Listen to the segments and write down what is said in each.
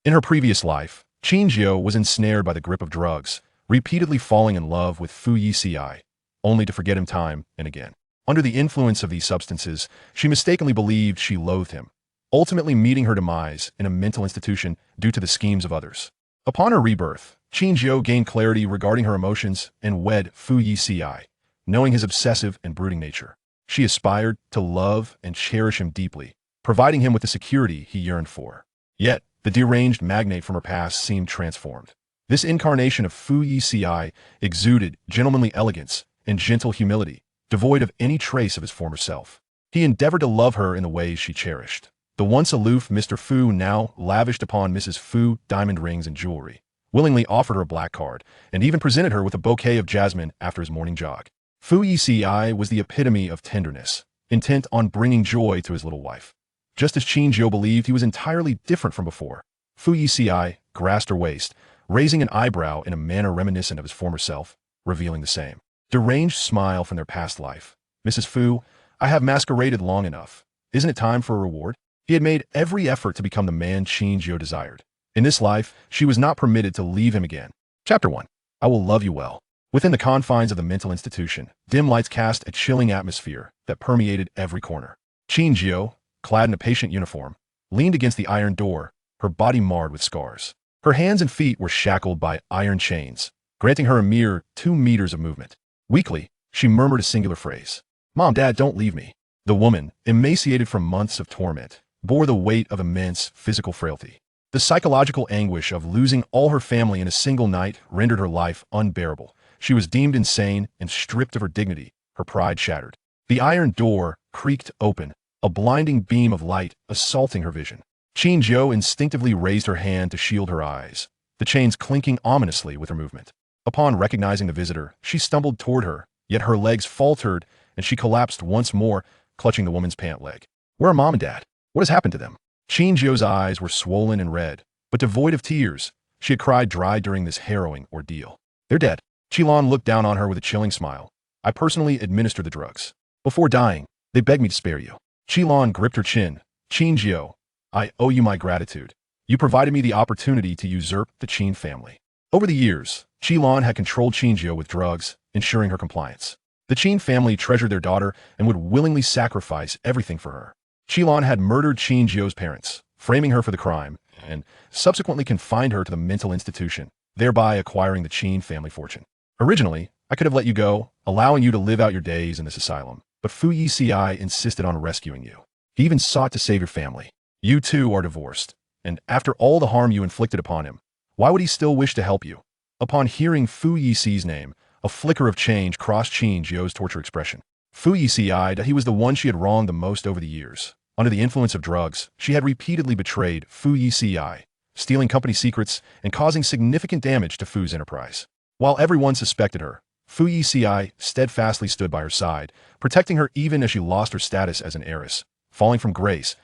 In her previous life, Qin Jiu was ensnared by the grip of drugs, repeatedly falling in love with Fu Yeci, only to forget him time and again. Under the influence of these substances, she mistakenly believed she loathed him, ultimately meeting her demise in a mental institution due to the schemes of others. Upon her rebirth, Qin Jiu gained clarity regarding her emotions and wed Fu Yeci, knowing his obsessive and brooding nature. She aspired to love and cherish him deeply, providing him with the security he yearned for. Yet, the deranged magnate from her past seemed transformed. This incarnation of Fu Yeci exuded gentlemanly elegance and gentle humility, devoid of any trace of his former self. He endeavored to love her in the ways she cherished. The once aloof Mr. Fu now lavished upon Mrs. Fu diamond rings and jewelry, willingly offered her a black card, and even presented her with a bouquet of jasmine after his morning jog. Fu Yeci was the epitome of tenderness, intent on bringing joy to his little wife. Just as Qin Jiu believed he was entirely different from before, Fu Yeci grasped her waist, raising an eyebrow in a manner reminiscent of his former self, revealing the same deranged smile from their past life. Mrs. Fu, I have masqueraded long enough. Isn't it time for a reward? He had made every effort to become the man Qin Jiu desired. In this life, she was not permitted to leave him again. Chapter 1. I will love you well. Within the confines of the mental institution, dim lights cast a chilling atmosphere that permeated every corner. Qin Jiu, clad in a patient uniform, leaned against the iron door, her body marred with scars. Her hands and feet were shackled by iron chains, granting her a mere 2 meters of movement. Weakly, she murmured a singular phrase. Mom, Dad, don't leave me. The woman, emaciated from months of torment, bore the weight of immense physical frailty. The psychological anguish of losing all her family in a single night rendered her life unbearable. She was deemed insane and stripped of her dignity, her pride shattered. The iron door creaked open, a blinding beam of light assaulting her vision. Qin Jiu instinctively raised her hand to shield her eyes, the chains clinking ominously with her movement. Upon recognizing the visitor, she stumbled toward her, yet her legs faltered and she collapsed once more, clutching the woman's pant leg. Where are Mom and Dad? What has happened to them? Qin Jiu's eyes were swollen and red, but devoid of tears. She had cried dry during this harrowing ordeal. They're dead. Qilon looked down on her with a chilling smile. I personally administered the drugs. Before dying, they begged me to spare you. Qilon gripped her chin. Qin Jiu, I owe you my gratitude. You provided me the opportunity to usurp the Qin family. Over the years, Qilon had controlled Qin Jiu with drugs, ensuring her compliance. The Qin family treasured their daughter and would willingly sacrifice everything for her. Qilon had murdered Qin Jiu's parents, framing her for the crime, and subsequently confined her to the mental institution, thereby acquiring the Qin family fortune. Originally, I could have let you go, allowing you to live out your days in this asylum, but Fu Yeci insisted on rescuing you. He even sought to save your family. You two are divorced, and after all the harm you inflicted upon him, why would he still wish to help you? Upon hearing Fu Yeci's name, a flicker of change crossed Qin Jiu's tortured expression. Fu Yeci, he was the one she had wronged the most over the years. Under the influence of drugs, she had repeatedly betrayed Fu Yeci, stealing company secrets and causing significant damage to Fu's enterprise. While everyone suspected her, Fu Yeci steadfastly stood by her side, protecting her even as she lost her status as an heiress, falling from grace,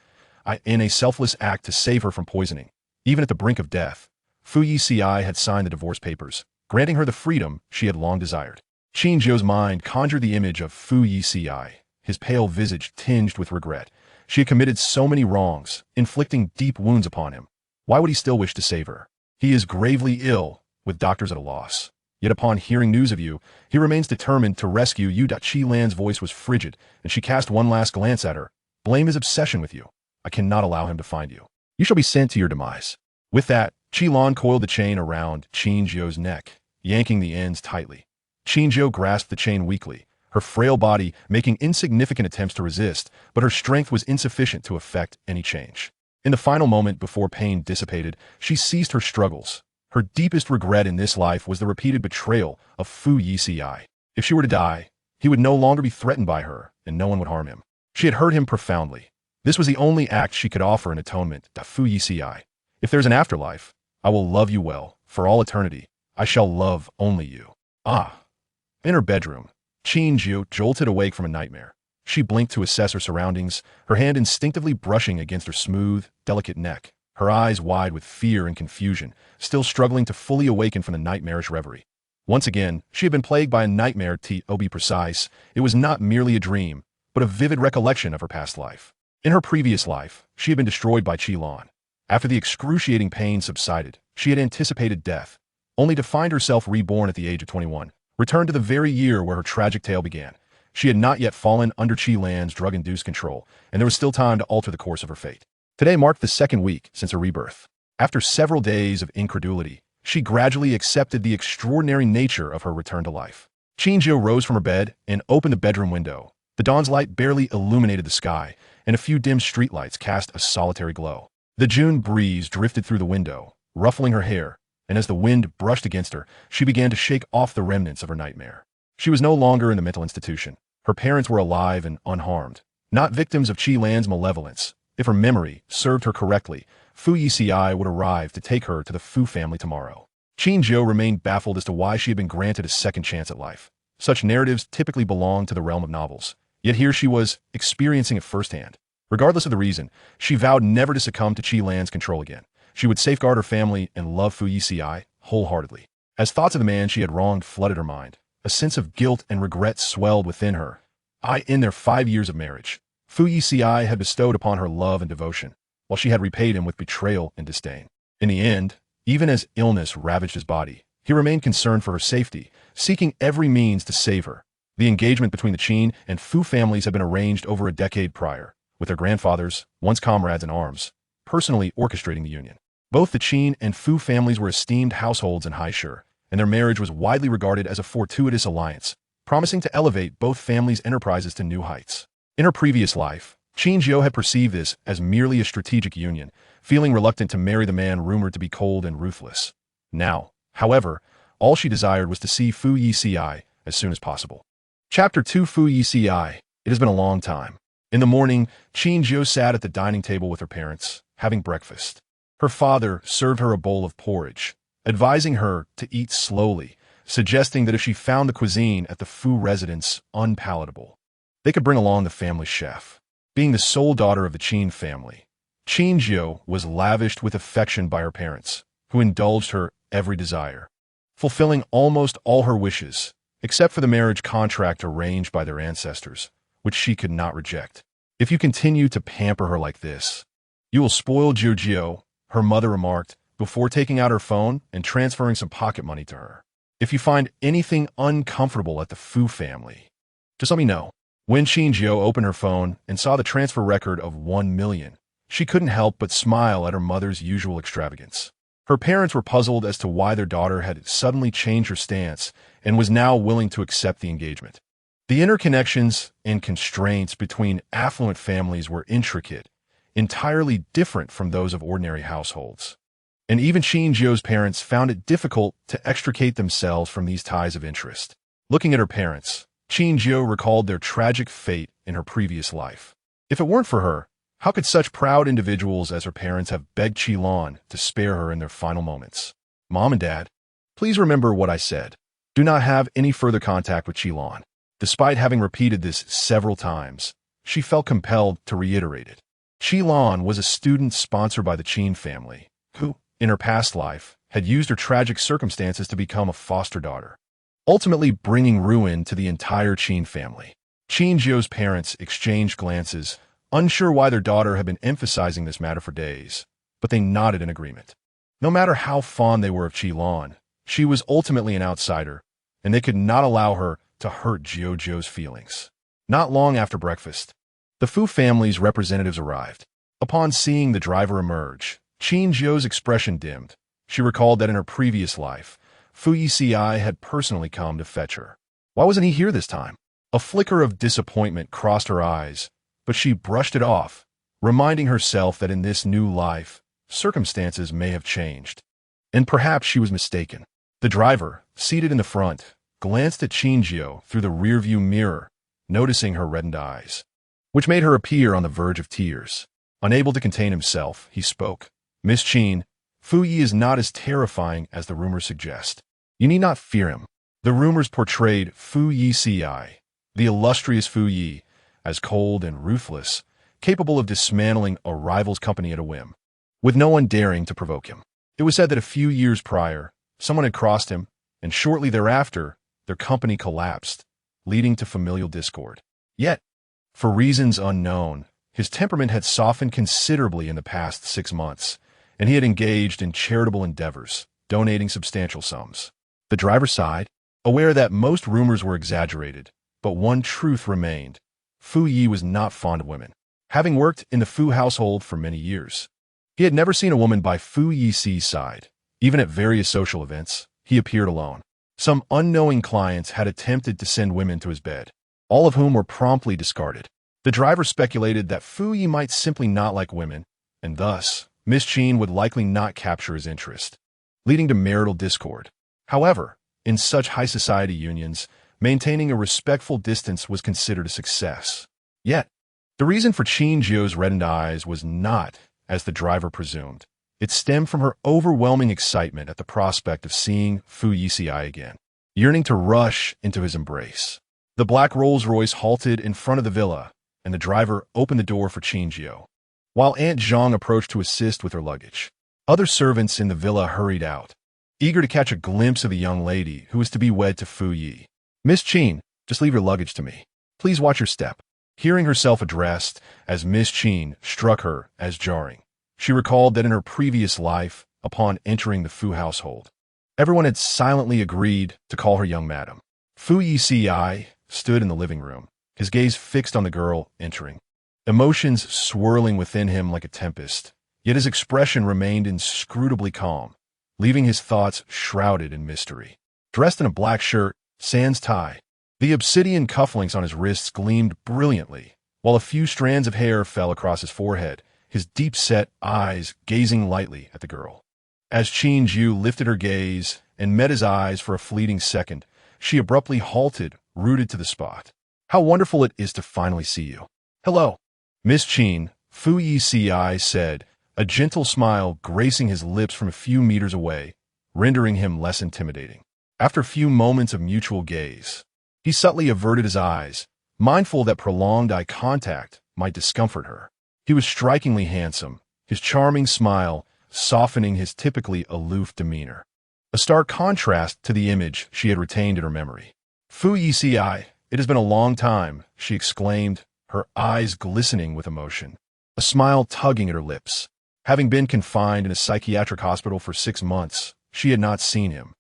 in a selfless act to save her from poisoning. Even at the brink of death, Fu Yeci had signed the divorce papers, granting her the freedom she had long desired. Qin Jiu's mind conjured the image of Fu Yeci, his pale visage tinged with regret. She had committed so many wrongs, inflicting deep wounds upon him. Why would he still wish to save her? He is gravely ill, with doctors at a loss. Yet upon hearing news of you, he remains determined to rescue you. Qilan's voice was frigid, and she cast one last glance at her. Blame his obsession with you. I cannot allow him to find you. You shall be sent to your demise. With that, Qilan coiled the chain around Qin Jiu's neck, yanking the ends tightly. Qin Jiu grasped the chain weakly, her frail body making insignificant attempts to resist, but her strength was insufficient to effect any change. In the final moment before pain dissipated, she ceased her struggles. Her deepest regret in this life was the repeated betrayal of Fu Yeci. If she were to die, he would no longer be threatened by her, and no one would harm him. She had hurt him profoundly. This was the only act she could offer in atonement to Fu Yeci. If there's an afterlife, I will love you well, for all eternity. I shall love only you. Ah. In her bedroom, Qin Jiu jolted awake from a nightmare. She blinked to assess her surroundings, her hand instinctively brushing against her smooth, delicate neck, her eyes wide with fear and confusion, still struggling to fully awaken from the nightmarish reverie. Once again, she had been plagued by a nightmare. To be precise, it was not merely a dream, but a vivid recollection of her past life. In her previous life, she had been destroyed by Qilon. After the excruciating pain subsided, she had anticipated death, only to find herself reborn at the age of 21, returned to the very year where her tragic tale began. She had not yet fallen under Qi Lan's drug-induced control, and there was still time to alter the course of her fate. Today marked the second week since her rebirth. After several days of incredulity, she gradually accepted the extraordinary nature of her return to life. Qin Jiu rose from her bed and opened the bedroom window. The dawn's light barely illuminated the sky, and a few dim streetlights cast a solitary glow. The June breeze drifted through the window, ruffling her hair, and as the wind brushed against her, she began to shake off the remnants of her nightmare. She was no longer in the mental institution. Her parents were alive and unharmed, not victims of Qi Lan's malevolence. If her memory served her correctly, Fu Yeci would arrive to take her to the Fu family tomorrow. Qin Jiu remained baffled as to why she had been granted a second chance at life. Such narratives typically belong to the realm of novels, yet here she was experiencing it firsthand. Regardless of the reason, she vowed never to succumb to Qi Lan's control again. She would safeguard her family and love Fu Yeci wholeheartedly. As thoughts of the man she had wronged flooded her mind, a sense of guilt and regret swelled within her. In their 5 years of marriage, Fu Yeci had bestowed upon her love and devotion, while she had repaid him with betrayal and disdain. In the end, even as illness ravaged his body, he remained concerned for her safety, seeking every means to save her. The engagement between the Qin and Fu families had been arranged over a decade prior, with their grandfathers, once comrades in arms, personally orchestrating the union. Both the Qin and Fu families were esteemed households in Haishur, and their marriage was widely regarded as a fortuitous alliance, promising to elevate both families' enterprises to new heights. In her previous life, Qin Jiu had perceived this as merely a strategic union, feeling reluctant to marry the man rumored to be cold and ruthless. Now, however, all she desired was to see Fu Yeci as soon as possible. Chapter 2 Fu Yeci. It has been a long time. In the morning, Qin Jiu sat at the dining table with her parents, having breakfast. Her father served her a bowl of porridge, advising her to eat slowly, suggesting that if she found the cuisine at the Fu residence unpalatable, they could bring along the family chef. Being the sole daughter of the Qin family, Qin Jiu was lavished with affection by her parents, who indulged her every desire, fulfilling almost all her wishes, except for the marriage contract arranged by their ancestors, which she could not reject. If you continue to pamper her like this, you will spoil Jiu, her mother remarked, before taking out her phone and transferring some pocket money to her. If you find anything uncomfortable at the Fu family, just let me know. When Qin Jiu opened her phone and saw the transfer record of 1 million, she couldn't help but smile at her mother's usual extravagance. Her parents were puzzled as to why their daughter had suddenly changed her stance and was now willing to accept the engagement. The interconnections and constraints between affluent families were intricate, entirely different from those of ordinary households. And even Qin Jiu's parents found it difficult to extricate themselves from these ties of interest. Looking at her parents, Qin Jiu recalled their tragic fate in her previous life. If it weren't for her, how could such proud individuals as her parents have begged Qi Lan to spare her in their final moments? Mom and Dad, please remember what I said. Do not have any further contact with Qi Lan. Despite having repeated this several times, she felt compelled to reiterate it. Qi Lan was a student sponsored by the Qin family, who, in her past life, had used her tragic circumstances to become a foster daughter, ultimately bringing ruin to the entire Qin family. Qin Jiu's parents exchanged glances, unsure why their daughter had been emphasizing this matter for days, but they nodded in agreement. No matter how fond they were of Qi Lan, she was ultimately an outsider, and they could not allow her to hurt Jiu's feelings. Not long after breakfast, the Fu family's representatives arrived. Upon seeing the driver emerge, Qin Jiu's expression dimmed. She recalled that in her previous life, Fu Yeci had personally come to fetch her. Why wasn't he here this time? A flicker of disappointment crossed her eyes, but she brushed it off, reminding herself that in this new life, circumstances may have changed. And perhaps she was mistaken. The driver, seated in the front, glanced at Qin Jiu through the rearview mirror, noticing her reddened eyes, which made her appear on the verge of tears. Unable to contain himself, he spoke. Miss Qin, Fu Yi is not as terrifying as the rumors suggest. You need not fear him. The rumors portrayed Fu Yeci, the illustrious Fu Yi, as cold and ruthless, capable of dismantling a rival's company at a whim, with no one daring to provoke him. It was said that a few years prior, someone had crossed him, and shortly thereafter, their company collapsed, leading to familial discord. Yet, for reasons unknown, his temperament had softened considerably in the past 6 months, and he had engaged in charitable endeavors, donating substantial sums. The driver sighed, aware that most rumors were exaggerated, but one truth remained. Fu Yi was not fond of women. Having worked in the Fu household for many years, he had never seen a woman by Fu Yici's side. Even at various social events, he appeared alone. Some unknowing clients had attempted to send women to his bed, all of whom were promptly discarded. The driver speculated that Fu Yi might simply not like women, and thus, Miss Qin would likely not capture his interest, leading to marital discord. However, in such high society unions, maintaining a respectful distance was considered a success. Yet, the reason for Qin Jiu's reddened eyes was not, as the driver presumed. It stemmed from her overwhelming excitement at the prospect of seeing Fu Yeci again, yearning to rush into his embrace. The black Rolls-Royce halted in front of the villa, and the driver opened the door for Qin Jiu. While Aunt Zhang approached to assist with her luggage, other servants in the villa hurried out, eager to catch a glimpse of the young lady who was to be wed to Fu Yi. "Miss Qin, just leave your luggage to me. Please watch your step." Hearing herself addressed as Miss Qin struck her as jarring. She recalled that in her previous life, upon entering the Fu household, everyone had silently agreed to call her young madam. Fu Yeci stood in the living room, his gaze fixed on the girl entering, emotions swirling within him like a tempest, yet his expression remained inscrutably calm, leaving his thoughts shrouded in mystery. Dressed in a black shirt, sans tie, the obsidian cufflinks on his wrists gleamed brilliantly, while a few strands of hair fell across his forehead, his deep-set eyes gazing lightly at the girl. As Qin Jiu lifted her gaze and met his eyes for a fleeting second, she abruptly halted, rooted to the spot. "How wonderful it is to finally see you." "Hello, Miss Qin," Fu Yeci said, a gentle smile gracing his lips from a few meters away, rendering him less intimidating. After a few moments of mutual gaze, he subtly averted his eyes, mindful that prolonged eye contact might discomfort her. He was strikingly handsome, his charming smile softening his typically aloof demeanor, a stark contrast to the image she had retained in her memory. "Fu Yeci, it has been a long time," she exclaimed, her eyes glistening with emotion, a smile tugging at her lips. Having been confined in a psychiatric hospital for 6 months, she had not seen him,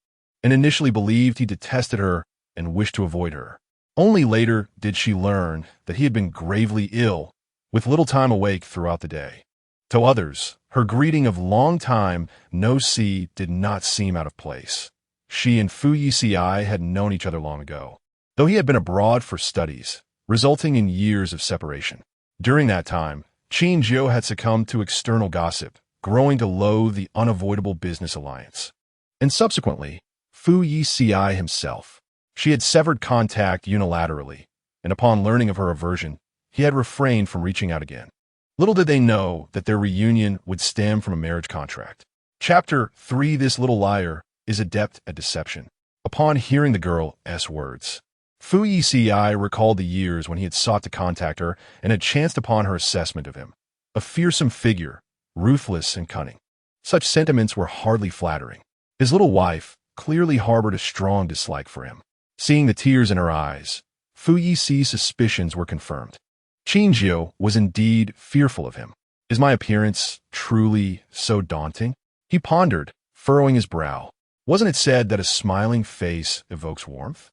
and initially believed he detested her and wished to avoid her. Only later did she learn that he had been gravely ill, with little time awake throughout the day. To others, her greeting of "long time no see" did not seem out of place. She and Fu Yeci had known each other long ago, though he had been abroad for studies, resulting in years of separation. During that time, Qin Jiu had succumbed to external gossip, growing to loathe the unavoidable business alliance. And subsequently, Fu Yeci himself. She had severed contact unilaterally, and upon learning of her aversion, he had refrained from reaching out again. Little did they know that their reunion would stem from a marriage contract. Chapter 3. This little liar is adept at deception. Upon hearing the girl's words, Fu Yeci recalled the years when he had sought to contact her and had chanced upon her assessment of him. A fearsome figure, ruthless and cunning. Such sentiments were hardly flattering. His little wife clearly harbored a strong dislike for him. Seeing the tears in her eyes, Fu Yici's suspicions were confirmed. Qin Jiu was indeed fearful of him. Is my appearance truly so daunting? He pondered, furrowing his brow. Wasn't it said that a smiling face evokes warmth?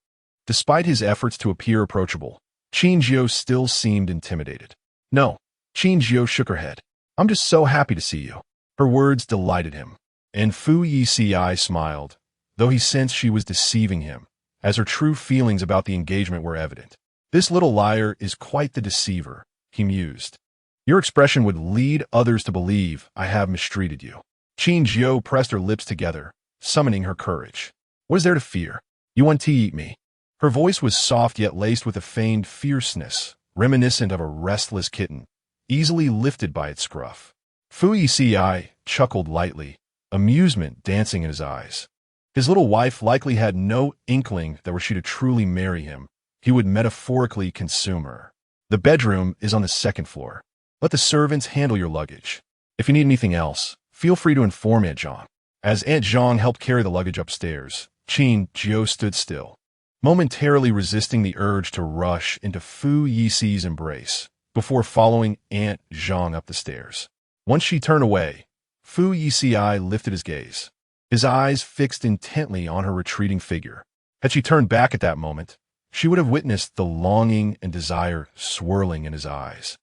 Despite his efforts to appear approachable, Qin Jiu still seemed intimidated. "No." Qin Jiu shook her head. "I'm just so happy to see you." Her words delighted him, and Fu Yeci smiled, though he sensed she was deceiving him, as her true feelings about the engagement were evident. "This little liar is quite the deceiver," he mused. "Your expression would lead others to believe I have mistreated you." Qin Jiu pressed her lips together, summoning her courage. "What is there to fear? You want to eat me?" Her voice was soft yet laced with a feigned fierceness, reminiscent of a restless kitten, easily lifted by its scruff. Fu Yeci chuckled lightly, amusement dancing in his eyes. His little wife likely had no inkling that were she to truly marry him, he would metaphorically consume her. "The bedroom is on the 2nd floor. Let the servants handle your luggage. If you need anything else, feel free to inform Aunt Zhang." As Aunt Zhang helped carry the luggage upstairs, Qin Jiu stood still, momentarily resisting the urge to rush into Fu Yici's embrace before following Aunt Zhang up the stairs. Once she turned away, Fu Yeci lifted his gaze, his eyes fixed intently on her retreating figure. Had she turned back at that moment, she would have witnessed the longing and desire swirling in his eyes,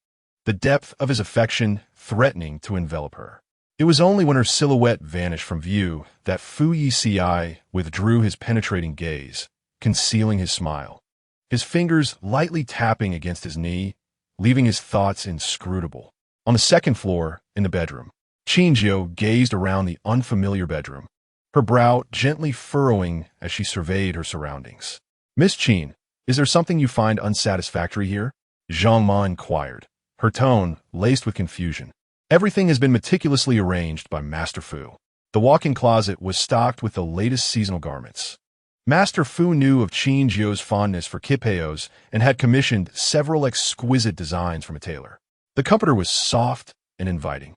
the depth of his affection threatening to envelop her. It was only when her silhouette vanished from view that Fu Yeci withdrew his penetrating gaze, concealing his smile, his fingers lightly tapping against his knee, leaving his thoughts inscrutable. On the second floor, in the bedroom, Qin Jiu gazed around the unfamiliar bedroom, her brow gently furrowing as she surveyed her surroundings. "Miss Qin, is there something you find unsatisfactory here?" Zhang Ma inquired, her tone laced with confusion. Everything has been meticulously arranged by Master Fu. The walk-in closet was stocked with the latest seasonal garments. Master Fu knew of Qin Jiu's fondness for kipeos and had commissioned several exquisite designs from a tailor. The comforter was soft and inviting,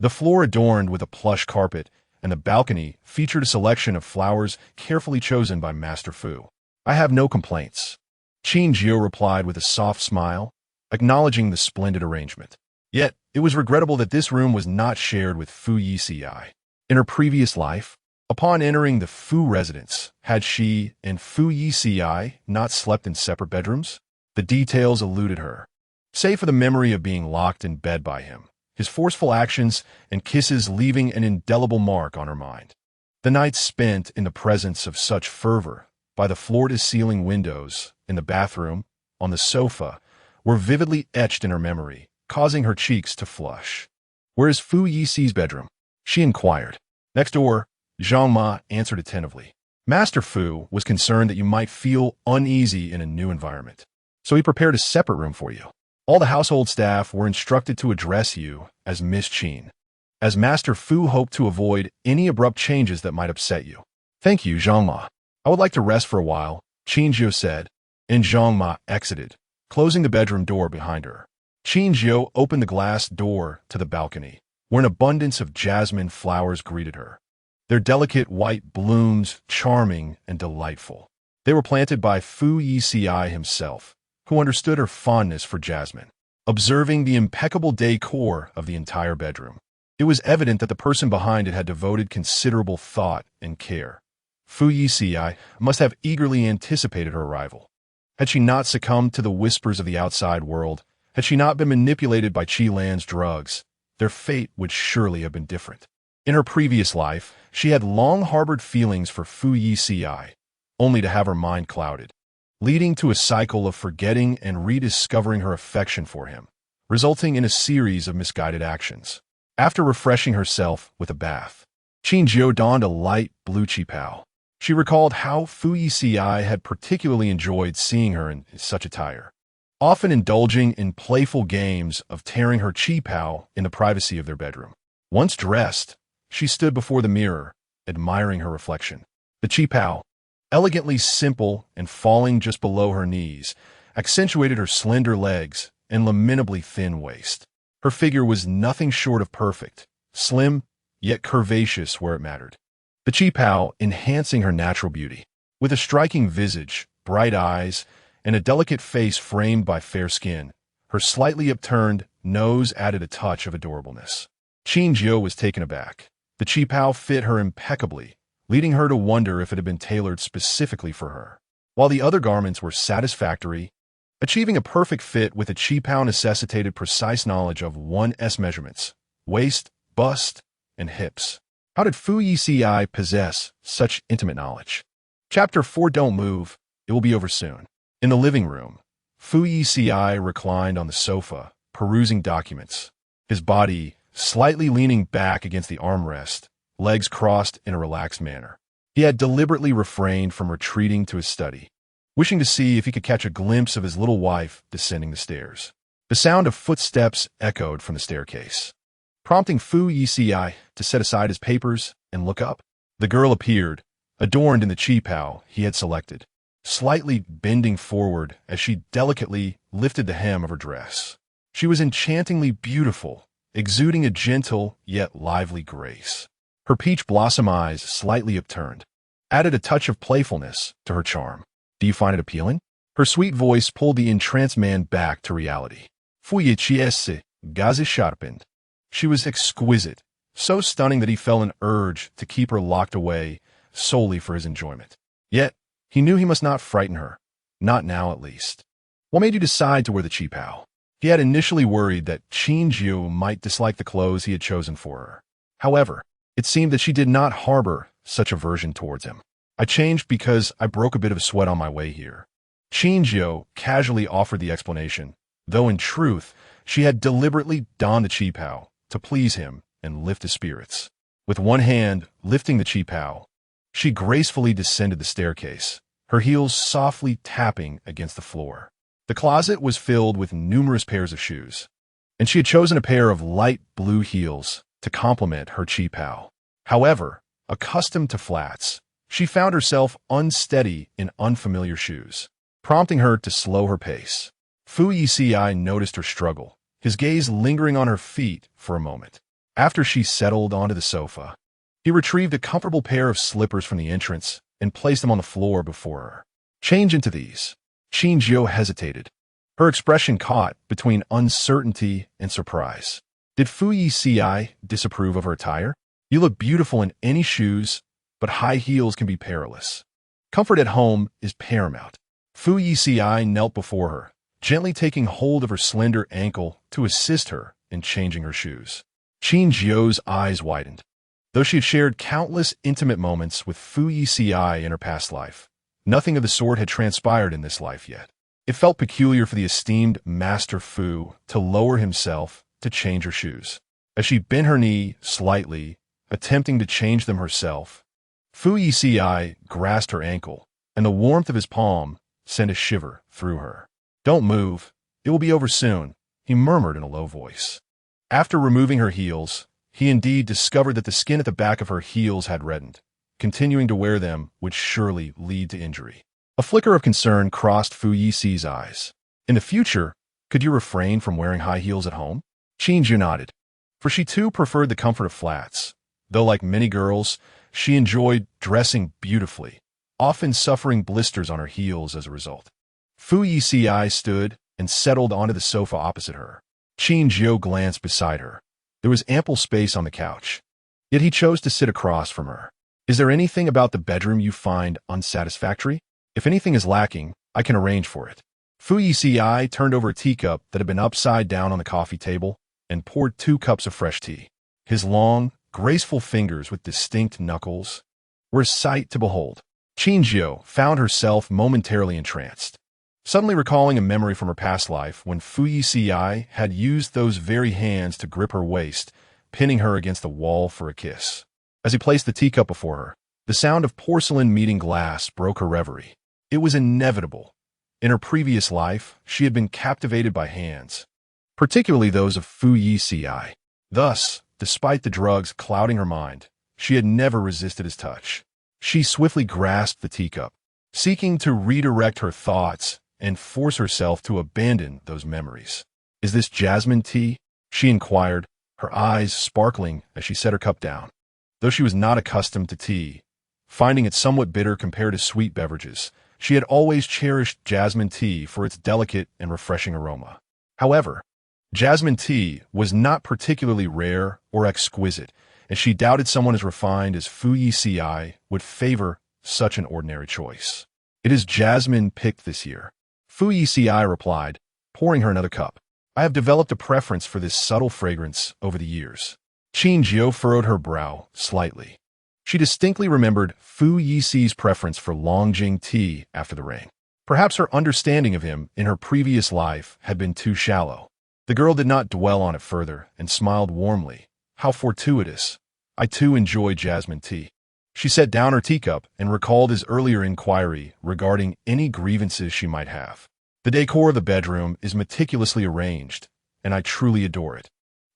the floor adorned with a plush carpet, and the balcony featured a selection of flowers carefully chosen by Master Fu. "I have no complaints," Qin Jiu replied with a soft smile, acknowledging the splendid arrangement. Yet, it was regrettable that this room was not shared with Fu Yeci. In her previous life, upon entering the Fu residence, had she and Fu Yeci not slept in separate bedrooms? The details eluded her, save for the memory of being locked in bed by him, his forceful actions and kisses leaving an indelible mark on her mind. The nights spent in the presence of such fervor, by the floor-to-ceiling windows, in the bathroom, on the sofa, were vividly etched in her memory, causing her cheeks to flush. "Where is Fu Yici's bedroom?" she inquired. "Next door," Zhang Ma answered attentively. Master Fu was concerned that you might feel uneasy in a new environment, so he prepared a separate room for you. All the household staff were instructed to address you as Miss Qin, as Master Fu hoped to avoid any abrupt changes that might upset you. "Thank you, Zhang Ma. I would like to rest for a while," Qin Jiu said, and Zhang Ma exited, closing the bedroom door behind her. Qin Jiu opened the glass door to the balcony, where an abundance of jasmine flowers greeted her, their delicate white blooms charming and delightful. They were planted by Fu Yeci himself, who understood her fondness for jasmine. Observing the impeccable decor of the entire bedroom, it was evident that the person behind it had devoted considerable thought and care. Fu Yeci must have eagerly anticipated her arrival. Had she not succumbed to the whispers of the outside world, had she not been manipulated by Qi Lan's drugs, their fate would surely have been different. In her previous life, she had long harbored feelings for Fu Yeci, only to have her mind clouded, leading to a cycle of forgetting and rediscovering her affection for him, resulting in a series of misguided actions. After refreshing herself with a bath, Qin Jiu donned a light blue qipao. She recalled how Fu Yeci had particularly enjoyed seeing her in such attire, often indulging in playful games of tearing her qipao in the privacy of their bedroom. Once dressed, she stood before the mirror, admiring her reflection. The qipao, elegantly simple and falling just below her knees, accentuated her slender legs and lamentably thin waist. Her figure was nothing short of perfect, slim, yet curvaceous where it mattered. The qipao enhancing her natural beauty. With a striking visage, bright eyes, and a delicate face framed by fair skin, her slightly upturned nose added a touch of adorableness. Qin Jiu was taken aback. The qipao fit her impeccably, leading her to wonder if it had been tailored specifically for her. While the other garments were satisfactory, achieving a perfect fit with a qipao necessitated precise knowledge of one's measurements, waist, bust, and hips. How did Fu Yeci possess such intimate knowledge? Chapter 4. Don't move, it will be over soon. In the living room, Fu Yeci reclined on the sofa, perusing documents, his body slightly leaning back against the armrest, legs crossed in a relaxed manner. He had deliberately refrained from retreating to his study, wishing to see if he could catch a glimpse of his little wife descending the stairs. The sound of footsteps echoed from the staircase, prompting Fu Yeci to set aside his papers and look up. The girl appeared, adorned in the qipao he had selected, slightly bending forward as she delicately lifted the hem of her dress. She was enchantingly beautiful, exuding a gentle yet lively grace. Her peach blossom eyes, slightly upturned, added a touch of playfulness to her charm. "Do you find it appealing?" Her sweet voice pulled the entranced man back to reality. Fu Yeci gaze sharpened. She was exquisite, so stunning that he felt an urge to keep her locked away solely for his enjoyment. Yet, he knew he must not frighten her. Not now, at least. What made you decide to wear the qipao? He had initially worried that Qin Jiu might dislike the clothes he had chosen for her. However, it seemed that she did not harbor such aversion towards him. I changed because I broke a bit of sweat on my way here. Qin Jiu casually offered the explanation, though in truth, she had deliberately donned the qipao to please him and lift his spirits. With one hand lifting the qipao, she gracefully descended the staircase, her heels softly tapping against the floor. The closet was filled with numerous pairs of shoes, and she had chosen a pair of light blue heels to complement her qipao. However, accustomed to flats, she found herself unsteady in unfamiliar shoes, prompting her to slow her pace. Fu Yeci noticed her struggle, his gaze lingering on her feet for a moment. After she settled onto the sofa, he retrieved a comfortable pair of slippers from the entrance and placed them on the floor before her. Change into these. Qin Jiu hesitated, her expression caught between uncertainty and surprise. Did Fu Yeci disapprove of her attire? You look beautiful in any shoes, but high heels can be perilous. Comfort at home is paramount. Fu Yeci knelt before her, gently taking hold of her slender ankle to assist her in changing her shoes. Qin Jiu's eyes widened. Though she had shared countless intimate moments with Fu Yeci in her past life, nothing of the sort had transpired in this life yet. It felt peculiar for the esteemed Master Fu to lower himself to change her shoes. As she bent her knee slightly, attempting to change them herself, Fu Yeci grasped her ankle, and the warmth of his palm sent a shiver through her. Don't move. It will be over soon, he murmured in a low voice. After removing her heels, he indeed discovered that the skin at the back of her heels had reddened. Continuing to wear them would surely lead to injury. A flicker of concern crossed Fu Yeci's eyes. In the future, could you refrain from wearing high heels at home? Qin Jiu nodded, for she too preferred the comfort of flats, though like many girls, she enjoyed dressing beautifully, often suffering blisters on her heels as a result. Fu Yeci stood and settled onto the sofa opposite her. Qin Jiu glanced beside her. There was ample space on the couch, yet he chose to sit across from her. Is there anything about the bedroom you find unsatisfactory? If anything is lacking, I can arrange for it. Fu Yeci turned over a teacup that had been upside down on the coffee table and poured 2 cups of fresh tea. His long, graceful fingers with distinct knuckles were a sight to behold. Qin Jiu found herself momentarily entranced, suddenly recalling a memory from her past life when Fu Yeci had used those very hands to grip her waist, pinning her against the wall for a kiss. As he placed the teacup before her, the sound of porcelain meeting glass broke her reverie. It was inevitable. In her previous life, she had been captivated by hands, particularly those of Fu Yeci. Thus, despite the drugs clouding her mind, she had never resisted his touch. She swiftly grasped the teacup, seeking to redirect her thoughts and force herself to abandon those memories. Is this jasmine tea? She inquired, her eyes sparkling as she set her cup down. Though she was not accustomed to tea, finding it somewhat bitter compared to sweet beverages, she had always cherished jasmine tea for its delicate and refreshing aroma. However, jasmine tea was not particularly rare or exquisite, and she doubted someone as refined as Fu Yeci would favor such an ordinary choice. It is jasmine picked this year, Fu Yeci replied, pouring her another cup. I have developed a preference for this subtle fragrance over the years. Qin Jiu furrowed her brow slightly. She distinctly remembered Fu Yeci's preference for Longjing tea after the rain. Perhaps her understanding of him in her previous life had been too shallow. The girl did not dwell on it further and smiled warmly. How fortuitous. I too enjoy jasmine tea. She set down her teacup and recalled his earlier inquiry regarding any grievances she might have. The decor of the bedroom is meticulously arranged, and I truly adore it.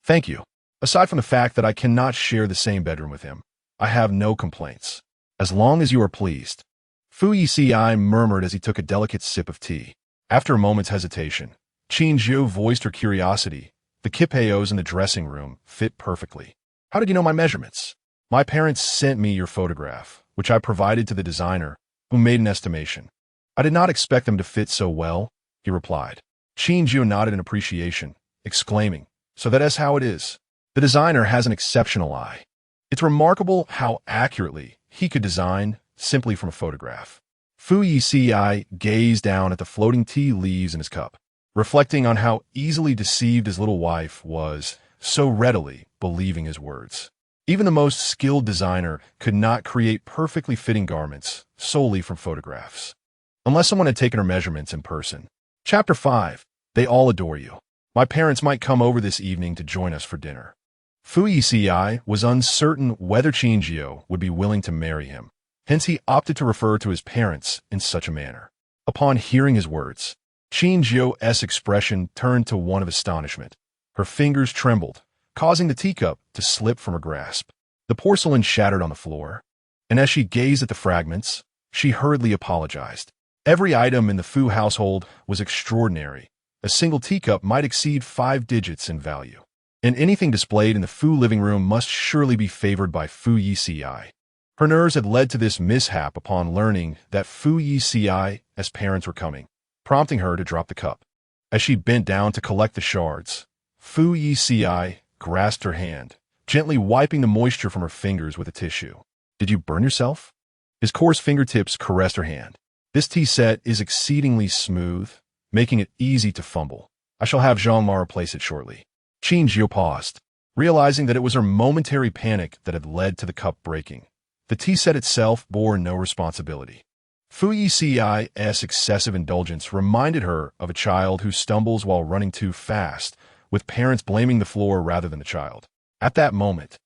Thank you. Aside from the fact that I cannot share the same bedroom with him, I have no complaints. As long as you are pleased. Fu Yeci murmured as he took a delicate sip of tea. After a moment's hesitation, Qin Jiu voiced her curiosity. The qipaos in the dressing room fit perfectly. How did you know my measurements? My parents sent me your photograph, which I provided to the designer, who made an estimation. I did not expect them to fit so well, he replied. Qin Jiu nodded in appreciation, exclaiming, so that is how it is. The designer has an exceptional eye. It's remarkable how accurately he could design simply from a photograph. Fu Yeci gazed down at the floating tea leaves in his cup, reflecting on how easily deceived his little wife was, so readily believing his words. Even the most skilled designer could not create perfectly fitting garments solely from photographs, unless someone had taken her measurements in person. Chapter 5. They all adore you. My parents might come over this evening to join us for dinner. Fu Yeci was uncertain whether Qin Jiu would be willing to marry him. Hence he opted to refer to his parents in such a manner. Upon hearing his words, Qin Jiu's expression turned to one of astonishment. Her fingers trembled, causing the teacup to slip from her grasp. The porcelain shattered on the floor, and as she gazed at the fragments, she hurriedly apologized. Every item in the Fu household was extraordinary. A single teacup might exceed 5 digits in value, and anything displayed in the Fu living room must surely be favored by Fu Yeci. Her nerves had led to this mishap upon learning that Fu Yeci's parents were coming, prompting her to drop the cup. As she bent down to collect the shards, Fu Yeci grasped her hand, gently wiping the moisture from her fingers with a tissue. Did you burn yourself? His coarse fingertips caressed her hand. This tea set is exceedingly smooth, making it easy to fumble. I shall have Jean-Ma replace it shortly. Qin Jiu paused, realizing that it was her momentary panic that had led to the cup breaking. The tea set itself bore no responsibility. Fu Yeci's excessive indulgence reminded her of a child who stumbles while running too fast, with parents blaming the floor rather than the child. At that moment,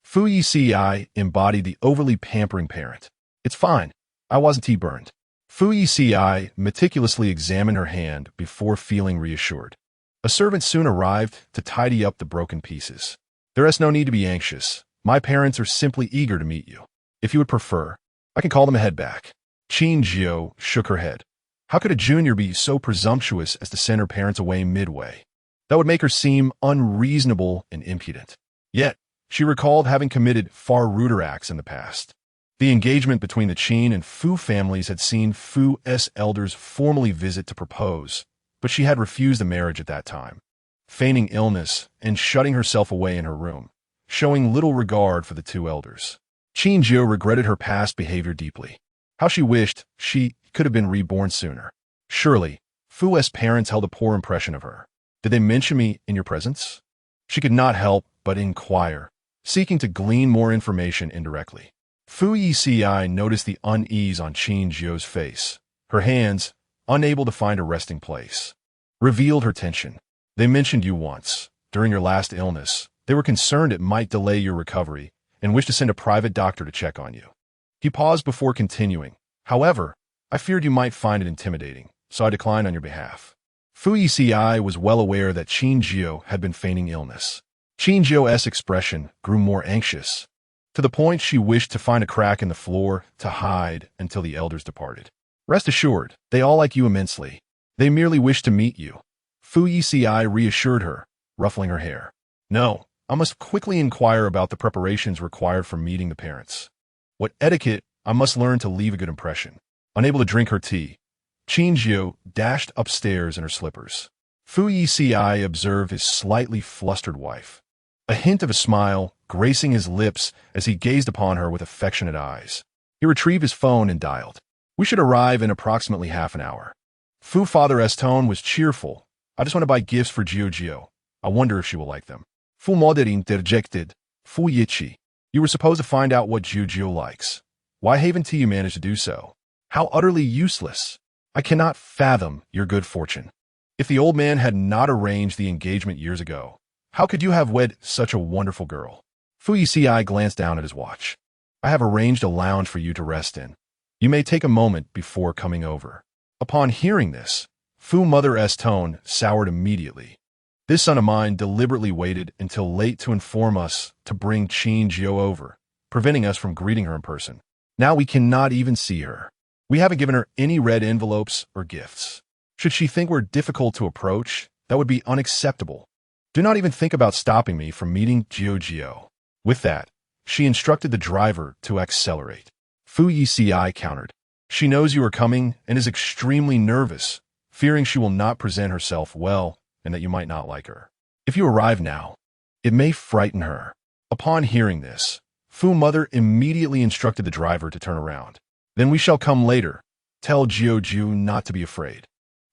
Fu Yeci embodied the overly pampering parent. It's fine. I wasn't tea burned. Fu Yeci meticulously examined her hand before feeling reassured. A servant soon arrived to tidy up the broken pieces. There is no need to be anxious. My parents are simply eager to meet you. If you would prefer, I can call them ahead back. Qin Jiu shook her head. How could a junior be so presumptuous as to send her parents away midway? That would make her seem unreasonable and impudent. Yet, she recalled having committed far ruder acts in the past. The engagement between the Qin and Fu families had seen Fu's elders formally visit to propose, but she had refused the marriage at that time, feigning illness and shutting herself away in her room, showing little regard for the two elders. Qin Jiu regretted her past behavior deeply. How she wished she could have been reborn sooner. Surely, Fu's parents held a poor impression of her. Did they mention me in your presence? She could not help but inquire, seeking to glean more information indirectly. Fu Yeci noticed the unease on Qin Jiu's face. Her hands, unable to find a resting place, revealed her tension. They mentioned you once. During your last illness, they were concerned it might delay your recovery and wished to send a private doctor to check on you. He paused before continuing. However, I feared you might find it intimidating, so I declined on your behalf. Fu Yeci was well aware that Qin Jiu had been feigning illness. Qin Jiu's expression grew more anxious, to the point she wished to find a crack in the floor to hide until the elders departed. Rest assured, they all like you immensely. They merely wish to meet you. Fu Yeci reassured her, ruffling her hair. No, I must quickly inquire about the preparations required for meeting the parents. What etiquette I must learn to leave a good impression. Unable to drink her tea, Qin Jiu dashed upstairs in her slippers. Fu Yeci observed his slightly flustered wife, a hint of a smile gracing his lips as he gazed upon her with affectionate eyes. He retrieved his phone and dialed. We should arrive in approximately half an hour. Fu father's tone was cheerful. I just want to buy gifts for Jiu. I wonder if she will like them. Fu mother interjected. Fu Yeci, you were supposed to find out what Jiu likes. Why haven't you managed to do so? How utterly useless. I cannot fathom your good fortune. If the old man had not arranged the engagement years ago, how could you have wed such a wonderful girl? Fu Yeci glanced down at his watch. I have arranged a lounge for you to rest in. You may take a moment before coming over. Upon hearing this, Fu mother's tone soured immediately. This son of mine deliberately waited until late to inform us to bring Qin Jiu over, preventing us from greeting her in person. Now we cannot even see her. We haven't given her any red envelopes or gifts. Should she think we're difficult to approach, that would be unacceptable. Do not even think about stopping me from meeting Jiu. With that, she instructed the driver to accelerate. Fu Yeci countered. She knows you are coming and is extremely nervous, fearing she will not present herself well and that you might not like her. If you arrive now, It may frighten her. Upon hearing this, Fu mother immediately instructed the driver to turn around. Then we shall come later. Tell Jiu not to be afraid.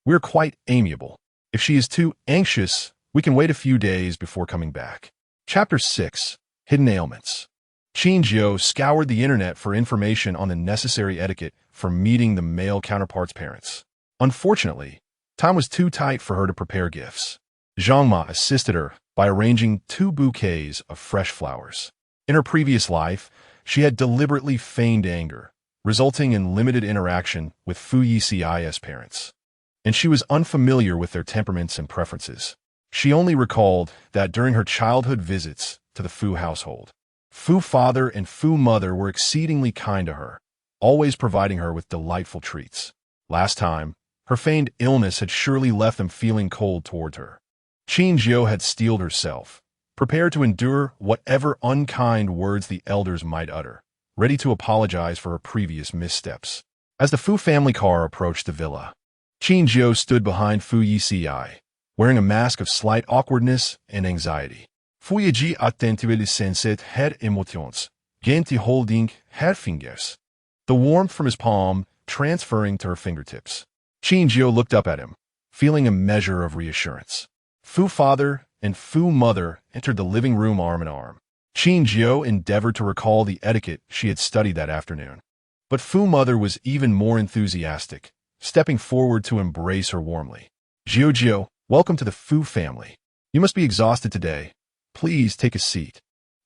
We're quite amiable. If she is too anxious, we can wait a few days before coming back. Chapter 6. Hidden Ailments. Qin Jiu scoured the internet for information on the necessary etiquette for meeting the male counterpart's parents. Unfortunately, time was too tight for her to prepare gifts. Zhang Ma assisted her by arranging 2 bouquets of fresh flowers. In her previous life, she had deliberately feigned anger, resulting in limited interaction with Fu Yeci's parents. And she was unfamiliar with their temperaments and preferences. She only recalled that during her childhood visits to the Fu household, Fu father and Fu mother were exceedingly kind to her, always providing her with delightful treats. Last time, her feigned illness had surely left them feeling cold toward her. Qin Jiu had steeled herself, prepared to endure whatever unkind words the elders might utter, ready to apologize for her previous missteps. As the Fu family car approached the villa, Qin Jiu stood behind Fu Yeci, wearing a mask of slight awkwardness and anxiety. Fu Yeci attentively sensed her emotions, gently holding her fingers, the warmth from his palm transferring to her fingertips. Qin Jiu looked up at him, feeling a measure of reassurance. Fu father and Fu mother entered the living room arm in arm. Qin Jiu endeavored to recall the etiquette she had studied that afternoon. But Fu mother was even more enthusiastic, stepping forward to embrace her warmly. Jiu, welcome to the Fu family. You must be exhausted today. Please take a seat.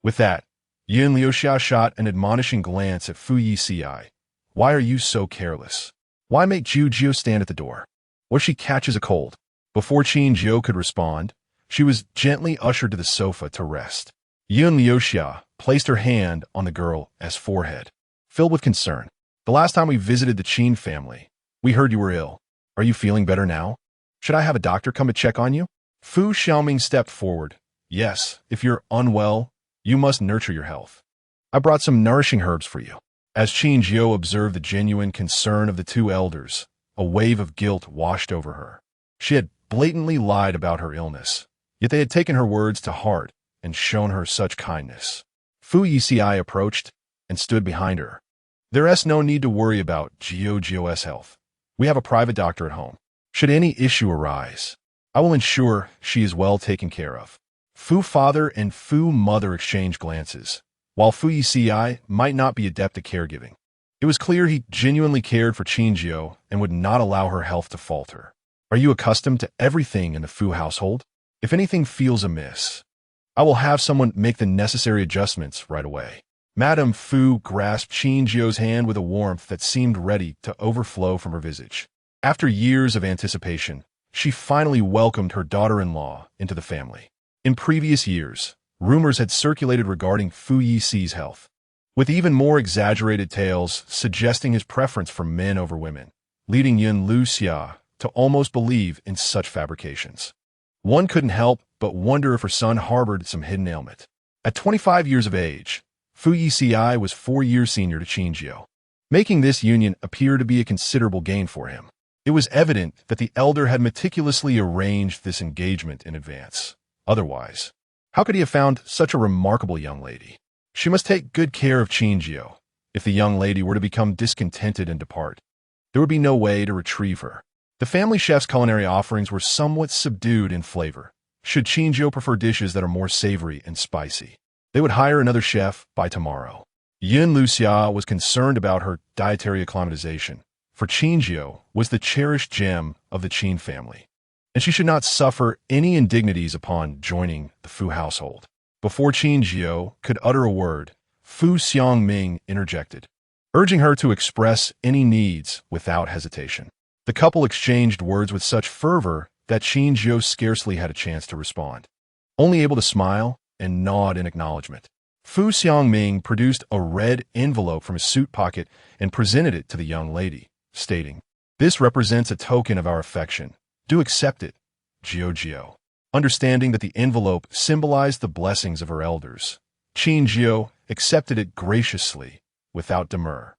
With that, Liuxia shot an admonishing glance at Fu Yeci. Why are you so careless? Why make Jiu stand at the door? What if she catches a cold? Before Qin Jiu could respond, she was gently ushered to the sofa to rest. Liuxia placed her hand on the girl's forehead, filled with concern. The last time we visited the Qin family, we heard you were ill. Are you feeling better now? Should I have a doctor come to check on you? Fu Xiaoming stepped forward. Yes, if you're unwell, you must nurture your health. I brought some nourishing herbs for you. As Qin Jiu observed the genuine concern of the 2 elders, a wave of guilt washed over her. She had blatantly lied about her illness, yet they had taken her words to heart and shown her such kindness. Fu Yeci approached and stood behind her. There's no need to worry about Jiu's health. We have a private doctor at home. Should any issue arise, I will ensure she is well taken care of. Fu father and Fu mother exchanged glances. While Fu Yeci might not be adept at caregiving, it was clear he genuinely cared for Qin Jiu and would not allow her health to falter. Are you accustomed to everything in the Fu household? If anything feels amiss, I will have someone make the necessary adjustments right away. Madame Fu grasped Qin Jiu's hand with a warmth that seemed ready to overflow from her visage. After years of anticipation, she finally welcomed her daughter-in-law into the family. In previous years, rumors had circulated regarding Fu Yeci's health, with even more exaggerated tales suggesting his preference for men over women, leading Liuxia to almost believe in such fabrications. One couldn't help but wonder if her son harbored some hidden ailment. At 25 years of age, Fu Yeci was 4 years senior to Qin Jiu, making this union appear to be a considerable gain for him. It was evident that the elder had meticulously arranged this engagement in advance. Otherwise, how could he have found such a remarkable young lady? She must take good care of Qin Jiu. If the young lady were to become discontented and depart, there would be no way to retrieve her. The family chef's culinary offerings were somewhat subdued in flavor. Should Qin Jiu prefer dishes that are more savory and spicy, they would hire another chef by tomorrow. Liuxia was concerned about her dietary acclimatization, for Qin Jiu was the cherished gem of the Qin family, and she should not suffer any indignities upon joining the Fu household. Before Qin Jiu could utter a word, Fu Xiaoming interjected, urging her to express any needs without hesitation. The couple exchanged words with such fervor that Qin Jiu scarcely had a chance to respond, only able to smile and nod in acknowledgement. Fu Xiaoming produced a red envelope from his suit pocket and presented it to the young lady, stating, "This represents a token of our affection. Do accept it, Jiu." Understanding that the envelope symbolized the blessings of her elders, Qin Jiu accepted it graciously, without demur.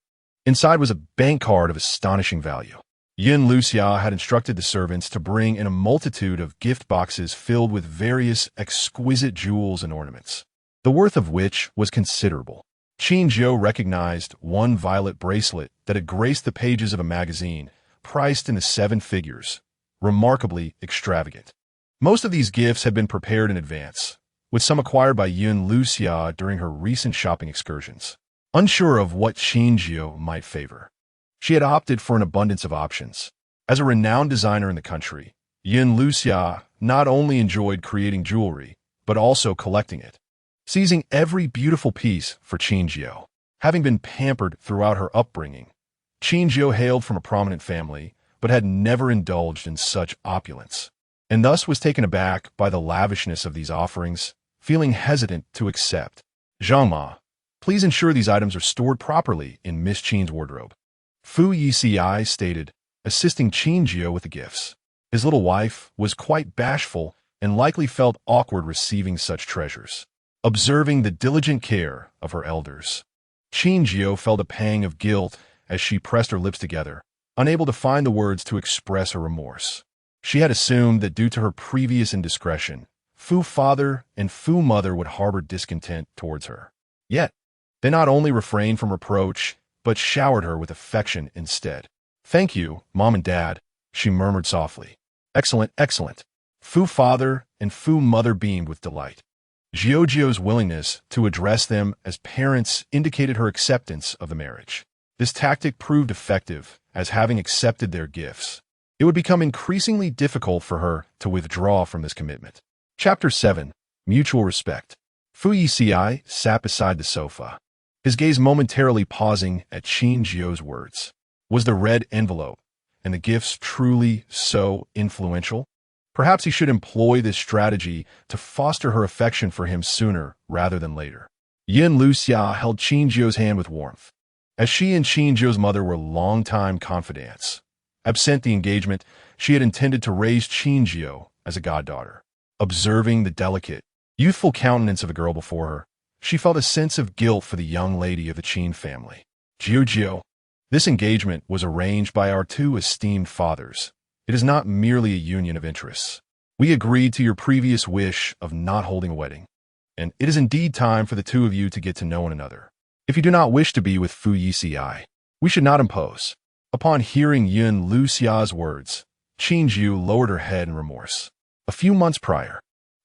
Inside was a bank card of astonishing value. Yin Luxia had instructed the servants to bring in a multitude of gift boxes filled with various exquisite jewels and ornaments, the worth of which was considerable. Qin Jiu recognized one violet bracelet that had graced the pages of a magazine, priced in the 7 figures, remarkably extravagant. Most of these gifts had been prepared in advance, with some acquired by Yin Luxia during her recent shopping excursions. Unsure of what Qin Jiu might favor, she had opted for an abundance of options. As a renowned designer in the country, Yin Luxia not only enjoyed creating jewelry, but also collecting it, seizing every beautiful piece for Qin Jiu. Having been pampered throughout her upbringing, Qin Jiu hailed from a prominent family, but had never indulged in such opulence, and thus was taken aback by the lavishness of these offerings, feeling hesitant to accept. "Zhangma, please ensure these items are stored properly in Miss Qin's wardrobe," Fu Yeci stated, assisting Qin Jiu with the gifts. His little wife was quite bashful and likely felt awkward receiving such treasures. Observing the diligent care of her elders, Qin Jiu felt a pang of guilt as she pressed her lips together, unable to find the words to express her remorse. She had assumed that due to her previous indiscretion, Fu father and Fu mother would harbor discontent towards her. Yet, they not only refrained from reproach, but showered her with affection instead. "Thank you, Mom and Dad," she murmured softly. "Excellent, excellent." Fu father and Fu mother beamed with delight. Jiu's willingness to address them as parents indicated her acceptance of the marriage. This tactic proved effective, as having accepted their gifts, it would become increasingly difficult for her to withdraw from this commitment. Chapter 7. Mutual Respect. Fu Yeci sat beside the sofa, his gaze momentarily pausing at Qin Jiu's words. Was the red envelope and the gifts truly so influential? Perhaps he should employ this strategy to foster her affection for him sooner rather than later. Yin Luxia held Qin Jiu's hand with warmth, as she and Qin Jiu's mother were longtime confidants. Absent the engagement, she had intended to raise Qin Jiu as a goddaughter. Observing the delicate, youthful countenance of the girl before her, she felt a sense of guilt for the young lady of the Qin family. Jiu, this engagement was arranged by our 2 esteemed fathers. It is not merely a union of interests. We agreed to your previous wish of not holding a wedding, and it is indeed time for the 2 of you to get to know one another. If you do not wish to be with Fu Yeci, we should not impose." Upon hearing Yin Luxia's words, Qin Jiu lowered her head in remorse. A few months prior,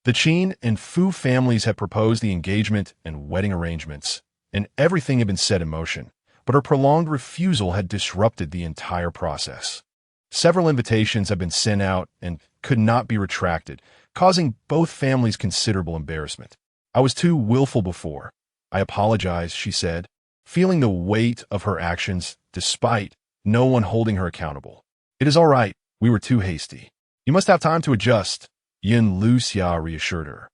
the Qin and Fu families had proposed the engagement and wedding arrangements, and everything had been set in motion, but her prolonged refusal had disrupted the entire process. Several invitations had been sent out and could not be retracted, causing both families considerable embarrassment. "I was too willful before. I apologize," she said, feeling the weight of her actions despite no one holding her accountable. "It is all right, we were too hasty. You must have time to adjust," Yin Luxia reassured her.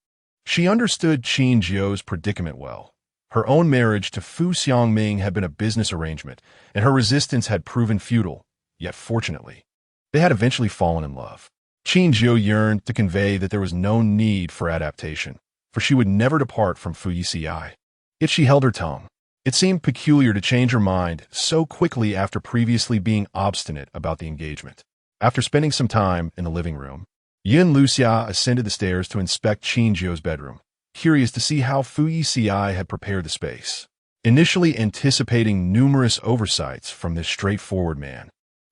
She understood Qin Jiu's predicament well. Her own marriage to Fu Xiangming had been a business arrangement, and her resistance had proven futile, yet fortunately, they had eventually fallen in love. Qin Jiu yearned to convey that there was no need for adaptation, for she would never depart from Fu Yeci. Yet she held her tongue. It seemed peculiar to change her mind so quickly after previously being obstinate about the engagement. After spending some time in the living room, Yin Luxia ascended the stairs to inspect Qin Jiu's bedroom, curious to see how Fu Yeci had prepared the space. Initially anticipating numerous oversights from this straightforward man,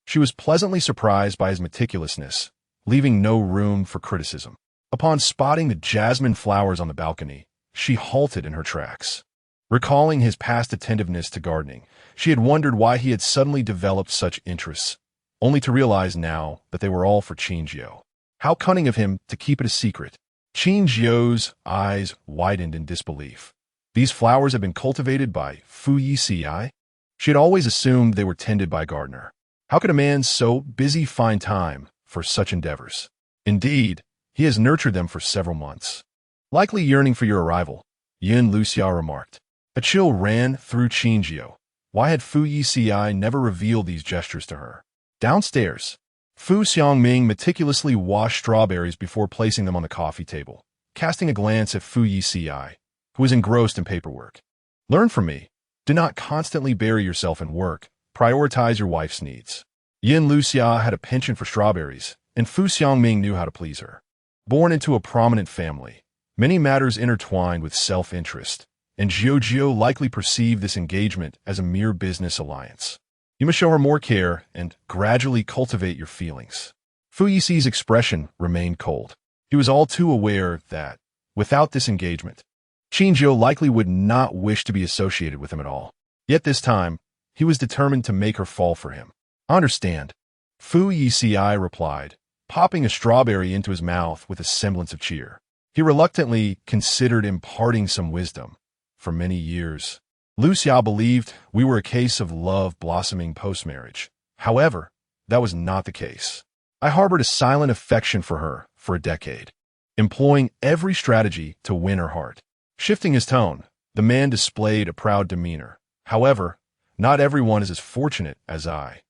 she was pleasantly surprised by his meticulousness, leaving no room for criticism. Upon spotting the jasmine flowers on the balcony, she halted in her tracks. Recalling his past attentiveness to gardening, she had wondered why he had suddenly developed such interests, only to realize now that they were all for Qin Jiu. How cunning of him to keep it a secret. Qin Jiu's eyes widened in disbelief. These flowers had been cultivated by Fu Yeci? She had always assumed they were tended by a gardener. How could a man so busy find time for such endeavors? Indeed, he has nurtured them for several months. Likely yearning for your arrival, Yin Luxia remarked. A chill ran through Qin Jiu. Why had Fu Yeci never revealed these gestures to her? Downstairs, Fu Xiangming meticulously washed strawberries before placing them on the coffee table, casting a glance at Fu Yeci, who was engrossed in paperwork. "Learn from me. Do not constantly bury yourself in work. Prioritize your wife's needs." Yin Luxia had a penchant for strawberries, and Fu Xiangming knew how to please her. Born into a prominent family, many matters intertwined with self-interest, and Jiu likely perceived this engagement as a mere business alliance. You must show her more care and gradually cultivate your feelings. Fu Yici's expression remained cold. He was all too aware that, without this engagement, Qin Jiu likely would not wish to be associated with him at all. Yet this time, he was determined to make her fall for him. I understand, Fu Yeci replied, popping a strawberry into his mouth with a semblance of cheer. He reluctantly considered imparting some wisdom. For many years, Luxia believed we were a case of love blossoming post-marriage. However, that was not the case. I harbored a silent affection for her for a decade, employing every strategy to win her heart. Shifting his tone, the man displayed a proud demeanor. However, not everyone is as fortunate as I.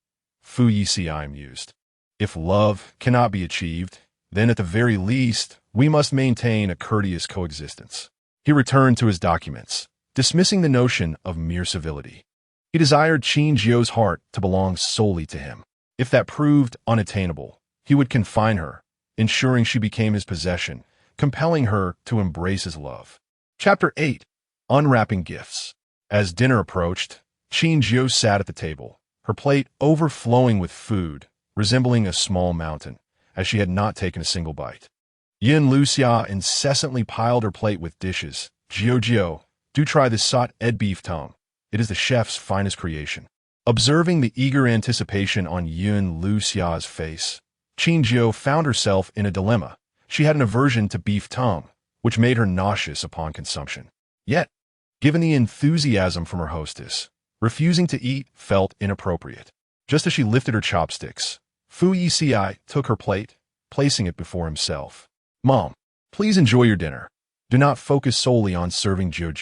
Fu Yeci mused. If love cannot be achieved, then at the very least, we must maintain a courteous coexistence. He returned to his documents, dismissing the notion of mere civility. He desired Qin Jiu's heart to belong solely to him. If that proved unattainable, he would confine her, ensuring she became his possession, compelling her to embrace his love. Chapter 8. Unwrapping Gifts. As dinner approached, Qin Jiu sat at the table, her plate overflowing with food, resembling a small mountain, as she had not taken a single bite. Yin Luxia incessantly piled her plate with dishes. Jiu, do try this sot ed beef tongue. It is the chef's finest creation. Observing the eager anticipation on Yin Luxia's face, Qin Jiu found herself in a dilemma. She had an aversion to beef tongue, which made her nauseous upon consumption. Yet, given the enthusiasm from her hostess, refusing to eat felt inappropriate. Just as she lifted her chopsticks, Fu Yeci took her plate, placing it before himself. Mom, please enjoy your dinner. Do not focus solely on serving Jiu.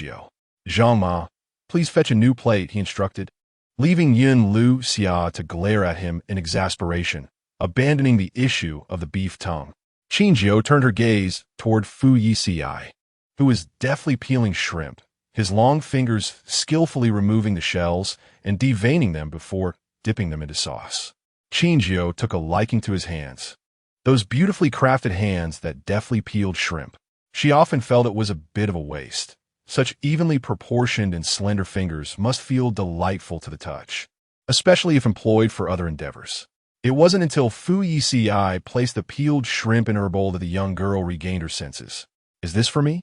Zhang Ma, please fetch a new plate, he instructed, leaving Yin Luxia to glare at him in exasperation, abandoning the issue of the beef tongue. Qin Jiu turned her gaze toward Fu Yeci, who was deftly peeling shrimp, his long fingers skillfully removing the shells and deveining them before dipping them into sauce. Qin Jiu took a liking to his hands. Those beautifully crafted hands that deftly peeled shrimp. She often felt it was a bit of a waste. Such evenly proportioned and slender fingers must feel delightful to the touch, especially if employed for other endeavors. It wasn't until Fu Yeci placed the peeled shrimp in her bowl that the young girl regained her senses. Is this for me?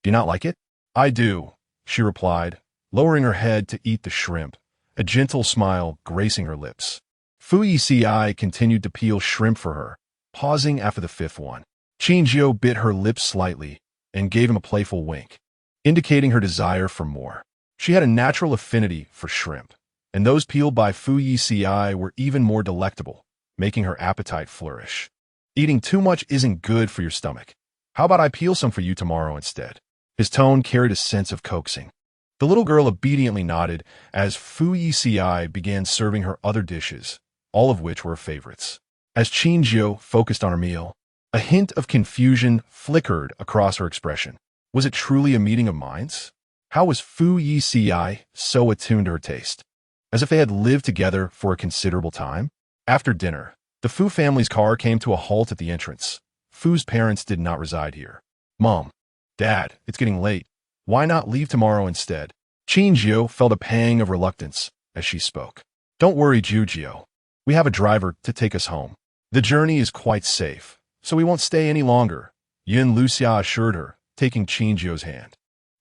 Do you not like it? I do, she replied, lowering her head to eat the shrimp, a gentle smile gracing her lips. Fu Yeci continued to peel shrimp for her, pausing after the fifth one. Qin Jiu bit her lips slightly and gave him a playful wink, indicating her desire for more. She had a natural affinity for shrimp, and those peeled by Fu Yeci were even more delectable, making her appetite flourish. Eating too much isn't good for your stomach. How about I peel some for you tomorrow instead? His tone carried a sense of coaxing. The little girl obediently nodded as Fu Yeci began serving her other dishes, all of which were her favorites. As Qin Jiu focused on her meal, a hint of confusion flickered across her expression. Was it truly a meeting of minds? How was Fu Yeci so attuned to her taste? As if they had lived together for a considerable time? After dinner, the Fu family's car came to a halt at the entrance. Fu's parents did not reside here. Mom, Dad, it's getting late. Why not leave tomorrow instead? Qin Jiu felt a pang of reluctance as she spoke. Don't worry, Jiu. We have a driver to take us home. The journey is quite safe, so we won't stay any longer, Yin Luxia assured her, taking Qin Jiu's hand.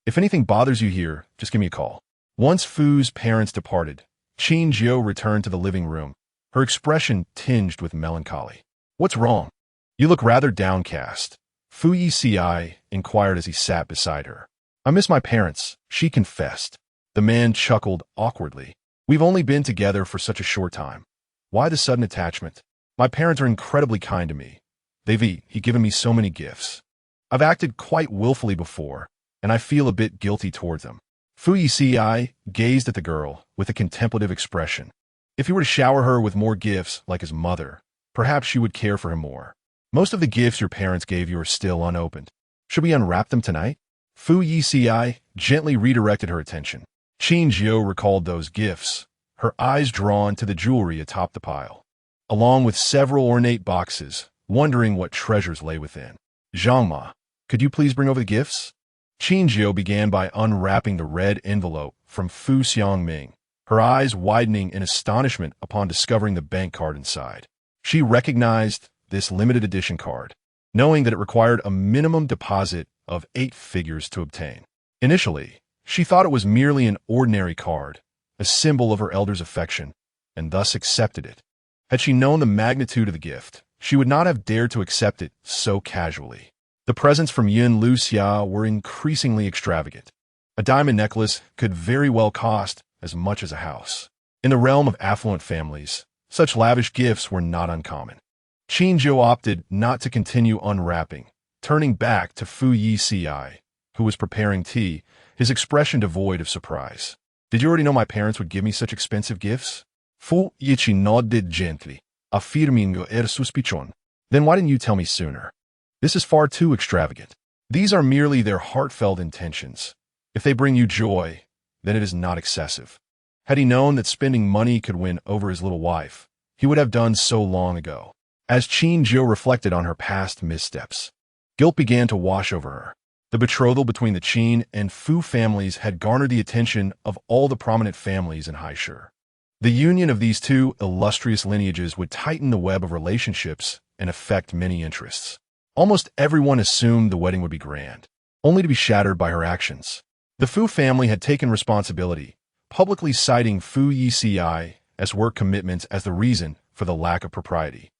If anything bothers you here, just give me a call. Once Fu's parents departed, Qin Jiu returned to the living room, her expression tinged with melancholy. What's wrong? You look rather downcast, Fu Yeci inquired as he sat beside her. I miss my parents, she confessed. The man chuckled awkwardly. We've only been together for such a short time. Why the sudden attachment? My parents are incredibly kind to me. They've given me so many gifts. I've acted quite willfully before, and I feel a bit guilty towards them. Fu Yeci gazed at the girl with a contemplative expression. If he were to shower her with more gifts like his mother, perhaps she would care for him more. Most of the gifts your parents gave you are still unopened. Should we unwrap them tonight? Fu Yeci gently redirected her attention. Qin Jiu recalled those gifts, her eyes drawn to the jewelry atop the pile. along with several ornate boxes, wondering what treasures lay within. Zhangma, could you please bring over the gifts? Qin Jiu began by unwrapping the red envelope from Fu Xiangming, her eyes widening in astonishment upon discovering the bank card inside. She recognized this limited edition card, knowing that it required a minimum deposit of 8 figures to obtain. Initially, she thought it was merely an ordinary card, a symbol of her elder's affection, and thus accepted it. Had she known the magnitude of the gift, she would not have dared to accept it so casually. The presents from Yin Luxia were increasingly extravagant. A diamond necklace could very well cost as much as a house. In the realm of affluent families, such lavish gifts were not uncommon. Qin Jiu opted not to continue unwrapping, turning back to Fu Yeci, who was preparing tea, his expression devoid of surprise. Did you already know my parents would give me such expensive gifts? Fu Yeci nodded gently, affirming er suspicion. Then why didn't you tell me sooner? This is far too extravagant. These are merely their heartfelt intentions. If they bring you joy, then it is not excessive. Had he known that spending money could win over his little wife, he would have done so long ago. As Qin Jiu reflected on her past missteps, guilt began to wash over her. The betrothal between the Qin and Fu families had garnered the attention of all the prominent families in Haishu. The union of these two illustrious lineages would tighten the web of relationships and affect many interests. Almost everyone assumed the wedding would be grand, only to be shattered by her actions. The Fu family had taken responsibility, publicly citing Fu Yeci as work commitments as the reason for the lack of propriety,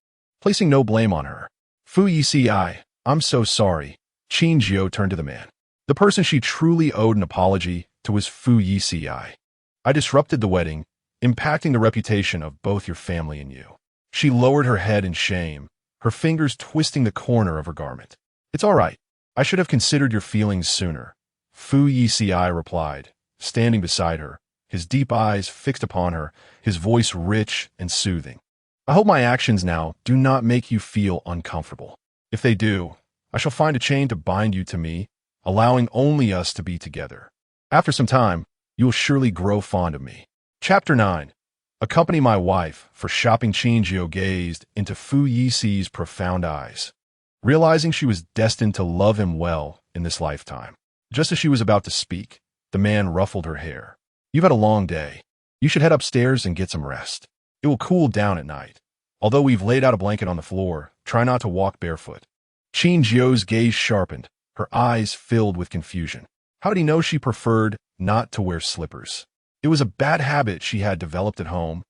placing no blame on her. Fu Yeci, I'm so sorry. Qin Jiu turned to the man. The person she truly owed an apology to was Fu Yeci. I disrupted the wedding, impacting the reputation of both your family and you. She lowered her head in shame, her fingers twisting the corner of her garment. It's all right. I should have considered your feelings sooner. Fu Yeci replied, standing beside her, his deep eyes fixed upon her, his voice rich and soothing. I hope my actions now do not make you feel uncomfortable. If they do, I shall find a chain to bind you to me, allowing only us to be together. After some time, you will surely grow fond of me. Chapter 9. Accompany my wife for shopping. Qin Jiu gazed into Fu Yeci's profound eyes, realizing she was destined to love him well in this lifetime. Just as she was about to speak, the man ruffled her hair. You've had a long day. You should head upstairs and get some rest. It will cool down at night. Although we've laid out a blanket on the floor, try not to walk barefoot. Qin Jiu's gaze sharpened, her eyes filled with confusion. How did he know she preferred not to wear slippers? It was a bad habit she had developed at home,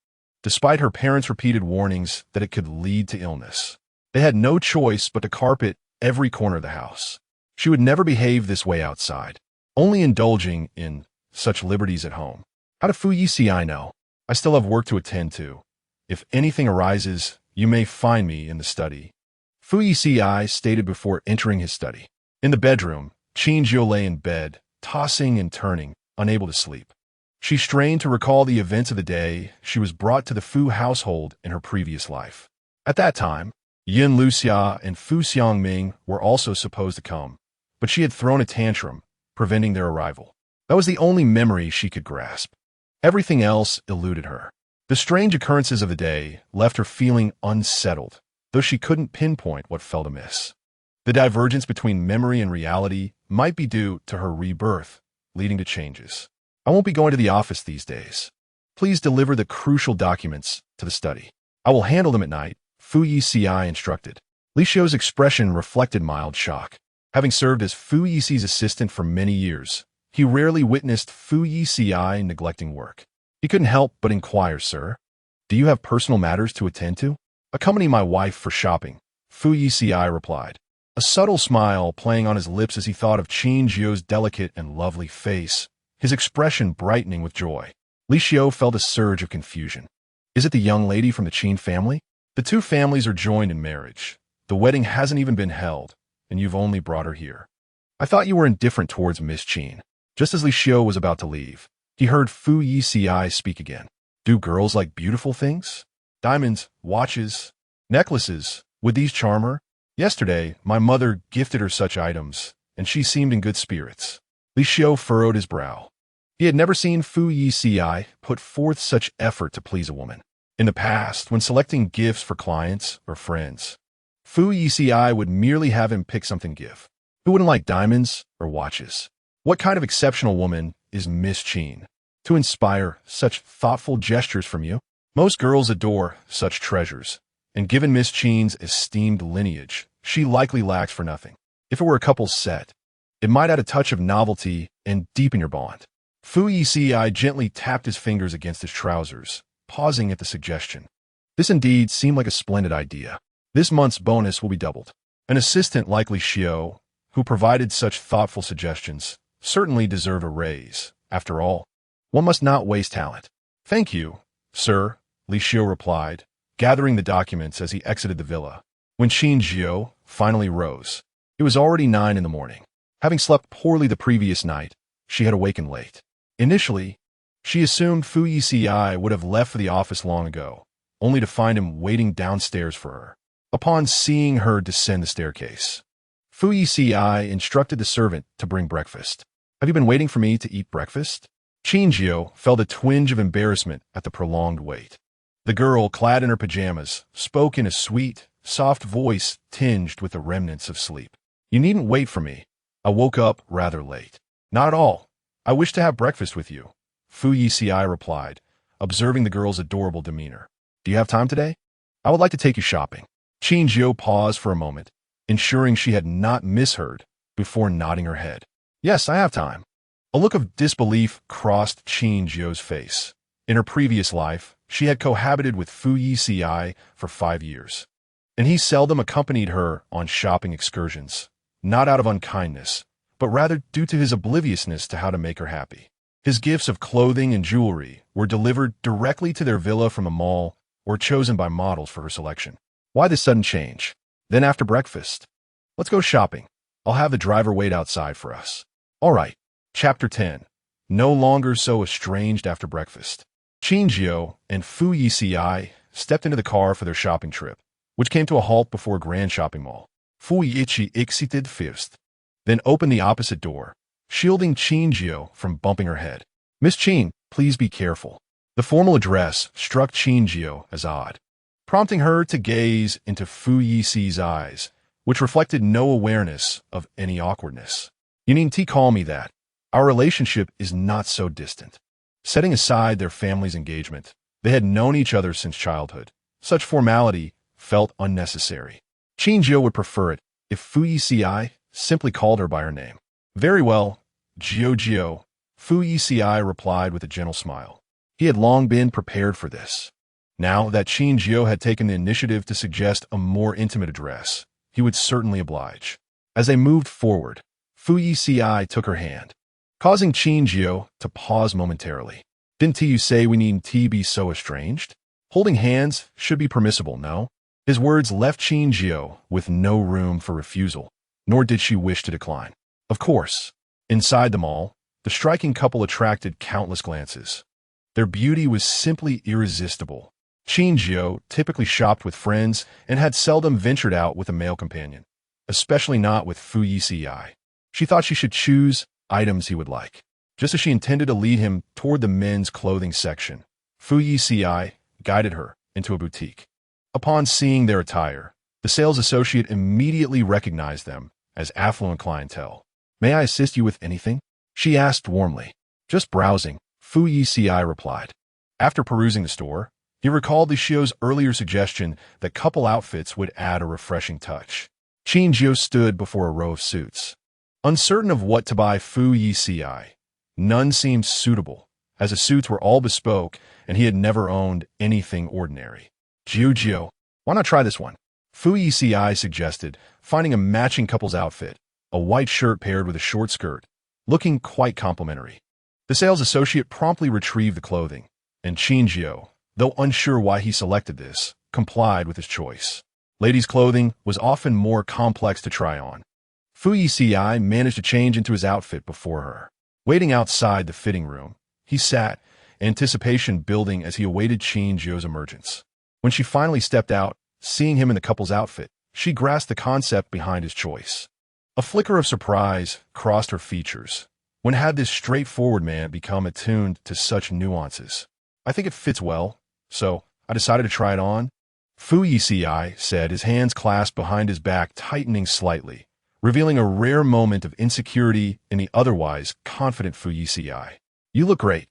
despite her parents' repeated warnings that it could lead to illness. They had no choice but to carpet every corner of the house. She would never behave this way outside, only indulging in such liberties at home. How did Fu Yeci know? I still have work to attend to. If anything arises, you may find me in the study. Fu Yeci stated before entering his study. In the bedroom, Qin Jiu lay in bed, tossing and turning, unable to sleep. She strained to recall the events of the day she was brought to the Fu household in her previous life. At that time, Yin Luxia and Fu Xiangming were also supposed to come, but she had thrown a tantrum, preventing their arrival. That was the only memory she could grasp. Everything else eluded her. The strange occurrences of the day left her feeling unsettled, though she couldn't pinpoint what felt amiss. The divergence between memory and reality might be due to her rebirth, leading to changes. I won't be going to the office these days. Please deliver the crucial documents to the study. I will handle them at night, Fu Yeci instructed. Li Xiu's expression reflected mild shock. Having served as Fu Yeci's assistant for many years, he rarely witnessed Fu Yeci neglecting work. He couldn't help but inquire, sir. Do you have personal matters to attend to? Accompany my wife for shopping, Fu Yeci replied. A subtle smile playing on his lips as he thought of Qin Jiu's delicate and lovely face, his expression brightening with joy. Li Xiu felt a surge of confusion. Is it the young lady from the Qin family? The two families are joined in marriage. The wedding hasn't even been held, and you've only brought her here. I thought you were indifferent towards Miss Qin. Just as Li Xiu was about to leave, he heard Fu Yeci speak again. Do girls like beautiful things? Diamonds, watches, necklaces. Would these charm her? Yesterday, my mother gifted her such items, and she seemed in good spirits. Li Xiu furrowed his brow. He had never seen Fu Yeci put forth such effort to please a woman. In the past, when selecting gifts for clients or friends, Fu Yeci would merely have him pick something to give. Who wouldn't like diamonds or watches? What kind of exceptional woman is Miss Qin to inspire such thoughtful gestures from you? Most girls adore such treasures, and given Miss Qin's esteemed lineage, she likely lacks for nothing. If it were a couple's set, it might add a touch of novelty and deepen your bond. Fu Yeci gently tapped his fingers against his trousers, pausing at the suggestion. This indeed seemed like a splendid idea. This month's bonus will be doubled. An assistant like Li Xiu, who provided such thoughtful suggestions, certainly deserved a raise. After all, one must not waste talent. Thank you, sir, Li Xiu replied, gathering the documents as he exited the villa. When Qin Jiu finally rose, it was already 9 in the morning. Having slept poorly the previous night, she had awakened late. Initially, she assumed Fu Yeci would have left for the office long ago, only to find him waiting downstairs for her. Upon seeing her descend the staircase, Fu Yeci instructed the servant to bring breakfast. Have you been waiting for me to eat breakfast? Qin Jiu felt a twinge of embarrassment at the prolonged wait. The girl, clad in her pajamas, spoke in a sweet, soft voice tinged with the remnants of sleep. You needn't wait for me. I woke up rather late. Not at all. I wish to have breakfast with you, Fu Yeci replied, observing the girl's adorable demeanor. Do you have time today? I would like to take you shopping. Qin Jiu paused for a moment, ensuring she had not misheard, before nodding her head. Yes, I have time. A look of disbelief crossed Qin Jiu's face. In her previous life, she had cohabited with Fu Yeci for 5 years, and he seldom accompanied her on shopping excursions, not out of unkindness, but rather due to his obliviousness to how to make her happy. His gifts of clothing and jewelry were delivered directly to their villa from the mall or chosen by models for her selection. Why this sudden change? Then after breakfast, let's go shopping. I'll have the driver wait outside for us. All right. Chapter 10. No longer so estranged after breakfast. Qin Jiu and Fu Yeci stepped into the car for their shopping trip, which came to a halt before a grand shopping mall. Fu Yeci exited first, then opened the opposite door, shielding Qin Jiu from bumping her head. Miss Qin, please be careful. The formal address struck Qin Jiu as odd, prompting her to gaze into Fu Yeci's eyes, which reflected no awareness of any awkwardness. You needn't call me that. Our relationship is not so distant. Setting aside their family's engagement, they had known each other since childhood. Such formality felt unnecessary. Qin Jiu would prefer it if Fu Yeci simply called her by her name. Very well, Jiu, Fu Yeci replied with a gentle smile. He had long been prepared for this. Now that Qin Jiu had taken the initiative to suggest a more intimate address, he would certainly oblige. As they moved forward, Fu Yeci took her hand, causing Qin Jiu to pause momentarily. Didn't you say we needn't be so estranged? Holding hands should be permissible, no? His words left Qin Jiu with no room for refusal, nor did she wish to decline. Of course, inside the mall, the striking couple attracted countless glances. Their beauty was simply irresistible. Qin Jiu typically shopped with friends and had seldom ventured out with a male companion, especially not with Fu Yeci. She thought she should choose items he would like. Just as she intended to lead him toward the men's clothing section, Fu Yeci guided her into a boutique. Upon seeing their attire, the sales associate immediately recognized them as affluent clientele. May I assist you with anything? She asked warmly. Just browsing, Fu Yeci replied. After perusing the store, he recalled Li Xiu's earlier suggestion that couple outfits would add a refreshing touch. Qin Jiu stood before a row of suits. Uncertain of what to buy Fu Yeci, none seemed suitable, as the suits were all bespoke and he had never owned anything ordinary. Jiu, why not try this one? Fu Yeci suggested, finding a matching couple's outfit, a white shirt paired with a short skirt, looking quite complimentary. The sales associate promptly retrieved the clothing, and Qin Jiu, though unsure why he selected this, complied with his choice. Ladies' clothing was often more complex to try on. Fu Yeci managed to change into his outfit before her. Waiting outside the fitting room, he sat, anticipation building as he awaited Qin Jiu's emergence. When she finally stepped out, seeing him in the couple's outfit, she grasped the concept behind his choice. A flicker of surprise crossed her features. When had this straightforward man become attuned to such nuances? I think it fits well, so I decided to try it on. Fu Yeci said, his hands clasped behind his back, tightening slightly, revealing a rare moment of insecurity in the otherwise confident Fu Yeci. You look great,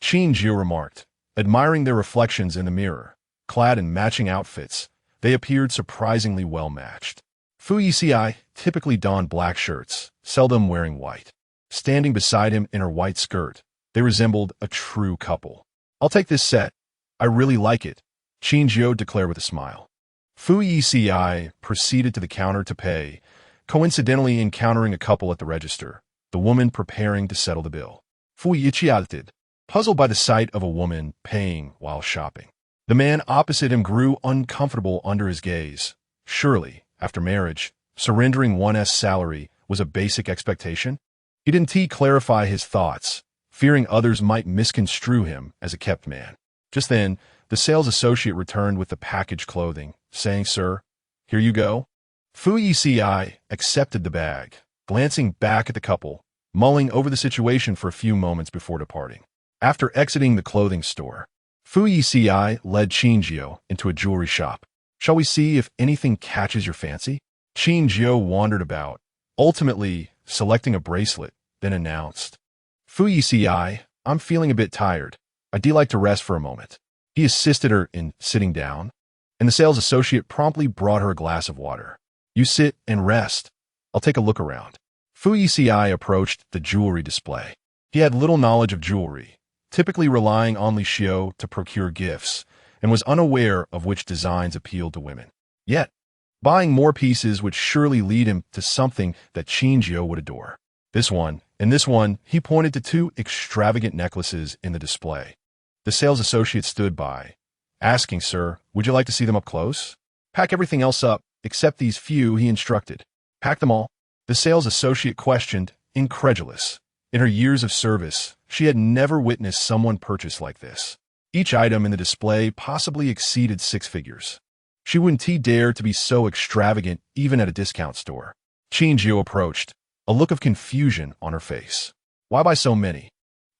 Qin Jiu remarked, admiring their reflections in the mirror. Clad in matching outfits, they appeared surprisingly well-matched. Fu Yeci typically donned black shirts, seldom wearing white. Standing beside him in her white skirt, they resembled a true couple. I'll take this set. I really like it, Qin Jiu declared with a smile. Fu Yeci proceeded to the counter to pay, coincidentally encountering a couple at the register, the woman preparing to settle the bill. Fu Yeci did, puzzled by the sight of a woman paying while shopping. The man opposite him grew uncomfortable under his gaze. Surely, after marriage, surrendering one's salary was a basic expectation? He didn't clarify his thoughts, fearing others might misconstrue him as a kept man. Just then, the sales associate returned with the packaged clothing, saying, "Sir, here you go." Fu Yeci accepted the bag, glancing back at the couple, mulling over the situation for a few moments before departing. After exiting the clothing store, Fu Yeci led Qin Jiu into a jewelry shop. "Shall we see if anything catches your fancy?" Qin Jiu wandered about, ultimately selecting a bracelet, then announced, "Fu Yeci, I'm feeling a bit tired. I'd like to rest for a moment." He assisted her in sitting down, and the sales associate promptly brought her a glass of water. "You sit and rest. I'll take a look around." Fu Yeci approached the jewelry display. He had little knowledge of jewelry, typically relying on lightnovel to procure gifts, and was unaware of which designs appealed to women. Yet, buying more pieces would surely lead him to something that Qin Jiu would adore. This one, he pointed to two extravagant necklaces in the display. The sales associate stood by, asking, "Sir, would you like to see them up close?" "Pack everything else up, except these few," he instructed. "Pack them all?" The sales associate questioned, incredulous. In her years of service, she had never witnessed someone purchase like this. Each item in the display possibly exceeded 6 figures. She wouldn't dare to be so extravagant even at a discount store. Qin Jiu approached, a look of confusion on her face. "Why buy so many?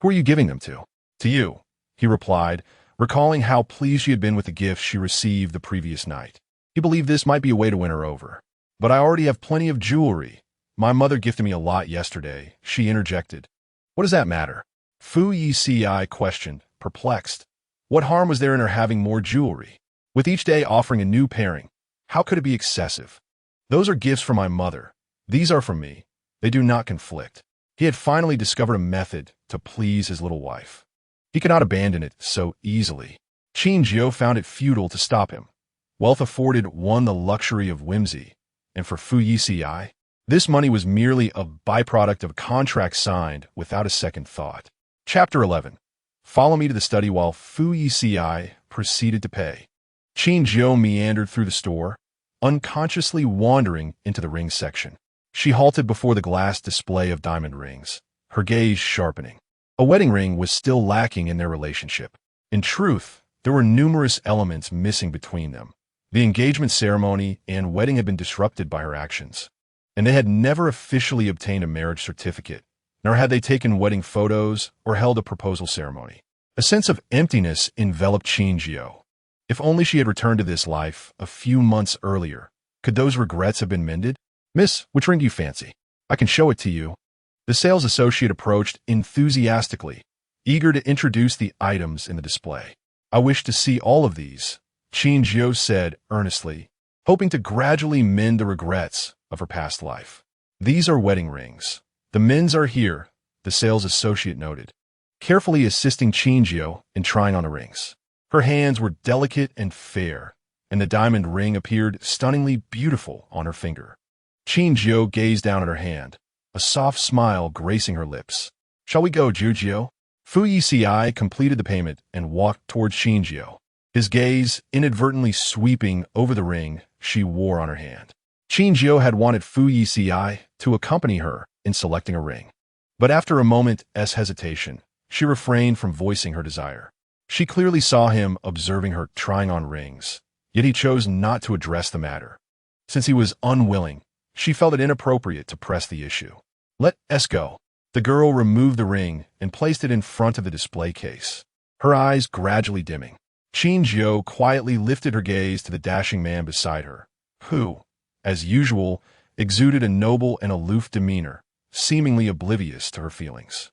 Who are you giving them to?" "To you," he replied, recalling how pleased she had been with the gifts she received the previous night. He believed this might be a way to win her over. "But I already have plenty of jewelry. My mother gifted me a lot yesterday," she interjected. "What does that matter?" Fu Yeci questioned, perplexed. What harm was there in her having more jewelry? With each day offering a new pairing, how could it be excessive? "Those are gifts from my mother. These are from me. They do not conflict." He had finally discovered a method to please his little wife. He could not abandon it so easily. Qin Jiu found it futile to stop him. Wealth afforded one the luxury of whimsy, and for Fu Yeci, this money was merely a byproduct of a contract signed without a second thought. Chapter 11. Follow me to the study while Fu Yeci proceeded to pay. Qin Jiu meandered through the store, unconsciously wandering into the ring section. She halted before the glass display of diamond rings, her gaze sharpening. A wedding ring was still lacking in their relationship. In truth, there were numerous elements missing between them. The engagement ceremony and wedding had been disrupted by her actions, and they had never officially obtained a marriage certificate, nor had they taken wedding photos or held a proposal ceremony. A sense of emptiness enveloped Qin Jiu. If only she had returned to this life a few months earlier, could those regrets have been mended? "Miss, which ring do you fancy? I can show it to you." The sales associate approached enthusiastically, eager to introduce the items in the display. "I wish to see all of these," Qin Jiu said earnestly, hoping to gradually mend the regrets of her past life. "These are wedding rings. The men's are here," the sales associate noted, carefully assisting Qin Jiu in trying on the rings. Her hands were delicate and fair, and the diamond ring appeared stunningly beautiful on her finger. Qin Jiu gazed down at her hand, a soft smile gracing her lips. "Shall we go, Jiu?" Fu Yeci completed the payment and walked towards Qin Jiu, his gaze inadvertently sweeping over the ring she wore on her hand. Qin Jiu had wanted Fu Yeci to accompany her in selecting a ring, but after a moment's hesitation, she refrained from voicing her desire. She clearly saw him observing her trying on rings, yet he chose not to address the matter. Since he was unwilling, she felt it inappropriate to press the issue. "Let us go." The girl removed the ring and placed it in front of the display case, her eyes gradually dimming. Qin Jiu quietly lifted her gaze to the dashing man beside her, who, as usual, exuded a noble and aloof demeanor, seemingly oblivious to her feelings.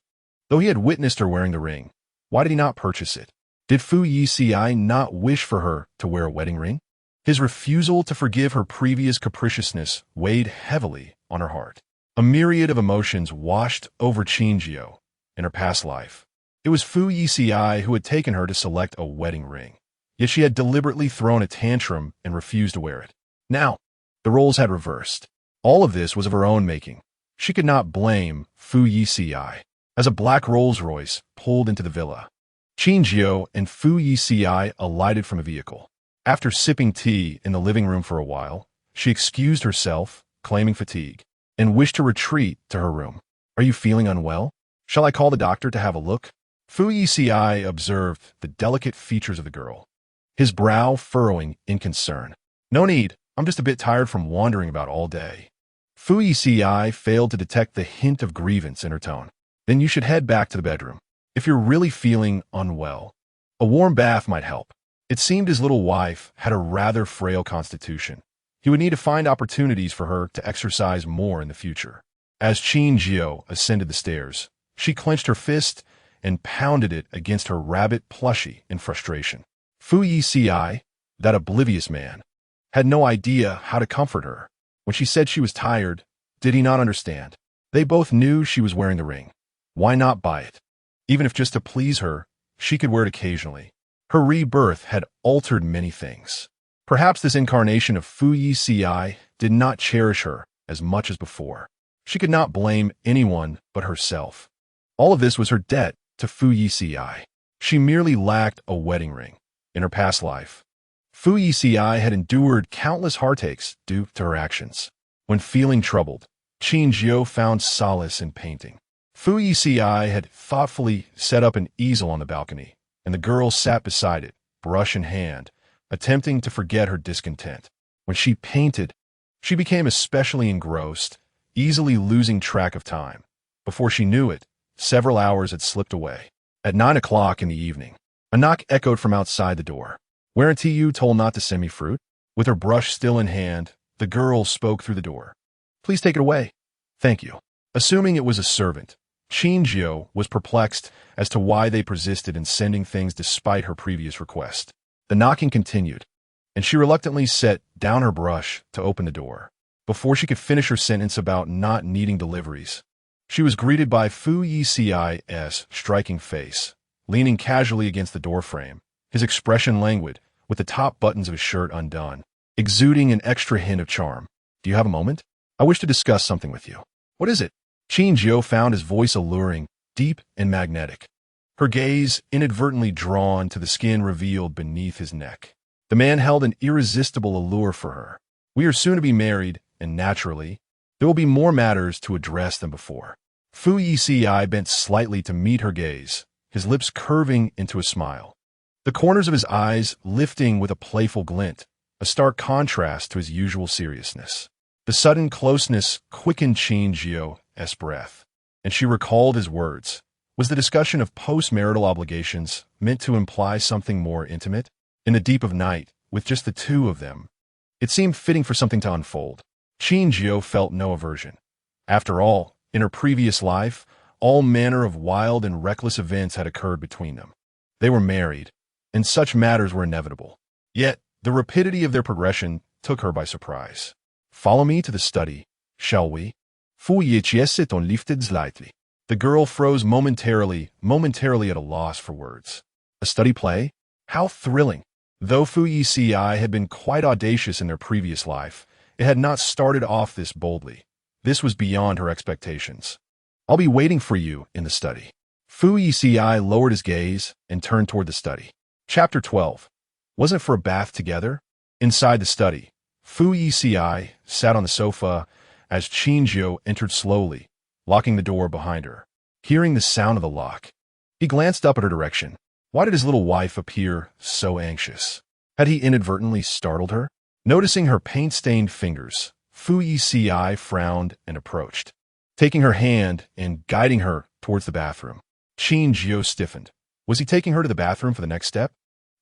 Though he had witnessed her wearing the ring, why did he not purchase it? Did Fu Yeci not wish for her to wear a wedding ring? His refusal to forgive her previous capriciousness weighed heavily on her heart. A myriad of emotions washed over Qin Jiu in her past life. It was Fu Yeci who had taken her to select a wedding ring, yet she had deliberately thrown a tantrum and refused to wear it. Now, the roles had reversed. All of this was of her own making. She could not blame Fu Yeci. As a black Rolls-Royce pulled into the villa, Qin Jiu and Fu Yeci alighted from a vehicle. After sipping tea in the living room for a while, she excused herself, claiming fatigue, and wished to retreat to her room. "Are you feeling unwell? Shall I call the doctor to have a look?" Fu Yeci observed the delicate features of the girl, his brow furrowing in concern. "No need. I'm just a bit tired from wandering about all day." Fu Yeci failed to detect the hint of grievance in her tone. "Then you should head back to the bedroom. If you're really feeling unwell, a warm bath might help." It seemed his little wife had a rather frail constitution. He would need to find opportunities for her to exercise more in the future. As Qin Jiu ascended the stairs, she clenched her fist and pounded it against her rabbit plushie in frustration. Fu Yeci, that oblivious man, had no idea how to comfort her. When she said she was tired, did he not understand? They both knew she was wearing the ring. Why not buy it? Even if just to please her, she could wear it occasionally. Her rebirth had altered many things. Perhaps this incarnation of Fu Yeci did not cherish her as much as before. She could not blame anyone but herself. All of this was her debt to Fu Yeci. She merely lacked a wedding ring. In her past life, Fu Yeci had endured countless heartaches due to her actions. When feeling troubled, Qin Jiu found solace in painting. Fu Yeci had thoughtfully set up an easel on the balcony, and the girl sat beside it, brush in hand, attempting to forget her discontent. When she painted, she became especially engrossed, easily losing track of time. Before she knew it, several hours had slipped away. At 9 o'clock in the evening, a knock echoed from outside the door. "Weren't you told not to send me fruit?" With her brush still in hand, the girl spoke through the door. "Please take it away." "Thank you." Assuming it was a servant, Qin Jiu was perplexed as to why they persisted in sending things despite her previous request. The knocking continued, and she reluctantly set down her brush to open the door. Before she could finish her sentence about not needing deliveries, she was greeted by Fu Yeci's striking face, leaning casually against the doorframe, his expression languid, with the top buttons of his shirt undone, exuding an extra hint of charm. "Do you have a moment? I wish to discuss something with you." "What is it?" Qin Jiu found his voice alluring, deep and magnetic. Her gaze inadvertently drawn to the skin revealed beneath his neck. The man held an irresistible allure for her. "We are soon to be married, and naturally, there will be more matters to address than before." Fu Yeci bent slightly to meet her gaze, his lips curving into a smile, the corners of his eyes lifting with a playful glint, a stark contrast to his usual seriousness. The sudden closeness quickened Qin Jiu's breath, and she recalled his words. Was the discussion of post-marital obligations meant to imply something more intimate? In the deep of night, with just the two of them, it seemed fitting for something to unfold. Qin Jiu felt no aversion. After all, in her previous life, all manner of wild and reckless events had occurred between them. They were married, and such matters were inevitable. Yet, the rapidity of their progression took her by surprise. "Follow me to the study, shall we?" Fu Yeci lifted slightly. The girl froze momentarily at a loss for words. A study play? How thrilling! Though Fu Yeci had been quite audacious in their previous life, it had not started off this boldly. This was beyond her expectations. "I'll be waiting for you in the study." Fu Yeci lowered his gaze and turned toward the study. Chapter 12. Wasn't for a bath together? Inside the study, Fu Yeci sat on the sofa as Qin Jiu entered slowly, locking the door behind her. Hearing the sound of the lock, he glanced up at her direction. Why did his little wife appear so anxious? Had he inadvertently startled her? Noticing her paint-stained fingers, Fu Yeci frowned and approached, taking her hand and guiding her towards the bathroom. Qin Jiu stiffened. Was he taking her to the bathroom for the next step?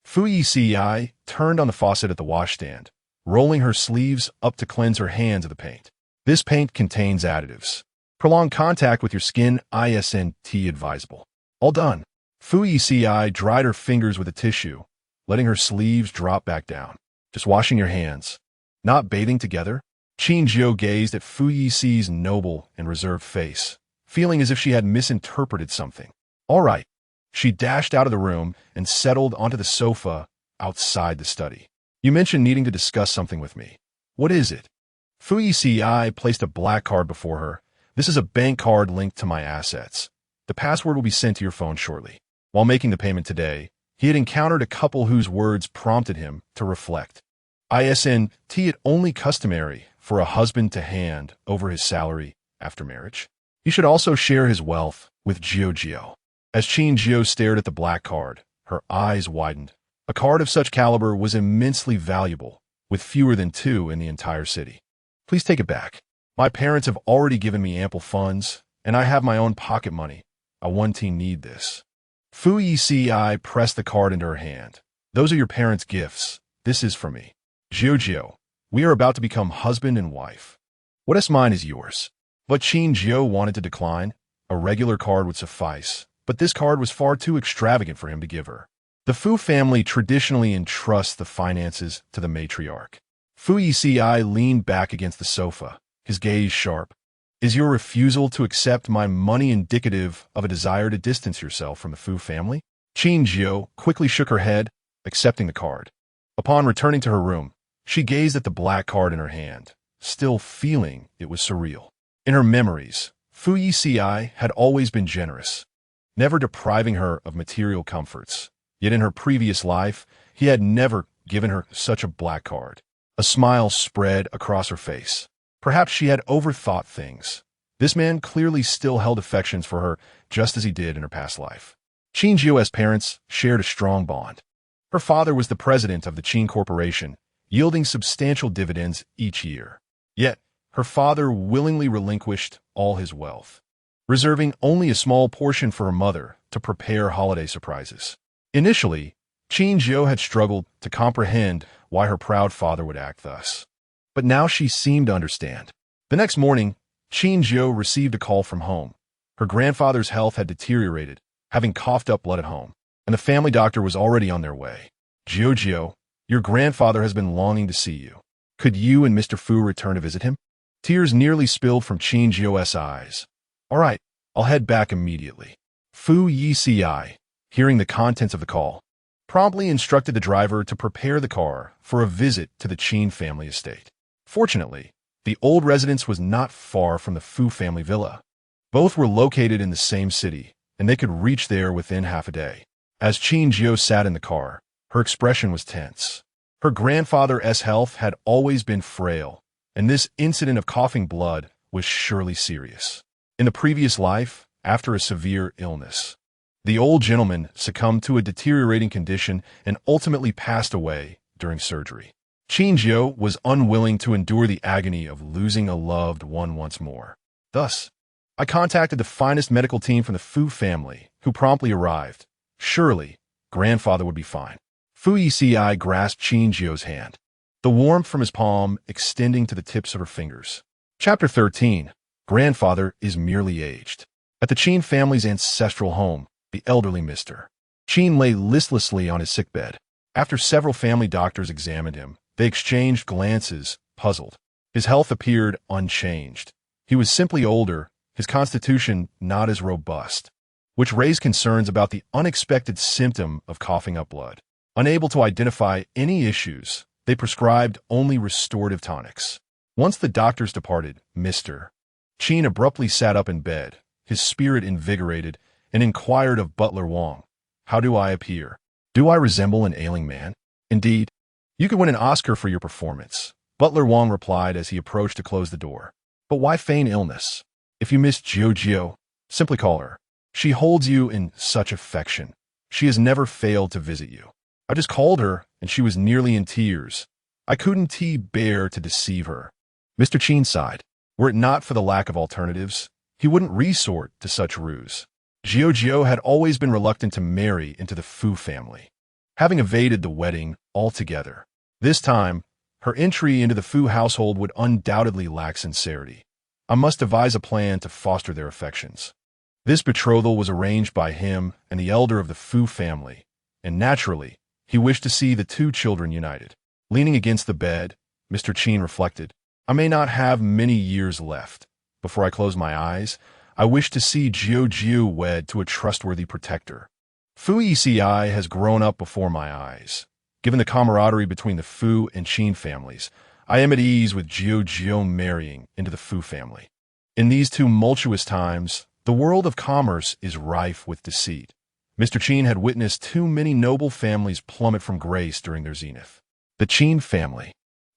Fu Yeci turned on the faucet at the washstand, rolling her sleeves up to cleanse her hands of the paint. This paint contains additives. Prolonged contact with your skin isn't advisable. All done. Fu Yeci dried her fingers with a tissue, letting her sleeves drop back down. Just washing your hands. Not bathing together? Qin Jiu gazed at Fu Yici's noble and reserved face, feeling as if she had misinterpreted something. All right. She dashed out of the room and settled onto the sofa outside the study. You mentioned needing to discuss something with me. What is it? Fu Yeci placed a black card before her. This is a bank card linked to my assets. The password will be sent to your phone shortly. While making the payment today, he had encountered a couple whose words prompted him to reflect. Isn't it only customary for a husband to hand over his salary after marriage? He should also share his wealth with Jiu. As Qin Jiu stared at the black card, her eyes widened. A card of such caliber was immensely valuable, with fewer than 2 in the entire city. Please take it back. My parents have already given me ample funds, and I have my own pocket money. I won't need this. Fu Yeci pressed the card into her hand. Those are your parents' gifts. This is for me. Jiu, we are about to become husband and wife. What is mine is yours. But Qin Jiu wanted to decline. A regular card would suffice, but this card was far too extravagant for him to give her. The Fu family traditionally entrusts the finances to the matriarch. Fu Yeci leaned back against the sofa, his gaze sharp. Is your refusal to accept my money indicative of a desire to distance yourself from the Fu family? Qin Jiu quickly shook her head, accepting the card. Upon returning to her room, she gazed at the black card in her hand, still feeling it was surreal. In her memories, Fu Yeci had always been generous, never depriving her of material comforts. Yet in her previous life, he had never given her such a black card. A smile spread across her face. Perhaps she had overthought things. This man clearly still held affections for her, just as he did in her past life. Qin Jiu's parents shared a strong bond. Her father was the president of the Qin Corporation, yielding substantial dividends each year. Yet, her father willingly relinquished all his wealth, reserving only a small portion for her mother to prepare holiday surprises. Initially, Qin Jiu had struggled to comprehend why her proud father would act thus. But now she seemed to understand. The next morning, Qin Jiu received a call from home. Her grandfather's health had deteriorated, having coughed up blood at home, and the family doctor was already on their way. Jiu, your grandfather has been longing to see you. Could you and Mr. Fu return to visit him? Tears nearly spilled from Qin Jiu's eyes. All right, I'll head back immediately. Fu Yeci, hearing the contents of the call, promptly instructed the driver to prepare the car for a visit to the Qin family estate. Fortunately, the old residence was not far from the Fu family villa. Both were located in the same city, and they could reach there within half a day. As Qin Jiu sat in the car, her expression was tense. Her grandfather's health had always been frail, and this incident of coughing blood was surely serious. In the previous life, after a severe illness, the old gentleman succumbed to a deteriorating condition and ultimately passed away during surgery. Qin Jiu was unwilling to endure the agony of losing a loved one once more. Thus, I contacted the finest medical team from the Fu family, who promptly arrived. Surely, grandfather would be fine. Fu Yeci grasped Qin Jiu's hand, the warmth from his palm extending to the tips of her fingers. Chapter 13. Grandfather is merely aged. At the Qin family's ancestral home, the elderly Mr. Qin lay listlessly on his sickbed. After several family doctors examined him, they exchanged glances, puzzled. His health appeared unchanged. He was simply older, his constitution not as robust, which raised concerns about the unexpected symptom of coughing up blood. Unable to identify any issues, they prescribed only restorative tonics. Once the doctors departed, Mr. Qin abruptly sat up in bed, his spirit invigorated, and inquired of Butler Wang, "How do I appear? Do I resemble an ailing man?" "Indeed, you could win an Oscar for your performance," Butler Wang replied as he approached to close the door. "But why feign illness? If you miss Jiu, simply call her. She holds you in such affection. She has never failed to visit you. I just called her, and she was nearly in tears. I couldn't bear to deceive her." Mr. Qin sighed. Were it not for the lack of alternatives, he wouldn't resort to such ruse. Jiu had always been reluctant to marry into the Fu family. having evaded the wedding altogether. This time, her entry into the Fu household would undoubtedly lack sincerity. I must devise a plan to foster their affections. This betrothal was arranged by him and the elder of the Fu family, and naturally, he wished to see the two children united. Leaning against the bed, Mr. Qin reflected, I may not have many years left. Before I close my eyes, I wish to see Jiu wed to a trustworthy protector. Fu Yeci has grown up before my eyes. Given the camaraderie between the Fu and Qin families, I am at ease with Jiu marrying into the Fu family. In these tumultuous times, the world of commerce is rife with deceit. Mr. Qin had witnessed too many noble families plummet from grace during their zenith. The Qin family,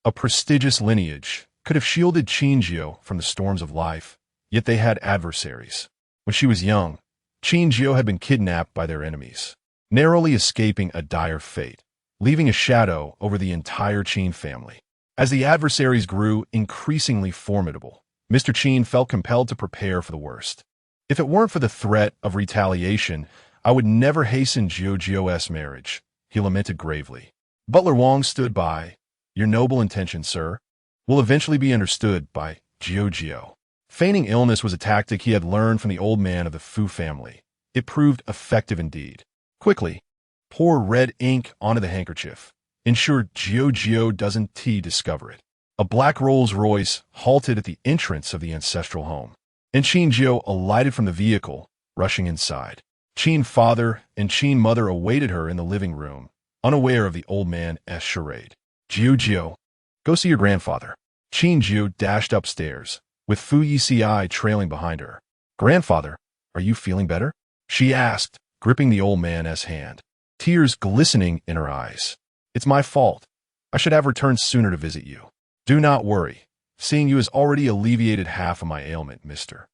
a prestigious lineage, could have shielded Qin Jiu from the storms of life, yet they had adversaries. When she was young, Qin Jiu had been kidnapped by their enemies, narrowly escaping a dire fate, leaving a shadow over the entire Qin family. As the adversaries grew increasingly formidable, Mr. Qin felt compelled to prepare for the worst. If it weren't for the threat of retaliation, I would never hasten Jiu's marriage, he lamented gravely. Butler Wang stood by. Your noble intention, sir, will eventually be understood by Jiu. Feigning illness was a tactic he had learned from the old man of the Fu family. It proved effective indeed. Quickly, pour red ink onto the handkerchief. Ensure Jiu doesn't discover it. A black Rolls-Royce halted at the entrance of the ancestral home, and Qin Jiu alighted from the vehicle, rushing inside. Qin father and Qin mother awaited her in the living room, unaware of the old man's charade. Jiu, go see your grandfather. Qin Jiu dashed upstairs, with Fu Yeci trailing behind her. Grandfather, are you feeling better? She asked, gripping the old man's hand, tears glistening in her eyes. It's my fault. I should have returned sooner to visit you. Do not worry. Seeing you has already alleviated half of my ailment, mister.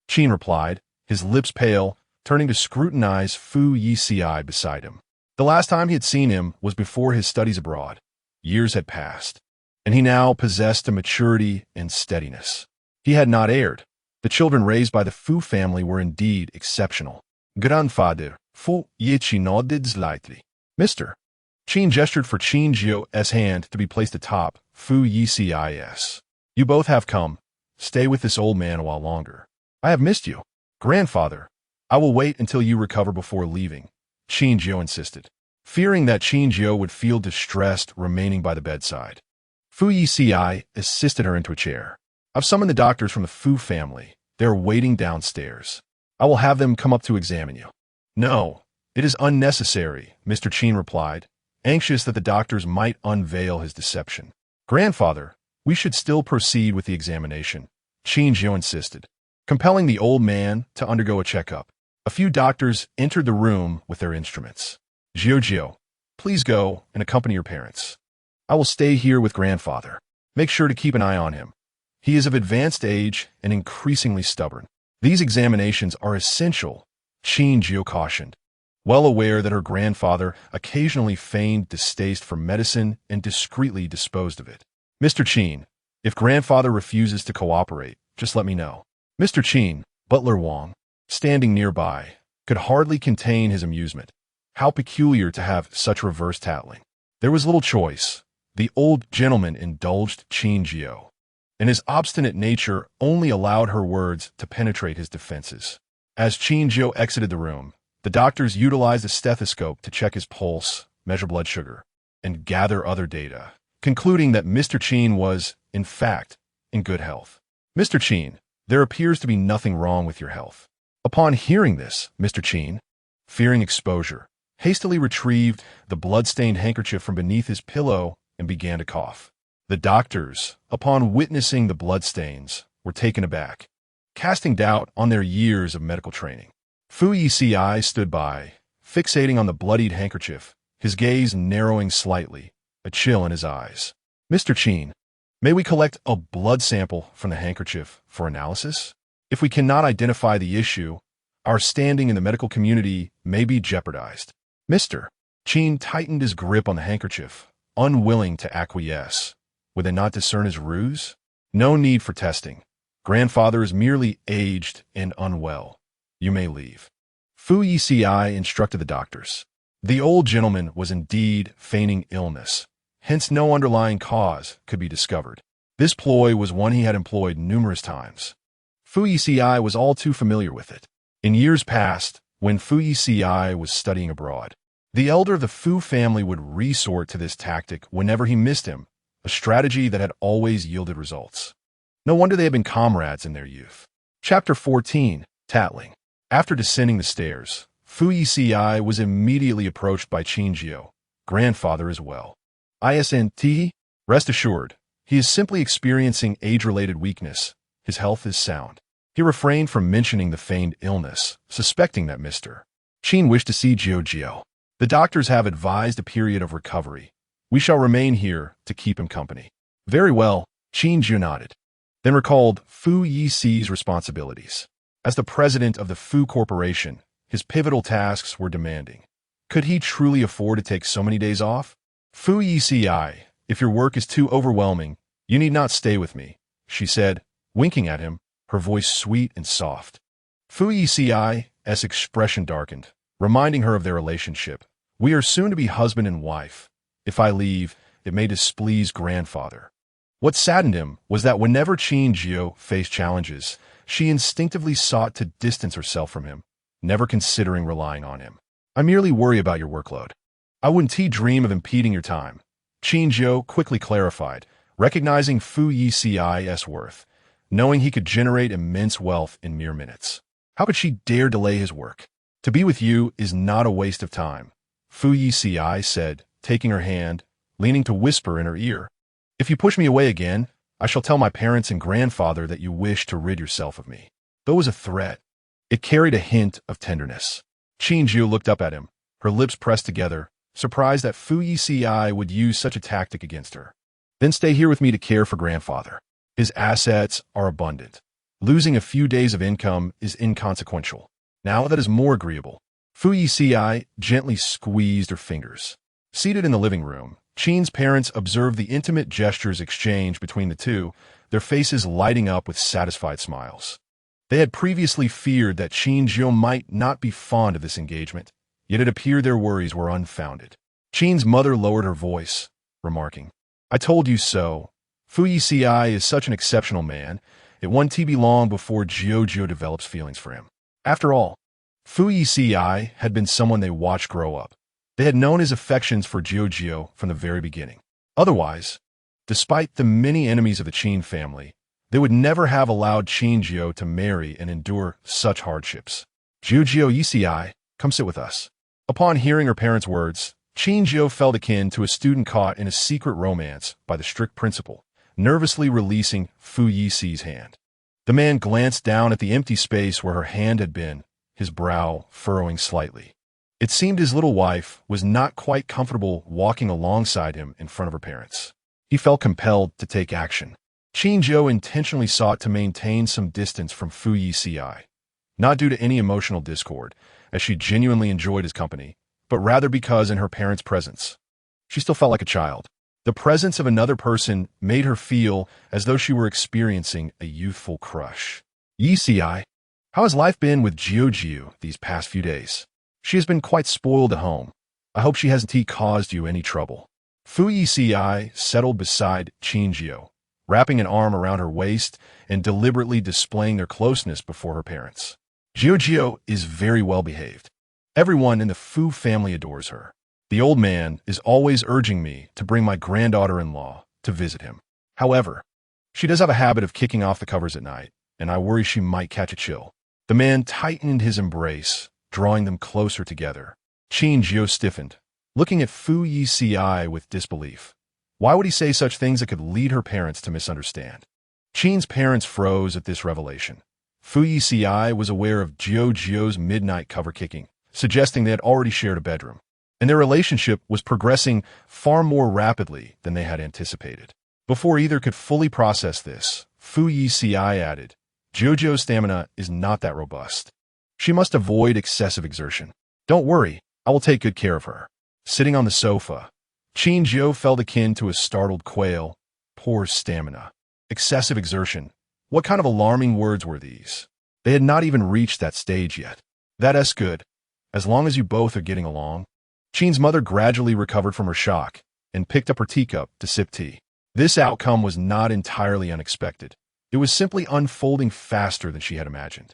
Qin replied, his lips pale, turning to scrutinize Fu Yeci beside him. The last time he had seen him was before his studies abroad. Years had passed, and he now possessed a maturity and steadiness. He had not erred. The children raised by the Fu family were indeed exceptional. Grandfather, Fu Yeci nodded slightly. Mister. Qin gestured for Qin Jiu's hand to be placed atop Fu Yeci's. You both have come. Stay with this old man a while longer. I have missed you. Grandfather, I will wait until you recover before leaving, Qin Jiu insisted, fearing that Qin Jiu would feel distressed remaining by the bedside. Fu Yeci assisted her into a chair. I've summoned the doctors from the Fu family. They are waiting downstairs. I will have them come up to examine you. No, it is unnecessary, Mr. Qin replied, anxious that the doctors might unveil his deception. Grandfather, we should still proceed with the examination, Qin Jiu insisted, compelling the old man to undergo a checkup. A few doctors entered the room with their instruments. Jiu, please go and accompany your parents. I will stay here with grandfather. Make sure to keep an eye on him. He is of advanced age and increasingly stubborn. These examinations are essential, Qin Jiu cautioned, well aware that her grandfather occasionally feigned distaste for medicine and discreetly disposed of it. Mr. Qin, if grandfather refuses to cooperate, just let me know. Mr. Qin, Butler Wang, standing nearby, could hardly contain his amusement. How peculiar to have such reverse tattling. There was little choice. The old gentleman indulged Qin Jiu, and his obstinate nature only allowed her words to penetrate his defenses. As Qin Jiu exited the room, the doctors utilized a stethoscope to check his pulse, measure blood sugar, and gather other data, concluding that Mr. Qin was, in fact, in good health. Mr. Qin, there appears to be nothing wrong with your health. Upon hearing this, Mr. Qin, fearing exposure, hastily retrieved the blood-stained handkerchief from beneath his pillow and began to cough. The doctors, upon witnessing the bloodstains, were taken aback, casting doubt on their years of medical training. Fu Yeci stood by, fixating on the bloodied handkerchief, his gaze narrowing slightly, a chill in his eyes. Mr. Qin, may we collect a blood sample from the handkerchief for analysis? If we cannot identify the issue, our standing in the medical community may be jeopardized. Mr. Qin tightened his grip on the handkerchief, unwilling to acquiesce. Would they not discern his ruse? No need for testing. Grandfather is merely aged and unwell. You may leave. Fu Yeci instructed the doctors. The old gentleman was indeed feigning illness, hence no underlying cause could be discovered. This ploy was one he had employed numerous times. Fu Yeci was all too familiar with it. In years past, when Fu Yeci was studying abroad, the elder of the Fu family would resort to this tactic whenever he missed him, a strategy that had always yielded results. No wonder they had been comrades in their youth. Chapter 14, Tattling. After descending the stairs, Fu Yeci was immediately approached by Qin Jiu, grandfather as well. ISNT, rest assured, he is simply experiencing age-related weakness. His health is sound. He refrained from mentioning the feigned illness, suspecting that Mr. Qin wished to see Jiu. The doctors have advised a period of recovery. We shall remain here to keep him company. Very well, Qin Jiu nodded, then recalled Fu Yeci's responsibilities. As the president of the Fu Corporation, his pivotal tasks were demanding. Could he truly afford to take so many days off? Fu Yeci, if your work is too overwhelming, you need not stay with me, she said, winking at him, her voice sweet and soft. Fu Yeci's expression darkened, reminding her of their relationship. We are soon to be husband and wife. If I leave, it may displease grandfather. What saddened him was that whenever Qin Jiu faced challenges, she instinctively sought to distance herself from him, never considering relying on him. I merely worry about your workload. I wouldn't dream of impeding your time, Qin Jiu quickly clarified, recognizing Fu Yeci's worth, knowing he could generate immense wealth in mere minutes. How could she dare delay his work? To be with you is not a waste of time, Fu Yeci said, taking her hand, leaning to whisper in her ear. If you push me away again, I shall tell my parents and grandfather that you wish to rid yourself of me. Though it was a threat, it carried a hint of tenderness. Qin Jiu looked up at him, her lips pressed together, surprised that Fu Yeci would use such a tactic against her. Then stay here with me to care for grandfather. His assets are abundant. Losing a few days of income is inconsequential. Now that is more agreeable. Fu Yeci gently squeezed her fingers. Seated in the living room, Qin's parents observed the intimate gestures exchanged between the two, their faces lighting up with satisfied smiles. They had previously feared that Qin Jiu might not be fond of this engagement, yet it appeared their worries were unfounded. Qin's mother lowered her voice, remarking, I told you so. Fu Yeci is such an exceptional man, it won't be long before Jiu develops feelings for him. After all, Fu Yeci had been someone they watched grow up. They had known his affections for Jiu from the very beginning. Otherwise, despite the many enemies of the Qin family, they would never have allowed Qin Jiu to marry and endure such hardships. Jiu Yeci, come sit with us. Upon hearing her parents' words, Qin Jiu felt akin to a student caught in a secret romance by the strict principal, nervously releasing Fu Yeci's hand. The man glanced down at the empty space where her hand had been, his brow furrowing slightly. It seemed his little wife was not quite comfortable walking alongside him in front of her parents. He felt compelled to take action. Qin Jiu intentionally sought to maintain some distance from Fu Yeci, not due to any emotional discord, as she genuinely enjoyed his company, but rather because in her parents' presence, she still felt like a child. The presence of another person made her feel as though she were experiencing a youthful crush. Yeci, how has life been with Jiu these past few days? She has been quite spoiled at home. I hope she hasn't caused you any trouble. Fu Yeci settled beside Qin Jiu, wrapping an arm around her waist and deliberately displaying their closeness before her parents. Jiu is very well behaved. Everyone in the Fu family adores her. The old man is always urging me to bring my granddaughter-in-law to visit him. However, she does have a habit of kicking off the covers at night, and I worry she might catch a chill. The man tightened his embrace, drawing them closer together. Qin Jiu stiffened, looking at Fu Yeci with disbelief. Why would he say such things that could lead her parents to misunderstand? Qin's parents froze at this revelation. Fu Yeci was aware of Jiu's midnight cover kicking, suggesting they had already shared a bedroom, and their relationship was progressing far more rapidly than they had anticipated. Before either could fully process this, Fu Yeci added, Jiu's stamina is not that robust. She must avoid excessive exertion. Don't worry, I will take good care of her. Sitting on the sofa, Qin Jiu felt akin to a startled quail. Poor stamina. Excessive exertion. What kind of alarming words were these? They had not even reached that stage yet. That's good. As long as you both are getting along. Qin's mother gradually recovered from her shock and picked up her teacup to sip tea. This outcome was not entirely unexpected. It was simply unfolding faster than she had imagined.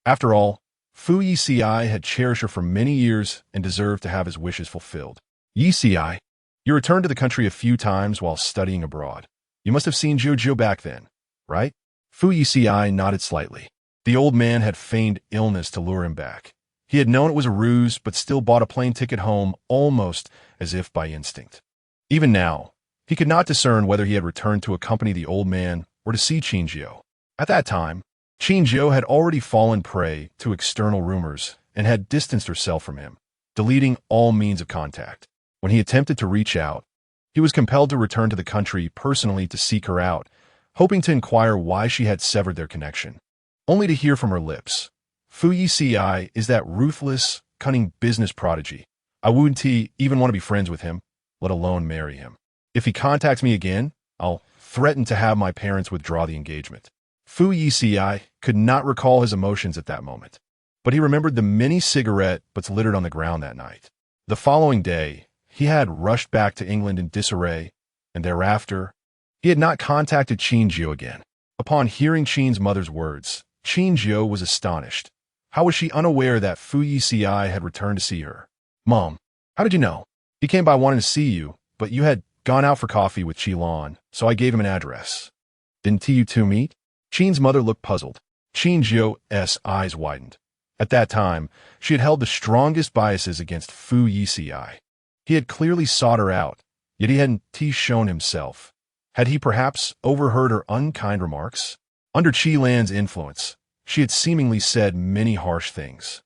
After all, Fu Yeci had cherished her for many years and deserved to have his wishes fulfilled. Yeci, you returned to the country a few times while studying abroad. You must have seen Qin Jiu back then, right? Fu Yeci nodded slightly. The old man had feigned illness to lure him back. He had known it was a ruse, but still bought a plane ticket home almost as if by instinct. Even now, he could not discern whether he had returned to accompany the old man or to see Qin Jiu. At that time, Qin Jiu had already fallen prey to external rumors and had distanced herself from him, deleting all means of contact. When he attempted to reach out, he was compelled to return to the country personally to seek her out, hoping to inquire why she had severed their connection, only to hear from her lips, "Fu Yeci is that ruthless, cunning business prodigy. I wouldn't even want to be friends with him, let alone marry him. If he contacts me again, I'll threaten to have my parents withdraw the engagement." Fu Yeci could not recall his emotions at that moment, but he remembered the many cigarette butts littered on the ground that night. The following day, he had rushed back to England in disarray, and thereafter, he had not contacted Qin Jiu again. Upon hearing Qin's mother's words, Qin Jiu was astonished. How was she unaware that Fu Yeci had returned to see her? "Mom, how did you know? He came by wanting to see you, but you had gone out for coffee with Qilon, so I gave him an address. Didn't you two meet?" Qin's mother looked puzzled. Qin Jiu's eyes widened. At that time, she had held the strongest biases against Fu Yeci. He had clearly sought her out, yet he hadn't shown himself. Had he perhaps overheard her unkind remarks? Under Qilan's influence, she had seemingly said many harsh things.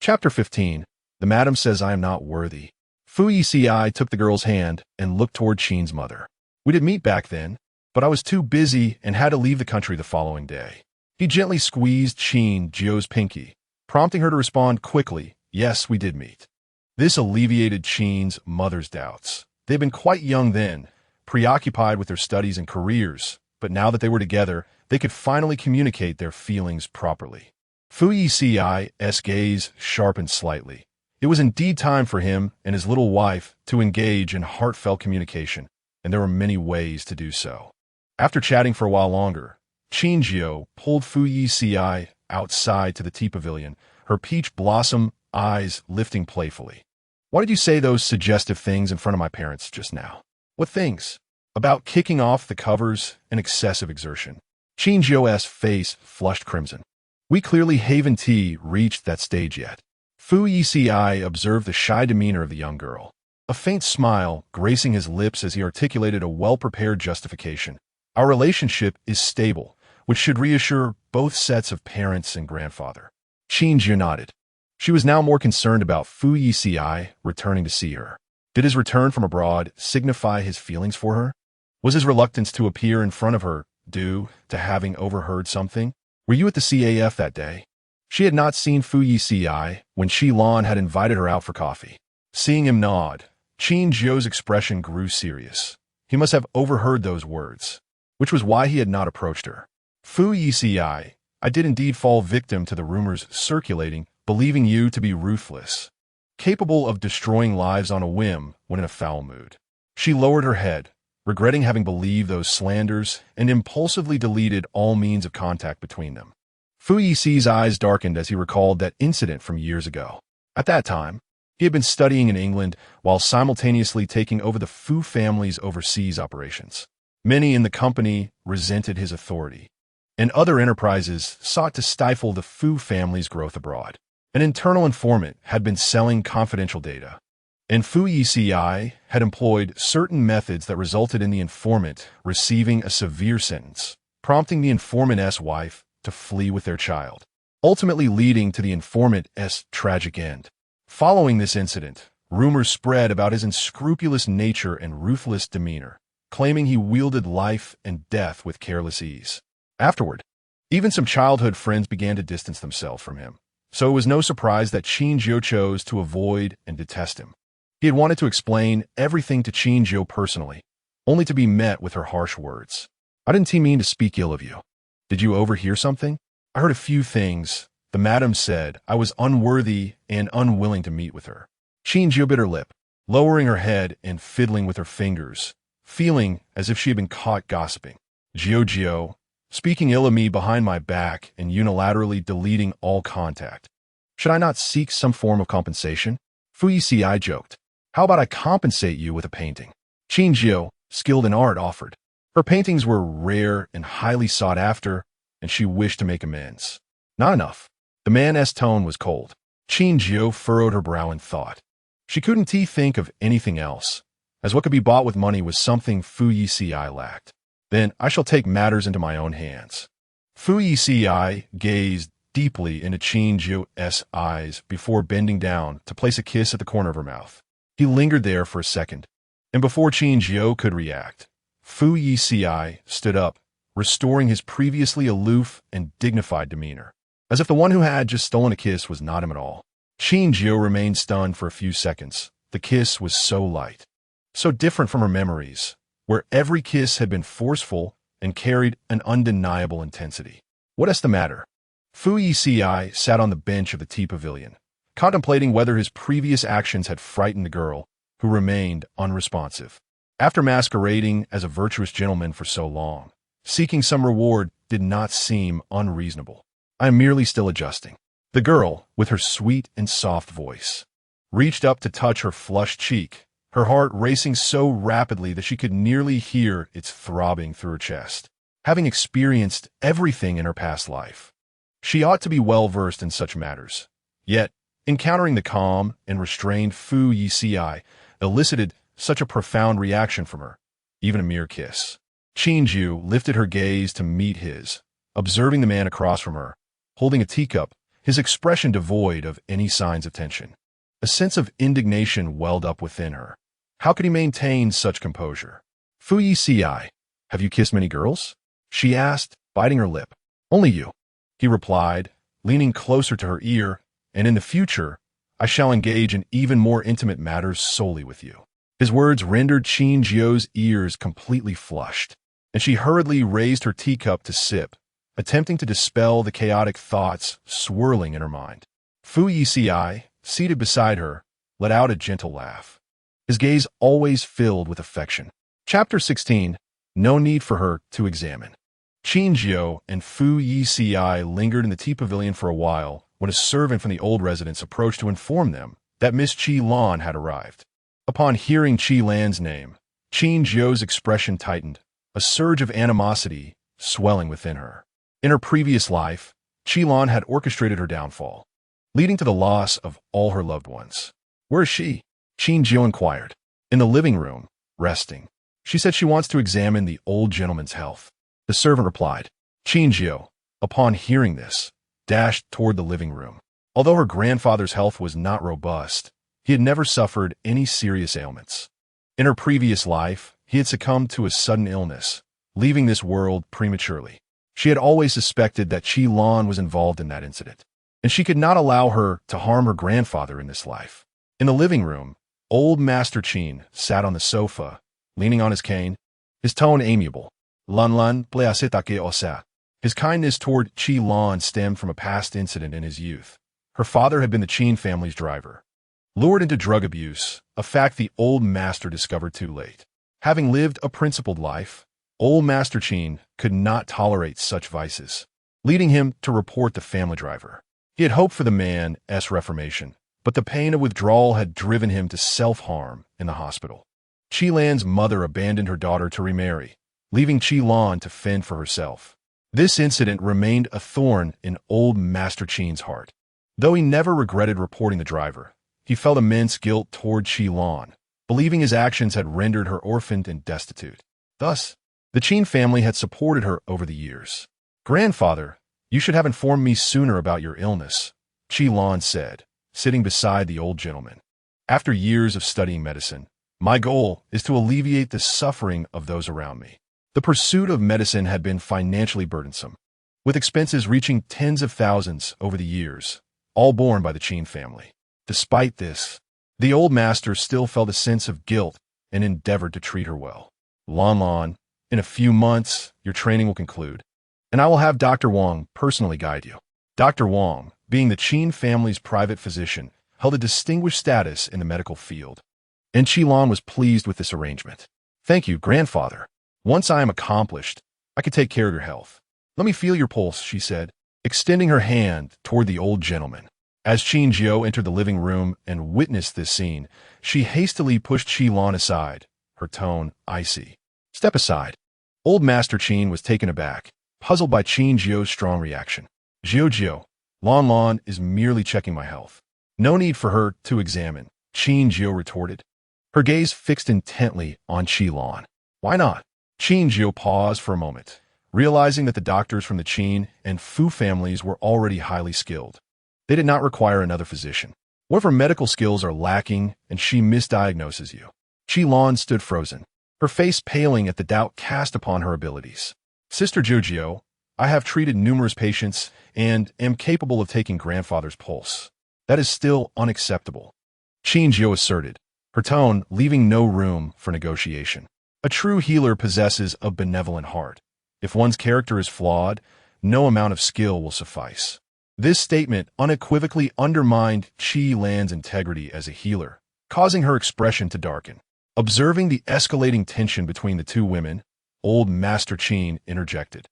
Chapter 15. The Madam Says I Am Not Worthy. Fu Yeci took the girl's hand and looked toward Qin's mother. "We did meet back then, but I was too busy and had to leave the country the following day." He gently squeezed Qin Jiu's pinky, prompting her to respond quickly, "Yes, we did meet." This alleviated Qin's mother's doubts. They had been quite young then, preoccupied with their studies and careers, but now that they were together, they could finally communicate their feelings properly. Fu Yeci's gaze sharpened slightly. It was indeed time for him and his little wife to engage in heartfelt communication, and there were many ways to do so. After chatting for a while longer, Qin Jiu pulled Fu Yeci outside to the tea pavilion, her peach blossom eyes lifting playfully. "Why did you say those suggestive things in front of my parents just now?" "What things?" "About kicking off the covers and excessive exertion." Qin Jiu's face flushed crimson. "We clearly haven't reached that stage yet." Fu Yeci observed the shy demeanor of the young girl, a faint smile gracing his lips as he articulated a well-prepared justification. "Our relationship is stable, which should reassure both sets of parents and grandfather." Qin Jiu nodded. She was now more concerned about Fu Yeci returning to see her. Did his return from abroad signify his feelings for her? Was his reluctance to appear in front of her due to having overheard something? "Were you at the CAF that day?" She had not seen Fu Yeci when Qilon had invited her out for coffee. Seeing him nod, Qin Jiu's expression grew serious. He must have overheard those words, which was why he had not approached her. "Fu Yeci, I did indeed fall victim to the rumors circulating, believing you to be ruthless, capable of destroying lives on a whim when in a foul mood." She lowered her head, regretting having believed those slanders, and impulsively deleted all means of contact between them. Fu Yici's eyes darkened as he recalled that incident from years ago. At that time, he had been studying in England while simultaneously taking over the Fu family's overseas operations. Many in the company resented his authority, and other enterprises sought to stifle the Fu family's growth abroad. An internal informant had been selling confidential data, and Fu Yeci had employed certain methods that resulted in the informant receiving a severe sentence, prompting the informant's wife to flee with their child, ultimately leading to the informant's tragic end. Following this incident, rumors spread about his unscrupulous nature and ruthless demeanor, claiming he wielded life and death with careless ease. Afterward, even some childhood friends began to distance themselves from him, so it was no surprise that Qin Jiu chose to avoid and detest him. He had wanted to explain everything to Qin Jiu personally, only to be met with her harsh words. "I didn't mean to speak ill of you. Did you overhear something?" "I heard a few things. The madam said I was unworthy and unwilling to meet with her." Qin Jiu bit her lip. lowering her head and fiddling with her fingers, feeling as if she had been caught gossiping. Jiu, speaking ill of me behind my back and unilaterally deleting all contact. Should I not seek some form of compensation? Fu Yeci joked. How about I compensate you with a painting? Qin Jiu, skilled in art, offered. Her paintings were rare and highly sought after, and she wished to make amends. Not enough. The man's tone was cold. Qin Jiu furrowed her brow in thought. She couldn't think of anything else, as what could be bought with money was something Fu Yeci lacked. Then I shall take matters into my own hands. Fu Yeci gazed deeply into Qin Jiu's eyes before bending down to place a kiss at the corner of her mouth. He lingered there for a second, and before Qin Jiu could react, Fu Yeci stood up, restoring his previously aloof and dignified demeanor, as if the one who had just stolen a kiss was not him at all. Qin Jiu remained stunned for a few seconds. The kiss was so light, so different from her memories, where every kiss had been forceful and carried an undeniable intensity. What is the matter? Fu Yeci sat on the bench of the tea pavilion, contemplating whether his previous actions had frightened the girl, who remained unresponsive. After masquerading as a virtuous gentleman for so long, seeking some reward did not seem unreasonable. I am merely still adjusting. The girl, with her sweet and soft voice, reached up to touch her flushed cheek, her heart racing so rapidly that she could nearly hear its throbbing through her chest. Having experienced everything in her past life, she ought to be well versed in such matters. Yet, encountering the calm and restrained Fu Yeci elicited such a profound reaction from her, even a mere kiss. Qin Jiu lifted her gaze to meet his, observing the man across from her, holding a teacup, his expression devoid of any signs of tension. A sense of indignation welled up within her. How could he maintain such composure? Fu Yeci, have you kissed many girls? She asked, biting her lip. Only you, he replied, leaning closer to her ear, and in the future, I shall engage in even more intimate matters solely with you. His words rendered Qin Jiu's ears completely flushed, and she hurriedly raised her teacup to sip, attempting to dispel the chaotic thoughts swirling in her mind. Fu Yeci, seated beside her, let out a gentle laugh, his gaze always filled with affection. Chapter 16. No need for her to examine. Qin Jiu and Fu Yeci lingered in the tea pavilion for a while when a servant from the old residence approached to inform them that Miss Qi Lan had arrived. Upon hearing Qi Lan's name, Qin Jiu's expression tightened, a surge of animosity swelling within her. In her previous life, Qi Lan had orchestrated her downfall, leading to the loss of all her loved ones. Where is she? Qin Jiu inquired. In the living room, resting. She said she wants to examine the old gentleman's health. The servant replied. Qin Jiu, upon hearing this, dashed toward the living room. Although her grandfather's health was not robust, he had never suffered any serious ailments. In her previous life, he had succumbed to a sudden illness, leaving this world prematurely. She had always suspected that Qi Lan was involved in that incident, and she could not allow her to harm her grandfather in this life. In the living room, old Master Qin sat on the sofa, leaning on his cane, his tone amiable. Lan pleasitake osa. His kindness toward Qi Lan stemmed from a past incident in his youth. Her father had been the Qin family's driver. Lured into drug abuse, a fact the old master discovered too late. Having lived a principled life, old Master Qin could not tolerate such vices, leading him to report the family driver. He had hoped for the man's reformation, but the pain of withdrawal had driven him to self-harm in the hospital. Qi Lan's mother abandoned her daughter to remarry, leaving Qi Lan to fend for herself. This incident remained a thorn in old Master Qin's heart. Though he never regretted reporting the driver, he felt immense guilt toward Qi Lan, believing his actions had rendered her orphaned and destitute. Thus, the Qin family had supported her over the years. Grandfather, you should have informed me sooner about your illness, Qi Lan said, sitting beside the old gentleman. After years of studying medicine, my goal is to alleviate the suffering of those around me. The pursuit of medicine had been financially burdensome, with expenses reaching tens of thousands over the years, all borne by the Qin family. Despite this, the old master still felt a sense of guilt and endeavored to treat her well. Lan, in a few months, your training will conclude, and I will have Dr. Wang personally guide you. Dr. Wang, being the Qin family's private physician, held a distinguished status in the medical field. and Qilan was pleased with this arrangement. Thank you, grandfather. Once I am accomplished, I can take care of your health. Let me feel your pulse, she said, extending her hand toward the old gentleman. As Qin Jiu entered the living room and witnessed this scene, she hastily pushed Qilan aside, her tone icy. Step aside. Old Master Qin was taken aback, puzzled by Qin Jiu's strong reaction. Jiu, Lan is merely checking my health. No need for her to examine, Qin Jiu retorted, her gaze fixed intently on Qilan. Why not? Qin Jiu paused for a moment, realizing that the doctors from the Qin and Fu families were already highly skilled. They did not require another physician. What if her medical skills are lacking and she misdiagnoses you? Qilan stood frozen, her face paling at the doubt cast upon her abilities. Sister Jiu, I have treated numerous patients and am capable of taking grandfather's pulse. That is still unacceptable, Qin Jiu asserted, her tone leaving no room for negotiation. A true healer possesses a benevolent heart. If one's character is flawed, no amount of skill will suffice. This statement unequivocally undermined Qilan's integrity as a healer, causing her expression to darken. Observing the escalating tension between the two women, old Master Qin interjected.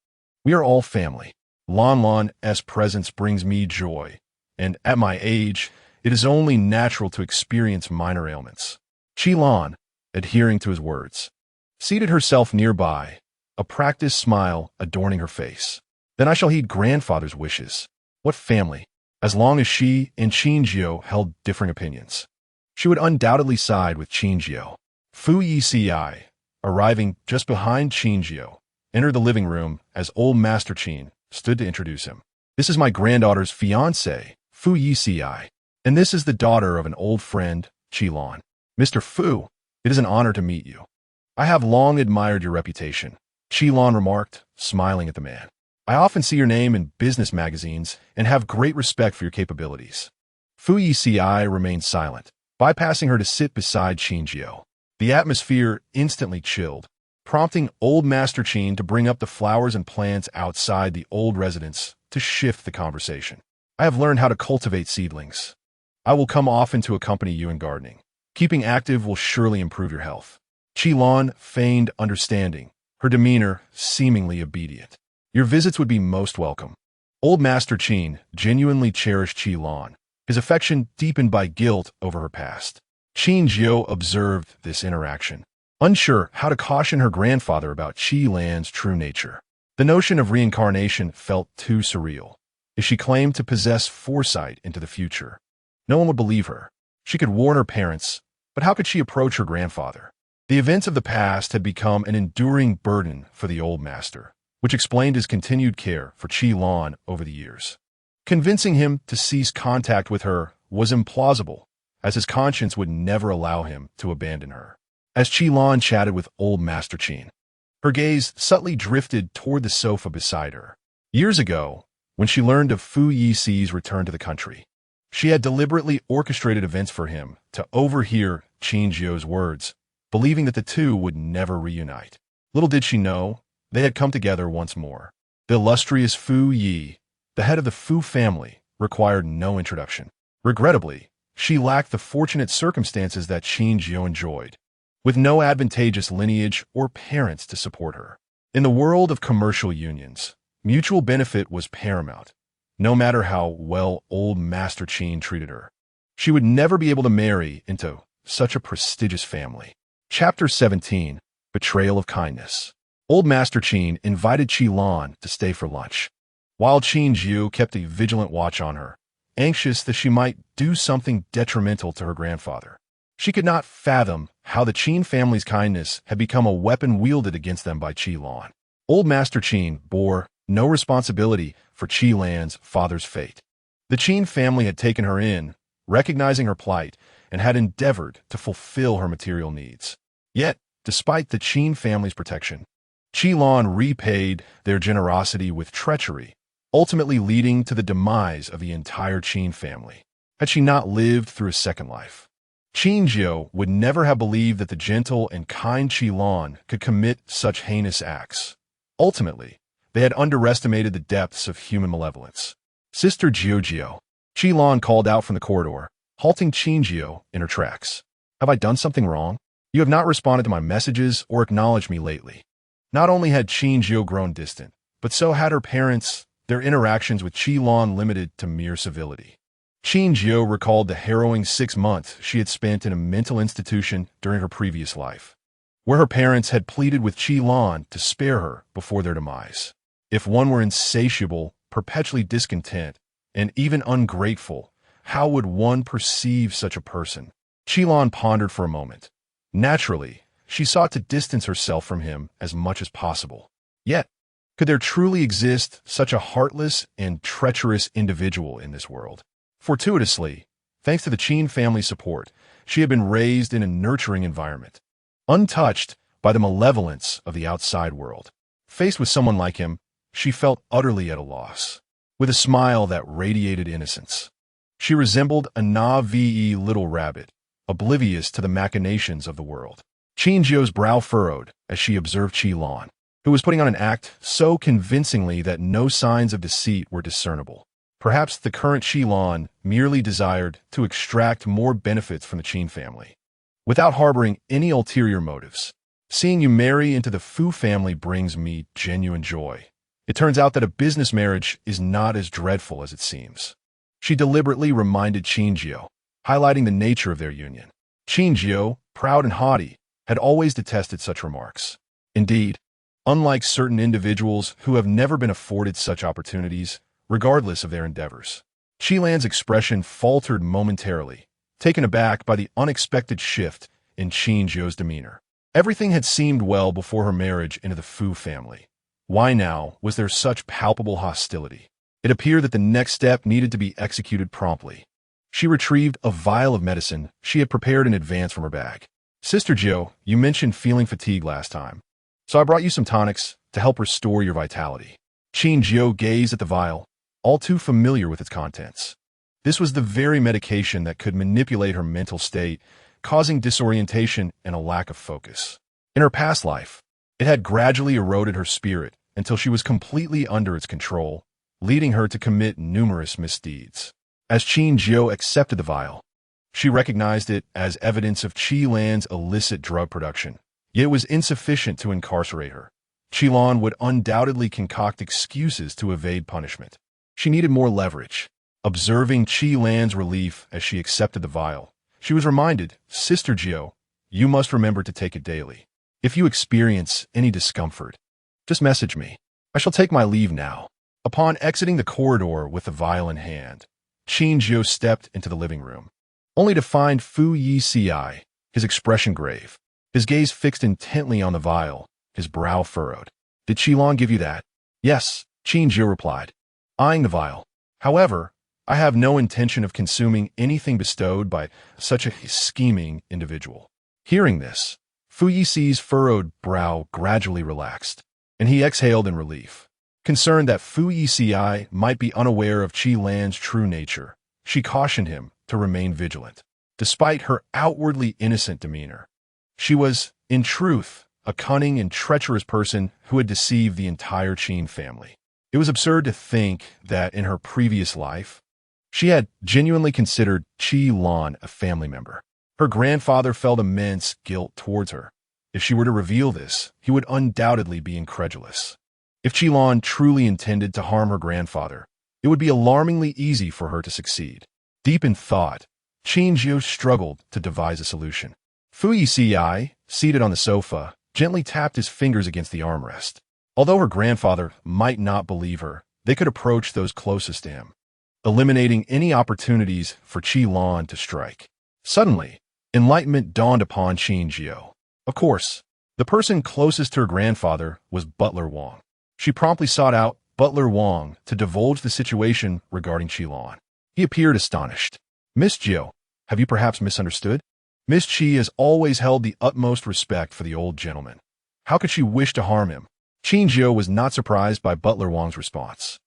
We are all family. Lan's presence brings me joy, and at my age, it is only natural to experience minor ailments. Qilan, adhering to his words, seated herself nearby, a practiced smile adorning her face. Then I shall heed grandfather's wishes. What family? As long as she and Qin Jiu held differing opinions, she would undoubtedly side with Qin Jiu. Fu Yeci, arriving just behind Qin Jiu, entered the living room as old Master Qin stood to introduce him. This is my granddaughter's fiancé, Fu Yeci, and this is the daughter of an old friend, Qilan. Mr. Fu, it is an honor to meet you. I have long admired your reputation, Qilan remarked, smiling at the man. I often see your name in business magazines and have great respect for your capabilities. Fu Yeci remained silent, bypassing her to sit beside Qin Jiu. The atmosphere instantly chilled, prompting old Master Qin to bring up the flowers and plants outside the old residence to shift the conversation. I have learned how to cultivate seedlings. I will come often to accompany you in gardening. Keeping active will surely improve your health. Qilan feigned understanding, her demeanor seemingly obedient. Your visits would be most welcome. Old Master Qin genuinely cherished Qilan, his affection deepened by guilt over her past. Qin Jiu observed this interaction, unsure how to caution her grandfather about Qilan's true nature. The notion of reincarnation felt too surreal. If she claimed to possess foresight into the future, no one would believe her. She could warn her parents, but how could she approach her grandfather? The events of the past had become an enduring burden for the old master, which explained his continued care for Qilan over the years. Convincing him to cease contact with her was implausible, as his conscience would never allow him to abandon her. As Qilan chatted with old Master Qin, her gaze subtly drifted toward the sofa beside her. Years ago, when she learned of Fu Yeci's return to the country, she had deliberately orchestrated events for him to overhear Qin Jiu's words, believing that the two would never reunite. Little did she know, they had come together once more. The illustrious Fu Yi, the head of the Fu family, required no introduction. Regrettably, she lacked the fortunate circumstances that Qin Jiu enjoyed, with no advantageous lineage or parents to support her. In the world of commercial unions, mutual benefit was paramount, no matter how well old Master Qin treated her. She would never be able to marry into such a prestigious family. Chapter 17, Betrayal of Kindness. Old Master Qin invited Qilan to stay for lunch, while Qin Jiu kept a vigilant watch on her, anxious that she might do something detrimental to her grandfather. She could not fathom how the Qin family's kindness had become a weapon wielded against them by Qilan. Old Master Qin bore no responsibility for Qilan's father's fate. The Qin family had taken her in, recognizing her plight, and had endeavored to fulfill her material needs. Yet, despite the Qin family's protection, Qilan repaid their generosity with treachery, ultimately leading to the demise of the entire Qin family. Had she not lived through a second life, Qin Jiu would never have believed that the gentle and kind Qilan could commit such heinous acts. Ultimately, they had underestimated the depths of human malevolence. Sister Jiu, Qilan called out from the corridor, halting Qin Jiu in her tracks. Have I done something wrong? You have not responded to my messages or acknowledged me lately. Not only had Qin Jiu grown distant, but so had her parents, their interactions with Qi limited to mere civility. Qin Jiu recalled the harrowing 6 months she had spent in a mental institution during her previous life, where her parents had pleaded with Qi to spare her before their demise. If one were insatiable, perpetually discontent, and even ungrateful, how would one perceive such a person? Qi pondered for a moment. Naturally, she sought to distance herself from him as much as possible. Yet, could there truly exist such a heartless and treacherous individual in this world? Fortuitously, thanks to the Qin family's support, she had been raised in a nurturing environment, untouched by the malevolence of the outside world. Faced with someone like him, she felt utterly at a loss. With a smile that radiated innocence, she resembled a naive little rabbit, oblivious to the machinations of the world. Qin Jiu's brow furrowed as she observed Qi, who was putting on an act so convincingly that no signs of deceit were discernible. Perhaps the current Qi merely desired to extract more benefits from the Qin family, without harboring any ulterior motives. Seeing you marry into the Fu family brings me genuine joy. It turns out that a business marriage is not as dreadful as it seems. She deliberately reminded Qin Jiu, highlighting the nature of their union. Qin Jiu, proud and haughty, had always detested such remarks. Indeed, unlike certain individuals who have never been afforded such opportunities, regardless of their endeavors, Qi's expression faltered momentarily, taken aback by the unexpected shift in Qin Jiu's demeanor. Everything had seemed well before her marriage into the Fu family. Why now was there such palpable hostility? It appeared that the next step needed to be executed promptly. She retrieved a vial of medicine she had prepared in advance from her bag. Sister Jiu, you mentioned feeling fatigue last time, so I brought you some tonics to help restore your vitality. Qin Jiu gazed at the vial, all too familiar with its contents. This was the very medication that could manipulate her mental state, causing disorientation and a lack of focus. In her past life, it had gradually eroded her spirit until she was completely under its control, leading her to commit numerous misdeeds. As Qin Jiu accepted the vial, she recognized it as evidence of Qi's illicit drug production, yet it was insufficient to incarcerate her. Qi would undoubtedly concoct excuses to evade punishment. She needed more leverage. Observing Qi's relief as she accepted the vial, she was reminded, Sister Jiu, you must remember to take it daily. If you experience any discomfort, just message me. I shall take my leave now. Upon exiting the corridor with the vial in hand, Qin Jiu stepped into the living room, only to find Fu Yeci, his expression grave, his gaze fixed intently on the vial, his brow furrowed. Did Qi give you that? Yes, Qin Jiu replied, eyeing the vial. However, I have no intention of consuming anything bestowed by such a scheming individual. Hearing this, Fu Yeci's furrowed brow gradually relaxed, and he exhaled in relief. Concerned that Fu Yeci might be unaware of Qi's true nature, she cautioned him to remain vigilant. Despite her outwardly innocent demeanor, she was, in truth, a cunning and treacherous person who had deceived the entire Qin family. It was absurd to think that in her previous life, she had genuinely considered Qi a family member. Her grandfather felt immense guilt towards her. If she were to reveal this, he would undoubtedly be incredulous. If Qi truly intended to harm her grandfather, it would be alarmingly easy for her to succeed. Deep in thought, Qin Jiu struggled to devise a solution. Fu Yeci, seated on the sofa, gently tapped his fingers against the armrest. Although her grandfather might not believe her, they could approach those closest to him, eliminating any opportunities for Qi to strike. Suddenly, enlightenment dawned upon Qin Jiu. Of course, the person closest to her grandfather was Butler Wang. She promptly sought out Butler Wang to divulge the situation regarding Qi. He appeared astonished. Miss Jiu, have you perhaps misunderstood? Miss Qi has always held the utmost respect for the old gentleman. How could she wish to harm him? Qin Jiu was not surprised by Butler Wang's response.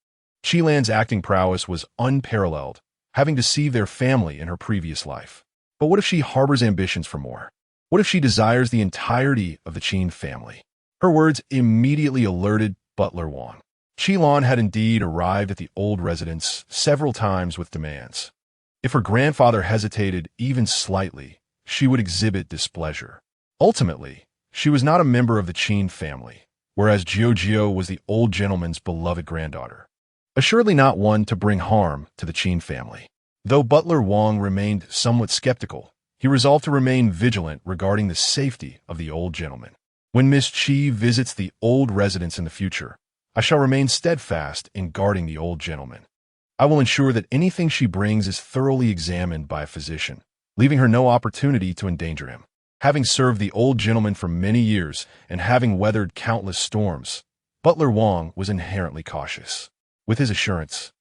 Qi's acting prowess was unparalleled, having deceived their family in her previous life. But what if she harbors ambitions for more? What if she desires the entirety of the Qin family? Her words immediately alerted Butler Wang. Qi had indeed arrived at the old residence several times with demands. If her grandfather hesitated even slightly, she would exhibit displeasure. Ultimately, she was not a member of the Qin family, whereas Jiu was the old gentleman's beloved granddaughter. Assuredly not one to bring harm to the Qin family. Though Butler Wang remained somewhat skeptical, he resolved to remain vigilant regarding the safety of the old gentleman. When Miss Qi visits the old residence in the future, I shall remain steadfast in guarding the old gentleman. I will ensure that anything she brings is thoroughly examined by a physician, leaving her no opportunity to endanger him. Having served the old gentleman for many years and having weathered countless storms, Butler Wang was inherently cautious. With his assurance,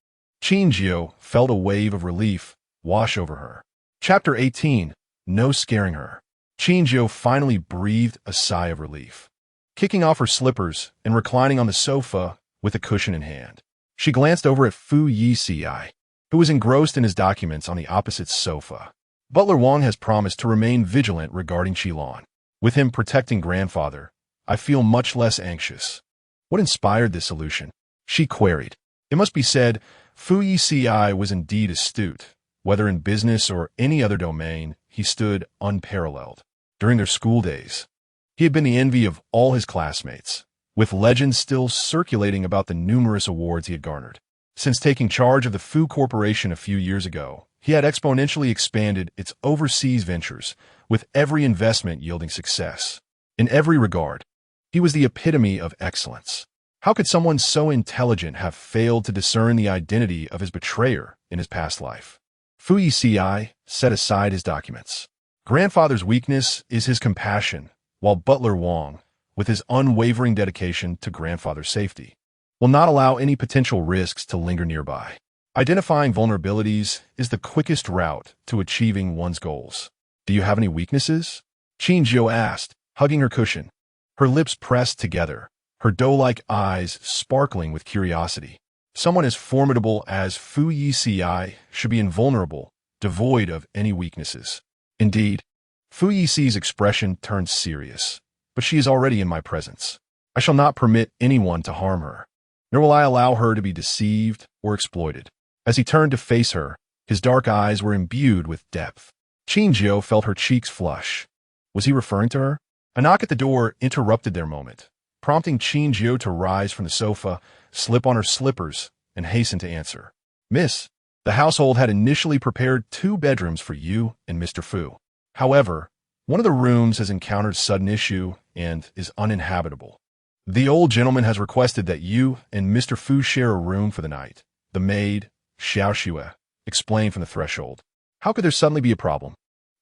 Qin Jiu felt a wave of relief wash over her. Chapter 18. No scaring her. Qin Jiu finally breathed a sigh of relief. Kicking off her slippers and reclining on the sofa with a cushion in hand, she glanced over at Fu Yeci, who was engrossed in his documents on the opposite sofa. Butler Wang has promised to remain vigilant regarding Qilon. With him protecting grandfather, I feel much less anxious. What inspired this solution? She queried. It must be said, Fu Yeci was indeed astute. Whether in business or any other domain, he stood unparalleled. During their school days, he had been the envy of all his classmates, with legends still circulating about the numerous awards he had garnered. Since taking charge of the Fu Corporation a few years ago, he had exponentially expanded its overseas ventures, with every investment yielding success. In every regard, he was the epitome of excellence. How could someone so intelligent have failed to discern the identity of his betrayer in his past life? Fu Yeci set aside his documents. Grandfather's weakness is his compassion, while Butler Wang, with his unwavering dedication to grandfather's safety, will not allow any potential risks to linger nearby. Identifying vulnerabilities is the quickest route to achieving one's goals. Do you have any weaknesses? Qin Jiu asked, hugging her cushion, her lips pressed together, her doe-like eyes sparkling with curiosity. Someone as formidable as Fu Yeci should be invulnerable, devoid of any weaknesses. Indeed, Fu Yici's expression turned serious, but she is already in my presence. I shall not permit anyone to harm her, nor will I allow her to be deceived or exploited. As he turned to face her, his dark eyes were imbued with depth. Qin Jiu felt her cheeks flush. Was he referring to her? A knock at the door interrupted their moment, prompting Qin Jiu to rise from the sofa, slip on her slippers, and hasten to answer. Miss, the household had initially prepared 2 bedrooms for you and Mr. Fu. However, one of the rooms has encountered sudden issue and is uninhabitable. The old gentleman has requested that you and Mr. Fu share a room for the night. The maid, Xiao explained from the threshold. How could there suddenly be a problem?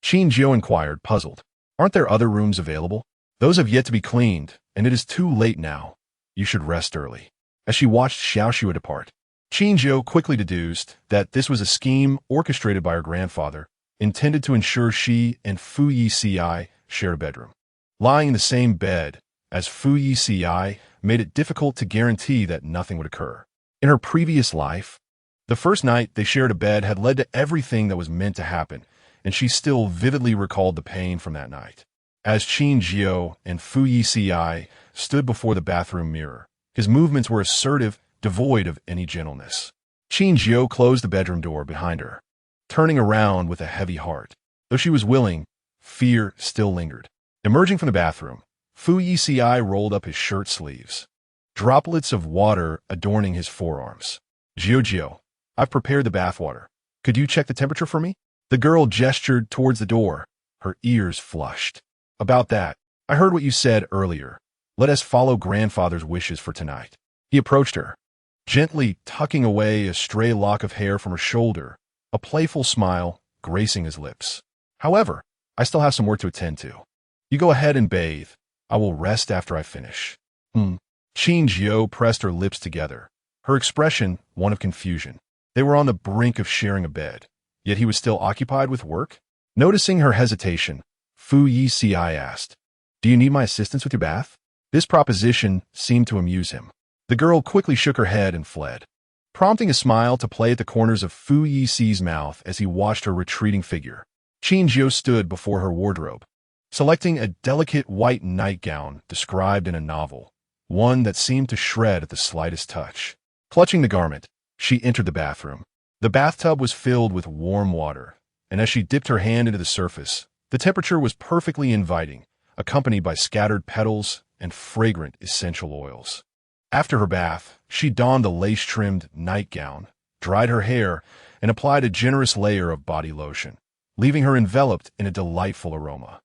Qin Jiu inquired, puzzled. Aren't there other rooms available? Those have yet to be cleaned, and it is too late now. You should rest early. As she watched Xiao depart, Qin Jiu quickly deduced that this was a scheme orchestrated by her grandfather, intended to ensure she and Fu Yeci shared a bedroom. Lying in the same bed as Fu Yeci made it difficult to guarantee that nothing would occur. In her previous life, the first night they shared a bed had led to everything that was meant to happen, and she still vividly recalled the pain from that night. As Qin Jiu and Fu Yeci stood before the bathroom mirror, his movements were assertive, devoid of any gentleness. Qin Jiu closed the bedroom door behind her, turning around with a heavy heart. Though she was willing, fear still lingered. Emerging from the bathroom, Fu Yeci rolled up his shirt sleeves, droplets of water adorning his forearms. Jiu, I've prepared the bathwater. Could you check the temperature for me? The girl gestured towards the door, her ears flushed. About that, I heard what you said earlier. Let us follow grandfather's wishes for tonight. He approached her, gently tucking away a stray lock of hair from her shoulder, a playful smile gracing his lips. However, I still have some work to attend to. You go ahead and bathe. I will rest after I finish. Qin Jiu pressed her lips together, her expression one of confusion. They were on the brink of sharing a bed, yet he was still occupied with work? Noticing her hesitation, Fu Yeci asked, Do you need my assistance with your bath? This proposition seemed to amuse him. The girl quickly shook her head and fled, prompting a smile to play at the corners of Fu Yici's mouth as he watched her retreating figure. Qin Jiu stood before her wardrobe, selecting a delicate white nightgown described in a novel, one that seemed to shred at the slightest touch. Clutching the garment, she entered the bathroom. The bathtub was filled with warm water, and as she dipped her hand into the surface, The temperature was perfectly inviting, accompanied by scattered petals and fragrant essential oils. After her bath, she donned a lace-trimmed nightgown, dried her hair, and applied a generous layer of body lotion, leaving her enveloped in a delightful aroma.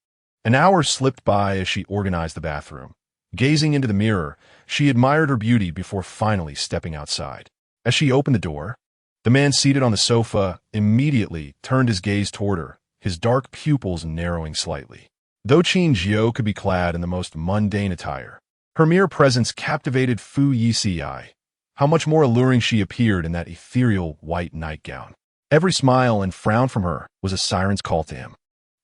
An hour slipped by as she organized the bathroom. Gazing into the mirror, she admired her beauty before finally stepping outside. As she opened the door, the man seated on the sofa immediately turned his gaze toward her, his dark pupils narrowing slightly. Though Qin Jiu could be clad in the most mundane attire, her mere presence captivated Fu Yeci. How much more alluring she appeared in that ethereal white nightgown. Every smile and frown from her was a siren's call to him.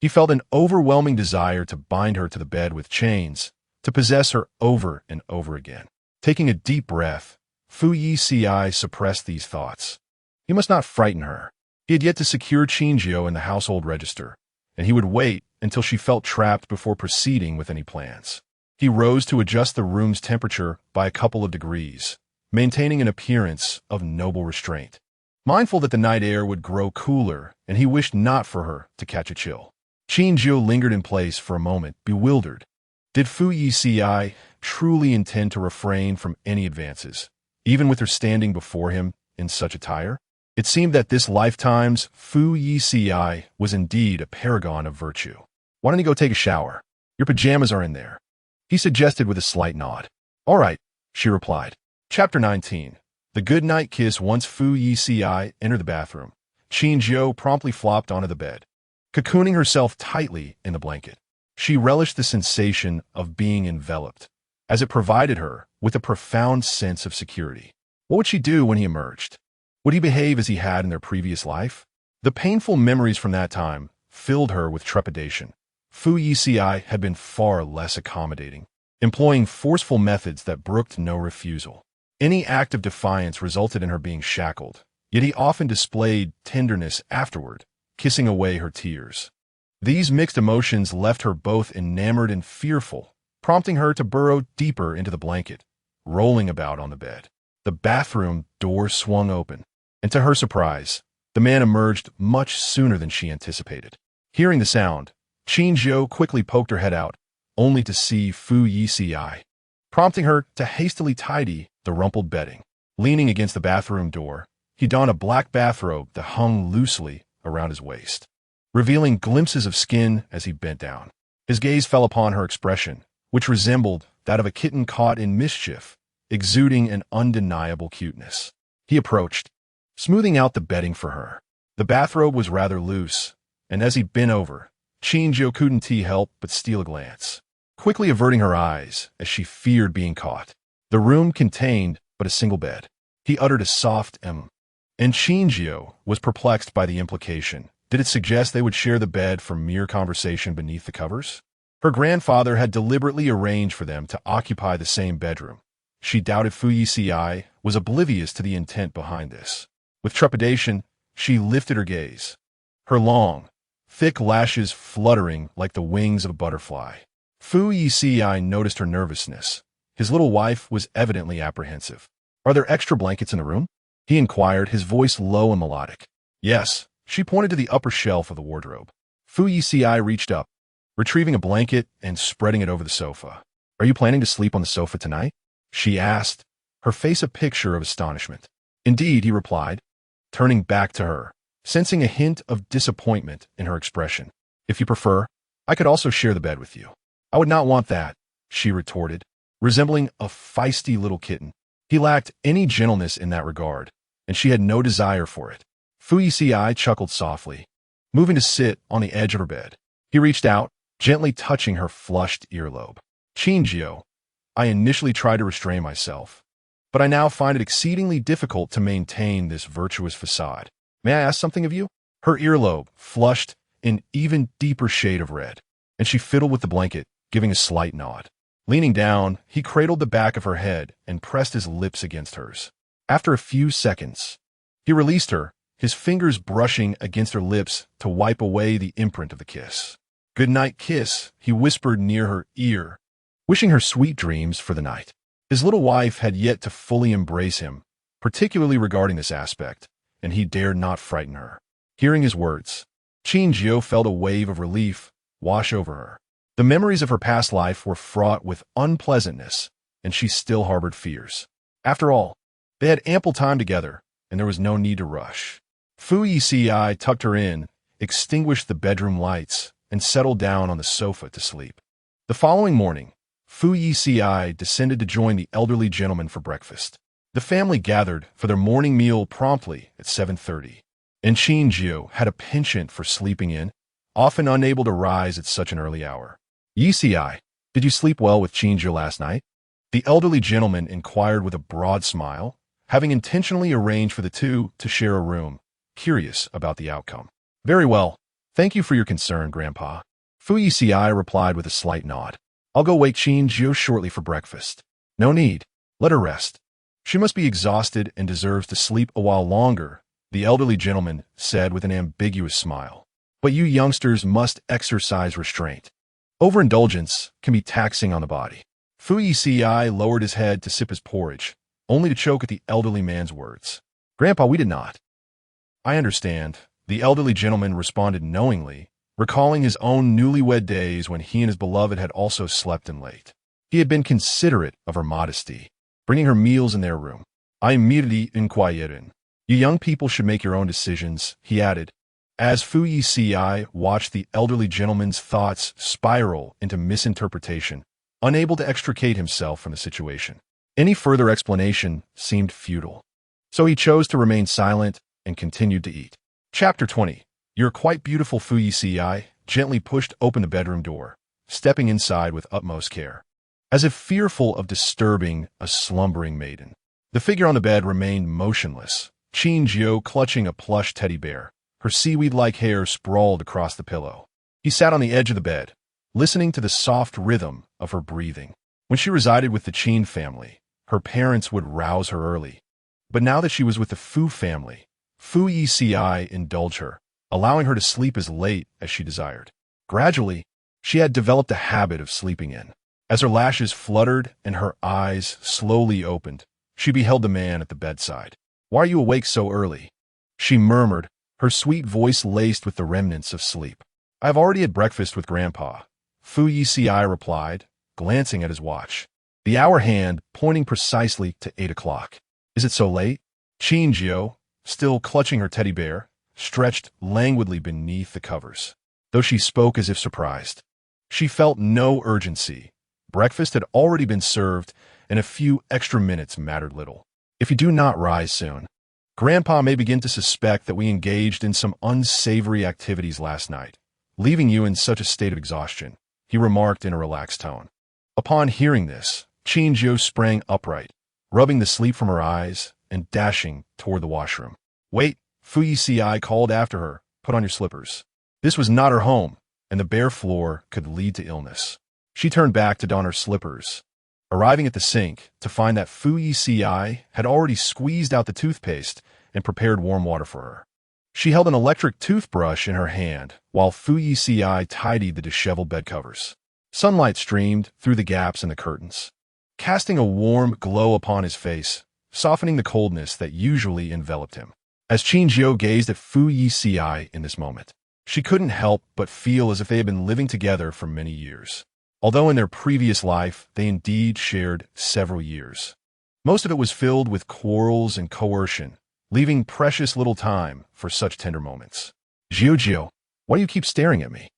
He felt an overwhelming desire to bind her to the bed with chains, to possess her over and over again. Taking a deep breath, Fu Yeci suppressed these thoughts. He must not frighten her. He had yet to secure Qin Jiu in the household register, and he would wait until she felt trapped before proceeding with any plans. He rose to adjust the room's temperature by a couple of degrees, maintaining an appearance of noble restraint. Mindful that the night air would grow cooler, and he wished not for her to catch a chill. Qin Jiu lingered in place for a moment, bewildered. Did Fu Yeci truly intend to refrain from any advances, even with her standing before him in such attire? It seemed that this lifetime's Fu Yeci was indeed a paragon of virtue. "Why don't you go take a shower? Your pajamas are in there," he suggested with a slight nod. "All right," she replied. Chapter 19. The Goodnight Kiss. Once Fu Yeci entered the bathroom, Qin Jiu promptly flopped onto the bed, cocooning herself tightly in the blanket. She relished the sensation of being enveloped, as it provided her with a profound sense of security. What would she do when he emerged? Would he behave as he had in their previous life? The painful memories from that time filled her with trepidation. Fu Yeci had been far less accommodating, employing forceful methods that brooked no refusal. Any act of defiance resulted in her being shackled, yet he often displayed tenderness afterward, kissing away her tears. These mixed emotions left her both enamored and fearful, prompting her to burrow deeper into the blanket, rolling about on the bed. The bathroom door swung open, and to her surprise, the man emerged much sooner than she anticipated. Hearing the sound, Qin Jiu quickly poked her head out, only to see Fu Yeci, prompting her to hastily tidy the rumpled bedding. Leaning against the bathroom door, he donned a black bathrobe that hung loosely around his waist, revealing glimpses of skin as he bent down. His gaze fell upon her expression, which resembled that of a kitten caught in mischief, exuding an undeniable cuteness. He approached, smoothing out the bedding for her. The bathrobe was rather loose, and as he bent over, Qin Jiu couldn't help but steal a glance, quickly averting her eyes as she feared being caught. The room contained but a single bed. He uttered a soft and Qin Jiu was perplexed by the implication. Did it suggest they would share the bed for mere conversation beneath the covers? Her grandfather had deliberately arranged for them to occupy the same bedroom. She doubted Fu Yeci was oblivious to the intent behind this. With trepidation, she lifted her gaze, her long, thick lashes fluttering like the wings of a butterfly. Fu Yeci noticed her nervousness. His little wife was evidently apprehensive. "Are there extra blankets in the room?" he inquired, his voice low and melodic. "Yes." She pointed to the upper shelf of the wardrobe. Fu Yeci reached up, retrieving a blanket and spreading it over the sofa. "Are you planning to sleep on the sofa tonight?" she asked, her face a picture of astonishment. "Indeed," he replied, turning back to her, sensing a hint of disappointment in her expression. "If you prefer, I could also share the bed with you." "I would not want that," she retorted, resembling a feisty little kitten. He lacked any gentleness in that regard, and she had no desire for it. Fu Yeci chuckled softly, moving to sit on the edge of her bed. He reached out, gently touching her flushed earlobe. "Qin Jiu, I initially tried to restrain myself, but I now find it exceedingly difficult to maintain this virtuous facade. May I ask something of you?" Her earlobe flushed an even deeper shade of red, and she fiddled with the blanket, giving a slight nod. Leaning down, he cradled the back of her head and pressed his lips against hers. After a few seconds, he released her, his fingers brushing against her lips to wipe away the imprint of the kiss. "Good night kiss," he whispered near her ear, wishing her sweet dreams for the night. His little wife had yet to fully embrace him, particularly regarding this aspect, and he dared not frighten her. Hearing his words, Qin Jiu felt a wave of relief, wash over her. The memories of her past life were fraught with unpleasantness, and she still harbored fears. After all, they had ample time together, and there was no need to rush. Fu Yeci tucked her in, extinguished the bedroom lights, and settled down on the sofa to sleep. The following morning, Fu Yeci descended to join the elderly gentleman for breakfast. The family gathered for their morning meal promptly at 7:30, and Qin Jiu had a penchant for sleeping in, often unable to rise at such an early hour. Yeci, did you sleep well with Qin Jiu last night? The elderly gentleman inquired with a broad smile, having intentionally arranged for the two to share a room, curious about the outcome. Very well. Thank you for your concern, Grandpa. Fu Yeci replied with a slight nod. I'll go wake Qin Jiu shortly for breakfast. No need. Let her rest. She must be exhausted and deserves to sleep a while longer, the elderly gentleman said with an ambiguous smile. But you youngsters must exercise restraint. Overindulgence can be taxing on the body. Fu Yeci lowered his head to sip his porridge, only to choke at the elderly man's words. Grandpa, we did not. I understand, the elderly gentleman responded knowingly, recalling his own newlywed days when he and his beloved had also slept in late. He had been considerate of her modesty, bringing her meals in their room. I immediately inquired. You young people should make your own decisions, he added, as Fu Yeci watched the elderly gentleman's thoughts spiral into misinterpretation, unable to extricate himself from the situation. Any further explanation seemed futile. So he chose to remain silent and continued to eat. Chapter 20. You're quite beautiful, Fu Yeci gently pushed open the bedroom door, stepping inside with utmost care, as if fearful of disturbing a slumbering maiden. The figure on the bed remained motionless, Qin Jiu clutching a plush teddy bear, her seaweed-like hair sprawled across the pillow. He sat on the edge of the bed, listening to the soft rhythm of her breathing. When she resided with the Qin family, her parents would rouse her early. But now that she was with the Fu family, Fu Yeci indulged her, allowing her to sleep as late as she desired. Gradually, she had developed a habit of sleeping in. As her lashes fluttered and her eyes slowly opened, she beheld the man at the bedside. Why are you awake so early? She murmured, her sweet voice laced with the remnants of sleep. I have already had breakfast with Grandpa, Fu Yeci replied, glancing at his watch, the hour hand pointing precisely to 8 o'clock. Is it so late? Qin Jiu, still clutching her teddy bear, stretched languidly beneath the covers, though she spoke as if surprised. She felt no urgency. Breakfast had already been served, and a few extra minutes mattered little. If you do not rise soon, Grandpa may begin to suspect that we engaged in some unsavory activities last night, leaving you in such a state of exhaustion, he remarked in a relaxed tone. Upon hearing this, Qin Jiu sprang upright, rubbing the sleep from her eyes and dashing toward the washroom. Wait, Fu Yeci called after her, put on your slippers. This was not her home, and the bare floor could lead to illness. She turned back to don her slippers, arriving at the sink to find that Fu Yeci had already squeezed out the toothpaste and prepared warm water for her. She held an electric toothbrush in her hand while Fu Yeci tidied the disheveled bed covers. Sunlight streamed through the gaps in the curtains, casting a warm glow upon his face, softening the coldness that usually enveloped him. As Qin Jiu gazed at Fu Yeci in this moment, she couldn't help but feel as if they had been living together for many years. Although in their previous life they indeed shared several years. Most of it was filled with quarrels and coercion, leaving precious little time for such tender moments. Jiu, why do you keep staring at me?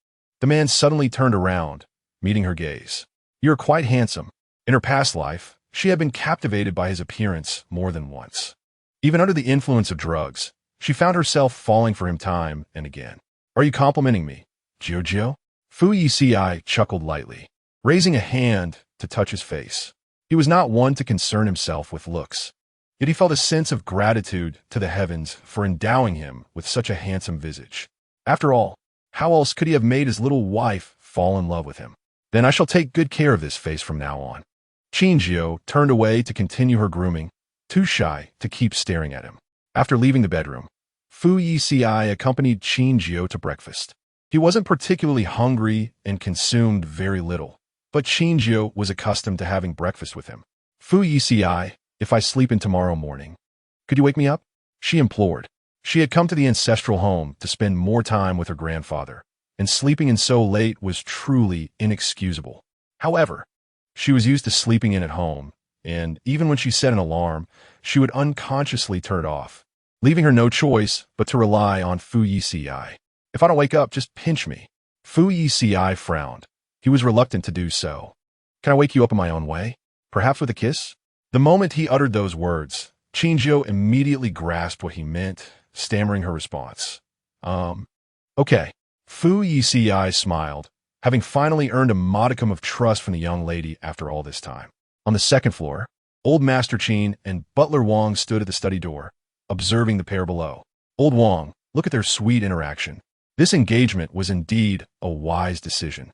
The man suddenly turned around, meeting her gaze. You're quite handsome. In her past life, she had been captivated by his appearance more than once. Even under the influence of drugs, she found herself falling for him time and again. Are you complimenting me, Jiu? Fu Yeci chuckled lightly, raising a hand to touch his face. He was not one to concern himself with looks, yet he felt a sense of gratitude to the heavens for endowing him with such a handsome visage. After all, how else could he have made his little wife fall in love with him? Then I shall take good care of this face from now on. Qin Jiu turned away to continue her grooming, too shy to keep staring at him. After leaving the bedroom, Fu Yeci accompanied Qin Jiu to breakfast. He wasn't particularly hungry and consumed very little, but Qin Jiu was accustomed to having breakfast with him. Fu Yeci, if I sleep in tomorrow morning, could you wake me up? She implored. She had come to the ancestral home to spend more time with her grandfather, and sleeping in so late was truly inexcusable. However, she was used to sleeping in at home, and even when she set an alarm, she would unconsciously turn it off, leaving her no choice but to rely on Fu Yeci. "If I don't wake up, just pinch me." Fu Yeci frowned. He was reluctant to do so. "Can I wake you up in my own way? Perhaps with a kiss?" The moment he uttered those words, Qin Jiu immediately grasped what he meant, stammering her response. Okay. Fu Yeci smiled, having finally earned a modicum of trust from the young lady after all this time. On the second floor, Old Master Qin and Butler Wang stood at the study door, observing the pair below. "Old Wang, look at their sweet interaction. This engagement was indeed a wise decision,"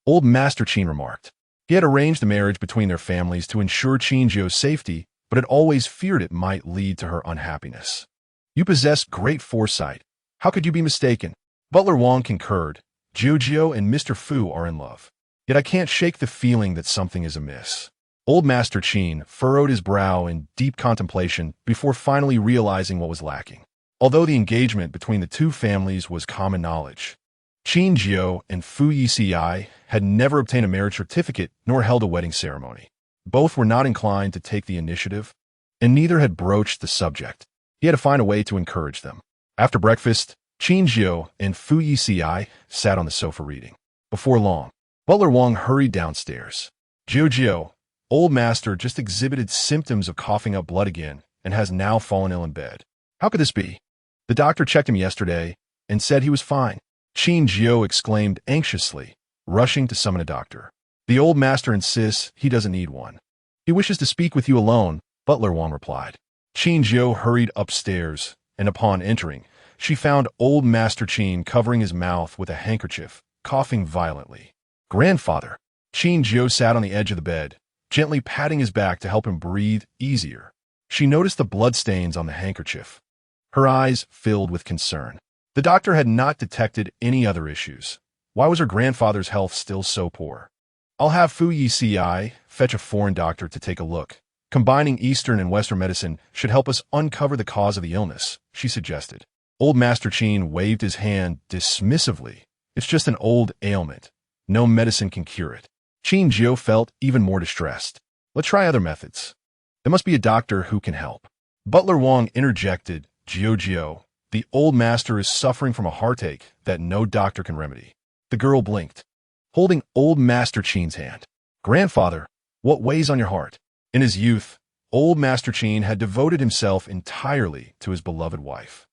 Old Master Qin remarked. He had arranged the marriage between their families to ensure Qin Jiu's safety, but had always feared it might lead to her unhappiness. "You possess great foresight. How could you be mistaken?" Butler Wang concurred. "Jiu and Mr. Fu are in love. Yet I can't shake the feeling that something is amiss." Old Master Qin furrowed his brow in deep contemplation before finally realizing what was lacking. Although the engagement between the two families was common knowledge, Qin Jiu and Fu Yeci had never obtained a marriage certificate nor held a wedding ceremony. Both were not inclined to take the initiative, and neither had broached the subject. He had to find a way to encourage them. After breakfast, Qin Jiu and Fu Yeci sat on the sofa reading. Before long, Butler Wang hurried downstairs. "Jiu, Old Master just exhibited symptoms of coughing up blood again and has now fallen ill in bed. How could this be? The doctor checked him yesterday and said he was fine." Qin Jiu exclaimed anxiously, rushing to summon a doctor. "The Old Master insists he doesn't need one. He wishes to speak with you alone," Butler Wang replied. Qin Jiu hurried upstairs, and upon entering, she found Old Master Qin covering his mouth with a handkerchief, coughing violently. "Grandfather." Qin Jiu sat on the edge of the bed, gently patting his back to help him breathe easier. She noticed the bloodstains on the handkerchief. Her eyes filled with concern. The doctor had not detected any other issues. Why was her grandfather's health still so poor? "I'll have Fu Yeci fetch a foreign doctor to take a look. Combining Eastern and Western medicine should help us uncover the cause of the illness," she suggested. Old Master Qin waved his hand dismissively. "It's just an old ailment. No medicine can cure it." Qin Jiu felt even more distressed. "Let's try other methods. There must be a doctor who can help." Butler Wang interjected, "Jiu, the Old Master is suffering from a heartache that no doctor can remedy." The girl blinked, holding Old Master Qin's hand. "Grandfather, what weighs on your heart?" In his youth, Old Master Qin had devoted himself entirely to his beloved wife.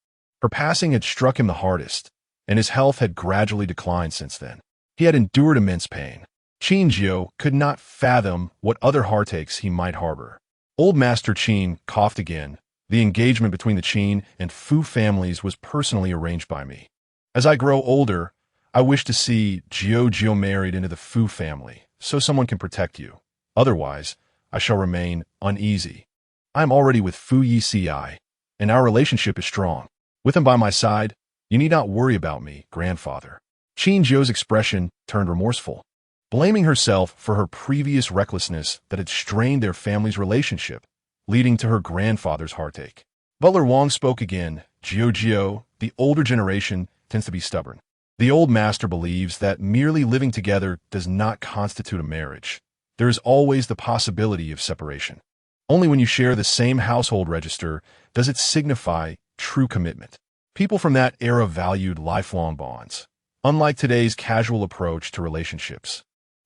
Her passing had struck him the hardest, and his health had gradually declined since then. He had endured immense pain. Qin Jiu could not fathom what other heartaches he might harbor. Old Master Qin coughed again. "The engagement between the Qin and Fu families was personally arranged by me. As I grow older, I wish to see Jiu married into the Fu family, so someone can protect you. Otherwise, I shall remain uneasy. I am already with Fu Yeci, and our relationship is strong. With him by my side, you need not worry about me, grandfather." Qin Jiu's expression turned remorseful, blaming herself for her previous recklessness that had strained their family's relationship, leading to her grandfather's heartache. Butler Wang spoke again. "Jiu, the older generation tends to be stubborn. The old master believes that merely living together does not constitute a marriage. There is always the possibility of separation. Only when you share the same household register does it signify true commitment." People from that era valued lifelong bonds, unlike today's casual approach to relationships.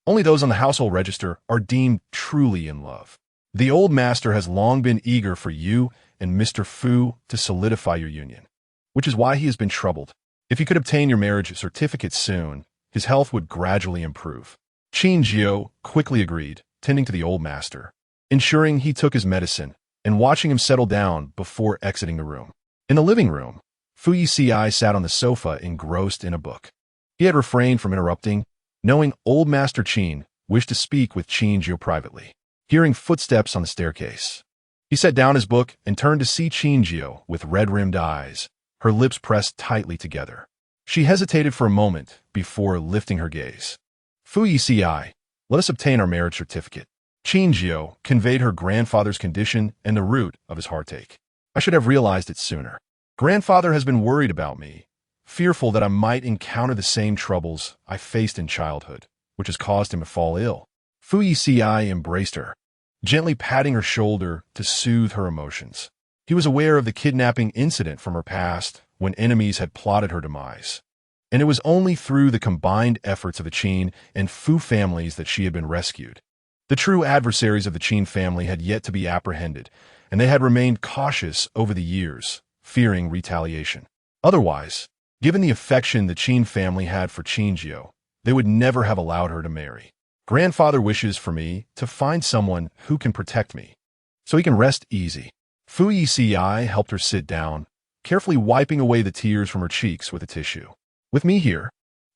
Only those on the household register are deemed truly in love. The old master has long been eager for you and Mr. Fu to solidify your union, which is why he has been troubled. If he could obtain your marriage certificate soon, his health would gradually improve. Qin Jiu quickly agreed, tending to the old master, ensuring he took his medicine, and watching him settle down before exiting the room. In the living room, Fu Yeci sat on the sofa engrossed in a book. He had refrained from interrupting, knowing Old Master Qin wished to speak with Qin Jiu privately. Hearing footsteps on the staircase, he set down his book and turned to see Qin Jiu with red-rimmed eyes, her lips pressed tightly together. She hesitated for a moment before lifting her gaze. "Fu Yeci, let us obtain our marriage certificate." Qin Jiu conveyed her grandfather's condition and the root of his heartache. "I should have realized it sooner. Grandfather has been worried about me." fearful that I might encounter the same troubles I faced in childhood, which has caused him to fall ill. Fu Yeci embraced her, gently patting her shoulder to soothe her emotions. He was aware of the kidnapping incident from her past when enemies had plotted her demise, and it was only through the combined efforts of the Qin and Fu families that she had been rescued. The true adversaries of the Qin family had yet to be apprehended, and they had remained cautious over the years, fearing retaliation. Otherwise, given the affection the Qin family had for Qin Jiu, they would never have allowed her to marry. Grandfather wishes for me to find someone who can protect me, so he can rest easy. Fu Yeci helped her sit down, carefully wiping away the tears from her cheeks with a tissue. With me here,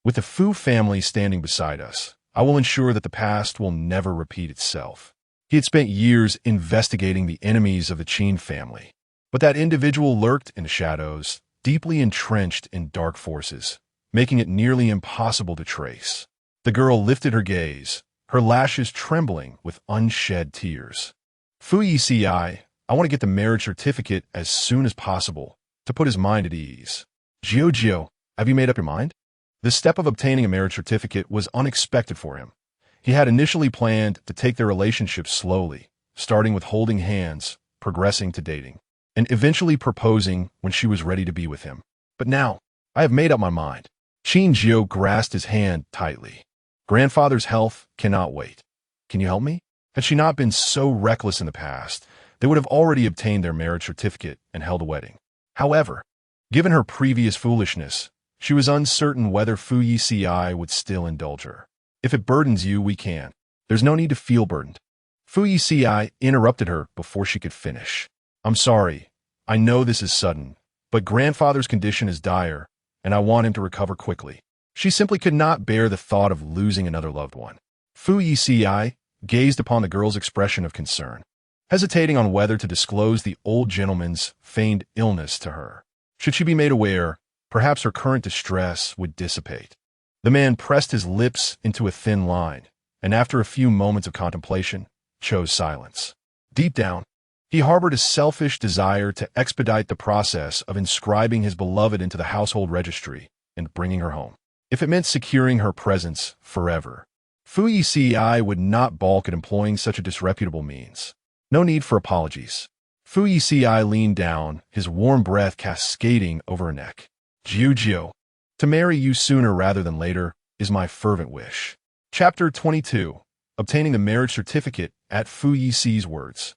with the Fu family standing beside us, I will ensure that the past will never repeat itself. He had spent years investigating the enemies of the Qin family, but that individual lurked in the shadows, deeply entrenched in dark forces, making it nearly impossible to trace. The girl lifted her gaze, her lashes trembling with unshed tears. Fu Yeci, I want to get the marriage certificate as soon as possible, to put his mind at ease. Jiu, have you made up your mind? The step of obtaining a marriage certificate was unexpected for him. He had initially planned to take their relationship slowly, starting with holding hands, progressing to dating, and eventually proposing when she was ready to be with him. But now, I have made up my mind. Qin Jiu grasped his hand tightly. Grandfather's health cannot wait. Can you help me? Had she not been so reckless in the past, they would have already obtained their marriage certificate and held a wedding. However, given her previous foolishness, she was uncertain whether Fu Yeci would still indulge her. If it burdens you, we can. There's no need to feel burdened. Fu Yeci interrupted her before she could finish. I'm sorry. I know this is sudden, but grandfather's condition is dire, and I want him to recover quickly. She simply could not bear the thought of losing another loved one. Fu Yeci gazed upon the girl's expression of concern, hesitating on whether to disclose the old gentleman's feigned illness to her. Should she be made aware, perhaps her current distress would dissipate. The man pressed his lips into a thin line, and after a few moments of contemplation, chose silence. Deep down, he harbored a selfish desire to expedite the process of inscribing his beloved into the household registry and bringing her home. If it meant securing her presence forever, Fu Yeci would not balk at employing such a disreputable means. No need for apologies. Fu Yeci leaned down, his warm breath cascading over her neck. Jiu, to marry you sooner rather than later is my fervent wish. Chapter 22. Obtaining the marriage certificate at Fu Yeci's words.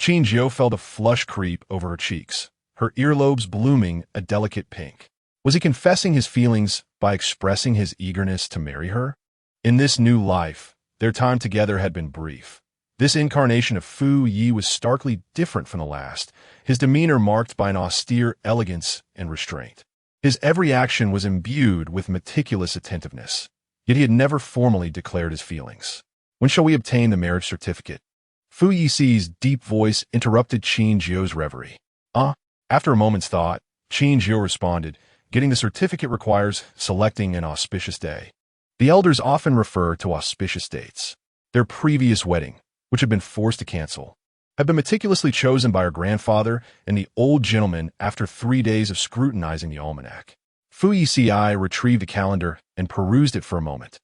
Qin Jiu felt a flush creep over her cheeks, her earlobes blooming a delicate pink. Was he confessing his feelings by expressing his eagerness to marry her? In this new life, their time together had been brief. This incarnation of Fu Yi was starkly different from the last, his demeanor marked by an austere elegance and restraint. His every action was imbued with meticulous attentiveness, yet he had never formally declared his feelings. When shall we obtain the marriage certificate? Fu Yici's deep voice interrupted Qin Jiu's reverie. After a moment's thought, Qin Jiu responded, getting the certificate requires selecting an auspicious day. The elders often refer to auspicious dates. Their previous wedding, which had been forced to cancel, had been meticulously chosen by her grandfather and the old gentleman after 3 days of scrutinizing the almanac. Fu Yeci retrieved the calendar and perused it for a moment.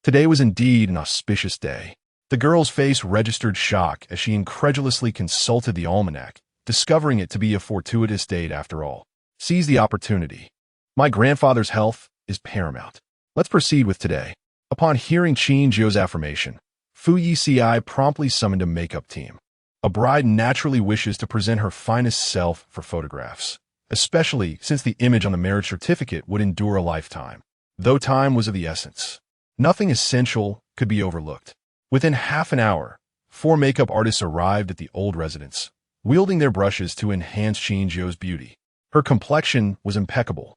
Today was indeed an auspicious day. The girl's face registered shock as she incredulously consulted the almanac, discovering it to be a fortuitous date after all. Seize the opportunity. My grandfather's health is paramount. Let's proceed with today. Upon hearing Qin Jiu's affirmation, Fu Yeci promptly summoned a makeup team. A bride naturally wishes to present her finest self for photographs, especially since the image on the marriage certificate would endure a lifetime. Though time was of the essence, nothing essential could be overlooked. Within half an hour, 4 makeup artists arrived at the old residence, wielding their brushes to enhance Qin Jiu's beauty. Her complexion was impeccable,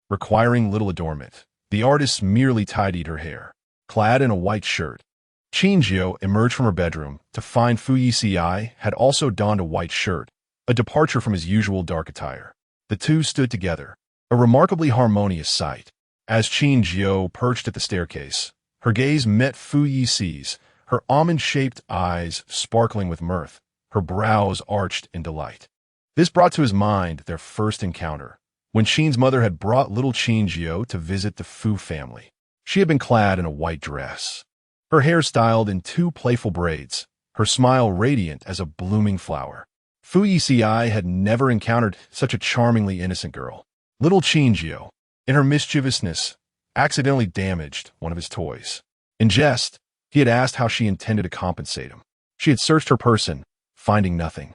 requiring little adornment. The artists merely tidied her hair. Clad in a white shirt, Qin Jiu emerged from her bedroom to find Fu Yeci had also donned a white shirt, a departure from his usual dark attire. The two stood together, a remarkably harmonious sight. As Qin Jiu perched at the staircase, her gaze met Fu Yeci's, her almond-shaped eyes sparkling with mirth, her brows arched in delight. This brought to his mind their first encounter, when Qin's mother had brought little Qin Jiu to visit the Fu family. She had been clad in a white dress, her hair styled in two playful braids, her smile radiant as a blooming flower. Fu Yeci had never encountered such a charmingly innocent girl. Little Qin Jiu, in her mischievousness, accidentally damaged one of his toys. In jest, he had asked how she intended to compensate him. She had searched her person, finding nothing,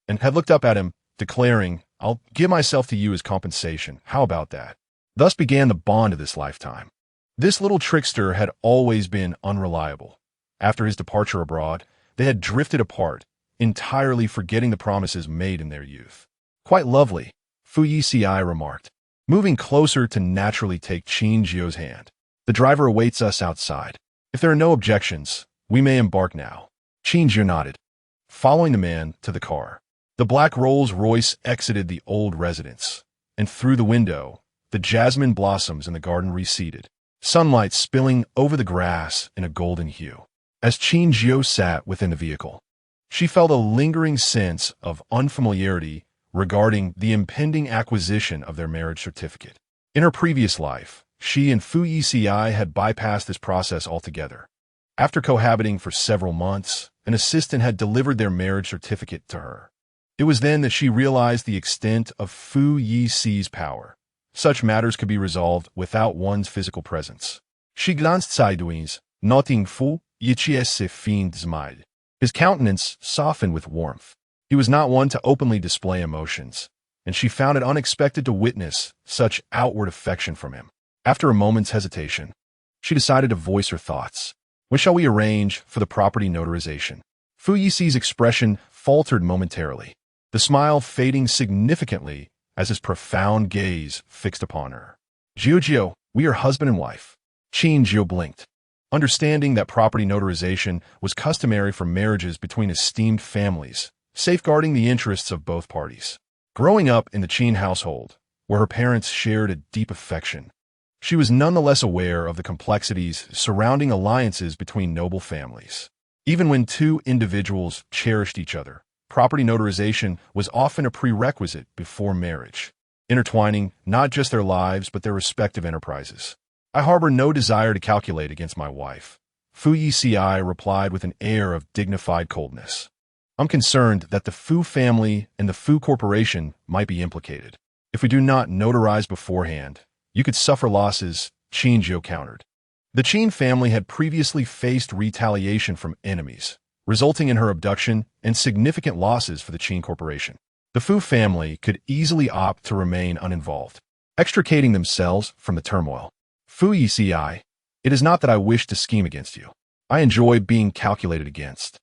and had looked up at him, declaring, "I'll give myself to you as compensation. How about that?" Thus began the bond of this lifetime. This little trickster had always been unreliable. After his departure abroad, they had drifted apart, entirely forgetting the promises made in their youth. "Quite lovely," Fu Yeci remarked, moving closer to naturally take Qin Jiu's hand. "The driver awaits us outside. If there are no objections, we may embark now." Qin Jiu nodded, following the man to the car. The black Rolls-Royce exited the old residence, and through the window, the jasmine blossoms in the garden receded, sunlight spilling over the grass in a golden hue. As Qin Jiu sat within the vehicle, she felt a lingering sense of unfamiliarity regarding the impending acquisition of their marriage certificate. In her previous life, she and Fu Yeci had bypassed this process altogether. After cohabiting for several months, an assistant had delivered their marriage certificate to her. It was then that she realized the extent of Fu Yeci's power. Such matters could be resolved without one's physical presence. She glanced sideways, noting Fu Yeci's fiend smile. His countenance softened with warmth. He was not one to openly display emotions, and she found it unexpected to witness such outward affection from him. After a moment's hesitation, she decided to voice her thoughts. "When shall we arrange for the property notarization?" Fu Yici's expression faltered momentarily, the smile fading significantly as his profound gaze fixed upon her. "Jiu, we are husband and wife." Qin Jiu blinked, understanding that property notarization was customary for marriages between esteemed families, safeguarding the interests of both parties. Growing up in the Qin household, where her parents shared a deep affection, she was nonetheless aware of the complexities surrounding alliances between noble families. Even when two individuals cherished each other, property notarization was often a prerequisite before marriage, intertwining not just their lives but their respective enterprises. "I harbor no desire to calculate against my wife," Fu Yeci replied with an air of dignified coldness. "I'm concerned that the Fu family and the Fu Corporation might be implicated. If we do not notarize beforehand, you could suffer losses," Qin Jiu countered. The Qin family had previously faced retaliation from enemies, resulting in her abduction and significant losses for the Qin Corporation. The Fu family could easily opt to remain uninvolved, extricating themselves from the turmoil. "Fu Yeci, it is not that I wish to scheme against you. I enjoy being calculated against."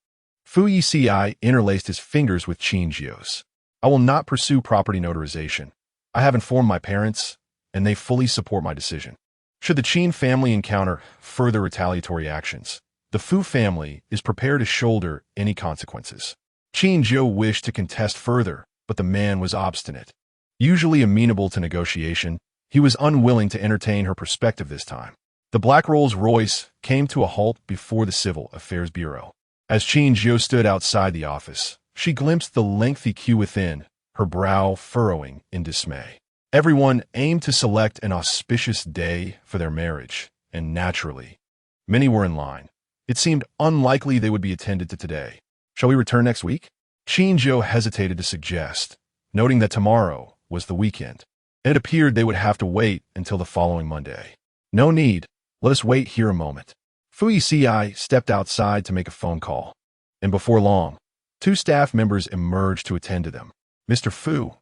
Fu Yeci interlaced his fingers with Qin Jiu's. "I will not pursue property notarization. I have informed my parents, and they fully support my decision. Should the Qin family encounter further retaliatory actions, the Fu family is prepared to shoulder any consequences." Qin Jiu wished to contest further, but the man was obstinate. Usually amenable to negotiation, he was unwilling to entertain her perspective this time. The black Rolls-Royce came to a halt before the Civil Affairs Bureau. As Qin Jiu stood outside the office, she glimpsed the lengthy queue within, her brow furrowing in dismay. Everyone aimed to select an auspicious day for their marriage, and naturally, many were in line. It seemed unlikely they would be attended to today. "Shall we return next week?" Qin Jiu hesitated to suggest, noting that tomorrow was the weekend, and it appeared they would have to wait until the following Monday. "No need. Let us wait here a moment." Fu Yeci stepped outside to make a phone call, and before long, two staff members emerged to attend to them. "Mr. Fu,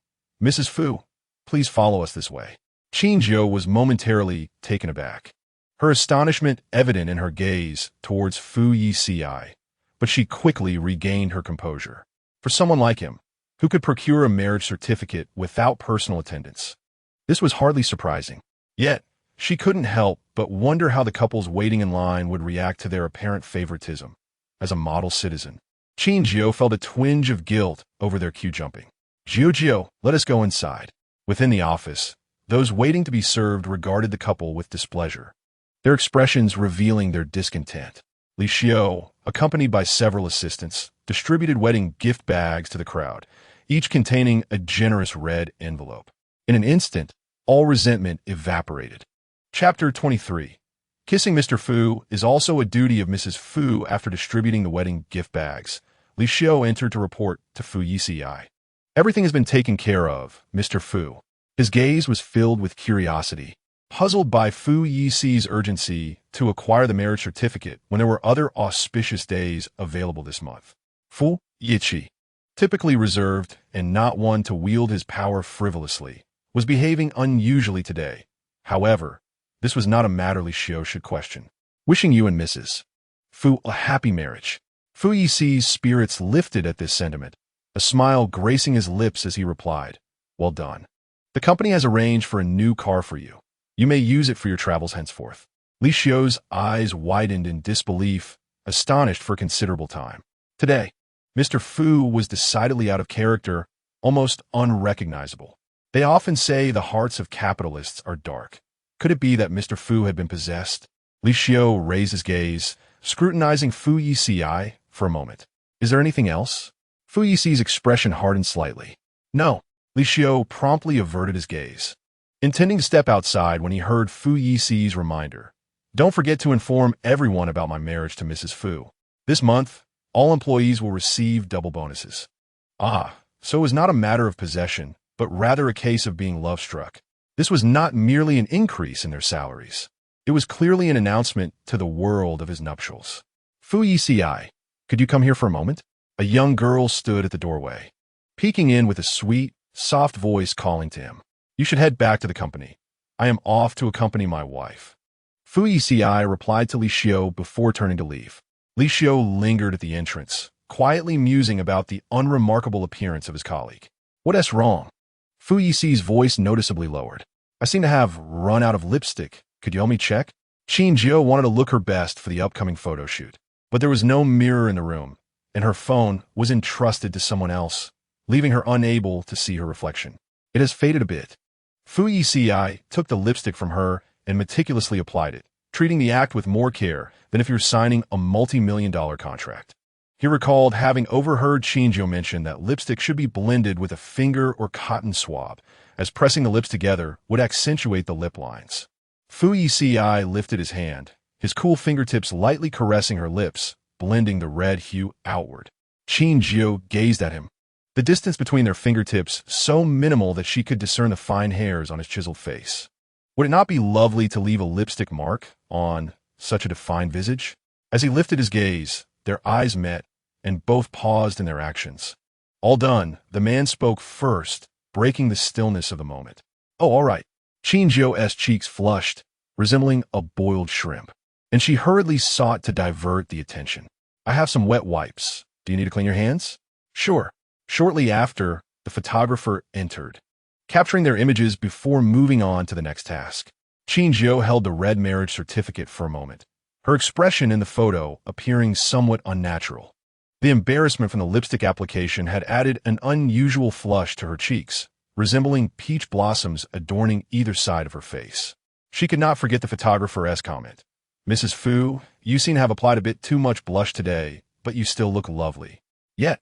Mrs. Fu, please follow us this way." Qin Jiu was momentarily taken aback, her astonishment evident in her gaze towards Fu Yeci, but she quickly regained her composure. For someone like him, who could procure a marriage certificate without personal attendance, this was hardly surprising. Yet, she couldn't help but wonder how the couples waiting in line would react to their apparent favoritism as a model citizen. Qin Jiu felt a twinge of guilt over their queue jumping. Jiu, let us go inside." Within the office, those waiting to be served regarded the couple with displeasure, their expressions revealing their discontent. Li Xiu, accompanied by several assistants, distributed wedding gift bags to the crowd, each containing a generous red envelope. In an instant, All resentment evaporated. Chapter 23. Kissing Mr. Fu is also a duty of Mrs. Fu. After distributing the wedding gift bags, Li Xiu entered to report to Fu Yeci. Everything has been taken care of, Mr. Fu. His gaze was filled with curiosity, puzzled by Fu Yici's urgency to acquire the marriage certificate when there were other auspicious days available this month. Fu Yeci, typically reserved and not one to wield his power frivolously, was behaving unusually today. However, this was not a matter Li Xiu should question. Wishing you and Mrs. Fu a happy marriage. Fu Yici's spirits lifted at this sentiment, a smile gracing his lips as he replied, "Well done. The company has arranged for a new car for you. You may use it for your travels henceforth." Li Xiu's eyes widened in disbelief, astonished for a considerable time. Today, Mr. Fu was decidedly out of character, almost unrecognizable. They often say the hearts of capitalists are dark. Could it be that Mr. Fu had been possessed? Li Xiu raised his gaze, scrutinizing Fu Yeci for a moment. "Is there anything else?" Fu Yici's expression hardened slightly. "No." Li Xiu promptly averted his gaze, intending to step outside when he heard Fu Yici's reminder. "Don't forget to inform everyone about my marriage to Mrs. Fu. This month, all employees will receive double bonuses." Ah, so it was not a matter of possession, but rather a case of being love-struck. This was not merely an increase in their salaries. It was clearly an announcement to the world of his nuptials. "Fu Yeci, could you come here for a moment?" A young girl stood at the doorway, peeking in with a sweet, soft voice calling to him. "You should head back to the company. I am off to accompany my wife." Fu Yeci replied to Li Xiu before turning to leave. Li Xiu lingered at the entrance, quietly musing about the unremarkable appearance of his colleague. "What's wrong?" Fu Yici's voice noticeably lowered. "I seem to have run out of lipstick. Could you help me check?" Qin Jiu wanted to look her best for the upcoming photo shoot, but there was no mirror in the room, and her phone was entrusted to someone else, leaving her unable to see her reflection. "It has faded a bit." Fu Yeci took the lipstick from her and meticulously applied it, treating the act with more care than if he were signing a multi-million-dollar contract. He recalled having overheard Qin Jiu mention that lipstick should be blended with a finger or cotton swab, as pressing the lips together would accentuate the lip lines. Fu Yeci lifted his hand, his cool fingertips lightly caressing her lips, blending the red hue outward. Qin Jiu gazed at him, the distance between their fingertips so minimal that she could discern the fine hairs on his chiseled face. Would it not be lovely to leave a lipstick mark on such a defined visage? As he lifted his gaze, their eyes met, and both paused in their actions. All done, the man spoke first, breaking the stillness of the moment. "Oh, all right." Qin Jiu's cheeks flushed, resembling a boiled shrimp, and she hurriedly sought to divert the attention. "I have some wet wipes. Do you need to clean your hands?" "Sure." Shortly after, the photographer entered, capturing their images before moving on to the next task. Qin Jiu held the red marriage certificate for a moment, her expression in the photo appearing somewhat unnatural. The embarrassment from the lipstick application had added an unusual flush to her cheeks, resembling peach blossoms adorning either side of her face. She could not forget the photographer's comment. "Mrs. Fu, you seem to have applied a bit too much blush today, but you still look lovely." Yet,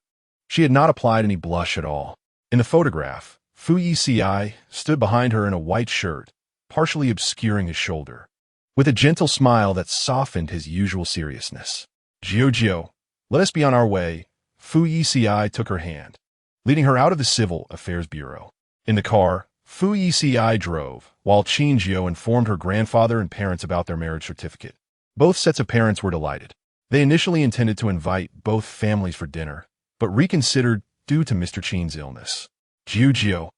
she had not applied any blush at all. In the photograph, Fu Yeci stood behind her in a white shirt, partially obscuring his shoulder, with a gentle smile that softened his usual seriousness. "Jiu, let us be on our way." Fu Yeci took her hand, leading her out of the Civil Affairs Bureau. In the car, Fu Yeci drove, while Qin Jiu informed her grandfather and parents about their marriage certificate. Both sets of parents were delighted. They initially intended to invite both families for dinner, but reconsidered due to Mr. Qin's illness. "Jiu,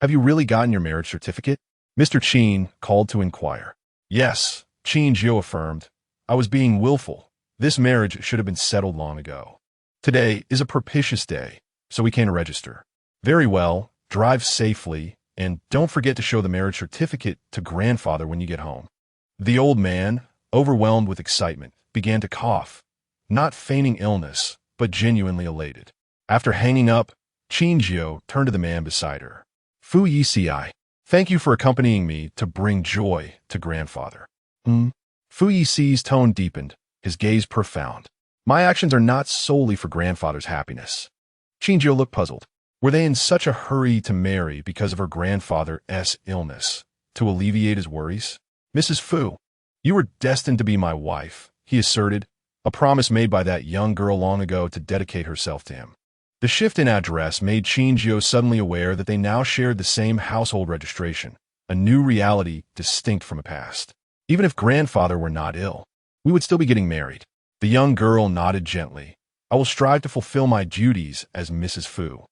have you really gotten your marriage certificate?" Mr. Qin called to inquire. "Yes," Qin Jiu affirmed. "I was being willful. This marriage should have been settled long ago. Today is a propitious day, so we can register." "Very well, drive safely, and don't forget to show the marriage certificate to grandfather when you get home." The old man, overwhelmed with excitement, began to cough, not feigning illness, but genuinely elated. After hanging up, Qin Jiu turned to the man beside her. "Fu Yeci, thank you for accompanying me to bring joy to grandfather." Fu Yici's tone deepened, his gaze profound. "My actions are not solely for grandfather's happiness." Qin Jiu looked puzzled. Were they in such a hurry to marry because of her grandfather's illness? to alleviate his worries. Mrs. Fu, you were destined to be my wife, he asserted, a promise made by that young girl long ago to dedicate herself to him. The shift in address made Qin Jiu suddenly aware that they now shared the same household registration, a new reality distinct from a past. Even if grandfather were not ill, we would still be getting married. The young girl nodded gently. I will strive to fulfill my duties as Mrs. Fu.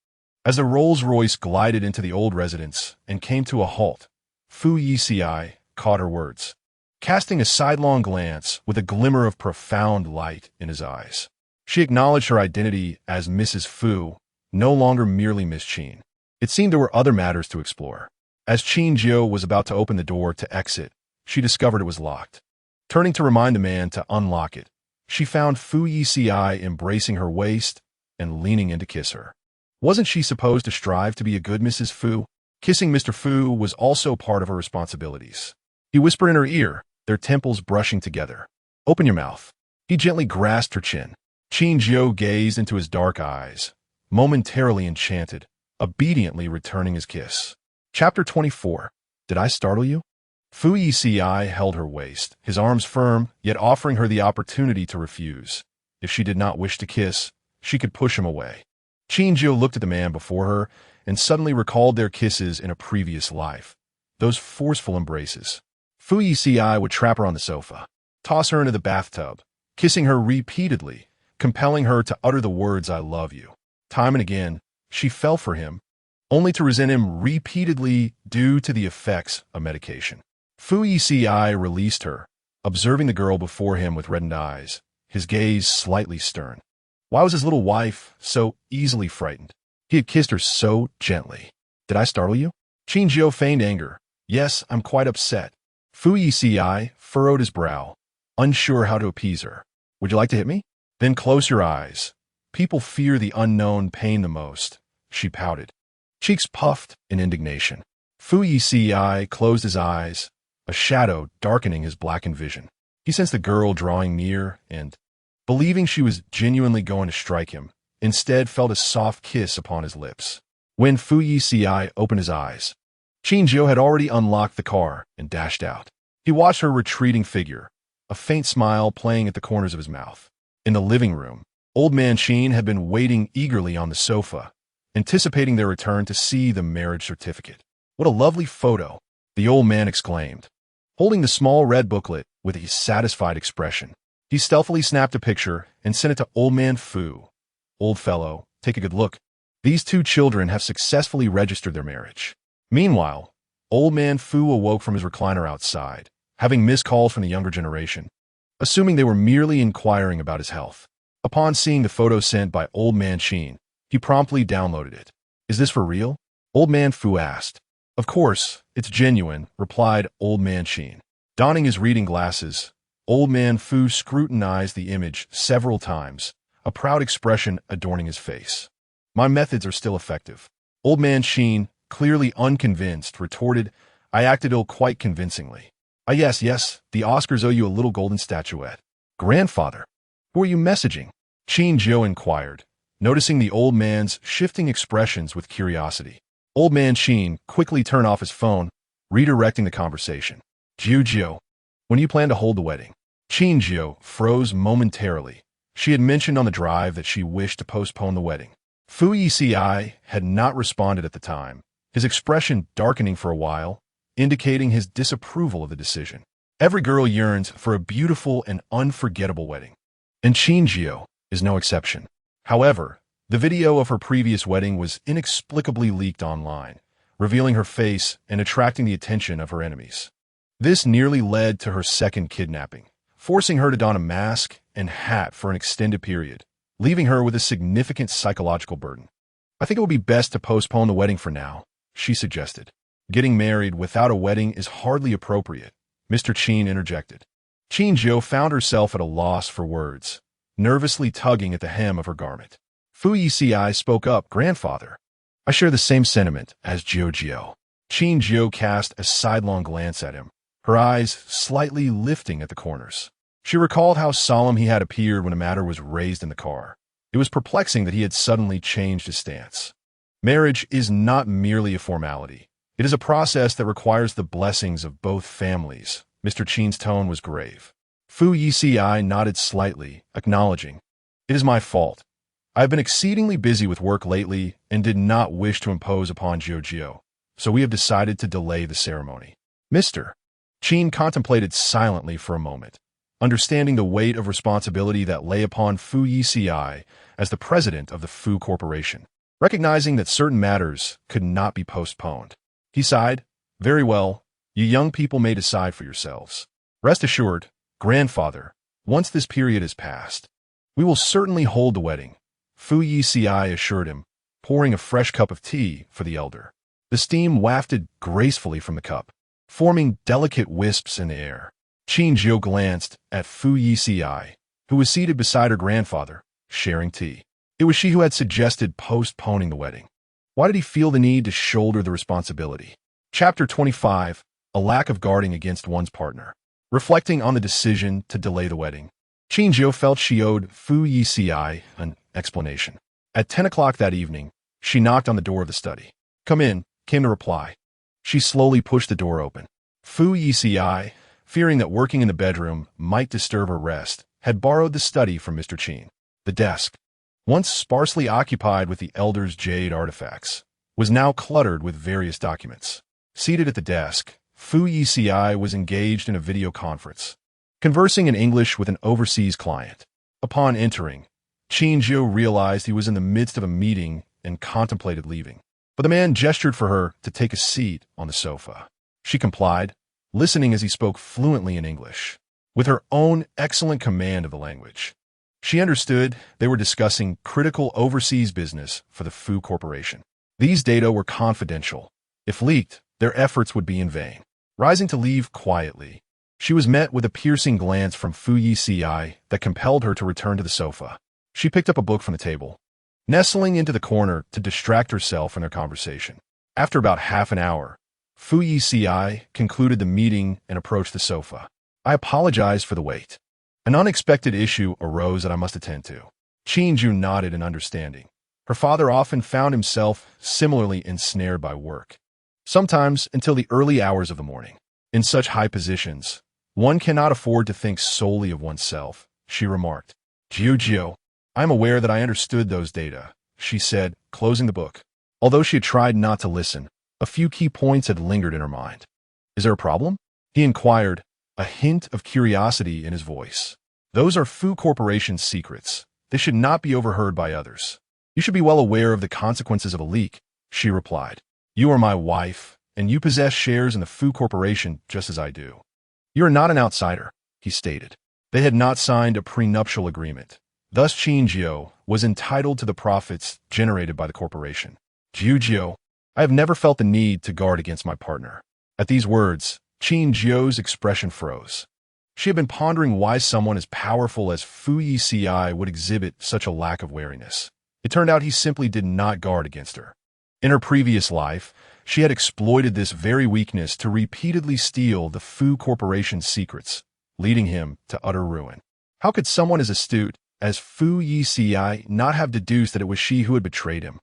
As the Rolls-Royce glided into the old residence and came to a halt, Fu Yeci caught her words, casting a sidelong glance with a glimmer of profound light in his eyes. She acknowledged her identity as Mrs. Fu, no longer merely Miss Qin. It seemed there were other matters to explore. As Qin Jiu was about to open the door to exit, she discovered it was locked. Turning to remind the man to unlock it, she found Fu Yeci embracing her waist and leaning in to kiss her. Wasn't she supposed to strive to be a good Mrs. Fu? Kissing Mr. Fu was also part of her responsibilities. He whispered in her ear, their temples brushing together. Open your mouth. He gently grasped her chin. Qin Jiu gazed into his dark eyes, momentarily enchanted, obediently returning his kiss. Chapter 24. Did I startle you? Fu Yeci held her waist, his arms firm, yet offering her the opportunity to refuse. If she did not wish to kiss, she could push him away. Qin Jiu looked at the man before her and suddenly recalled their kisses in a previous life. Those forceful embraces. Fu Yeci would trap her on the sofa, toss her into the bathtub, kissing her repeatedly, compelling her to utter the words I love you. Time and again, she fell for him, only to resent him repeatedly due to the effects of medication. Fu Yeci released her, observing the girl before him with reddened eyes, his gaze slightly stern. Why was his little wife so easily frightened? He had kissed her so gently. Did I startle you? Qin Jiu feigned anger. Yes, I'm quite upset. Fu Yeci furrowed his brow, unsure how to appease her. Would you like to hit me? Then close your eyes. People fear the unknown pain the most, she pouted. Cheeks puffed in indignation. Fu Yeci closed his eyes, a shadow darkening his blackened vision. He sensed the girl drawing near and, believing she was genuinely going to strike him, instead felt a soft kiss upon his lips. When Fu Yeci opened his eyes, Qin Jiu had already unlocked the car and dashed out. He watched her retreating figure, a faint smile playing at the corners of his mouth. In the living room, old man Qin had been waiting eagerly on the sofa, anticipating their return to see the marriage certificate. What a lovely photo, the old man exclaimed, holding the small red booklet with a satisfied expression. He stealthily snapped a picture and sent it to old man Fu. Old fellow, take a good look. These two children have successfully registered their marriage. Meanwhile, old man Fu awoke from his recliner outside, having missed calls from the younger generation, assuming they were merely inquiring about his health. Upon seeing the photo sent by old man Qin, he promptly downloaded it. Is this for real? Old man Fu asked. Of course, it's genuine, replied old man Qin. Donning his reading glasses, old man Fu scrutinized the image several times, a proud expression adorning his face. My methods are still effective. Old man Qin, clearly unconvinced, retorted, I acted ill quite convincingly. Ah, yes, the Oscars owe you a little golden statuette. Grandfather, who are you messaging? Qin Jiu inquired, noticing the old man's shifting expressions with curiosity. Old man Qin quickly turned off his phone, redirecting the conversation. Jiu, when do you plan to hold the wedding? Qin Jiu froze momentarily. She had mentioned on the drive that she wished to postpone the wedding. Fu Yeci had not responded at the time, his expression darkening for a while, indicating his disapproval of the decision. Every girl yearns for a beautiful and unforgettable wedding, and Qin Jiu is no exception. However, the video of her previous wedding was inexplicably leaked online, revealing her face and attracting the attention of her enemies. This nearly led to her second kidnapping, forcing her to don a mask and hat for an extended period, leaving her with a significant psychological burden. I think it would be best to postpone the wedding for now, she suggested. Getting married without a wedding is hardly appropriate, Mr. Qin interjected. Qin Jiu found herself at a loss for words, nervously tugging at the hem of her garment. Fu Yeci spoke up, Grandfather. I share the same sentiment as Jiu. Qin Jiu cast a sidelong glance at him, her eyes slightly lifting at the corners. She recalled how solemn he had appeared when a matter was raised in the car. It was perplexing that he had suddenly changed his stance. Marriage is not merely a formality. It is a process that requires the blessings of both families. Mr. Qin's tone was grave. Fu Yeci nodded slightly, acknowledging, "It is my fault. I have been exceedingly busy with work lately and did not wish to impose upon Jiu, so we have decided to delay the ceremony." Mr. Qin contemplated silently for a moment, understanding the weight of responsibility that lay upon Fu Yeci as the president of the Fu Corporation. Recognizing that certain matters could not be postponed, he sighed, "Very well, you young people may decide for yourselves. Rest assured, grandfather, once this period is passed, we will certainly hold the wedding," Fu Yeci assured him, pouring a fresh cup of tea for the elder. The steam wafted gracefully from the cup, forming delicate wisps in the air. Qin Jiu glanced at Fu Yeci, who was seated beside her grandfather, sharing tea. It was she who had suggested postponing the wedding. Why did he feel the need to shoulder the responsibility? Chapter 25, A Lack of Guarding Against One's Partner. Reflecting on the decision to delay the wedding, Qin Jiu felt she owed Fu Yeci an explanation. At 10 o'clock that evening, she knocked on the door of the study. "Come in," came the reply. She slowly pushed the door open. Fu Yeci, fearing that working in the bedroom might disturb her rest, had borrowed the study from Mr. Qin. The desk, once sparsely occupied with the elder's jade artifacts, was now cluttered with various documents. Seated at the desk, Fu Yeci was engaged in a video conference, conversing in English with an overseas client. Upon entering, Qin Jiu realized he was in the midst of a meeting and contemplated leaving. But the man gestured for her to take a seat on the sofa. She complied, listening as he spoke fluently in English. With her own excellent command of the language, she understood they were discussing critical overseas business for the Fu Corporation. These data were confidential. If leaked, their efforts would be in vain. Rising to leave quietly, she was met with a piercing glance from Fu Yeci that compelled her to return to the sofa. She picked up a book from the table, nestling into the corner to distract herself from their conversation. After about half an hour, Fu Yeci concluded the meeting and approached the sofa. "I apologize for the wait. An unexpected issue arose that I must attend to." Qin Jiu nodded in understanding. Her father often found himself similarly ensnared by work, sometimes until the early hours of the morning. In such high positions, one cannot afford to think solely of oneself, she remarked. Jiu, I am aware that I understood those data," she said, closing the book. Although she had tried not to listen, a few key points had lingered in her mind. "Is there a problem?" he inquired, a hint of curiosity in his voice. "Those are Fu Corporation's secrets. They should not be overheard by others. You should be well aware of the consequences of a leak," she replied. "You are my wife, and you possess shares in the Fu Corporation just as I do." "You are not an outsider," he stated. They had not signed a prenuptial agreement. Thus Qin Jiu was entitled to the profits generated by the corporation. Jiu, I have never felt the need to guard against my partner." At these words, Qin Jiu's expression froze. She had been pondering why someone as powerful as Fu Yeci would exhibit such a lack of wariness. It turned out he simply did not guard against her. In her previous life, she had exploited this very weakness to repeatedly steal the Fu Corporation's secrets, leading him to utter ruin. How could someone as astute as Fu Yeci not have deduced that it was she who had betrayed him?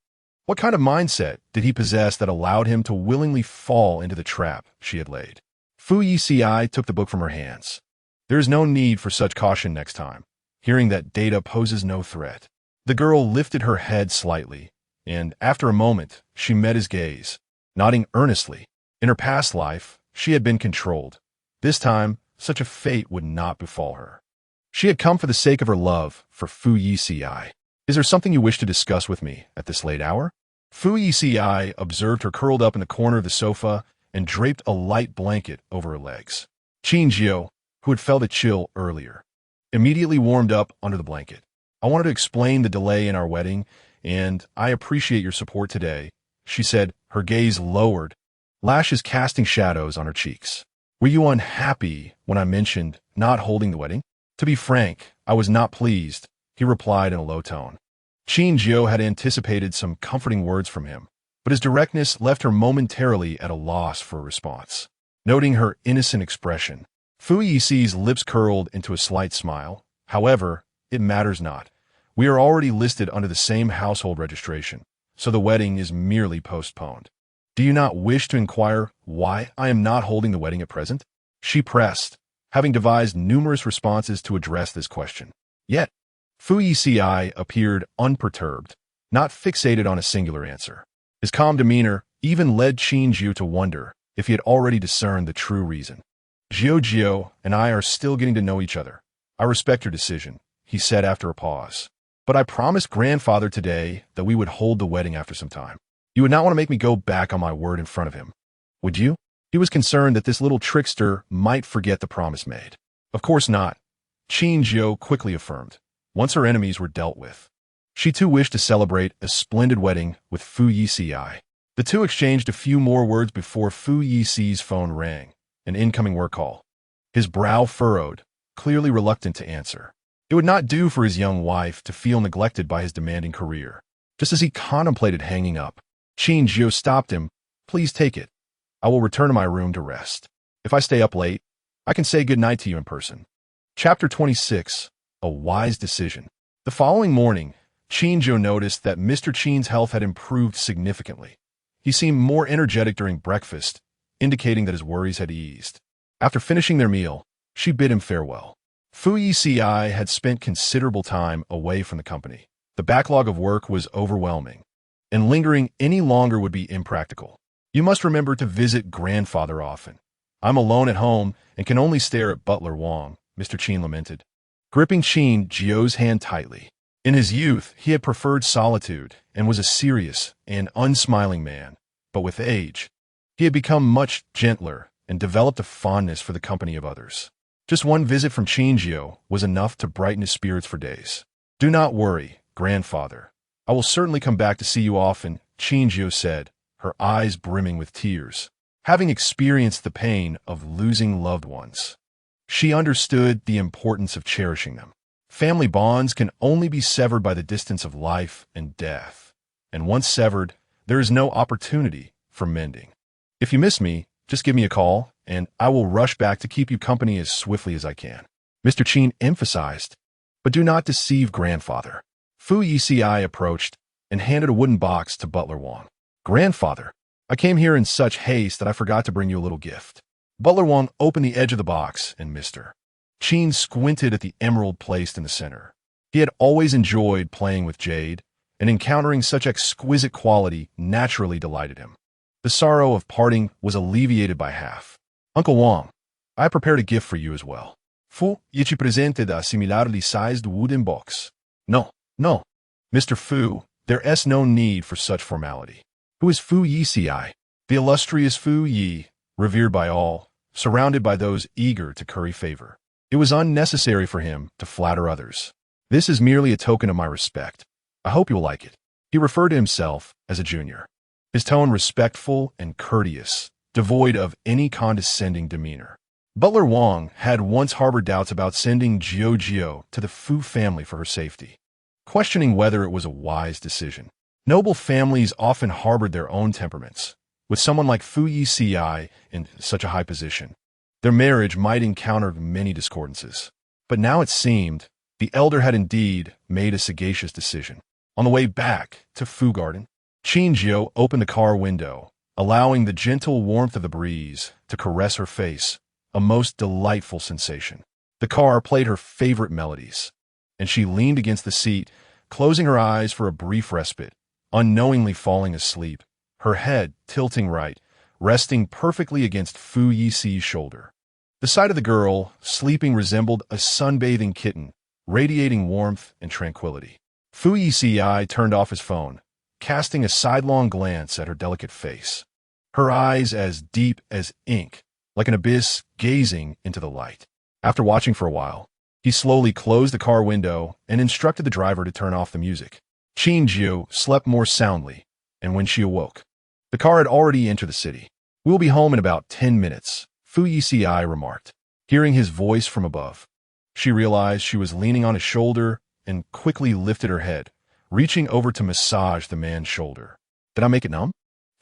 What kind of mindset did he possess that allowed him to willingly fall into the trap she had laid? Fu Yeci took the book from her hands. "There is no need for such caution next time, hearing that data poses no threat." The girl lifted her head slightly, and after a moment, she met his gaze, nodding earnestly. In her past life, she had been controlled. This time, such a fate would not befall her. She had come for the sake of her love for Fu Yeci. "Is there something you wish to discuss with me at this late hour?" Fu Yeci observed her curled up in the corner of the sofa and draped a light blanket over her legs. Qin Jiu, who had felt a chill earlier, immediately warmed up under the blanket. "I wanted to explain the delay in our wedding, and I appreciate your support today," she said, her gaze lowered, lashes casting shadows on her cheeks. "Were you unhappy when I mentioned not holding the wedding?" "To be frank, I was not pleased," he replied in a low tone. Qin Jiu had anticipated some comforting words from him, but his directness left her momentarily at a loss for a response. Noting her innocent expression, Fu Yici's lips curled into a slight smile. "However, it matters not. We are already listed under the same household registration, so the wedding is merely postponed." Do you not wish to inquire why I am not holding the wedding at present? She pressed, having devised numerous responses to address this question. Yet, Fu Yeci appeared unperturbed, not fixated on a singular answer. His calm demeanor even led Qin Jiu to wonder if he had already discerned the true reason. Jiu and I are still getting to know each other. I respect your decision, he said after a pause. But I promised grandfather today that we would hold the wedding after some time. You would not want to make me go back on my word in front of him, would you? He was concerned that this little trickster might forget the promise made. Of course not, Qin Jiu quickly affirmed, once her enemies were dealt with. She too wished to celebrate a splendid wedding with Fu Yeci. The two exchanged a few more words before Fu Yeci's phone rang, an incoming work call. His brow furrowed, clearly reluctant to answer. It would not do for his young wife to feel neglected by his demanding career. Just as he contemplated hanging up, Qin Jiu stopped him. Please take it. I will return to my room to rest. If I stay up late, I can say good night to you in person. Chapter 26. A Wise Decision. The following morning, Qin Jiu noticed that Mr. Qin's health had improved significantly. He seemed more energetic during breakfast, indicating that his worries had eased. After finishing their meal, she bid him farewell. Fu Yeci had spent considerable time away from the company. The backlog of work was overwhelming, and lingering any longer would be impractical. You must remember to visit grandfather often. I'm alone at home and can only stare at Butler Wong, Mr. Qin lamented, gripping Qin Jiu's hand tightly. In his youth, he had preferred solitude and was a serious and unsmiling man, but with age, he had become much gentler and developed a fondness for the company of others. Just one visit from Qin Jiu was enough to brighten his spirits for days. Do not worry, grandfather. I will certainly come back to see you often, Qin Jiu said, her eyes brimming with tears. Having experienced the pain of losing loved ones, she understood the importance of cherishing them. Family bonds can only be severed by the distance of life and death, and once severed, there is no opportunity for mending. If you miss me, just give me a call, and I will rush back to keep you company as swiftly as I can, Mr. Qin emphasized. But do not deceive grandfather. Fu Yeci approached and handed a wooden box to Butler Wong. Grandfather, I came here in such haste that I forgot to bring you a little gift. Butler Wong opened the edge of the box, and Mr. Qin squinted at the emerald placed in the center. He had always enjoyed playing with jade, and encountering such exquisite quality naturally delighted him. The sorrow of parting was alleviated by half. Uncle Wong, I prepared a gift for you as well. Fu Yeci presented a similarly sized wooden box. No, Mr. Fu, there is no need for such formality. Who is Fu Yeci? The illustrious Fu Yi, revered by all, surrounded by those eager to curry favor. It was unnecessary for him to flatter others. This is merely a token of my respect. I hope you will like it. He referred to himself as a junior, his tone respectful and courteous, devoid of any condescending demeanor. Butler Wong had once harbored doubts about sending Jiu to the Fu family for her safety, questioning whether it was a wise decision. Noble families often harbored their own temperaments. With someone like Fu Yeci in such a high position, their marriage might encounter many discordances. But now it seemed the elder had indeed made a sagacious decision. On the way back to Fu Garden, Qin Jiu opened the car window, allowing the gentle warmth of the breeze to caress her face, a most delightful sensation. The car played her favorite melodies, and she leaned against the seat, closing her eyes for a brief respite, unknowingly falling asleep, her head tilting right, resting perfectly against Fu Yici's shoulder. The sight of the girl, sleeping, resembled a sunbathing kitten, radiating warmth and tranquility. Fu Yeci turned off his phone, casting a sidelong glance at her delicate face, her eyes as deep as ink, like an abyss gazing into the light. After watching for a while, he slowly closed the car window and instructed the driver to turn off the music. Qin Jiu slept more soundly, and when she awoke, the car had already entered the city. We'll be home in about 10 minutes, Fu Yeci remarked. Hearing his voice from above, she realized she was leaning on his shoulder and quickly lifted her head, reaching over to massage the man's shoulder. Did I make it numb?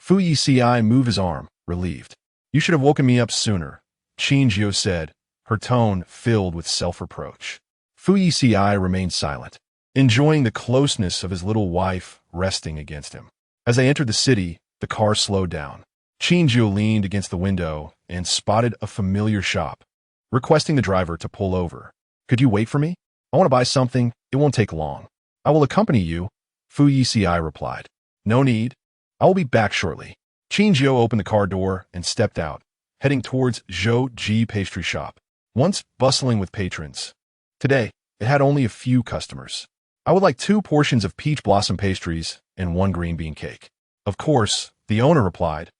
Fu Yeci moved his arm, relieved. You should have woken me up sooner, Qin Jiu said, her tone filled with self-reproach. Fu Yeci remained silent, enjoying the closeness of his little wife resting against him. As they entered the city, the car slowed down. Qin Jiu leaned against the window and spotted a familiar shop, requesting the driver to pull over. "Could you wait for me? I want to buy something. It won't take long." "I will accompany you," Fu Yeci replied. "No need. I will be back shortly." Qin Jiu opened the car door and stepped out, heading towards Zhou Ji pastry shop, once bustling with patrons. Today, it had only a few customers. "I would like 2 portions of peach blossom pastries and 1 green bean cake." "Of course," the owner replied.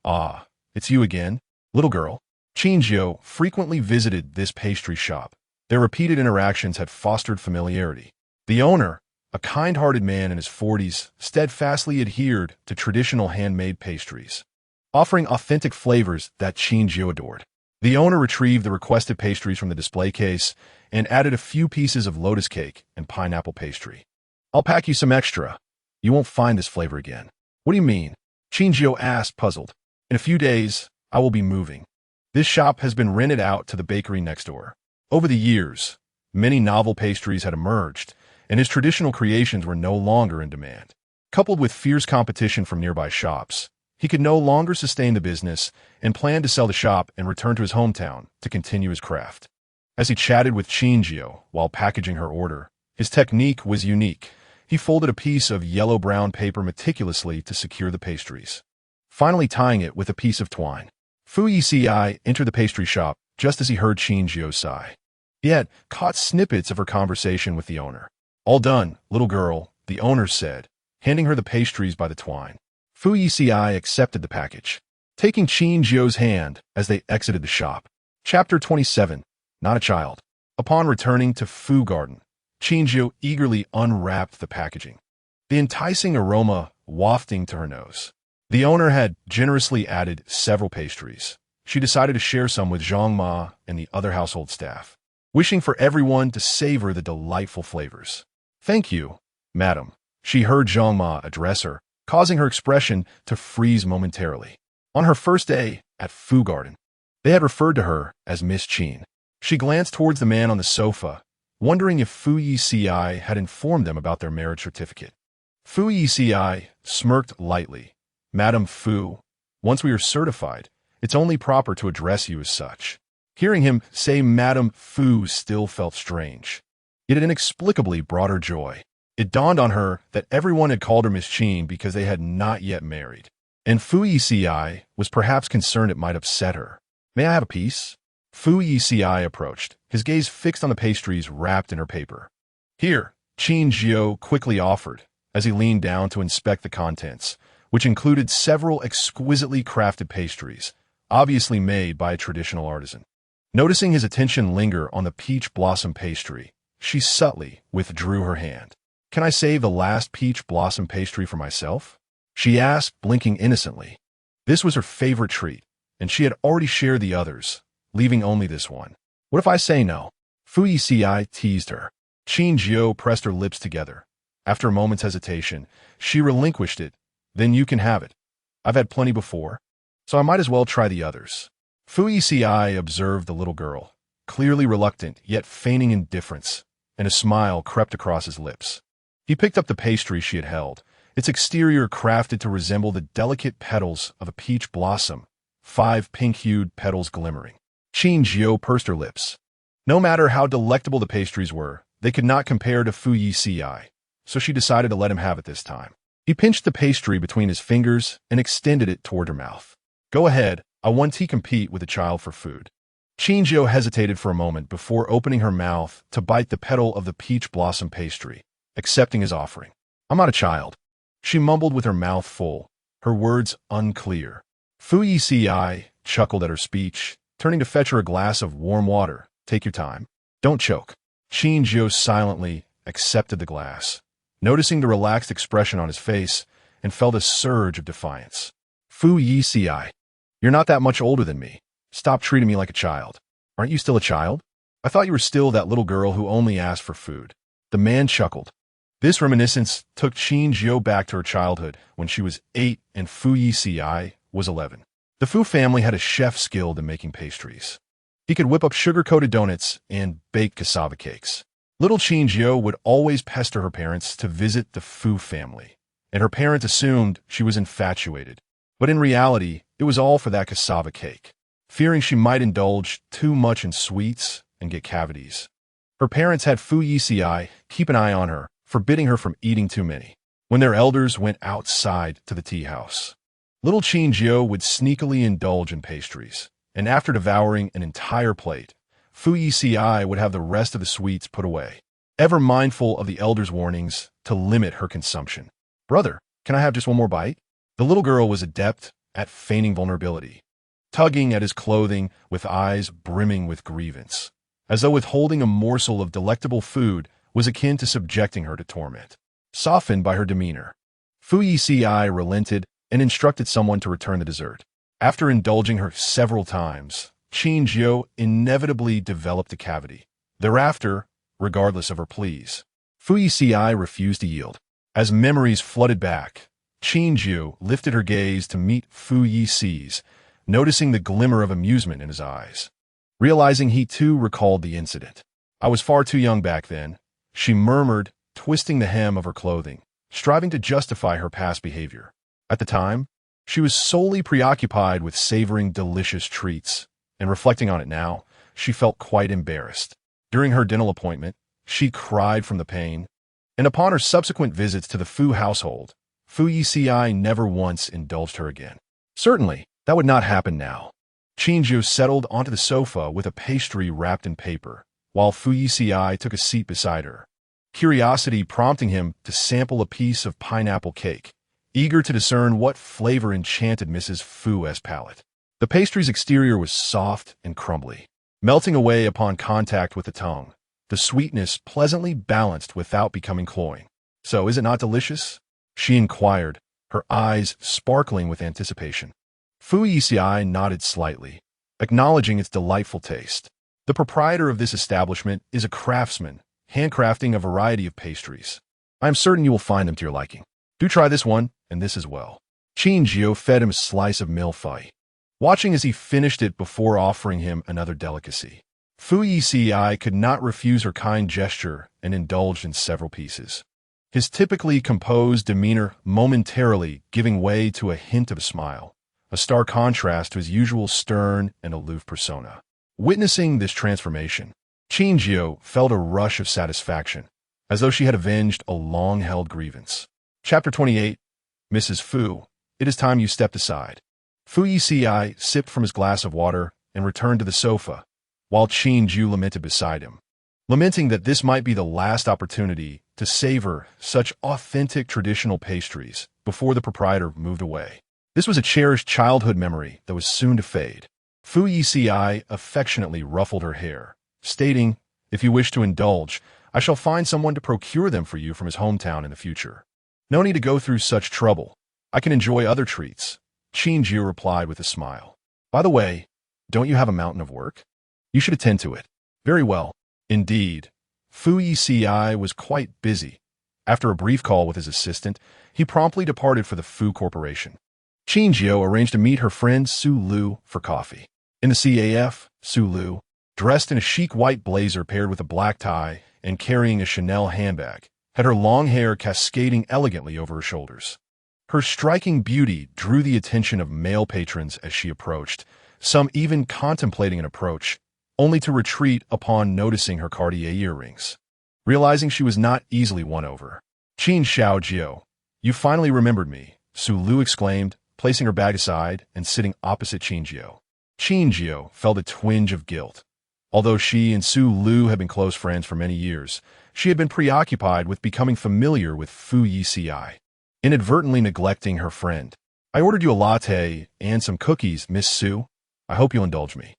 "Ah, it's you again, little girl." Qin Jiu frequently visited this pastry shop. Their repeated interactions had fostered familiarity. The owner, a kind-hearted man in his 40s, steadfastly adhered to traditional handmade pastries, offering authentic flavors that Qin Jiu adored. The owner retrieved the requested pastries from the display case and added a few pieces of lotus cake and pineapple pastry. "I'll pack you some extra. You won't find this flavor again." "What do you mean?" Qin Jiu asked, puzzled. "In a few days, I will be moving. This shop has been rented out to the bakery next door." Over the years, many novel pastries had emerged, and his traditional creations were no longer in demand. Coupled with fierce competition from nearby shops, he could no longer sustain the business and planned to sell the shop and return to his hometown to continue his craft. As he chatted with Qin Jiu while packaging her order, his technique was unique. He folded a piece of yellow-brown paper meticulously to secure the pastries, finally tying it with a piece of twine. Fu Yeci entered the pastry shop just as he heard Qin Jiu sigh. He had caught snippets of her conversation with the owner. "All done, little girl," the owner said, handing her the pastries by the twine. Fu Yeci accepted the package, taking Qin Jiu's hand as they exited the shop. Chapter 27. Not a Child. Upon returning to Fu Garden, Qin Jiu eagerly unwrapped the packaging, the enticing aroma wafting to her nose. The owner had generously added several pastries. She decided to share some with Zhang Ma and the other household staff, wishing for everyone to savor the delightful flavors. "Thank you, madam," she heard Zhang Ma address her, causing her expression to freeze momentarily. On her first day at Fu Garden, they had referred to her as Miss Qin. She glanced towards the man on the sofa, wondering if Fu Yeci had informed them about their marriage certificate. Fu Yeci smirked lightly. "Madam Fu, once we are certified, it's only proper to address you as such." Hearing him say Madam Fu still felt strange, yet it inexplicably brought her joy. It dawned on her that everyone had called her Miss Qin because they had not yet married, and Fu Yeci was perhaps concerned it might upset her. "May I have a piece?" Fu Yeci approached, his gaze fixed on the pastries wrapped in her paper. "Here," Qin Jiu quickly offered, as he leaned down to inspect the contents, which included several exquisitely crafted pastries, obviously made by a traditional artisan. Noticing his attention linger on the peach blossom pastry, she subtly withdrew her hand. "Can I save the last peach blossom pastry for myself?" she asked, blinking innocently. This was her favorite treat, and she had already shared the others, leaving only this one. "What if I say no?" Fu Yeci teased her. Qin Jiu pressed her lips together. After a moment's hesitation, she relinquished it. "Then you can have it. I've had plenty before, so I might as well try the others." Fu Yeci observed the little girl, clearly reluctant yet feigning indifference, and a smile crept across his lips. He picked up the pastry she had held, its exterior crafted to resemble the delicate petals of a peach blossom, 5 pink-hued petals glimmering. Qin Jiu pursed her lips. No matter how delectable the pastries were, they could not compare to Fu Yeci, so she decided to let him have it this time. He pinched the pastry between his fingers and extended it toward her mouth. "Go ahead, I want to compete with a child for food." Qin Jiu hesitated for a moment before opening her mouth to bite the petal of the peach blossom pastry, accepting his offering. "I'm not a child," she mumbled with her mouth full, her words unclear. Fu Yeci chuckled at her speech, turning to fetch her a glass of warm water. "Take your time. Don't choke." Qin Jiu silently accepted the glass, noticing the relaxed expression on his face, and felt a surge of defiance. "Fu Yeci, you're not that much older than me. Stop treating me like a child." "Aren't you still a child? I thought you were still that little girl who only asked for food." The man chuckled. This reminiscence took Qin Jiu back to her childhood when she was 8 and Fu Yeci was 11. The Fu family had a chef skilled in making pastries. He could whip up sugar-coated donuts and bake cassava cakes. Little Qin Jiu would always pester her parents to visit the Fu family, and her parents assumed she was infatuated. But in reality, It was all for that cassava cake. Fearing she might indulge too much in sweets and get cavities, her parents had Fu Yeci keep an eye on her, forbidding her from eating too many. When their elders went outside to the tea house, little Qin Jiu would sneakily indulge in pastries, and after devouring an entire plate, Fu Yeci would have the rest of the sweets put away, ever mindful of the elders' warnings to limit her consumption. "Brother, can I have just one more bite?" The little girl was adept at feigning vulnerability, tugging at his clothing with eyes brimming with grievance, as though withholding a morsel of delectable food was akin to subjecting her to torment. Softened by her demeanor, Fu Yeci relented and instructed someone to return the dessert. After indulging her several times, Qin Jiu inevitably developed a cavity. Thereafter, regardless of her pleas, Fu Yeci refused to yield. As memories flooded back, Qin Jiu lifted her gaze to meet Fu Yeci's, noticing the glimmer of amusement in his eyes. Realizing he too recalled the incident. "I was far too young back then," she murmured, twisting the hem of her clothing, striving to justify her past behavior. At the time, she was solely preoccupied with savoring delicious treats, and reflecting on it now, she felt quite embarrassed. During her dental appointment, she cried from the pain, and upon her subsequent visits to the Fu household, Fu Yeci never once indulged her again. Certainly, that would not happen now. Qin Jiu settled onto the sofa with a pastry wrapped in paper, while Fu Yeci took a seat beside her, curiosity prompting him to sample a piece of pineapple cake, eager to discern what flavor enchanted Mrs. Fu's palate. The pastry's exterior was soft and crumbly, melting away upon contact with the tongue, the sweetness pleasantly balanced without becoming cloying. "So, is it not delicious?" she inquired, her eyes sparkling with anticipation. Fu Yeci nodded slightly, acknowledging its delightful taste. The proprietor of this establishment is a craftsman, handcrafting a variety of pastries. "I am certain you will find them to your liking. Do try this one, and this as well." Qin Jiu fed him a slice of millefeuille, watching as he finished it before offering him another delicacy. Fu Yeci could not refuse her kind gesture and indulged in several pieces, his typically composed demeanor momentarily giving way to a hint of a smile, a stark contrast to his usual stern and aloof persona. Witnessing this transformation, Qin Jiu felt a rush of satisfaction, as though she had avenged a long-held grievance. Chapter 28. "Mrs. Fu, it is time you stepped aside." Fu Yeci sipped from his glass of water and returned to the sofa, while Qin Jiu lamented beside him, lamenting that this might be the last opportunity to savor such authentic traditional pastries before the proprietor moved away. This was a cherished childhood memory that was soon to fade. Fu Yeci affectionately ruffled her hair, stating, "If you wish to indulge, I shall find someone to procure them for you from his hometown in the future. No need to go through such trouble. I can enjoy other treats," Qin Jiu replied with a smile. "By the way, don't you have a mountain of work? You should attend to it." "Very well." Indeed, Fu Yeci was quite busy. After a brief call with his assistant, he promptly departed for the Fu Corporation. Qin Jiu arranged to meet her friend Su Lu for coffee. In the CAF, Su Lu, dressed in a chic white blazer paired with a black tie and carrying a Chanel handbag, had her long hair cascading elegantly over her shoulders. Her striking beauty drew the attention of male patrons as she approached, some even contemplating an approach, only to retreat upon noticing her Cartier earrings. Realizing she was not easily won over, "Qin Jiu, you finally remembered me," Su Lu exclaimed, placing her bag aside and sitting opposite Qin Jiu. Qin Jiu felt a twinge of guilt. Although she and Su Lu had been close friends for many years, she had been preoccupied with becoming familiar with Fu Yeci, inadvertently neglecting her friend. "I ordered you a latte and some cookies, Miss Su. I hope you'll indulge me."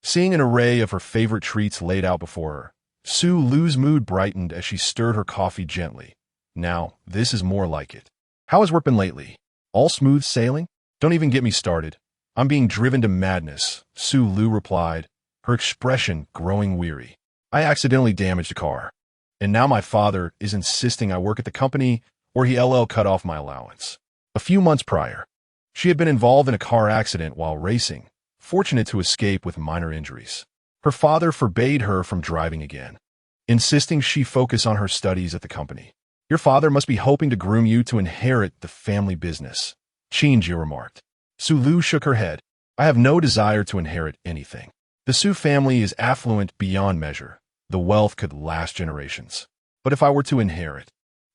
Seeing an array of her favorite treats laid out before her, Su Lu's mood brightened as she stirred her coffee gently. "Now, this is more like it. How has work been lately? All smooth sailing?" "Don't even get me started. I'm being driven to madness," Su Lu replied, her expression growing weary. "I accidentally damaged a car, and now my father is insisting I work at the company or he cut off my allowance." A few months prior, she had been involved in a car accident while racing, fortunate to escape with minor injuries. Her father forbade her from driving again, insisting she focus on her studies at the company. "Your father must be hoping to groom you to inherit the family business," Qin Jiu remarked. Su Lu shook her head. I have no desire to inherit anything. The Su family is affluent beyond measure. The wealth could last generations. But if I were to inherit,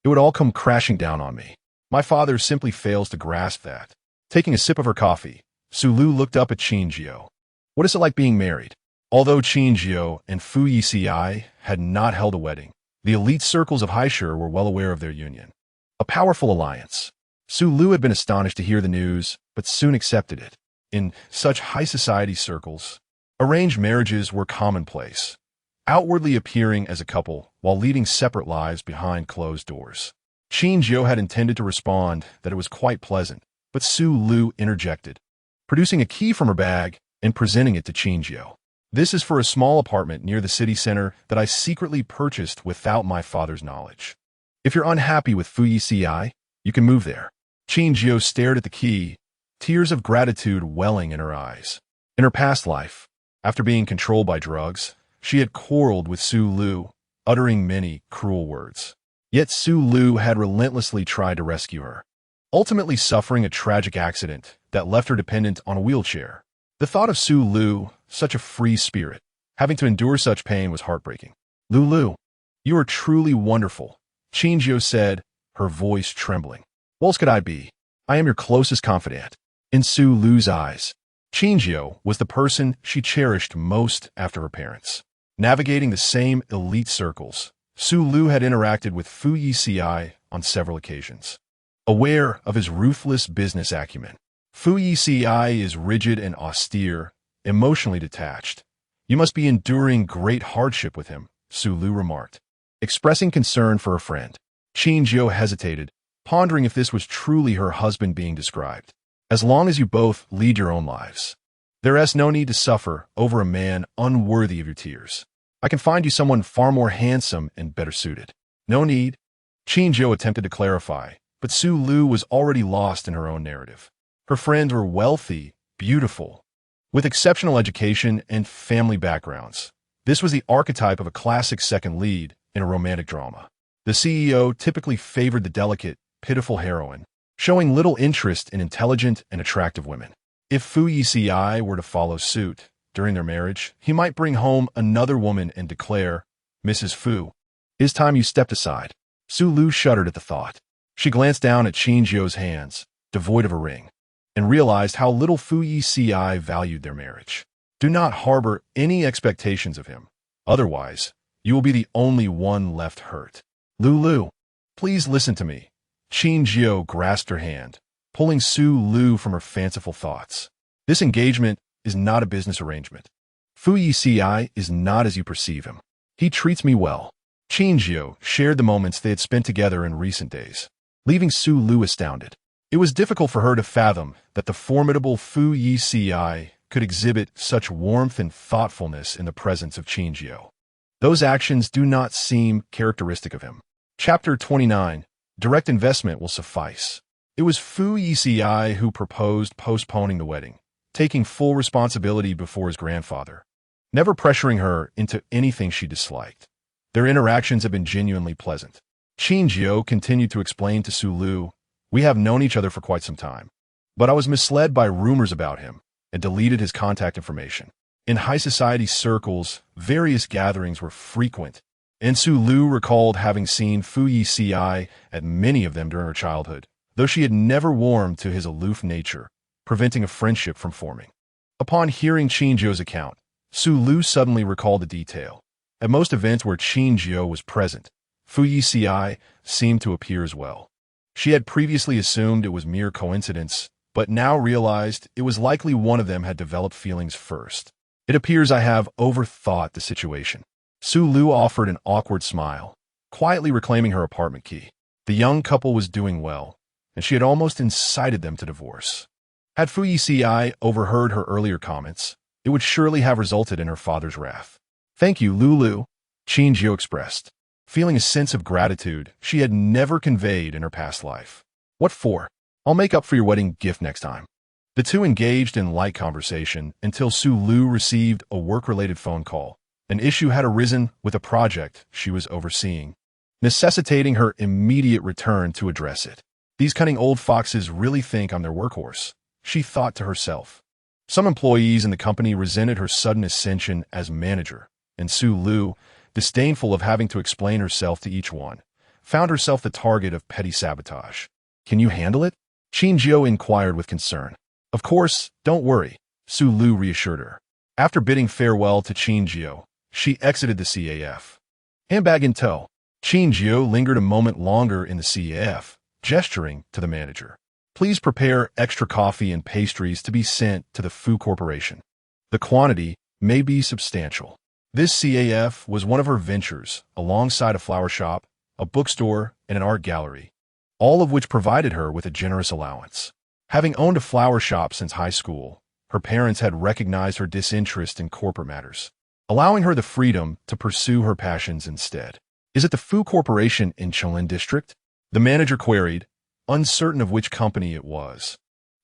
it would all come crashing down on me. My father simply fails to grasp that. Taking a sip of her coffee, Su Lu looked up at Qin Jiu. What is it like being married? Although Qin Jiu and Fu Yeci had not held a wedding, the elite circles of Haishur were well aware of their union. A powerful alliance. Su Lu had been astonished to hear the news, but soon accepted it. In such high society circles, arranged marriages were commonplace, outwardly appearing as a couple while leading separate lives behind closed doors. Qin Jiu had intended to respond that it was quite pleasant, but Su Lu interjected, producing a key from her bag and presenting it to Qin Jiu. This is for a small apartment near the city center that I secretly purchased without my father's knowledge. If you're unhappy with Fu Yeci, you can move there. Qin Jiu stared at the key, tears of gratitude welling in her eyes. In her past life, after being controlled by drugs, she had quarreled with Su Lu, uttering many cruel words. Yet Su Lu had relentlessly tried to rescue her, ultimately suffering a tragic accident that left her dependent on a wheelchair. The thought of Su Lu, such a free spirit, having to endure such pain was heartbreaking. Lulu, you are truly wonderful, Qin Jiu said, her voice trembling. What else could I be? I am your closest confidant. In Su Lu's eyes, Qin Jiu was the person she cherished most after her parents. Navigating the same elite circles, Su Lu had interacted with Fu Yeci on several occasions. Aware of his ruthless business acumen, Fu Yeci is rigid and austere, emotionally detached. You must be enduring great hardship with him, Su Lu remarked. Expressing concern for a friend, Qin Jiu hesitated, pondering if this was truly her husband being described. As long as you both lead your own lives, there is no need to suffer over a man unworthy of your tears. I can find you someone far more handsome and better suited. No need. Qin Jiu attempted to clarify, but Su Lu was already lost in her own narrative. Her friends were wealthy, beautiful, with exceptional education and family backgrounds. This was the archetype of a classic second lead in a romantic drama. The CEO typically favored the delicate, pitiful heroine, showing little interest in intelligent and attractive women. If Fu Yeci were to follow suit during their marriage, he might bring home another woman and declare, Mrs. Fu, it is time you stepped aside. Su Lu shuddered at the thought. She glanced down at Qin Jiu's hands, devoid of a ring, and realized how little Fu Yeci valued their marriage. Do not harbor any expectations of him. Otherwise, you will be the only one left hurt. Lulu, please listen to me. Qin Jiu grasped her hand, pulling Su Lu from her fanciful thoughts. This engagement is not a business arrangement. Fu Yeci is not as you perceive him. He treats me well. Qin Jiu shared the moments they had spent together in recent days, leaving Su Lu astounded. It was difficult for her to fathom that the formidable Fu Yeci could exhibit such warmth and thoughtfulness in the presence of Qin Jiu. Those actions do not seem characteristic of him. Chapter 29. Direct investment will suffice. It was Fu Yeci who proposed postponing the wedding, taking full responsibility before his grandfather, never pressuring her into anything she disliked. Their interactions have been genuinely pleasant. Qin Jiu continued to explain to Su Lu, we have known each other for quite some time, but I was misled by rumors about him and deleted his contact information. In high society circles, various gatherings were frequent, and Su Lu recalled having seen Fu Yeci at many of them during her childhood, though she had never warmed to his aloof nature, preventing a friendship from forming. Upon hearing Qin Jiu's account, Su Lu suddenly recalled the detail. At most events where Qin Jiu was present, Fu Yeci seemed to appear as well. She had previously assumed it was mere coincidence, but now realized it was likely one of them had developed feelings first. It appears I have overthought the situation. Su Lu offered an awkward smile, quietly reclaiming her apartment key. The young couple was doing well, and she had almost incited them to divorce. Had Fu Yeci overheard her earlier comments, it would surely have resulted in her father's wrath. Thank you, Lulu, Qin Jiu expressed, feeling a sense of gratitude she had never conveyed in her past life. What for? I'll make up for your wedding gift next time. The two engaged in light conversation until Su Lu received a work-related phone call. An issue had arisen with a project she was overseeing, necessitating her immediate return to address it. These cunning old foxes really think I'm their workhorse, she thought to herself. Some employees in the company resented her sudden ascension as manager, and Su Lu, disdainful of having to explain herself to each one, found herself the target of petty sabotage. Can you handle it? Qin Jiu inquired with concern. Of course, don't worry, Su Lu reassured her. After bidding farewell to Qin Jiu, she exited the CAF. Handbag in tow, Qin Jiu lingered a moment longer in the CAF, gesturing to the manager. Please prepare extra coffee and pastries to be sent to the Fu Corporation. The quantity may be substantial. This CAF was one of her ventures, alongside a flower shop, a bookstore, and an art gallery, all of which provided her with a generous allowance. Having owned a flower shop since high school, her parents had recognized her disinterest in corporate matters, allowing her the freedom to pursue her passions instead. Is it the Fu Corporation in Cholin District? The manager queried, uncertain of which company it was,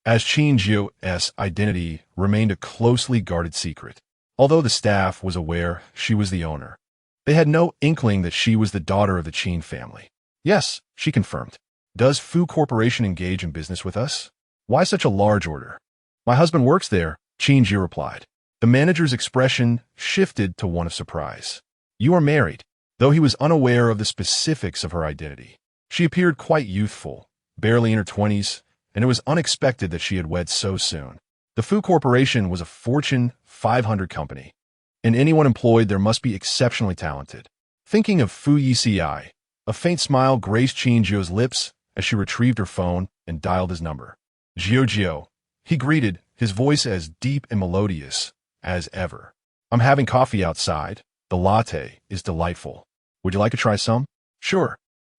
as Qin Jiu's identity remained a closely guarded secret. Although the staff was aware she was the owner, they had no inkling that she was the daughter of the Qin family. Yes, she confirmed. Does Fu Corporation engage in business with us? Why such a large order? My husband works there, Qin Jiu replied. The manager's expression shifted to one of surprise. You are married. Though he was unaware of the specifics of her identity, she appeared quite youthful, barely in her 20s, and it was unexpected that she had wed so soon. The Fu Corporation was a Fortune 500 company, and anyone employed there must be exceptionally talented. Thinking of Fu Yeci, a faint smile graced Qin Jiu's lips as she retrieved her phone and dialed his number. Jiu, he greeted, his voice as deep and melodious as ever. I'm having coffee outside. The latte is delightful. Would you like to try some? Sure.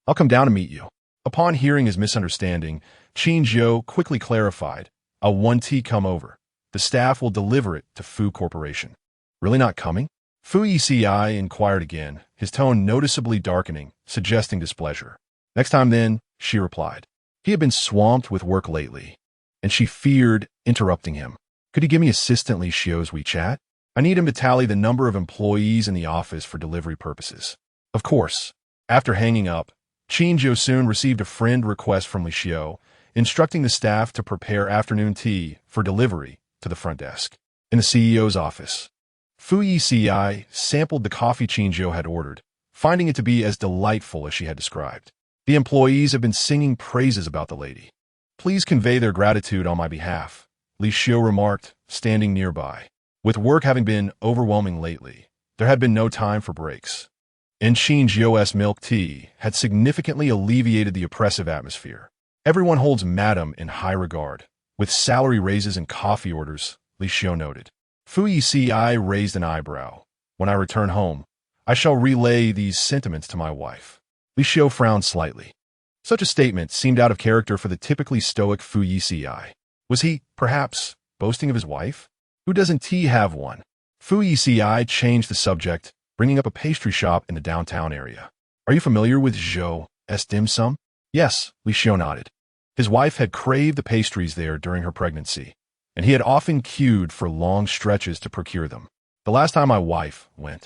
I'll come down to meet you. Upon hearing his misunderstanding, Qin Jiu quickly clarified, I'll 1T come over. The staff will deliver it to Fu Corporation. Really not coming? Fu Yeci inquired again, his tone noticeably darkening, suggesting displeasure. Next time then, she replied. He had been swamped with work lately, and she feared interrupting him. Could he give me Assistant Li Xiu's WeChat? I need him to tally the number of employees in the office for delivery purposes. Of course. After hanging up, Qin Jiu soon received a friend request from Li Xiu, instructing the staff to prepare afternoon tea for delivery to the front desk. In the CEO's office, Fu Yeci sampled the coffee Qin Jiu had ordered, finding it to be as delightful as she had described. The employees have been singing praises about the lady. Please convey their gratitude on my behalf, Li Xiu remarked, standing nearby. With work having been overwhelming lately, there had been no time for breaks. And Qin Jiu's milk tea had significantly alleviated the oppressive atmosphere. Everyone holds Madam in high regard, with salary raises and coffee orders, Li Xiu noted. Fu Yeci raised an eyebrow. When I return home, I shall relay these sentiments to my wife. Li Xiu frowned slightly. Such a statement seemed out of character for the typically stoic Fu Yeci. Was he, perhaps, boasting of his wife? Who doesn't he have one? Fu Yeci changed the subject, bringing up a pastry shop in the downtown area. Are you familiar with Zhou's dim sum? Yes, Li Xiu nodded. His wife had craved the pastries there during her pregnancy, and he had often queued for long stretches to procure them. The last time my wife went,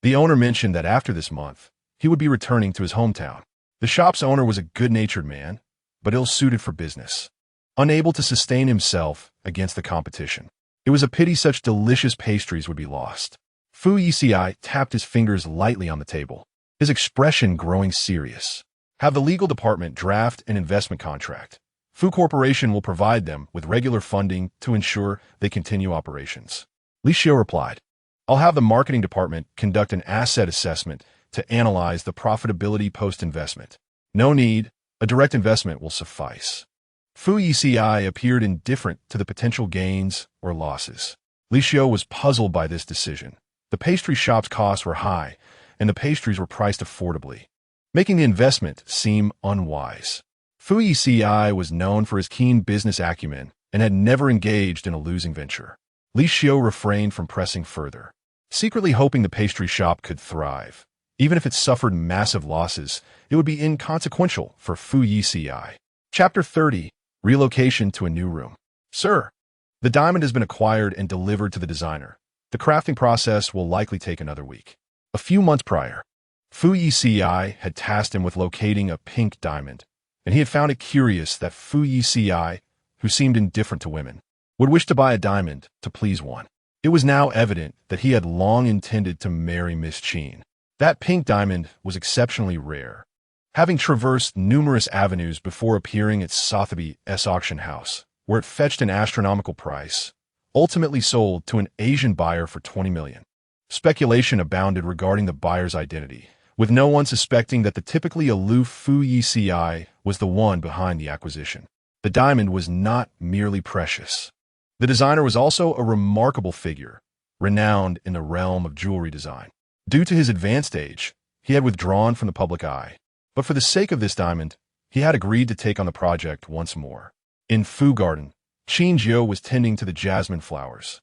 the owner mentioned that after this month, he would be returning to his hometown. The shop's owner was a good-natured man, but ill-suited for business, unable to sustain himself against the competition. It was a pity such delicious pastries would be lost. Fu Yeci tapped his fingers lightly on the table, his expression growing serious. Have the legal department draft an investment contract. Fu Corporation will provide them with regular funding to ensure they continue operations. Li Xiu replied. I'll have the marketing department conduct an asset assessment to analyze the profitability post-investment. No need, a direct investment will suffice. Fu Yeci appeared indifferent to the potential gains or losses. Li Xiu was puzzled by this decision. The pastry shop's costs were high, and the pastries were priced affordably, making the investment seem unwise. Fu Yeci was known for his keen business acumen and had never engaged in a losing venture. Li Xiu refrained from pressing further, secretly hoping the pastry shop could thrive. Even if it suffered massive losses, it would be inconsequential for Fu Yeci. Chapter 30. Relocation to a new room. Sir, the diamond has been acquired and delivered to the designer. The crafting process will likely take another week. A few months prior, Fu Yeci had tasked him with locating a pink diamond, and he had found it curious that Fu Yeci, who seemed indifferent to women, would wish to buy a diamond to please one. It was now evident that he had long intended to marry Miss Qin. That pink diamond was exceptionally rare, having traversed numerous avenues before appearing at Sotheby's auction house, where it fetched an astronomical price, ultimately sold to an Asian buyer for 20 million. Speculation abounded regarding the buyer's identity, with no one suspecting that the typically aloof Fu Yeci was the one behind the acquisition. The diamond was not merely precious. The designer was also a remarkable figure, renowned in the realm of jewelry design. Due to his advanced age, he had withdrawn from the public eye, but for the sake of this diamond, he had agreed to take on the project once more. In Fu Garden, Qin Jiu was tending to the jasmine flowers,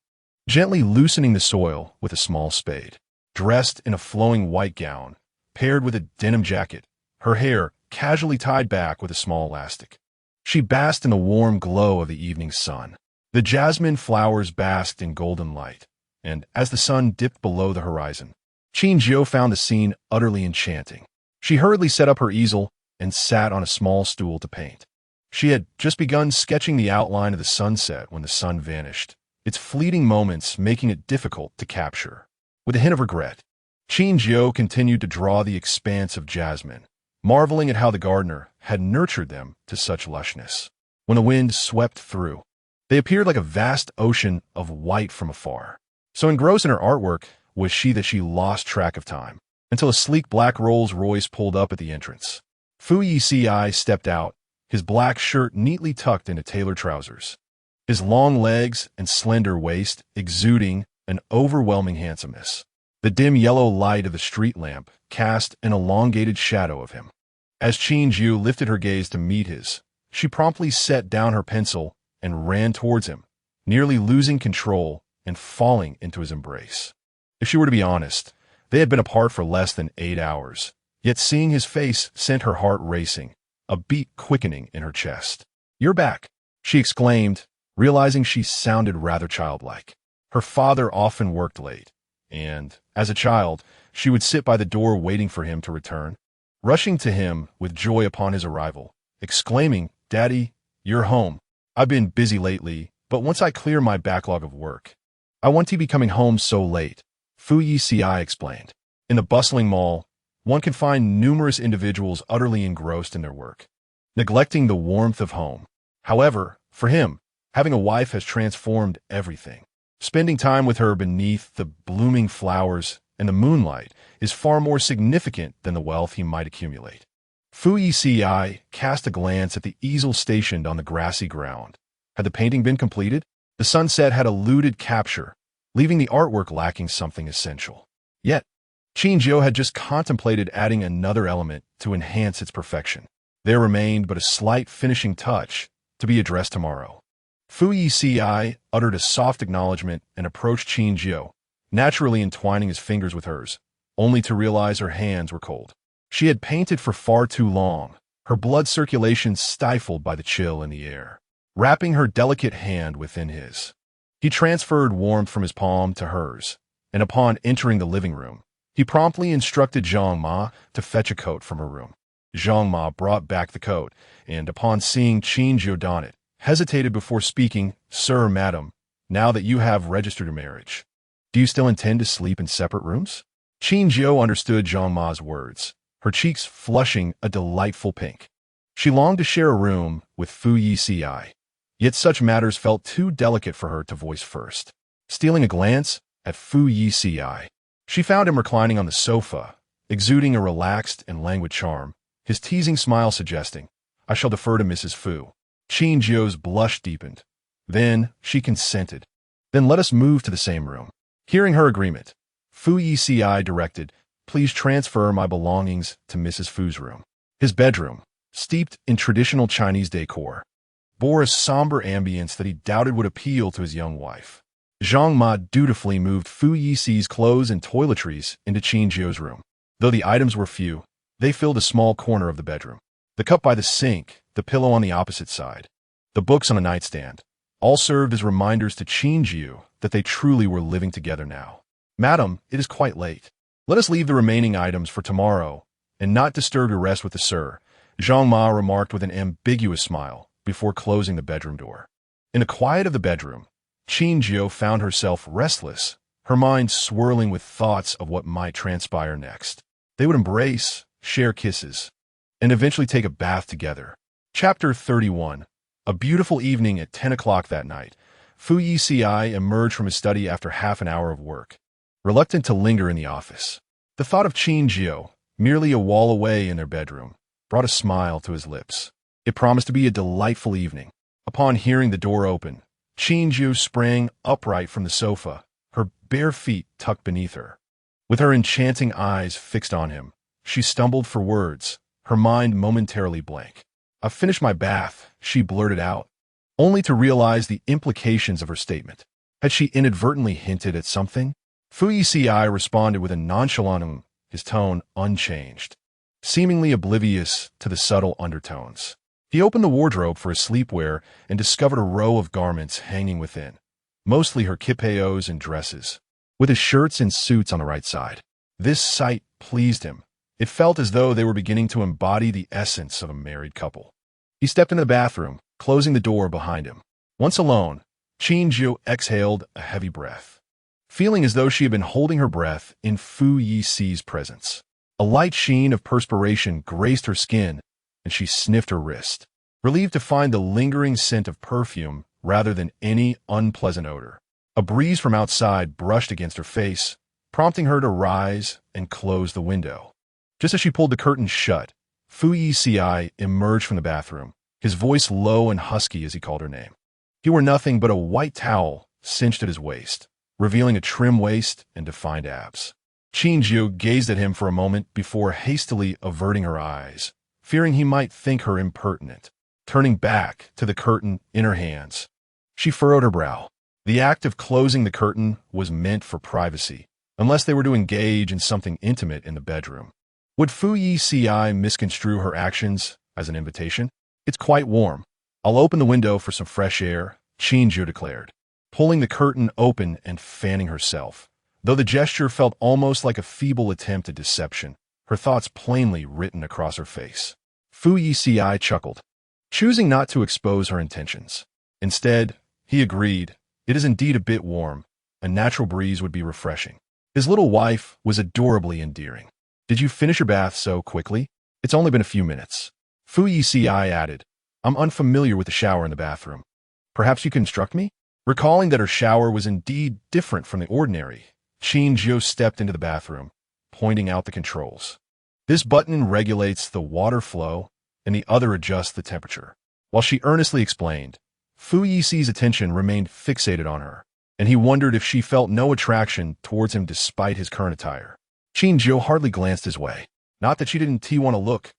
gently loosening the soil with a small spade. Dressed in a flowing white gown, paired with a denim jacket, her hair casually tied back with a small elastic, she basked in the warm glow of the evening sun. The jasmine flowers basked in golden light, and as the sun dipped below the horizon, Qin Jiu found the scene utterly enchanting. She hurriedly set up her easel and sat on a small stool to paint. She had just begun sketching the outline of the sunset when the sun vanished, its fleeting moments making it difficult to capture. With a hint of regret, Qin Jiu continued to draw the expanse of jasmine, marveling at how the gardener had nurtured them to such lushness. When the wind swept through, they appeared like a vast ocean of white from afar. So engrossed in her artwork was she that she lost track of time, until a sleek black Rolls-Royce pulled up at the entrance. Fu Yeci stepped out, his black shirt neatly tucked into tailored trousers, his long legs and slender waist exuding an overwhelming handsomeness. The dim yellow light of the street lamp cast an elongated shadow of him. As Qin Jiu lifted her gaze to meet his, she promptly set down her pencil and ran towards him, nearly losing control and falling into his embrace. If she were to be honest, they had been apart for less than 8 hours, yet seeing his face sent her heart racing, a beat quickening in her chest. "You're back," she exclaimed, realizing she sounded rather childlike. Her father often worked late, and, as a child, she would sit by the door waiting for him to return, rushing to him with joy upon his arrival, exclaiming, "Daddy, you're home. I've been busy lately, but once I clear my backlog of work, I want to be coming home so late," Fu Yeci explained. In the bustling mall, one can find numerous individuals utterly engrossed in their work, neglecting the warmth of home. However, for him, having a wife has transformed everything. Spending time with her beneath the blooming flowers and the moonlight is far more significant than the wealth he might accumulate. Fu Yeci cast a glance at the easel stationed on the grassy ground. Had the painting been completed? The sunset had eluded capture, leaving the artwork lacking something essential. Yet, Qin Jiu had just contemplated adding another element to enhance its perfection. There remained but a slight finishing touch to be addressed tomorrow. Fu Yeci uttered a soft acknowledgement and approached Qin Jiu, naturally entwining his fingers with hers, only to realize her hands were cold. She had painted for far too long, her blood circulation stifled by the chill in the air. Wrapping her delicate hand within his, he transferred warmth from his palm to hers, and upon entering the living room, he promptly instructed Zhang Ma to fetch a coat from her room. Zhang Ma brought back the coat, and upon seeing Qin Jiu don it, hesitated before speaking, "Sir, madam, now that you have registered your marriage, do you still intend to sleep in separate rooms?" Qin Jiu understood Zhang Ma's words, her cheeks flushing a delightful pink. She longed to share a room with Fu Yeci, yet such matters felt too delicate for her to voice first. Stealing a glance at Fu Yeci, she found him reclining on the sofa, exuding a relaxed and languid charm, his teasing smile suggesting, "I shall defer to Mrs. Fu." Qin Jiu's blush deepened. Then she consented. "Then let us move to the same room." Hearing her agreement, Fu Yeci directed, "Please transfer my belongings to Mrs. Fu's room." His bedroom, steeped in traditional Chinese decor, bore a somber ambience that he doubted would appeal to his young wife. Zhang Ma dutifully moved Fu Yici's clothes and toiletries into Qin Jiu's room. Though the items were few, they filled a small corner of the bedroom. The cup by the sink, the pillow on the opposite side, the books on a nightstand, all served as reminders to Qin Jiu that they truly were living together now. "Madam, it is quite late. Let us leave the remaining items for tomorrow, and not disturb your rest with the sir," Zhang Ma remarked with an ambiguous smile, before closing the bedroom door. In the quiet of the bedroom, Qin Jiu found herself restless, her mind swirling with thoughts of what might transpire next. They would embrace, share kisses, and eventually take a bath together. Chapter 31. A beautiful evening at 10 o'clock that night, Fu Yeci emerged from his study after half an hour of work, reluctant to linger in the office. The thought of Qin Jiu, merely a wall away in their bedroom, brought a smile to his lips. It promised to be a delightful evening. Upon hearing the door open, Qin Jiu sprang upright from the sofa, her bare feet tucked beneath her. With her enchanting eyes fixed on him, she stumbled for words, her mind momentarily blank. "I've finished my bath," she blurted out, only to realize the implications of her statement. Had she inadvertently hinted at something? Fu Yeci responded with a nonchalant, his tone unchanged, seemingly oblivious to the subtle undertones. He opened the wardrobe for his sleepwear and discovered a row of garments hanging within, mostly her kipayos and dresses, with his shirts and suits on the right side. This sight pleased him. It felt as though they were beginning to embody the essence of a married couple. He stepped into the bathroom, closing the door behind him. Once alone, Qin Jiu exhaled a heavy breath, feeling as though she had been holding her breath in Fu Yeci's presence. A light sheen of perspiration graced her skin, and she sniffed her wrist, relieved to find the lingering scent of perfume rather than any unpleasant odor. A breeze from outside brushed against her face, prompting her to rise and close the window. Just as she pulled the curtains shut, Fu Yeci emerged from the bathroom, his voice low and husky as he called her name. He wore nothing but a white towel cinched at his waist, revealing a trim waist and defined abs. Qin Jiu gazed at him for a moment before hastily averting her eyes, fearing he might think her impertinent. Turning back to the curtain in her hands, she furrowed her brow. The act of closing the curtain was meant for privacy, unless they were to engage in something intimate in the bedroom. Would Fu Yeci misconstrue her actions as an invitation? "It's quite warm. I'll open the window for some fresh air," Qin Jiu declared, pulling the curtain open and fanning herself. Though the gesture felt almost like a feeble attempt at deception, her thoughts plainly written across her face. Fu Yeci chuckled, choosing not to expose her intentions. Instead, he agreed, "It is indeed a bit warm. A natural breeze would be refreshing." His little wife was adorably endearing. "Did you finish your bath so quickly? It's only been a few minutes." Fu Yeci added, "I'm unfamiliar with the shower in the bathroom. Perhaps you can instruct me?" Recalling that her shower was indeed different from the ordinary, Qin Jiu stepped into the bathroom, pointing out the controls. This button regulates the water flow, and the other adjusts the temperature. While she earnestly explained, Fu Yeci's attention remained fixated on her, and he wondered if she felt no attraction towards him despite his current attire. Qin Jiu hardly glanced his way. Not that she didn't want to look,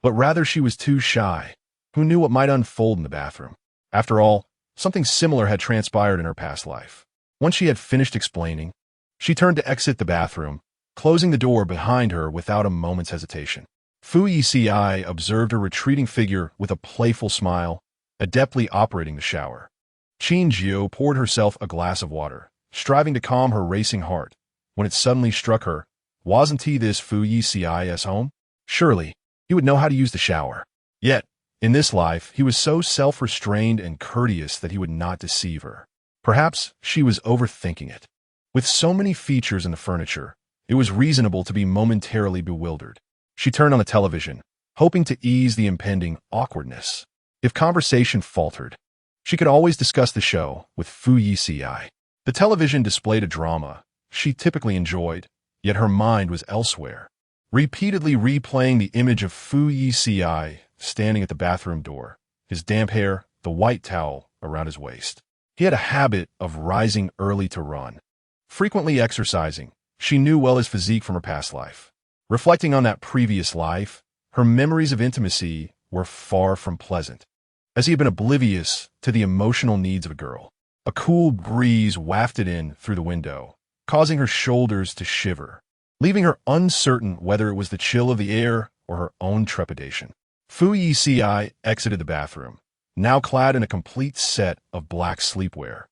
but rather she was too shy. Who knew what might unfold in the bathroom? After all, something similar had transpired in her past life. Once she had finished explaining, she turned to exit the bathroom, closing the door behind her without a moment's hesitation. Fu Yeci observed her retreating figure with a playful smile, adeptly operating the shower. Qin Jiu poured herself a glass of water, striving to calm her racing heart, when it suddenly struck her, wasn't he this Fu Yeci's home? Surely, he would know how to use the shower. Yet, in this life, he was so self-restrained and courteous that he would not deceive her. Perhaps she was overthinking it. With so many features in the furniture, it was reasonable to be momentarily bewildered. She turned on the television, hoping to ease the impending awkwardness. If conversation faltered, she could always discuss the show with Fu Yeci. The television displayed a drama she typically enjoyed, yet her mind was elsewhere, repeatedly replaying the image of Fu Yeci standing at the bathroom door, his damp hair, the white towel around his waist. He had a habit of rising early to run, frequently exercising. She knew well his physique from her past life. Reflecting on that previous life, her memories of intimacy were far from pleasant, as he had been oblivious to the emotional needs of a girl. A cool breeze wafted in through the window, causing her shoulders to shiver, leaving her uncertain whether it was the chill of the air or her own trepidation. Fu Yeci exited the bathroom, now clad in a complete set of black sleepwear,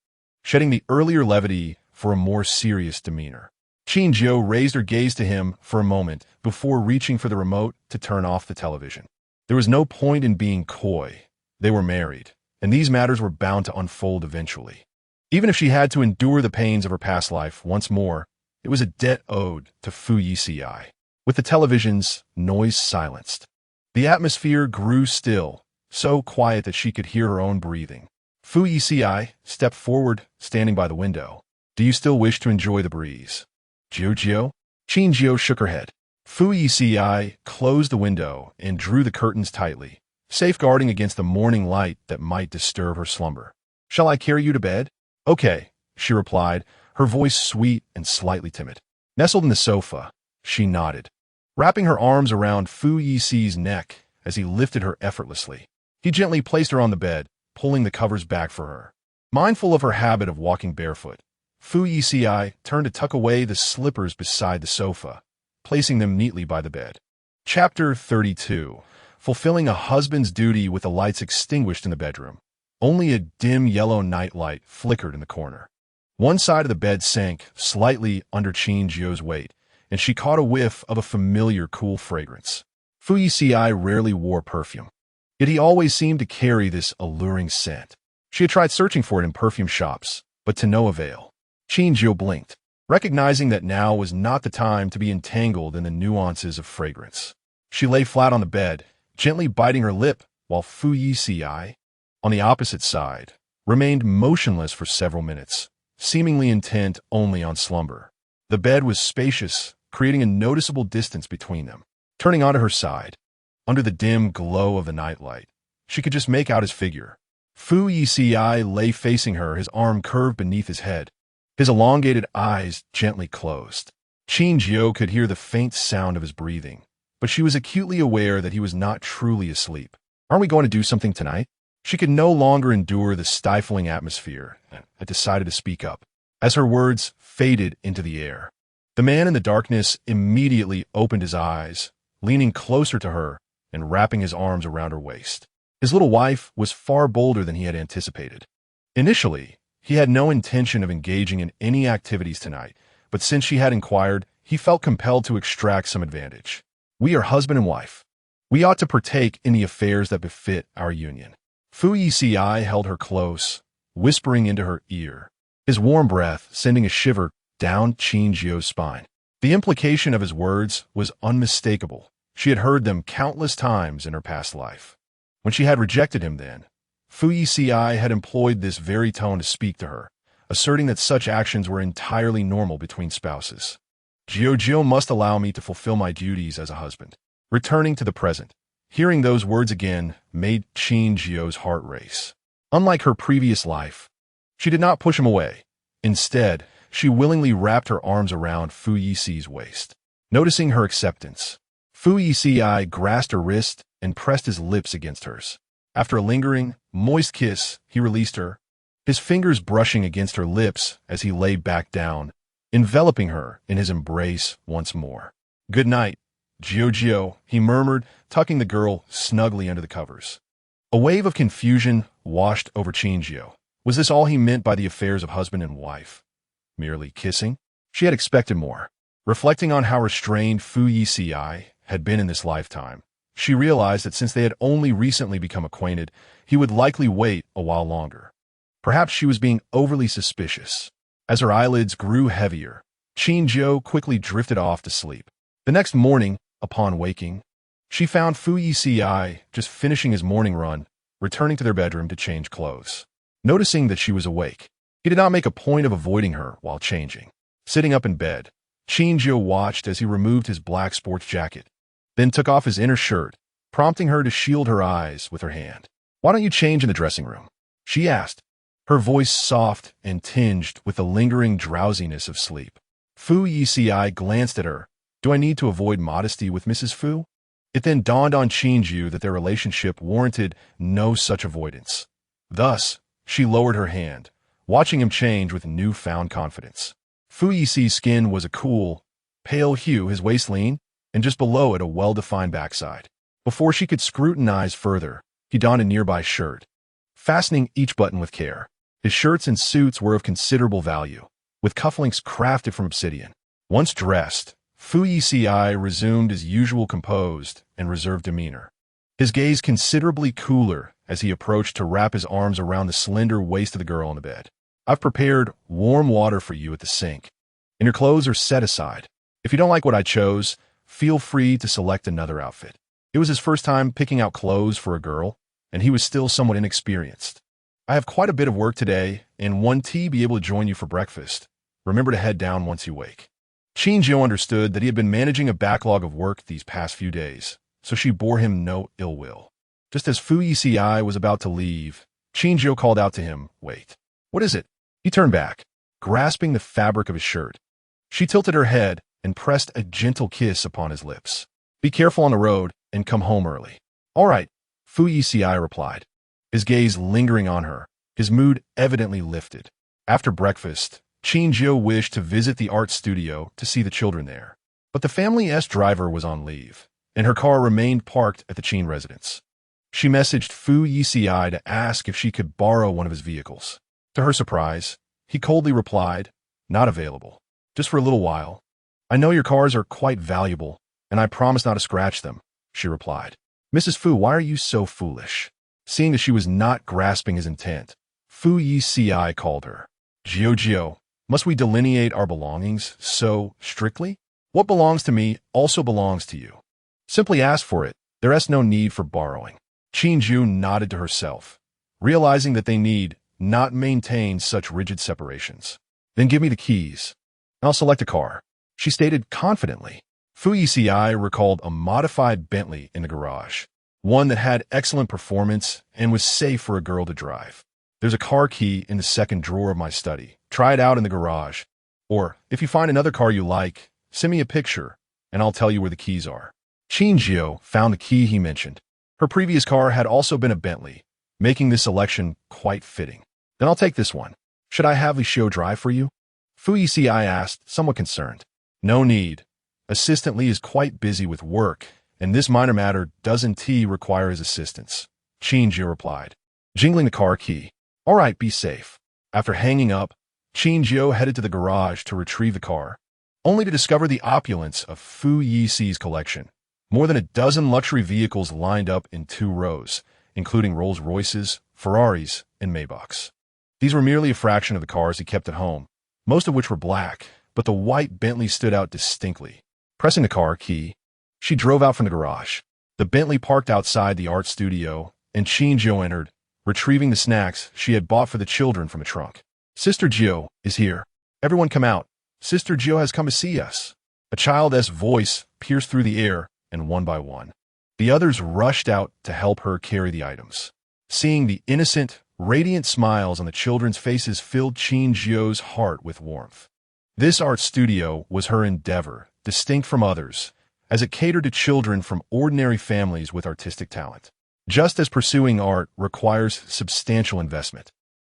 shedding the earlier levity for a more serious demeanor. Qin Jiu raised her gaze to him for a moment before reaching for the remote to turn off the television. There was no point in being coy. They were married, and these matters were bound to unfold eventually. Even if she had to endure the pains of her past life once more, it was a debt owed to Fu Yeci. With the television's noise silenced, the atmosphere grew still, so quiet that she could hear her own breathing. Fu Yeci stepped forward, standing by the window. Do you still wish to enjoy the breeze? Jiu? Qin Jiu shook her head. Fu Yeci closed the window and drew the curtains tightly, safeguarding against the morning light that might disturb her slumber. Shall I carry you to bed? Okay, she replied, her voice sweet and slightly timid. Nestled in the sofa, she nodded, wrapping her arms around Fu Yici's neck as he lifted her effortlessly. He gently placed her on the bed, pulling the covers back for her. Mindful of her habit of walking barefoot, Fu Yeci turned to tuck away the slippers beside the sofa, placing them neatly by the bed. Chapter 32. Fulfilling a husband's duty with the lights extinguished in the bedroom. Only a dim yellow nightlight flickered in the corner. One side of the bed sank slightly under Qin Jiu's weight, and she caught a whiff of a familiar cool fragrance. Fu Yeci rarely wore perfume, yet he always seemed to carry this alluring scent. She had tried searching for it in perfume shops, but to no avail. Qin Jiu blinked, recognizing that now was not the time to be entangled in the nuances of fragrance. She lay flat on the bed, gently biting her lip, while Fu Yeci, on the opposite side, remained motionless for several minutes, seemingly intent only on slumber. The bed was spacious, creating a noticeable distance between them. Turning onto her side, under the dim glow of the nightlight, she could just make out his figure. Fu Yeci lay facing her, his arm curved beneath his head, his elongated eyes gently closed. Qin Jiu could hear the faint sound of his breathing, but she was acutely aware that he was not truly asleep. Aren't we going to do something tonight? She could no longer endure the stifling atmosphere and had decided to speak up. As her words faded into the air, the man in the darkness immediately opened his eyes, leaning closer to her and wrapping his arms around her waist. His little wife was far bolder than he had anticipated. Initially, he had no intention of engaging in any activities tonight, but since she had inquired, he felt compelled to extract some advantage. We are husband and wife. We ought to partake in the affairs that befit our union. Fu Yeci held her close, whispering into her ear, his warm breath sending a shiver down Qin Jiu's spine. The implication of his words was unmistakable. She had heard them countless times in her past life. When she had rejected him then, Fu Yeci had employed this very tone to speak to her, asserting that such actions were entirely normal between spouses. Jiu must allow me to fulfill my duties as a husband. Returning to the present, hearing those words again made Qin Jiu's heart race. Unlike her previous life, she did not push him away. Instead, she willingly wrapped her arms around Fu Yici's waist. Noticing her acceptance, Fu Yeci grasped her wrist and pressed his lips against hers. After a lingering, moist kiss, he released her, his fingers brushing against her lips as he lay back down, enveloping her in his embrace once more. Good night, Jiu, he murmured, tucking the girl snugly under the covers. A wave of confusion washed over Qin Jiu. Was this all he meant by the affairs of husband and wife? Merely kissing? She had expected more. Reflecting on how restrained Fu Yeci had been in this lifetime, she realized that since they had only recently become acquainted, he would likely wait a while longer. Perhaps she was being overly suspicious. As her eyelids grew heavier, Qin Jiu quickly drifted off to sleep. The next morning, upon waking, she found Fu Yeci just finishing his morning run, returning to their bedroom to change clothes. Noticing that she was awake, he did not make a point of avoiding her while changing. Sitting up in bed, Qin Jiu watched as he removed his black sports jacket, then took off his inner shirt, prompting her to shield her eyes with her hand. Why don't you change in the dressing room? She asked, her voice soft and tinged with the lingering drowsiness of sleep. Fu Yeci glanced at her. Do I need to avoid modesty with Mrs. Fu? It then dawned on Qin Jiu that their relationship warranted no such avoidance. Thus, she lowered her hand, watching him change with newfound confidence. Fu Yici's skin was a cool, pale hue, his waist lean, and just below it a well-defined backside. Before she could scrutinize further, he donned a nearby shirt, fastening each button with care. His shirts and suits were of considerable value, with cufflinks crafted from obsidian. Once dressed, Fu Yeci resumed his usual composed and reserved demeanor, his gaze considerably cooler as he approached to wrap his arms around the slender waist of the girl on the bed. I've prepared warm water for you at the sink, and your clothes are set aside. If you don't like what I chose, feel free to select another outfit. It was his first time picking out clothes for a girl, and he was still somewhat inexperienced. I have quite a bit of work today, and won't be able to join you for breakfast. Remember to head down once you wake. Qin Jiu understood that he had been managing a backlog of work these past few days, so she bore him no ill will. Just as Fu Yeci was about to leave, Qin Jiu called out to him, "Wait. What is it?" He turned back, grasping the fabric of his shirt. She tilted her head and pressed a gentle kiss upon his lips. "Be careful on the road and come home early." "All right," Fu Yeci replied, his gaze lingering on her, his mood evidently lifted. After breakfast, Qin Jiu wished to visit the art studio to see the children there. But the family's driver was on leave, and her car remained parked at the Qin residence. She messaged Fu Yeci to ask if she could borrow one of his vehicles. To her surprise, he coldly replied, "Not available. Just for a little while. I know your cars are quite valuable, and I promise not to scratch them," she replied. "Mrs. Fu, why are you so foolish?" Seeing that she was not grasping his intent, Fu Yeci called her. "Jiu, must we delineate our belongings so strictly? What belongs to me also belongs to you. Simply ask for it. There is no need for borrowing." Qin Jiu nodded to herself, realizing that they need not maintain such rigid separations. "Then give me the keys. I'll select a car," she stated confidently. Fu Yeci recalled a modified Bentley in the garage, one that had excellent performance and was safe for a girl to drive. "There's a car key in the second drawer of my study. Try it out in the garage. Or, if you find another car you like, send me a picture, and I'll tell you where the keys are." Qin Jiu found the key he mentioned. Her previous car had also been a Bentley, making this selection quite fitting. "Then I'll take this one. Should I have Li drive for you?" Fu Yeci asked, somewhat concerned. "No need. Assistant Li is quite busy with work, and this minor matter doesn't require his assistance," Qin Jiu replied, jingling the car key. "All right, be safe." After hanging up, Qin Jiu headed to the garage to retrieve the car, only to discover the opulence of Fu Yeci's collection. More than a dozen luxury vehicles lined up in 2 rows, including Rolls-Royces, Ferraris, and Maybachs. These were merely a fraction of the cars he kept at home, most of which were black, but the white Bentley stood out distinctly. Pressing the car key, she drove out from the garage. The Bentley parked outside the art studio, and Qin Jiu entered, retrieving the snacks she had bought for the children from a trunk. "Sister Jiu is here. Everyone come out. Sister Jiu has come to see us." A child's voice pierced through the air, and one by one, the others rushed out to help her carry the items. Seeing the innocent, radiant smiles on the children's faces filled Qin Jiu's heart with warmth. This art studio was her endeavor, distinct from others, as it catered to children from ordinary families with artistic talent. Just as pursuing art requires substantial investment,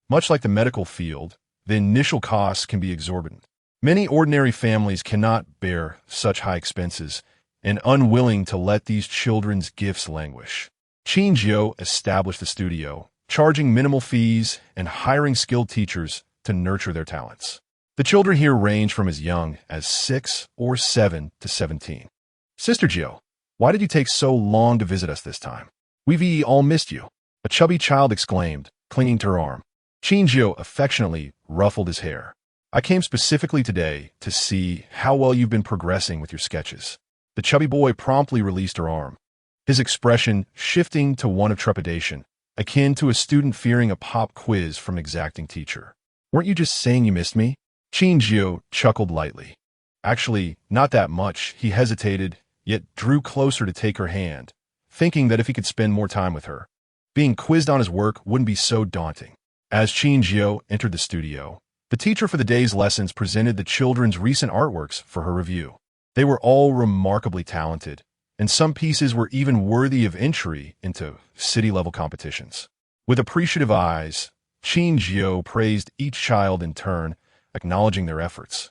much like the medical field, the initial costs can be exorbitant. Many ordinary families cannot bear such high expenses, and unwilling to let these children's gifts languish. Qin Jiu established the studio, charging minimal fees and hiring skilled teachers to nurture their talents. The children here range from as young as 6 or 7 to 17. "Sister Jiu, why did you take so long to visit us this time? We've all missed you," a chubby child exclaimed, clinging to her arm. Qin Jiu affectionately ruffled his hair. "I came specifically today to see how well you've been progressing with your sketches." The chubby boy promptly released her arm, his expression shifting to one of trepidation, akin to a student fearing a pop quiz from an exacting teacher. "Weren't you just saying you missed me?" Qin Jiu chuckled lightly. "Actually, not that much." He hesitated, yet drew closer to take her hand, thinking that if he could spend more time with her, being quizzed on his work wouldn't be so daunting. As Qin Jiu entered the studio, the teacher for the day's lessons presented the children's recent artworks for her review. They were all remarkably talented, and some pieces were even worthy of entry into city-level competitions. With appreciative eyes, Qin Jiu praised each child in turn, acknowledging their efforts.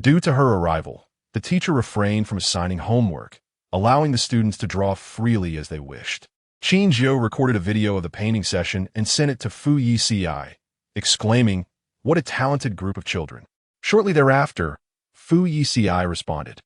Due to her arrival, the teacher refrained from assigning homework, allowing the students to draw freely as they wished. Qin Jiu recorded a video of the painting session and sent it to Fu Yeci, exclaiming, "What a talented group of children." Shortly thereafter, Fu Yeci responded,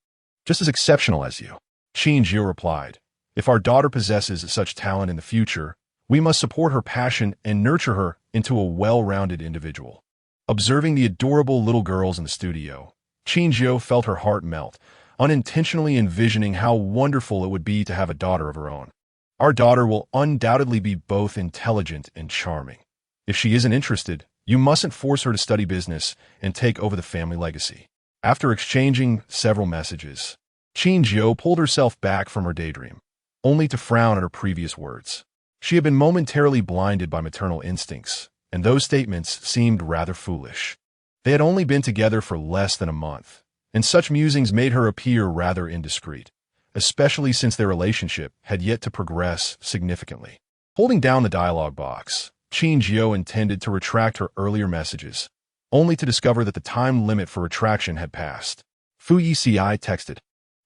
"Just as exceptional as you." Qin Jiu replied, "If our daughter possesses such talent in the future, We must support her passion and nurture her into a well-rounded individual. Observing the adorable little girls in the studio, Qin Jiu felt her heart melt, unintentionally envisioning how wonderful it would be to have a daughter of her own. Our daughter will undoubtedly be both intelligent and charming. If she isn't interested, you mustn't force her to study business and take over the family legacy. After exchanging several messages, Qin Jiu pulled herself back from her daydream, only to frown at her previous words. She had been momentarily blinded by maternal instincts, and those statements seemed rather foolish. They had only been together for less than a month, and such musings made her appear rather indiscreet, especially since their relationship had yet to progress significantly. Holding down the dialogue box, Qin Jiu intended to retract her earlier messages, only to discover that the time limit for retraction had passed. Fu Yeci texted,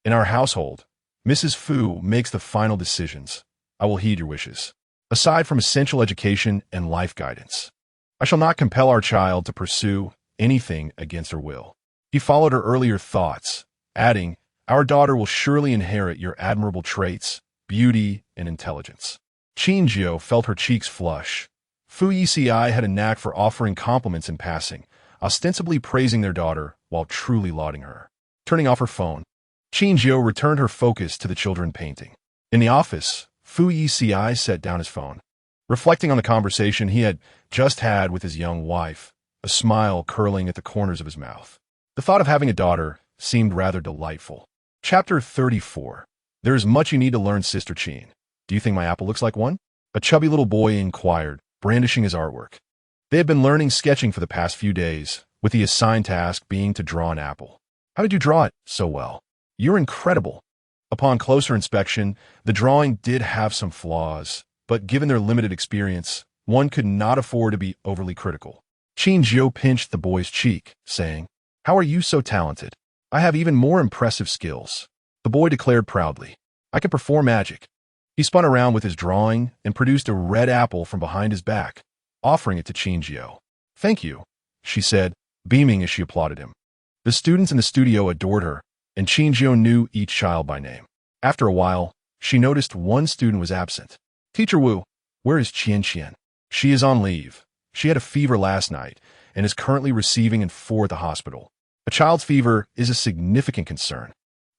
"In our household, Mrs. Fu makes the final decisions. I will heed your wishes. Aside from essential education and life guidance, I shall not compel our child to pursue anything against her will." He followed her earlier thoughts, adding, "Our daughter will surely inherit your admirable traits, beauty, and intelligence." Qin Jiu felt her cheeks flush. Fu Yeci had a knack for offering compliments in passing, ostensibly praising their daughter while truly lauding her. Turning off her phone, Qin Jiu returned her focus to the children painting. In the office, Fu Yeci set down his phone. Reflecting on the conversation he had just had with his young wife, a smile curling at the corners of his mouth. The thought of having a daughter seemed rather delightful. Chapter 34. There is much you need to learn, Sister Qin. Do you think my apple looks like one? A chubby little boy inquired, brandishing his artwork. They had been learning sketching for the past few days, with the assigned task being to draw an apple. How did you draw it so well? You're incredible. Upon closer inspection, the drawing did have some flaws, but given their limited experience, one could not afford to be overly critical. Qin Jiu pinched the boy's cheek, saying, "How are you so talented? I have even more impressive skills." The boy declared proudly, "I can perform magic." He spun around with his drawing and produced a red apple from behind his back, offering it to Qin Jiu. "Thank you," she said, beaming as she applauded him. The students in the studio adored her, and Qin Jiu knew each child by name. After a while, she noticed one student was absent. "Teacher Wu, where is Qian?" "She is on leave. She had a fever last night and is currently receiving in 4 at the hospital. A child's fever is a significant concern."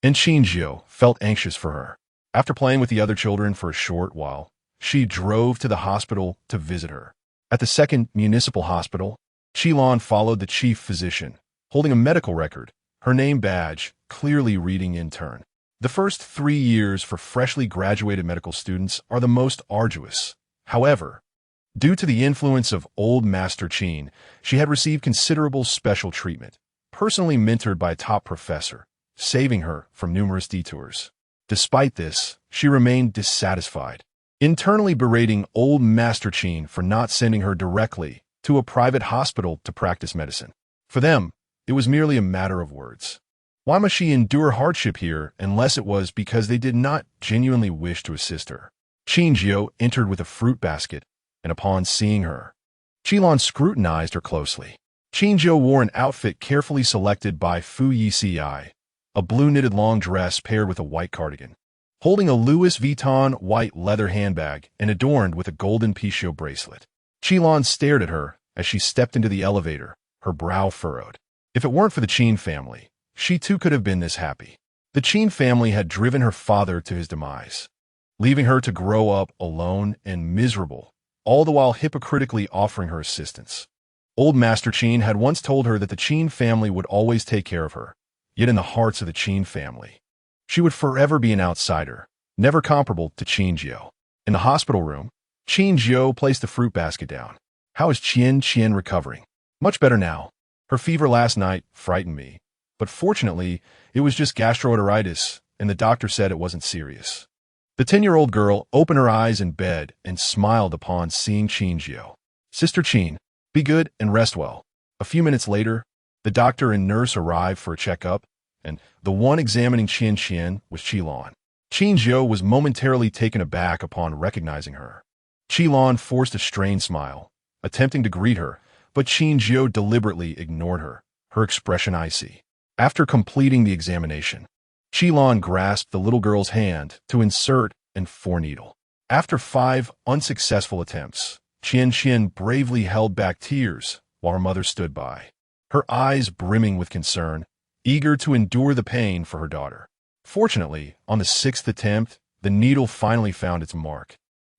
And Qin Jiu felt anxious for her. After playing with the other children for a short while, she drove to the hospital to visit her. At the second municipal hospital, Qilan followed the chief physician, holding a medical record, her name badge clearly reading intern. The first 3 years for freshly graduated medical students are the most arduous. However, due to the influence of old Master Qin, she had received considerable special treatment, personally mentored by a top professor, saving her from numerous detours. Despite this, she remained dissatisfied, internally berating old Master Qin for not sending her directly to a private hospital to practice medicine. For them, it was merely a matter of words. Why must she endure hardship here unless it was because they did not genuinely wish to assist her? Qin Jiu entered with a fruit basket, and upon seeing her, Qilan scrutinized her closely. Qin Jiu wore an outfit carefully selected by Fu Yeci, a blue knitted long dress paired with a white cardigan. Holding a Louis Vuitton white leather handbag and adorned with a golden Picot bracelet, Qilan stared at her as she stepped into the elevator, her brow furrowed. If it weren't for the Qin family, she too could have been this happy. The Qin family had driven her father to his demise, leaving her to grow up alone and miserable, all the while hypocritically offering her assistance. Old Master Qin had once told her that the Qin family would always take care of her, yet in the hearts of the Qin family, she would forever be an outsider, never comparable to Qin Jiu. In the hospital room, Qin Jiu placed the fruit basket down. "How is Qian recovering?" "Much better now. Her fever last night frightened me, but fortunately, it was just gastroenteritis, and the doctor said it wasn't serious." The 10-year-old girl opened her eyes in bed and smiled upon seeing Qin Jiu. "Sister Qin, be good and rest well." A few minutes later, the doctor and nurse arrived for a checkup, and the one examining Qian was Qilan. Qin Jiu was momentarily taken aback upon recognizing her. Qilan forced a strained smile, attempting to greet her, but Qin Jiu deliberately ignored her, her expression icy. After completing the examination, Qilan grasped the little girl's hand to insert an 4 needle. After 5 unsuccessful attempts, Qian bravely held back tears while her mother stood by, her eyes brimming with concern, eager to endure the pain for her daughter. Fortunately, on the 6th attempt, the needle finally found its mark,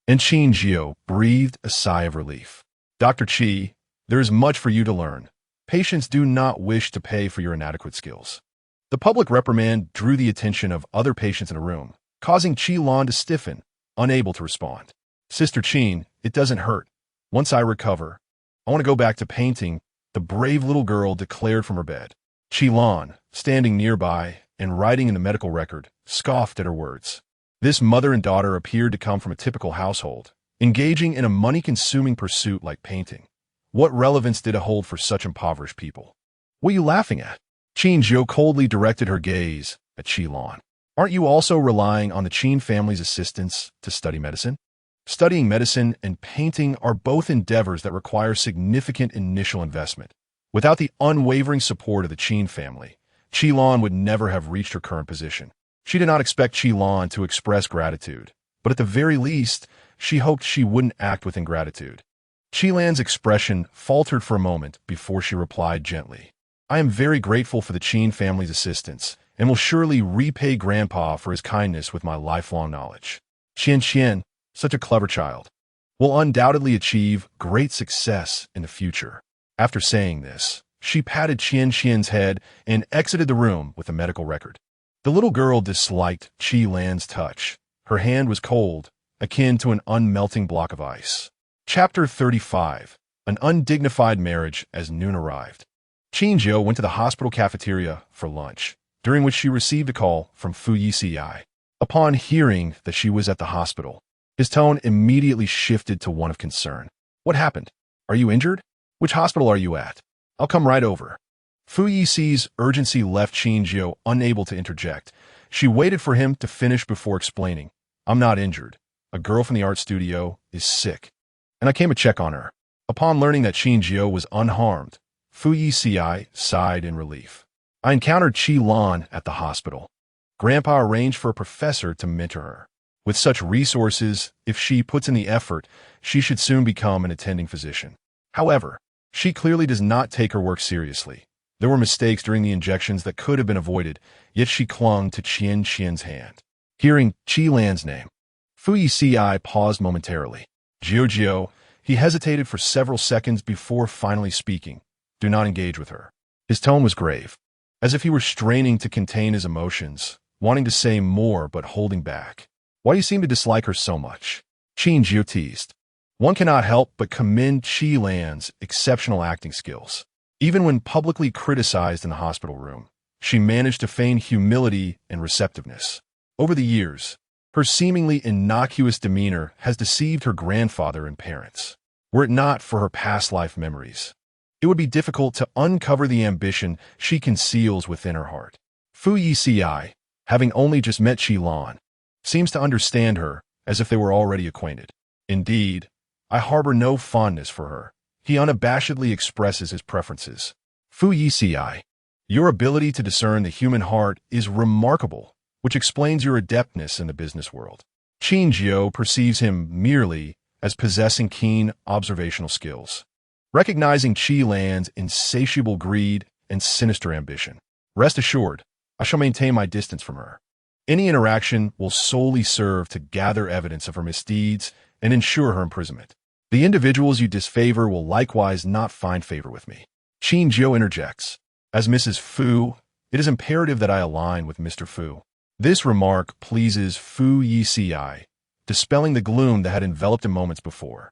and Qin Jiu breathed a sigh of relief. Dr. Qi, there is much for you to learn. Patients do not wish to pay for your inadequate skills. The public reprimand drew the attention of other patients in the room, causing Qi to stiffen, unable to respond. Sister Qin, it doesn't hurt. Once I recover, I want to go back to painting, the brave little girl declared from her bed. Qi, standing nearby and writing in the medical record, scoffed at her words. This mother and daughter appeared to come from a typical household, engaging in a money-consuming pursuit like painting. What relevance did it hold for such impoverished people? What are you laughing at? Qin Jiu coldly directed her gaze at Qi. Aren't you also relying on the Qin family's assistance to study medicine? Studying medicine and painting are both endeavors that require significant initial investment. Without the unwavering support of the Qin family, Qi would never have reached her current position. She did not expect Qi to express gratitude, but at the very least, she hoped she wouldn't act with ingratitude. Qi's expression faltered for a moment before she replied gently. I am very grateful for the Qin family's assistance and will surely repay Grandpa for his kindness with my lifelong knowledge. Qian, such a clever child, will undoubtedly achieve great success in the future. After saying this, she patted Qian's head and exited the room with a medical record. The little girl disliked Qi's touch. Her hand was cold, akin to an unmelting block of ice. Chapter 35. An Undignified Marriage as Noon arrived. Qin Jiu went to the hospital cafeteria for lunch, during which she received a call from Fu Yeci. Upon hearing that she was at the hospital, his tone immediately shifted to one of concern. What happened? Are you injured? Which hospital are you at? I'll come right over. Fu Yici's urgency left Qin Jiu unable to interject. She waited for him to finish before explaining. I'm not injured. A girl from the art studio is sick, and I came to check on her. Upon learning that Qin Jiu was unharmed, Fu Yeci sighed in relief. I encountered Qi at the hospital. Grandpa arranged for a professor to mentor her. With such resources, if she puts in the effort, she should soon become an attending physician. However, she clearly does not take her work seriously. There were mistakes during the injections that could have been avoided, yet she clung to Qian's hand. Hearing Qi's name, Fu Yeci paused momentarily. Jiu, he hesitated for several seconds before finally speaking. Do not engage with her. His tone was grave, as if he were straining to contain his emotions, wanting to say more but holding back. Why do you seem to dislike her so much? Qin Jiu teased. One cannot help but commend Qi's exceptional acting skills. Even when publicly criticized in the hospital room, she managed to feign humility and receptiveness. Over the years, her seemingly innocuous demeanor has deceived her grandfather and parents. Were it not for her past life memories, it would be difficult to uncover the ambition she conceals within her heart. Fu Yeci, having only just met Qi, seems to understand her as if they were already acquainted. Indeed, I harbor no fondness for her. He unabashedly expresses his preferences. Fu Yeci, your ability to discern the human heart is remarkable, which explains your adeptness in the business world. Qin Jiu perceives him merely as possessing keen observational skills, recognizing Qi's insatiable greed and sinister ambition. Rest assured, I shall maintain my distance from her. Any interaction will solely serve to gather evidence of her misdeeds and ensure her imprisonment. The individuals you disfavor will likewise not find favor with me. Qin Jiu interjects. As Mrs. Fu, it is imperative that I align with Mr. Fu. This remark pleases Fu Yeci, dispelling the gloom that had enveloped him moments before.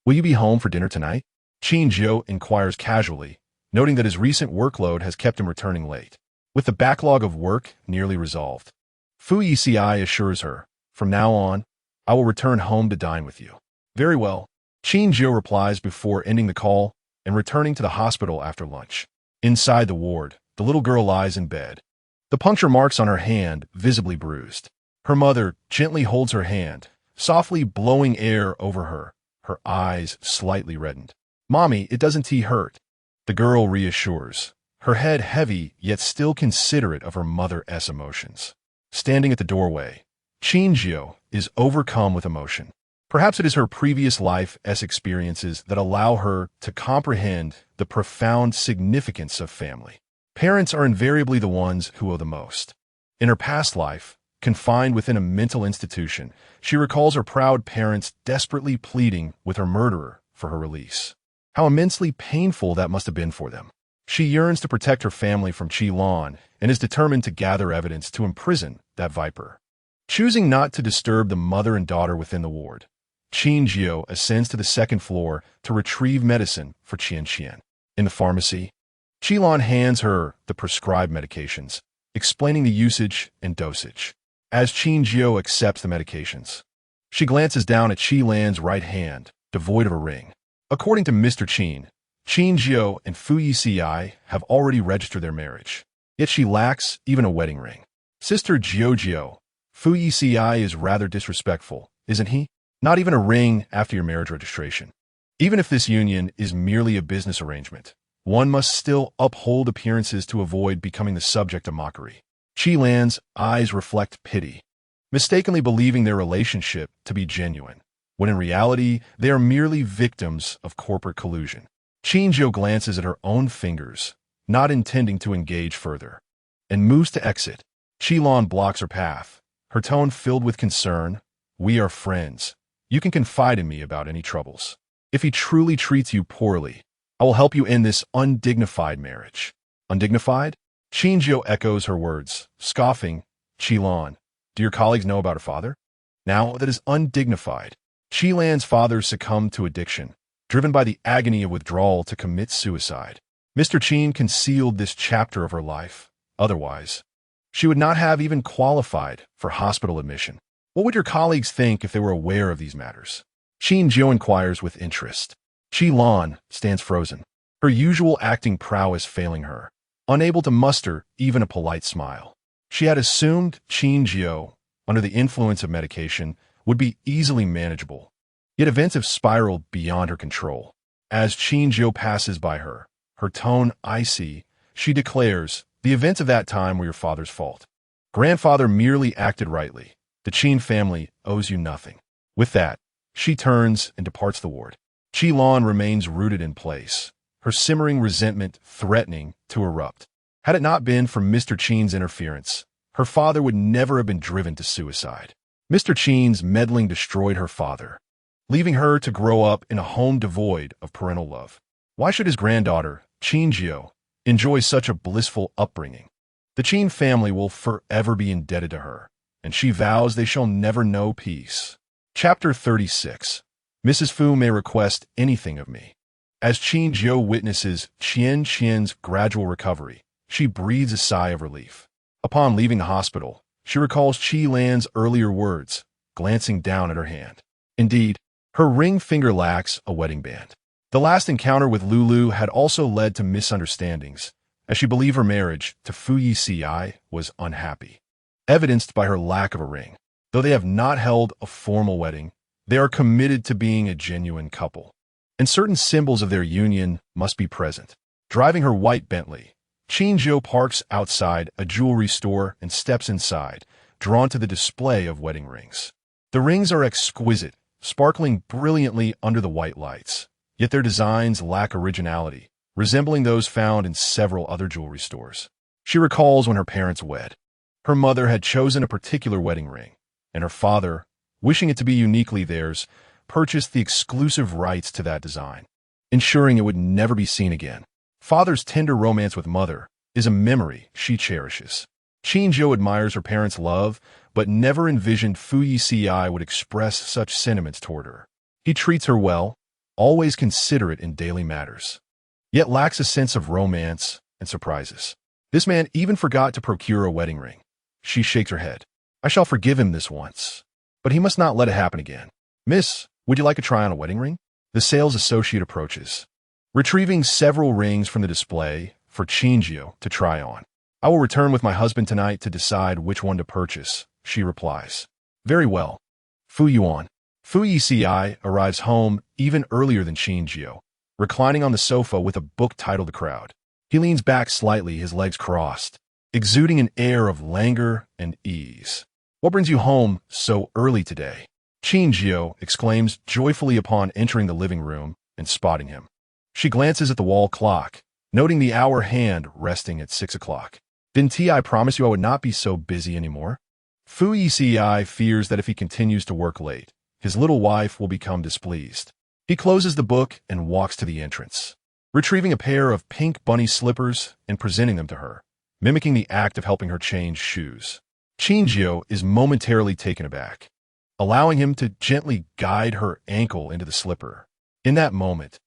Will you be home for dinner tonight? Qin Jiu inquires casually, noting that his recent workload has kept him returning late. With the backlog of work nearly resolved, Fu Yeci assures her, from now on, I will return home to dine with you. Very well. Qin Jiu replies before ending the call and returning to the hospital after lunch. Inside the ward, the little girl lies in bed, the puncture marks on her hand visibly bruised. Her mother gently holds her hand, softly blowing air over her, her eyes slightly reddened. Mommy, it doesn't hurt. The girl reassures, her head heavy yet still considerate of her mother's emotions. Standing at the doorway, Qin Jiu is overcome with emotion. Perhaps it is her previous life's experiences that allow her to comprehend the profound significance of family. Parents are invariably the ones who owe the most. In her past life, confined within a mental institution, she recalls her proud parents desperately pleading with her murderer for her release. How immensely painful that must have been for them. She yearns to protect her family from Qin and is determined to gather evidence to imprison that viper. Choosing not to disturb the mother and daughter within the ward, Qin Jiu ascends to the second floor to retrieve medicine for Qian. In the pharmacy, Qin hands her the prescribed medications, explaining the usage and dosage. As Qin Jiu accepts the medications, she glances down at Qilan's right hand, devoid of a ring. According to Mr. Qin Jiu and Fu Yeci have already registered their marriage, yet she lacks even a wedding ring. Sister Jiu, Fu Yeci is rather disrespectful, isn't he? Not even a ring after your marriage registration. Even if this union is merely a business arrangement, one must still uphold appearances to avoid becoming the subject of mockery. Qilan's eyes reflect pity, mistakenly believing their relationship to be genuine, when in reality they are merely victims of corporate collusion. Qin Jiu glances at her own fingers, not intending to engage further, and moves to exit. Qilan blocks her path, her tone filled with concern. "We are friends. You can confide in me about any troubles. If he truly treats you poorly, I will help you end this undignified marriage." Undignified? Qin Jiu echoes her words, scoffing. "Qilan, do your colleagues know about her father? Now that is undignified." Qilan's father succumbed to addiction, driven by the agony of withdrawal to commit suicide. Mr. Qin concealed this chapter of her life. Otherwise, she would not have even qualified for hospital admission. What would your colleagues think if they were aware of these matters? Qin Jiu inquires with interest. Qilan stands frozen, her usual acting prowess failing her, unable to muster even a polite smile. She had assumed Qin Jiu, under the influence of medication, would be easily manageable. Yet events have spiraled beyond her control. As Qin Jiu passes by her, her tone icy, she declares, "The events of that time were your father's fault. Grandfather merely acted rightly. The Qin family owes you nothing." With that, she turns and departs the ward. Qilan remains rooted in place, her simmering resentment threatening to erupt. Had it not been for Mr. Qin's interference, her father would never have been driven to suicide. Mr. Qin's meddling destroyed her father, leaving her to grow up in a home devoid of parental love. Why should his granddaughter, Qin Jiu, enjoy such a blissful upbringing? The Qin family will forever be indebted to her, and she vows they shall never know peace. Chapter 36. Mrs. Fu may request anything of me. As Qin Jiu witnesses Qian's gradual recovery, she breathes a sigh of relief. Upon leaving the hospital, she recalls Qilan's earlier words, glancing down at her hand. Indeed, her ring finger lacks a wedding band. The last encounter with Lulu had also led to misunderstandings, as she believed her marriage to Fu Yeci was unhappy, evidenced by her lack of a ring. Though they have not held a formal wedding, they are committed to being a genuine couple, and certain symbols of their union must be present. Driving her white Bentley, Qin Jiu parks outside a jewelry store and steps inside, drawn to the display of wedding rings. The rings are exquisite, sparkling brilliantly under the white lights, yet their designs lack originality, resembling those found in several other jewelry stores. She recalls when her parents wed. Her mother had chosen a particular wedding ring, and her father, wishing it to be uniquely theirs, purchased the exclusive rights to that design, ensuring it would never be seen again. Father's tender romance with mother is a memory she cherishes. Qin Jiu admires her parents' love, but never envisioned Fu Yeci would express such sentiments toward her. He treats her well, always considerate in daily matters, yet lacks a sense of romance and surprises. This man even forgot to procure a wedding ring. She shakes her head. "I shall forgive him this once, but he must not let it happen again." "Miss, would you like a try on a wedding ring?" The sales associate approaches, retrieving several rings from the display for Qin Jiu to try on. "I will return with my husband tonight to decide which one to purchase," she replies. "Very well." Fu Yeci arrives home even earlier than Qin Jiu, reclining on the sofa with a book titled The Crowd. He leans back slightly, his legs crossed, exuding an air of languor and ease. "What brings you home so early today?" Qin Jiu exclaims joyfully upon entering the living room and spotting him. She glances at the wall clock, noting the hour hand resting at 6 o'clock. Didn't I promise you I would not be so busy anymore? Fu Yeci fears that if he continues to work late, his little wife will become displeased. He closes the book and walks to the entrance, retrieving a pair of pink bunny slippers and presenting them to her, mimicking the act of helping her change shoes. Qin Jiu is momentarily taken aback, allowing him to gently guide her ankle into the slipper. In that moment,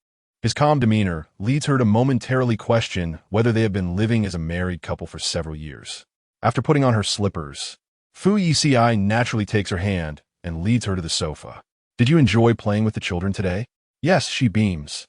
his calm demeanor leads her to momentarily question whether they have been living as a married couple for several years. After putting on her slippers, Fu Yeci naturally takes her hand and leads her to the sofa. Did you enjoy playing with the children today? Yes, she beams.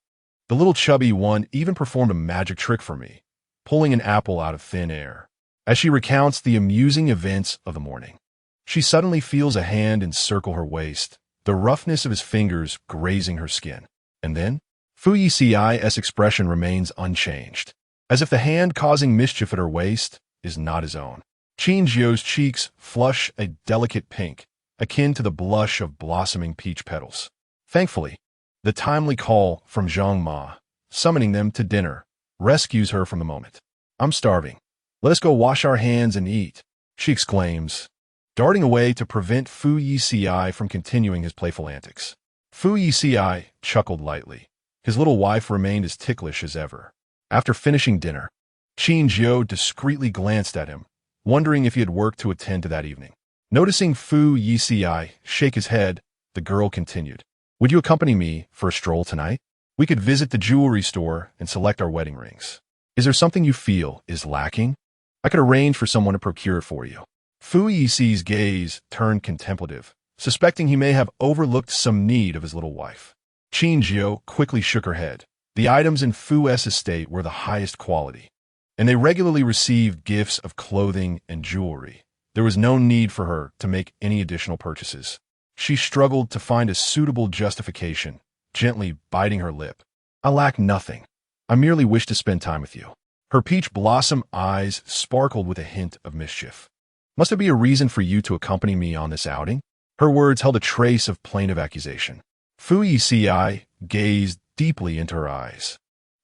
The little chubby one even performed a magic trick for me, pulling an apple out of thin air. As she recounts the amusing events of the morning, she suddenly feels a hand encircle her waist, the roughness of his fingers grazing her skin. And then, Fu Yeci's expression remains unchanged, as if the hand causing mischief at her waist is not his own. Qin Jiu's cheeks flush a delicate pink, akin to the blush of blossoming peach petals. Thankfully, the timely call from Zhang Ma, summoning them to dinner, rescues her from the moment. I'm starving. Let us go wash our hands and eat, she exclaims, darting away to prevent Fu Yeci from continuing his playful antics. Fu Yeci chuckled lightly. His little wife remained as ticklish as ever. After finishing dinner, Qin Jiu discreetly glanced at him, wondering if he had work to attend to that evening. Noticing Fu Yeci shake his head, the girl continued. Would you accompany me for a stroll tonight? We could visit the jewelry store and select our wedding rings. Is there something you feel is lacking? I could arrange for someone to procure it for you. Fu Yeci's gaze turned contemplative, suspecting he may have overlooked some need of his little wife. Qin Jiu quickly shook her head. The items in Fu's estate were the highest quality, and they regularly received gifts of clothing and jewelry. There was no need for her to make any additional purchases. She struggled to find a suitable justification, gently biting her lip. I lack nothing. I merely wish to spend time with you. Her peach blossom eyes sparkled with a hint of mischief. Must there be a reason for you to accompany me on this outing? Her words held a trace of plaintive accusation. Fu Yeci gazed deeply into her eyes,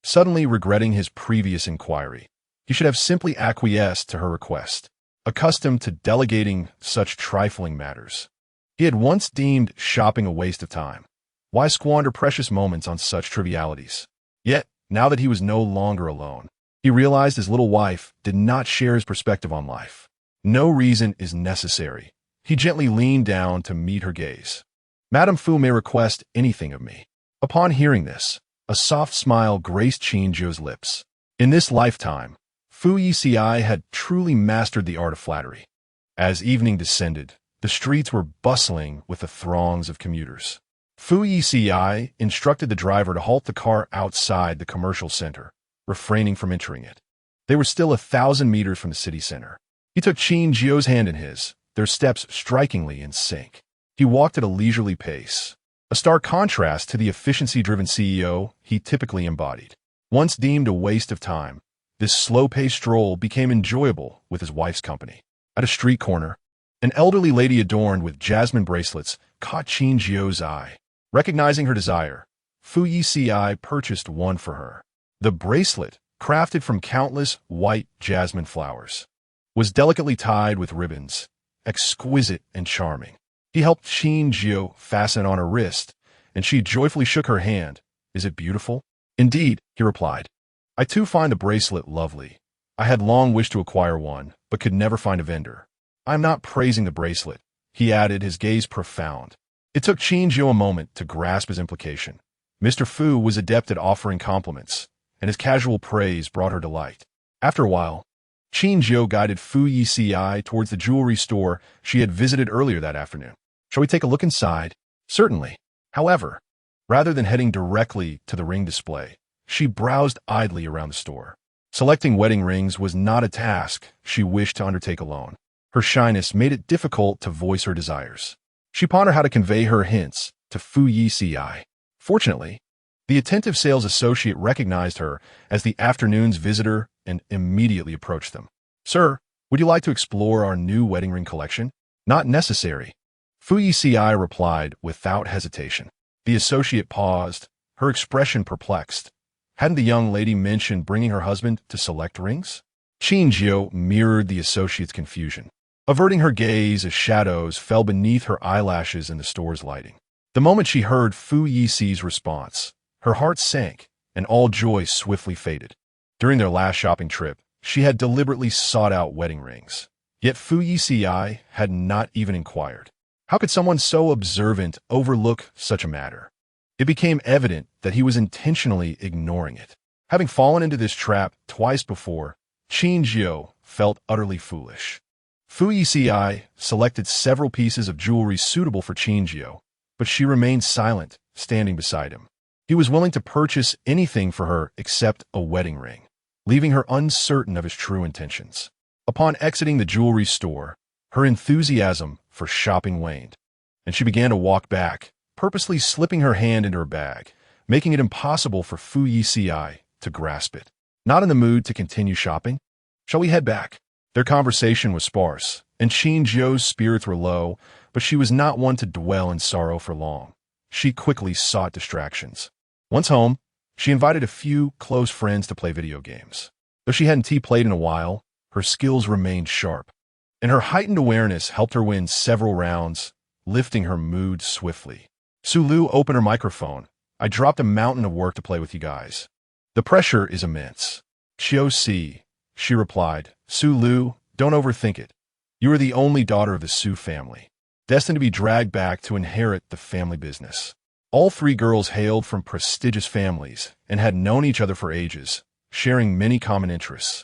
suddenly regretting his previous inquiry. He should have simply acquiesced to her request, accustomed to delegating such trifling matters. He had once deemed shopping a waste of time. Why squander precious moments on such trivialities? Yet, now that he was no longer alone, he realized his little wife did not share his perspective on life. No reason is necessary. He gently leaned down to meet her gaze. Madame Fu may request anything of me. Upon hearing this, a soft smile graced Qin Jiu's lips. In this lifetime, Fu Yeci had truly mastered the art of flattery. As evening descended, the streets were bustling with the throngs of commuters. Fu Yeci instructed the driver to halt the car outside the commercial center, refraining from entering it. They were still 1,000 meters from the city center. He took Qin Jiu's hand in his, their steps strikingly in sync. He walked at a leisurely pace, a stark contrast to the efficiency-driven CEO he typically embodied. Once deemed a waste of time, this slow-paced stroll became enjoyable with his wife's company. At a street corner, an elderly lady adorned with jasmine bracelets caught Qin Jiu's eye. Recognizing her desire, Fu Yeci purchased one for her. The bracelet, crafted from countless white jasmine flowers, was delicately tied with ribbons, exquisite and charming. He helped Qin Jiu fasten on her wrist, and she joyfully shook her hand. Is it beautiful? Indeed, he replied. I too find the bracelet lovely. I had long wished to acquire one, but could never find a vendor. I am not praising the bracelet, he added, his gaze profound. It took Qin Jiu a moment to grasp his implication. Mr. Fu was adept at offering compliments, and his casual praise brought her delight. After a while, Qin Jiu guided Fu Yeci towards the jewelry store she had visited earlier that afternoon. Shall we take a look inside? Certainly. However, rather than heading directly to the ring display, she browsed idly around the store. Selecting wedding rings was not a task she wished to undertake alone. Her shyness made it difficult to voice her desires. She pondered how to convey her hints to Fu Yeci. Fortunately, the attentive sales associate recognized her as the afternoon's visitor and immediately approached them. Sir, would you like to explore our new wedding ring collection? Not necessary. Fu Yeci replied without hesitation. The associate paused, her expression perplexed. Hadn't the young lady mentioned bringing her husband to select rings? Qin Jiu mirrored the associate's confusion, averting her gaze as shadows fell beneath her eyelashes in the store's lighting. The moment she heard Fu Yici's response, her heart sank, and all joy swiftly faded. During their last shopping trip, she had deliberately sought out wedding rings. Yet Fu Yeci had not even inquired. How could someone so observant overlook such a matter? It became evident that he was intentionally ignoring it. Having fallen into this trap twice before, Qin Jiu felt utterly foolish. Fu Yeci selected several pieces of jewelry suitable for Qin Jiu, but she remained silent, standing beside him. He was willing to purchase anything for her except a wedding ring, leaving her uncertain of his true intentions. Upon exiting the jewelry store, her enthusiasm for shopping waned, and she began to walk back, purposely slipping her hand into her bag, making it impossible for Fu Yeci to grasp it. Not in the mood to continue shopping? Shall we head back? Their conversation was sparse, and Qin Jiu's spirits were low, but she was not one to dwell in sorrow for long. She quickly sought distractions. Once home, she invited a few close friends to play video games. Though she hadn't played in a while, her skills remained sharp, and her heightened awareness helped her win several rounds, lifting her mood swiftly. Sulu opened her microphone. I dropped a mountain of work to play with you guys. The pressure is immense. Qiu, she replied. Sulu, don't overthink it. You are the only daughter of the Su family, destined to be dragged back to inherit the family business. All three girls hailed from prestigious families and had known each other for ages, sharing many common interests.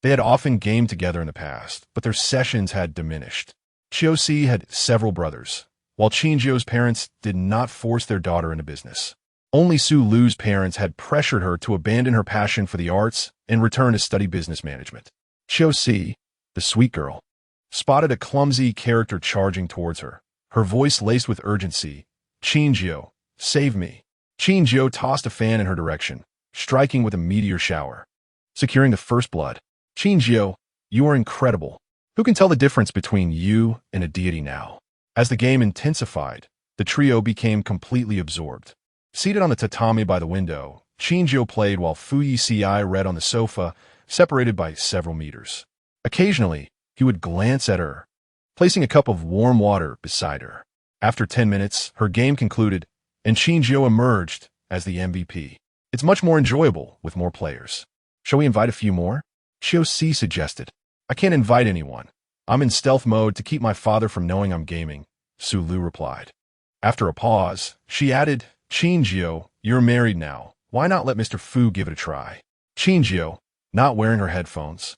They had often gamed together in the past, but their sessions had diminished. Qiu had several brothers, while Qin Jiu's parents did not force their daughter into business. Only Su Lu's parents had pressured her to abandon her passion for the arts and return to study business management. Qiu, the sweet girl, spotted a clumsy character charging towards her, her voice laced with urgency. Qin Jiu, save me. Qin Jiu tossed a fan in her direction, striking with a meteor shower, securing the first blood. Qin Jiu, you are incredible. Who can tell the difference between you and a deity now? As the game intensified, the trio became completely absorbed. Seated on the tatami by the window, Qin Jiu played while Fu Yeci read on the sofa, separated by several meters. Occasionally, he would glance at her, placing a cup of warm water beside her. After 10 minutes, her game concluded, and Qin Jiu emerged as the MVP. It's much more enjoyable with more players. Shall we invite a few more? Qiu suggested. I can't invite anyone. I'm in stealth mode to keep my father from knowing I'm gaming, Su Lu replied. After a pause, she added, Qin Jiu, you're married now. Why not let Mr. Fu give it a try? Qin Jiu, not wearing her headphones,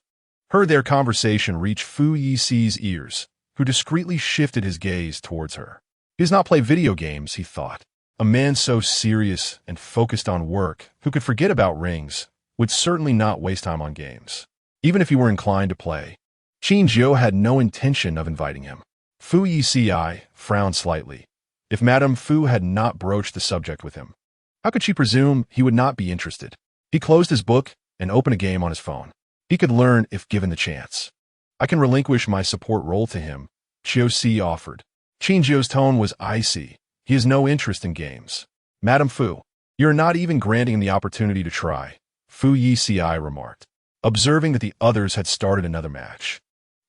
heard their conversation reach Fu Yici's ears, who discreetly shifted his gaze towards her. He does not play video games, he thought. A man so serious and focused on work, who could forget about rings, would certainly not waste time on games, even if he were inclined to play. Qin Jiu had no intention of inviting him. Fu Yeci frowned slightly. If Madame Fu had not broached the subject with him, how could she presume he would not be interested? He closed his book and opened a game on his phone. He could learn if given the chance. I can relinquish my support role to him, Qiu offered. Qin Jiu's tone was icy. He has no interest in games. Madame Fu, you are not even granting him the opportunity to try, Fu Yeci remarked, observing that the others had started another match.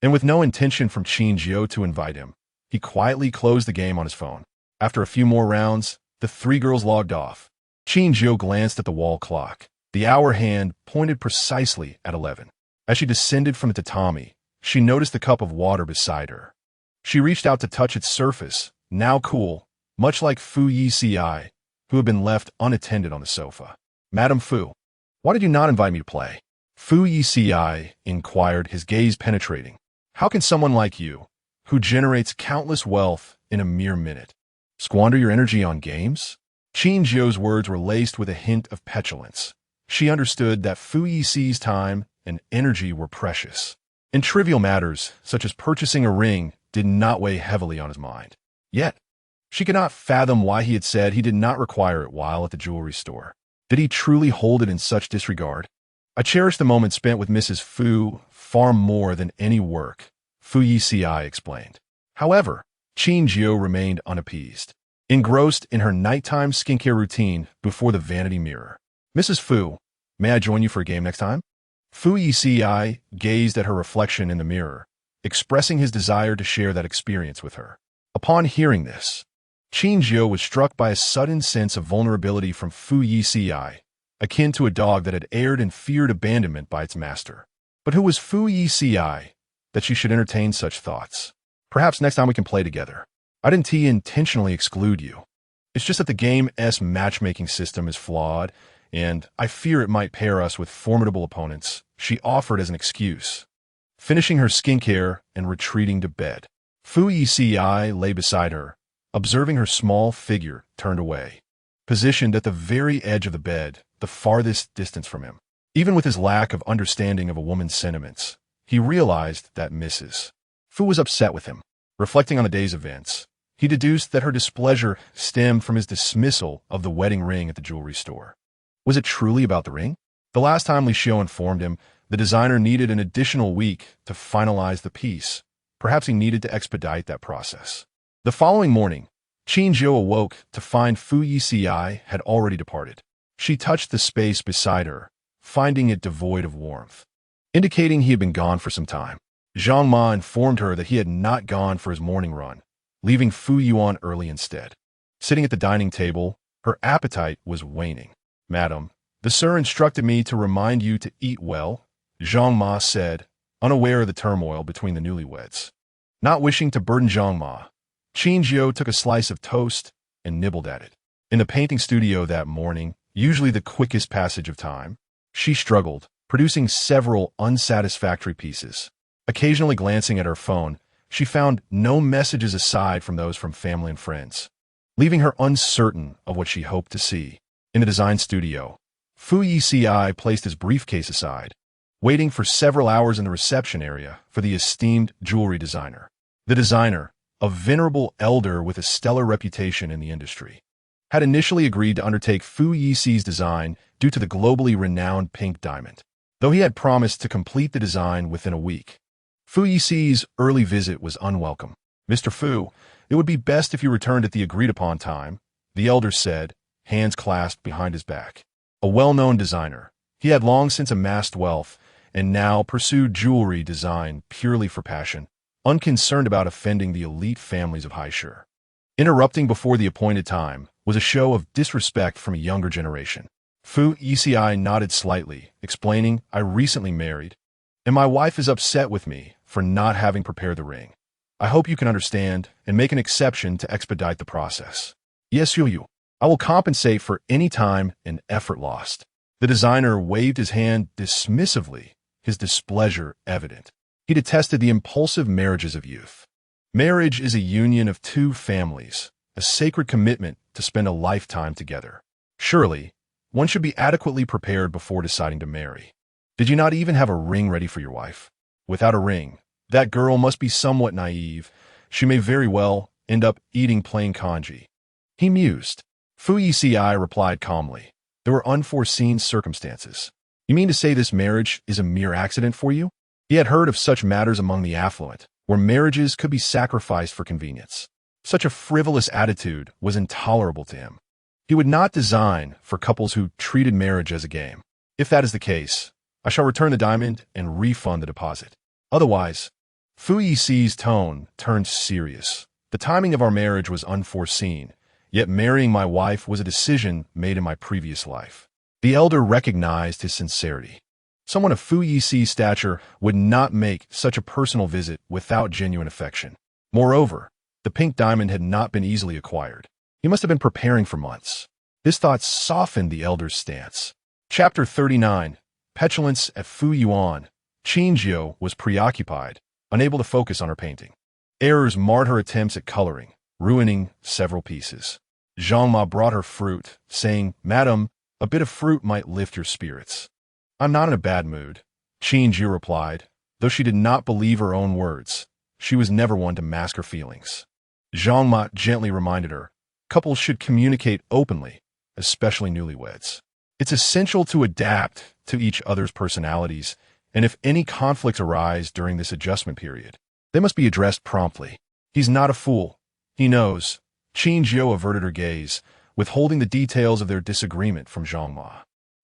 And with no intention from Qin Jiu to invite him, he quietly closed the game on his phone. After a few more rounds, the three girls logged off. Qin Jiu glanced at the wall clock. The hour hand pointed precisely at 11. As she descended from the tatami, she noticed the cup of water beside her. She reached out to touch its surface, now cool, much like Fu Yeci, who had been left unattended on the sofa. Madame Fu, why did you not invite me to play? Fu Yeci inquired, his gaze penetrating. How can someone like you, who generates countless wealth in a mere minute, squander your energy on games? Qin Jiu's words were laced with a hint of petulance. She understood that Fu Yici's time and energy were precious, and trivial matters, such as purchasing a ring, did not weigh heavily on his mind. Yet, she could not fathom why he had said he did not require it while at the jewelry store. Did he truly hold it in such disregard? I cherish the moment spent with Mrs. Fu far more than any work, Fu Yeci explained. However, Qin Jiu remained unappeased, engrossed in her nighttime skincare routine before the vanity mirror. Mrs. Fu, may I join you for a game next time? Fu Yeci gazed at her reflection in the mirror, expressing his desire to share that experience with her. Upon hearing this, Qin Jiu was struck by a sudden sense of vulnerability from Fu Yeci, akin to a dog that had erred and feared abandonment by its master. But who was Fu Yeci that she should entertain such thoughts? Perhaps next time we can play together. I didn't intentionally exclude you. It's just that the game's matchmaking system is flawed, and I fear it might pair us with formidable opponents, she offered as an excuse, finishing her skincare and retreating to bed. Fu Yeci lay beside her, observing her small figure turned away, positioned at the very edge of the bed, the farthest distance from him. Even with his lack of understanding of a woman's sentiments, he realized that Mrs. Fu was upset with him. Reflecting on the day's events, he deduced that her displeasure stemmed from his dismissal of the wedding ring at the jewelry store. Was it truly about the ring? The last time Li Xiu informed him, the designer needed an additional week to finalize the piece. Perhaps he needed to expedite that process. The following morning, Qin Jiu awoke to find Fu Yeci had already departed. She touched the space beside her, finding it devoid of warmth, indicating he had been gone for some time. Zhang Ma informed her that he had not gone for his morning run, leaving Fu Yuan early instead. Sitting at the dining table, her appetite was waning. Madam, the sir instructed me to remind you to eat well, Zhang Ma said, unaware of the turmoil between the newlyweds. Not wishing to burden Zhang Ma, Qin Jiu took a slice of toast and nibbled at it. In the painting studio that morning, usually the quickest passage of time, she struggled, producing several unsatisfactory pieces. Occasionally glancing at her phone, she found no messages aside from those from family and friends, leaving her uncertain of what she hoped to see. In the design studio, Fu Yeci placed his briefcase aside, waiting for several hours in the reception area for the esteemed jewelry designer. The designer, a venerable elder with a stellar reputation in the industry, had initially agreed to undertake Fu Yeci's design due to the globally renowned pink diamond, though he had promised to complete the design within a week. Fu Yeci's early visit was unwelcome. Mr. Fu, it would be best if you returned at the agreed-upon time, the elder said, hands clasped behind his back. A well-known designer, he had long since amassed wealth and now pursued jewelry design purely for passion, unconcerned about offending the elite families of Haishur. Interrupting before the appointed time was a show of disrespect from a younger generation. Fu Yeci nodded slightly, explaining, I recently married, and my wife is upset with me for not having prepared the ring. I hope you can understand and make an exception to expedite the process. Yes, you. I will compensate for any time and effort lost. The designer waved his hand dismissively, his displeasure evident. He detested the impulsive marriages of youth. Marriage is a union of two families, a sacred commitment to spend a lifetime together. Surely, one should be adequately prepared before deciding to marry. Did you not even have a ring ready for your wife? Without a ring, that girl must be somewhat naive. She may very well end up eating plain congee. He mused. Fu Yeci replied calmly. There were unforeseen circumstances. You mean to say this marriage is a mere accident for you? He had heard of such matters among the affluent, where marriages could be sacrificed for convenience. Such a frivolous attitude was intolerable to him. He would not design for couples who treated marriage as a game. If that is the case, I shall return the diamond and refund the deposit. Otherwise, Fu Yeci's tone turned serious. The timing of our marriage was unforeseen, yet marrying my wife was a decision made in my previous life. The elder recognized his sincerity. Someone of Fu Yeci's stature would not make such a personal visit without genuine affection. Moreover, the pink diamond had not been easily acquired. He must have been preparing for months. This thought softened the elder's stance. Chapter 39. Petulance at Fu Yuan. Qin Jiu was preoccupied, unable to focus on her painting. Errors marred her attempts at coloring, ruining several pieces. Zhang Ma brought her fruit, saying, Madam, a bit of fruit might lift your spirits. I'm not in a bad mood, Qin Jiu replied, though she did not believe her own words. She was never one to mask her feelings. Zhang Ma gently reminded her, couples should communicate openly, especially newlyweds. It's essential to adapt to each other's personalities, and if any conflicts arise during this adjustment period, they must be addressed promptly. He's not a fool, He knows. Qin Jiu averted her gaze, withholding the details of their disagreement from Zhang Ma.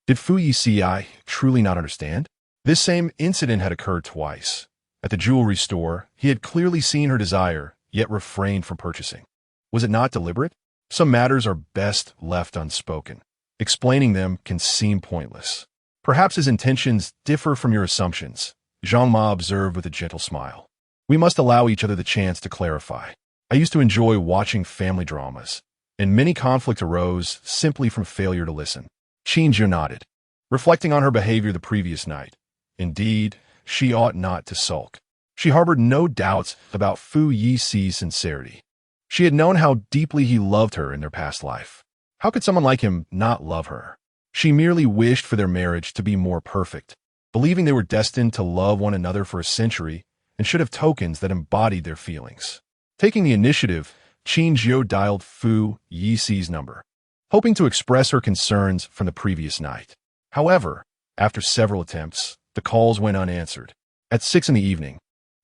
Did Fu Yeci truly not understand? This same incident had occurred twice. At the jewelry store, he had clearly seen her desire, yet refrained from purchasing. Was it not deliberate? Some matters are best left unspoken. Explaining them can seem pointless. Perhaps his intentions differ from your assumptions, Zhang Ma observed with a gentle smile. We must allow each other the chance to clarify. I used to enjoy watching family dramas, and many conflicts arose simply from failure to listen. Qin Jiu nodded, reflecting on her behavior the previous night. Indeed, she ought not to sulk. She harbored no doubts about Fu Yeci's sincerity. She had known how deeply he loved her in their past life. How could someone like him not love her? She merely wished for their marriage to be more perfect, believing they were destined to love one another for a century and should have tokens that embodied their feelings. Taking the initiative, Qin Jiu dialed Fu Yeci's number, hoping to express her concerns from the previous night. However, after several attempts, the calls went unanswered. At 6 p.m,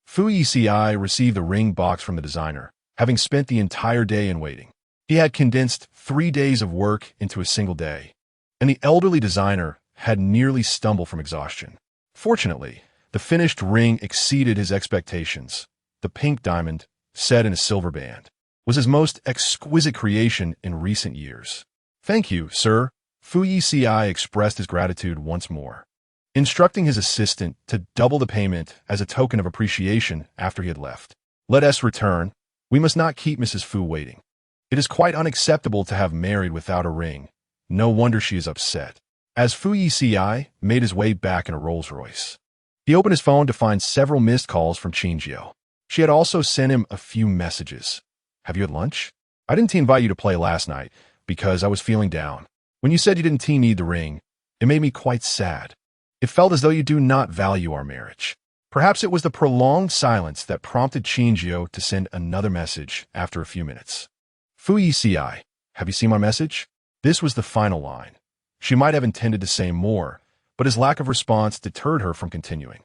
Fu Yeci received the ring box from the designer, having spent the entire day in waiting. He had condensed 3 days of work into a single day, and the elderly designer had nearly stumbled from exhaustion. Fortunately, the finished ring exceeded his expectations. The pink diamond, set in a silver band, was his most exquisite creation in recent years. Thank you, sir. Fu Yeci expressed his gratitude once more, instructing his assistant to double the payment as a token of appreciation after he had left. Let us return. We must not keep Mrs. Fu waiting. It is quite unacceptable to have married without a ring. No wonder she is upset. As Fu Yeci made his way back in a Rolls-Royce, he opened his phone to find several missed calls from Qin Jiu. She had also sent him a few messages. Have you had lunch? I didn't invite you to play last night because I was feeling down. When you said you didn't need the ring, it made me quite sad. It felt as though you do not value our marriage. Perhaps it was the prolonged silence that prompted Qin Jiu to send another message after a few minutes. Fu Yeci, have you seen my message? This was the final line. She might have intended to say more, but his lack of response deterred her from continuing.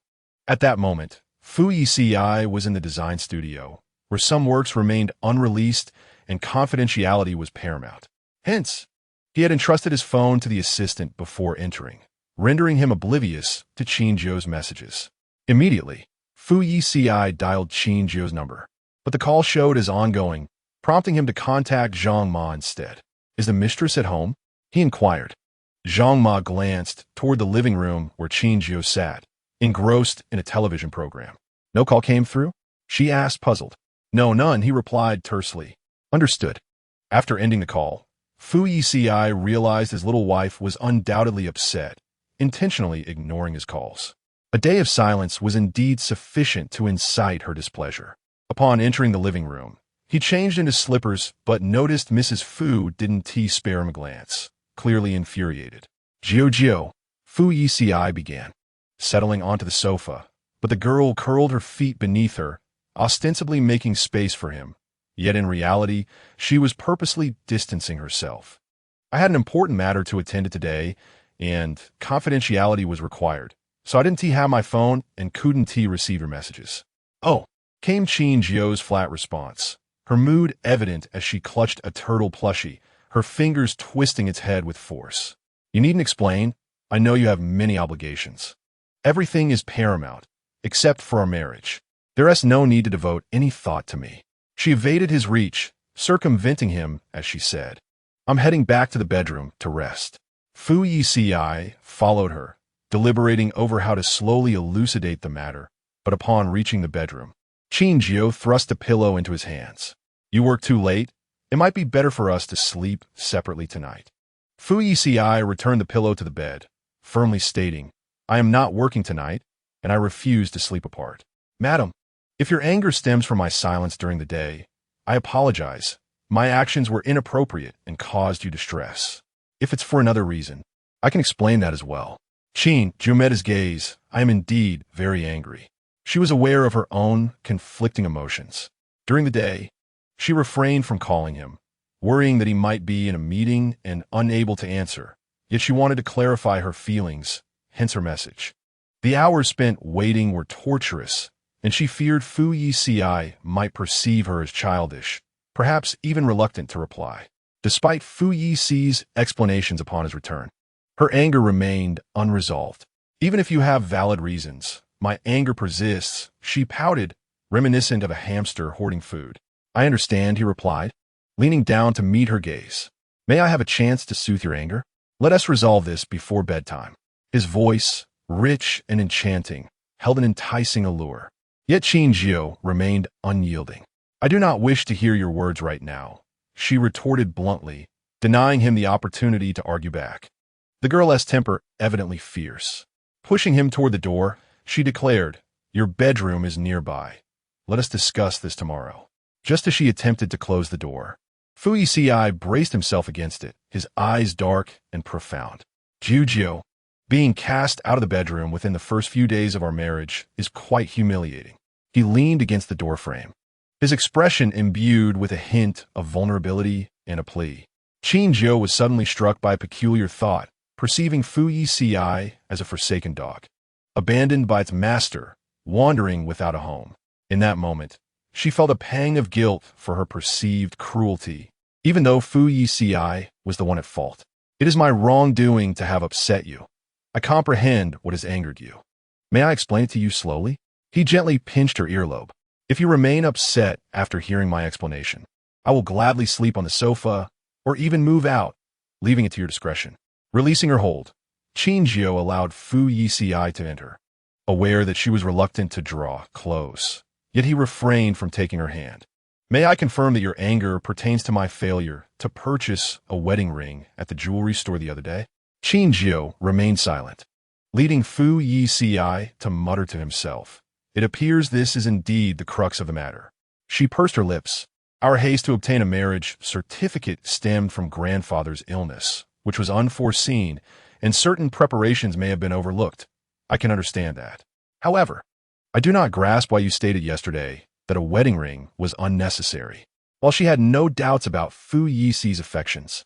At that moment, Fu Yeci was in the design studio, where some works remained unreleased and confidentiality was paramount. Hence, he had entrusted his phone to the assistant before entering, rendering him oblivious to Qin Jiu's messages. Immediately, Fu Yeci dialed Qin Jiu's number, but the call showed as ongoing, prompting him to contact Zhang Ma instead. Is the mistress at home? He inquired. Zhang Ma glanced toward the living room where Qin Jiu sat, engrossed in a television program. No call came through? She asked, puzzled. No, none, he replied tersely. Understood. After ending the call, Fu Yeci realized his little wife was undoubtedly upset, intentionally ignoring his calls. A day of silence was indeed sufficient to incite her displeasure. Upon entering the living room, he changed into slippers but noticed Mrs. Fu didn't spare him a glance, clearly infuriated. Jiu, Fu Yeci began, settling onto the sofa, but the girl curled her feet beneath her, ostensibly making space for him, yet in reality, she was purposely distancing herself. I had an important matter to attend to today, and confidentiality was required, so I didn't have my phone and couldn't receive your messages. Oh, came Qin Jiu's flat response, her mood evident as she clutched a turtle plushie, her fingers twisting its head with force. You needn't explain. I know you have many obligations. Everything is paramount, except for our marriage. There is no need to devote any thought to me. She evaded his reach, circumventing him, as she said. I'm heading back to the bedroom to rest. Fu Yeci followed her, deliberating over how to slowly elucidate the matter, but upon reaching the bedroom, Qin Jiu thrust a pillow into his hands. You work too late? It might be better for us to sleep separately tonight. Fu Yeci returned the pillow to the bed, firmly stating, I am not working tonight, and I refuse to sleep apart. Madam, if your anger stems from my silence during the day, I apologize. My actions were inappropriate and caused you distress. If it's for another reason, I can explain that as well. Qin Jiu met his gaze. I am indeed very angry. She was aware of her own conflicting emotions. During the day, she refrained from calling him, worrying that he might be in a meeting and unable to answer, yet she wanted to clarify her feelings, hence her message. The hours spent waiting were torturous, and she feared Fu Yeci might perceive her as childish, perhaps even reluctant to reply. Despite Fu Yici's explanations upon his return, her anger remained unresolved. Even if you have valid reasons, my anger persists, she pouted, reminiscent of a hamster hoarding food. I understand, he replied, leaning down to meet her gaze. May I have a chance to soothe your anger? Let us resolve this before bedtime. His voice, rich and enchanting, held an enticing allure. Yet Qin Jiu remained unyielding. I do not wish to hear your words right now, she retorted bluntly, denying him the opportunity to argue back. The girl's temper evidently fierce. Pushing him toward the door, she declared, your bedroom is nearby. Let us discuss this tomorrow. Just as she attempted to close the door, Fu Yeci braced himself against it, his eyes dark and profound. Jiu, being cast out of the bedroom within the first few days of our marriage is quite humiliating. He leaned against the doorframe, his expression imbued with a hint of vulnerability and a plea. Qin Jiu was suddenly struck by a peculiar thought, perceiving Fu Yeci as a forsaken dog, abandoned by its master, wandering without a home. In that moment, she felt a pang of guilt for her perceived cruelty, even though Fu Yeci was the one at fault. It is my wrongdoing to have upset you. I comprehend what has angered you. May I explain it to you slowly? He gently pinched her earlobe. If you remain upset after hearing my explanation, I will gladly sleep on the sofa or even move out, leaving it to your discretion. Releasing her hold, Qin Jiu allowed Fu Yeci to enter, aware that she was reluctant to draw close. Yet he refrained from taking her hand. May I confirm that your anger pertains to my failure to purchase a wedding ring at the jewelry store the other day? Qin Jiu remained silent, leading Fu Yeci to mutter to himself. It appears this is indeed the crux of the matter. She pursed her lips. Our haste to obtain a marriage certificate stemmed from grandfather's illness, which was unforeseen, and certain preparations may have been overlooked. I can understand that. However, I do not grasp why you stated yesterday that a wedding ring was unnecessary. While she had no doubts about Fu Yici's affections,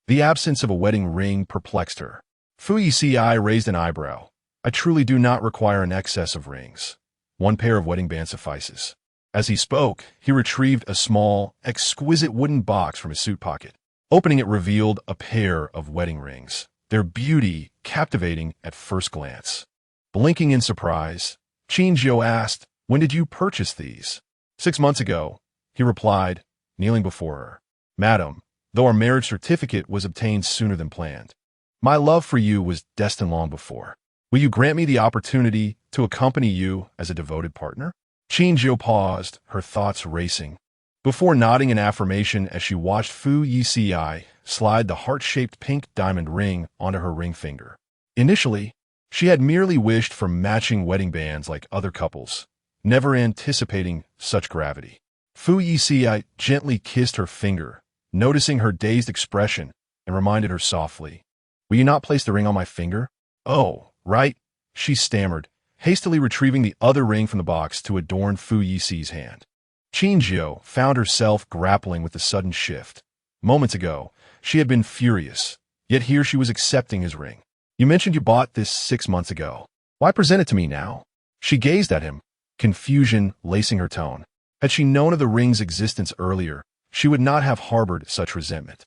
the absence of a wedding ring perplexed her. Fu Yeci raised an eyebrow. I truly do not require an excess of rings. One pair of wedding bands suffices. As he spoke, he retrieved a small, exquisite wooden box from his suit pocket. Opening it revealed a pair of wedding rings, their beauty captivating at first glance. Blinking in surprise, Qin Jiu asked, when did you purchase these? 6 months ago, he replied, kneeling before her. Madam, though our marriage certificate was obtained sooner than planned, my love for you was destined long before. Will you grant me the opportunity to accompany you as a devoted partner? Qin Jiu paused, her thoughts racing, before nodding in affirmation as she watched Fu Yeci slide the heart-shaped pink diamond ring onto her ring finger. Initially, she had merely wished for matching wedding bands like other couples, never anticipating such gravity. Fu Yeci gently kissed her finger, noticing her dazed expression, and reminded her softly, will you not place the ring on my finger? Oh, right, she stammered, hastily retrieving the other ring from the box to adorn Fu Yici's hand. Qin Jiu found herself grappling with the sudden shift. Moments ago, she had been furious, yet here she was accepting his ring. You mentioned you bought this 6 months ago. Why present it to me now? She gazed at him, confusion lacing her tone. Had she known of the ring's existence earlier, she would not have harbored such resentment.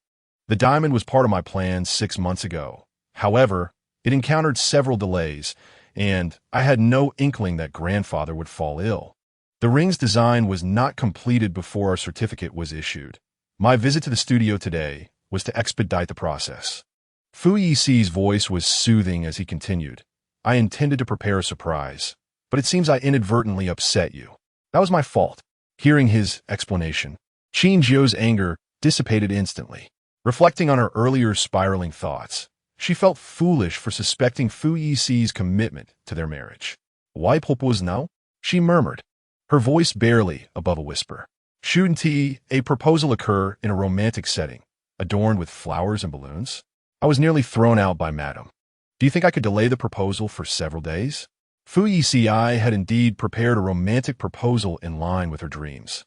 The diamond was part of my plans 6 months ago. However, it encountered several delays, and I had no inkling that grandfather would fall ill. The ring's design was not completed before our certificate was issued. My visit to the studio today was to expedite the process. Fu Yici's voice was soothing as he continued. I intended to prepare a surprise, but it seems I inadvertently upset you. That was my fault. Hearing his explanation, Qin Jiu's anger dissipated instantly. Reflecting on her earlier spiraling thoughts, she felt foolish for suspecting Fu Yici's commitment to their marriage. Why propose now? She murmured, her voice barely above a whisper. Shouldn't a proposal occur in a romantic setting, adorned with flowers and balloons? I was nearly thrown out by Madame. Do you think I could delay the proposal for several days? Fu Yeci had indeed prepared a romantic proposal in line with her dreams.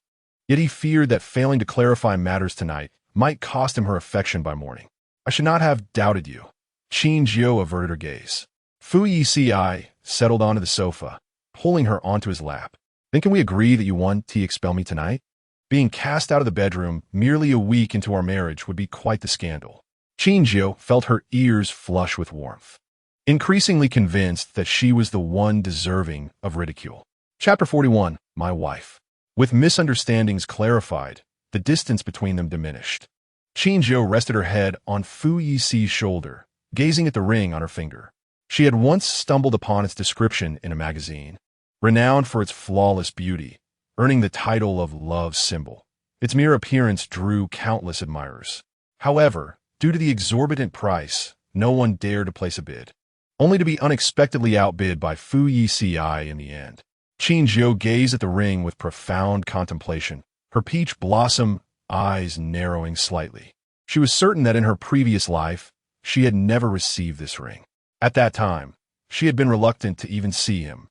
Yet he feared that failing to clarify matters tonight might cost him her affection by morning. I should not have doubted you. Qin Jiu averted her gaze. Fu Yeci settled onto the sofa, pulling her onto his lap. Then can we agree that you want to expel me tonight? Being cast out of the bedroom merely a week into our marriage would be quite the scandal. Qin Jiu felt her ears flush with warmth, increasingly convinced that she was the one deserving of ridicule. Chapter 41. My Wife. With misunderstandings clarified, the distance between them diminished. Qin Jiu rested her head on Fu Yeci's shoulder, gazing at the ring on her finger. She had once stumbled upon its description in a magazine, renowned for its flawless beauty, earning the title of love symbol. Its mere appearance drew countless admirers. However, due to the exorbitant price, no one dared to place a bid, only to be unexpectedly outbid by Fu Yeci in the end. Qin Jiu gazed at the ring with profound contemplation, her peach blossom eyes narrowing slightly. She was certain that in her previous life, she had never received this ring. At that time, she had been reluctant to even see him.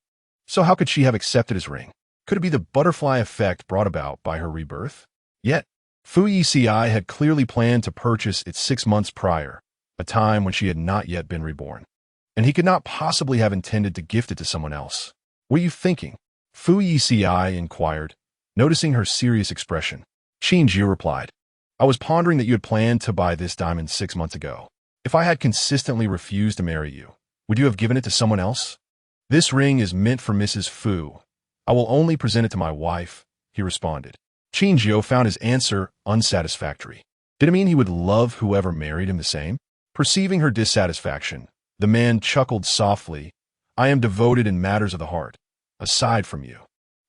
So how could she have accepted his ring? Could it be the butterfly effect brought about by her rebirth? Yet, Fu Yeci had clearly planned to purchase it 6 months prior, a time when she had not yet been reborn. And he could not possibly have intended to gift it to someone else. What are you thinking? Fu Yeci inquired, noticing her serious expression. Qin Jiu replied, I was pondering that you had planned to buy this diamond 6 months ago. If I had consistently refused to marry you, would you have given it to someone else? This ring is meant for Mrs. Fu. I will only present it to my wife, he responded. Qin Jiu found his answer unsatisfactory. Did it mean he would love whoever married him the same? Perceiving her dissatisfaction, the man chuckled softly. I am devoted in matters of the heart. Aside from you,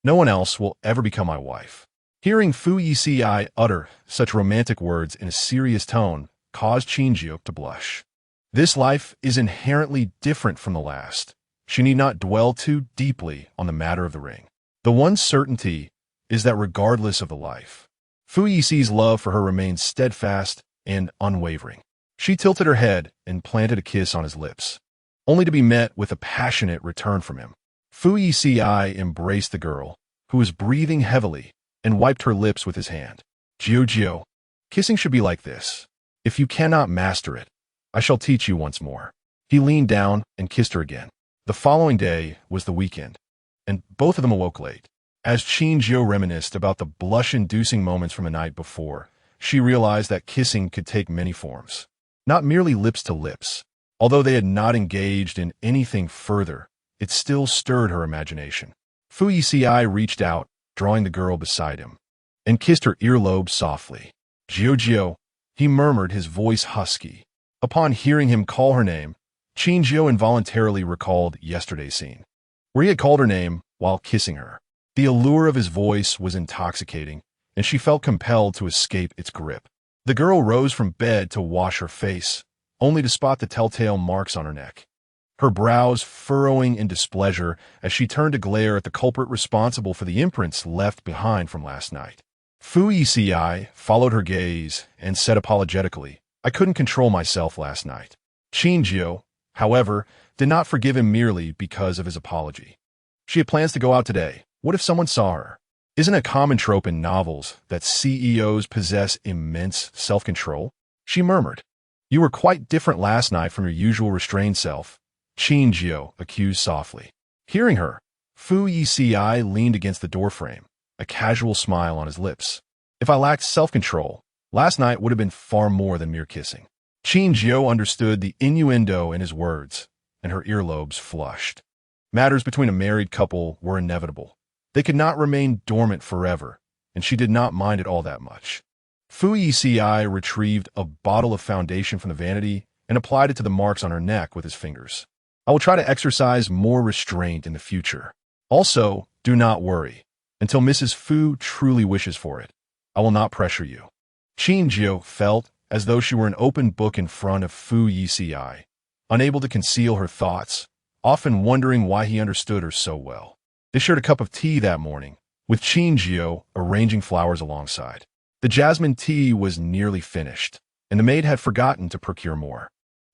no one else will ever become my wife. Hearing Fu Yeci utter such romantic words in a serious tone caused Qin Jiu to blush. This life is inherently different from the last. She need not dwell too deeply on the matter of the ring. The one certainty is that regardless of the life, Fu Yeci's love for her remained steadfast and unwavering. She tilted her head and planted a kiss on his lips, only to be met with a passionate return from him. Fu Yeci embraced the girl, who was breathing heavily, and wiped her lips with his hand. Jiu, kissing should be like this. If you cannot master it, I shall teach you once more. He leaned down and kissed her again. The following day was the weekend, and both of them awoke late. As Qin Jiu reminisced about the blush-inducing moments from the night before, she realized that kissing could take many forms, not merely lips to lips. Although they had not engaged in anything further, it still stirred her imagination. Fu Yeci reached out, drawing the girl beside him, and kissed her earlobe softly. Jiu, he murmured, his voice husky. Upon hearing him call her name, Qin Jiu involuntarily recalled yesterday's scene, where he had called her name while kissing her. The allure of his voice was intoxicating, and she felt compelled to escape its grip. The girl rose from bed to wash her face, only to spot the telltale marks on her neck, her brows furrowing in displeasure as she turned to glare at the culprit responsible for the imprints left behind from last night. Fu Yeci followed her gaze and said apologetically, I couldn't control myself last night. Qin Jiu, however, did not forgive him merely because of his apology. She had plans to go out today. What if someone saw her? Isn't it a common trope in novels that CEOs possess immense self-control? She murmured. You were quite different last night from your usual restrained self, Qin Jiu accused softly. Hearing her, Fu Yeci leaned against the doorframe, a casual smile on his lips. If I lacked self-control, last night would have been far more than mere kissing. Qin Jiu understood the innuendo in his words, and her earlobes flushed. Matters between a married couple were inevitable. They could not remain dormant forever, and she did not mind it all that much. Fu Yeci retrieved a bottle of foundation from the vanity and applied it to the marks on her neck with his fingers. I will try to exercise more restraint in the future. Also, do not worry. Until Mrs. Fu truly wishes for it, I will not pressure you. Qin Jiu felt as though she were an open book in front of Fu Yeci, unable to conceal her thoughts, often wondering why he understood her so well. They shared a cup of tea that morning, with Qin Jiu arranging flowers alongside. The jasmine tea was nearly finished, and the maid had forgotten to procure more.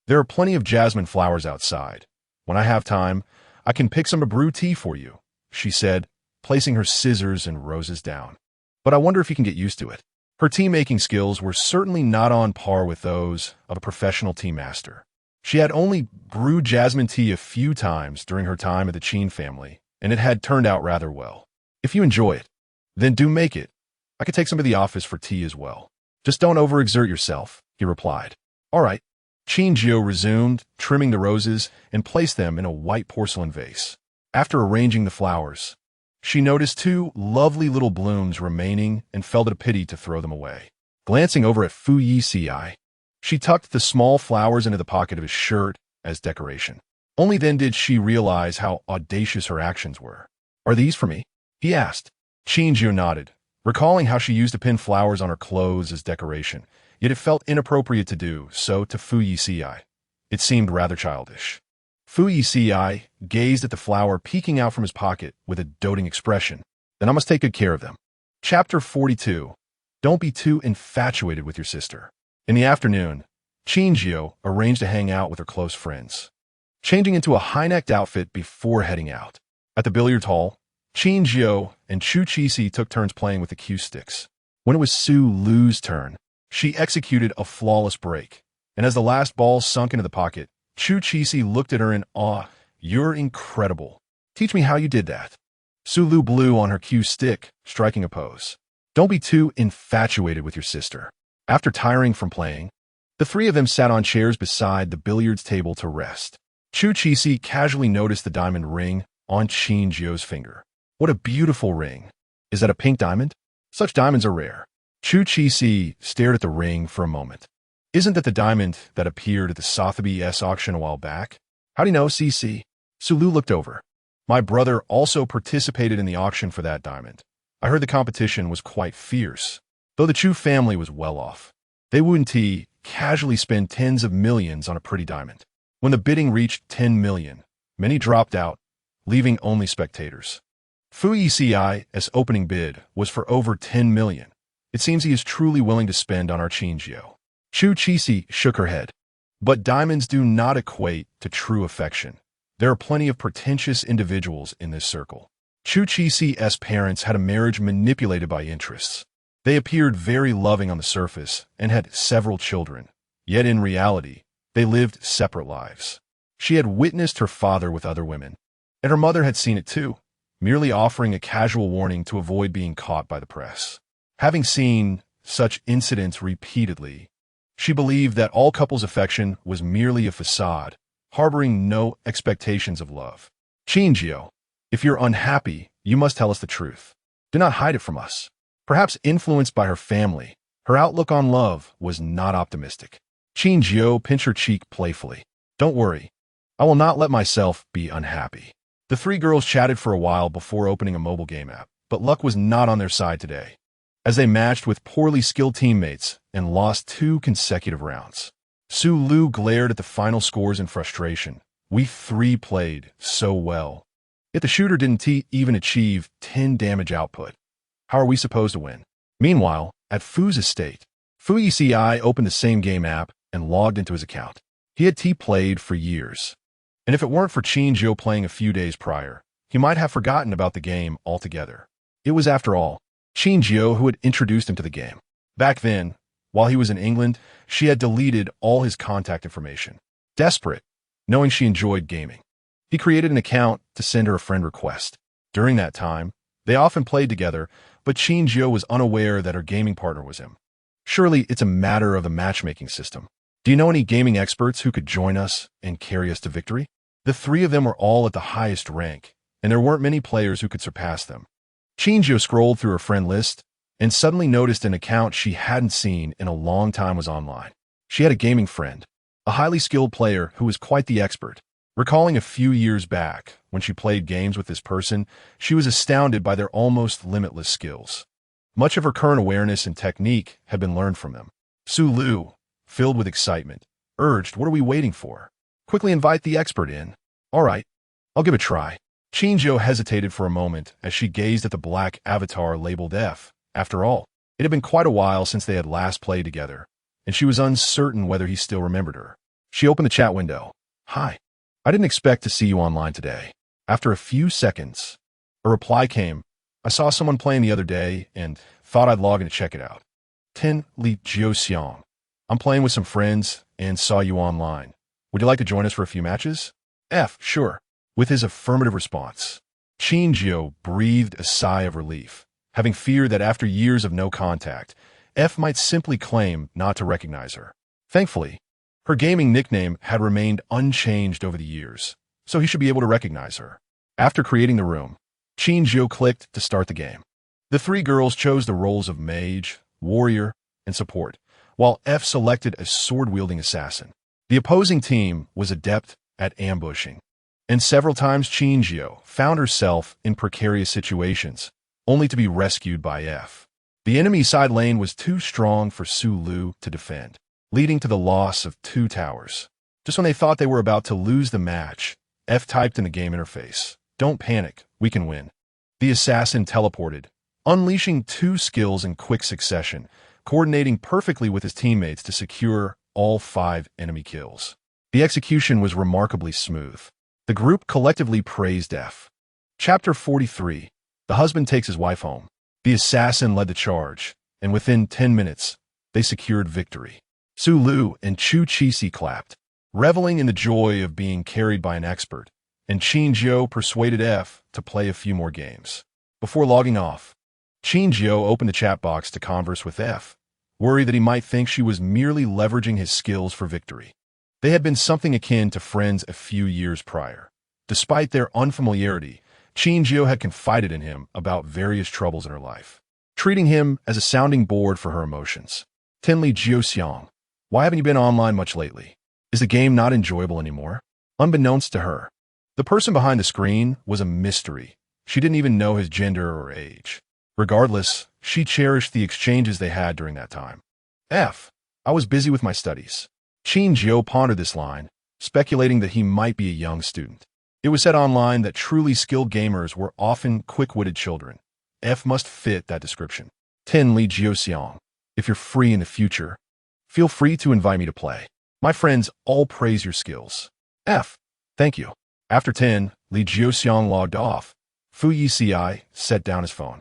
There are plenty of jasmine flowers outside. When I have time, I can pick some to brew tea for you, she said, placing her scissors and roses down. But I wonder if you can get used to it. Her tea-making skills were certainly not on par with those of a professional tea master. She had only brewed jasmine tea a few times during her time at the Qin family, and it had turned out rather well. If you enjoy it, then do make it, I could take some to the office for tea as well. Just don't overexert yourself, he replied. All right. Qin Jiu resumed, trimming the roses, and placed them in a white porcelain vase. After arranging the flowers, she noticed 2 lovely little blooms remaining and felt it a pity to throw them away. Glancing over at Fu Yeci, she tucked the small flowers into the pocket of his shirt as decoration. Only then did she realize how audacious her actions were. Are these for me? He asked. Qin Jiu nodded, recalling how she used to pin flowers on her clothes as decoration, yet it felt inappropriate to do so to Fu Yeci. It seemed rather childish. Fu Yeci gazed at the flower peeking out from his pocket with a doting expression. Then I must take good care of them. Chapter 42. Don't be too infatuated with your sister. In the afternoon, Qin Jiu arranged to hang out with her close friends, changing into a high-necked outfit before heading out. At the billiards hall, Qin Jiu and Fu Yeci took turns playing with the cue sticks. When it was Su Lu's turn, she executed a flawless break, and as the last ball sunk into the pocket, Fu Yeci looked at her in awe. You're incredible. Teach me how you did that. Su Lu blew on her cue stick, striking a pose. Don't be too infatuated with your sister. After tiring from playing, the 3 of them sat on chairs beside the billiards table to rest. Fu Yeci casually noticed the diamond ring on Qin Jiu's finger. What a beautiful ring. Is that a pink diamond? Such diamonds are rare. Fu Yeci stared at the ring for a moment. Isn't that the diamond that appeared at the Sotheby's auction a while back? How do you know, CC? Su Lu looked over. My brother also participated in the auction for that diamond. I heard the competition was quite fierce, though the Chu family was well off. They wouldn't casually spend tens of millions on a pretty diamond. When the bidding reached 10 million, many dropped out, leaving only spectators. Fu Yeci's opening bid was for over 10 million. It seems he is truly willing to spend on our Qin Jiu. Fu Yeci shook her head. But diamonds do not equate to true affection. There are plenty of pretentious individuals in this circle. Fu Yeci's parents had a marriage manipulated by interests. They appeared very loving on the surface and had several children, yet in reality, they lived separate lives. She had witnessed her father with other women, and her mother had seen it too, merely offering a casual warning to avoid being caught by the press. Having seen such incidents repeatedly, she believed that all couples' affection was merely a facade, harboring no expectations of love. Qin Jiu, if you're unhappy, you must tell us the truth. Do not hide it from us. Perhaps influenced by her family, her outlook on love was not optimistic. Qin Jiu pinched her cheek playfully. Don't worry. I will not let myself be unhappy. The 3 girls chatted for a while before opening a mobile game app, but luck was not on their side today, as they matched with poorly skilled teammates and lost 2 consecutive rounds. Su Lu glared at the final scores in frustration. We 3 played so well. Yet the shooter didn't even achieve 10 damage output. How are we supposed to win? Meanwhile, at Fu's estate, Fu Yeci opened the same game app and logged into his account. He had played for years, and if it weren't for Qin Jiu playing a few days prior, he might have forgotten about the game altogether. It was, after all, Qin Jiu who had introduced him to the game. Back then, while he was in England, she had deleted all his contact information. Desperate, knowing she enjoyed gaming, he created an account to send her a friend request. During that time, they often played together, but Qin Jiu was unaware that her gaming partner was him. Surely it's a matter of the matchmaking system. Do you know any gaming experts who could join us and carry us to victory? The 3 of them were all at the highest rank, and there weren't many players who could surpass them. Qin Jiu scrolled through her friend list and suddenly noticed an account she hadn't seen in a long time was online. She had a gaming friend, a highly skilled player who was quite the expert. Recalling a few years back, when she played games with this person, she was astounded by their almost limitless skills. Much of her current awareness and technique had been learned from them. Su Lu, filled with excitement, urged, what are we waiting for? Quickly invite the expert in. All right, I'll give it a try. Qin Jiu hesitated for a moment as she gazed at the black avatar labeled F. After all, it had been quite a while since they had last played together, and she was uncertain whether he still remembered her. She opened the chat window. Hi. I didn't expect to see you online today. After a few seconds, a reply came. I saw someone playing the other day and thought I'd log in to check it out. Ten Li Jiuxiang. I'm playing with some friends and saw you online. Would you like to join us for a few matches? F, sure. With his affirmative response, Qin Jiu breathed a sigh of relief. having feared that after years of no contact, F might simply claim not to recognize her. Thankfully, her gaming nickname had remained unchanged over the years, so he should be able to recognize her. After creating the room, Qin Jiu clicked to start the game. The three girls chose the roles of mage, warrior, and support, while F selected a sword-wielding assassin. The opposing team was adept at ambushing, and several times Qin Jiu found herself in precarious situations, only to be rescued by F. The enemy side lane was too strong for Su Lu to defend, leading to the loss of 2 towers. Just when they thought they were about to lose the match, F typed in the game interface, "Don't panic, we can win." The assassin teleported, unleashing 2 skills in quick succession, coordinating perfectly with his teammates to secure all 5 enemy kills. The execution was remarkably smooth. The group collectively praised F. Chapter 43. The husband takes his wife home. The assassin led the charge, and within 10 minutes, they secured victory. Su Lu and Fu Yeci clapped, reveling in the joy of being carried by an expert, and Qin Jiu persuaded F to play a few more games. Before logging off, Qin Jiu opened the chat box to converse with F, worried that he might think she was merely leveraging his skills for victory. They had been something akin to friends a few years prior. Despite their unfamiliarity, Qin Jiu had confided in him about various troubles in her life, treating him as a sounding board for her emotions. Tenli Jiuxiang, why haven't you been online much lately? Is the game not enjoyable anymore? Unbeknownst to her, the person behind the screen was a mystery. She didn't even know his gender or age. Regardless, she cherished the exchanges they had during that time. F. I was busy with my studies. Qin Jiu pondered this line, speculating that he might be a young student. It was said online that truly skilled gamers were often quick-witted children. F must fit that description. Tenli Jiuxiang, if you're free in the future, feel free to invite me to play. My friends all praise your skills. F. Thank you. After 10, Li Jiuxiang logged off. Fu Yeci set down his phone,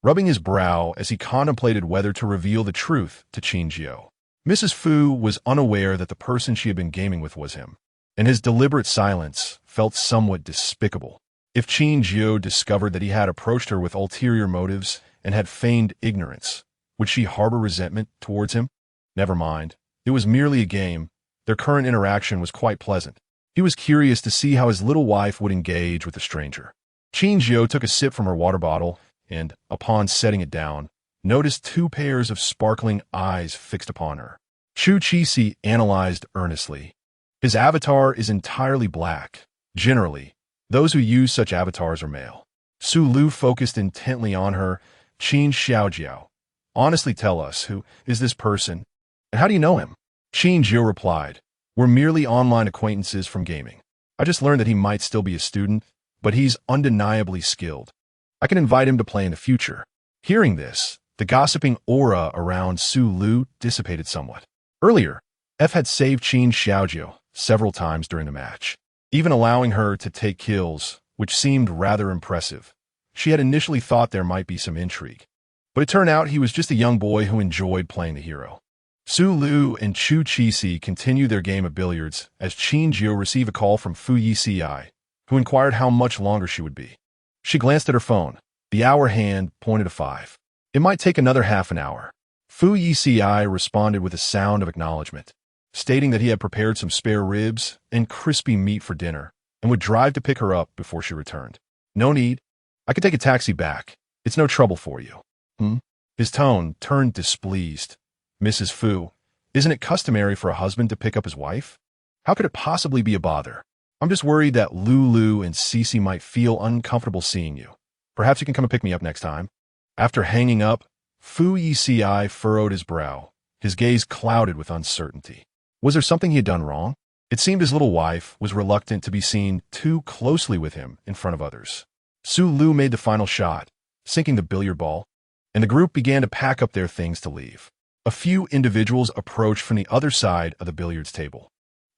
rubbing his brow as he contemplated whether to reveal the truth to Qin Jiu. Mrs. Fu was unaware that the person she had been gaming with was him, and his deliberate silence felt somewhat despicable. If Qin Jiu discovered that he had approached her with ulterior motives and had feigned ignorance, would she harbor resentment towards him? Never mind. It was merely a game. Their current interaction was quite pleasant. He was curious to see how his little wife would engage with the stranger. Qin Jiu took a sip from her water bottle and, upon setting it down, noticed 2 pairs of sparkling eyes fixed upon her. Fu Yeci analyzed earnestly. His avatar is entirely black. Generally, those who use such avatars are male. Su Lu focused intently on her. Qin Xiaojiao, honestly tell us, who is this person, and how do you know him? Qin Jiu replied, we're merely online acquaintances from gaming. I just learned that he might still be a student, but he's undeniably skilled. I can invite him to play in the future. Hearing this, the gossiping aura around Su Lu dissipated somewhat. Earlier, F had saved Qin Xiaojiao several times during the match, even allowing her to take kills, which seemed rather impressive. She had initially thought there might be some intrigue, but it turned out he was just a young boy who enjoyed playing the hero. Su Lu and Fu Yeci continued their game of billiards as Qin Jiu received a call from Fu Yeci, who inquired how much longer she would be. She glanced at her phone. The hour hand pointed to 5. It might take another half an hour. Fu Yeci responded with a sound of acknowledgement, stating that he had prepared some spare ribs and crispy meat for dinner and would drive to pick her up before she returned. No need. I could take a taxi back. It's no trouble for you. His tone turned displeased. Mrs. Fu, isn't it customary for a husband to pick up his wife? How could it possibly be a bother? I'm just worried that Lulu and Cece might feel uncomfortable seeing you. Perhaps you can come and pick me up next time. After hanging up, Fu Yeci furrowed his brow, his gaze clouded with uncertainty. Was there something he had done wrong? It seemed his little wife was reluctant to be seen too closely with him in front of others. Su Lu made the final shot, sinking the billiard ball, and the group began to pack up their things to leave. A few individuals approached from the other side of the billiards table.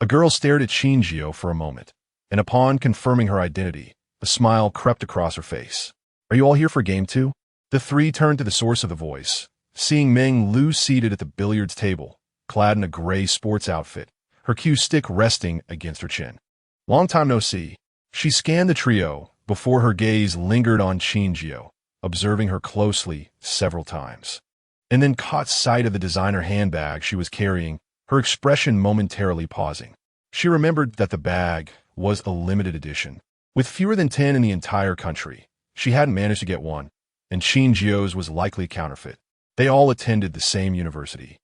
A girl stared at Qin Jiu for a moment, and upon confirming her identity, a smile crept across her face. Are you all here for game 2? The 3 turned to the source of the voice, seeing Meng Lu seated at the billiards table, clad in a gray sports outfit, her cue stick resting against her chin. Long time no see. She scanned the trio before her gaze lingered on Qin Jiu, observing her closely several times, and then caught sight of the designer handbag she was carrying, her expression momentarily pausing. She remembered that the bag was a limited edition. With fewer than 10 in the entire country, she hadn't managed to get one, and Qin Jiu's was likely counterfeit. They all attended the same university,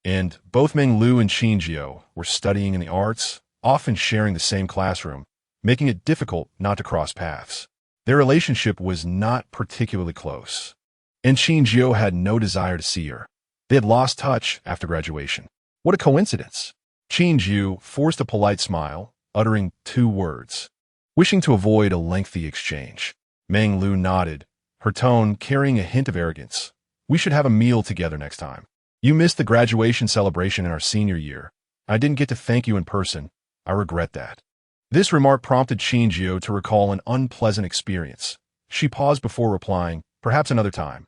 and both Meng Lu and Qin Jiu were studying in the arts, often sharing the same classroom, making it difficult not to cross paths. Their relationship was not particularly close, and Qin Jiu had no desire to see her. They had lost touch after graduation. What a coincidence! Qin Jiu forced a polite smile, uttering 2 words, wishing to avoid a lengthy exchange. Meng Lu nodded, her tone carrying a hint of arrogance. We should have a meal together next time. You missed the graduation celebration in our senior year. I didn't get to thank you in person. I regret that. This remark prompted Qin Jiu to recall an unpleasant experience. She paused before replying, perhaps another time.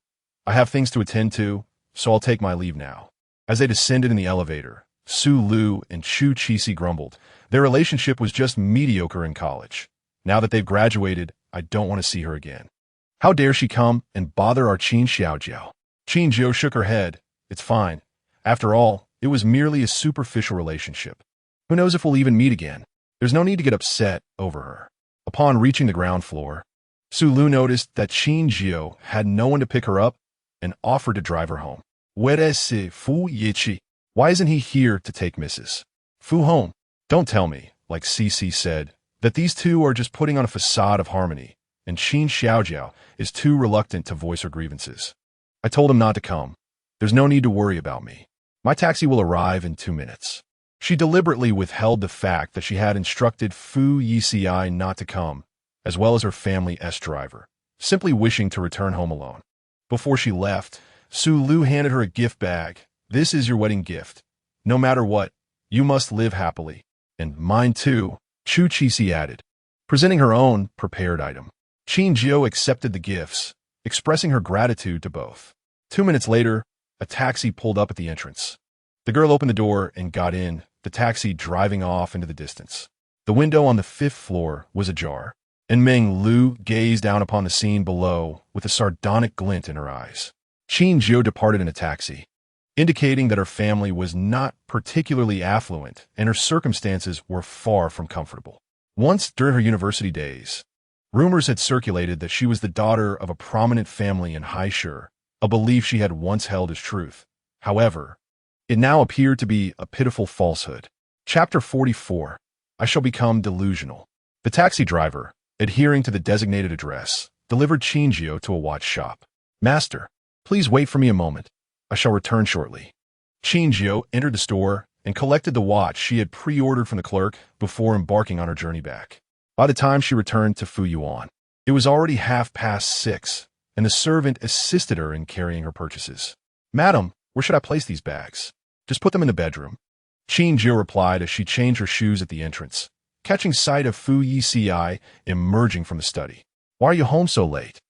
I have things to attend to, so I'll take my leave now. As they descended in the elevator, Su Lu and Fu Yeci grumbled. Their relationship was just mediocre in college. Now that they've graduated, I don't want to see her again. How dare she come and bother our Qin Xiaojiao? Qin Jiu shook her head. It's fine. After all, it was merely a superficial relationship. Who knows if we'll even meet again? There's no need to get upset over her. Upon reaching the ground floor, Su Lu noticed that Qin Jiu had no one to pick her up and offered to drive her home. Where is Fu Yeci? Why isn't he here to take Mrs. Fu home? Don't tell me, like Cici said, that these two are just putting on a facade of harmony, and Qin Xiaojiao is too reluctant to voice her grievances. I told him not to come. There's no need to worry about me. My taxi will arrive in 2 minutes. She deliberately withheld the fact that she had instructed Fu Yeci not to come, as well as her family S-driver, simply wishing to return home alone. Before she left, Su Lu handed her a gift bag. This is your wedding gift. No matter what, you must live happily. And mine too, Fu Yeci added, presenting her own prepared item. Qin Jiu accepted the gifts, expressing her gratitude to both. 2 minutes later, a taxi pulled up at the entrance. The girl opened the door and got in, the taxi driving off into the distance. The window on the 5th floor was ajar, and Meng Lu gazed down upon the scene below with a sardonic glint in her eyes. Qin Jiu departed in a taxi, indicating that her family was not particularly affluent and her circumstances were far from comfortable. Once during her university days, rumors had circulated that she was the daughter of a prominent family in Haishur, a belief she had once held as truth. However, it now appeared to be a pitiful falsehood. Chapter 44. I shall become delusional. The taxi driver, adhering to the designated address, delivered Qin Jiu to a watch shop. Master, please wait for me a moment. I shall return shortly. Qin Jiu entered the store and collected the watch she had pre-ordered from the clerk before embarking on her journey back. By the time she returned to Fu Yuan, it was already 6:30, and the servant assisted her in carrying her purchases. Madam, where should I place these bags? Just put them in the bedroom. Qin Jiu replied as she changed her shoes at the entrance, catching sight of Fu Yeci emerging from the study. Why are you home so late?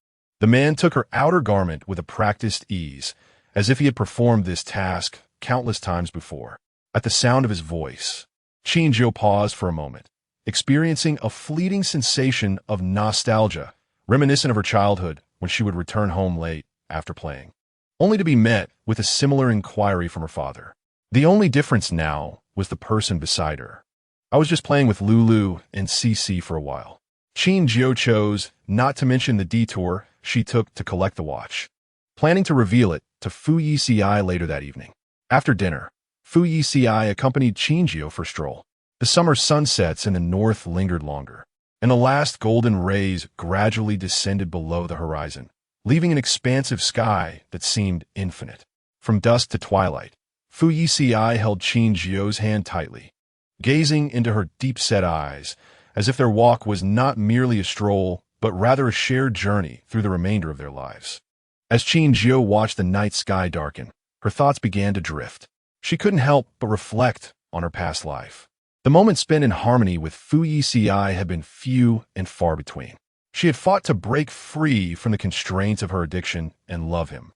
The man took her outer garment with a practiced ease, as if he had performed this task countless times before. At the sound of his voice, Qin Jiu paused for a moment, experiencing a fleeting sensation of nostalgia, reminiscent of her childhood when she would return home late after playing, only to be met with a similar inquiry from her father. The only difference now was the person beside her. I was just playing with Lulu and Cici for a while. Qin Jiu chose not to mention the detour she took to collect the watch, planning to reveal it to Fu Yeci later that evening. After dinner, Fu Yeci accompanied Qin Jiu for a stroll. The summer sunsets in the north lingered longer, and the last golden rays gradually descended below the horizon, leaving an expansive sky that seemed infinite. From dusk to twilight, Fu Yeci held Qin Jiu's hand tightly, gazing into her deep-set eyes, as if their walk was not merely a stroll, but rather a shared journey through the remainder of their lives. As Qin Jiu watched the night sky darken, her thoughts began to drift. She couldn't help but reflect on her past life. The moments spent in harmony with Fu Yeci had been few and far between. She had fought to break free from the constraints of her addiction and love him,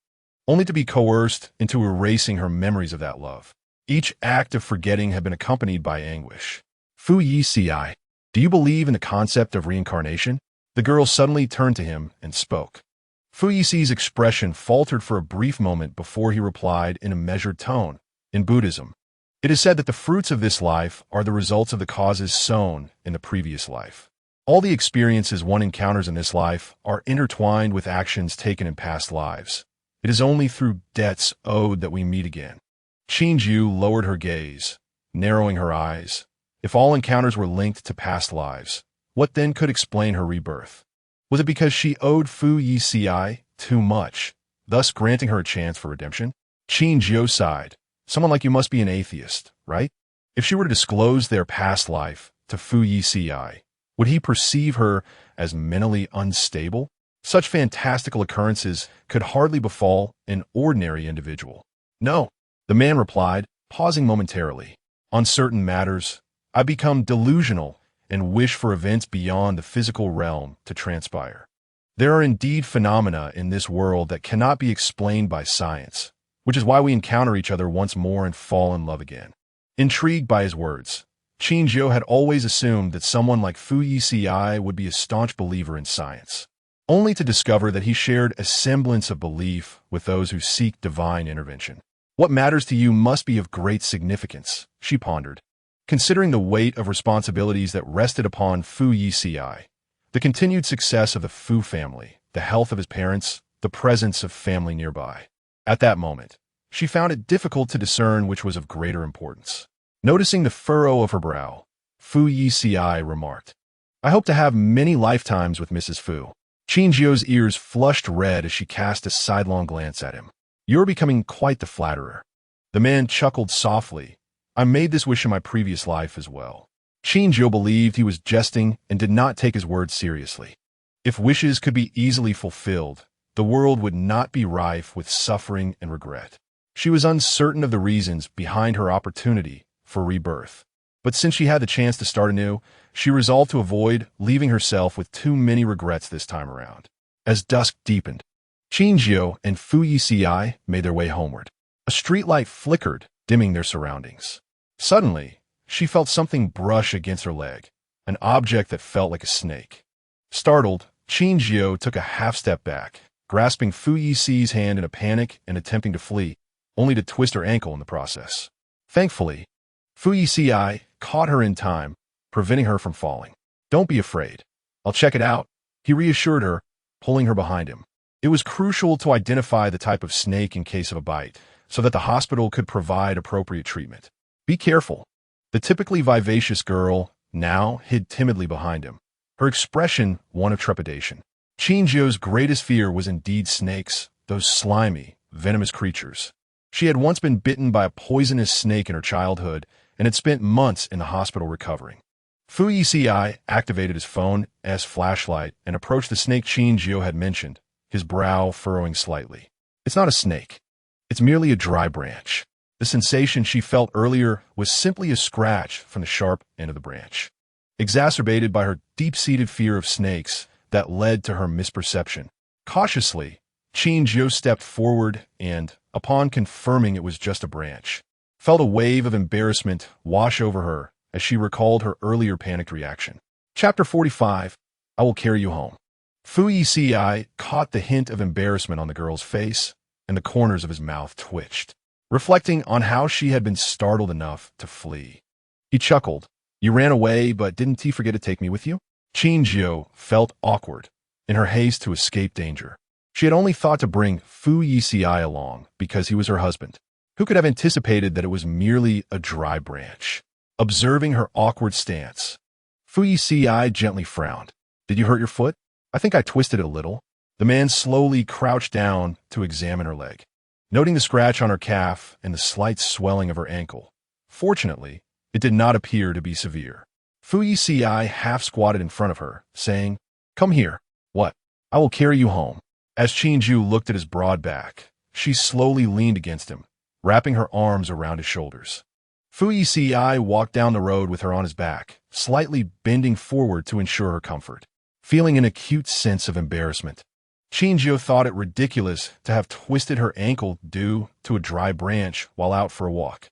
only to be coerced into erasing her memories of that love. Each act of forgetting had been accompanied by anguish. Fu Yeci, do you believe in the concept of reincarnation? The girl suddenly turned to him and spoke. Fu Yici's expression faltered for a brief moment before he replied in a measured tone. In Buddhism, it is said that the fruits of this life are the results of the causes sown in the previous life. All the experiences one encounters in this life are intertwined with actions taken in past lives. It is only through debts owed that we meet again. Qin Jiu lowered her gaze, narrowing her eyes. If all encounters were linked to past lives, what then could explain her rebirth? Was it because she owed Fu Yeci too much, thus granting her a chance for redemption? Qin Jiu sighed. Someone like you must be an atheist, right? If she were to disclose their past life to Fu Yeci, would he perceive her as mentally unstable? Such fantastical occurrences could hardly befall an ordinary individual. No, the man replied, pausing momentarily. On certain matters, I become delusional and wish for events beyond the physical realm to transpire. There are indeed phenomena in this world that cannot be explained by science, which is why we encounter each other once more and fall in love again. Intrigued by his words, Qin Jiu had always assumed that someone like Fu Yeci would be a staunch believer in science, only to discover that he shared a semblance of belief with those who seek divine intervention. What matters to you must be of great significance, she pondered. Considering the weight of responsibilities that rested upon Fu Yeci, the continued success of the Fu family, the health of his parents, the presence of family nearby. At that moment, she found it difficult to discern which was of greater importance. Noticing the furrow of her brow, Fu Yeci remarked, I hope to have many lifetimes with Mrs. Fu. Qin Jiu's ears flushed red as she cast a sidelong glance at him. You're becoming quite the flatterer. The man chuckled softly. I made this wish in my previous life as well. Qin Jiu believed he was jesting and did not take his words seriously. If wishes could be easily fulfilled, the world would not be rife with suffering and regret. She was uncertain of the reasons behind her opportunity for rebirth. But since she had the chance to start anew, she resolved to avoid leaving herself with too many regrets this time around. As dusk deepened, Qin Jiu and Fu Yeci made their way homeward. A streetlight flickered, dimming their surroundings. Suddenly, she felt something brush against her leg, an object that felt like a snake. Startled, Qin Jiu took a half-step back, grasping Fu Yici's hand in a panic and attempting to flee, only to twist her ankle in the process. Thankfully, Fu Yeci caught her in time, preventing her from falling. Don't be afraid. I'll check it out, he reassured her, pulling her behind him. It was crucial to identify the type of snake in case of a bite, so that the hospital could provide appropriate treatment. Be careful. The typically vivacious girl now hid timidly behind him, her expression one of trepidation. Qin Jiu's greatest fear was indeed snakes, those slimy, venomous creatures. She had once been bitten by a poisonous snake in her childhood and had spent months in the hospital recovering. Fu Yeci activated his phone as flashlight and approached the snake Qin Jiu had mentioned, his brow furrowing slightly. It's not a snake. It's merely a dry branch. The sensation she felt earlier was simply a scratch from the sharp end of the branch, exacerbated by her deep-seated fear of snakes that led to her misperception. Cautiously, Qin Jiu stepped forward and, upon confirming it was just a branch, felt a wave of embarrassment wash over her as she recalled her earlier panicked reaction. Chapter 45, I will carry you home. Fu Yeci caught the hint of embarrassment on the girl's face, and the corners of his mouth twitched, reflecting on how she had been startled enough to flee. He chuckled. You ran away, but didn't he forget to take me with you? Qin Jiu felt awkward in her haste to escape danger. She had only thought to bring Fu Yeci along because he was her husband. Who could have anticipated that it was merely a dry branch? Observing her awkward stance, Fu Yeci gently frowned. Did you hurt your foot? I think I twisted it a little. The man slowly crouched down to examine her leg, noting the scratch on her calf and the slight swelling of her ankle. Fortunately, it did not appear to be severe. Fu Yeci half squatted in front of her, saying, Come here. What? I will carry you home. As Qin Jiu looked at his broad back, she slowly leaned against him, wrapping her arms around his shoulders. Fu Yeci walked down the road with her on his back, slightly bending forward to ensure her comfort. Feeling an acute sense of embarrassment, Qin Jiu thought it ridiculous to have twisted her ankle due to a dry branch while out for a walk,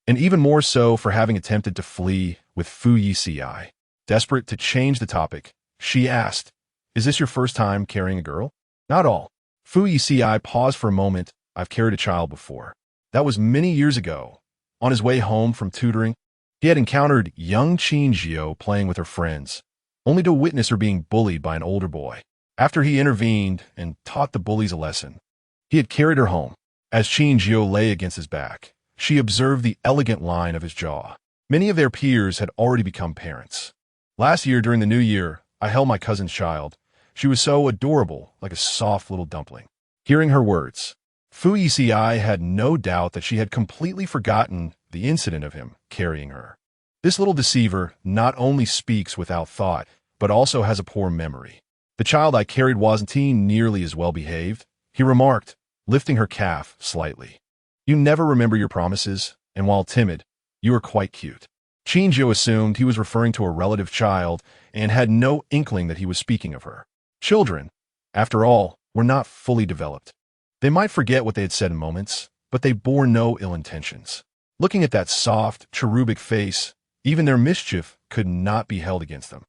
and even more so for having attempted to flee with Fu Yeci. Desperate to change the topic, she asked, Is this your first time carrying a girl? Not all. Fu Yeci paused for a moment. I've carried a child before. That was many years ago. On his way home from tutoring, he had encountered young Qin Jiu playing with her friends, only to witness her being bullied by an older boy. After he intervened and taught the bullies a lesson, he had carried her home. As Qin Jiu lay against his back, she observed the elegant line of his jaw. Many of their peers had already become parents. Last year during the new year, I held my cousin's child. She was so adorable, like a soft little dumpling. Hearing her words, Fu Yeci had no doubt that she had completely forgotten the incident of him carrying her. This little deceiver not only speaks without thought, but also has a poor memory. The child I carried wasn't nearly as well behaved, he remarked, lifting her calf slightly. You never remember your promises, and while timid, you are quite cute. Qin Jiu assumed he was referring to a relative child and had no inkling that he was speaking of her. Children, after all, were not fully developed. They might forget what they had said in moments, but they bore no ill intentions. Looking at that soft, cherubic face, even their mischief could not be held against them.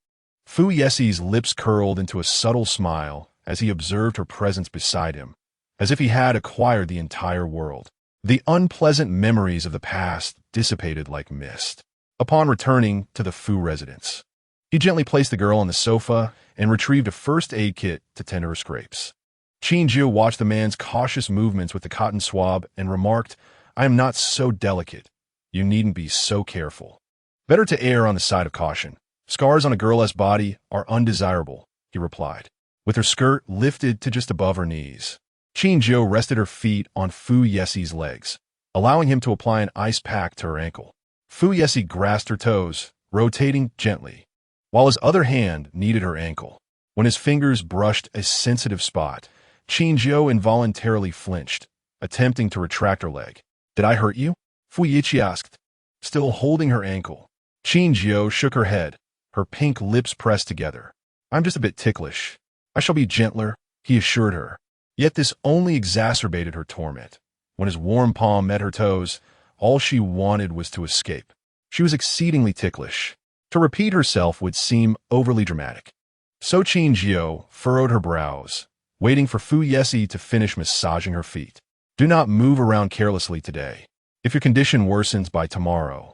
Fu Yeci's lips curled into a subtle smile as he observed her presence beside him, as if he had acquired the entire world. The unpleasant memories of the past dissipated like mist. Upon returning to the Fu residence, he gently placed the girl on the sofa and retrieved a first aid kit to tend her scrapes. Qin Jiu watched the man's cautious movements with the cotton swab and remarked, I am not so delicate. You needn't be so careful. Better to err on the side of caution. Scars on a girl's body are undesirable, he replied, with her skirt lifted to just above her knees. Qin Jiu rested her feet on Fu Yeci's legs, allowing him to apply an ice pack to her ankle. Fu Yeci grasped her toes, rotating gently, while his other hand kneaded her ankle. When his fingers brushed a sensitive spot, Qin Jiu involuntarily flinched, attempting to retract her leg. Did I hurt you? Fu Yeci asked, still holding her ankle. Qin Jiu shook her head, her pink lips pressed together. I'm just a bit ticklish. I shall be gentler, he assured her. Yet this only exacerbated her torment. When his warm palm met her toes, all she wanted was to escape. She was exceedingly ticklish. To repeat herself would seem overly dramatic. So Qin Jiu furrowed her brows, waiting for Fu Yeci to finish massaging her feet. Do not move around carelessly today. If your condition worsens by tomorrow,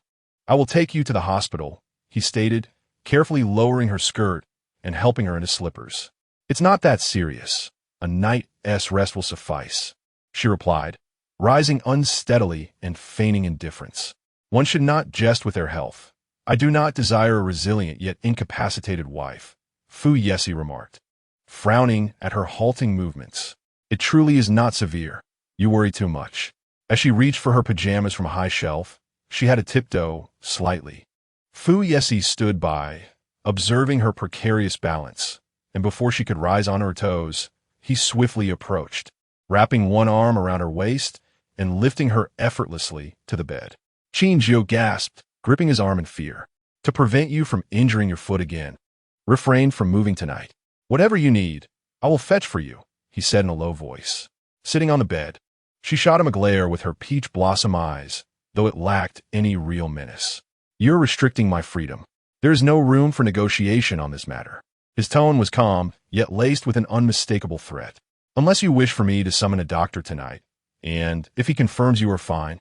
I will take you to the hospital, he stated, carefully lowering her skirt and helping her into slippers. It's not that serious. A night's rest will suffice, she replied, rising unsteadily and feigning indifference. One should not jest with their health. I do not desire a resilient yet incapacitated wife, Fu Yeci remarked, frowning at her halting movements. It truly is not severe. You worry too much. As she reached for her pajamas from a high shelf, she had to tiptoe slightly. Fu Yeci stood by, observing her precarious balance, and before she could rise on her toes, he swiftly approached, wrapping one arm around her waist and lifting her effortlessly to the bed. Qin Jiu gasped, gripping his arm in fear. To prevent you from injuring your foot again, refrain from moving tonight. Whatever you need, I will fetch for you, he said in a low voice. Sitting on the bed, she shot him a glare with her peach blossom eyes, though it lacked any real menace. You're restricting my freedom. There is no room for negotiation on this matter. His tone was calm, yet laced with an unmistakable threat. Unless you wish for me to summon a doctor tonight, and if he confirms you are fine,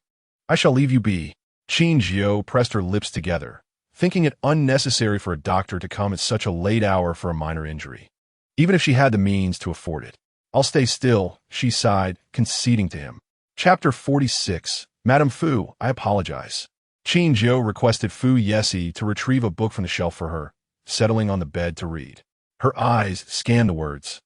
I shall leave you be. Qin Jiu pressed her lips together, thinking it unnecessary for a doctor to come at such a late hour for a minor injury, even if she had the means to afford it. I'll stay still, she sighed, conceding to him. Chapter 46. Madame Fu, I apologize. Qin Jiu requested Fu Yeci to retrieve a book from the shelf for her, settling on the bed to read. Her eyes scanned the words,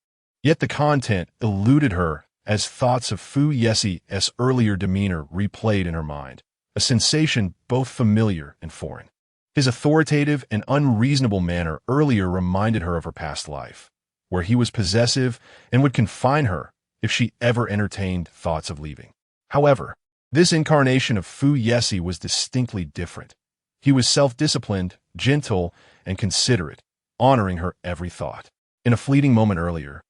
yet the content eluded her as thoughts of Fu Yeci's earlier demeanor replayed in her mind, a sensation both familiar and foreign. His authoritative and unreasonable manner earlier reminded her of her past life, where he was possessive and would confine her if she ever entertained thoughts of leaving. However, this incarnation of Fu Yeci was distinctly different. He was self-disciplined, gentle, and considerate, honoring her every thought. In a fleeting moment earlier,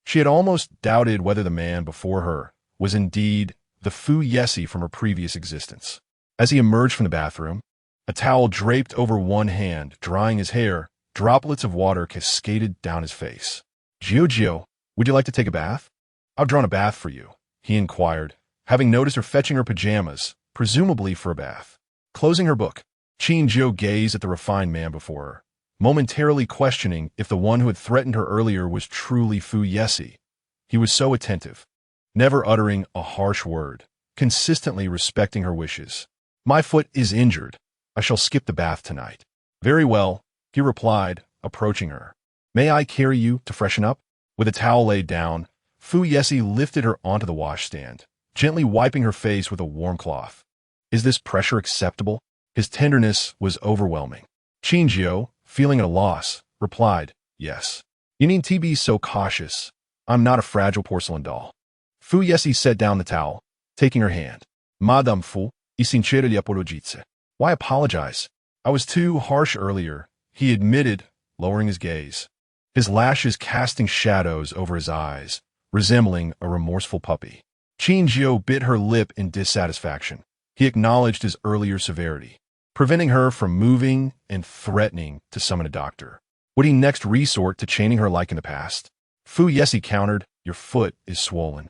she had almost doubted whether the man before her was indeed the Fu Yeci from her previous existence. As he emerged from the bathroom, a towel draped over one hand, drying his hair, droplets of water cascaded down his face. Jiu, would you like to take a bath? "I've drawn a bath for you," he inquired, having noticed her fetching her pajamas, presumably for a bath. Closing her book, Qin Jiu gazed at the refined man before her, momentarily questioning if the one who had threatened her earlier was truly Fu Yeci. He was so attentive, never uttering a harsh word, consistently respecting her wishes. "My foot is injured. I shall skip the bath tonight." "Very well," he replied, approaching her. "May I carry you to freshen up?" With a towel laid down, Fu Yeci lifted her onto the washstand, gently wiping her face with a warm cloth. "Is this pressure acceptable?" His tenderness was overwhelming. Qin Jiu, feeling at a loss, replied, "Yes." "You need to be so cautious. I'm not a fragile porcelain doll." Fu Yeci set down the towel, taking her hand. "Madame Fu, I sincerely apologize." "Why apologize? I was too harsh earlier," he admitted, lowering his gaze, his lashes casting shadows over his eyes, resembling a remorseful puppy. Qin Jiu bit her lip in dissatisfaction. He acknowledged his earlier severity, preventing her from moving and threatening to summon a doctor. Would he next resort to chaining her like in the past? Fu Yeci countered, "Your foot is swollen.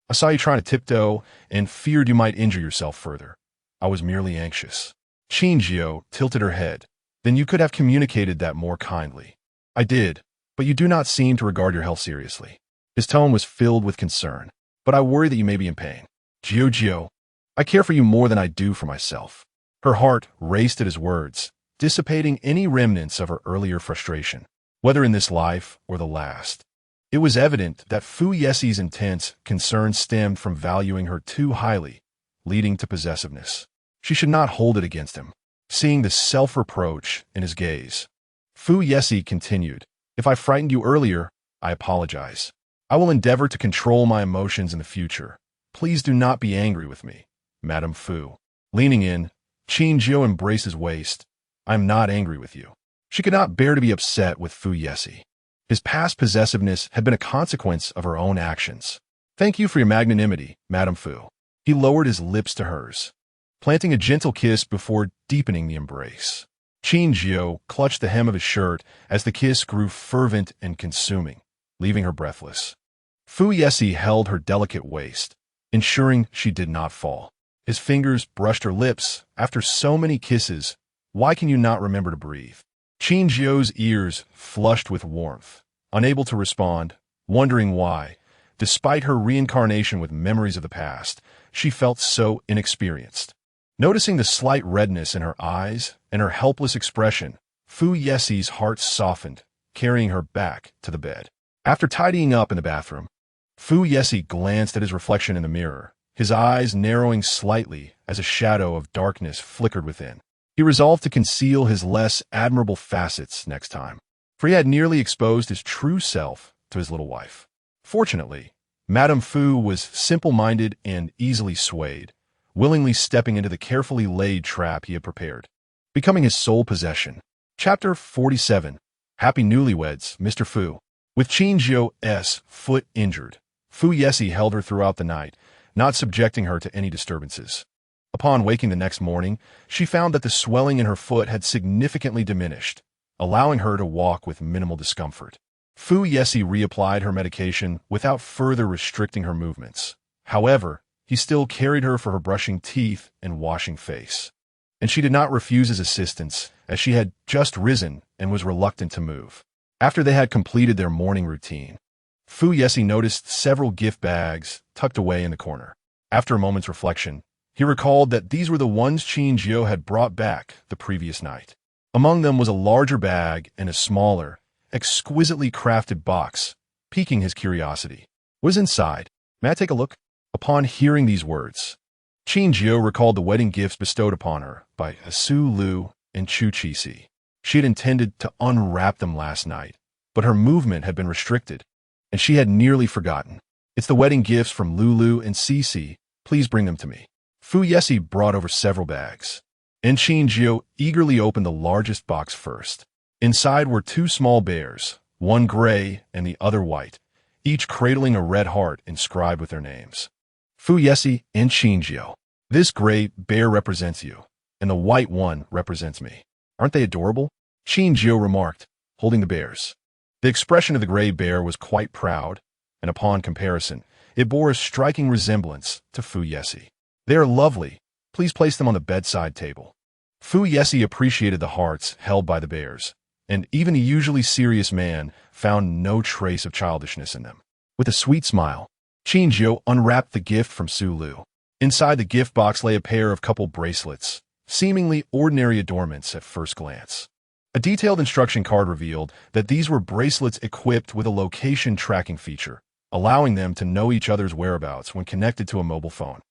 I saw you trying to tiptoe and feared you might injure yourself further. I was merely anxious." Qin Jiu tilted her head. "Then you could have communicated that more kindly." "I did, but you do not seem to regard your health seriously." His tone was filled with concern. "But I worry that you may be in pain." Jiu, "I care for you more than I do for myself." Her heart raced at his words, dissipating any remnants of her earlier frustration, whether in this life or the last. It was evident that Fu Yeci's intense concern stemmed from valuing her too highly, leading to possessiveness. She should not hold it against him. Seeing the self-reproach in his gaze, Fu Yeci continued, "If I frightened you earlier, I apologize. I will endeavor to control my emotions in the future. Please do not be angry with me, Madame Fu." Leaning in, Qin Jiu embraced his waist. "I am not angry with you." She could not bear to be upset with Fu Yeci. His past possessiveness had been a consequence of her own actions. "Thank you for your magnanimity, Madame Fu." He lowered his lips to hers, planting a gentle kiss before deepening the embrace. Qin Jiu clutched the hem of his shirt as the kiss grew fervent and consuming, leaving her breathless. Fu Yeci held her delicate waist, ensuring she did not fall. His fingers brushed her lips. "After so many kisses, why can you not remember to breathe?" Qin Jiu's ears flushed with warmth, unable to respond, wondering why, despite her reincarnation with memories of the past, she felt so inexperienced. Noticing the slight redness in her eyes and her helpless expression, Fu Yeci's heart softened, carrying her back to the bed. After tidying up in the bathroom, Fu Yeci glanced at his reflection in the mirror, his eyes narrowing slightly as a shadow of darkness flickered within. He resolved to conceal his less admirable facets next time, for he had nearly exposed his true self to his little wife. Fortunately, Madame Fu was simple-minded and easily swayed, willingly stepping into the carefully laid trap he had prepared, becoming his sole possession. Chapter 47. Happy Newlyweds, Mr. Fu. With Qin Jiu's foot injured, Fu Yeci held her throughout the night, not subjecting her to any disturbances. Upon waking the next morning, she found that the swelling in her foot had significantly diminished, allowing her to walk with minimal discomfort. Fu Yeci reapplied her medication without further restricting her movements. However, he still carried her for her brushing teeth and washing face, and she did not refuse his assistance, as she had just risen and was reluctant to move. After they had completed their morning routine, Fu Yeci noticed several gift bags tucked away in the corner. After a moment's reflection, he recalled that these were the ones Qin Jiu had brought back the previous night. Among them was a larger bag and a smaller, exquisitely crafted box, piquing his curiosity. "What is inside? May I take a look?" Upon hearing these words, Qin Jiu recalled the wedding gifts bestowed upon her by Su Lu and Chu Qisi. She had intended to unwrap them last night, but her movement had been restricted, and she had nearly forgotten. "It's the wedding gifts from Lulu and Cece. Please bring them to me." Fu Yeci brought over several bags, and Qin Jiu eagerly opened the largest box first. Inside were two small bears, one gray and the other white, each cradling a red heart inscribed with their names. Fu Yeci and Qin Jiu. "This gray bear represents you, and the white one represents me. Aren't they adorable?" Qin Jiu remarked, holding the bears. The expression of the gray bear was quite proud, and upon comparison, it bore a striking resemblance to Fu Yeci. "They are lovely. Please place them on the bedside table." Fu Yeci appreciated the hearts held by the bears, and even a usually serious man found no trace of childishness in them. With a sweet smile, Qin Jiu unwrapped the gift from Su Lu. Inside the gift box lay a pair of couple bracelets, seemingly ordinary adornments at first glance. A detailed instruction card revealed that these were bracelets equipped with a location tracking feature, allowing them to know each other's whereabouts when connected to a mobile phone.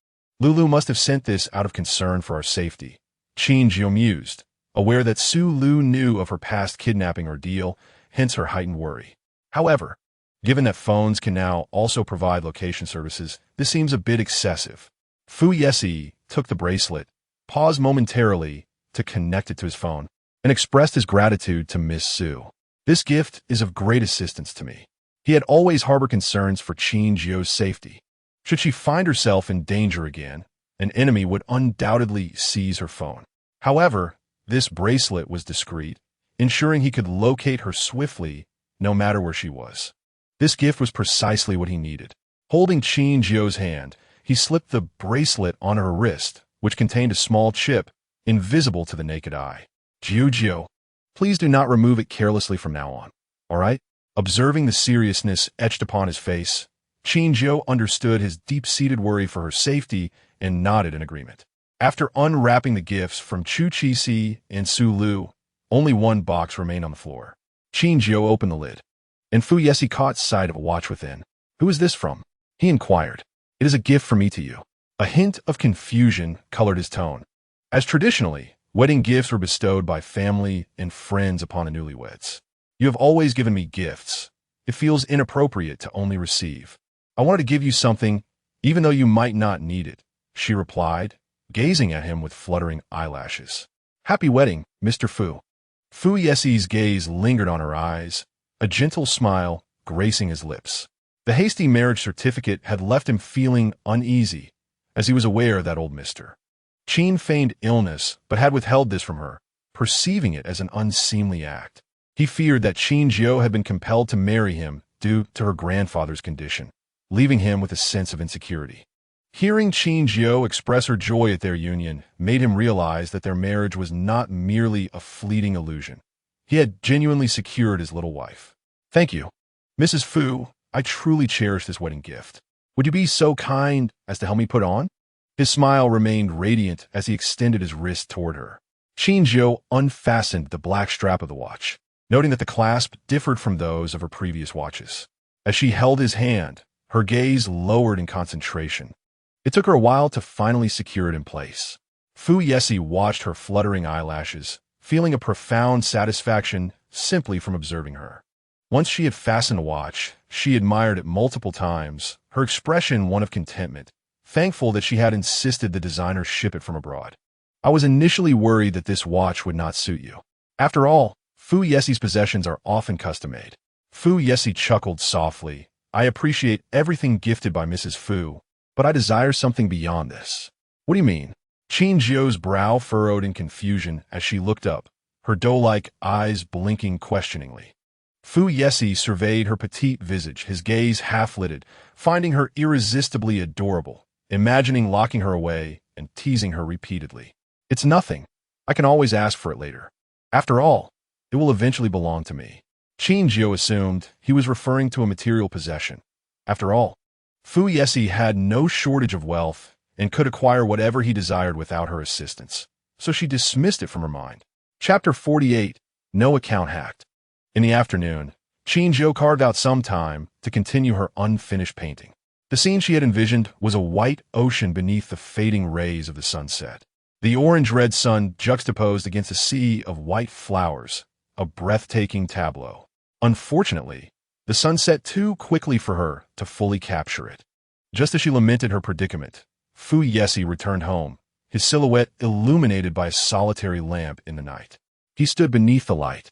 "Lulu must have sent this out of concern for our safety," Qin Jiu mused, aware that Su Lu knew of her past kidnapping ordeal, hence her heightened worry. However, given that phones can now also provide location services, this seems a bit excessive. Fu Yeci took the bracelet, paused momentarily to connect it to his phone, and expressed his gratitude to Miss Su. "This gift is of great assistance to me." He had always harbored concerns for Qin Jiu's safety. Should she find herself in danger again, an enemy would undoubtedly seize her phone. However, this bracelet was discreet, ensuring he could locate her swiftly no matter where she was. This gift was precisely what he needed. Holding Qin Jiu's hand, he slipped the bracelet on her wrist, which contained a small chip, invisible to the naked eye. "Jiu, please do not remove it carelessly from now on, all right?" Observing the seriousness etched upon his face, Qin Jiu understood his deep-seated worry for her safety and nodded in agreement. After unwrapping the gifts from Fu Yeci and Su Lu, only one box remained on the floor. Qin Jiu opened the lid, and Fu Yeci caught sight of a watch within. "Who is this from?" he inquired. "It is a gift from me to you." A hint of confusion colored his tone, as traditionally, wedding gifts were bestowed by family and friends upon the newlyweds. "You have always given me gifts. It feels inappropriate to only receive. I wanted to give you something, even though you might not need it," she replied, gazing at him with fluttering eyelashes. "Happy wedding, Mr. Fu." Fu Yeci's gaze lingered on her eyes, a gentle smile gracing his lips. The hasty marriage certificate had left him feeling uneasy, as he was aware of that old mister. Qin feigned illness, but had withheld this from her, perceiving it as an unseemly act. He feared that Qin Jiu had been compelled to marry him due to her grandfather's condition, leaving him with a sense of insecurity. Hearing Qin Jiu express her joy at their union made him realize that their marriage was not merely a fleeting illusion. He had genuinely secured his little wife. "Thank you, Mrs. Fu. I truly cherish this wedding gift. Would you be so kind as to help me put on?" His smile remained radiant as he extended his wrist toward her. Qin Jiu unfastened the black strap of the watch, noting that the clasp differed from those of her previous watches. As she held his hand, her gaze lowered in concentration. It took her a while to finally secure it in place. Fu Yeci watched her fluttering eyelashes, feeling a profound satisfaction simply from observing her. Once she had fastened the watch, she admired it multiple times, her expression one of contentment, thankful that she had insisted the designer ship it from abroad. "I was initially worried that this watch would not suit you. After all, Fu Yeci's possessions are often custom-made." Fu Yeci chuckled softly. "I appreciate everything gifted by Mrs. Fu, but I desire something beyond this." "What do you mean?" Qin Jiu's brow furrowed in confusion as she looked up, her doe-like eyes blinking questioningly. Fu Yeci surveyed her petite visage, his gaze half-lidded, finding her irresistibly adorable, imagining locking her away and teasing her repeatedly. "It's nothing. I can always ask for it later. After all, it will eventually belong to me." Qin Jiu assumed he was referring to a material possession. After all, Fu Yeci had no shortage of wealth and could acquire whatever he desired without her assistance, so she dismissed it from her mind. Chapter 48, No Account Hacked. In the afternoon, Qin Jiu carved out some time to continue her unfinished painting. The scene she had envisioned was a white ocean beneath the fading rays of the sunset. The orange-red sun juxtaposed against a sea of white flowers, a breathtaking tableau. Unfortunately, the sun set too quickly for her to fully capture it. Just as she lamented her predicament, Fu Yeci returned home, his silhouette illuminated by a solitary lamp in the night. He stood beneath the light,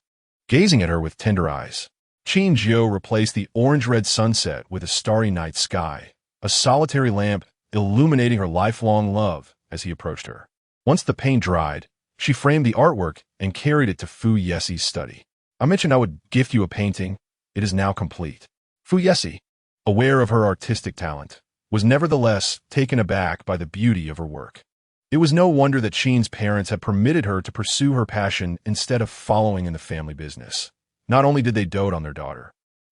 gazing at her with tender eyes. Qin Jiu replaced the orange-red sunset with a starry night sky, a solitary lamp illuminating her lifelong love as he approached her. Once the paint dried, she framed the artwork and carried it to Fu Yeci's study. "I mentioned I would gift you a painting. It is now complete." "Fu Yeci, aware of her artistic talent, was nevertheless taken aback by the beauty of her work. It was no wonder that Qin's parents had permitted her to pursue her passion instead of following in the family business. Not only did they dote on their daughter,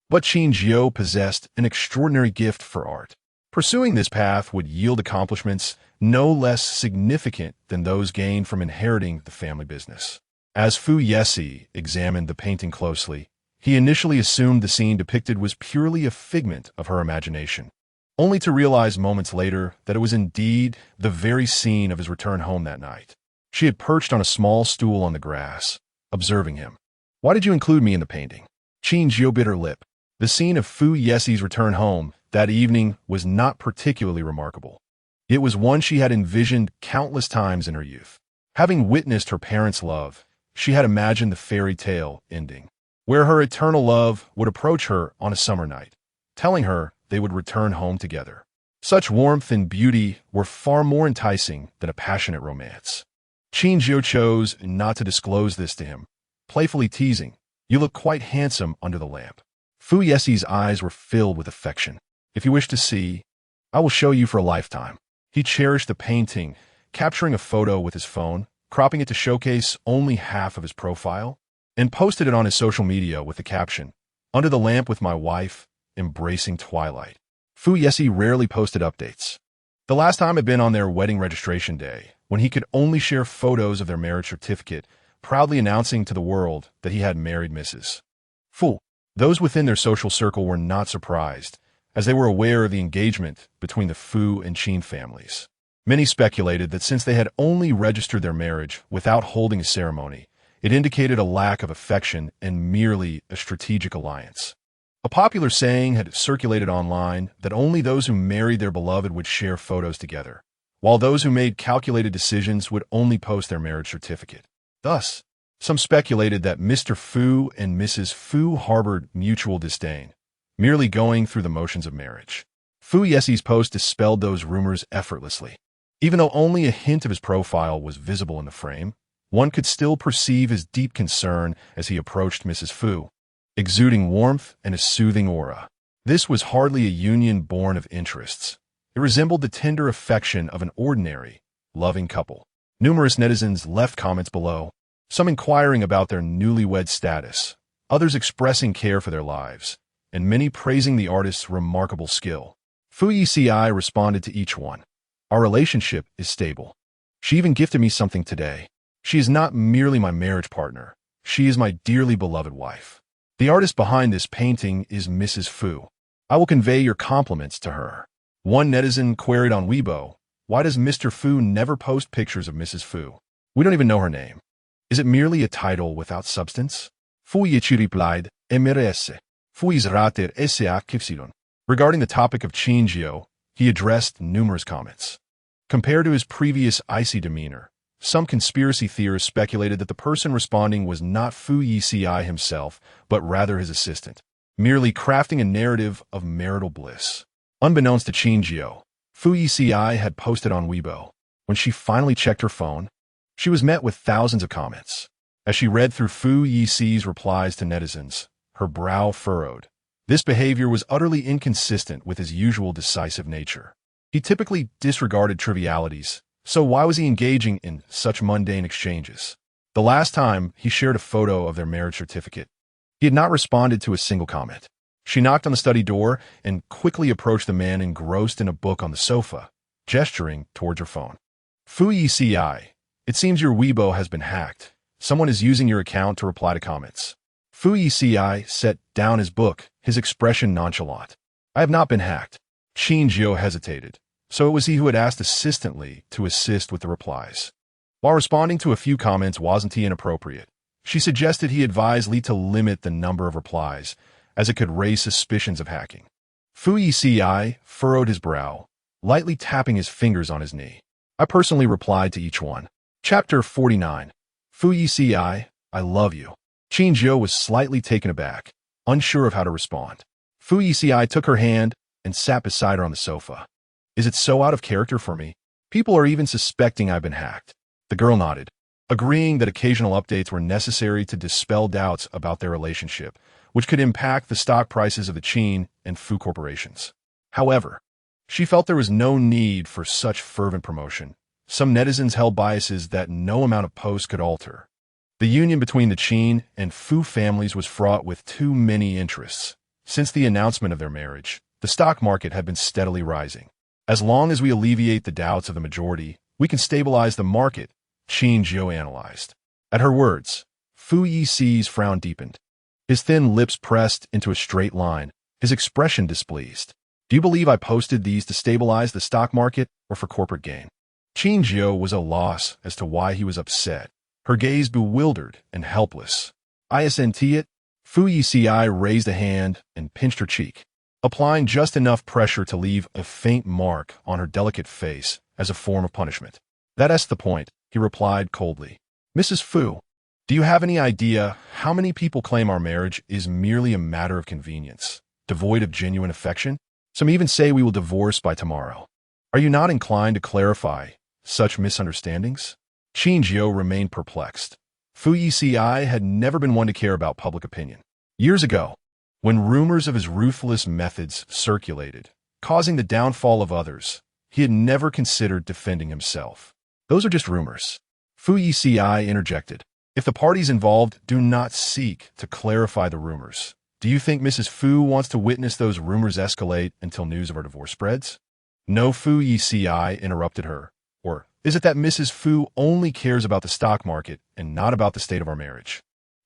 but Qin Jiu possessed an extraordinary gift for art. Pursuing this path would yield accomplishments no less significant than those gained from inheriting the family business. As Fu Yeci examined the painting closely, he initially assumed the scene depicted was purely a figment of her imagination, only to realize moments later that it was indeed the very scene of his return home that night. She had perched on a small stool on the grass, observing him. "Why did you include me in the painting?" Qin Jiu bit her lip. The scene of Fu Yeci's return home that evening was not particularly remarkable. It was one she had envisioned countless times in her youth. Having witnessed her parents' love, she had imagined the fairy tale ending, where her eternal love would approach her on a summer night, telling her they would return home together. Such warmth and beauty were far more enticing than a passionate romance. Qin Jiu chose not to disclose this to him, playfully teasing, "You look quite handsome under the lamp." Fu Yeci's eyes were filled with affection. "If you wish to see, I will show you for a lifetime." He cherished the painting, capturing a photo with his phone, cropping it to showcase only half of his profile, and posted it on his social media with the caption, "Under the lamp with my wife, embracing twilight." Fu Yeci rarely posted updates. The last time had been on their wedding registration day, when he could only share photos of their marriage certificate, proudly announcing to the world that he had married Mrs. Fu. Those within their social circle were not surprised, as they were aware of the engagement between the Fu and Qin families. Many speculated that since they had only registered their marriage without holding a ceremony, it indicated a lack of affection and merely a strategic alliance. A popular saying had circulated online that only those who married their beloved would share photos together, while those who made calculated decisions would only post their marriage certificate. Thus, some speculated that Mr. Fu and Mrs. Fu harbored mutual disdain, merely going through the motions of marriage. Fu Yeci's post dispelled those rumors effortlessly. Even though only a hint of his profile was visible in the frame, one could still perceive his deep concern as he approached Mrs. Fu, exuding warmth and a soothing aura. This was hardly a union born of interests. It resembled the tender affection of an ordinary, loving couple. Numerous netizens left comments below, some inquiring about their newlywed status, others expressing care for their lives, and many praising the artist's remarkable skill. Fu Yeci responded to each one. "Our relationship is stable. She even gifted me something today. She is not merely my marriage partner. She is my dearly beloved wife. The artist behind this painting is Mrs. Fu. I will convey your compliments to her." One netizen queried on Weibo, "Why does Mr. Fu never post pictures of Mrs. Fu? We don't even know her name. Is it merely a title without substance?" Fu Yeci replied, "MRS. Fu is rater SAKY." Regarding the topic of Qin Jiu, he addressed numerous comments. Compared to his previous icy demeanor, some conspiracy theorists speculated that the person responding was not Fu Yeci himself, but rather his assistant, merely crafting a narrative of marital bliss. Unbeknownst to Qin Jiu, Fu Yeci had posted on Weibo. When she finally checked her phone, she was met with thousands of comments. As she read through Fu Yeci's replies to netizens, her brow furrowed. This behavior was utterly inconsistent with his usual decisive nature. He typically disregarded trivialities, so why was he engaging in such mundane exchanges? The last time he shared a photo of their marriage certificate, he had not responded to a single comment. She knocked on the study door and quickly approached the man engrossed in a book on the sofa, gesturing towards her phone. "Fu Yeci, it seems your Weibo has been hacked. Someone is using your account to reply to comments." Fu Yeci set down his book, his expression nonchalant. "I have not been hacked." Qin Jiu hesitated, so it was he who had asked assistantly to assist with the replies. While responding to a few comments wasn't inappropriate, she suggested he advise Li to limit the number of replies, as it could raise suspicions of hacking. Fu Yeci furrowed his brow, lightly tapping his fingers on his knee. "I personally replied to each one." Chapter 49. Fu Yeci, I love you. Qin Jiu was slightly taken aback, unsure of how to respond. Fu Yeci took her hand and sat beside her on the sofa. "Is it so out of character for me? People are even suspecting I've been hacked." The girl nodded, agreeing that occasional updates were necessary to dispel doubts about their relationship, which could impact the stock prices of the Qin and Fu corporations. However, she felt there was no need for such fervent promotion. Some netizens held biases that no amount of posts could alter. The union between the Qin and Fu families was fraught with too many interests. Since the announcement of their marriage, the stock market had been steadily rising. As long as we alleviate the doubts of the majority, we can stabilize the market, Qin Jiu analyzed. At her words, Fu Yeci's frown deepened. His thin lips pressed into a straight line, his expression displeased. Do you believe I posted these to stabilize the stock market or for corporate gain? Qin Jiu was at a loss as to why he was upset, her gaze bewildered and helpless. Isn't it? Fu Yeci raised a hand and pinched her cheek, applying just enough pressure to leave a faint mark on her delicate face as a form of punishment. That's the point, he replied coldly. Mrs. Fu, do you have any idea how many people claim our marriage is merely a matter of convenience, devoid of genuine affection? Some even say we will divorce by tomorrow. Are you not inclined to clarify such misunderstandings? Qin Jiu remained perplexed. Fu Yeci had never been one to care about public opinion. Years ago, when rumors of his ruthless methods circulated, causing the downfall of others, he had never considered defending himself. Those are just rumors. Fu Yeci interjected. If the parties involved do not seek to clarify the rumors, do you think Mrs. Fu wants to witness those rumors escalate until news of our divorce spreads? No, Fu Yeci interrupted her. Or is it that Mrs. Fu only cares about the stock market and not about the state of our marriage?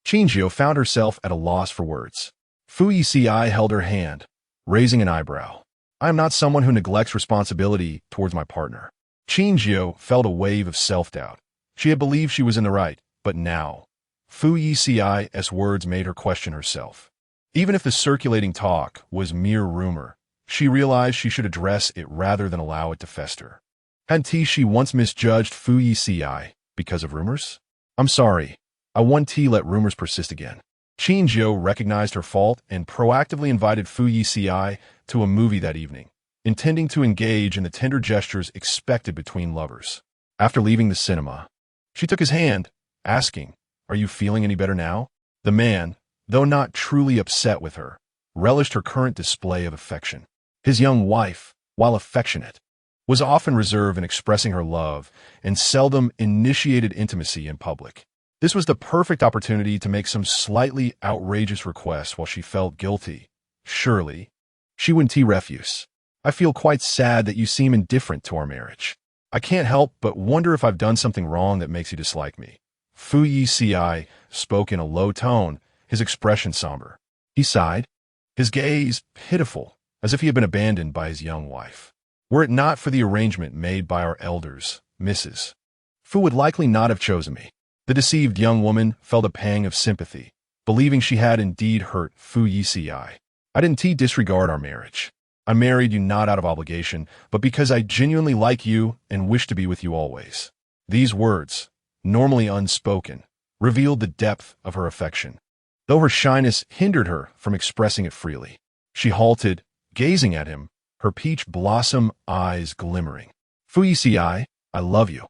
Qin Jiu found herself at a loss for words. Fu Yeci held her hand, raising an eyebrow. I am not someone who neglects responsibility towards my partner. Qin Jiu felt a wave of self-doubt. She had believed she was in the right, but now, Fu Yeci's words made her question herself. Even if the circulating talk was mere rumor, she realized she should address it rather than allow it to fester. Hadn't she once misjudged Fu Yeci because of rumors? I'm sorry. I won't let rumors persist again. Qin Jiu recognized her fault and proactively invited Fu Yeci to a movie that evening, intending to engage in the tender gestures expected between lovers. After leaving the cinema, she took his hand, asking, "Are you feeling any better now?" The man, though not truly upset with her, relished her current display of affection. His young wife, while affectionate, was often reserved in expressing her love and seldom initiated intimacy in public. This was the perfect opportunity to make some slightly outrageous requests while she felt guilty. Surely, she wouldn't refuse. I feel quite sad that you seem indifferent to our marriage. I can't help but wonder if I've done something wrong that makes you dislike me. Fu Yeci spoke in a low tone, his expression somber. He sighed, his gaze pitiful, as if he had been abandoned by his young wife. Were it not for the arrangement made by our elders, Mrs. Fu would likely not have chosen me. The deceived young woman felt a pang of sympathy, believing she had indeed hurt Fu Yeci. I didn't disregard our marriage. I married you not out of obligation, but because I genuinely like you and wish to be with you always. These words, normally unspoken, revealed the depth of her affection, though her shyness hindered her from expressing it freely. She halted, gazing at him, her peach blossom eyes glimmering. Fu Yeci, I love you.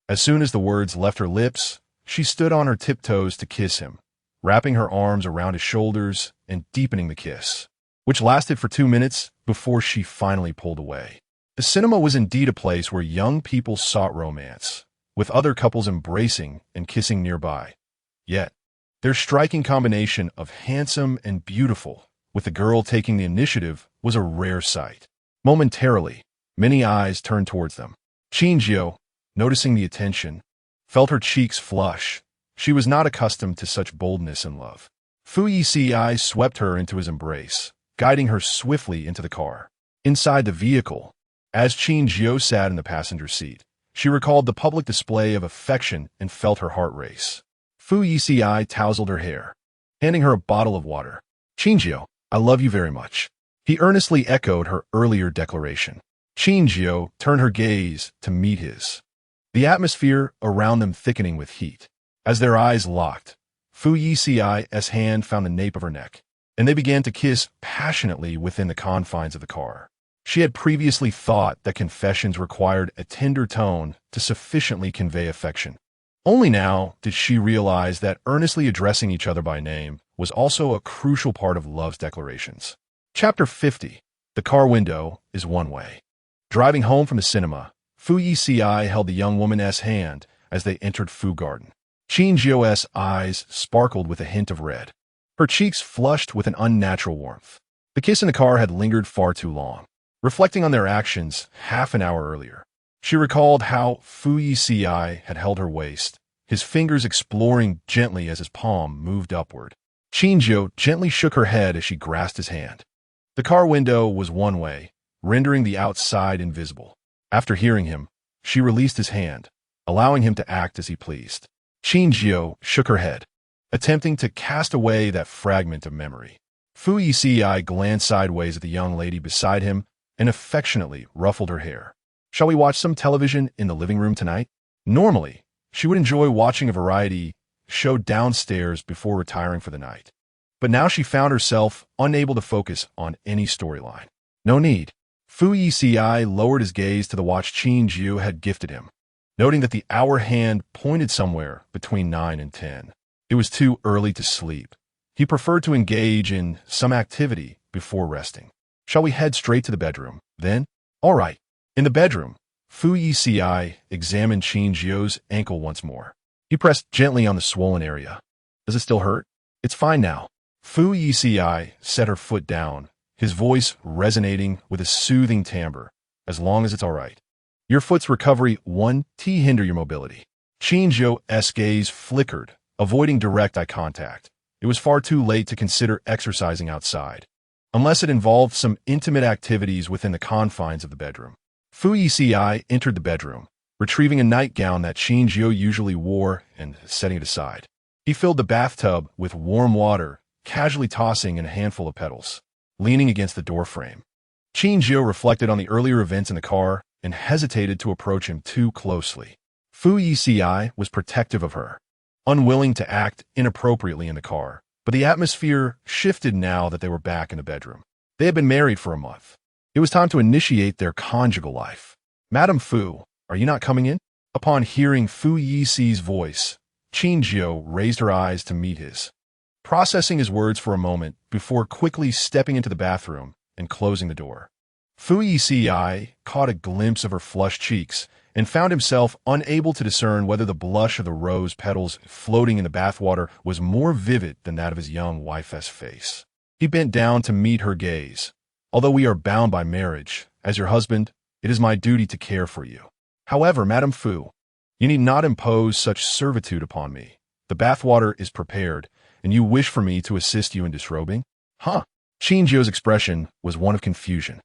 As soon as the words left her lips, she stood on her tiptoes to kiss him, wrapping her arms around his shoulders and deepening the kiss, which lasted for 2 minutes before she finally pulled away. The cinema was indeed a place where young people sought romance, with other couples embracing and kissing nearby. Yet, their striking combination of handsome and beautiful, with the girl taking the initiative, was a rare sight. Momentarily, many eyes turned towards them. Qin Jiu, noticing the attention, felt her cheeks flush. She was not accustomed to such boldness in love. Fu Yeci swept her into his embrace, guiding her swiftly into the car. Inside the vehicle, as Qin Jiu sat in the passenger seat, she recalled the public display of affection and felt her heart race. Fu Yeci tousled her hair, handing her a bottle of water. Qin Jiu, I love you very much. He earnestly echoed her earlier declaration. Qin Jiu turned her gaze to meet his, the atmosphere around them thickening with heat. As their eyes locked, Fu Yeci's hand found the nape of her neck, and they began to kiss passionately within the confines of the car. She had previously thought that confessions required a tender tone to sufficiently convey affection. Only now did she realize that earnestly addressing each other by name was also a crucial part of love's declarations. Chapter 50. The car window is one way. Driving home from the cinema, Fu Yeci held the young woman's hand as they entered Fu Garden. Qin Jiu's eyes sparkled with a hint of red. Her cheeks flushed with an unnatural warmth. The kiss in the car had lingered far too long. Reflecting on their actions half an hour earlier, she recalled how Fu Yeci had held her waist, his fingers exploring gently as his palm moved upward. Qin Jiu gently shook her head as she grasped his hand. The car window was one way, rendering the outside invisible. After hearing him, she released his hand, allowing him to act as he pleased. Qin Jiu shook her head, attempting to cast away that fragment of memory. Fu Yeci glanced sideways at the young lady beside him and affectionately ruffled her hair. "Shall we watch some television in the living room tonight?" Normally, she would enjoy watching a variety show downstairs before retiring for the night. But now she found herself unable to focus on any storyline. No need. Fu Yeci lowered his gaze to the watch Qin Jiu had gifted him, noting that the hour hand pointed somewhere between 9 and 10. It was too early to sleep. He preferred to engage in some activity before resting. "Shall we head straight to the bedroom, then?" "All right." In the bedroom, Fu Yeci examined Qin Jiu's ankle once more. He pressed gently on the swollen area. "Does it still hurt?" "It's fine now." Fu Yeci set her foot down, his voice resonating with a soothing timbre. "As long as it's all right. Your foot's recovery won't hinder your mobility." Qin Jiu's gaze flickered, avoiding direct eye contact. It was far too late to consider exercising outside, unless it involved some intimate activities within the confines of the bedroom. Fu Yeci entered the bedroom, retrieving a nightgown that Qin Jiu usually wore and setting it aside. He filled the bathtub with warm water, casually tossing in a handful of petals, leaning against the doorframe. Qin Jiu reflected on the earlier events in the car and hesitated to approach him too closely. Fu Yeci was protective of her, unwilling to act inappropriately in the car, but the atmosphere shifted now that they were back in the bedroom. They had been married for a month. It was time to initiate their conjugal life. "Madam Fu, are you not coming in?" Upon hearing Fu Yici's voice, Qin Jiu raised her eyes to meet his, processing his words for a moment before quickly stepping into the bathroom and closing the door. Fu Yeci caught a glimpse of her flushed cheeks and found himself unable to discern whether the blush of the rose petals floating in the bathwater was more vivid than that of his young wife's face. He bent down to meet her gaze. "Although we are bound by marriage, as your husband, it is my duty to care for you. However, Madam Fu, you need not impose such servitude upon me. The bathwater is prepared, and you wish for me to assist you in disrobing?" "Huh?" Qin Jiu's expression was one of confusion.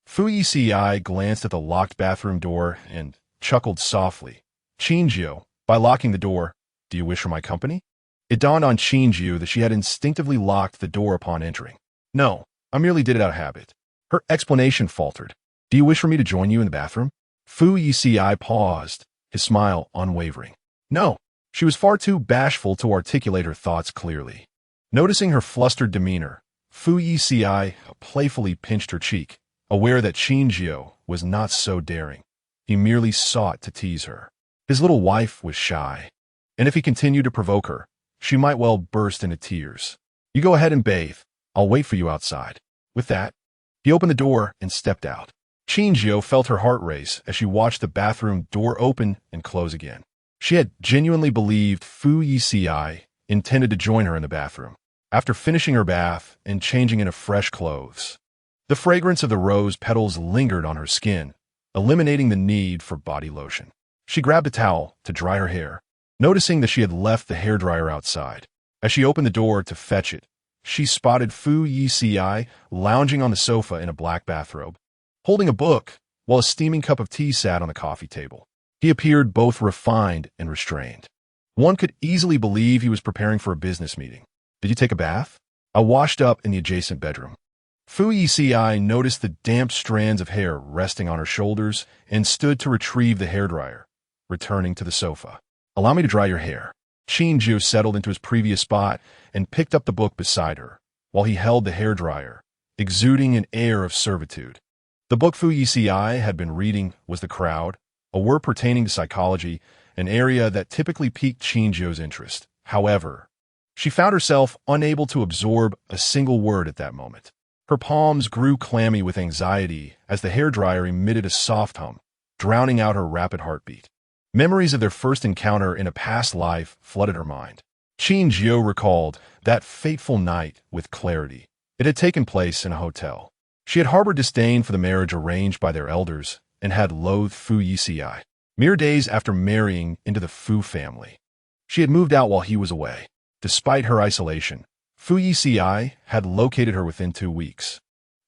Fu Yeci glanced at the locked bathroom door and chuckled softly. "Qin Jiu, by locking the door, do you wish for my company?" It dawned on Qin Jiu that she had instinctively locked the door upon entering. "No, I merely did it out of habit." Her explanation faltered. "Do you wish for me to join you in the bathroom?" Fu Yeci paused, his smile unwavering. "No." She was far too bashful to articulate her thoughts clearly. Noticing her flustered demeanor, Fu Yeci playfully pinched her cheek, aware that Qin Jiu was not so daring. He merely sought to tease her. His little wife was shy, and if he continued to provoke her, she might well burst into tears. "You go ahead and bathe. I'll wait for you outside." With that, he opened the door and stepped out. Qin Jiu felt her heart race as she watched the bathroom door open and close again. She had genuinely believed Fu Yeci intended to join her in the bathroom. After finishing her bath and changing into fresh clothes, the fragrance of the rose petals lingered on her skin, eliminating the need for body lotion. She grabbed a towel to dry her hair, noticing that she had left the hairdryer outside. As she opened the door to fetch it, she spotted Fu Yeci lounging on the sofa in a black bathrobe, holding a book while a steaming cup of tea sat on the coffee table. He appeared both refined and restrained. One could easily believe he was preparing for a business meeting. "Did you take a bath?" "I washed up in the adjacent bedroom." Fu Yeci noticed the damp strands of hair resting on her shoulders and stood to retrieve the hairdryer, returning to the sofa. "Allow me to dry your hair." Qin Jiu settled into his previous spot and picked up the book beside her, while he held the hairdryer, exuding an air of servitude. The book Fu Yeci had been reading was The Crowd, a work pertaining to psychology, an area that typically piqued Qin Jiu's interest. However, She found herself unable to absorb a single word at that moment. Her palms grew clammy with anxiety as the hairdryer emitted a soft hum, drowning out her rapid heartbeat. Memories of their first encounter in a past life flooded her mind. Qin Jiu recalled that fateful night with clarity. It had taken place in a hotel. She had harbored disdain for the marriage arranged by their elders and had loathed Fu Yeci. Mere days after marrying into the Fu family, she had moved out while he was away. Despite her isolation, Fu Yeci had located her within 2 weeks,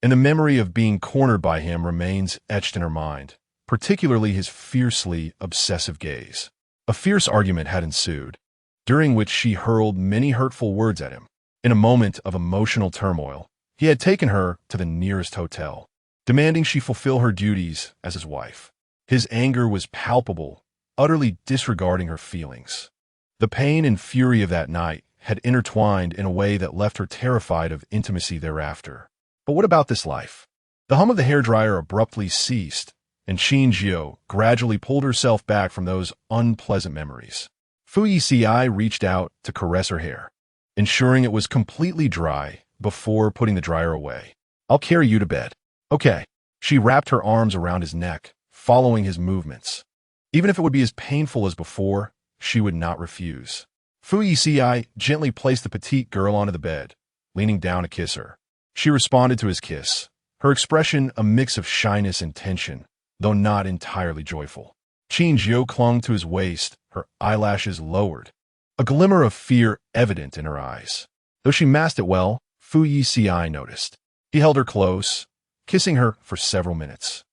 and the memory of being cornered by him remains etched in her mind, particularly his fiercely obsessive gaze. A fierce argument had ensued, during which she hurled many hurtful words at him. In a moment of emotional turmoil, he had taken her to the nearest hotel, demanding she fulfill her duties as his wife. His anger was palpable, utterly disregarding her feelings. The pain and fury of that night had intertwined in a way that left her terrified of intimacy thereafter. But what about this life? The hum of the hairdryer abruptly ceased, and Qin Jiu gradually pulled herself back from those unpleasant memories. Fu Yeci reached out to caress her hair, ensuring it was completely dry before putting the dryer away. "I'll carry you to bed." "Okay." She wrapped her arms around his neck, following his movements. Even if it would be as painful as before, she would not refuse. Fu Yeci gently placed the petite girl onto the bed, leaning down to kiss her. She responded to his kiss, her expression a mix of shyness and tension, though not entirely joyful. Qin Jiu clung to his waist, her eyelashes lowered, a glimmer of fear evident in her eyes. Though she masked it well, Fu Yeci noticed. He held her close, kissing her for several minutes,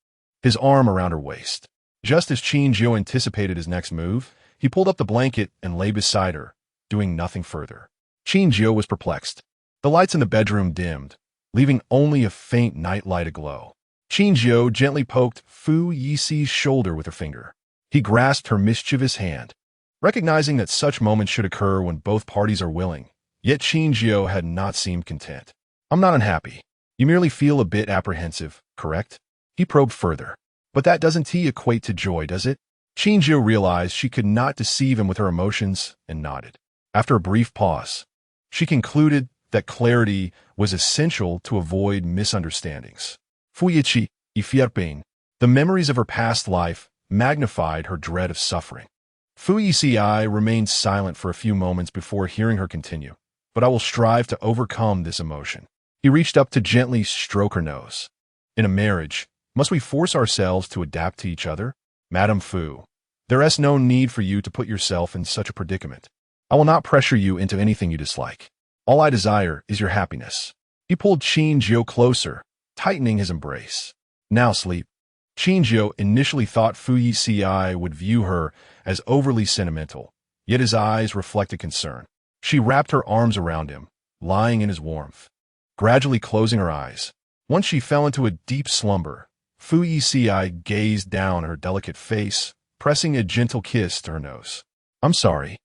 his arm around her waist. Just as Qin Jiu anticipated his next move, he pulled up the blanket and lay beside her, doing nothing further. Qin Jiu was perplexed. The lights in the bedroom dimmed, leaving only a faint night light aglow. Qin Jiu gently poked Fu Yeci's shoulder with her finger. He grasped her mischievous hand, recognizing that such moments should occur when both parties are willing. Yet Qin Jiu had not seemed content. "I'm not unhappy. You merely feel a bit apprehensive, correct?" He probed further. "But that doesn't equate to joy, does it?" Qin Jiu realized she could not deceive him with her emotions and nodded. After a brief pause, she concluded that clarity was essential to avoid misunderstandings. Fu Yeci, ifirping. The memories of her past life magnified her dread of suffering. Fu Yeci remained silent for a few moments before hearing her continue. "But I will strive to overcome this emotion." He reached up to gently stroke her nose. "In a marriage, must we force ourselves to adapt to each other? Madame Fu, there is no need for you to put yourself in such a predicament. I will not pressure you into anything you dislike. All I desire is your happiness." He pulled Qin Jiu closer, tightening his embrace. "Now sleep." Qin Jiu initially thought Fu Yeci would view her as overly sentimental, yet his eyes reflected concern. She wrapped her arms around him, lying in his warmth, gradually closing her eyes. Once she fell into a deep slumber, Fu Yeci gazed down her delicate face, pressing a gentle kiss to her nose. "I'm sorry."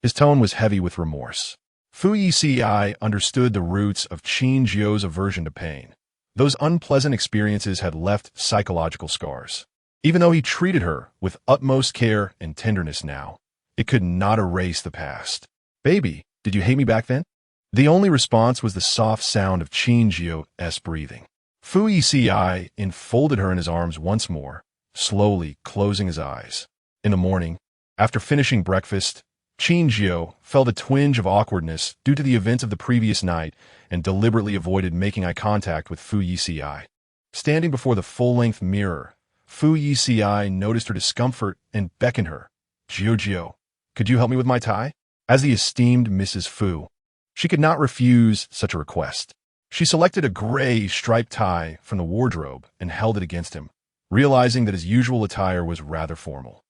His tone was heavy with remorse. Fu Yeci understood the roots of Qin Jiu's aversion to pain. Those unpleasant experiences had left psychological scars. Even though he treated her with utmost care and tenderness now, it could not erase the past. "Baby, did you hate me back then?" The only response was the soft sound of Qin Jiu's breathing. Fu Yeci enfolded her in his arms once more, slowly closing his eyes. In the morning, after finishing breakfast, Qin Jiu felt a twinge of awkwardness due to the events of the previous night and deliberately avoided making eye contact with Fu Yeci. Standing before the full-length mirror, Fu Yeci noticed her discomfort and beckoned her. "Jiu, could you help me with my tie?" As the esteemed Mrs. Fu, she could not refuse such a request. She selected a gray striped tie from the wardrobe and held it against him, realizing that his usual attire was rather formal.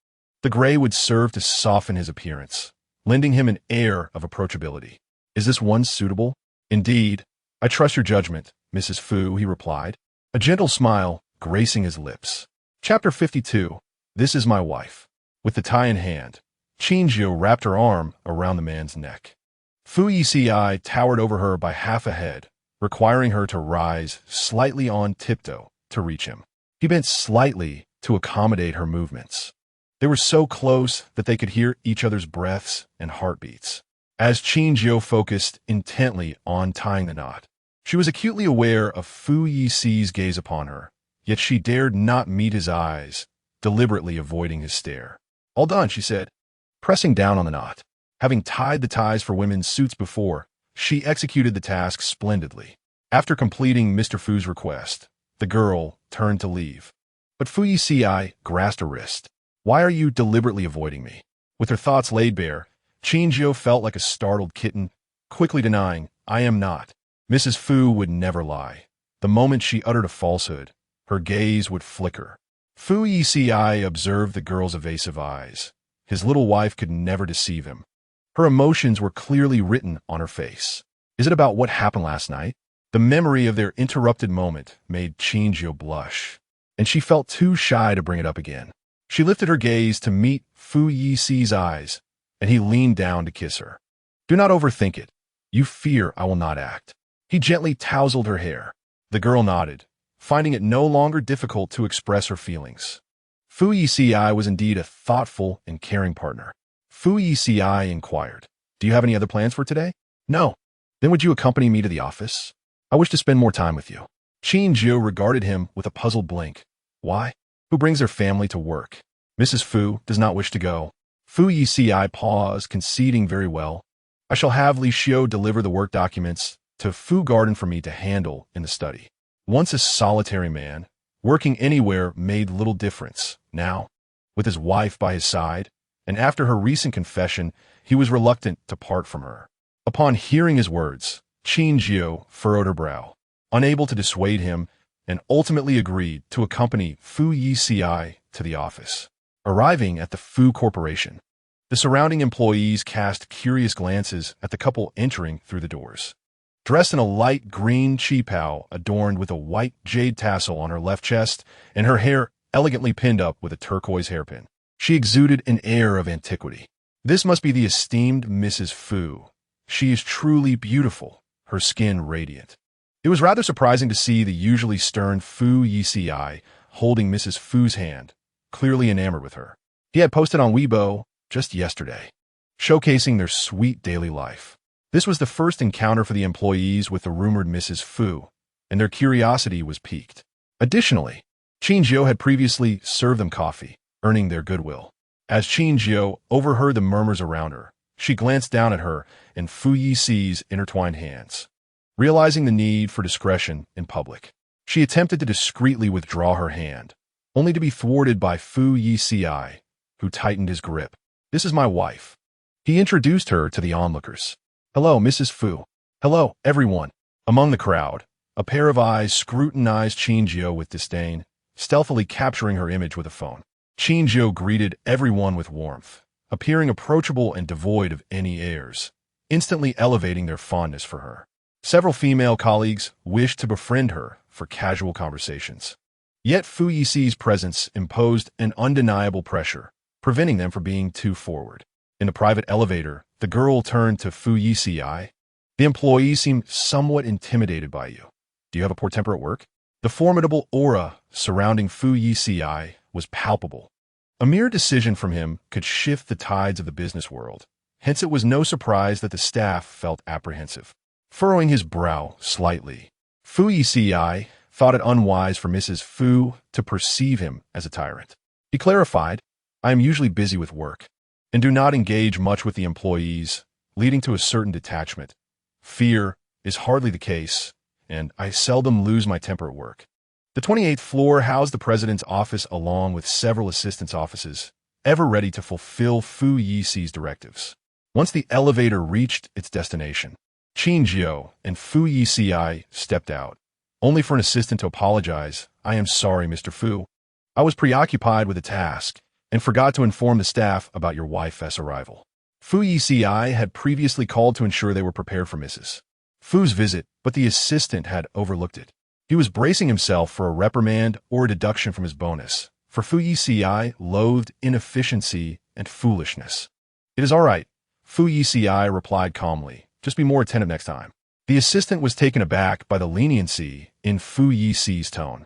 The gray would serve to soften his appearance, lending him an air of approachability. "Is this one suitable?" "Indeed. I trust your judgment, Mrs. Fu," he replied, a gentle smile gracing his lips. Chapter 52. This is my wife. With the tie in hand, Qin Jiu wrapped her arm around the man's neck. Fu Yeci towered over her by half a head, requiring her to rise slightly on tiptoe to reach him. He bent slightly to accommodate her movements. They were so close that they could hear each other's breaths and heartbeats. as Qin Jiu focused intently on tying the knot. She was acutely aware of Fu Yeci's gaze upon her, yet she dared not meet his eyes, deliberately avoiding his stare. "All done," she said, pressing down on the knot. Having tied the ties for women's suits before, she executed the task splendidly. After completing Mr. Fu's request, the girl turned to leave. But Fu Yeci grasped her wrist. "Why are you deliberately avoiding me?" With her thoughts laid bare, Qin Jiu felt like a startled kitten, quickly denying, "I am not." Mrs. Fu would never lie. The moment she uttered a falsehood, her gaze would flicker. Fu Yeci observed the girl's evasive eyes. His little wife could never deceive him. Her emotions were clearly written on her face. Is it about what happened last night? The memory of their interrupted moment made Qin Jiu blush, and she felt too shy to bring it up again. She lifted her gaze to meet Fu Yeci's eyes, and he leaned down to kiss her. "Do not overthink it. You fear I will not act." He gently tousled her hair. The girl nodded, finding it no longer difficult to express her feelings. Fu Yeci was indeed a thoughtful and caring partner. Fu Yeci inquired, "Do you have any other plans for today?" "No." "Then would you accompany me to the office? I wish to spend more time with you." Qin Jiu regarded him with a puzzled blink. "Why? Who brings their family to work?" "Mrs. Fu does not wish to go." Fu Yeci paused, conceding, "Very well. I shall have Li Xiu deliver the work documents to Fu Garden for me to handle in the study." Once a solitary man, working anywhere made little difference. Now, with his wife by his side, and after her recent confession, he was reluctant to part from her. Upon hearing his words, Qin Jiu furrowed her brow, unable to dissuade him, and ultimately agreed to accompany Fu Yeci to the office. Arriving at the Fu Corporation, the surrounding employees cast curious glances at the couple entering through the doors. Dressed in a light green qipao adorned with a white jade tassel on her left chest and her hair elegantly pinned up with a turquoise hairpin, she exuded an air of antiquity. This must be the esteemed Mrs. Fu. She is truly beautiful, her skin radiant. It was rather surprising to see the usually stern Fu Yeci holding Mrs. Fu's hand, clearly enamored with her. He had posted on Weibo just yesterday, showcasing their sweet daily life. This was the first encounter for the employees with the rumored Mrs. Fu, and their curiosity was piqued. Additionally, Qin Jiu had previously served them coffee, earning their goodwill. As Qin Jiu overheard the murmurs around her, she glanced down at her and Fu Yeci's intertwined hands. Realizing the need for discretion in public, she attempted to discreetly withdraw her hand, only to be thwarted by Fu Yeci, who tightened his grip. "This is my wife." He introduced her to the onlookers. "Hello, Mrs. Fu." "Hello, everyone." Among the crowd, a pair of eyes scrutinized Qin Jiu with disdain, stealthily capturing her image with a phone. Qin Jiu greeted everyone with warmth, appearing approachable and devoid of any airs, instantly elevating their fondness for her. Several female colleagues wished to befriend her for casual conversations. Yet Fu Yeci's presence imposed an undeniable pressure, preventing them from being too forward. In the private elevator, the girl turned to Fu Yeci. "The employees seem somewhat intimidated by you. Do you have a poor temper at work?" The formidable aura surrounding Fu Yeci was palpable. A mere decision from him could shift the tides of the business world. Hence it was no surprise that the staff felt apprehensive. Furrowing his brow slightly, Fu Yeci thought it unwise for Mrs. Fu to perceive him as a tyrant. He clarified, "I am usually busy with work, and do not engage much with the employees, leading to a certain detachment. Fear is hardly the case, and I seldom lose my temper at work." The 28th floor housed the president's office along with several assistants' offices, ever ready to fulfill Fu Yeci's directives. Once the elevator reached its destination, Qin Jiu and Fu Yeci stepped out, only for an assistant to apologize. "I am sorry, Mr. Fu. I was preoccupied with a task and forgot to inform the staff about your wife's arrival." Fu Yeci had previously called to ensure they were prepared for Mrs. Fu's visit, but the assistant had overlooked it. He was bracing himself for a reprimand or a deduction from his bonus, for Fu Yeci loathed inefficiency and foolishness. "It is all right," Fu Yeci replied calmly. "Just be more attentive next time." The assistant was taken aback by the leniency in Fu Yeci's tone,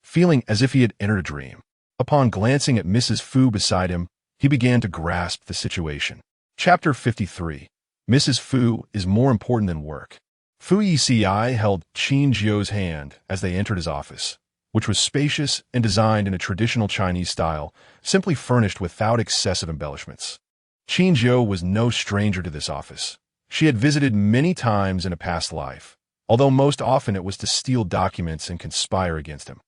feeling as if he had entered a dream. Upon glancing at Mrs. Fu beside him, he began to grasp the situation. Chapter 53. Mrs. Fu is more important than work. Fu Yeci held Qin Jiu's hand as they entered his office, which was spacious and designed in a traditional Chinese style, simply furnished without excessive embellishments. Qin Jiu was no stranger to this office. She had visited many times in a past life, although most often it was to steal documents and conspire against him.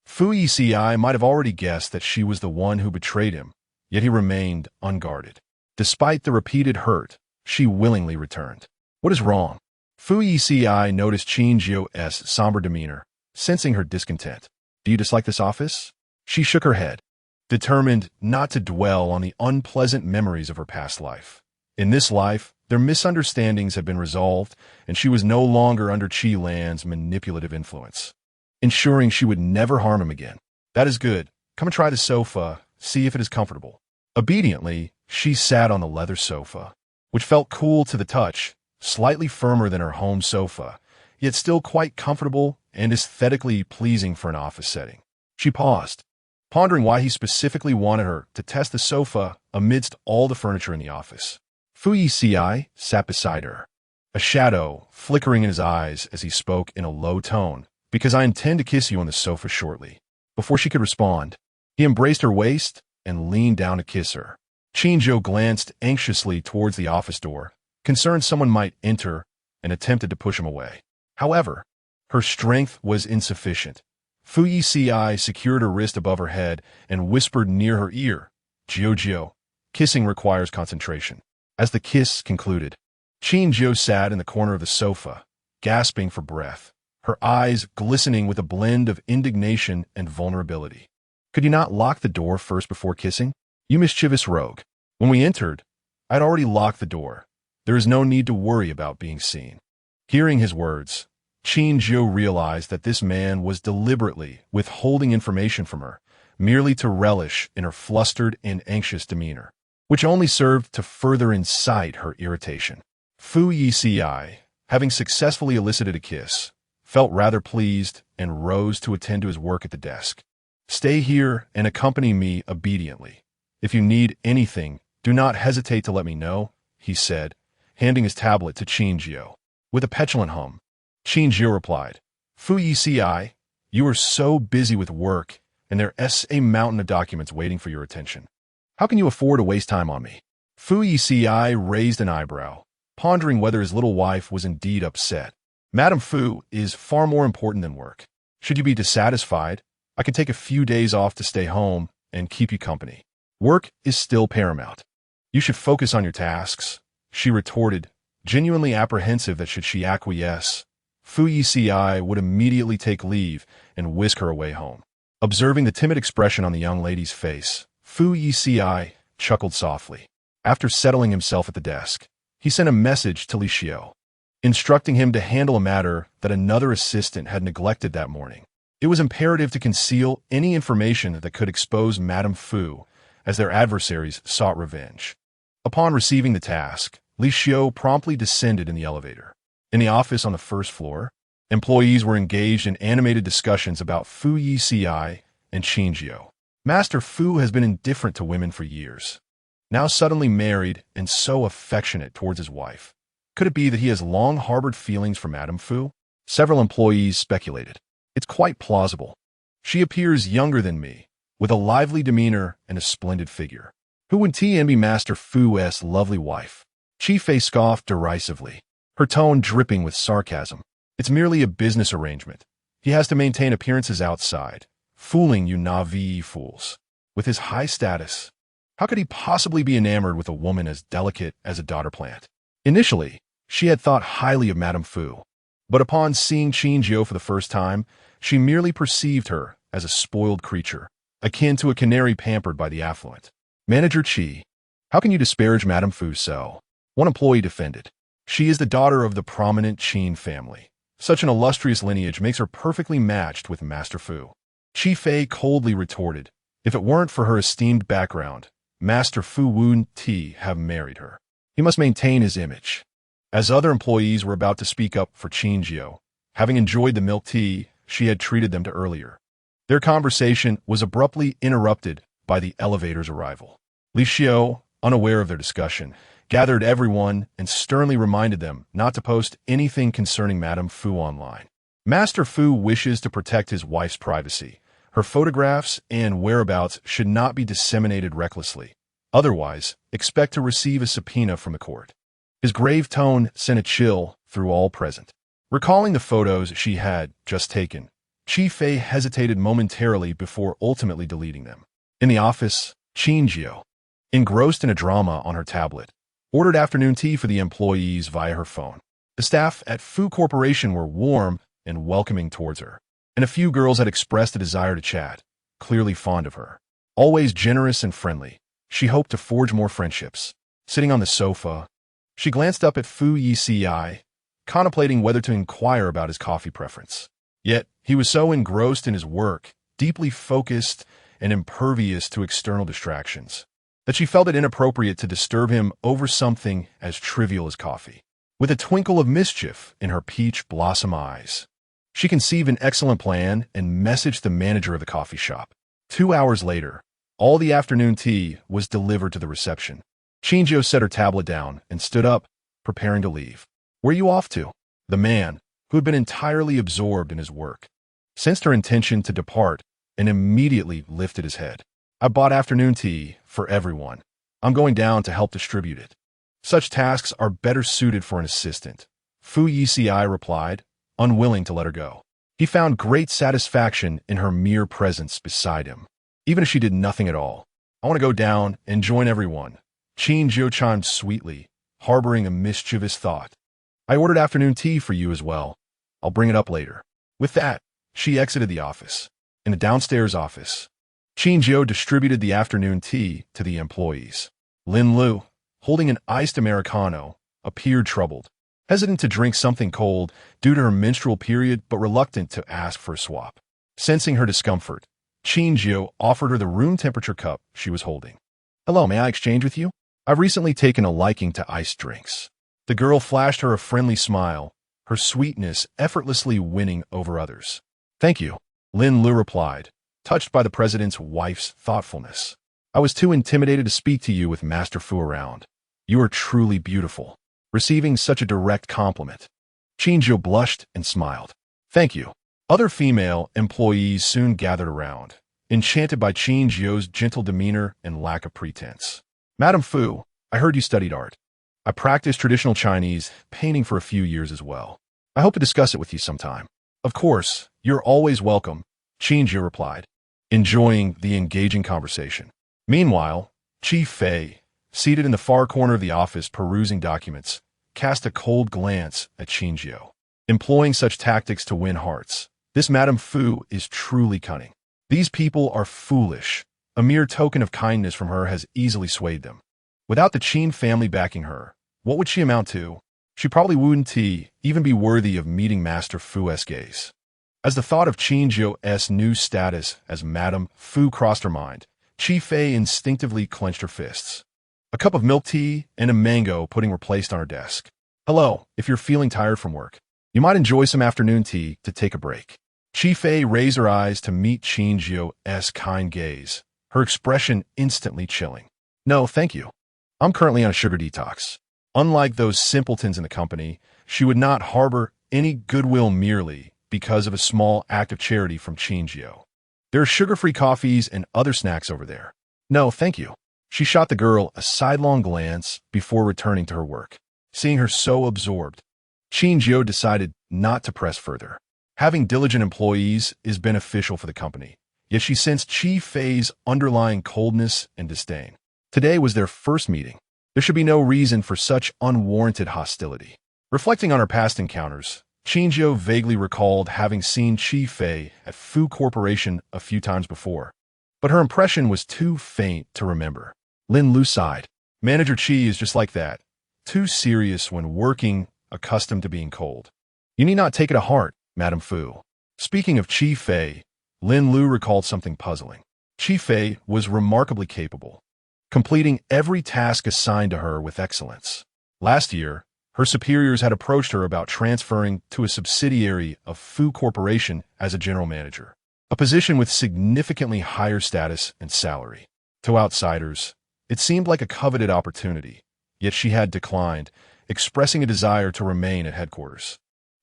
Fu Yeci might have already guessed that she was the one who betrayed him, yet he remained unguarded. Despite the repeated hurt, she willingly returned. What is wrong? Fu Yeci noticed Qin Jiu's somber demeanor, sensing her discontent. Do you dislike this office? She shook her head, determined not to dwell on the unpleasant memories of her past life. In this life, their misunderstandings had been resolved, and she was no longer under Qi Lan's manipulative influence, ensuring she would never harm him again. That is good. Come and try the sofa, see if it is comfortable. Obediently, she sat on the leather sofa, which felt cool to the touch, slightly firmer than her home sofa, yet still quite comfortable and aesthetically pleasing for an office setting. She paused, pondering why he specifically wanted her to test the sofa amidst all the furniture in the office. Fu Yeci sat beside her, a shadow flickering in his eyes as he spoke in a low tone. Because I intend to kiss you on the sofa shortly. Before she could respond, he embraced her waist and leaned down to kiss her. Qin Jiu glanced anxiously towards the office door, concerned someone might enter, and attempted to push him away. However, her strength was insufficient. Fu Yeci secured her wrist above her head and whispered near her ear, Jiu, kissing requires concentration. As the kiss concluded, Qin Jiu sat in the corner of the sofa, gasping for breath, her eyes glistening with a blend of indignation and vulnerability. Could you not lock the door first before kissing? You mischievous rogue. When we entered, I'd already locked the door. There is no need to worry about being seen. Hearing his words, Qin Jiu realized that this man was deliberately withholding information from her, merely to relish in her flustered and anxious demeanor, which only served to further incite her irritation. Fu Yeci, having successfully elicited a kiss, felt rather pleased and rose to attend to his work at the desk. Stay here and accompany me obediently. If you need anything, do not hesitate to let me know, he said, handing his tablet to Qin Jiu. With a petulant hum, Qin Jiu replied, Fu Yeci, you are so busy with work, and there's a mountain of documents waiting for your attention. How can you afford to waste time on me? Fu Yeci raised an eyebrow, pondering whether his little wife was indeed upset. Madame Fu is far more important than work. Should you be dissatisfied, I can take a few days off to stay home and keep you company. Work is still paramount. You should focus on your tasks, she retorted, genuinely apprehensive that should she acquiesce, Fu Yeci would immediately take leave and whisk her away home. Observing the timid expression on the young lady's face, Fu Yeci chuckled softly. After settling himself at the desk, he sent a message to Li Xiu, instructing him to handle a matter that another assistant had neglected that morning. It was imperative to conceal any information that could expose Madame Fu, as their adversaries sought revenge. Upon receiving the task, Li Xiu promptly descended in the elevator. In the office on the first floor, employees were engaged in animated discussions about Fu Yeci and Qin Jiu. Master Fu has been indifferent to women for years, now suddenly married and so affectionate towards his wife. Could it be that he has long harbored feelings for Madame Fu? Several employees speculated. It's quite plausible. She appears younger than me, with a lively demeanor and a splendid figure. Who would envy Master Fu's lovely wife? Qi Fei scoffed derisively, her tone dripping with sarcasm. It's merely a business arrangement. He has to maintain appearances outside, fooling you naive fools. With his high status, how could he possibly be enamored with a woman as delicate as a daughter plant? Initially, she had thought highly of Madame Fu, but upon seeing Qin Jiu for the first time, she merely perceived her as a spoiled creature, akin to a canary pampered by the affluent. Manager Qi, how can you disparage Madame Fu so? One employee defended. She is the daughter of the prominent Qin family. Such an illustrious lineage makes her perfectly matched with Master Fu. Qi Fei coldly retorted, if it weren't for her esteemed background, Master Fu wouldn't have married her. He must maintain his image. As other employees were about to speak up for Qin Jiu, having enjoyed the milk tea she had treated them to earlier, their conversation was abruptly interrupted by the elevator's arrival. Li Xiu, unaware of their discussion, gathered everyone, and sternly reminded them not to post anything concerning Madame Fu online. Master Fu wishes to protect his wife's privacy. Her photographs and whereabouts should not be disseminated recklessly. Otherwise, expect to receive a subpoena from the court. His grave tone sent a chill through all present. Recalling the photos she had just taken, Qi Fei hesitated momentarily before ultimately deleting them. In the office, Qin Jiu, engrossed in a drama on her tablet, ordered afternoon tea for the employees via her phone. The staff at Fu Corporation were warm and welcoming towards her, and a few girls had expressed a desire to chat, clearly fond of her. Always generous and friendly, she hoped to forge more friendships. Sitting on the sofa, she glanced up at Fu Yeci, contemplating whether to inquire about his coffee preference. Yet, he was so engrossed in his work, deeply focused and impervious to external distractions, that she felt it inappropriate to disturb him over something as trivial as coffee. With a twinkle of mischief in her peach blossom eyes, she conceived an excellent plan and messaged the manager of the coffee shop. 2 hours later, all the afternoon tea was delivered to the reception. Qin Jiu set her tablet down and stood up, preparing to leave. "Where are you off to?" The man, who had been entirely absorbed in his work, sensed her intention to depart and immediately lifted his head. "I bought afternoon tea for everyone. I'm going down to help distribute it. Such tasks are better suited for an assistant," Fu Yeci replied, unwilling to let her go. He found great satisfaction in her mere presence beside him, even if she did nothing at all. "I want to go down and join everyone," Qin Jiu chimed sweetly, harboring a mischievous thought. "I ordered afternoon tea for you as well. I'll bring it up later." With that, she exited the office. In the downstairs office, Qin Jiu distributed the afternoon tea to the employees. Lin Lu, holding an iced Americano, appeared troubled, hesitant to drink something cold due to her menstrual period but reluctant to ask for a swap. Sensing her discomfort, Qin Jiu offered her the room temperature cup she was holding. "Hello, may I exchange with you? I've recently taken a liking to iced drinks." The girl flashed her a friendly smile, her sweetness effortlessly winning over others. "Thank you," Lin Lu replied, touched by the president's wife's thoughtfulness. "I was too intimidated to speak to you with Master Fu around. You are truly beautiful." Receiving such a direct compliment, Qin Jiu blushed and smiled. "Thank you." Other female employees soon gathered around, enchanted by Qin Jiu's gentle demeanor and lack of pretense. "Madame Fu, I heard you studied art. I practiced traditional Chinese painting for a few years as well. I hope to discuss it with you sometime." "Of course, you're always welcome," Qin Jiu replied, enjoying the engaging conversation. Meanwhile, Qi Fei, seated in the far corner of the office perusing documents, cast a cold glance at Qin Jiu. Employing such tactics to win hearts, this Madame Fu is truly cunning. These people are foolish. A mere token of kindness from her has easily swayed them. Without the Qin family backing her, what would she amount to? She probably wouldn't even be worthy of meeting Master Fu's gaze. As the thought of Qin Jiu's new status as Madame Fu crossed her mind, Qi Fei instinctively clenched her fists. A cup of milk tea and a mango pudding were placed on her desk. "Hello, if you're feeling tired from work, you might enjoy some afternoon tea to take a break." Qi Fei raised her eyes to meet Qin Jiu's kind gaze, her expression instantly chilling. "No, thank you. I'm currently on a sugar detox." Unlike those simpletons in the company, she would not harbor any goodwill merely because of a small act of charity from Qin Jiu. "There are sugar-free coffees and other snacks over there." "No, thank you." She shot the girl a sidelong glance before returning to her work. Seeing her so absorbed, Qin Jiu decided not to press further. Having diligent employees is beneficial for the company, yet she sensed Qi Fei's underlying coldness and disdain. Today was their first meeting. There should be no reason for such unwarranted hostility. Reflecting on her past encounters, Qin Jiu vaguely recalled having seen Qi Fei at Fu Corporation a few times before, but her impression was too faint to remember. Lin Lu sighed. "Manager Qi is just like that, too serious when working, accustomed to being cold. You need not take it to heart, Madame Fu." Speaking of Qi Fei, Lin Lu recalled something puzzling. Qi Fei was remarkably capable, completing every task assigned to her with excellence. Last year, her superiors had approached her about transferring to a subsidiary of Fu Corporation as a general manager, a position with significantly higher status and salary. To outsiders, it seemed like a coveted opportunity, yet she had declined, expressing a desire to remain at headquarters.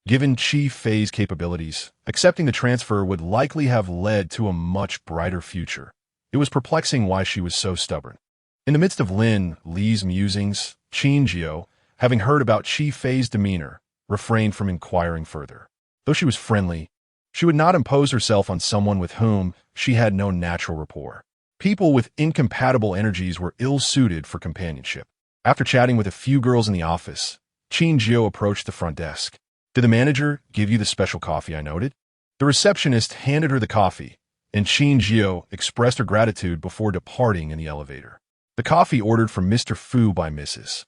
Given Qi Fei's capabilities, accepting the transfer would likely have led to a much brighter future. It was perplexing why she was so stubborn. In the midst of Lin Li's musings, Qin Jiu, having heard about Qi Fei's demeanor, refrained from inquiring further. Though she was friendly, she would not impose herself on someone with whom she had no natural rapport. People with incompatible energies were ill-suited for companionship. After chatting with a few girls in the office, Qin Jiu approached the front desk. "Did the manager give you the special coffee I noted?" The receptionist handed her the coffee, and Qin Jiu expressed her gratitude before departing in the elevator. "The coffee ordered from Mr. Fu by Mrs.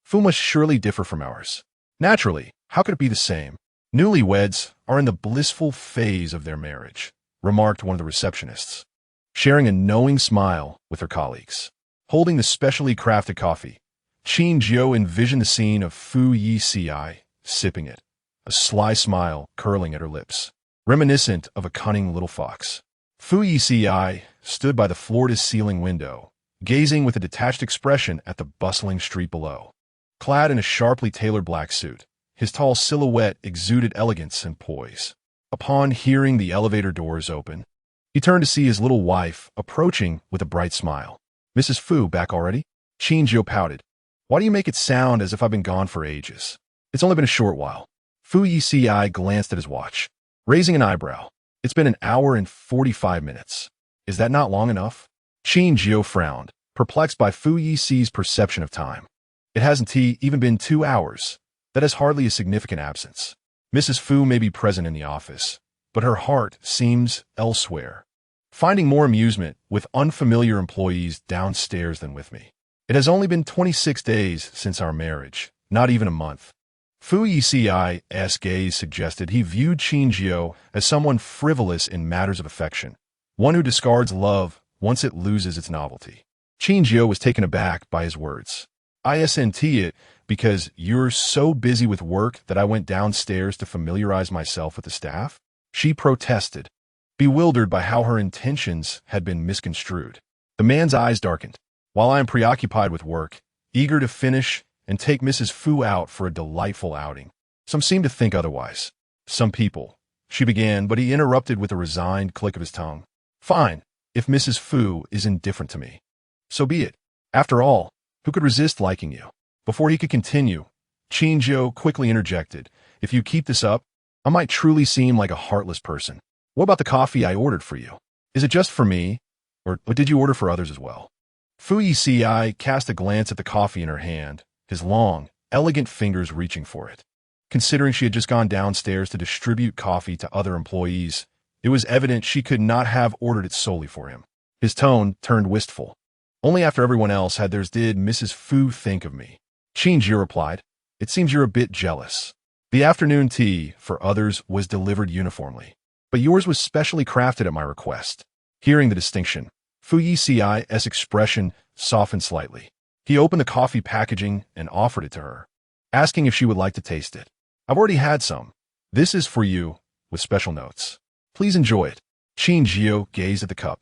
Fu must surely differ from ours. Naturally, how could it be the same? Newlyweds are in the blissful phase of their marriage," remarked one of the receptionists, sharing a knowing smile with her colleagues. Holding the specially crafted coffee, Qin Jiu envisioned the scene of Fu Yeci sipping it, a sly smile curling at her lips, reminiscent of a cunning little fox. Fu Yeci stood by the floor-to-ceiling window, gazing with a detached expression at the bustling street below. Clad in a sharply tailored black suit, his tall silhouette exuded elegance and poise. Upon hearing the elevator doors open, he turned to see his little wife approaching with a bright smile. "Mrs. Fu, back already?" Qin Jiu pouted. "Why do you make it sound as if I've been gone for ages? It's only been a short while." Fu Yeci glanced at his watch, raising an eyebrow. "It's been an hour and 45 minutes. Is that not long enough?" Qin Jiu frowned, perplexed by Fu Yici's perception of time. "It hasn't even been 2 hours. That is hardly a significant absence. Mrs. Fu may be present in the office, but her heart seems elsewhere, finding more amusement with unfamiliar employees downstairs than with me. It has only been 26 days since our marriage, not even a month." Fu Yici's gaze suggested he viewed Qin Jiu as someone frivolous in matters of affection, one who discards love once it loses its novelty. Qin Jiu was taken aback by his words. "Isn't it because you're so busy with work that I went downstairs to familiarize myself with the staff?" She protested, bewildered by how her intentions had been misconstrued. The man's eyes darkened. "While I am preoccupied with work, eager to finish and take Mrs. Fu out for a delightful outing. Some seem to think otherwise. Some people," she began, but he interrupted with a resigned click of his tongue. "Fine, if Mrs. Fu is indifferent to me. So be it. After all, who could resist liking you?" Before he could continue, Qin Jiu quickly interjected, "If you keep this up, I might truly seem like a heartless person. What about the coffee I ordered for you? Is it just for me, or did you order for others as well?" Fu Yeci cast a glance at the coffee in her hand, his long, elegant fingers reaching for it. Considering she had just gone downstairs to distribute coffee to other employees, it was evident she could not have ordered it solely for him. His tone turned wistful. "Only after everyone else had theirs did Mrs. Fu think of me." Qin Jiu replied, "It seems you're a bit jealous. The afternoon tea for others was delivered uniformly, but yours was specially crafted at my request." Hearing the distinction, Fu Yici's expression softened slightly. He opened the coffee packaging and offered it to her, asking if she would like to taste it. "I've already had some. This is for you, with special notes. Please enjoy it." Qin Jiu gazed at the cup,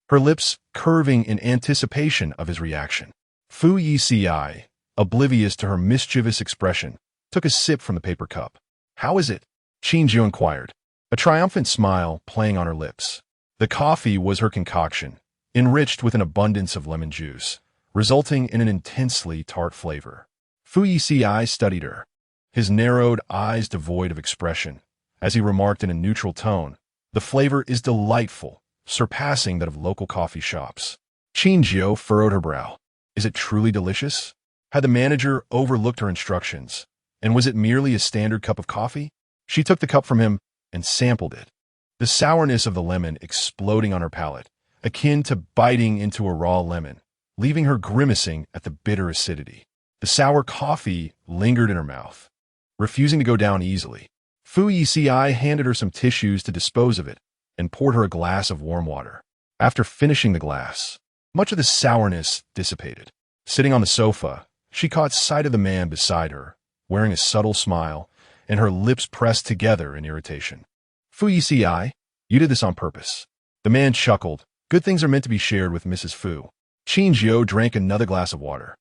her lips curving in anticipation of his reaction. Fu Yeci, oblivious to her mischievous expression, took a sip from the paper cup. "How is it?" Qin Jiu inquired, a triumphant smile playing on her lips. The coffee was her concoction, enriched with an abundance of lemon juice, resulting in an intensely tart flavor. Fu Yeci studied her, his narrowed eyes devoid of expression, as he remarked in a neutral tone, "The flavor is delightful, surpassing that of local coffee shops." Qin Jiu furrowed her brow. "Is it truly delicious?" Had the manager overlooked her instructions, and was it merely a standard cup of coffee? She took the cup from him and sampled it, the sourness of the lemon exploding on her palate, akin to biting into a raw lemon, leaving her grimacing at the bitter acidity. The sour coffee lingered in her mouth, refusing to go down easily. Fu Yeci handed her some tissues to dispose of it and poured her a glass of warm water. After finishing the glass, much of the sourness dissipated. Sitting on the sofa, she caught sight of the man beside her, wearing a subtle smile, and her lips pressed together in irritation. "Fu Yeci, you did this on purpose." The man chuckled. "Good things are meant to be shared with Mrs. Fu." Qin Jiu drank another glass of water.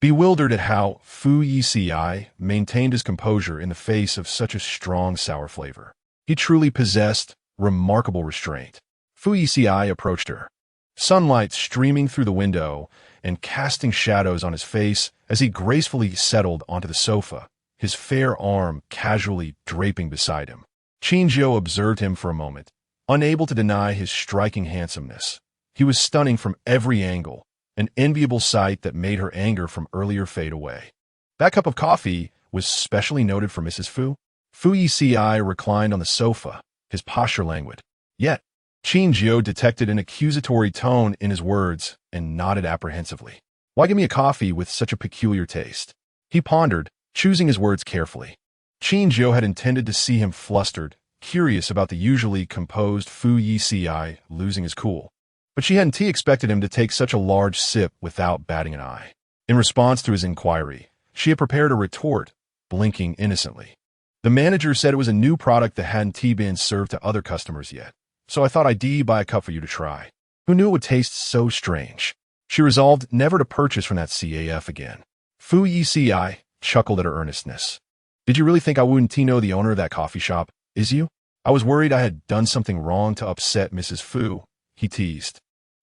Bewildered at how Fu Yeci maintained his composure in the face of such a strong sour flavor. He truly possessed remarkable restraint. Fu Yeci approached her, sunlight streaming through the window and casting shadows on his face as he gracefully settled onto the sofa, his fair arm casually draping beside him. Qin Jiu observed him for a moment, unable to deny his striking handsomeness. He was stunning from every angle, an enviable sight that made her anger from earlier fade away. That cup of coffee was specially noted for Mrs. Fu. Fu Yeci reclined on the sofa, his posture languid. Yet, Qin Jiu detected an accusatory tone in his words and nodded apprehensively. Why give me a coffee with such a peculiar taste? He pondered, choosing his words carefully. Qin Jiu had intended to see him flustered, curious about the usually composed Fu Yeci losing his cool. But she hadn't expected him to take such a large sip without batting an eye. In response to his inquiry, she had prepared a retort, blinking innocently. The manager said it was a new product that hadn't been served to other customers yet, so I thought I'd buy a cup for you to try. Who knew it would taste so strange? She resolved never to purchase from that CAF again. Fu Yeci chuckled at her earnestness. Did you really think I wouldn't know the owner of that coffee shop, is you? I was worried I had done something wrong to upset Mrs. Fu, he teased.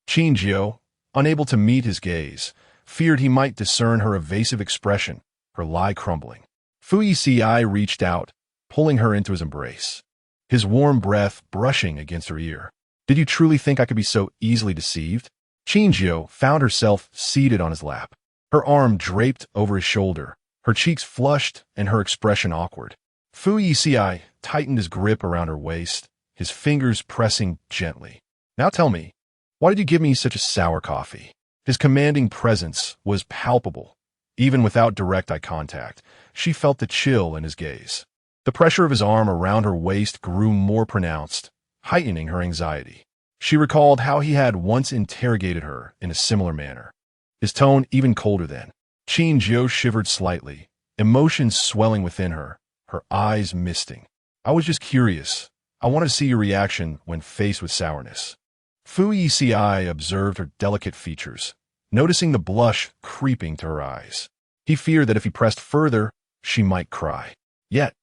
Qin Jiu, unable to meet his gaze, feared he might discern her evasive expression, her lie crumbling. Fu Yeci reached out, pulling her into his embrace, his warm breath brushing against her ear. Did you truly think I could be so easily deceived? Qin Jiu found herself seated on his lap, her arm draped over his shoulder, her cheeks flushed and her expression awkward. Fu Yeci tightened his grip around her waist, his fingers pressing gently. Now tell me, why did you give me such a sour coffee? His commanding presence was palpable. Even without direct eye contact, she felt the chill in his gaze. The pressure of his arm around her waist grew more pronounced, heightening her anxiety. She recalled how he had once interrogated her in a similar manner, his tone even colder then. Qin Jiu shivered slightly, emotions swelling within her, her eyes misting. I was just curious. I wanted to see your reaction when faced with sourness. Fu Yeci observed her delicate features, noticing the blush creeping to her eyes. He feared that if he pressed further, she might cry. Yet,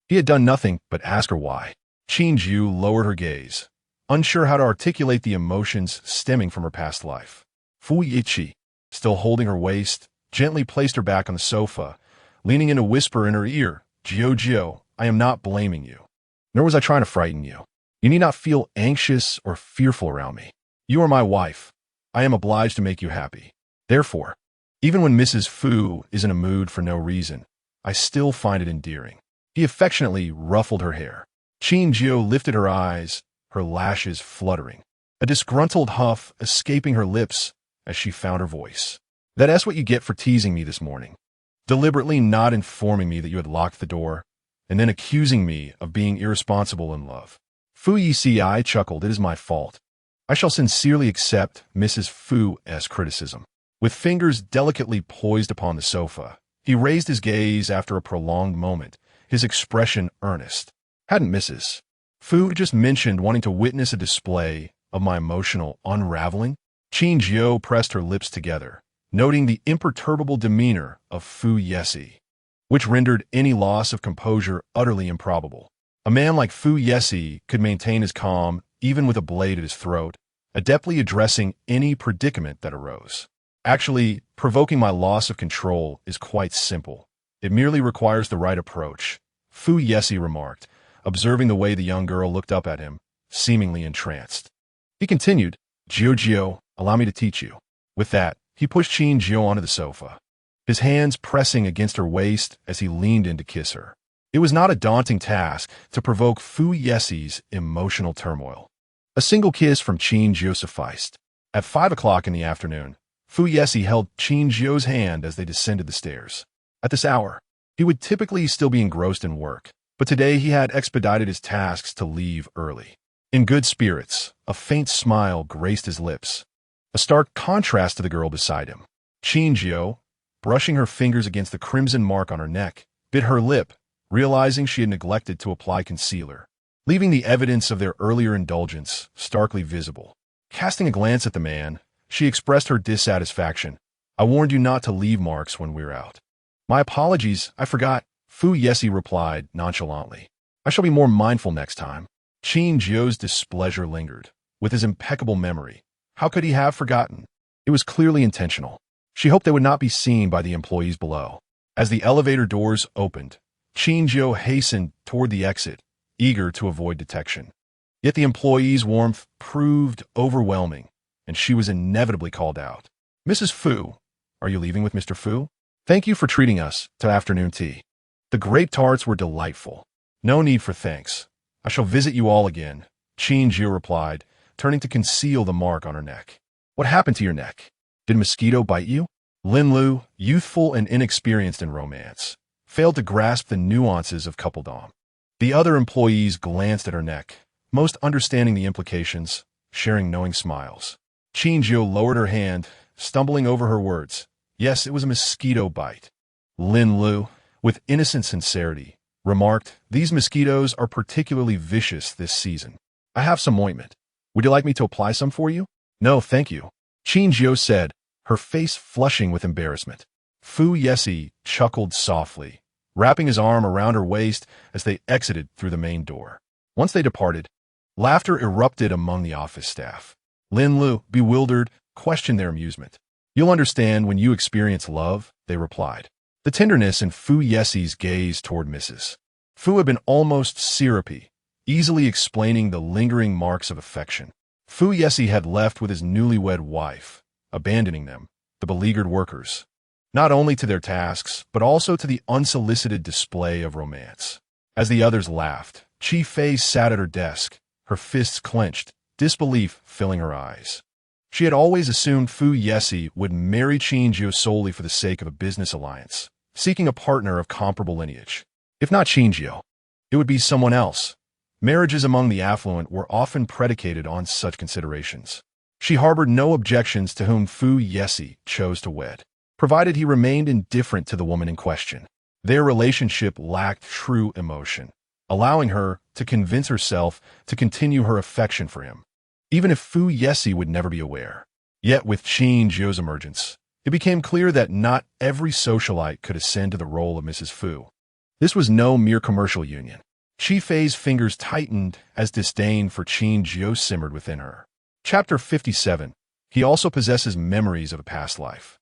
he had done nothing but ask her why. Qin Jiu lowered her gaze, unsure how to articulate the emotions stemming from her past life. Fu Yeci, still holding her waist, gently placed her back on the sofa, leaning in to whisper in her ear, Jiu, I am not blaming you, nor was I trying to frighten you. You need not feel anxious or fearful around me. You are my wife. I am obliged to make you happy. Therefore, even when Mrs. Fu is in a mood for no reason, I still find it endearing. He affectionately ruffled her hair. Qin Jiu lifted her eyes, her lashes fluttering, a disgruntled huff escaping her lips as she found her voice. That's what you get for teasing me this morning. Deliberately not informing me that you had locked the door, and then accusing me of being irresponsible in love. Fu Yeci chuckled. It is my fault. I shall sincerely accept Mrs. Fu's criticism. With fingers delicately poised upon the sofa, he raised his gaze after a prolonged moment, his expression earnest. Hadn't Mrs. Fu just mentioned wanting to witness a display of my emotional unraveling? Qin Jiu pressed her lips together, noting the imperturbable demeanor of Fu Yeci, which rendered any loss of composure utterly improbable. A man like Fu Yeci could maintain his calm even with a blade at his throat, adeptly addressing any predicament that arose. Actually, provoking my loss of control is quite simple. It merely requires the right approach, Fu Yeci remarked, observing the way the young girl looked up at him, seemingly entranced. He continued, Jiu, allow me to teach you. With that, he pushed Qin Jiu onto the sofa, his hands pressing against her waist as he leaned in to kiss her. It was not a daunting task to provoke Fu Yeci's emotional turmoil. A single kiss from Qin Jiu sufficed. At 5 o'clock in the afternoon, Fu Yeci held Qin Jiu's hand as they descended the stairs. At this hour, he would typically still be engrossed in work, but today he had expedited his tasks to leave early. In good spirits, a faint smile graced his lips, a stark contrast to the girl beside him. Qin Jiu, brushing her fingers against the crimson mark on her neck, bit her lip, realizing she had neglected to apply concealer, leaving the evidence of their earlier indulgence starkly visible. Casting a glance at the man, she expressed her dissatisfaction. I warned you not to leave marks when we're out. My apologies, I forgot, Fu Yeci replied nonchalantly. I shall be more mindful next time. Qin Jiu's displeasure lingered. With his impeccable memory, how could he have forgotten? It was clearly intentional. She hoped they would not be seen by the employees below. As the elevator doors opened, Qin Jiu hastened toward the exit, eager to avoid detection. Yet the employee's warmth proved overwhelming, and she was inevitably called out. Mrs. Fu, are you leaving with Mr. Fu? Thank you for treating us to afternoon tea. The grape tarts were delightful. No need for thanks. I shall visit you all again, Qin Jiu replied, turning to conceal the mark on her neck. What happened to your neck? Did a mosquito bite you? Lin Lu, youthful and inexperienced in romance, failed to grasp the nuances of coupledom. The other employees glanced at her neck, most understanding the implications, sharing knowing smiles. Qin Jiu lowered her hand, stumbling over her words. Yes, it was a mosquito bite. Lin Lu, with innocent sincerity, remarked, these mosquitoes are particularly vicious this season. I have some ointment. Would you like me to apply some for you? No, thank you, Qin Jiu said, her face flushing with embarrassment. Fu Yeci chuckled softly, wrapping his arm around her waist as they exited through the main door. Once they departed, laughter erupted among the office staff. Lin Lu, bewildered, questioned their amusement. You'll understand when you experience love, they replied. The tenderness in Fu Yeci's gaze toward Mrs. Fu had been almost syrupy, easily explaining the lingering marks of affection. Fu Yeci had left with his newlywed wife, abandoning them, the beleaguered workers, not only to their tasks, but also to the unsolicited display of romance. As the others laughed, Chi Fei sat at her desk, her fists clenched, disbelief filling her eyes. She had always assumed Fu Yeci would marry Qin Jiu solely for the sake of a business alliance, seeking a partner of comparable lineage. If not Qin Jiu, it would be someone else. Marriages among the affluent were often predicated on such considerations. She harbored no objections to whom Fu Yeci chose to wed, provided he remained indifferent to the woman in question. Their relationship lacked true emotion, allowing her to convince herself to continue her affection for him, even if Fu Yeci would never be aware. Yet with Qin Jiu's emergence, it became clear that not every socialite could ascend to the role of Mrs. Fu. This was no mere commercial union. Chi Fei's fingers tightened as disdain for Qin Jiu simmered within her. Chapter 57. He also possesses memories of a past life.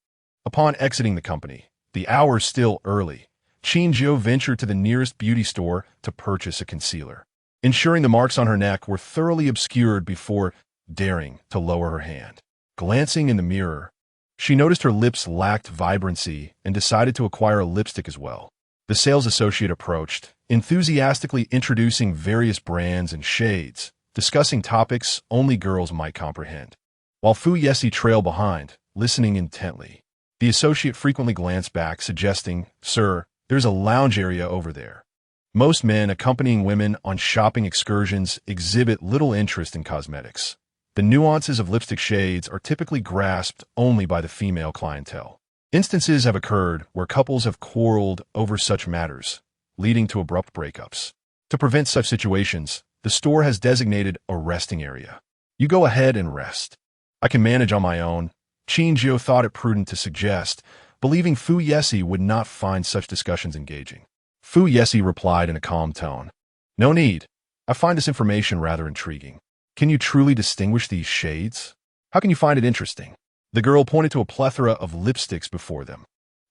Upon exiting the company, the hour still early, Qin Jiu ventured to the nearest beauty store to purchase a concealer, ensuring the marks on her neck were thoroughly obscured before daring to lower her hand. Glancing in the mirror, she noticed her lips lacked vibrancy and decided to acquire a lipstick as well. The sales associate approached, enthusiastically introducing various brands and shades, discussing topics only girls might comprehend. While Fu Yeci trailed behind, listening intently, the associate frequently glanced back, suggesting, Sir, there's a lounge area over there. Most men accompanying women on shopping excursions exhibit little interest in cosmetics. The nuances of lipstick shades are typically grasped only by the female clientele. Instances have occurred where couples have quarreled over such matters, leading to abrupt breakups. To prevent such situations, the store has designated a resting area. You go ahead and rest. I can manage on my own, Qin Jiu thought it prudent to suggest, believing Fu Yeci would not find such discussions engaging. Fu Yeci replied in a calm tone. No need. I find this information rather intriguing. Can you truly distinguish these shades? How can you find it interesting? The girl pointed to a plethora of lipsticks before them.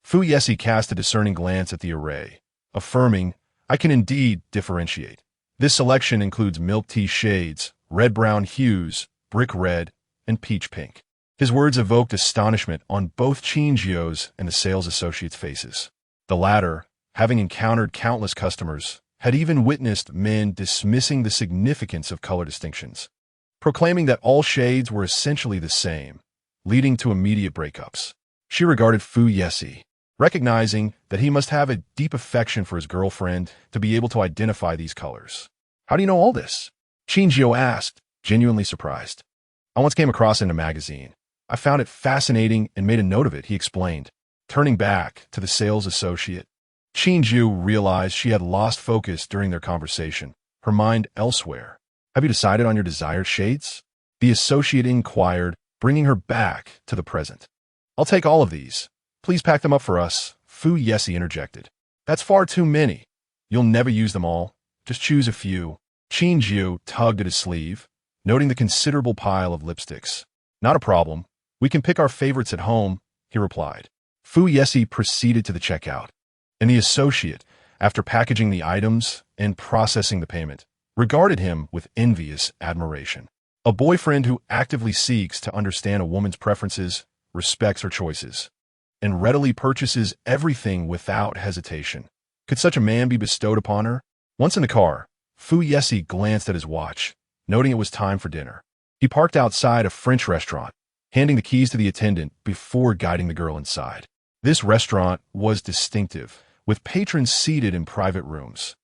Fu Yeci cast a discerning glance at the array, affirming, I can indeed differentiate. This selection includes milk tea shades, red-brown hues, brick red, and peach pink. His words evoked astonishment on both Qin Jiu's and the sales associates' faces. The latter, having encountered countless customers, had even witnessed men dismissing the significance of color distinctions, proclaiming that all shades were essentially the same, leading to immediate breakups. She regarded Fu Yeci, recognizing that he must have a deep affection for his girlfriend to be able to identify these colors. How do you know all this? Qin Jiu asked, genuinely surprised. I once came across it in a magazine. I found it fascinating and made a note of it, he explained. Turning back to the sales associate, Qin Jiu realized she had lost focus during their conversation, her mind elsewhere. Have you decided on your desired shades? The associate inquired, bringing her back to the present. I'll take all of these. Please pack them up for us, Fu Yeci interjected. That's far too many. You'll never use them all. Just choose a few. Qin Jiu tugged at his sleeve, noting the considerable pile of lipsticks. Not a problem. We can pick our favorites at home, he replied. Fu Yeci proceeded to the checkout, and the associate, after packaging the items and processing the payment, regarded him with envious admiration. A boyfriend who actively seeks to understand a woman's preferences, respects her choices, and readily purchases everything without hesitation. Could such a man be bestowed upon her? Once in the car, Fu Yeci glanced at his watch, noting it was time for dinner. He parked outside a French restaurant, handing the keys to the attendant before guiding the girl inside. This restaurant was distinctive, with patrons seated in private rooms.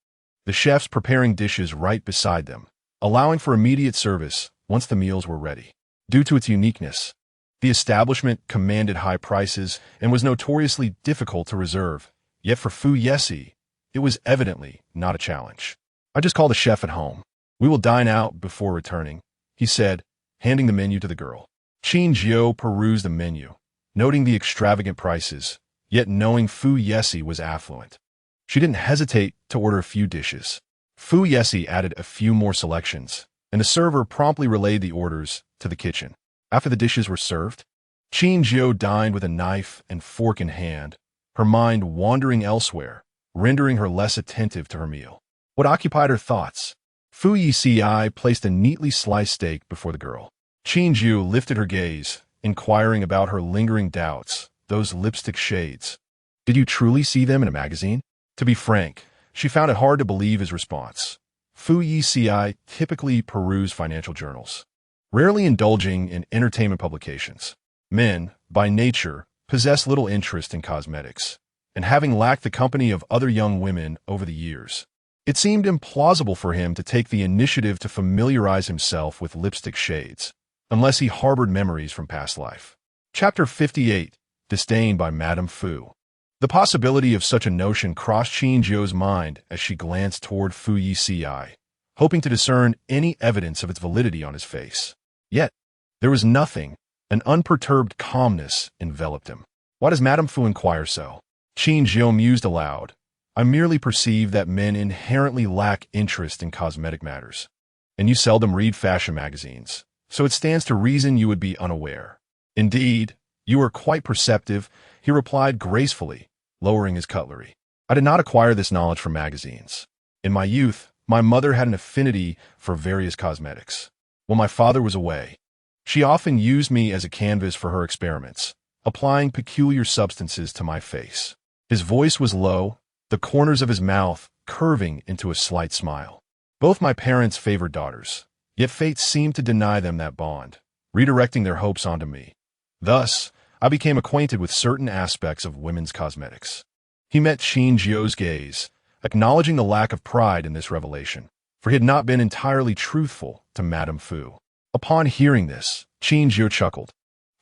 The chefs preparing dishes right beside them, allowing for immediate service once the meals were ready. Due to its uniqueness, the establishment commanded high prices and was notoriously difficult to reserve. Yet for Fu Yeci, it was evidently not a challenge. I just called the chef at home. We will dine out before returning, he said, handing the menu to the girl. Qin Jiu perused the menu, noting the extravagant prices, yet knowing Fu Yeci was affluent. She didn't hesitate to order a few dishes. Fu Yeci added a few more selections, and the server promptly relayed the orders to the kitchen. After the dishes were served, Qin Jiu dined with a knife and fork in hand, her mind wandering elsewhere, rendering her less attentive to her meal. What occupied her thoughts? Fu Yeci placed a neatly sliced steak before the girl. Qin Jiu lifted her gaze, inquiring about her lingering doubts, those lipstick shades. Did you truly see them in a magazine? To be frank, she found it hard to believe his response. Fu Yeci typically perused financial journals, rarely indulging in entertainment publications. Men, by nature, possess little interest in cosmetics, and having lacked the company of other young women over the years, it seemed implausible for him to take the initiative to familiarize himself with lipstick shades, unless he harbored memories from past life. Chapter 58, Disdain by Madame Fu. The possibility of such a notion crossed Qin Jiu's mind as she glanced toward Fu Yeci, hoping to discern any evidence of its validity on his face. Yet, there was nothing. An unperturbed calmness enveloped him. Why does Madame Fu inquire so? Qin Jiu mused aloud. I merely perceive that men inherently lack interest in cosmetic matters, and you seldom read fashion magazines, so it stands to reason you would be unaware. Indeed, you are quite perceptive, he replied gracefully, lowering his cutlery. I did not acquire this knowledge from magazines. In my youth, my mother had an affinity for various cosmetics. When my father was away, she often used me as a canvas for her experiments, applying peculiar substances to my face. His voice was low, the corners of his mouth curving into a slight smile. Both my parents favored daughters, yet fate seemed to deny them that bond, redirecting their hopes onto me. Thus, I became acquainted with certain aspects of women's cosmetics. He met Qin Jiu's gaze, acknowledging the lack of pride in this revelation, for he had not been entirely truthful to Madame Fu. Upon hearing this, Qin Jiu chuckled,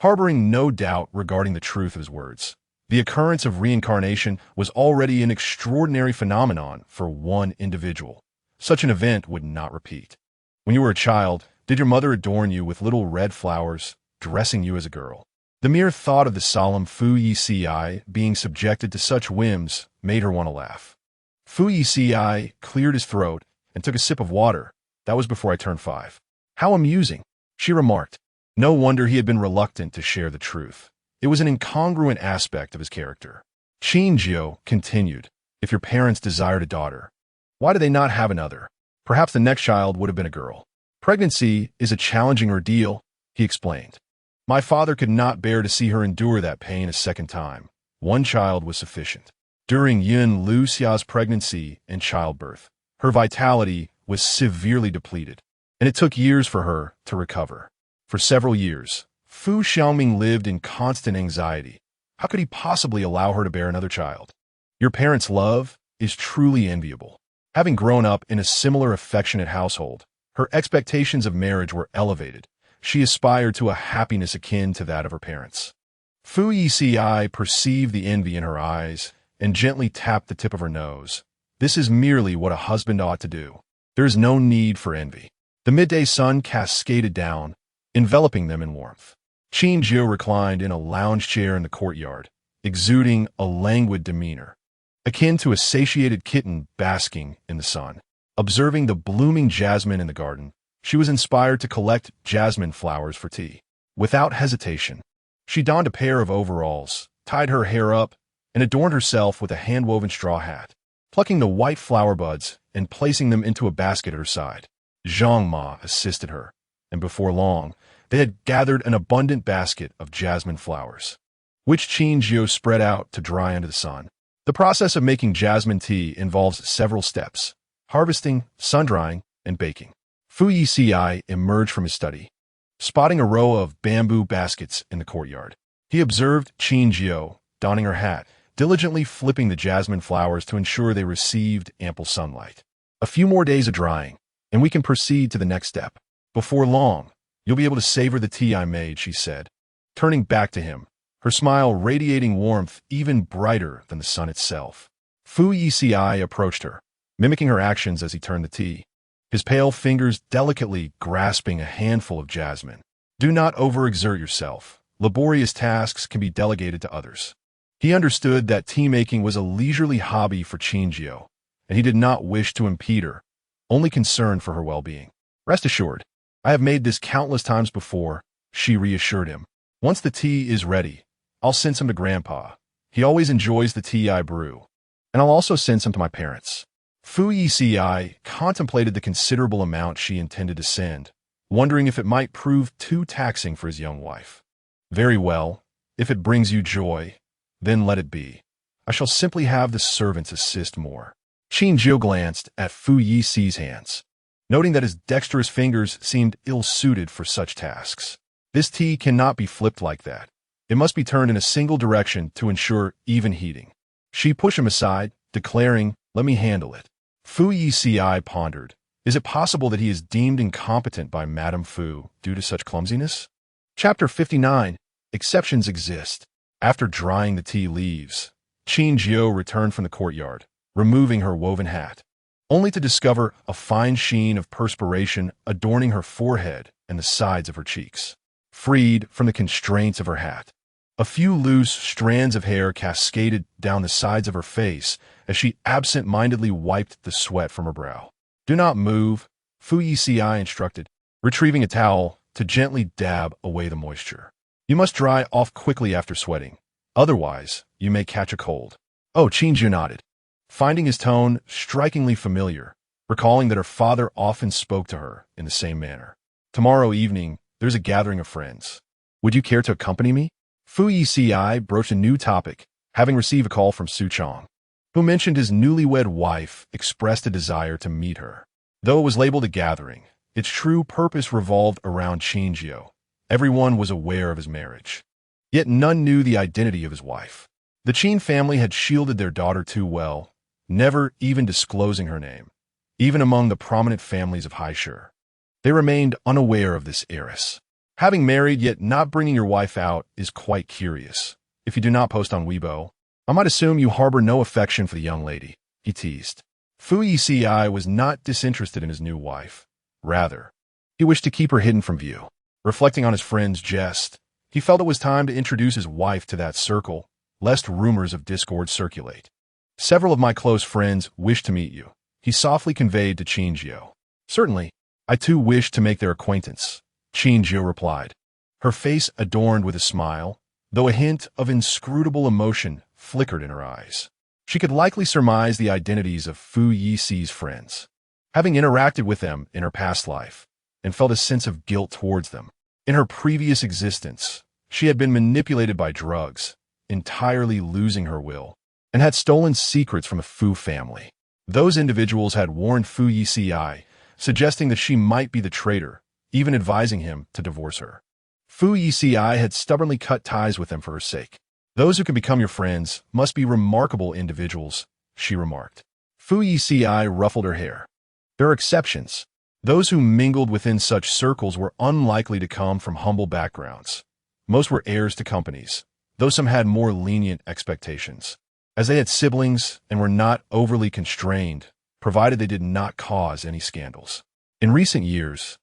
harboring no doubt regarding the truth of his words. The occurrence of reincarnation was already an extraordinary phenomenon for one individual. Such an event would not repeat. When you were a child, did your mother adorn you with little red flowers, dressing you as a girl? The mere thought of the solemn Fu Yeci being subjected to such whims made her want to laugh. Fu Yeci cleared his throat and took a sip of water. That was before I turned 5. How amusing, she remarked. No wonder he had been reluctant to share the truth. It was an incongruent aspect of his character. Qin Jiu continued, if your parents desired a daughter, why did they not have another? Perhaps the next child would have been a girl. Pregnancy is a challenging ordeal, he explained. My father could not bear to see her endure that pain a second time. One child was sufficient. During Yun Luxia's pregnancy and childbirth, her vitality was severely depleted, and it took years for her to recover. For several years, Fu Xiaoming lived in constant anxiety. How could he possibly allow her to bear another child? Your parents' love is truly enviable. Having grown up in a similar affectionate household, her expectations of marriage were elevated. She aspired to a happiness akin to that of her parents. Fu Yeci perceived the envy in her eyes and gently tapped the tip of her nose. This is merely what a husband ought to do. There is no need for envy. The midday sun cascaded down, enveloping them in warmth. Qin Jiu reclined in a lounge chair in the courtyard, exuding a languid demeanor, akin to a satiated kitten basking in the sun. Observing the blooming jasmine in the garden, she was inspired to collect jasmine flowers for tea. Without hesitation, she donned a pair of overalls, tied her hair up, and adorned herself with a hand-woven straw hat, plucking the white flower buds and placing them into a basket at her side. Zhang Ma assisted her, and before long, they had gathered an abundant basket of jasmine flowers, which Qin Jiu spread out to dry under the sun. The process of making jasmine tea involves several steps: harvesting, sun-drying, and baking. Fu Yeci emerged from his study, spotting a row of bamboo baskets in the courtyard. He observed Qin Jiu, donning her hat, diligently flipping the jasmine flowers to ensure they received ample sunlight. A few more days of drying, and we can proceed to the next step. Before long, you'll be able to savor the tea I made, she said, turning back to him, her smile radiating warmth even brighter than the sun itself. Fu Yeci approached her, mimicking her actions as he turned the tea, his pale fingers delicately grasping a handful of jasmine. Do not overexert yourself. Laborious tasks can be delegated to others. He understood that tea-making was a leisurely hobby for Qin Jiu, and he did not wish to impede her, only concerned for her well-being. Rest assured, I have made this countless times before, she reassured him. Once the tea is ready, I'll send some to Grandpa. He always enjoys the tea I brew. And I'll also send some to my parents. Fu Yeci contemplated the considerable amount she intended to send, wondering if it might prove too taxing for his young wife. Very well, if it brings you joy, then let it be. I shall simply have the servants assist more. Qin Jiu glanced at Fu Yeci's hands, noting that his dexterous fingers seemed ill-suited for such tasks. This tea cannot be flipped like that. It must be turned in a single direction to ensure even heating. She pushed him aside, declaring, "Let me handle it." Fu Yeci pondered. Is it possible that he is deemed incompetent by Madame Fu due to such clumsiness? Chapter 59. Exceptions exist. After drying the tea leaves, Qin Jiu returned from the courtyard, removing her woven hat, only to discover a fine sheen of perspiration adorning her forehead and the sides of her cheeks. Freed from the constraints of her hat, a few loose strands of hair cascaded down the sides of her face as she absent-mindedly wiped the sweat from her brow. Do not move, Fu Yeci instructed, retrieving a towel to gently dab away the moisture. You must dry off quickly after sweating, otherwise you may catch a cold. Oh, Qin Jiu nodded, finding his tone strikingly familiar, recalling that her father often spoke to her in the same manner. Tomorrow evening, there's a gathering of friends. Would you care to accompany me? Fu Yeci broached a new topic, having received a call from Su Chong, who mentioned his newlywed wife expressed a desire to meet her. Though it was labeled a gathering, its true purpose revolved around Qin Jiu. Everyone was aware of his marriage, yet none knew the identity of his wife. The Qin family had shielded their daughter too well, never even disclosing her name, even among the prominent families of Haishur. They remained unaware of this heiress. Having married yet not bringing your wife out is quite curious. If you do not post on Weibo, I might assume you harbor no affection for the young lady, he teased. Fu Yeci was not disinterested in his new wife. Rather, he wished to keep her hidden from view. Reflecting on his friend's jest, he felt it was time to introduce his wife to that circle, lest rumors of discord circulate. Several of my close friends wish to meet you, he softly conveyed to Qin Jiu. Certainly, I too wish to make their acquaintance, Qin Jiu replied, her face adorned with a smile, though a hint of inscrutable emotion flickered in her eyes. She could likely surmise the identities of Fu Yeci's friends, having interacted with them in her past life, and felt a sense of guilt towards them. In her previous existence, she had been manipulated by drugs, entirely losing her will, and had stolen secrets from the Fu family. Those individuals had warned Fu Yeci, suggesting that she might be the traitor, even advising him to divorce her. Fu Yeci had stubbornly cut ties with them for her sake. Those who can become your friends must be remarkable individuals, she remarked. Fu Yeci ruffled her hair. There are exceptions. Those who mingled within such circles were unlikely to come from humble backgrounds. Most were heirs to companies, though some had more lenient expectations, as they had siblings and were not overly constrained, provided they did not cause any scandals. In recent years,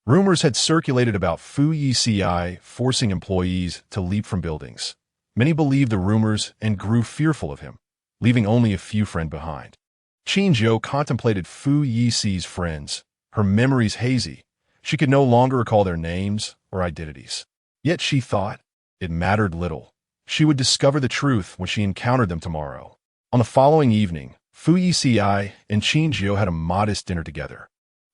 Rumors had circulated about Fu Yeci forcing employees to leap from buildings. Many believed the rumors and grew fearful of him, leaving only a few friends behind. Qin Jiu contemplated Fu Yici's friends, her memories hazy. She could no longer recall their names or identities. Yet she thought it mattered little. She would discover the truth when she encountered them tomorrow. On the following evening, Fu Yeci and Qin Jiu had a modest dinner together.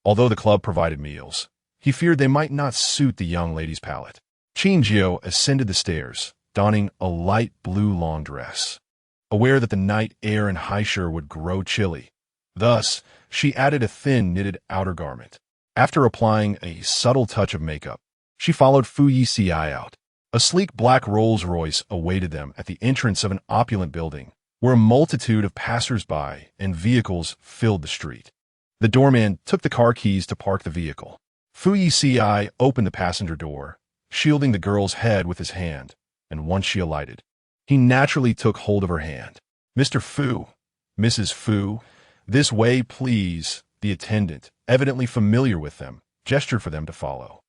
Although the club provided meals, he feared they might not suit the young lady's palate. Qin Jiu ascended the stairs, donning a light blue long dress, aware that the night air in Haishur would grow chilly. Thus, she added a thin knitted outer garment. After applying a subtle touch of makeup, she followed Fu Yeci out. A sleek black Rolls-Royce awaited them at the entrance of an opulent building, where a multitude of passers-by and vehicles filled the street. The doorman took the car keys to park the vehicle. Fu Yeci opened the passenger door, shielding the girl's head with his hand, and once she alighted, he naturally took hold of her hand. "Mr. Fu, Mrs. Fu, this way, please." The attendant, evidently familiar with them, gestured for them to follow.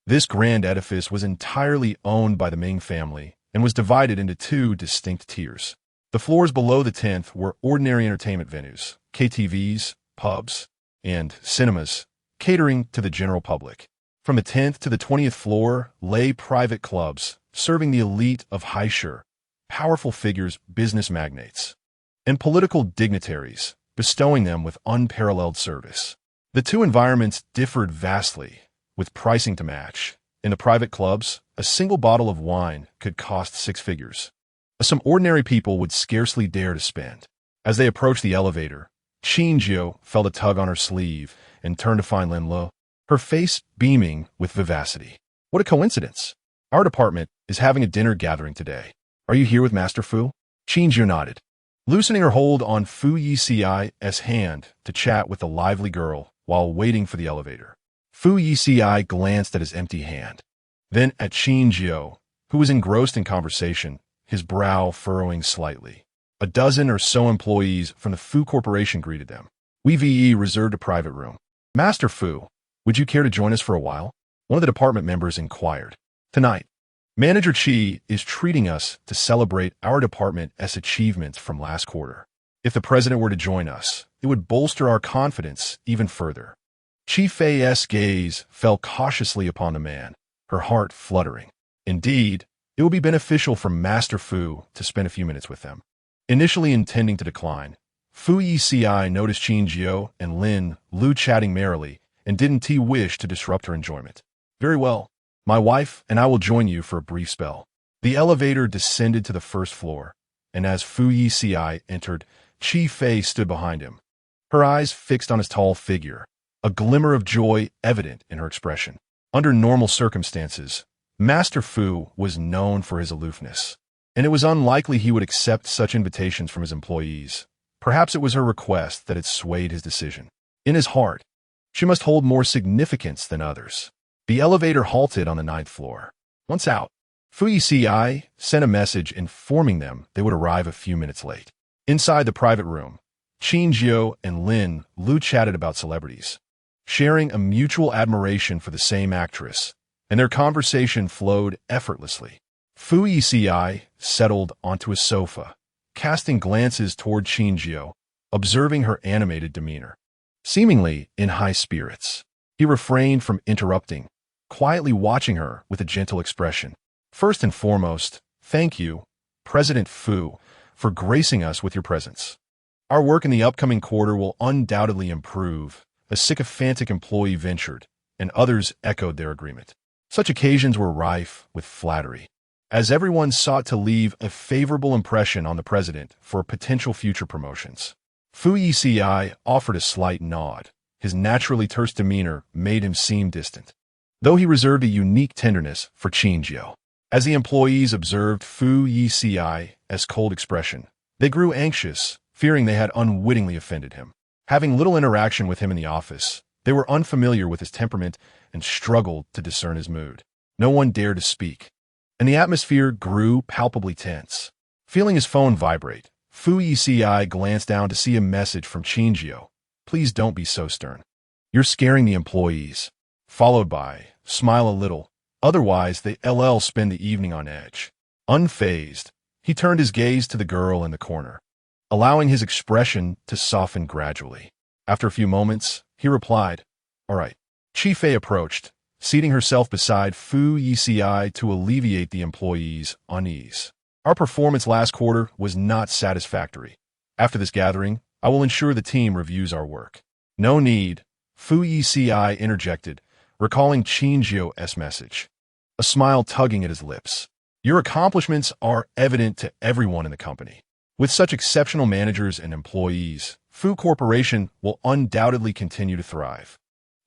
This grand edifice was entirely owned by the Ming family and was divided into two distinct tiers. The floors below the 10th were ordinary entertainment venues, KTVs, pubs, and cinemas, catering to the general public. From the 10th to the 20th floor lay private clubs, serving the elite of Haishur, powerful figures, business magnates, and political dignitaries, bestowing them with unparalleled service. The two environments differed vastly, with pricing to match. In the private clubs, a single bottle of wine could cost 6 figures. Some ordinary people would scarcely dare to spend. As they approached the elevator, Qin Jiu felt a tug on her sleeve and turned to find Lin Lo, her face beaming with vivacity. "What a coincidence! Our department is having a dinner gathering today. Are you here with Master Fu?" Qin Jiu nodded, loosening her hold on Fu Yici's hand to chat with the lively girl while waiting for the elevator. Fu Yeci glanced at his empty hand, then at Qin Jiu, who was engrossed in conversation, his brow furrowing slightly. A dozen or so employees from the Fu Corporation greeted them. "We reserved a private room. Master Fu, would you care to join us for a while?" One of the department members inquired. "Tonight, Manager Qi is treating us to celebrate our department's achievements from last quarter. If the president were to join us, it would bolster our confidence even further." Qi Fei's gaze fell cautiously upon the man, her heart fluttering. Indeed, it would be beneficial for Master Fu to spend a few minutes with them. Initially intending to decline, Fu Yeci noticed Qin Jiu and Lin Lu chatting merrily and didn't wish to disrupt her enjoyment. "Very well. My wife and I will join you for a brief spell." The elevator descended to the first floor, and as Fu Yeci entered, Qi Fei stood behind him, her eyes fixed on his tall figure, a glimmer of joy evident in her expression. Under normal circumstances, Master Fu was known for his aloofness, and it was unlikely he would accept such invitations from his employees. Perhaps it was her request that had swayed his decision. In his heart, she must hold more significance than others. The elevator halted on the 9th floor. Once out, Fu Yeci sent a message informing them they would arrive a few minutes late. Inside the private room, Qin Jiu and Lin Lu chatted about celebrities, sharing a mutual admiration for the same actress, and their conversation flowed effortlessly. Fu Yeci settled onto a sofa, casting glances toward Qin Jiu, observing her animated demeanor. Seemingly in high spirits, he refrained from interrupting, quietly watching her with a gentle expression. "First and foremost, thank you, President Fu, for gracing us with your presence. Our work in the upcoming quarter will undoubtedly improve," a sycophantic employee ventured, and others echoed their agreement. Such occasions were rife with flattery, as everyone sought to leave a favorable impression on the president for potential future promotions. Fu Yeci offered a slight nod. His naturally terse demeanor made him seem distant, though he reserved a unique tenderness for Qin Jiu. As the employees observed Fu Yici's cold expression, they grew anxious, fearing they had unwittingly offended him. Having little interaction with him in the office, they were unfamiliar with his temperament and struggled to discern his mood. No one dared to speak, and the atmosphere grew palpably tense. Feeling his phone vibrate, Fu Yeci glanced down to see a message from Qin Jiu. "Please don't be so stern. You're scaring the employees." followed by, smile a little, otherwise they LL spend the evening on edge. Unfazed, he turned his gaze to the girl in the corner, allowing his expression to soften gradually. After a few moments, he replied, "All right." Chi Fei approached, seating herself beside Fu Yeci to alleviate the employee's unease. "Our performance last quarter was not satisfactory. After this gathering, I will ensure the team reviews our work." "No need," Fu Yeci interjected, recalling Qin Jiu's message, a smile tugging at his lips. "Your accomplishments are evident to everyone in the company. With such exceptional managers and employees, Fu Corporation will undoubtedly continue to thrive."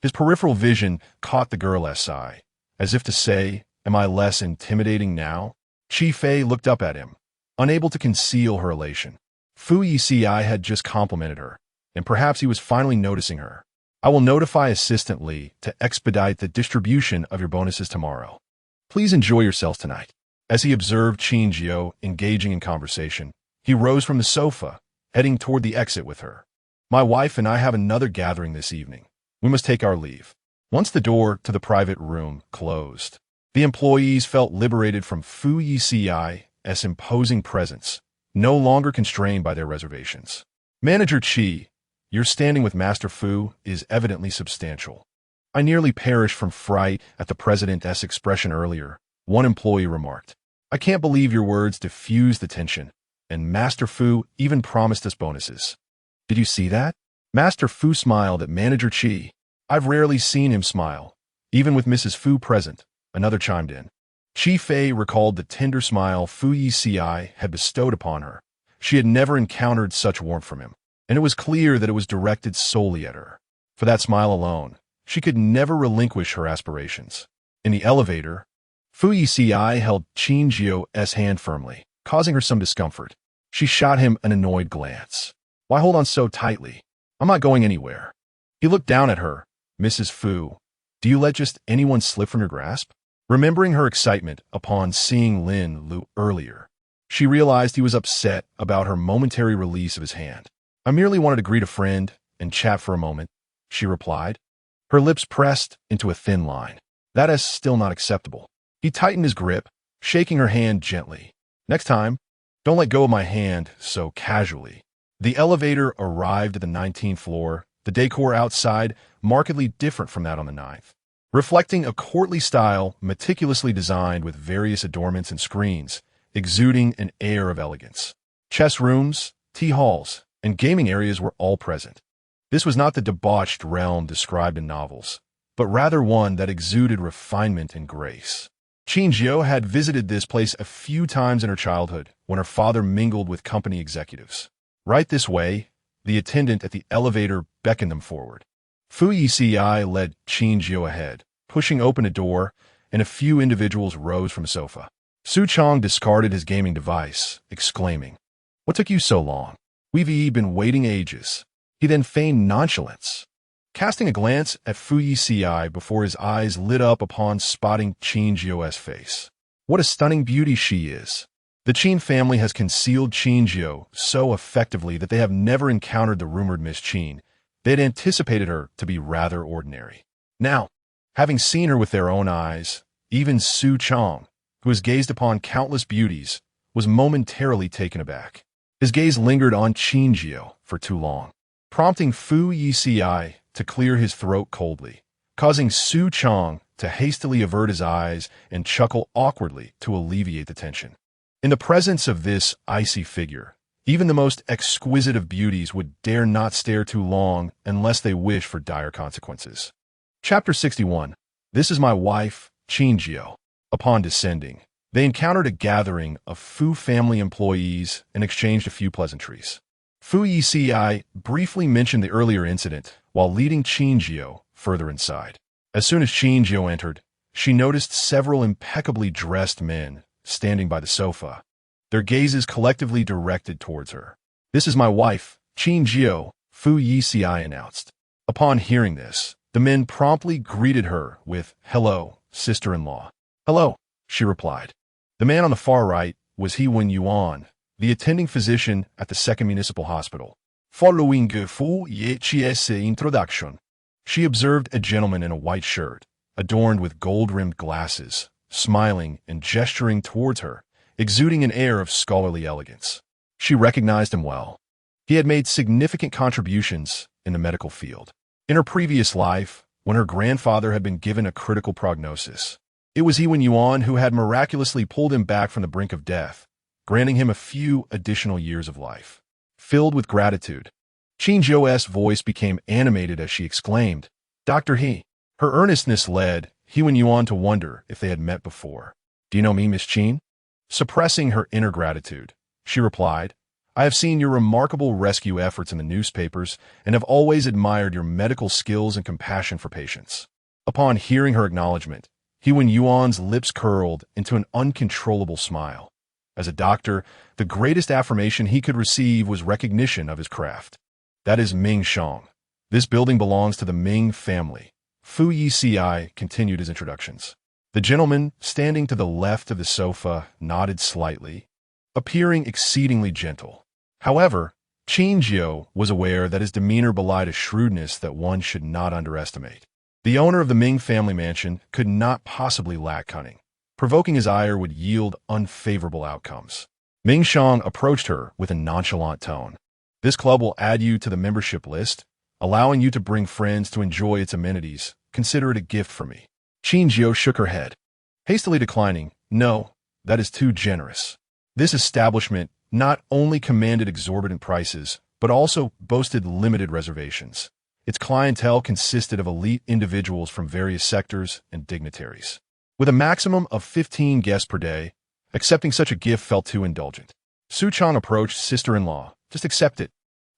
His peripheral vision caught the girl's eye, as if to say, "Am I less intimidating now?" Chi Fei looked up at him, unable to conceal her elation. Fu Yeci had just complimented her, and perhaps he was finally noticing her. "I will notify Assistant Lee to expedite the distribution of your bonuses tomorrow. Please enjoy yourselves tonight." As he observed Qin Jiu engaging in conversation, he rose from the sofa, heading toward the exit with her. "My wife and I have another gathering this evening. We must take our leave." Once the door to the private room closed, the employees felt liberated from Fu Yeci's imposing presence, no longer constrained by their reservations. "Manager Qi, your standing with Master Fu is evidently substantial. I nearly perished from fright at the president's expression earlier," one employee remarked. "I can't believe your words diffused the tension, and Master Fu even promised us bonuses." "Did you see that?" Master Fu smiled at Manager Qi. "I've rarely seen him smile, even with Mrs. Fu present," another chimed in. Chi Fei recalled the tender smile Fu Yeci had bestowed upon her. She had never encountered such warmth from him, and it was clear that it was directed solely at her. For that smile alone, she could never relinquish her aspirations. In the elevator, Fu Yeci held Qin Jiu's hand firmly, causing her some discomfort. She shot him an annoyed glance. "Why hold on so tightly? I'm not going anywhere." He looked down at her. "Mrs. Fu, do you let just anyone slip from your grasp?" Remembering her excitement upon seeing Lin Lu earlier, she realized he was upset about her momentary release of his hand. "I merely wanted to greet a friend and chat for a moment," she replied, her lips pressed into a thin line. "That is still not acceptable." He tightened his grip, shaking her hand gently. "Next time, don't let go of my hand so casually." The elevator arrived at the 19th floor, the decor outside markedly different from that on the 9th. Reflecting a courtly style meticulously designed with various adornments and screens, exuding an air of elegance. Chess rooms, tea halls, and gaming areas were all present. This was not the debauched realm described in novels, but rather one that exuded refinement and grace. Qin Jiu had visited this place a few times in her childhood when her father mingled with company executives. "Right this way," the attendant at the elevator beckoned them forward. Fu Yeci led Qin Jiu ahead, pushing open a door, and a few individuals rose from a sofa. Su Chong discarded his gaming device, exclaiming, "What took you so long? We've been waiting ages." He then feigned nonchalance, casting a glance at Fu Yeci before his eyes lit up upon spotting Qin Jiu's face. "What a stunning beauty she is." The Qin family has concealed Qin Jiu so effectively that they have never encountered the rumored Miss Qin. They had anticipated her to be rather ordinary. Now, having seen her with their own eyes, even Su Chong, who has gazed upon countless beauties, was momentarily taken aback. His gaze lingered on Qin Jiu for too long, prompting Fu Yeci to clear his throat coldly, causing Su Chong to hastily avert his eyes and chuckle awkwardly to alleviate the tension. In the presence of this icy figure, even the most exquisite of beauties would dare not stare too long unless they wish for dire consequences. Chapter 61. This is my wife, Qin Jiu. Upon descending, they encountered a gathering of Fu family employees and exchanged a few pleasantries. Fu Yeci briefly mentioned the earlier incident while leading Qin Jiu further inside. As soon as Qin Jiu entered, she noticed several impeccably dressed men standing by the sofa, their gazes collectively directed towards her. "This is my wife, Qin Jiu," Fu Yeci announced. Upon hearing this, the men promptly greeted her with, "Hello, sister-in-law." "Hello," she replied. The man on the far right was He Wen Yuan, the attending physician at the Second Municipal Hospital. Following Fu Yeci's introduction, she observed a gentleman in a white shirt, adorned with gold-rimmed glasses, smiling and gesturing towards her, exuding an air of scholarly elegance. She recognized him well. He had made significant contributions in the medical field. In her previous life, when her grandfather had been given a critical prognosis, it was Wen Yuan who had miraculously pulled him back from the brink of death, granting him a few additional years of life. Filled with gratitude, Qin Jiu's voice became animated as she exclaimed, "Dr. He." Her earnestness led Wen Yuan to wonder if they had met before. "Do you know me, Miss Qin?" Suppressing her inner gratitude, she replied, "I have seen your remarkable rescue efforts in the newspapers and have always admired your medical skills and compassion for patients." Upon hearing her acknowledgement, Wen Yuan's lips curled into an uncontrollable smile. As a doctor, the greatest affirmation he could receive was recognition of his craft. "That is Ming Shang. This building belongs to the Ming family." Fu Yeci continued his introductions. The gentleman, standing to the left of the sofa, nodded slightly, appearing exceedingly gentle. However, Qin Jiu was aware that his demeanor belied a shrewdness that one should not underestimate. The owner of the Ming family mansion could not possibly lack cunning. Provoking his ire would yield unfavorable outcomes. Ming Shang approached her with a nonchalant tone. "This club will add you to the membership list, allowing you to bring friends to enjoy its amenities. Consider it a gift from me." Qin Jiu shook her head, hastily declining. "No, that is too generous." This establishment not only commanded exorbitant prices, but also boasted limited reservations. Its clientele consisted of elite individuals from various sectors and dignitaries. With a maximum of 15 guests per day, accepting such a gift felt too indulgent. Su Chang approached sister-in-law. "Just accept it.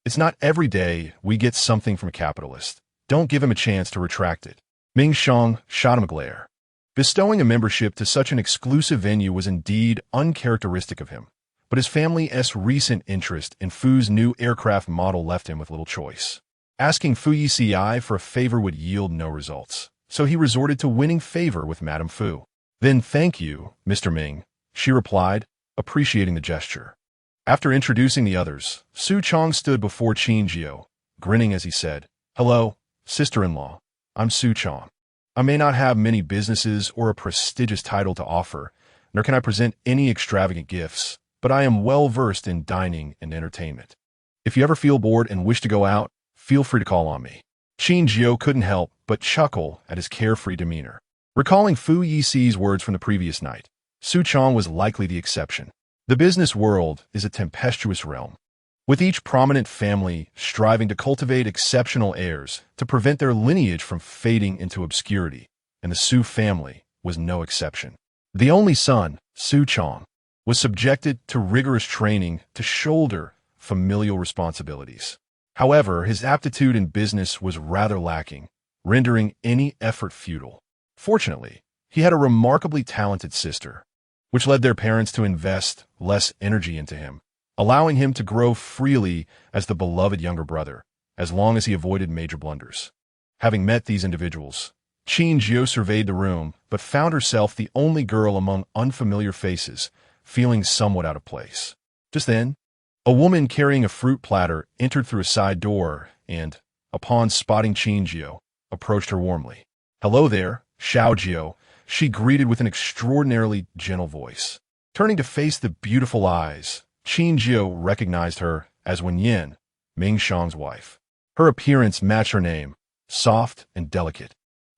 It's not every day we get something from a capitalist. Don't give him a chance to retract it." Ming Shang shot him a glare. Bestowing a membership to such an exclusive venue was indeed uncharacteristic of him, but his family's recent interest in Fu's new aircraft model left him with little choice. Asking Fu Yeci for a favor would yield no results, so he resorted to winning favor with Madame Fu. "Then thank you, Mr. Ming," she replied, appreciating the gesture. After introducing the others, Su Chang stood before Qin Jiu, grinning as he said, "Hello, sister-in-law. I'm Su Chang. I may not have many businesses or a prestigious title to offer, nor can I present any extravagant gifts, but I am well versed in dining and entertainment. If you ever feel bored and wish to go out, feel free to call on me." Qin Jiu couldn't help but chuckle at his carefree demeanor. Recalling Fu Yici's words from the previous night, Su Chang was likely the exception. The business world is a tempestuous realm, with each prominent family striving to cultivate exceptional heirs to prevent their lineage from fading into obscurity, and the Su family was no exception. The only son, Su Chang, was subjected to rigorous training to shoulder familial responsibilities. However, his aptitude in business was rather lacking, rendering any effort futile. Fortunately, he had a remarkably talented sister, which led their parents to invest less energy into him, allowing him to grow freely as the beloved younger brother, as long as he avoided major blunders. Having met these individuals, Qin Jiu surveyed the room, but found herself the only girl among unfamiliar faces, feeling somewhat out of place. Just then, a woman carrying a fruit platter entered through a side door and, upon spotting Qin Jiu, approached her warmly. "Hello there, Xiao Jiu," she greeted with an extraordinarily gentle voice. Turning to face the beautiful eyes, Qin Jiu recognized her as Wen Yin, Ming Shang's wife. Her appearance matched her name, soft and delicate,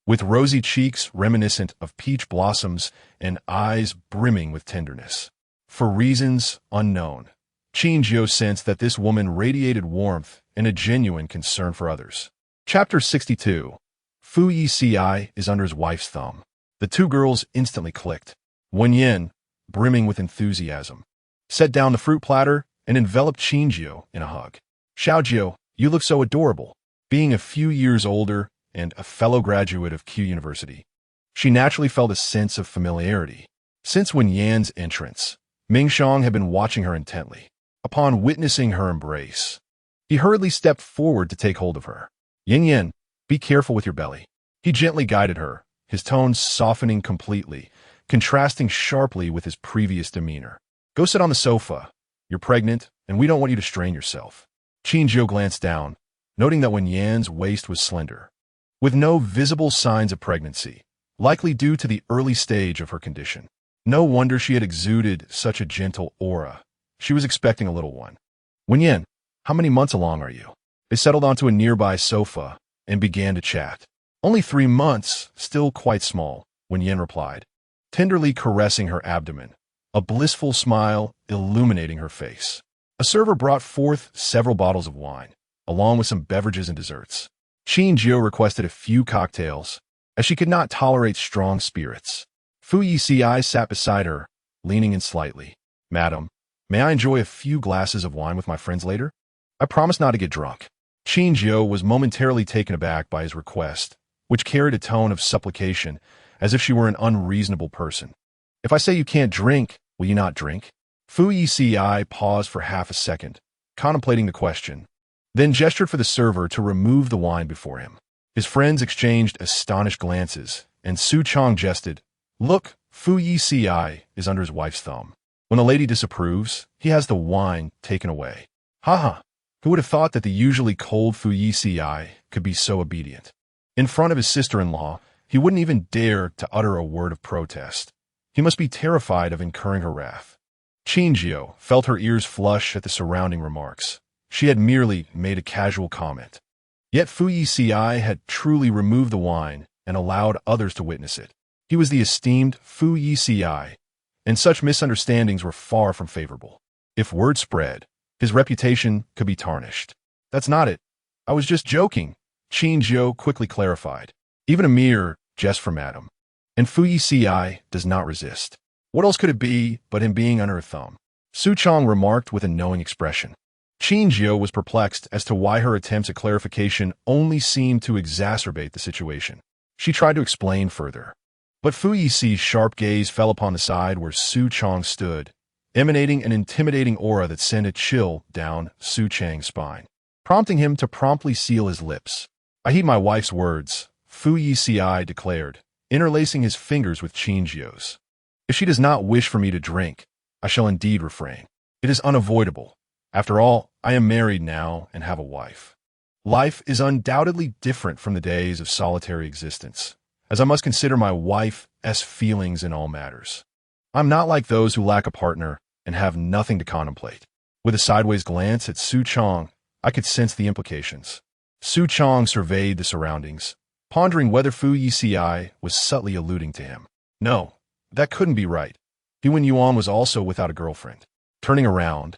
with rosy cheeks reminiscent of peach blossoms and eyes brimming with tenderness. For reasons unknown, Qin Jiu sensed that this woman radiated warmth and a genuine concern for others. Chapter 62. Fu Yeci is under his wife's thumb. The two girls instantly clicked. Wen Yin, brimming with enthusiasm, set down the fruit platter and enveloped Qin Jiu in a hug. "Xiao Jiu, you look so adorable." Being a few years older and a fellow graduate of Q University, she naturally felt a sense of familiarity. Since Wen Yan's entrance, Ming Shang had been watching her intently. Upon witnessing her embrace, he hurriedly stepped forward to take hold of her. "Yin Yin, be careful with your belly." He gently guided her, his tones softening completely, contrasting sharply with his previous demeanor. "Go sit on the sofa. You're pregnant, and we don't want you to strain yourself." Qin Jiu glanced down, noting that Wen Yan's waist was slender, with no visible signs of pregnancy. likely due to the early stage of her condition. No wonder she had exuded such a gentle aura. She was expecting a little one. Wenyan, how many months along are you? They settled onto a nearby sofa and began to chat. Only 3 months, still quite small, Wenyan replied, tenderly caressing her abdomen, a blissful smile illuminating her face. A server brought forth several bottles of wine, along with some beverages and desserts. Qin Jiu requested a few cocktails, as she could not tolerate strong spirits. Fu Yeci sat beside her, leaning in slightly. Madam, may I enjoy a few glasses of wine with my friends later? I promise not to get drunk. Qin Jiu was momentarily taken aback by his request, which carried a tone of supplication, as if she were an unreasonable person. If I say you can't drink, will you not drink? Fu Yeci paused for half a second, contemplating the question, then gestured for the server to remove the wine before him. His friends exchanged astonished glances, and Su Chong jested, Look, Fu Yeci is under his wife's thumb. When the lady disapproves, he has the wine taken away. Haha, who would have thought that the usually cold Fu Yeci could be so obedient? In front of his sister-in-law, he wouldn't even dare to utter a word of protest. He must be terrified of incurring her wrath. Qin Jiu felt her ears flush at the surrounding remarks. She had merely made a casual comment. Yet Fu Yeci had truly removed the wine and allowed others to witness it. He was the esteemed Fu Yeci, and such misunderstandings were far from favorable. If word spread, his reputation could be tarnished. That's not it. I was just joking, Qin Jiu quickly clarified. Even a mere jest from Madam. And Fu Yeci does not resist. What else could it be but him being under her thumb? Su Chong remarked with a knowing expression. Qin Jiu was perplexed as to why her attempts at clarification only seemed to exacerbate the situation. She tried to explain further. But Fu Yici's sharp gaze fell upon the side where Su Chong stood, emanating an intimidating aura that sent a chill down Su Chang's spine, prompting him to promptly seal his lips. I heed my wife's words, Fu Yeci declared, interlacing his fingers with Qin Jiu's. If she does not wish for me to drink, I shall indeed refrain. It is unavoidable. After all, I am married now and have a wife. Life is undoubtedly different from the days of solitary existence, as I must consider my wife's feelings in all matters. I'm not like those who lack a partner and have nothing to contemplate. With a sideways glance at Su Chong, I could sense the implications. Su Chong surveyed the surroundings, pondering whether Fu Yeci was subtly alluding to him. No, that couldn't be right. He Wen Yuan was also without a girlfriend. Turning around,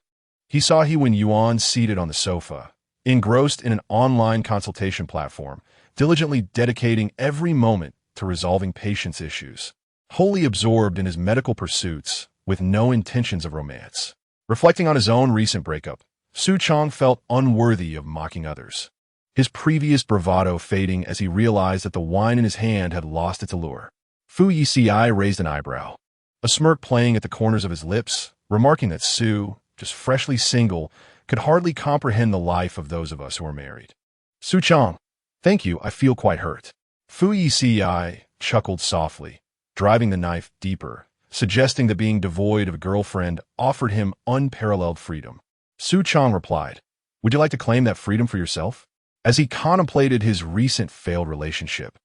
he saw He Wen Yuan seated on the sofa, engrossed in an online consultation platform, diligently dedicating every moment to resolving patients' issues, wholly absorbed in his medical pursuits with no intentions of romance. Reflecting on his own recent breakup, Su Chong felt unworthy of mocking others, his previous bravado fading as he realized that the wine in his hand had lost its allure. Fu Yeci raised an eyebrow, a smirk playing at the corners of his lips, remarking that Su, just freshly single, could hardly comprehend the life of those of us who are married. Su Chong, thank you, I feel quite hurt. Fu Yeci chuckled softly, driving the knife deeper, suggesting that being devoid of a girlfriend offered him unparalleled freedom. Su Chong replied, Would you like to claim that freedom for yourself? As he contemplated his recent failed relationship,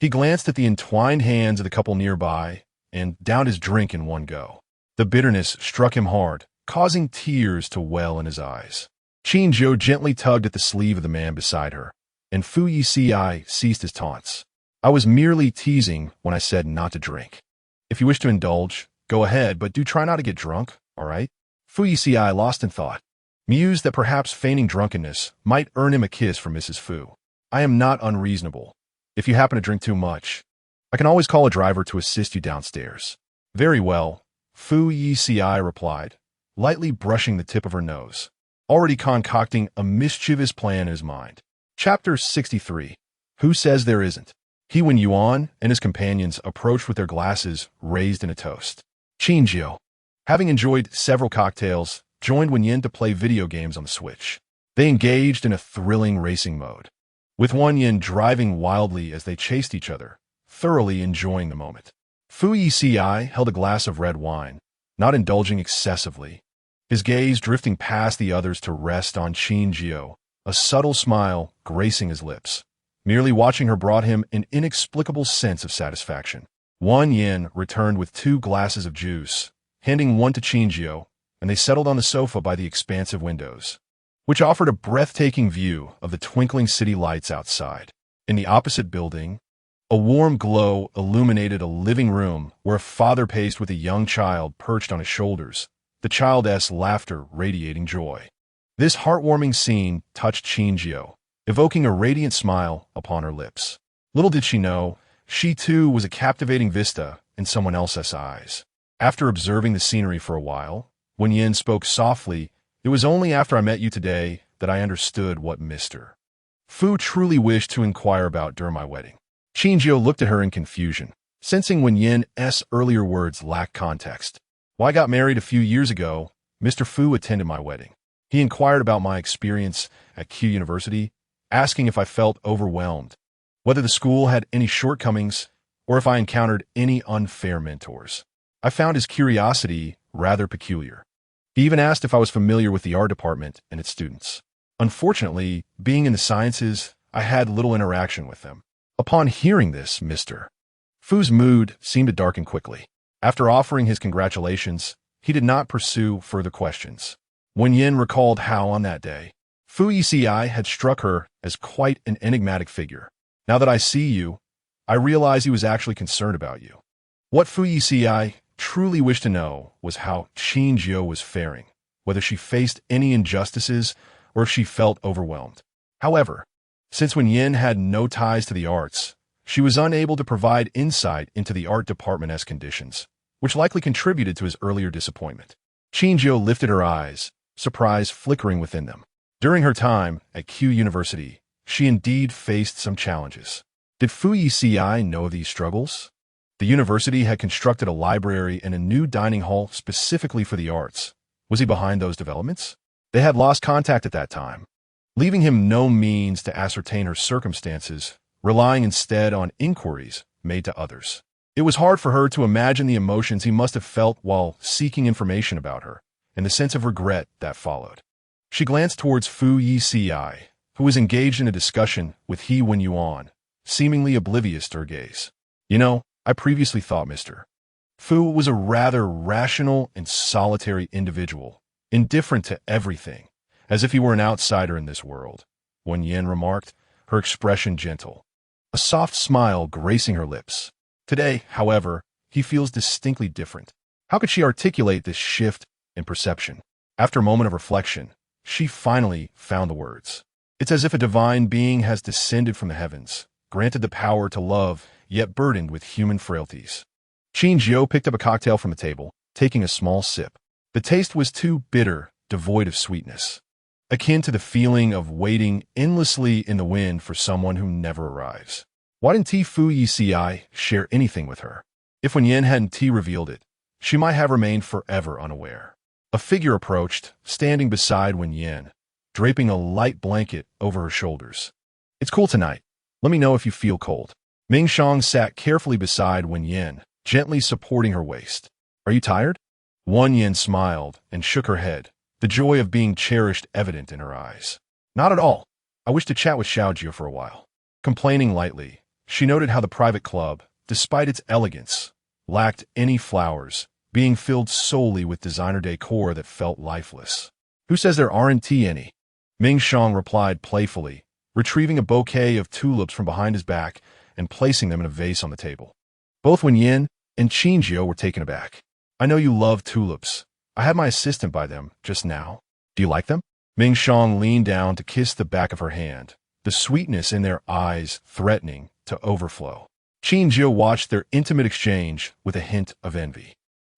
he glanced at the entwined hands of the couple nearby and downed his drink in one go. The bitterness struck him hard, causing tears to well in his eyes. Qin Jiu gently tugged at the sleeve of the man beside her, and Fu Yeci ceased his taunts. I was merely teasing when I said not to drink. If you wish to indulge, go ahead, but do try not to get drunk, all right? Fu Yeci, lost in thought, mused that perhaps feigning drunkenness might earn him a kiss from Mrs. Fu. I am not unreasonable. If you happen to drink too much, I can always call a driver to assist you downstairs. Very well, Fu Yeci replied, lightly brushing the tip of her nose, already concocting a mischievous plan in his mind. Chapter 63. Who Says There Isn't? He Wen Yuan and his companions approached with their glasses raised in a toast. Qin Jiu, having enjoyed several cocktails, joined Wen Yin to play video games on the Switch. They engaged in a thrilling racing mode, with Wen Yin driving wildly as they chased each other, thoroughly enjoying the moment. Fu Yeci held a glass of red wine, not indulging excessively, his gaze drifting past the others to rest on Qin Jiu, a subtle smile gracing his lips. Merely watching her brought him an inexplicable sense of satisfaction. Wan Yin returned with 2 glasses of juice, handing one to Qin Jiu, and they settled on the sofa by the expansive windows, which offered a breathtaking view of the twinkling city lights outside. In the opposite building, a warm glow illuminated a living room where a father paced with a young child perched on his shoulders, the child's laughter radiating joy. This heartwarming scene touched Qin Jiu, evoking a radiant smile upon her lips. Little did she know, she too was a captivating vista in someone else's eyes. After observing the scenery for a while, when Yin spoke softly, "It was only after I met you today that I understood what Mr. Fu truly wished to inquire about during my wedding." Qin Jiu looked at her in confusion, sensing Wen Yin's earlier words lacked context. "Well, I got married a few years ago. Mr. Fu attended my wedding. He inquired about my experience at Q University, asking if I felt overwhelmed, whether the school had any shortcomings, or if I encountered any unfair mentors. I found his curiosity rather peculiar. He even asked if I was familiar with the art department and its students. Unfortunately, being in the sciences, I had little interaction with them." Upon hearing this, Mr. Fu's mood seemed to darken quickly. After offering his congratulations, he did not pursue further questions. Wen Yin recalled how, on that day, Fu Yeci had struck her as quite an enigmatic figure. "Now that I see you, I realize he was actually concerned about you." What Fu Yeci truly wished to know was how Qin Jiu was faring, whether she faced any injustices or if she felt overwhelmed. However, since Wen Yin had no ties to the arts, she was unable to provide insight into the art department's conditions, which likely contributed to his earlier disappointment. Qin Jiu lifted her eyes, surprise flickering within them. During her time at Q University, she indeed faced some challenges. Did Fu Yeci know of these struggles? The university had constructed a library and a new dining hall specifically for the arts. Was he behind those developments? They had lost contact at that time, leaving him no means to ascertain her circumstances, relying instead on inquiries made to others. It was hard for her to imagine the emotions he must have felt while seeking information about her, and the sense of regret that followed. She glanced towards Fu Yeci, who was engaged in a discussion with He Wen Yuan, seemingly oblivious to her gaze. "You know, I previously thought Mr. Fu was a rather rational and solitary individual, indifferent to everything, as if he were an outsider in this world," Wen Yin remarked, her expression gentle, a soft smile gracing her lips. Today, however, he feels distinctly different. How could she articulate this shift in perception? After a moment of reflection, she finally found the words. "It's as if a divine being has descended from the heavens, granted the power to love, yet burdened with human frailties." Qin Jiu picked up a cocktail from the table, taking a small sip. The taste was too bitter, devoid of sweetness, akin to the feeling of waiting endlessly in the wind for someone who never arrives. Why didn't Fu Yeci share anything with her? If Wen Yin hadn't revealed it, she might have remained forever unaware. A figure approached, standing beside Wen Yin, draping a light blanket over her shoulders. "It's cool tonight. Let me know if you feel cold." Ming Shang sat carefully beside Wen Yin, gently supporting her waist. "Are you tired?" Wen Yin smiled and shook her head, the joy of being cherished evident in her eyes. "Not at all. I wish to chat with Xiaojiu for a while." Complaining lightly, she noted how the private club, despite its elegance, lacked any flowers, being filled solely with designer decor that felt lifeless. "Who says there aren't any?" Ming Shang replied playfully, retrieving a bouquet of tulips from behind his back and placing them in a vase on the table. Both Wen Yin and Qin Jiu were taken aback. "I know you love tulips. I had my assistant buy them just now. Do you like them?" Ming Shang leaned down to kiss the back of her hand, the sweetness in their eyes threatening to overflow. Qin Jiu watched their intimate exchange with a hint of envy.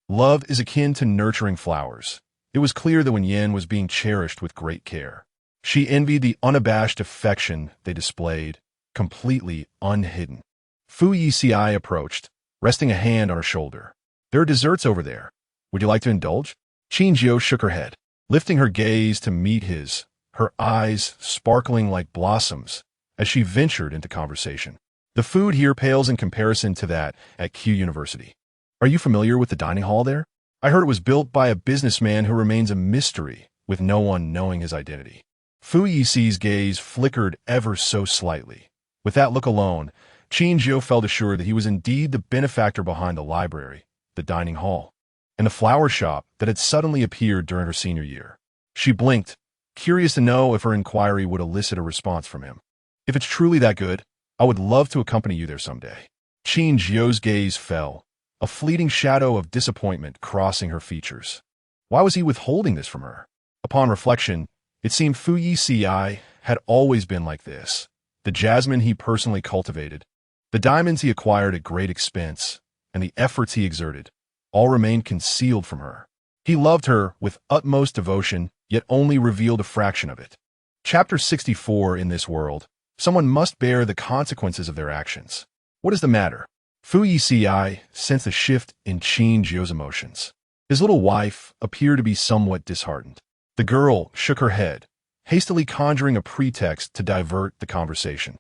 Love is akin to nurturing flowers. It was clear that Wen Yin was being cherished with great care. She envied the unabashed affection they displayed, completely unhidden. Fu Yeci approached, resting a hand on her shoulder. "There are desserts over there. Would you like to indulge?" Qin Jiu shook her head, lifting her gaze to meet his, her eyes sparkling like blossoms as she ventured into conversation. "The food here pales in comparison to that at Q University. Are you familiar with the dining hall there? I heard it was built by a businessman who remains a mystery, with no one knowing his identity." Fu Yici's gaze flickered ever so slightly, With that look alone, Qin Jiu felt assured that he was indeed the benefactor behind the library, the dining hall, and the flower shop that had suddenly appeared during her senior year. She blinked, curious to know if her inquiry would elicit a response from him. If it's truly that good, I would love to accompany you there someday. Qin Jiu's gaze fell, a fleeting shadow of disappointment crossing her features. Why was he withholding this from her? Upon reflection, it seemed Fu Yeci had always been like this. The jasmine he personally cultivated, the diamonds he acquired at great expense, and the efforts he exerted, all remained concealed from her. He loved her with utmost devotion, yet only revealed a fraction of it. Chapter 64. In this world, someone must bear the consequences of their actions. What is the matter? Fu Yeci sensed a shift in Qin Jiu's emotions. His little wife appeared to be somewhat disheartened. The girl shook her head, hastily conjuring a pretext to divert the conversation,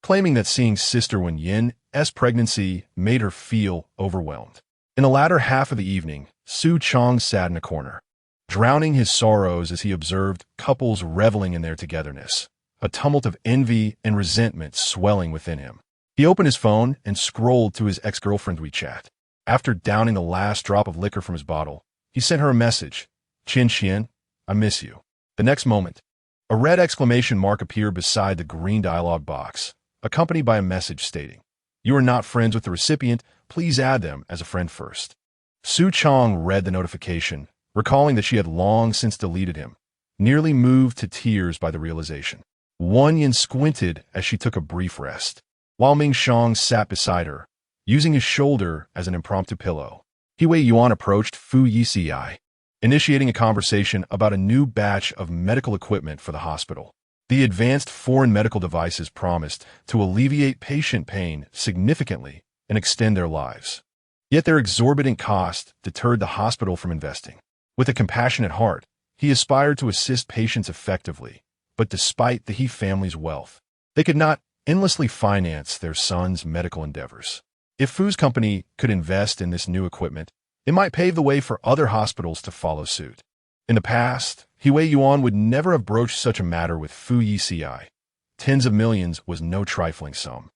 claiming that seeing Sister Wen Yin's pregnancy made her feel overwhelmed. In the latter half of the evening, Su Chong sat in a corner, drowning his sorrows as he observed couples reveling in their togetherness, a tumult of envy and resentment swelling within him. He opened his phone and scrolled to his ex-girlfriend's WeChat. After downing the last drop of liquor from his bottle, he sent her a message. Qian, I miss you. The next moment, a red exclamation mark appeared beside the green dialog box, accompanied by a message stating, "You are not friends with the recipient. Please add them as a friend first." Su Chong read the notification, recalling that she had long since deleted him, nearly moved to tears by the realization. Wan Yin squinted as she took a brief rest, while Ming Shang sat beside her, using his shoulder as an impromptu pillow. Wei Yuan approached Fu Yeci, initiating a conversation about a new batch of medical equipment for the hospital. The advanced foreign medical devices promised to alleviate patient pain significantly and extend their lives. Yet their exorbitant cost deterred the hospital from investing. With a compassionate heart, he aspired to assist patients effectively, but despite the He family's wealth, they could not endlessly finance their son's medical endeavors. If Fu's company could invest in this new equipment, it might pave the way for other hospitals to follow suit. In the past, Wei Yuan would never have broached such a matter with Fu Yeci. Tens of millions was no trifling sum,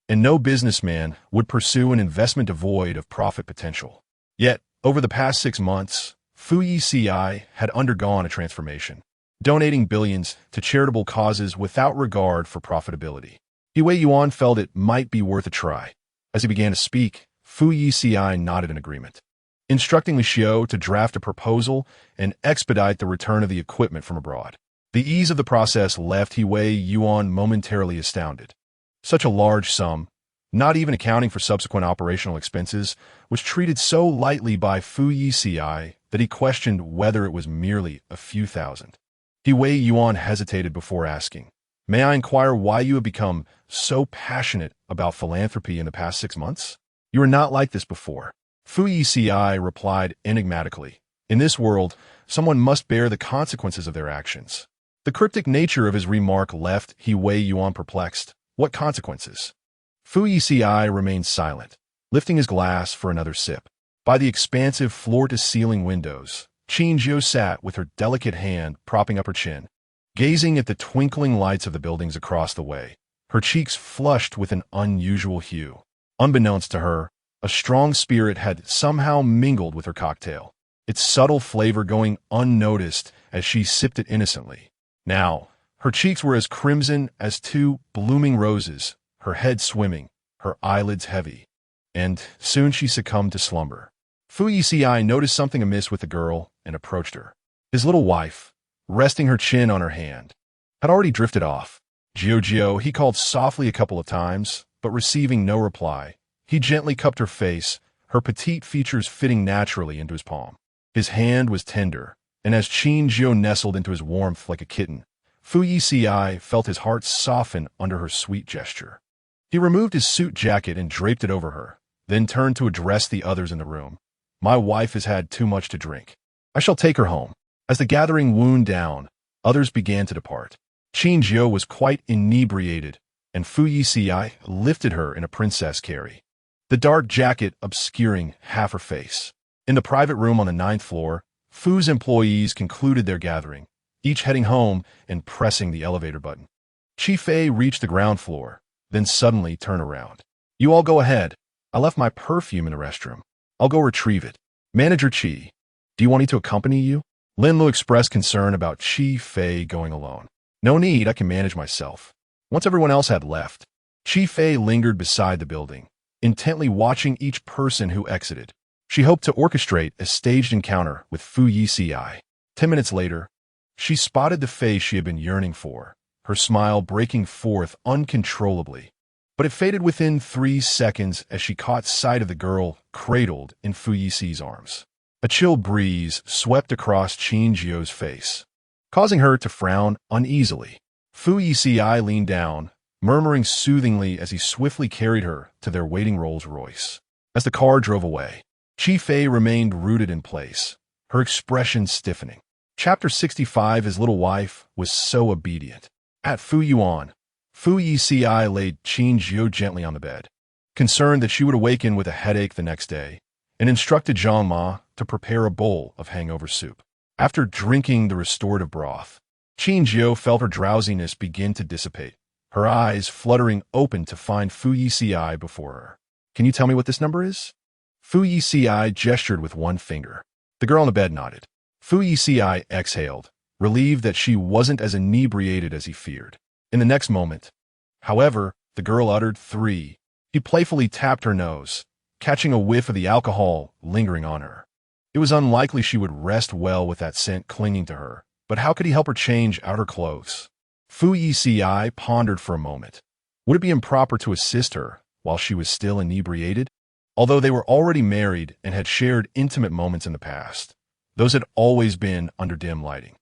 and no businessman would pursue an investment devoid of profit potential. Yet, over the past 6 months, Fu Yeci had undergone a transformation, donating billions to charitable causes without regard for profitability. Wei Yuan felt it might be worth a try. As he began to speak, Fu Yeci nodded in agreement, instructing Li Xiu to draft a proposal and expedite the return of the equipment from abroad. The ease of the process left Wei Yuan momentarily astounded. Such a large sum, not even accounting for subsequent operational expenses, was treated so lightly by Fu Yeci that he questioned whether it was merely a few thousand. Wei Yuan hesitated before asking, "May I inquire why you have become so passionate about philanthropy in the past 6 months? You were not like this before." Fu Yeci replied enigmatically, "In this world, someone must bear the consequences of their actions." The cryptic nature of his remark left Wei Yuan perplexed. What consequences? Fu Yeci remained silent, lifting his glass for another sip. By the expansive floor-to-ceiling windows, Qin Jiu sat with her delicate hand propping up her chin, gazing at the twinkling lights of the buildings across the way, her cheeks flushed with an unusual hue. Unbeknownst to her, a strong spirit had somehow mingled with her cocktail, its subtle flavor going unnoticed as she sipped it innocently. Now, her cheeks were as crimson as 2 blooming roses, her head swimming, her eyelids heavy, and soon she succumbed to slumber. Fu Yeci noticed something amiss with the girl and approached her. His little wife, resting her chin on her hand, had already drifted off. Jiu, he called softly a couple of times, but receiving no reply, he gently cupped her face, her petite features fitting naturally into his palm. His hand was tender, and as Qin Jiu nestled into his warmth like a kitten, Fu Yeci felt his heart soften under her sweet gesture. He removed his suit jacket and draped it over her, then turned to address the others in the room. "My wife has had too much to drink. I shall take her home." As the gathering wound down, others began to depart. Qin Jiu was quite inebriated, and Fu Yeci lifted her in a princess carry, the dark jacket obscuring half her face. In the private room on the 9th floor, Fu's employees concluded their gathering, each heading home and pressing the elevator button. Chi Fei reached the ground floor, then suddenly turn around. You all go ahead. I left my perfume in the restroom. I'll go retrieve it. Manager Qi, do you want me to accompany you? Lin Lu expressed concern about Qi Fei going alone. No need, I can manage myself. Once everyone else had left, Qi Fei lingered beside the building, intently watching each person who exited. She hoped to orchestrate a staged encounter with Fu Yeci. 10 minutes later, she spotted the face she had been yearning for, her smile breaking forth uncontrollably. But it faded within 3 seconds as she caught sight of the girl cradled in Fu Yici's arms. A chill breeze swept across Qin Jiu's face, causing her to frown uneasily. Fu Yeci leaned down, murmuring soothingly as he swiftly carried her to their waiting Rolls-Royce. As the car drove away, Qi Fei remained rooted in place, her expression stiffening. Chapter 65. His little wife was so obedient. At Fu Yuan, Fu Yeci laid Qin Jiu gently on the bed, concerned that she would awaken with a headache the next day, and instructed Zhang Ma to prepare a bowl of hangover soup. After drinking the restorative broth, Qin Jiu felt her drowsiness begin to dissipate, her eyes fluttering open to find Fu Yeci before her. Can you tell me what this number is? Fu Yeci gestured with one finger. The girl on the bed nodded. Fu Yeci exhaled, relieved that she wasn't as inebriated as he feared. In the next moment, however, the girl uttered 3. He playfully tapped her nose, catching a whiff of the alcohol lingering on her. It was unlikely she would rest well with that scent clinging to her, but how could he help her change outer clothes? Fu Yeci pondered for a moment. Would it be improper to assist her while she was still inebriated? Although they were already married and had shared intimate moments in the past, those had always been under dim lighting.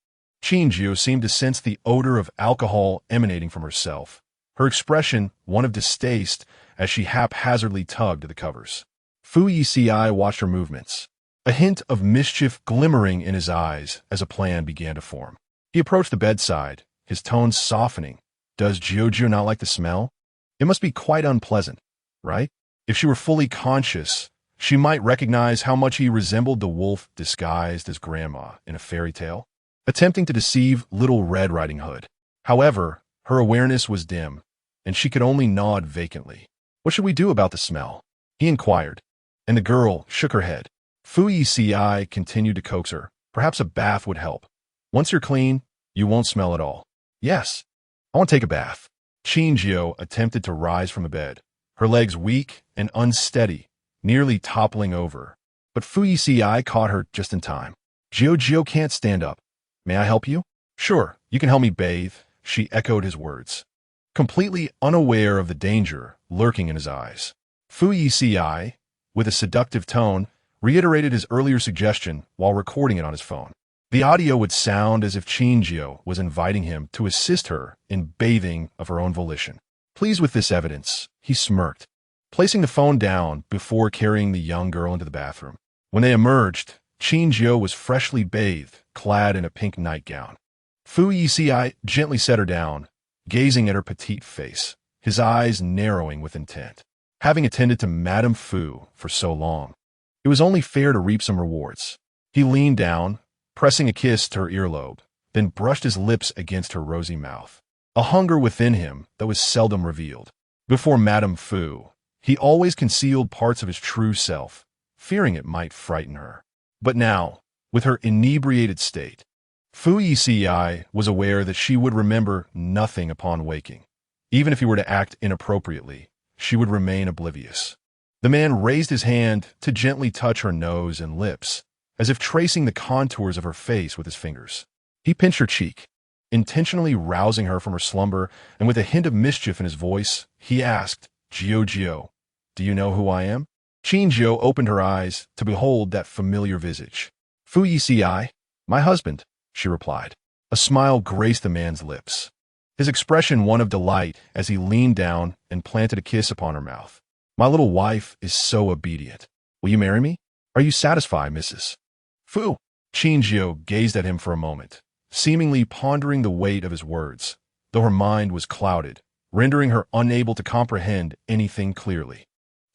Qin Jiu seemed to sense the odor of alcohol emanating from herself, her expression one of distaste as she haphazardly tugged at the covers. Fu Yeci watched her movements, a hint of mischief glimmering in his eyes as a plan began to form. He approached the bedside, his tones softening. Does Jiu not like the smell? It must be quite unpleasant, right? If she were fully conscious, she might recognize how much he resembled the wolf disguised as grandma in a fairy tale, attempting to deceive Little Red Riding Hood. However, her awareness was dim, and she could only nod vacantly. What should we do about the smell? He inquired, and the girl shook her head. Fu Yeci continued to coax her. Perhaps a bath would help. Once you're clean, you won't smell at all. Yes, I want to take a bath. Qin Jiu attempted to rise from the bed, her legs weak and unsteady, nearly toppling over. But Fu Yeci caught her just in time. Jiu can't stand up. May I help you? Sure, you can help me bathe, she echoed his words, completely unaware of the danger lurking in his eyes. Fu Yeci, with a seductive tone, reiterated his earlier suggestion while recording it on his phone. The audio would sound as if Qin Jiu was inviting him to assist her in bathing of her own volition. Pleased with this evidence, he smirked, placing the phone down before carrying the young girl into the bathroom. When they emerged, Qin Jiu was freshly bathed, clad in a pink nightgown. Fu Yeci gently set her down, gazing at her petite face, his eyes narrowing with intent. Having attended to Madame Fu for so long, it was only fair to reap some rewards. He leaned down, pressing a kiss to her earlobe, then brushed his lips against her rosy mouth, a hunger within him that was seldom revealed. Before Madame Fu, he always concealed parts of his true self, fearing it might frighten her. But now, with her inebriated state, Fu Yeci was aware that she would remember nothing upon waking. Even if he were to act inappropriately, she would remain oblivious. The man raised his hand to gently touch her nose and lips, as if tracing the contours of her face with his fingers. He pinched her cheek, intentionally rousing her from her slumber, and with a hint of mischief in his voice, he asked, Jiu, do you know who I am? Qin Jiu opened her eyes to behold that familiar visage. Fu Yeci, my husband, she replied. A smile graced the man's lips, his expression one of delight as he leaned down and planted a kiss upon her mouth. My little wife is so obedient. Will you marry me? Are you satisfied, Mrs. Fu? Qin Jiu gazed at him for a moment, seemingly pondering the weight of his words, though her mind was clouded, rendering her unable to comprehend anything clearly.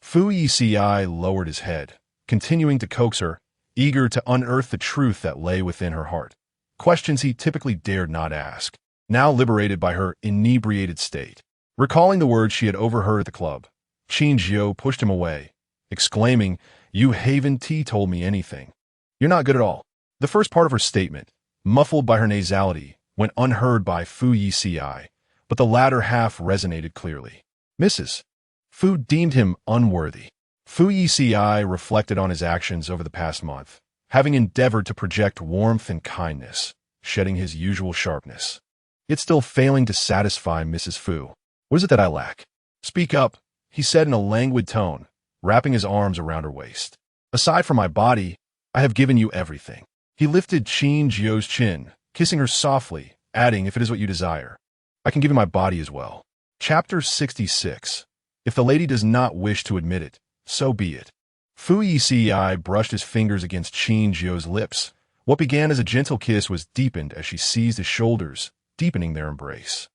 Fu Yeci lowered his head, continuing to coax her, eager to unearth the truth that lay within her heart, questions he typically dared not ask. Now liberated by her inebriated state, Recalling the words she had overheard at the club, Qin Jiu pushed him away, exclaiming, "You haven't told me anything. You're not good at all." The first part of her statement, muffled by her nasality, went unheard by Fu Yeci, but the latter half resonated clearly. Mrs. Fu deemed him unworthy. Fu Yeci reflected on his actions over the past month, having endeavored to project warmth and kindness, shedding his usual sharpness, yet still failing to satisfy Mrs. Fu. "What is it that I lack? Speak up," he said in a languid tone, wrapping his arms around her waist. "Aside from my body, I have given you everything." He lifted Qin Jiu's chin, kissing her softly, adding, "If it is what you desire, I can give you my body as well." Chapter 66. If the lady does not wish to admit it, so be it. Fu Yeci brushed his fingers against Qin Jiu's lips. What began as a gentle kiss was deepened as she seized his shoulders, deepening their embrace.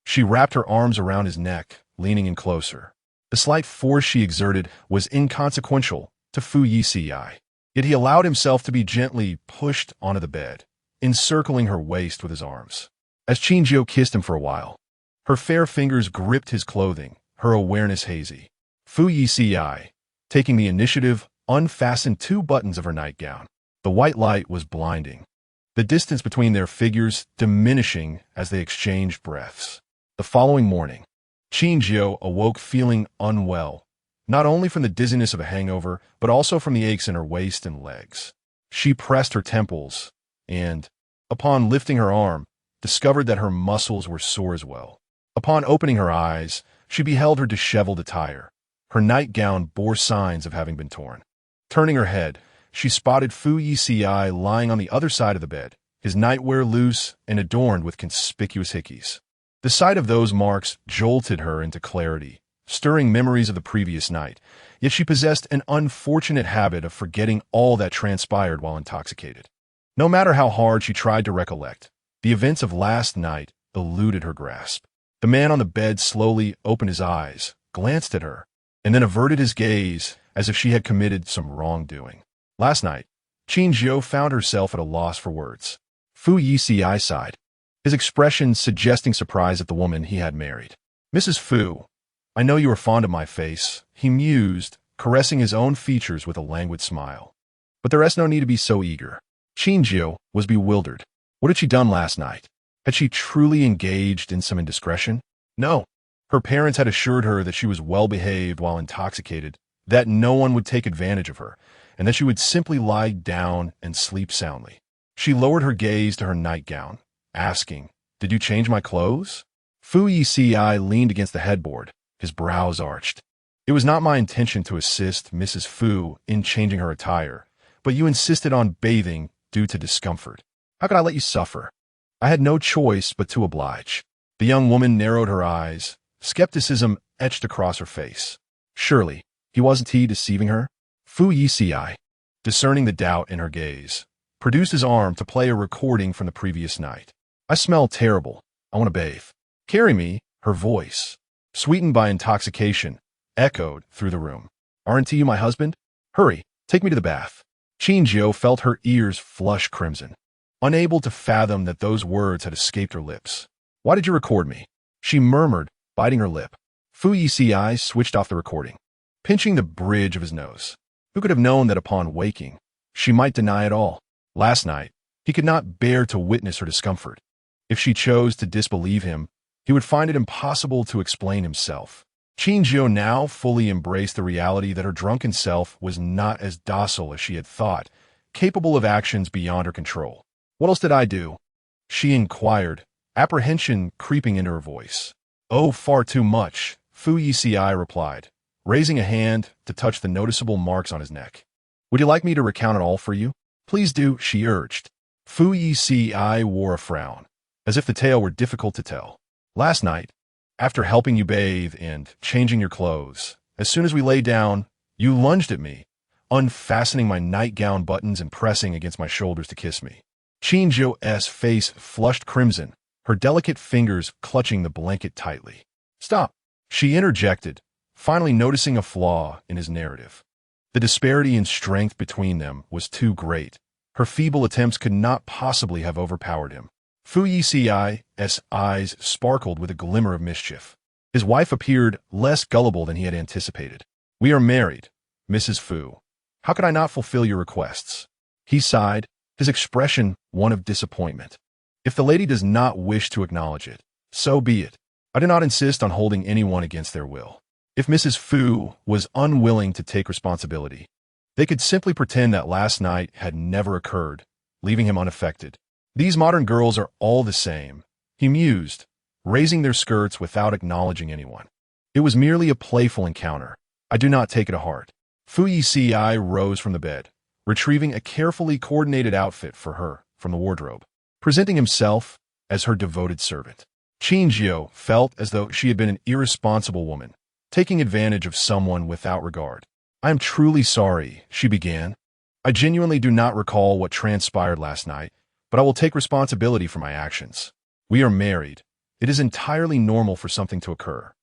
She wrapped her arms around his neck, leaning in closer. The slight force she exerted was inconsequential to Fu Yeci, yet he allowed himself to be gently pushed onto the bed, encircling her waist with his arms. As Qin Jiu kissed him for a while, her fair fingers gripped his clothing, her awareness hazy. Fu Yeci, taking the initiative, unfastened 2 buttons of her nightgown. The white light was blinding, the distance between their figures diminishing as they exchanged breaths. The following morning, Qin Jiu awoke feeling unwell, not only from the dizziness of a hangover, but also from the aches in her waist and legs. She pressed her temples and, upon lifting her arm, discovered that her muscles were sore as well. Upon opening her eyes, she beheld her disheveled attire. Her nightgown bore signs of having been torn. Turning her head, she spotted Fu Yeci lying on the other side of the bed, his nightwear loose and adorned with conspicuous hickeys. The sight of those marks jolted her into clarity, stirring memories of the previous night, yet she possessed an unfortunate habit of forgetting all that transpired while intoxicated. No matter how hard she tried to recollect, the events of last night eluded her grasp. The man on the bed slowly opened his eyes, glanced at her, and then averted his gaze as if she had committed some wrongdoing. Last night, Qin Jiu found herself at a loss for words. Fu Yeci sighed, his expression suggesting surprise at the woman he had married. "Mrs. Fu, I know you are fond of my face," he mused, caressing his own features with a languid smile. "But there is no need to be so eager." Qin Jiu was bewildered. What had she done last night? Had she truly engaged in some indiscretion? No. Her parents had assured her that she was well-behaved while intoxicated, that no one would take advantage of her, and that she would simply lie down and sleep soundly. She lowered her gaze to her nightgown, asking, "Did you change my clothes?" Fu Yeci leaned against the headboard, his brows arched. "It was not my intention to assist Mrs. Fu in changing her attire, but you insisted on bathing due to discomfort. How could I let you suffer? I had no choice but to oblige." The young woman narrowed her eyes, skepticism etched across her face. Surely, wasn't he deceiving her? Fu Yeci, discerning the doubt in her gaze, produced his arm to play a recording from the previous night. "I smell terrible. I want to bathe. Carry me," her voice, sweetened by intoxication, echoed through the room. "Aren't you my husband? Hurry, take me to the bath." Qin Jiu felt her ears flush crimson, unable to fathom that those words had escaped her lips. "Why did you record me?" she murmured, biting her lip. Fu Yeci switched off the recording, pinching the bridge of his nose. Who could have known that upon waking, she might deny it all? Last night, he could not bear to witness her discomfort. If she chose to disbelieve him, he would find it impossible to explain himself. Qin Jiu now fully embraced the reality that her drunken self was not as docile as she had thought, capable of actions beyond her control. "What else did I do?" she inquired, apprehension creeping into her voice. "Oh, far too much," Fu Yeci replied, raising a hand to touch the noticeable marks on his neck. "Would you like me to recount it all for you?" "Please do," she urged. Fu Yeci wore a frown, as if the tale were difficult to tell. "Last night, after helping you bathe and changing your clothes, as soon as we lay down, you lunged at me, unfastening my nightgown buttons and pressing against my shoulders to kiss me." Qin Jiu's face flushed crimson, her delicate fingers clutching the blanket tightly. "Stop," she interjected, finally noticing a flaw in his narrative. The disparity in strength between them was too great. Her feeble attempts could not possibly have overpowered him. Fu Yeci's eyes sparkled with a glimmer of mischief. His wife appeared less gullible than he had anticipated. "We are married, Mrs. Fu. How could I not fulfill your requests?" He sighed, his expression one of disappointment. "If the lady does not wish to acknowledge it, so be it. I do not insist on holding anyone against their will." If Mrs. Fu was unwilling to take responsibility, they could simply pretend that last night had never occurred, leaving him unaffected. "These modern girls are all the same," he mused, raising their skirts without acknowledging anyone. "It was merely a playful encounter. I do not take it to heart." Fu Yeci rose from the bed, retrieving a carefully coordinated outfit for her from the wardrobe, presenting himself as her devoted servant. Qin Jiu felt as though she had been an irresponsible woman, taking advantage of someone without regard. "I am truly sorry," she began. "I genuinely do not recall what transpired last night, but I will take responsibility for my actions. We are married. It is entirely normal for something to occur."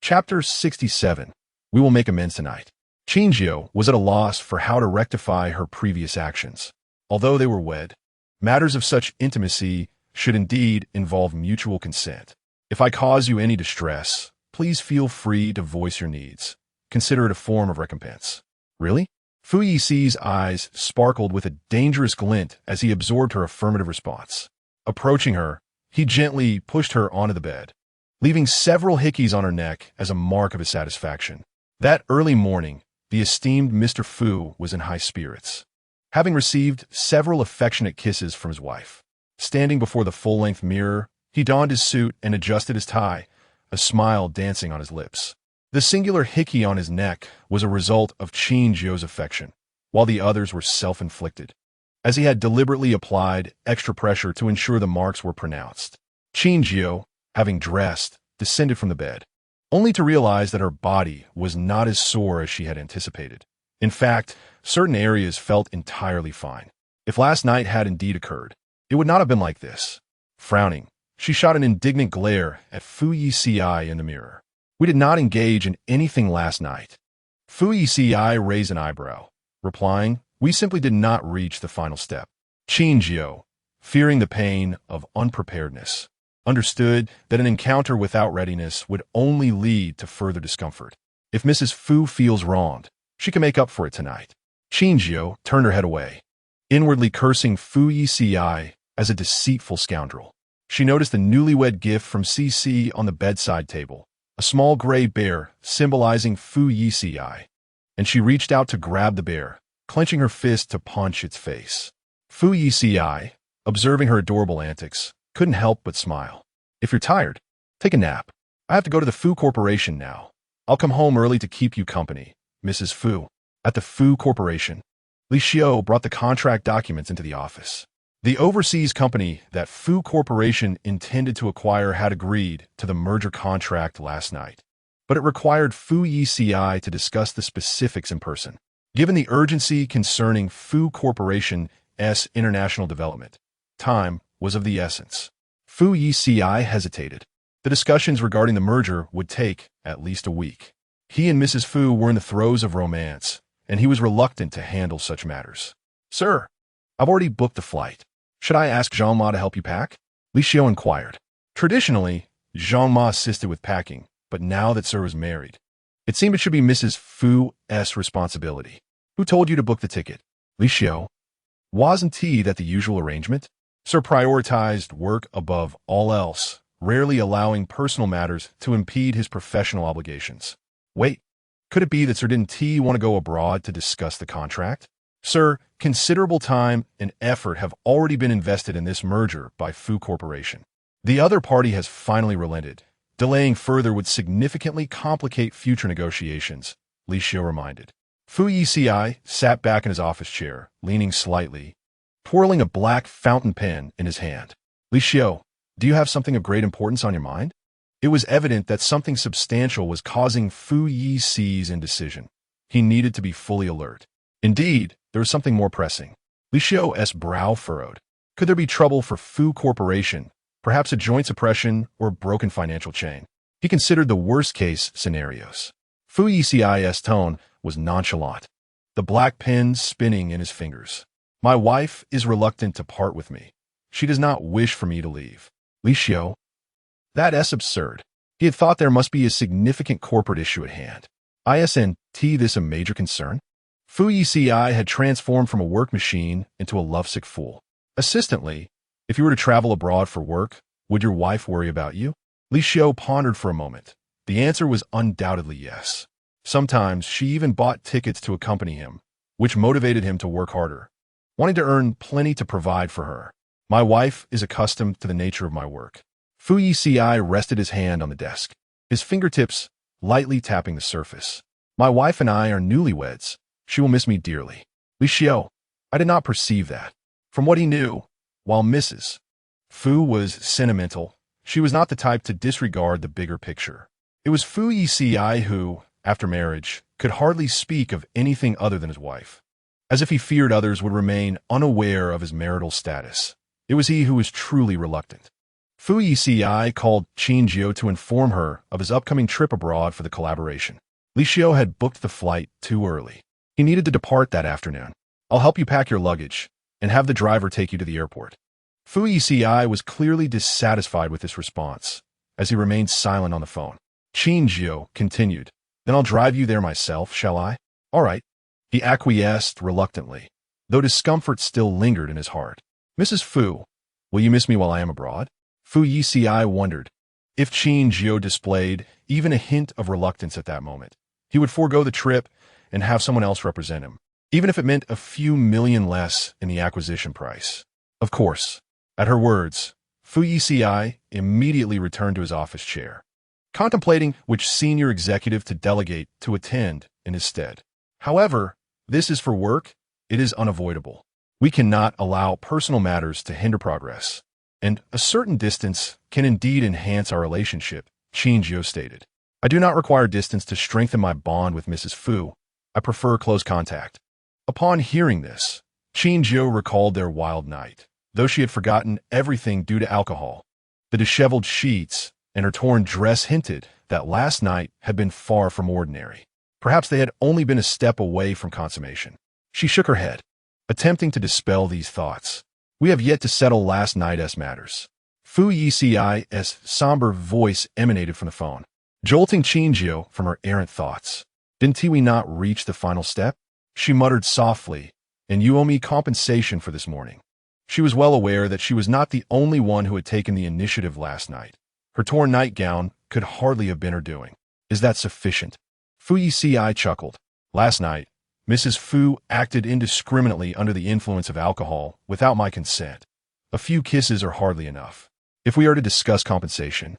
Chapter 67. We will make amends tonight. Qin Jiu was at a loss for how to rectify her previous actions. Although they were wed, matters of such intimacy should indeed involve mutual consent. "If I cause you any distress, please feel free to voice your needs. Consider it a form of recompense." "Really?" Fu Yici's eyes sparkled with a dangerous glint as he absorbed her affirmative response. Approaching her, he gently pushed her onto the bed, leaving several hickeys on her neck as a mark of his satisfaction. That early morning, the esteemed Mr. Fu was in high spirits, having received several affectionate kisses from his wife. Standing before the full-length mirror, he donned his suit and adjusted his tie, a smile dancing on his lips. The singular hickey on his neck was a result of Qin Jiu's affection, while the others were self-inflicted, as he had deliberately applied extra pressure to ensure the marks were pronounced. Qin Jiu, having dressed, descended from the bed, only to realize that her body was not as sore as she had anticipated. In fact, certain areas felt entirely fine. If last night had indeed occurred, it would not have been like this. Frowning, she shot an indignant glare at Fu Yeci in the mirror. "We did not engage in anything last night." Fu Yeci raised an eyebrow, replying, "We simply did not reach the final step." Qin Jiu, fearing the pain of unpreparedness, understood that an encounter without readiness would only lead to further discomfort. If Mrs. Fu feels wronged, she can make up for it tonight. Qin Jiu turned her head away, inwardly cursing Fu Yeci as a deceitful scoundrel. She noticed the newlywed gift from CC on the bedside table, a small gray bear symbolizing Fu Yeci, and she reached out to grab the bear, clenching her fist to punch its face. Fu Yeci, observing her adorable antics, couldn't help but smile. "If you're tired, take a nap. I have to go to the Fu Corporation now. I'll come home early to keep you company, Mrs. Fu." At the Fu Corporation, Li Xiu brought the contract documents into the office. The overseas company that Fu Corporation intended to acquire had agreed to the merger contract last night, but it required Fu Yeci to discuss the specifics in person. Given the urgency concerning Fu Corporation's international development, time was of the essence. Fu Yeci hesitated. The discussions regarding the merger would take at least a week. He and Mrs. Fu were in the throes of romance, and he was reluctant to handle such matters. "Sir, I've already booked the flight. Should I ask Jean-Ma to help you pack?" Li Xiu inquired. Traditionally, Jean-Ma assisted with packing, but now that Sir was married, it seemed it should be Mrs. Fu's responsibility. "Who told you to book the ticket?" Li Xiu. "Wasn't that the usual arrangement?" Sir prioritized work above all else, rarely allowing personal matters to impede his professional obligations. "Wait, could it be that Sir didn't want to go abroad to discuss the contract?" "Sir, considerable time and effort have already been invested in this merger by Fu Corporation. The other party has finally relented. Delaying further would significantly complicate future negotiations," Li Xiu reminded. Fu Yeci sat back in his office chair, leaning slightly, twirling a black fountain pen in his hand. "Li Xiu, do you have something of great importance on your mind?" It was evident that something substantial was causing Fu Yici's indecision. He needed to be fully alert. Indeed, there was something more pressing. Li Xiu's brow furrowed. Could there be trouble for Fu Corporation, perhaps a joint suppression or a broken financial chain? He considered the worst-case scenarios. Fu Yici's tone was nonchalant, the black pen spinning in his fingers. "My wife is reluctant to part with me. She does not wish for me to leave." Li Xiu. "That's absurd. He had thought there must be a significant corporate issue at hand. Isn't this a major concern? Fu Yeci had transformed from a work machine into a lovesick fool. Assistantly, if you were to travel abroad for work, would your wife worry about you? Li Xiu pondered for a moment. The answer was undoubtedly yes. Sometimes she even bought tickets to accompany him, which motivated him to work harder, wanting to earn plenty to provide for her. My wife is accustomed to the nature of my work. Fu Yeci rested his hand on the desk, his fingertips lightly tapping the surface. My wife and I are newlyweds. She will miss me dearly. Li Xiu, I did not perceive that. From what he knew, while Mrs. Fu was sentimental, she was not the type to disregard the bigger picture. It was Fu Yeci who, after marriage, could hardly speak of anything other than his wife, as if he feared others would remain unaware of his marital status. It was he who was truly reluctant. Fu Yeci called Qin Jiu to inform her of his upcoming trip abroad for the collaboration. Li Xiu had booked the flight too early. He needed to depart that afternoon. I'll help you pack your luggage and have the driver take you to the airport. Fu Yeci was clearly dissatisfied with this response, as he remained silent on the phone. Qin Jiu continued, Then I'll drive you there myself, shall I? All right. He acquiesced reluctantly, though discomfort still lingered in his heart. Mrs. Fu, will you miss me while I am abroad? Fu Yeci wondered. If Qin Jiu displayed even a hint of reluctance at that moment, he would forego the trip and have someone else represent him, even if it meant a few million less in the acquisition price. Of course. At her words, Fu Yeci immediately returned to his office chair, contemplating which senior executive to delegate to attend in his stead. However, this is for work. It is unavoidable. We cannot allow personal matters to hinder progress, and a certain distance can indeed enhance our relationship, Qin Jiu stated. I do not require distance to strengthen my bond with Mrs. Fu. I prefer close contact. Upon hearing this, Qin Jiu recalled their wild night, though she had forgotten everything due to alcohol. The disheveled sheets and her torn dress hinted that last night had been far from ordinary. Perhaps they had only been a step away from consummation. She shook her head, attempting to dispel these thoughts. We have yet to settle last night's matters. Fu Yeci's somber voice emanated from the phone, jolting Qin Jiu from her errant thoughts. Didn't we not reach the final step? She muttered softly, and you owe me compensation for this morning. She was well aware that she was not the only one who had taken the initiative last night. Her torn nightgown could hardly have been her doing. Is that sufficient? Fu Yeci chuckled. Last night, Mrs. Fu acted indiscriminately under the influence of alcohol without my consent. A few kisses are hardly enough. If we are to discuss compensation,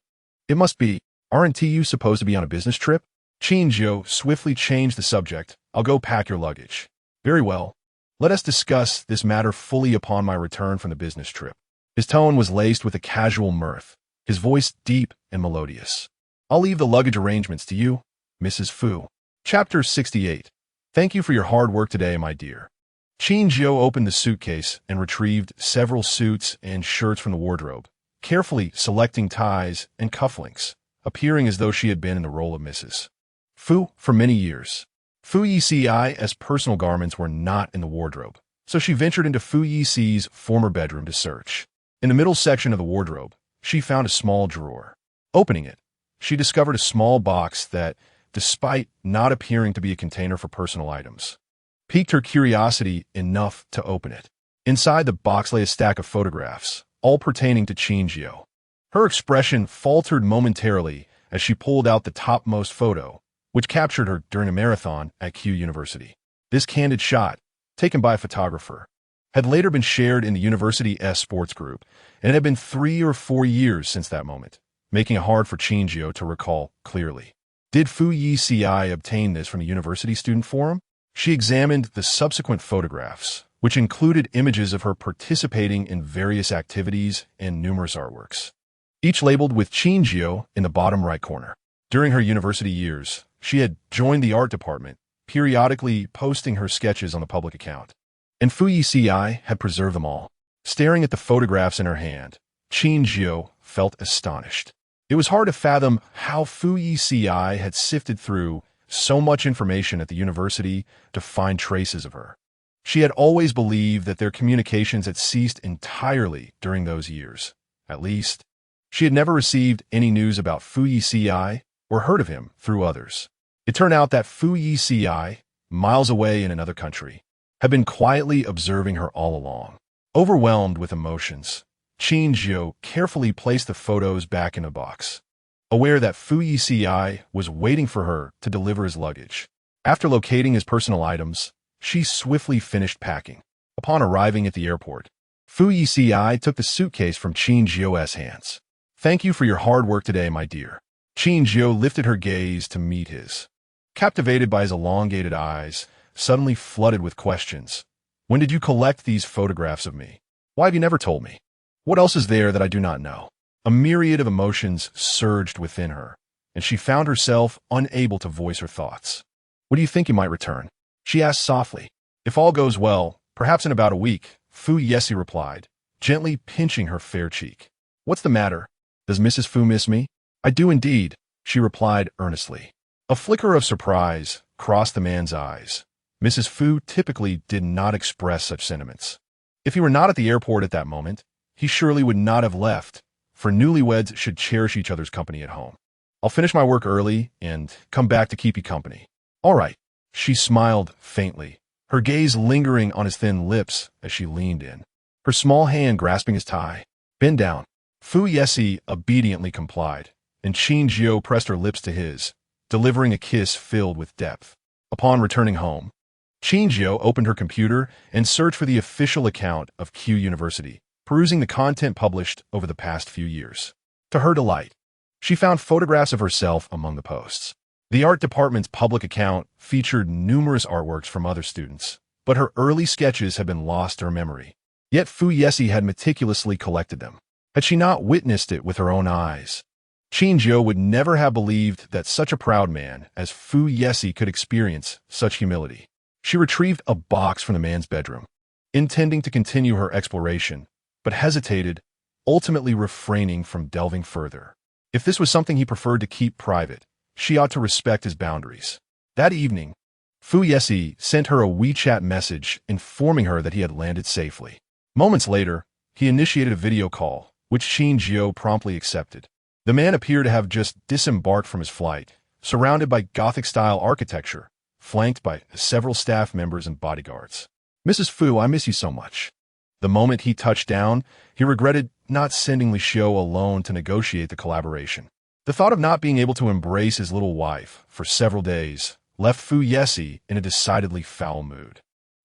it must be, aren't you supposed to be on a business trip? Qin Jiu swiftly changed the subject. I'll go pack your luggage. Very well. Let us discuss this matter fully upon my return from the business trip. His tone was laced with a casual mirth, his voice deep and melodious. I'll leave the luggage arrangements to you, Mrs. Fu. Chapter 68. Thank you for your hard work today, my dear. Qin Jiu opened the suitcase and retrieved several suits and shirts from the wardrobe, carefully selecting ties and cufflinks, appearing as though she had been in the role of Mrs. Fu for many years. Fu Yeci's personal garments were not in the wardrobe, so she ventured into Fu Yeci's former bedroom to search. In the middle section of the wardrobe, she found a small drawer. Opening it, she discovered a small box that, despite not appearing to be a container for personal items, piqued her curiosity enough to open it. Inside the box lay a stack of photographs, all pertaining to Qin Jiu. Her expression faltered momentarily as she pulled out the topmost photo, which captured her during a marathon at Q University. This candid shot, taken by a photographer, had later been shared in the university's sports group, and it had been 3 or 4 years since that moment, making it hard for Qin Jiu to recall clearly. Did Fu Yeci obtain this from the university student forum? She examined the subsequent photographs, which included images of her participating in various activities and numerous artworks, each labeled with Qin Jiu in the bottom right corner. During her university years, she had joined the art department, periodically posting her sketches on the public account. And Fu Yeci had preserved them all. Staring at the photographs in her hand, Qin Jiu felt astonished. It was hard to fathom how Fu Yeci had sifted through so much information at the university to find traces of her. She had always believed that their communications had ceased entirely during those years. At least, She had never received any news about Fu Yeci or heard of him through others. It turned out that Fu Yeci, miles away in another country, had been quietly observing her all along. Overwhelmed with emotions, Qin Jiu carefully placed the photos back in a box, aware that Fu Yeci was waiting for her to deliver his luggage. After locating his personal items, she swiftly finished packing. Upon arriving at the airport, Fu Yeci took the suitcase from Qin Jiu's hands. "Thank you for your hard work today, my dear." Qin Jiu lifted her gaze to meet his. Captivated by his elongated eyes, suddenly flooded with questions. "When did you collect these photographs of me? Why have you never told me? What else is there that I do not know?" A myriad of emotions surged within her, and she found herself unable to voice her thoughts. "What do you think you might return?" she asked softly. "If all goes well, perhaps in about a week," Fu Yeci replied, gently pinching her fair cheek. "What's the matter? Does Mrs. Fu miss me?" "I do indeed," she replied earnestly. A flicker of surprise crossed the man's eyes. Mrs. Fu typically did not express such sentiments. If he were not at the airport at that moment, he surely would not have left, for newlyweds should cherish each other's company at home. "I'll finish my work early and come back to keep you company." "All right." She smiled faintly, her gaze lingering on his thin lips as she leaned in, her small hand grasping his tie. "Bend down." Fu Yeci obediently complied, and Qin Jiu pressed her lips to his, delivering a kiss filled with depth. Upon returning home, Qin Jiu opened her computer and searched for the official account of Q University, perusing the content published over the past few years. To her delight, she found photographs of herself among the posts. The art department's public account featured numerous artworks from other students, but her early sketches had been lost to her memory. Yet Fu Yeci had meticulously collected them. Had she not witnessed it with her own eyes, Qin Jiu would never have believed that such a proud man as Fu Yeci could experience such humility. She retrieved a box from the man's bedroom, intending to continue her exploration, but hesitated, ultimately refraining from delving further. If this was something he preferred to keep private, she ought to respect his boundaries. That evening, Fu Yeci sent her a WeChat message informing her that he had landed safely. Moments later, he initiated a video call, which Qin Jiu promptly accepted. The man appeared to have just disembarked from his flight, surrounded by Gothic-style architecture, flanked by several staff members and bodyguards. "Mrs. Fu, I miss you so much." The moment he touched down, he regretted not sending Li Xiu alone to negotiate the collaboration. The thought of not being able to embrace his little wife for several days left Fu Yeci in a decidedly foul mood.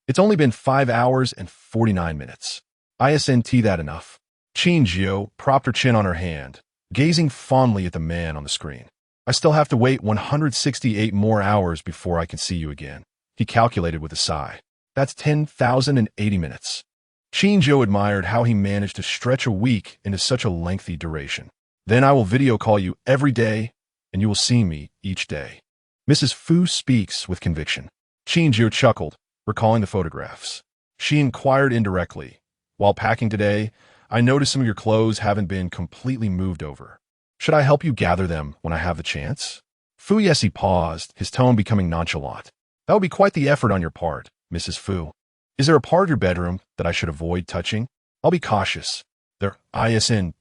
"It's only been 5 hours and 49 minutes. Isn't that enough?" Qin Jiu propped her chin on her hand, gazing fondly at the man on the screen. "I still have to wait 168 more hours before I can see you again," he calculated with a sigh. "That's 10,080 minutes. Qin Jiu admired how he managed to stretch a week into such a lengthy duration. "Then I will video call you every day, and you will see me each day." Mrs. Fu speaks with conviction. Qin Jiu chuckled, recalling the photographs. She inquired indirectly, "While packing today, I noticed some of your clothes haven't been completely moved over. Should I help you gather them when I have the chance?" Fu Yeci paused, his tone becoming nonchalant. "That would be quite the effort on your part, Mrs. Fu. Is there a part of your bedroom that I should avoid touching? I'll be cautious. There isn't."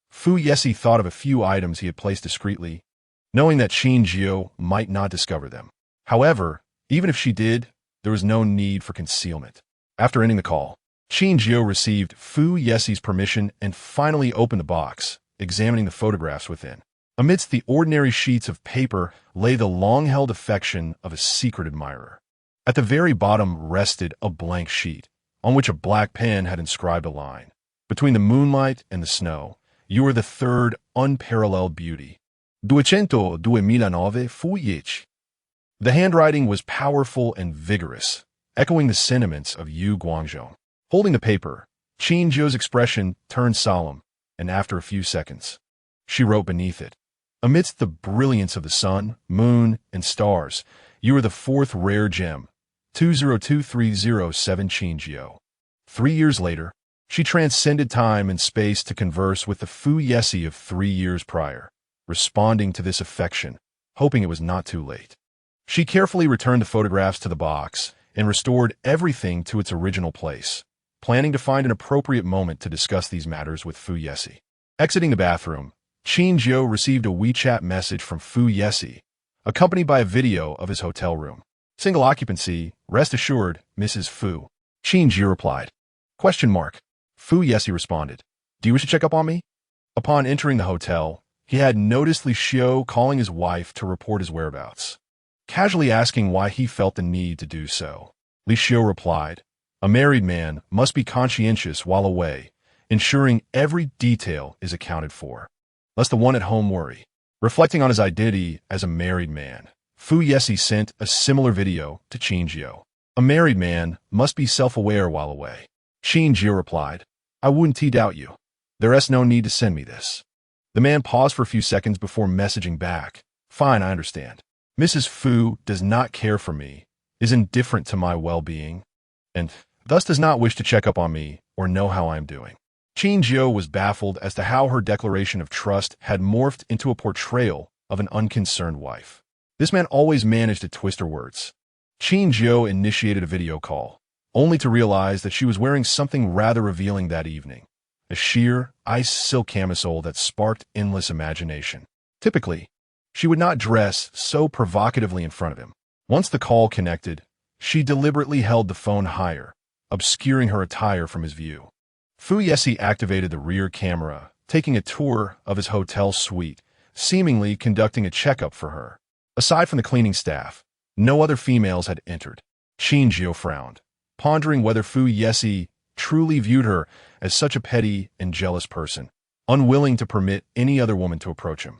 Fu Yeci thought of a few items he had placed discreetly, knowing that Qin Jiu might not discover them. However, even if she did, there was no need for concealment. After ending the call, Qin Jiu received Fu Yeci's permission and finally opened the box, examining the photographs within. Amidst the ordinary sheets of paper lay the long-held affection of a secret admirer. At the very bottom rested a blank sheet, on which a black pen had inscribed a line. "Between the moonlight and the snow, you are the third unparalleled beauty. 209 Fu Yeci." The handwriting was powerful and vigorous, echoing the sentiments of Yu Guangzhou. Holding the paper, Qin Jiu's expression turned solemn, and after a few seconds, she wrote beneath it, "Amidst the brilliance of the sun, moon, and stars, you are the fourth rare gem, 202307 Qin Jiu." 3 years later, she transcended time and space to converse with the Fu Yeci of 3 years prior, responding to this affection, hoping it was not too late. She carefully returned the photographs to the box and restored everything to its original place, planning to find an appropriate moment to discuss these matters with Fu Yeci. Exiting the bathroom, Qin Jiu received a WeChat message from Fu Yeci, accompanied by a video of his hotel room. Single occupancy, rest assured, Mrs. Fu. Qin Jiu replied. Question mark. Fu Yeci responded. Do you wish to check up on me? Upon entering the hotel, he had noticed Li Xiu calling his wife to report his whereabouts. Casually asking why he felt the need to do so, Li Xiu replied, a married man must be conscientious while away, ensuring every detail is accounted for, lest the one at home worry. Reflecting on his identity as a married man, Fu Yeci sent a similar video to Qin Jiu. A married man must be self-aware while away. Qin Jiu replied, I wouldn't doubt you. There's no need to send me this. The man paused for a few seconds before messaging back. Fine, I understand. Mrs. Fu does not care for me, is indifferent to my well-being, and thus does not wish to check up on me or know how I am doing. Qin Jiu was baffled as to how her declaration of trust had morphed into a portrayal of an unconcerned wife. This man always managed to twist her words. Qin Jiu initiated a video call, only to realize that she was wearing something rather revealing that evening. A sheer, ice silk camisole that sparked endless imagination. Typically, she would not dress so provocatively in front of him. Once the call connected, she deliberately held the phone higher, obscuring her attire from his view. Fu Yeci activated the rear camera, taking a tour of his hotel suite, seemingly conducting a checkup for her. Aside from the cleaning staff, no other females had entered. Qin Jiu frowned, pondering whether Fu Yeci truly viewed her as such a petty and jealous person, unwilling to permit any other woman to approach him,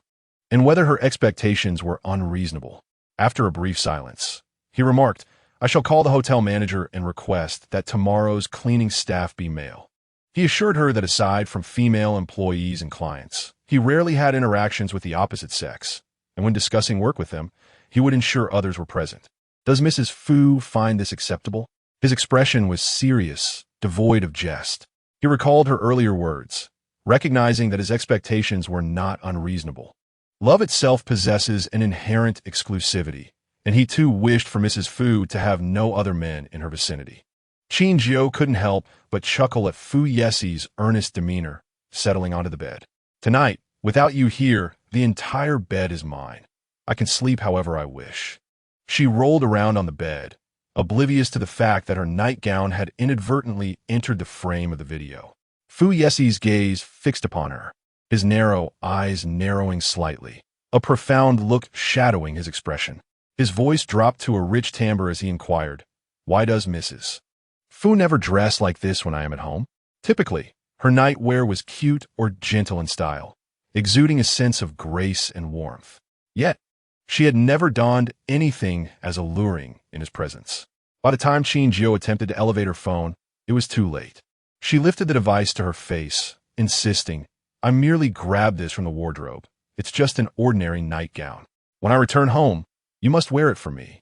and whether her expectations were unreasonable. After a brief silence, he remarked, I shall call the hotel manager and request that tomorrow's cleaning staff be male. He assured her that aside from female employees and clients, he rarely had interactions with the opposite sex, and when discussing work with them, he would ensure others were present. Does Mrs. Fu find this acceptable? His expression was serious, devoid of jest. He recalled her earlier words, recognizing that his expectations were not unreasonable. Love itself possesses an inherent exclusivity, and he too wished for Mrs. Fu to have no other men in her vicinity. Qin Jiu couldn't help but chuckle at Fu Yeci's earnest demeanor, settling onto the bed. Tonight, without you here, the entire bed is mine. I can sleep however I wish. She rolled around on the bed, oblivious to the fact that her nightgown had inadvertently entered the frame of the video. Fu Yeci's gaze fixed upon her, his narrow eyes narrowing slightly, a profound look shadowing his expression. His voice dropped to a rich timbre as he inquired, why does Mrs. Fu never dress like this when I am at home? Typically, her nightwear was cute or gentle in style, exuding a sense of grace and warmth. Yet, she had never donned anything as alluring in his presence. By the time Qin Jiu attempted to elevate her phone, it was too late. She lifted the device to her face, insisting, I merely grabbed this from the wardrobe. It's just an ordinary nightgown. When I return home, you must wear it for me.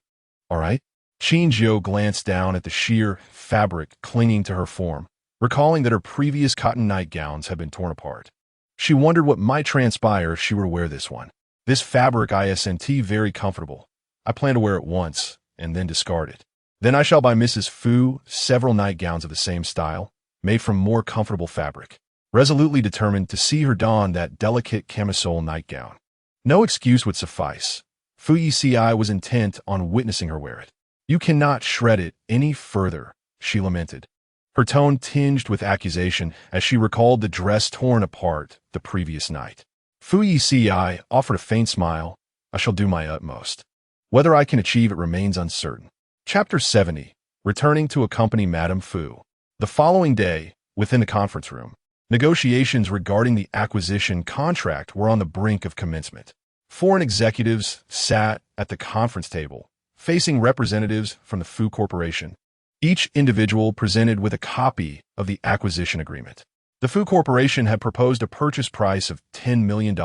All right? Qin Jiu glanced down at the sheer fabric clinging to her form, recalling that her previous cotton nightgowns had been torn apart. She wondered what might transpire if she were to wear this one. This fabric isn't very comfortable. I plan to wear it once, and then discard it. Then I shall buy Mrs. Fu several nightgowns of the same style, made from more comfortable fabric. Resolutely determined to see her don that delicate camisole nightgown. No excuse would suffice. Fu Yeci was intent on witnessing her wear it. You cannot shred it any further, she lamented, her tone tinged with accusation as she recalled the dress torn apart the previous night. Fu Yeci offered a faint smile. I shall do my utmost. Whether I can achieve it remains uncertain. Chapter 70. Returning to accompany Madame Fu. The following day, within the conference room, negotiations regarding the acquisition contract were on the brink of commencement. Foreign executives sat at the conference table, facing representatives from the Fu Corporation. Each individual presented with a copy of the acquisition agreement. The Fu Corporation had proposed a purchase price of $10 million,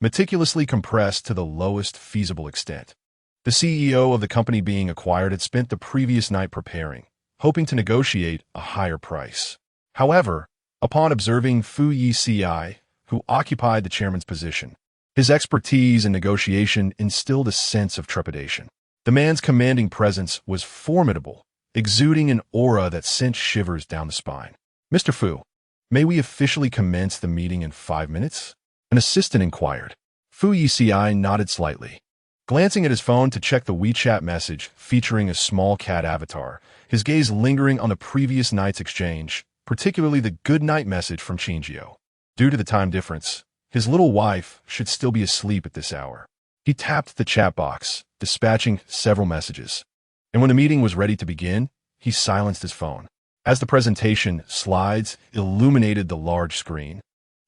meticulously compressed to the lowest feasible extent. The CEO of the company being acquired had spent the previous night preparing, hoping to negotiate a higher price. However, upon observing Fu Yeci, who occupied the chairman's position, his expertise in negotiation instilled a sense of trepidation. The man's commanding presence was formidable, exuding an aura that sent shivers down the spine. Mr. Fu, May we officially commence the meeting in 5 minutes? An assistant inquired. Fu Yeci nodded slightly. Glancing at his phone to check the WeChat message featuring a small cat avatar, his gaze lingering on the previous night's exchange, particularly the good night message from Qin Jiu. Due to the time difference, his little wife should still be asleep at this hour. He tapped the chat box, dispatching several messages. And when the meeting was ready to begin, he silenced his phone. As the presentation slides illuminated the large screen,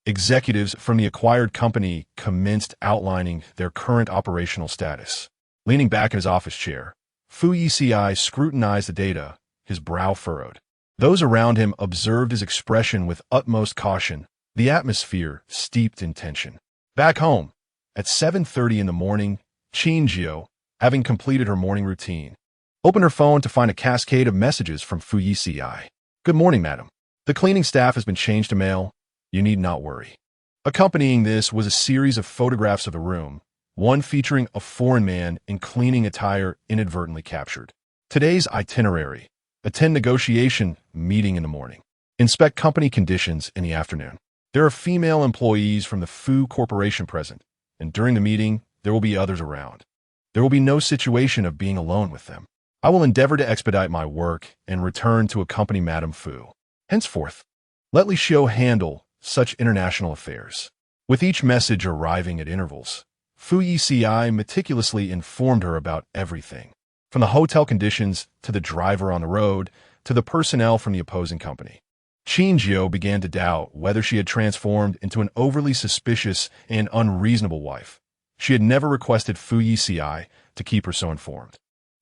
executives from the acquired company commenced outlining their current operational status. Leaning back in his office chair, Fu Yeci scrutinized the data, his brow furrowed. Those around him observed his expression with utmost caution, the atmosphere steeped in tension. Back home, at 7:30 in the morning, Qin Jiu, having completed her morning routine, opened her phone to find a cascade of messages from Fu Yeci. Good morning, madam. The cleaning staff has been changed to male. You need not worry. Accompanying this was a series of photographs of the room, one featuring a foreign man in cleaning attire inadvertently captured. Today's itinerary: attend negotiation meeting in the morning. Inspect company conditions in the afternoon. There are female employees from the Fu Corporation present, and during the meeting, there will be others around. There will be no situation of being alone with them. I will endeavor to expedite my work and return to accompany Madame Fu. Henceforth, let Li Xiu handle such international affairs. With each message arriving at intervals, Fu Yeci meticulously informed her about everything, from the hotel conditions to the driver on the road to the personnel from the opposing company. Qin Jiu began to doubt whether she had transformed into an overly suspicious and unreasonable wife. She had never requested Fu Yeci to keep her so informed.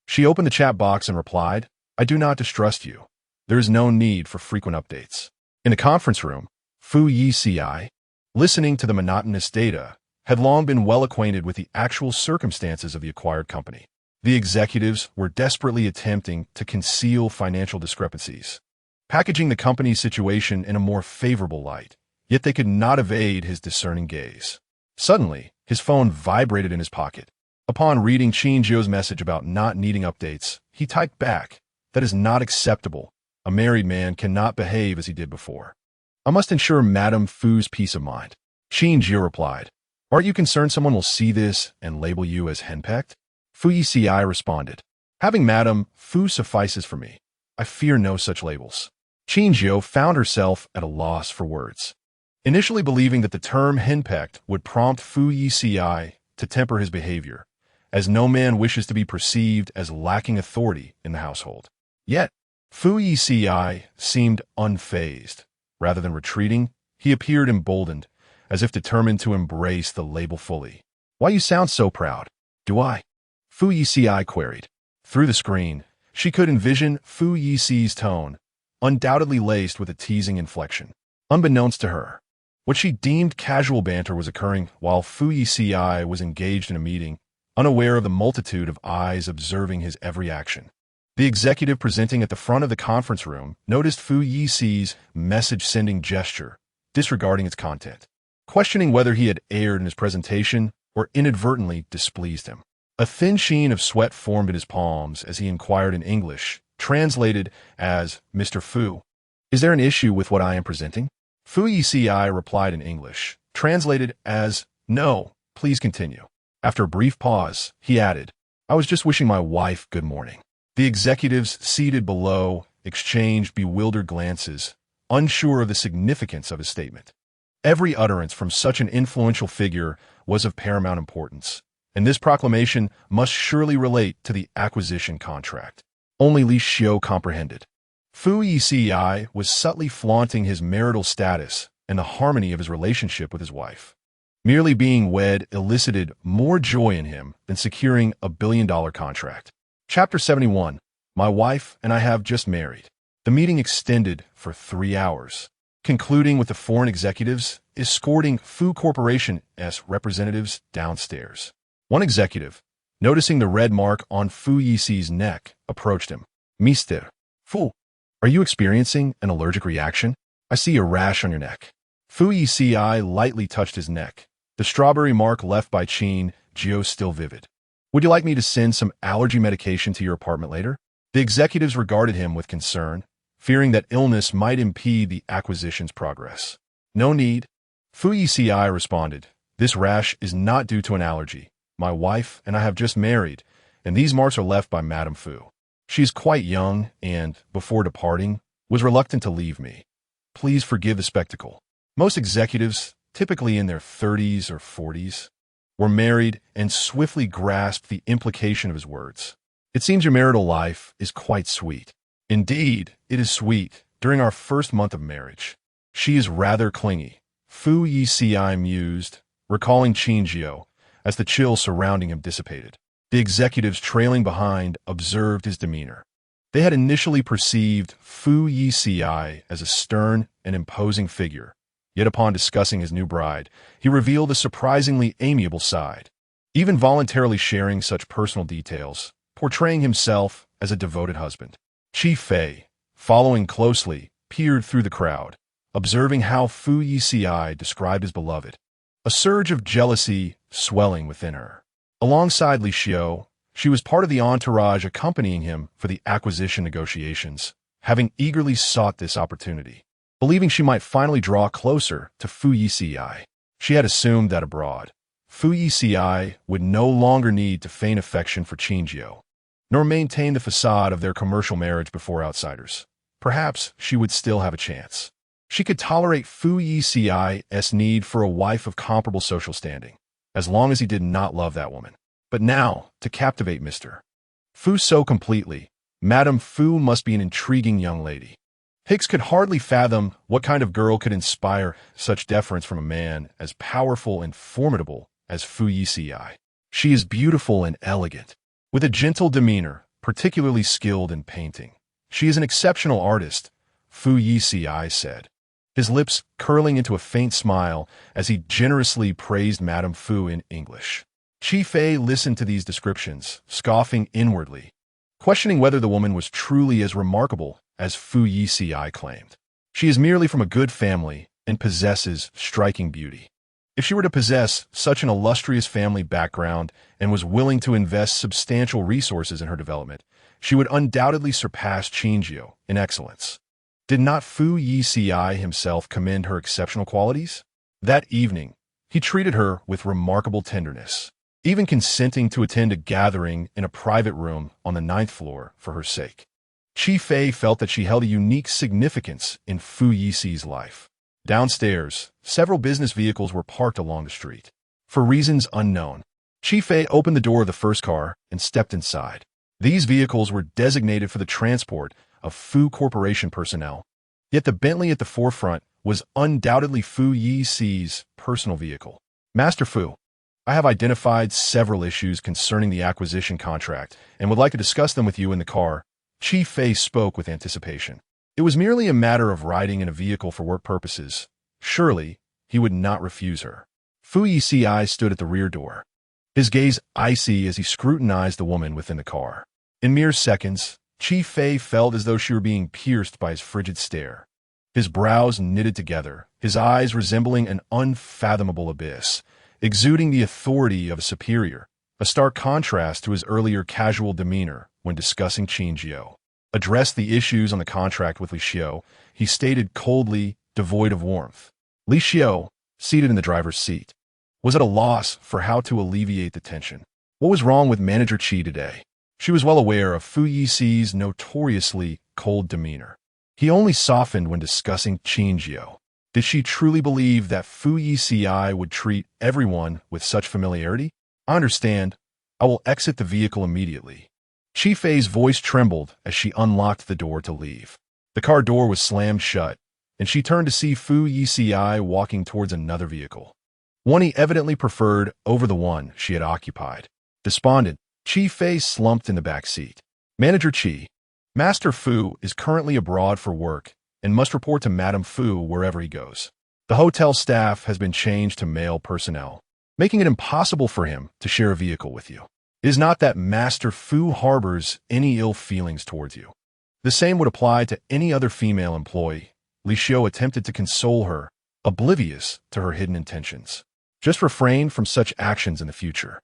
She opened the chat box and replied, I do not distrust you. There is no need for frequent updates. In the conference room, Fu Yeci, listening to the monotonous data, had long been well acquainted with the actual circumstances of the acquired company. The executives were desperately attempting to conceal financial discrepancies, packaging the company's situation in a more favorable light, yet they could not evade his discerning gaze. Suddenly, his phone vibrated in his pocket. Upon reading Qin Jiu's message about not needing updates, he typed back, that is not acceptable. A married man cannot behave as he did before. I must ensure Madame Fu's peace of mind. Qin Jiu replied, aren't you concerned someone will see this and label you as henpecked? Fu Yeci responded, having Madame Fu suffices for me. I fear no such labels. Qin Jiu found herself at a loss for words. Initially believing that the term henpecked would prompt Fu Yeci to temper his behavior, as no man wishes to be perceived as lacking authority in the household. Yet, Fu Yeci seemed unfazed. Rather than retreating, he appeared emboldened, as if determined to embrace the label fully. Why you sound so proud? Do I? Fu Yeci queried. Through the screen, she could envision Fu Yeci's tone, undoubtedly laced with a teasing inflection. Unbeknownst to her, what she deemed casual banter was occurring while Fu Yeci was engaged in a meeting, unaware of the multitude of eyes observing his every action. The executive presenting at the front of the conference room noticed Fu Yeci's message-sending gesture, disregarding its content, questioning whether he had erred in his presentation or inadvertently displeased him. A thin sheen of sweat formed in his palms as he inquired in English, translated as, Mr. Fu, is there an issue with what I am presenting? Fu Yeci replied in English, translated as, no, please continue. After a brief pause, he added, I was just wishing my wife good morning. The executives seated below exchanged bewildered glances, unsure of the significance of his statement. Every utterance from such an influential figure was of paramount importance, and this proclamation must surely relate to the acquisition contract. Only Li Xiu comprehended. Fu Yeci was subtly flaunting his marital status and the harmony of his relationship with his wife. Merely being wed elicited more joy in him than securing a billion-dollar contract. Chapter 71. My wife and I have just married. The meeting extended for 3 hours, concluding with the foreign executives escorting Fu Corporation's representatives downstairs. One executive, noticing the red mark on Fu Yeci's neck, approached him. Mr. Fu, are you experiencing an allergic reaction? I see a rash on your neck. Fu Yeci lightly touched his neck, the strawberry mark left by Qin Jiu still vivid. Would you like me to send some allergy medication to your apartment later? The executives regarded him with concern, fearing that illness might impede the acquisition's progress. No need. Fu Yeci responded, "This rash is not due to an allergy. My wife and I have just married, and these marks are left by Madame Fu. She is quite young and, before departing, was reluctant to leave me. Please forgive the spectacle." Most executives, typically in their 30s or 40s, were married and swiftly grasped the implication of his words. "It seems your marital life is quite sweet." "Indeed, it is sweet during our first month of marriage. She is rather clingy," Fu Yeci mused, recalling Qin Jiu, as the chill surrounding him dissipated. The executives trailing behind observed his demeanor. They had initially perceived Fu Yeci as a stern and imposing figure, yet upon discussing his new bride, he revealed a surprisingly amiable side, even voluntarily sharing such personal details, portraying himself as a devoted husband. Qi Fei, following closely, peered through the crowd, observing how Fu Yeci described his beloved, a surge of jealousy swelling within her. Alongside Li Xiu, she was part of the entourage accompanying him for the acquisition negotiations, having eagerly sought this opportunity. Believing she might finally draw closer to Fu Yeci, she had assumed that abroad, Fu Yeci would no longer need to feign affection for Qin Jiu, nor maintain the facade of their commercial marriage before outsiders. Perhaps she would still have a chance. She could tolerate Fu Yeci's need for a wife of comparable social standing, as long as he did not love that woman. But now, to captivate Mr. Fu so completely, Madame Fu must be an intriguing young lady. Hicks could hardly fathom what kind of girl could inspire such deference from a man as powerful and formidable as Fu Yeci. She is beautiful and elegant, with a gentle demeanor, particularly skilled in painting. She is an exceptional artist, Fu Yeci said, his lips curling into a faint smile as he generously praised Madame Fu in English. Qi Fei listened to these descriptions, scoffing inwardly, questioning whether the woman was truly as remarkable as Fu Yeci claimed. She is merely from a good family and possesses striking beauty. If she were to possess such an illustrious family background and was willing to invest substantial resources in her development, she would undoubtedly surpass Qin Jiu in excellence. Did not Fu Yeci himself commend her exceptional qualities? That evening, he treated her with remarkable tenderness, even consenting to attend a gathering in a private room on the 9th floor for her sake. Qi Fei felt that she held a unique significance in Fu Yeci's life. Downstairs, several business vehicles were parked along the street. For reasons unknown, Qi Fei opened the door of the first car and stepped inside. These vehicles were designated for the transport of Fu Corporation personnel, yet the Bentley at the forefront was undoubtedly Fu Yeci's personal vehicle. "Master Fu, I have identified several issues concerning the acquisition contract and would like to discuss them with you in the car." Qi Fei spoke with anticipation. It was merely a matter of riding in a vehicle for work purposes. Surely, he would not refuse her. Fu Yeci stood at the rear door, his gaze icy as he scrutinized the woman within the car. In mere seconds, Qi Fei felt as though she were being pierced by his frigid stare. His brows knitted together, his eyes resembling an unfathomable abyss, exuding the authority of a superior, a stark contrast to his earlier casual demeanor when discussing Qin Jiu. Addressed the issues on the contract with Li Xiu, he stated coldly, devoid of warmth. Li Xiu, seated in the driver's seat, was at a loss for how to alleviate the tension. What was wrong with Manager Qi today? She was well aware of Fu Yeci's notoriously cold demeanor. He only softened when discussing Qin Jiu. Did she truly believe that Fu Yeci would treat everyone with such familiarity? "I understand. I will exit the vehicle immediately." Qi Fei's voice trembled as she unlocked the door to leave. The car door was slammed shut, and she turned to see Fu Yeci walking towards another vehicle, one he evidently preferred over the one she had occupied. Despondent, Qi Fei slumped in the back seat. "Manager Qi, Master Fu is currently abroad for work and must report to Madame Fu wherever he goes. The hotel staff has been changed to male personnel, making it impossible for him to share a vehicle with you. It is not that Master Fu harbors any ill feelings towards you. The same would apply to any other female employee." Li Xiu attempted to console her, oblivious to her hidden intentions. "Just refrain from such actions in the future.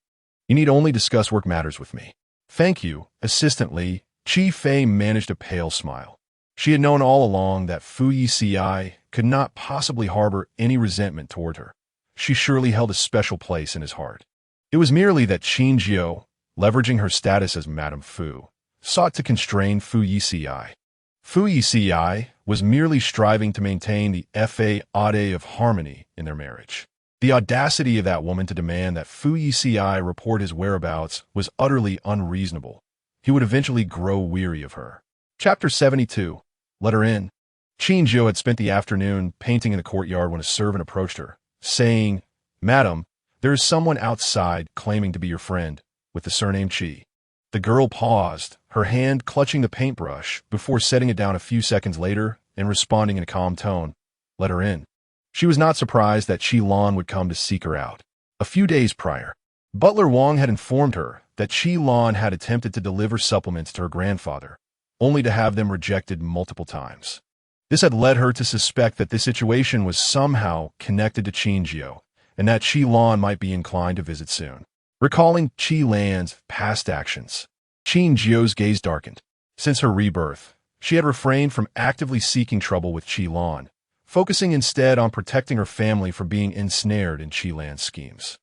You need only discuss work matters with me." "Thank you." Assistant Li, Qi Fei managed a pale smile. She had known all along that Fu Yeci could not possibly harbor any resentment toward her. She surely held a special place in his heart. It was merely that Qin Jiu, leveraging her status as Madame Fu, sought to constrain Fu Yeci. Fu Yeci was merely striving to maintain the facade of harmony in their marriage. The audacity of that woman to demand that Fu Yeci report his whereabouts was utterly unreasonable. He would eventually grow weary of her. Chapter 72. Let her in. Qin Jiu had spent the afternoon painting in the courtyard when a servant approached her, saying, "Madam, there is someone outside claiming to be your friend, with the surname Qi." The girl paused, her hand clutching the paintbrush, before setting it down a few seconds later and responding in a calm tone, "Let her in." She was not surprised that Qi Lan would come to seek her out. A few days prior, Butler Wang had informed her that Qi Lan had attempted to deliver supplements to her grandfather, only to have them rejected multiple times. This had led her to suspect that this situation was somehow connected to Qin Jiu, and that Qi Lan might be inclined to visit soon. Recalling Qi Lan's past actions, Qin Jiu's gaze darkened. Since her rebirth, she had refrained from actively seeking trouble with Qi Lan, focusing instead on protecting her family from being ensnared in Qi Lan's schemes.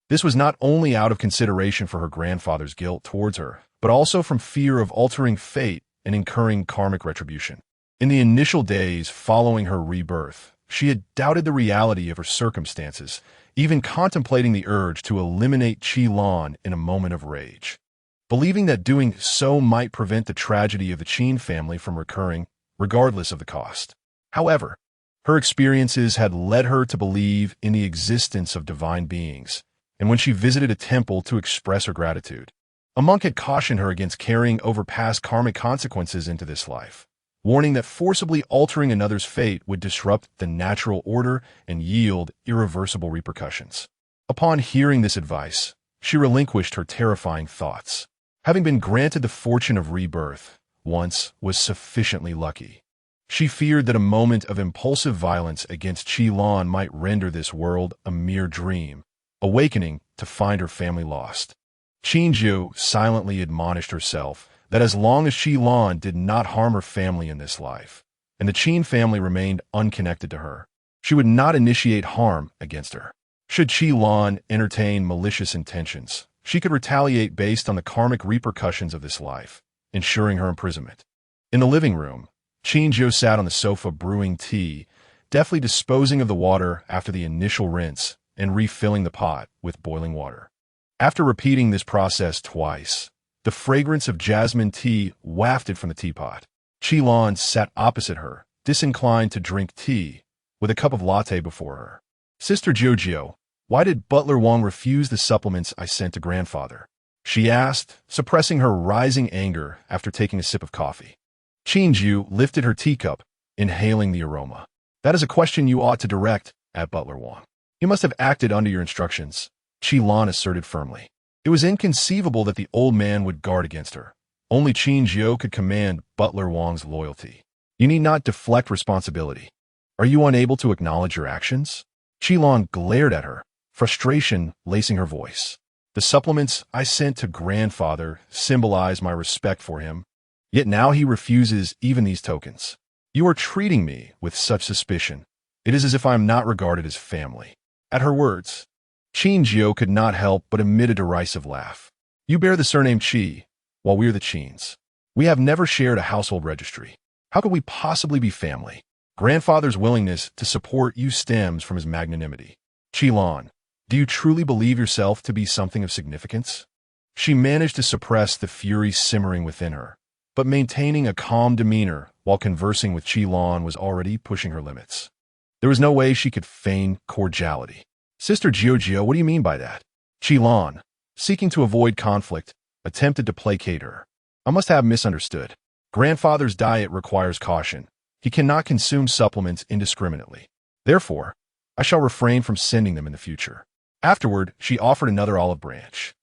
This was not only out of consideration for her grandfather's guilt towards her, but also from fear of altering fate and incurring karmic retribution. In the initial days following her rebirth, she had doubted the reality of her circumstances, even contemplating the urge to eliminate Qi Lan in a moment of rage, believing that doing so might prevent the tragedy of the Qin family from recurring, regardless of the cost. However, her experiences had led her to believe in the existence of divine beings, and when she visited a temple to express her gratitude, a monk had cautioned her against carrying over past karmic consequences into this life, warning that forcibly altering another's fate would disrupt the natural order and yield irreversible repercussions. Upon hearing this advice, she relinquished her terrifying thoughts. Having been granted the fortune of rebirth, once was sufficiently lucky. She feared that a moment of impulsive violence against Qi Lan might render this world a mere dream, awakening to find her family lost. Qin Jiu silently admonished herself that as long as Qi Lan did not harm her family in this life, and the Qin family remained unconnected to her, she would not initiate harm against her. Should Qi Lan entertain malicious intentions, she could retaliate based on the karmic repercussions of this life, ensuring her imprisonment. In the living room, Qin Jiu sat on the sofa brewing tea, deftly disposing of the water after the initial rinse and refilling the pot with boiling water. After repeating this process twice, the fragrance of jasmine tea wafted from the teapot. Qi Lan sat opposite her, disinclined to drink tea, with a cup of latte before her. "Sister Jiu, why did Butler Wang refuse the supplements I sent to grandfather?" she asked, suppressing her rising anger after taking a sip of coffee. Qin Jiu lifted her teacup, inhaling the aroma. "That is a question you ought to direct at Butler Wang. You must have acted under your instructions," Qi Lan asserted firmly. It was inconceivable that the old man would guard against her. Only Qin Jiu could command Butler Wang's loyalty. "You need not deflect responsibility. Are you unable to acknowledge your actions?" Qi Lan glared at her, frustration lacing her voice. "The supplements I sent to grandfather symbolize my respect for him, yet now he refuses even these tokens. You are treating me with such suspicion. It is as if I am not regarded as family." At her words, Qin Jiu could not help but emit a derisive laugh. "You bear the surname Qi, while we're the Qins. We have never shared a household registry. How could we possibly be family? Grandfather's willingness to support you stems from his magnanimity. Qi Lan, do you truly believe yourself to be something of significance?" She managed to suppress the fury simmering within her, but maintaining a calm demeanor while conversing with Qi Lan was already pushing her limits. There was no way she could feign cordiality. "Sister Jiu, what do you mean by that?" Qi Lan, seeking to avoid conflict, attempted to placate her. "I must have misunderstood. Grandfather's diet requires caution. He cannot consume supplements indiscriminately. Therefore, I shall refrain from sending them in the future." Afterward, she offered another olive branch.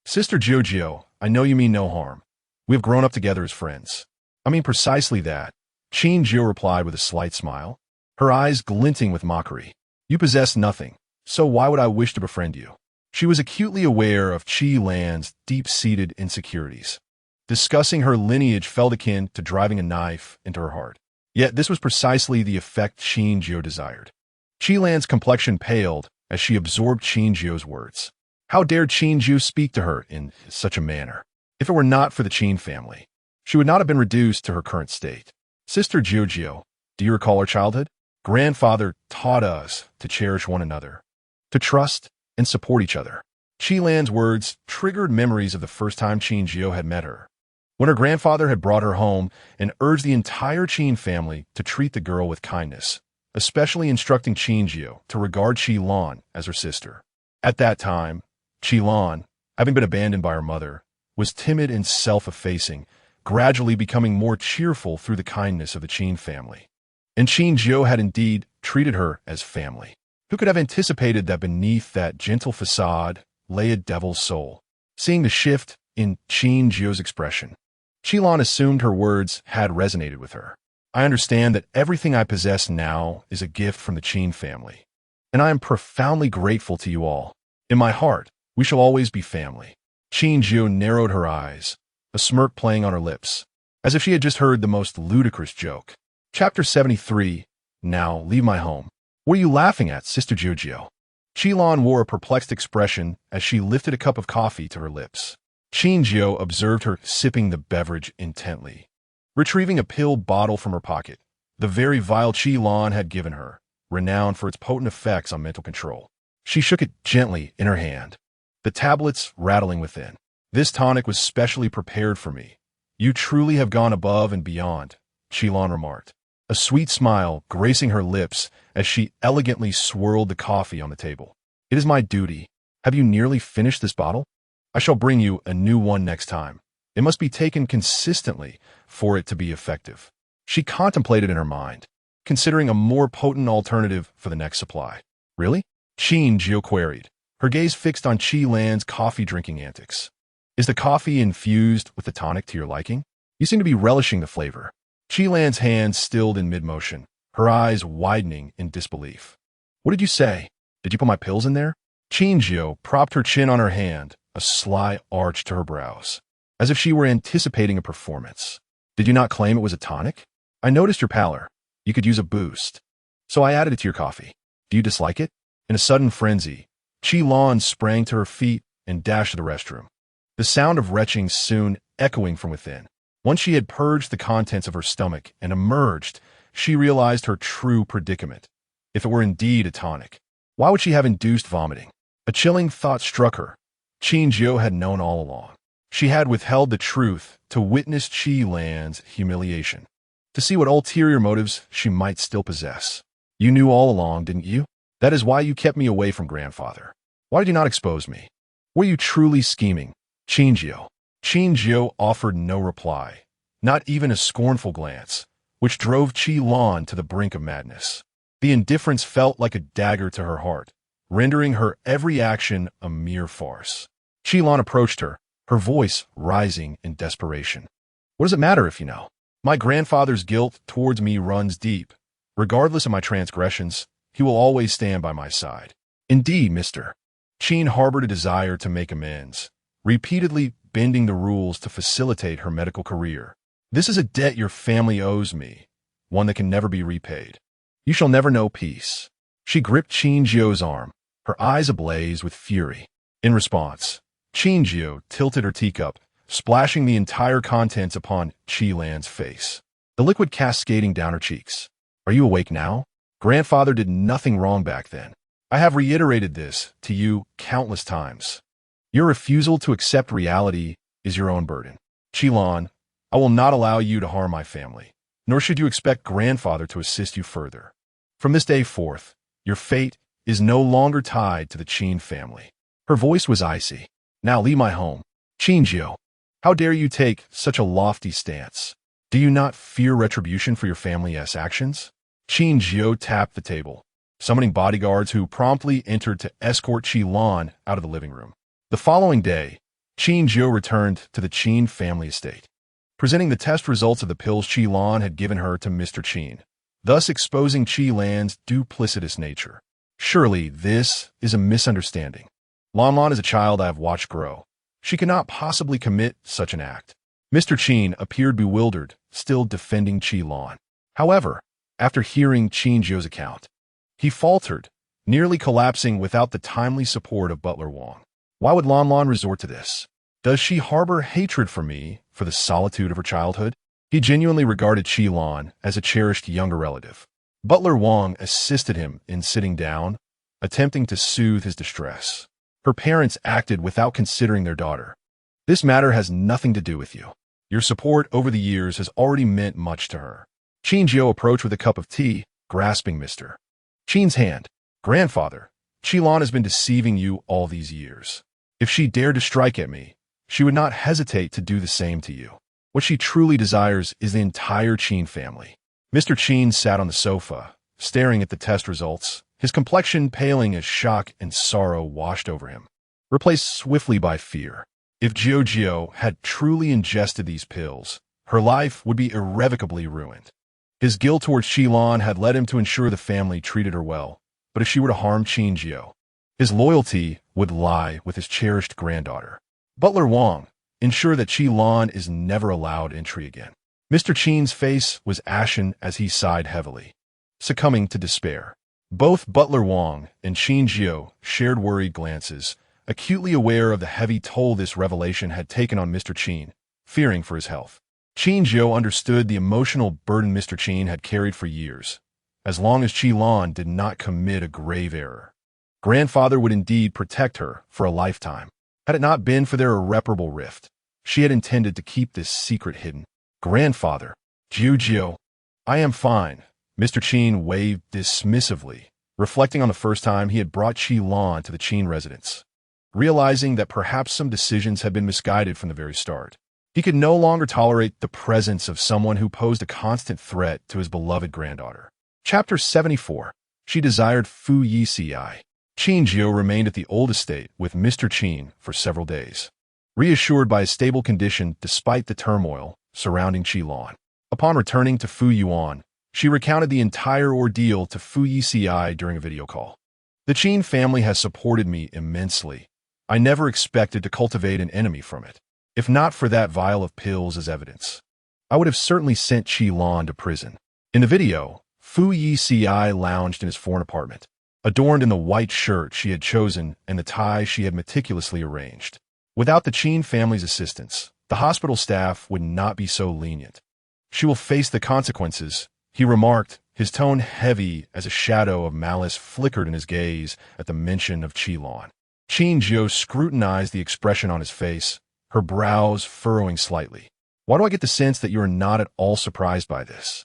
"Sister Jiu, I know you mean no harm. We have grown up together as friends." "I mean precisely that," Qin Jiu replied with a slight smile, her eyes glinting with mockery. "You possess nothing, so why would I wish to befriend you?" She was acutely aware of Qi Lan's deep-seated insecurities. Discussing her lineage felt akin to driving a knife into her heart. Yet this was precisely the effect Qin Jiu desired. Qi Lan's complexion paled as she absorbed Qin Jiu's words. How dared Qin Jiu speak to her in such a manner? If it were not for the Qin family, she would not have been reduced to her current state. Sister Jiu, do you recall our childhood? Grandfather taught us to cherish one another, to trust and support each other. Qi Lan's words triggered memories of the first time Qin Jiu had met her, when her grandfather had brought her home and urged the entire Qin family to treat the girl with kindness, especially instructing Qin Jiu to regard Qi Lan as her sister. At that time, Qi Lan, having been abandoned by her mother, was timid and self-effacing, gradually becoming more cheerful through the kindness of the Qin family. And Qin Jiu had indeed treated her as family. Who could have anticipated that beneath that gentle facade lay a devil's soul? Seeing the shift in Qin Jiu's expression, Qi Lan assumed her words had resonated with her. I understand that everything I possess now is a gift from the Qin family, and I am profoundly grateful to you all. In my heart, we shall always be family. Qin Jiu narrowed her eyes, a smirk playing on her lips, as if she had just heard the most ludicrous joke. Chapter 73. Now, leave my home. What are you laughing at, Sister Jiu? Qi Lan wore a perplexed expression as she lifted a cup of coffee to her lips. Qin Jiu observed her sipping the beverage intently, retrieving a pill bottle from her pocket, the very vial Qi Lan had given her, renowned for its potent effects on mental control. She shook it gently in her hand, the tablets rattling within. This tonic was specially prepared for me. You truly have gone above and beyond, Qi Lan remarked, a sweet smile gracing her lips as she elegantly swirled the coffee on the table. It is my duty. Have you nearly finished this bottle? I shall bring you a new one next time. It must be taken consistently for it to be effective. She contemplated in her mind, considering a more potent alternative for the next supply. Really? Qin Jiu queried, her gaze fixed on Qi Lan's coffee-drinking antics. Is the coffee infused with the tonic to your liking? You seem to be relishing the flavor. Qi Lan's hands stilled in mid-motion, her eyes widening in disbelief. What did you say? Did you put my pills in there? Qin Jiu propped her chin on her hand, a sly arch to her brows, as if she were anticipating a performance. Did you not claim it was a tonic? I noticed your pallor. You could use a boost. So I added it to your coffee. Do you dislike it? In a sudden frenzy, Qi Lan sprang to her feet and dashed to the restroom, the sound of retching soon echoing from within. Once she had purged the contents of her stomach and emerged, she realized her true predicament. If it were indeed a tonic, why would she have induced vomiting? A chilling thought struck her. Qin Jiu had known all along. She had withheld the truth to witness Qi Lan's humiliation, to see what ulterior motives she might still possess. You knew all along, didn't you? That is why you kept me away from grandfather. Why did you not expose me? Were you truly scheming, Qin Jiu? Qin Jiu offered no reply, not even a scornful glance, which drove Qi Lan to the brink of madness. The indifference felt like a dagger to her heart, rendering her every action a mere farce. Qi Lan approached her, her voice rising in desperation. What does it matter if you know? My grandfather's guilt towards me runs deep. Regardless of my transgressions, he will always stand by my side. Indeed, mister. Qin harbored a desire to make amends, repeatedly bending the rules to facilitate her medical career. This is a debt your family owes me, one that can never be repaid. You shall never know peace. She gripped Qin Jiu's arm, her eyes ablaze with fury. In response, Qin Jiu tilted her teacup, splashing the entire contents upon Qi Lan's face, the liquid cascading down her cheeks. Are you awake now? Grandfather did nothing wrong back then. I have reiterated this to you countless times. Your refusal to accept reality is your own burden. Qi Lan, I will not allow you to harm my family, nor should you expect grandfather to assist you further. From this day forth, your fate is no longer tied to the Qin family. Her voice was icy. Now leave my home. Qin Jiu, how dare you take such a lofty stance? Do you not fear retribution for your family's actions? Qin Jiu tapped the table, summoning bodyguards who promptly entered to escort Qi Lan out of the living room. The following day, Qin Jiu returned to the Qin family estate, presenting the test results of the pills Qi Lan had given her to Mr. Qin, thus exposing Qi Lan's duplicitous nature. Surely this is a misunderstanding. Lan is a child I have watched grow. She cannot possibly commit such an act. Mr. Qin appeared bewildered, still defending Qi Lan. However, after hearing Qin Jiu's account, he faltered, nearly collapsing without the timely support of Butler Wang. Why would Lan Lan resort to this? Does she harbor hatred for me for the solitude of her childhood? He genuinely regarded Qi Lan as a cherished younger relative. Butler Wang assisted him in sitting down, attempting to soothe his distress. Her parents acted without considering their daughter. This matter has nothing to do with you. Your support over the years has already meant much to her. Qin Jiu approached with a cup of tea, grasping Mr. Qin's hand. Grandfather, Qi Lan has been deceiving you all these years. If she dared to strike at me, she would not hesitate to do the same to you. What she truly desires is the entire Qin family. Mr. Qin sat on the sofa, staring at the test results, his complexion paling as shock and sorrow washed over him, replaced swiftly by fear. If Jiu had truly ingested these pills, her life would be irrevocably ruined. His guilt towards Qi Lan had led him to ensure the family treated her well, but if she were to harm Qin Jiu, his loyalty would lie with his cherished granddaughter. Butler Wang, ensure that Qi Lan is never allowed entry again. Mr. Qin's face was ashen as he sighed heavily, succumbing to despair. Both Butler Wang and Qin Jiu shared worried glances, acutely aware of the heavy toll this revelation had taken on Mr. Qin, fearing for his health. Qin Jiu understood the emotional burden Mr. Qin had carried for years, as long as Qi Lan did not commit a grave error. Grandfather would indeed protect her for a lifetime. Had it not been for their irreparable rift, she had intended to keep this secret hidden. Grandfather, Jiu, I am fine. Mr. Qin waved dismissively, reflecting on the first time he had brought Qi Lan to the Qin residence. Realizing that perhaps some decisions had been misguided from the very start, he could no longer tolerate the presence of someone who posed a constant threat to his beloved granddaughter. Chapter 74. She desired Fu Yeci. Qin Jiu remained at the old estate with Mr. Qin for several days, reassured by his stable condition despite the turmoil surrounding Qi Lan. Upon returning to Fu Yuan, she recounted the entire ordeal to Fu Yeci during a video call. The Qin family has supported me immensely. I never expected to cultivate an enemy from it. If not for that vial of pills as evidence, I would have certainly sent Qi Lan to prison. In the video, Fu Yeci lounged in his foreign apartment, adorned in the white shirt she had chosen and the tie she had meticulously arranged. Without the Qin family's assistance, the hospital staff would not be so lenient. She will face the consequences, he remarked, his tone heavy as a shadow of malice flickered in his gaze at the mention of Qi Lan. Qin Jiu scrutinized the expression on his face, her brows furrowing slightly. Why do I get the sense that you are not at all surprised by this?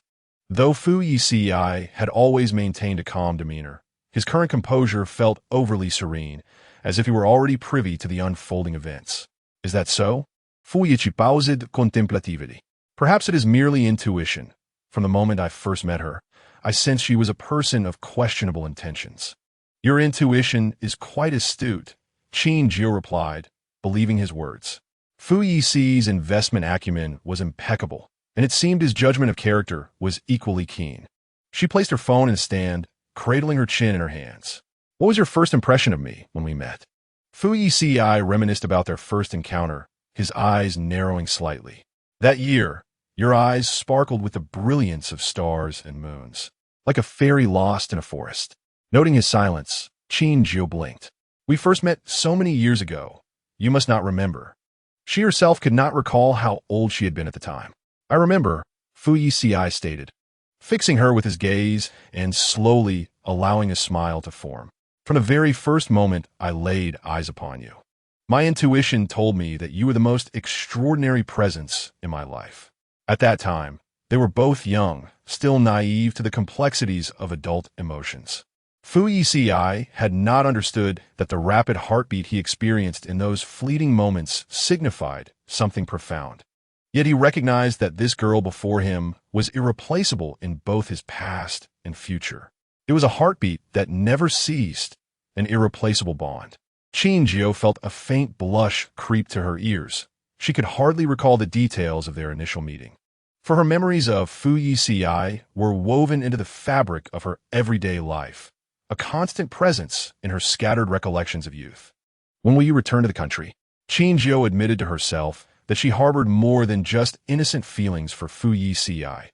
Though Fu Yeci had always maintained a calm demeanor, his current composure felt overly serene, as if he were already privy to the unfolding events. Is that so? Fu Yeci paused contemplatively. Perhaps it is merely intuition. From the moment I first met her, I sensed she was a person of questionable intentions. Your intuition is quite astute, Qin Jiu replied, believing his words. Fu Yici's investment acumen was impeccable, and it seemed his judgment of character was equally keen. She placed her phone in a stand, cradling her chin in her hands. What was your first impression of me when we met? Fu Yeci reminisced about their first encounter, his eyes narrowing slightly. That year, your eyes sparkled with the brilliance of stars and moons, like a fairy lost in a forest. Noting his silence, Qin Jiu blinked. We first met so many years ago. You must not remember. She herself could not recall how old she had been at the time. I remember, Fu Yeci stated, fixing her with his gaze and slowly allowing a smile to form. From the very first moment I laid eyes upon you, my intuition told me that you were the most extraordinary presence in my life. At that time, they were both young, still naive to the complexities of adult emotions. Fu Yeci had not understood that the rapid heartbeat he experienced in those fleeting moments signified something profound. Yet he recognized that this girl before him was irreplaceable in both his past and future. It was a heartbeat that never ceased, an irreplaceable bond. Qin Jiu felt a faint blush creep to her ears. She could hardly recall the details of their initial meeting, for her memories of Fu Yeci were woven into the fabric of her everyday life, a constant presence in her scattered recollections of youth. When will you return to the country? Qin Jiu admitted to herself that she harbored more than just innocent feelings for Fu Yeci.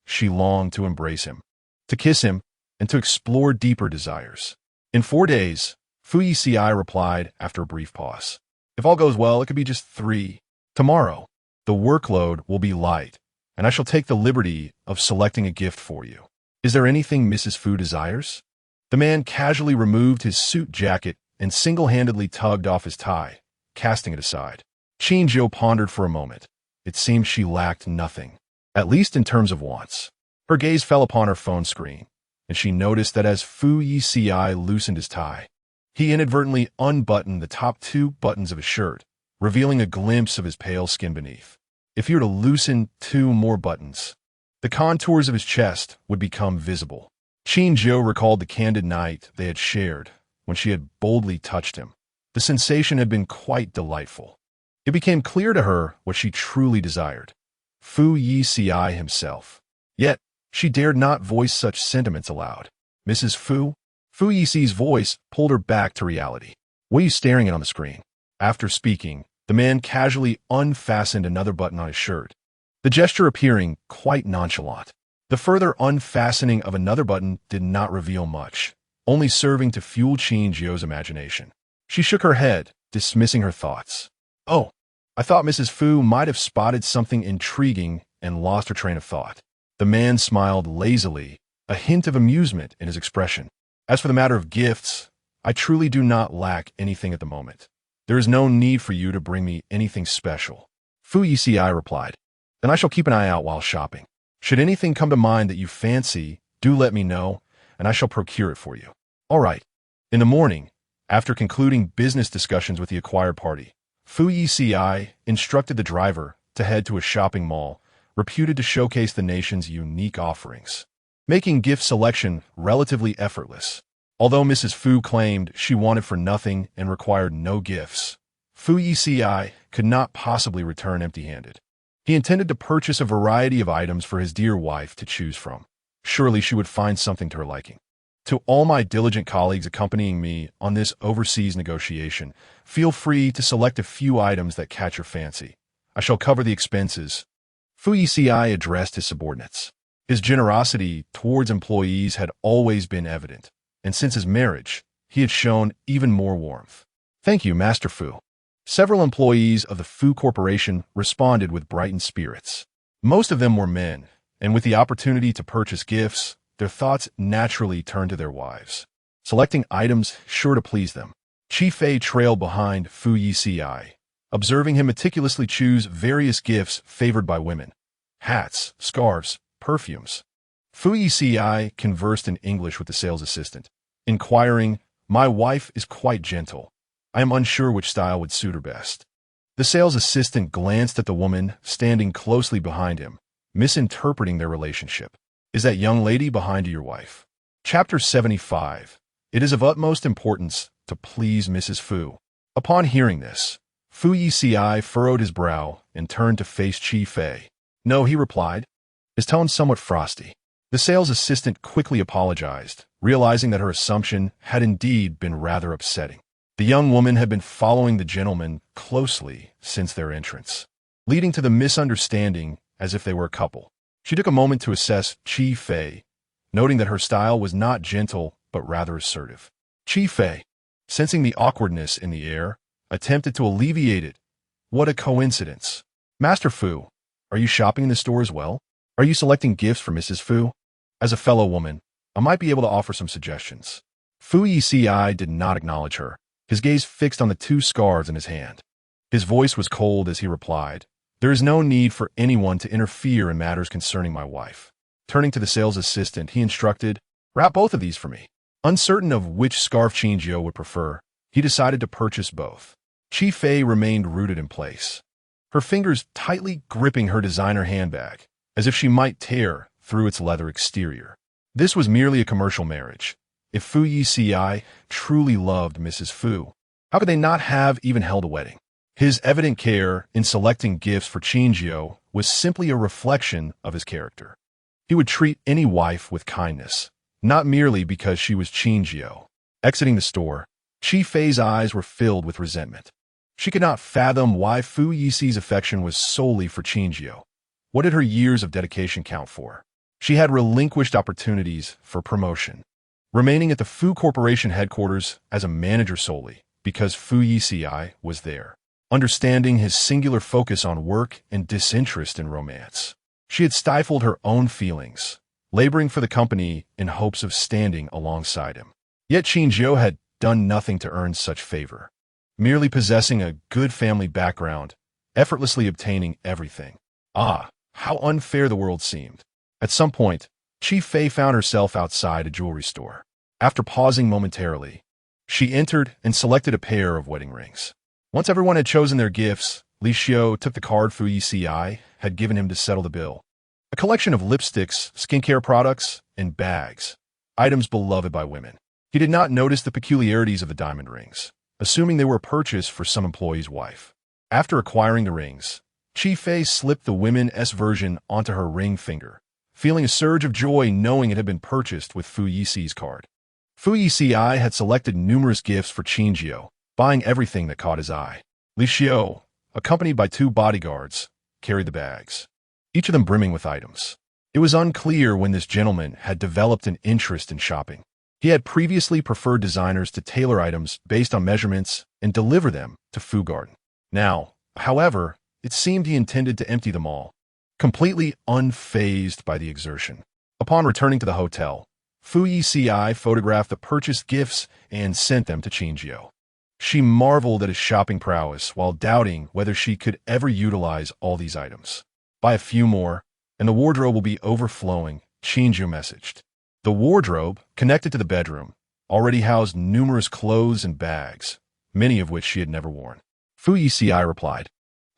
she longed to embrace him, to kiss him, and to explore deeper desires. In 4 days, Fu Yeci replied after a brief pause. If all goes well, it could be just 3. Tomorrow, the workload will be light, and I shall take the liberty of selecting a gift for you. Is there anything Mrs. Fu desires? The man casually removed his suit jacket and single-handedly tugged off his tie, casting it aside. Qin Jiu pondered for a moment. It seemed she lacked nothing, at least in terms of wants. Her gaze fell upon her phone screen, and she noticed that as Fu Yeci loosened his tie, he inadvertently unbuttoned the top 2 buttons of his shirt, revealing a glimpse of his pale skin beneath. If he were to loosen 2 more buttons, the contours of his chest would become visible. Qin Jiu recalled the candid night they had shared when she had boldly touched him. The sensation had been quite delightful. It became clear to her what she truly desired: Fu Yeci himself. Yet, she dared not voice such sentiments aloud. Mrs. Fu? Fu Yeci's voice pulled her back to reality. What are you staring at on the screen? After speaking, the man casually unfastened another button on his shirt, the gesture appearing quite nonchalant. The further unfastening of another button did not reveal much, only serving to fuel Qin Jiu's imagination. She shook her head, dismissing her thoughts. Oh, I thought Mrs. Fu might have spotted something intriguing and lost her train of thought. The man smiled lazily, a hint of amusement in his expression. As for the matter of gifts, I truly do not lack anything at the moment. There is no need for you to bring me anything special. Fu Yeci replied. Then I shall keep an eye out while shopping. Should anything come to mind that you fancy, do let me know, and I shall procure it for you. All right. In the morning, after concluding business discussions with the acquired party, Fu Yeci instructed the driver to head to a shopping mall reputed to showcase the nation's unique offerings, making gift selection relatively effortless. Although Mrs. Fu claimed she wanted for nothing and required no gifts, Fu Yeci could not possibly return empty-handed. He intended to purchase a variety of items for his dear wife to choose from. Surely she would find something to her liking. To all my diligent colleagues accompanying me on this overseas negotiation, feel free to select a few items that catch your fancy. I shall cover the expenses. Fu Yeci addressed his subordinates. His generosity towards employees had always been evident, and since his marriage, he had shown even more warmth. Thank you, Master Fu. Several employees of the Fu Corporation responded with brightened spirits. Most of them were men, and with the opportunity to purchase gifts, their thoughts naturally turned to their wives. Selecting items sure to please them. Chi Fei trailed behind Fu Yeci, observing him meticulously choose various gifts favored by women. Hats, scarves, perfumes. Fu Yeci conversed in English with the sales assistant, inquiring, "My wife is quite gentle. I am unsure which style would suit her best." The sales assistant glanced at the woman standing closely behind him, misinterpreting their relationship. "Is that young lady behind you your wife?" Chapter 75. It is of utmost importance to please Mrs. Fu. Upon hearing this, Fu Yeci furrowed his brow and turned to face Chi Fei. "No," he replied, his tone somewhat frosty. The sales assistant quickly apologized, realizing that her assumption had indeed been rather upsetting. The young woman had been following the gentleman closely since their entrance, leading to the misunderstanding as if they were a couple. She took a moment to assess Chi Fei, noting that her style was not gentle but rather assertive. Chi Fei, sensing the awkwardness in the air, attempted to alleviate it. "What a coincidence. Master Fu, are you shopping in the store as well? Are you selecting gifts for Mrs. Fu? As a fellow woman, I might be able to offer some suggestions." Fu Yeci did not acknowledge her, his gaze fixed on the 2 scarves in his hand. His voice was cold as he replied, "There is no need for anyone to interfere in matters concerning my wife." Turning to the sales assistant, he instructed, "Wrap both of these for me." Uncertain of which scarf Qin Jiu would prefer, he decided to purchase both. Chi Fei remained rooted in place, her fingers tightly gripping her designer handbag, as if she might tear through its leather exterior. This was merely a commercial marriage. If Fu Yeci truly loved Mrs. Fu, how could they not have even held a wedding? His evident care in selecting gifts for Qin Jiu was simply a reflection of his character. He would treat any wife with kindness, not merely because she was Qin Jiu. Exiting the store, Chi Fei's eyes were filled with resentment. She could not fathom why Fu Yeci's affection was solely for Qin Jiu. What did her years of dedication count for? She had relinquished opportunities for promotion, remaining at the Fu Corporation headquarters as a manager solely because Fu Yeci was there, understanding his singular focus on work and disinterest in romance. She had stifled her own feelings, laboring for the company in hopes of standing alongside him. Yet Qin Jiu had done nothing to earn such favor, merely possessing a good family background, effortlessly obtaining everything. Ah, how unfair the world seemed. At some point, Chi Fei found herself outside a jewelry store. After pausing momentarily, she entered and selected a pair of wedding rings. Once everyone had chosen their gifts, Li Xiu took the card Fu Yeci had given him to settle the bill. A collection of lipsticks, skincare products, and bags, items beloved by women. He did not notice the peculiarities of the diamond rings, assuming they were a purchase for some employee's wife. After acquiring the rings, Chi Fei slipped the women's version onto her ring finger, feeling a surge of joy knowing it had been purchased with Fu Yici's card. Fu Yeci had selected numerous gifts for Qin Jiu, buying everything that caught his eye. Li Xiu, accompanied by 2 bodyguards, carried the bags, each of them brimming with items. It was unclear when this gentleman had developed an interest in shopping. He had previously preferred designers to tailor items based on measurements and deliver them to Fu Garden. Now, however, it seemed he intended to empty them all, completely unfazed by the exertion. Upon returning to the hotel, Fu Yeci photographed the purchased gifts and sent them to Qin Jiu. She marveled at his shopping prowess while doubting whether she could ever utilize all these items. Buy a few more, and the wardrobe will be overflowing, Qin Jiu messaged. The wardrobe, connected to the bedroom, already housed numerous clothes and bags, many of which she had never worn. Fu Yeci replied,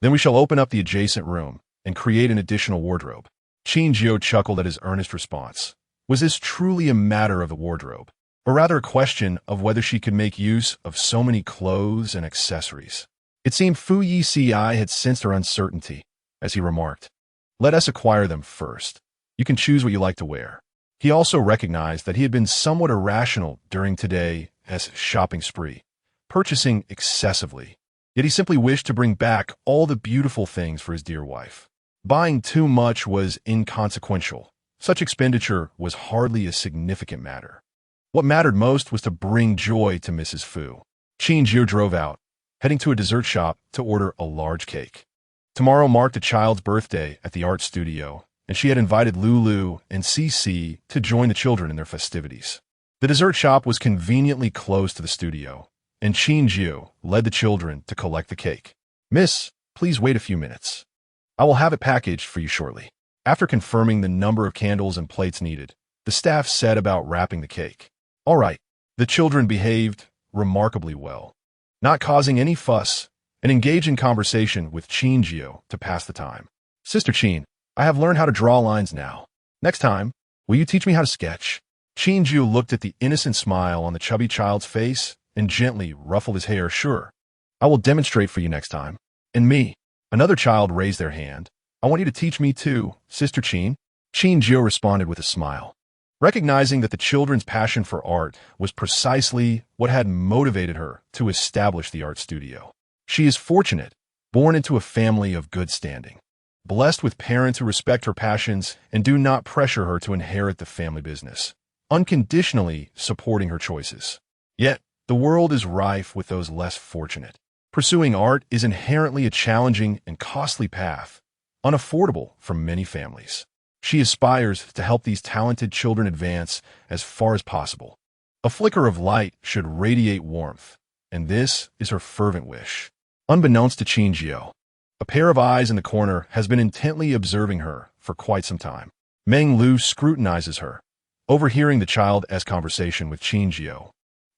"Then we shall open up the adjacent room and create an additional wardrobe." Qin Jiu chuckled at his earnest response. Was this truly a matter of the wardrobe, or rather a question of whether she could make use of so many clothes and accessories? It seemed Fu Yeci had sensed her uncertainty, as he remarked, "Let us acquire them first. You can choose what you like to wear." He also recognized that he had been somewhat irrational during today's shopping spree, purchasing excessively. Yet he simply wished to bring back all the beautiful things for his dear wife. Buying too much was inconsequential. Such expenditure was hardly a significant matter. What mattered most was to bring joy to Mrs. Fu. Qin Jiu drove out, heading to a dessert shop to order a large cake. Tomorrow marked a child's birthday at the art studio, and she had invited Lulu and Cici to join the children in their festivities. The dessert shop was conveniently close to the studio, and Qin Jiu led the children to collect the cake. "Miss, please wait a few minutes. I will have it packaged for you shortly." After confirming the number of candles and plates needed, the staff set about wrapping the cake. All right, the children behaved remarkably well, not causing any fuss, and engaged in conversation with Qin Jiu to pass the time. "Sister Qin, I have learned how to draw lines now. Next time, will you teach me how to sketch?" Qin Jiu looked at the innocent smile on the chubby child's face and gently ruffled his hair. "Sure, I will demonstrate for you next time." "And me?" Another child raised their hand. "I want you to teach me too, Sister Qin." Qin Jiu responded with a smile, recognizing that the children's passion for art was precisely what had motivated her to establish the art studio. She is fortunate, born into a family of good standing, blessed with parents who respect her passions and do not pressure her to inherit the family business, unconditionally supporting her choices. Yet, the world is rife with those less fortunate. Pursuing art is inherently a challenging and costly path, unaffordable for many families. She aspires to help these talented children advance as far as possible. A flicker of light should radiate warmth, and this is her fervent wish. Unbeknownst to Qin Jiu, a pair of eyes in the corner has been intently observing her for quite some time. Meng Lu scrutinizes her, overhearing the child's conversation with Qin Jiu,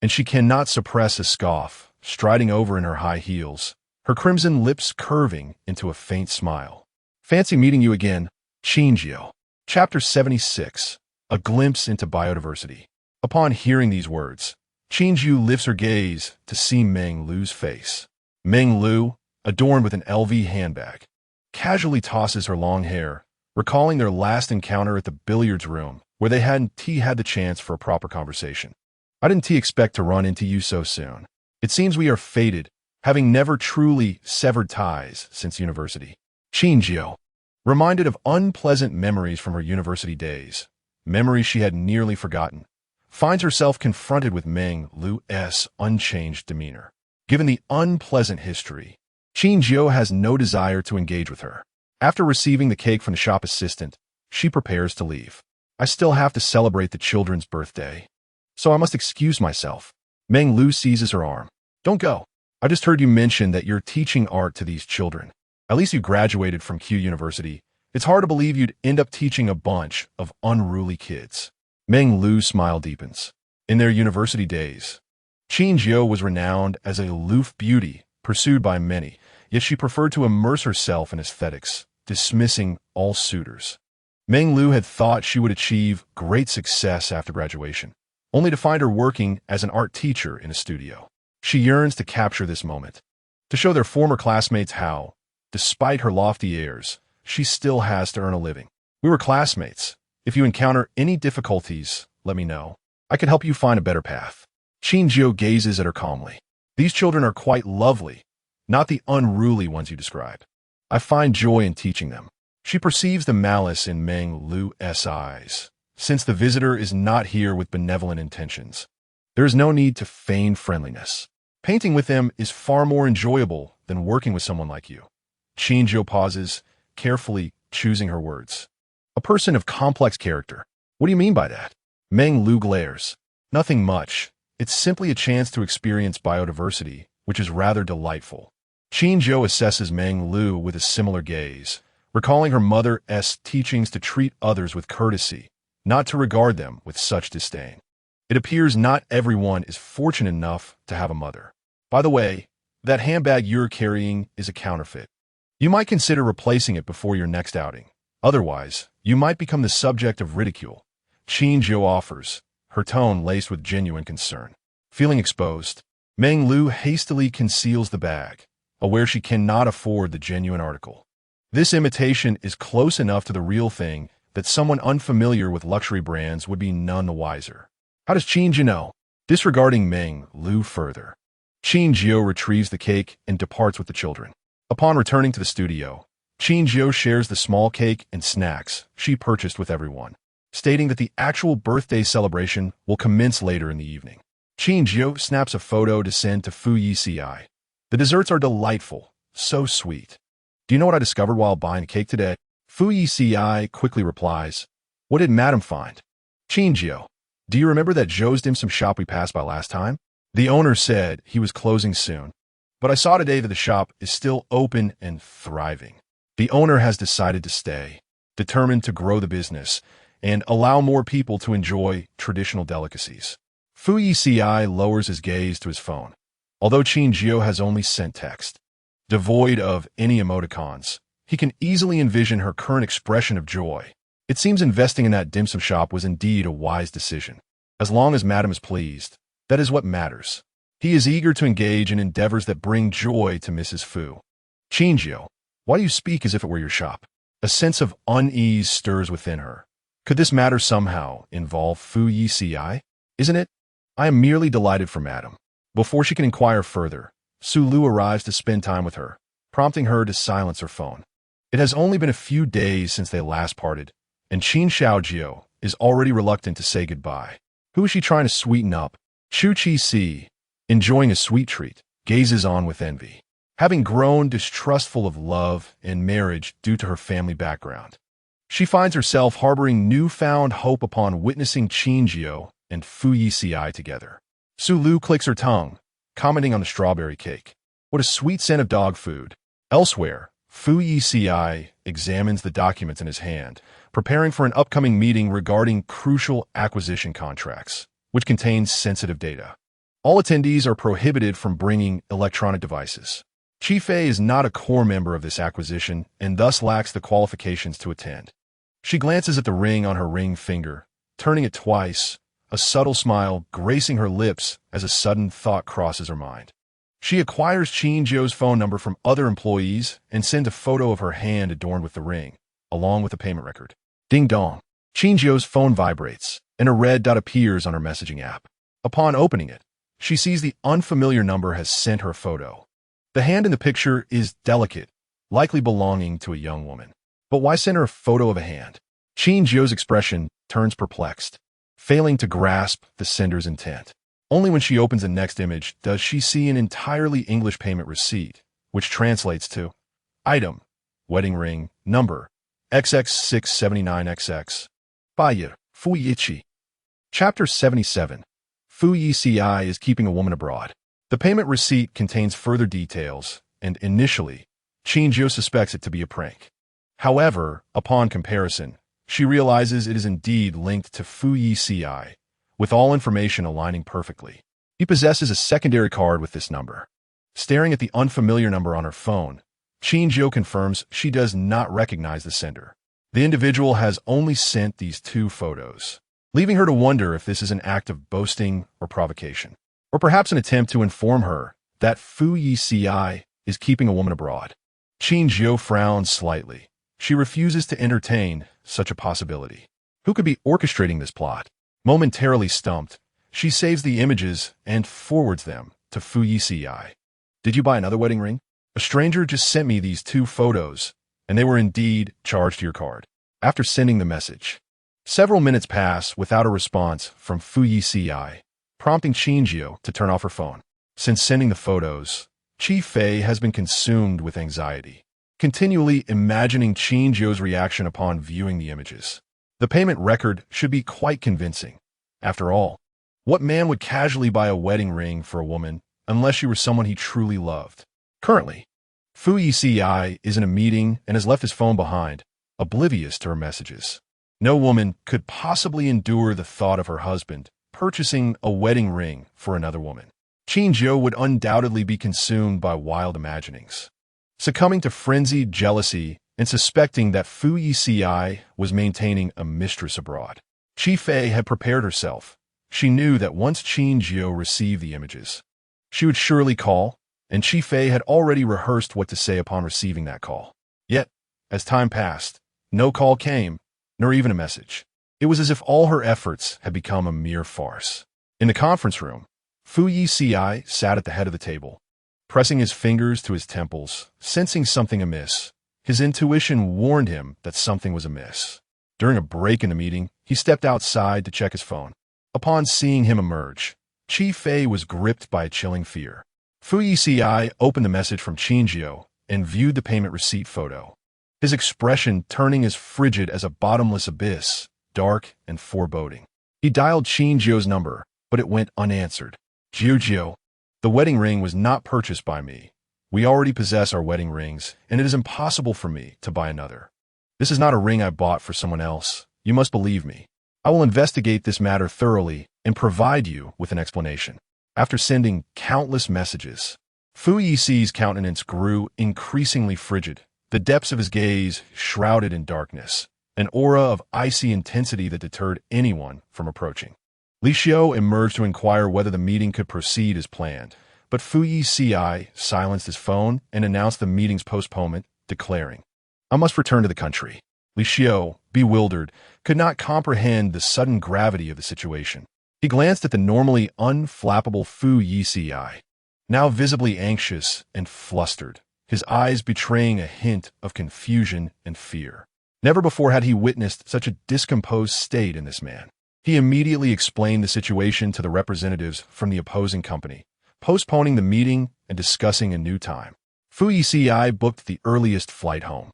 and she cannot suppress a scoff, striding over in her high heels, her crimson lips curving into a faint smile. "Fancy meeting you again, Qin Jiu." Chapter 76, A Glimpse into Biodiversity. Upon hearing these words, Qin Jiu lifts her gaze to see Meng Lu's face. Meng Lu, adorned with an LV handbag, casually tosses her long hair, recalling their last encounter at the billiards room, where they hadn't had the chance for a proper conversation. "I didn't expect to run into you so soon. It seems we are fated, having never truly severed ties since university." Qin Jiu, reminded of unpleasant memories from her university days, memories she had nearly forgotten, finds herself confronted with Meng Lu's unchanged demeanor. Given the unpleasant history, Qin Jiu has no desire to engage with her. After receiving the cake from the shop assistant, she prepares to leave. I still have to celebrate the children's birthday, so I must excuse myself. Meng Lu seizes her arm. Don't go. I just heard you mention that you're teaching art to these children. At least you graduated from Q University. It's hard to believe you'd end up teaching a bunch of unruly kids. Meng Lu's smile deepens. In their university days, Qin Jiu was renowned as a aloof beauty, pursued by many, yet she preferred to immerse herself in aesthetics, dismissing all suitors. Meng Lu had thought she would achieve great success after graduation, only to find her working as an art teacher in a studio. She yearns to capture this moment, to show their former classmates how, despite her lofty airs, she still has to earn a living. We were classmates. If you encounter any difficulties, let me know. I can help you find a better path. Qin Jiu gazes at her calmly. These children are quite lovely, not the unruly ones you describe. I find joy in teaching them. She perceives the malice in Meng Lu's eyes, since the visitor is not here with benevolent intentions. There is no need to feign friendliness. Painting with them is far more enjoyable than working with someone like you. Qin Jiu pauses, carefully choosing her words. A person of complex character. What do you mean by that? Meng Lu glares. Nothing much. It's simply a chance to experience biodiversity, which is rather delightful. Qin Jiu assesses Meng Lu with a similar gaze, recalling her mother's teachings to treat others with courtesy, not to regard them with such disdain. It appears not everyone is fortunate enough to have a mother. By the way, that handbag you're carrying is a counterfeit. You might consider replacing it before your next outing. Otherwise, you might become the subject of ridicule. Qin Jiu offers, her tone laced with genuine concern. Feeling exposed, Meng Lu hastily conceals the bag, aware she cannot afford the genuine article. This imitation is close enough to the real thing that someone unfamiliar with luxury brands would be none the wiser. How does Qin Jiu know? Disregarding Meng Lu further, Qin Jiu retrieves the cake and departs with the children. Upon returning to the studio, Qin Jiu shares the small cake and snacks she purchased with everyone, stating that the actual birthday celebration will commence later in the evening. Qin Jiu snaps a photo to send to Fu Yeci. The desserts are delightful, so sweet. Do you know what I discovered while buying a cake today? Fu Yeci quickly replies, What did Madam find? Qin Jiu, do you remember that Zhou's dim sum shop we passed by last time? The owner said he was closing soon, but I saw today that the shop is still open and thriving. The owner has decided to stay, determined to grow the business and allow more people to enjoy traditional delicacies. Fu Yeci lowers his gaze to his phone, although Qin Jiu has only sent text. Devoid of any emoticons, he can easily envision her current expression of joy. It seems investing in that dim sum shop was indeed a wise decision. As long as Madam is pleased, that is what matters. He is eager to engage in endeavors that bring joy to Mrs. Fu. Qin Jiu, why do you speak as if it were your shop? A sense of unease stirs within her. Could this matter somehow involve Fu Yeci? Isn't it? I am merely delighted for Madam. Before she can inquire further, Su Lu arrives to spend time with her, prompting her to silence her phone. It has only been a few days since they last parted, and Qin Jiu is already reluctant to say goodbye. Who is she trying to sweeten up? Chu Qi, enjoying a sweet treat, gazes on with envy. Having grown distrustful of love and marriage due to her family background, she finds herself harboring newfound hope upon witnessing Qin Jiu and Fu Yeci together. Su Lu clicks her tongue, commenting on the strawberry cake. What a sweet scent of dog food. Elsewhere, Fu Yeci examines the documents in his hand, preparing for an upcoming meeting regarding crucial acquisition contracts, which contains sensitive data. All attendees are prohibited from bringing electronic devices. Qi Fei is not a core member of this acquisition and thus lacks the qualifications to attend. She glances at the ring on her ring finger, turning it twice, a subtle smile gracing her lips as a sudden thought crosses her mind. She acquires Qin Jiu's phone number from other employees and sends a photo of her hand adorned with the ring, along with a payment record. Ding dong. Qin Jiu's phone vibrates, and a red dot appears on her messaging app. Upon opening it, she sees the unfamiliar number has sent her a photo. The hand in the picture is delicate, likely belonging to a young woman. But why send her a photo of a hand? Qin Jiu's expression turns perplexed, failing to grasp the sender's intent. Only when she opens the next image does she see an entirely English payment receipt, which translates to item, wedding ring, number, XX679XX. Buyer, Fu Yeci. Chapter 77. Fu Yeci is keeping a woman abroad. The payment receipt contains further details, and initially, Qin Jiu suspects it to be a prank. However, upon comparison, she realizes it is indeed linked to Fu Yeci, with all information aligning perfectly. He possesses a secondary card with this number. Staring at the unfamiliar number on her phone, Qin Jiu confirms she does not recognize the sender. The individual has only sent these 2 photos, leaving her to wonder if this is an act of boasting or provocation, or perhaps an attempt to inform her that Fu Yeci is keeping a woman abroad. Qin Jiu frowns slightly. She refuses to entertain such a possibility. Who could be orchestrating this plot? Momentarily stumped, she saves the images and forwards them to Fu Yeci. Did you buy another wedding ring? A stranger just sent me these 2 photos, and they were indeed charged to your card. After sending the message, several minutes pass without a response from Fu Yeci, prompting Qin Jiu to turn off her phone. Since sending the photos, Qi Fei has been consumed with anxiety, continually imagining Qin Jiu's reaction upon viewing the images. The payment record should be quite convincing. After all, what man would casually buy a wedding ring for a woman unless she were someone he truly loved? Currently, Fu Yeci is in a meeting and has left his phone behind, oblivious to her messages. No woman could possibly endure the thought of her husband purchasing a wedding ring for another woman. Qin Jiu would undoubtedly be consumed by wild imaginings, succumbing to frenzied jealousy and suspecting that Fu Yeci was maintaining a mistress abroad. Qi Fei had prepared herself. She knew that once Qin Jiu received the images, she would surely call, and Qi Fei had already rehearsed what to say upon receiving that call. Yet, as time passed, no call came, nor even a message. It was as if all her efforts had become a mere farce. In the conference room, Fu Yeci sat at the head of the table, pressing his fingers to his temples, sensing something amiss. His intuition warned him that something was amiss. During a break in the meeting, he stepped outside to check his phone. Upon seeing him emerge, Qi Fei was gripped by a chilling fear. Fu Yeci opened the message from Qin Jiu and viewed the payment receipt photo, his expression turning as frigid as a bottomless abyss, dark and foreboding. He dialed Qin Jiu's number, but it went unanswered. Jiu, the wedding ring was not purchased by me. We already possess our wedding rings, and it is impossible for me to buy another. This is not a ring I bought for someone else. You must believe me. I will investigate this matter thoroughly and provide you with an explanation. After sending countless messages, Fu Yici's countenance grew increasingly frigid, the depths of his gaze shrouded in darkness, an aura of icy intensity that deterred anyone from approaching. Li Xiu emerged to inquire whether the meeting could proceed as planned, but Fu Yeci silenced his phone and announced the meeting's postponement, declaring, "I must return to the country." Li Xiu, bewildered, could not comprehend the sudden gravity of the situation. He glanced at the normally unflappable Fu Yeci, now visibly anxious and flustered, his eyes betraying a hint of confusion and fear. Never before had he witnessed such a discomposed state in this man. He immediately explained the situation to the representatives from the opposing company, postponing the meeting and discussing a new time. Fu Yeci booked the earliest flight home,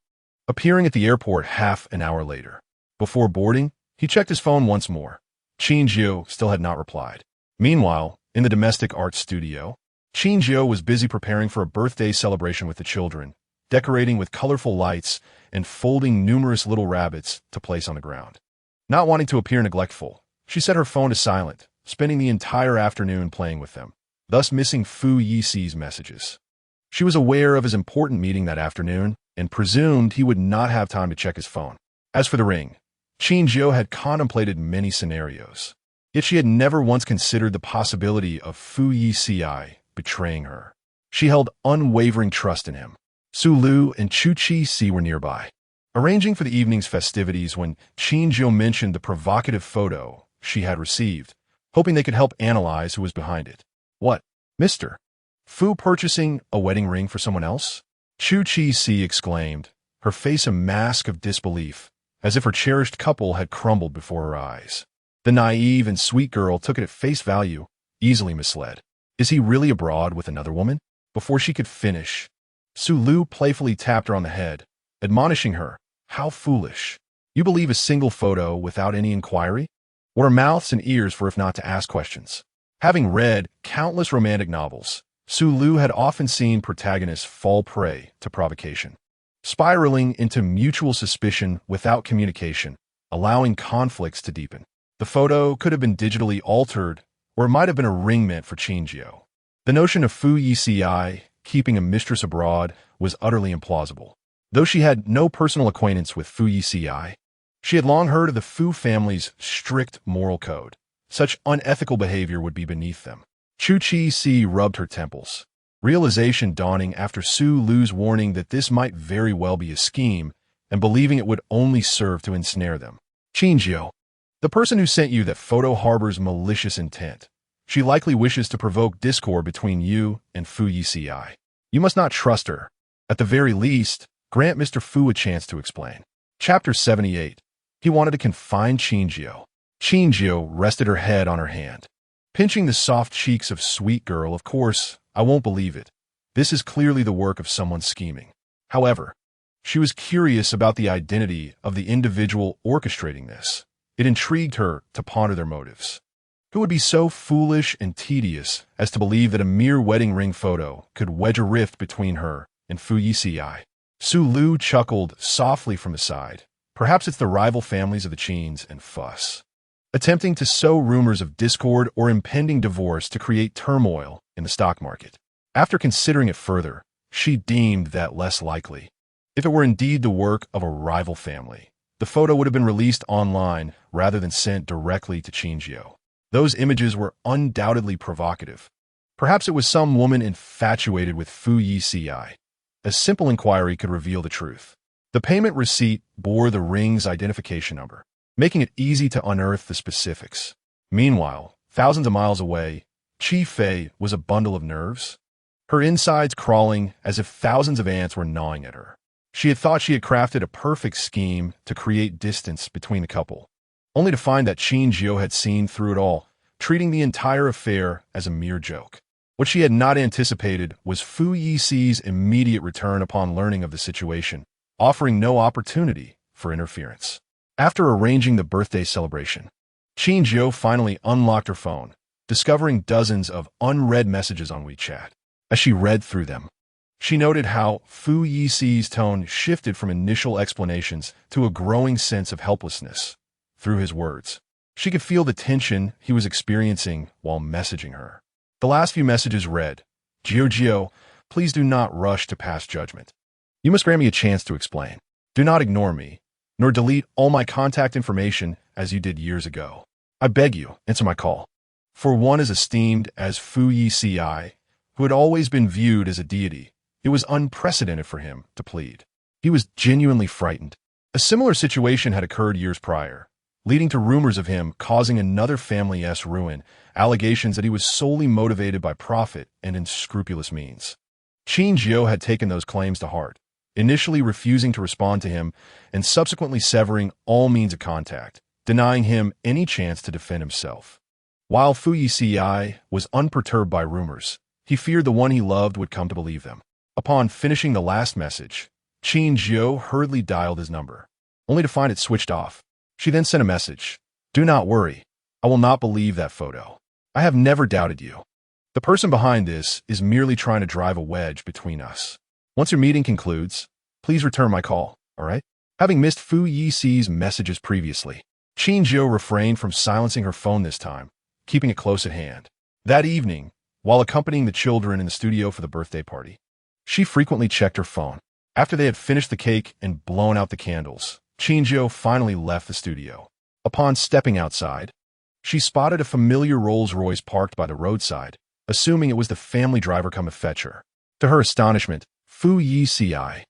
appearing at the airport half an hour later. Before boarding, he checked his phone once more. Qin Jiu still had not replied. Meanwhile, in the domestic art studio, Qin Jiu was busy preparing for a birthday celebration with the children, decorating with colorful lights and folding numerous little rabbits to place on the ground. Not wanting to appear neglectful, she set her phone to silent, spending the entire afternoon playing with them, thus missing Fu Yici's messages. She was aware of his important meeting that afternoon and presumed he would not have time to check his phone. As for the ring, Qin Jiu had contemplated many scenarios, yet she had never once considered the possibility of Fu Yeci betraying her. She held unwavering trust in him. Su Lu and Chu Qi were nearby, arranging for the evening's festivities when Qin Jiu mentioned the provocative photo she had received, hoping they could help analyze who was behind it. "What, mister? Fu purchasing a wedding ring for someone else?" Chu Qi exclaimed, her face a mask of disbelief, as if her cherished couple had crumbled before her eyes. The naive and sweet girl took it at face value, easily misled. Is he really abroad with another woman? Before she could finish, Sulu playfully tapped her on the head, admonishing her, "How foolish. You believe a single photo without any inquiry? What are mouths and ears for if not to ask questions?" Having read countless romantic novels, Sulu had often seen protagonists fall prey to provocation, spiraling into mutual suspicion without communication, allowing conflicts to deepen. The photo could have been digitally altered, or it might have been a ring meant for Qin Jiu. The notion of Fu Yeci keeping a mistress abroad was utterly implausible. Though she had no personal acquaintance with Fu Yeci, she had long heard of the Fu family's strict moral code. Such unethical behavior would be beneath them. Chu Chi-si rubbed her temples, realization dawning after Sulu's warning that this might very well be a scheme, and believing it would only serve to ensnare them. Qin Jiu, the person who sent you that photo harbors malicious intent. She likely wishes to provoke discord between you and Fu Yeci. You must not trust her. At the very least, grant Mr. Fu a chance to explain. Chapter 78. He wanted to confine Qin Jiu. Qin Jiu rested her head on her hand, pinching the soft cheeks of sweet girl. Of course, I won't believe it. This is clearly the work of someone scheming. However, she was curious about the identity of the individual orchestrating this. It intrigued her to ponder their motives. Who would be so foolish and tedious as to believe that a mere wedding ring photo could wedge a rift between her and Fu Yeci? Sulu chuckled softly from the side. Perhaps it's the rival families of the Qins and Fuss, attempting to sow rumors of discord or impending divorce to create turmoil in the stock market. After considering it further, she deemed that less likely. If it were indeed the work of a rival family, the photo would have been released online rather than sent directly to Qin Jiu. Those images were undoubtedly provocative. Perhaps it was some woman infatuated with Fu Yeci. A simple inquiry could reveal the truth. The payment receipt bore the ring's identification number, making it easy to unearth the specifics. Meanwhile, thousands of miles away, Chi Fei was a bundle of nerves, her insides crawling as if thousands of ants were gnawing at her. She had thought she had crafted a perfect scheme to create distance between the couple, only to find that Qin Jiu had seen through it all, treating the entire affair as a mere joke. What she had not anticipated was Fu Yici's immediate return upon learning of the situation, offering no opportunity for interference. After arranging the birthday celebration, Qin Jiu finally unlocked her phone, discovering dozens of unread messages on WeChat. As she read through them, she noted how Fu Yici's tone shifted from initial explanations to a growing sense of helplessness. Through his words, she could feel the tension he was experiencing while messaging her. The last few messages read, Jiu, please do not rush to pass judgment. You must grant me a chance to explain. Do not ignore me, nor delete all my contact information as you did years ago. I beg you, answer my call. For one as esteemed as Fu Yeci, who had always been viewed as a deity, it was unprecedented for him to plead. He was genuinely frightened. A similar situation had occurred years prior, leading to rumors of him causing another family's ruin, allegations that he was solely motivated by profit and unscrupulous means. Qin Jiu had taken those claims to heart, initially refusing to respond to him and subsequently severing all means of contact, denying him any chance to defend himself. While Fu Yeci was unperturbed by rumors, he feared the one he loved would come to believe them. Upon finishing the last message, Qin Jiu hurriedly dialed his number, only to find it switched off. She then sent a message. Do not worry. I will not believe that photo. I have never doubted you. The person behind this is merely trying to drive a wedge between us. Once your meeting concludes, please return my call, all right? Having missed Fu Yici's messages previously, Qin Jiu refrained from silencing her phone this time, keeping it close at hand. That evening, while accompanying the children in the studio for the birthday party, she frequently checked her phone. After they had finished the cake and blown out the candles, Qin Jiu finally left the studio. Upon stepping outside, she spotted a familiar Rolls-Royce parked by the roadside, assuming it was the family driver come to fetch her. To her astonishment, Fu Yeci,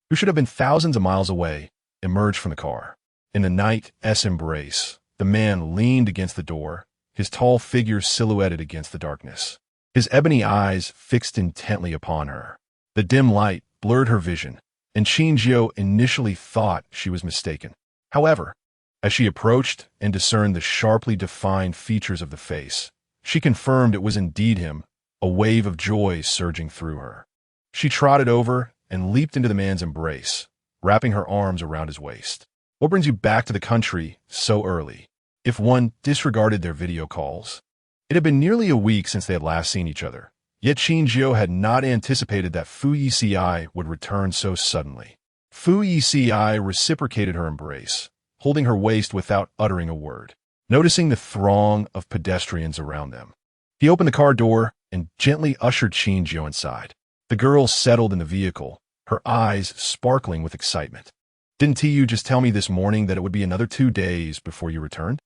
who should have been thousands of miles away, emerged from the car. In the night's embrace, the man leaned against the door, his tall figure silhouetted against the darkness, his ebony eyes fixed intently upon her. The dim light blurred her vision, and Qin Jiu initially thought she was mistaken. However, as she approached and discerned the sharply defined features of the face, she confirmed it was indeed him, a wave of joy surging through her. She trotted over and leaped into the man's embrace, wrapping her arms around his waist. What brings you back to the country so early? If one disregarded their video calls. It had been nearly a week since they had last seen each other, yet Qin Jiu had not anticipated that Fu Yeci would return so suddenly. Fu Yeci reciprocated her embrace, holding her waist without uttering a word. Noticing the throng of pedestrians around them, he opened the car door and gently ushered Qin Jiu inside. The girl settled in the vehicle, her eyes sparkling with excitement. Didn't you just tell me this morning that it would be another 2 days before you returned?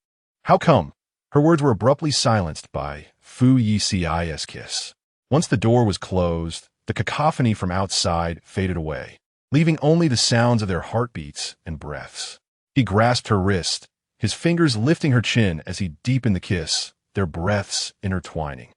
How come? Her words were abruptly silenced by Fu Yeci's kiss. Once the door was closed, the cacophony from outside faded away, leaving only the sounds of their heartbeats and breaths. He grasped her wrist, his fingers lifting her chin as he deepened the kiss, their breaths intertwining.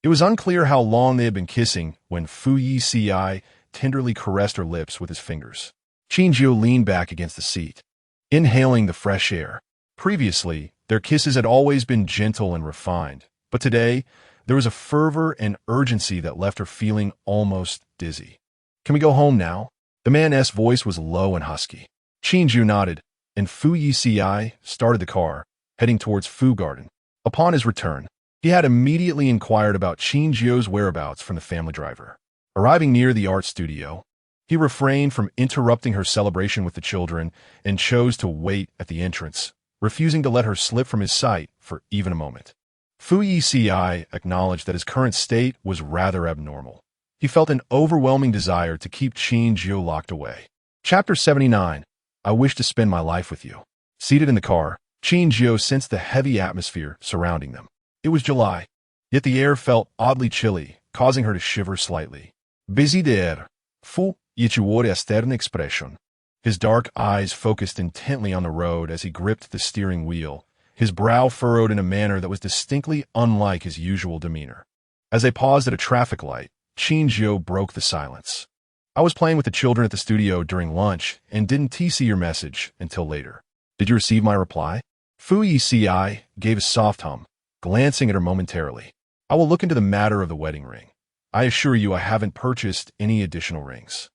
It was unclear how long they had been kissing when Fu Yeci tenderly caressed her lips with his fingers. Qin Jiu leaned back against the seat, inhaling the fresh air. Previously, their kisses had always been gentle and refined, but today, there was a fervor and urgency that left her feeling almost dizzy. Can we go home now? The man's voice was low and husky. Qin Jiu nodded, and Fu Yeci started the car, heading towards Fu Garden. Upon his return, he had immediately inquired about Qin Jiu's whereabouts from the family driver. Arriving near the art studio, he refrained from interrupting her celebration with the children and chose to wait at the entrance, refusing to let her slip from his sight for even a moment. Fu Yeci acknowledged that his current state was rather abnormal. He felt an overwhelming desire to keep Qin Jiu locked away. Chapter 79. I wish to spend my life with you. Seated in the car, Qin Jiu sensed the heavy atmosphere surrounding them. It was July, yet the air felt oddly chilly, causing her to shiver slightly. Busy there. Fu Yeci wore a stern expression. His dark eyes focused intently on the road as he gripped the steering wheel, his brow furrowed in a manner that was distinctly unlike his usual demeanor. As they paused at a traffic light, Qin Jiu broke the silence. I was playing with the children at the studio during lunch and didn't see your message until later. Did you receive my reply? Fu Yeci gave a soft hum, glancing at her momentarily. I will look into the matter of the wedding ring. I assure you I haven't purchased any additional rings.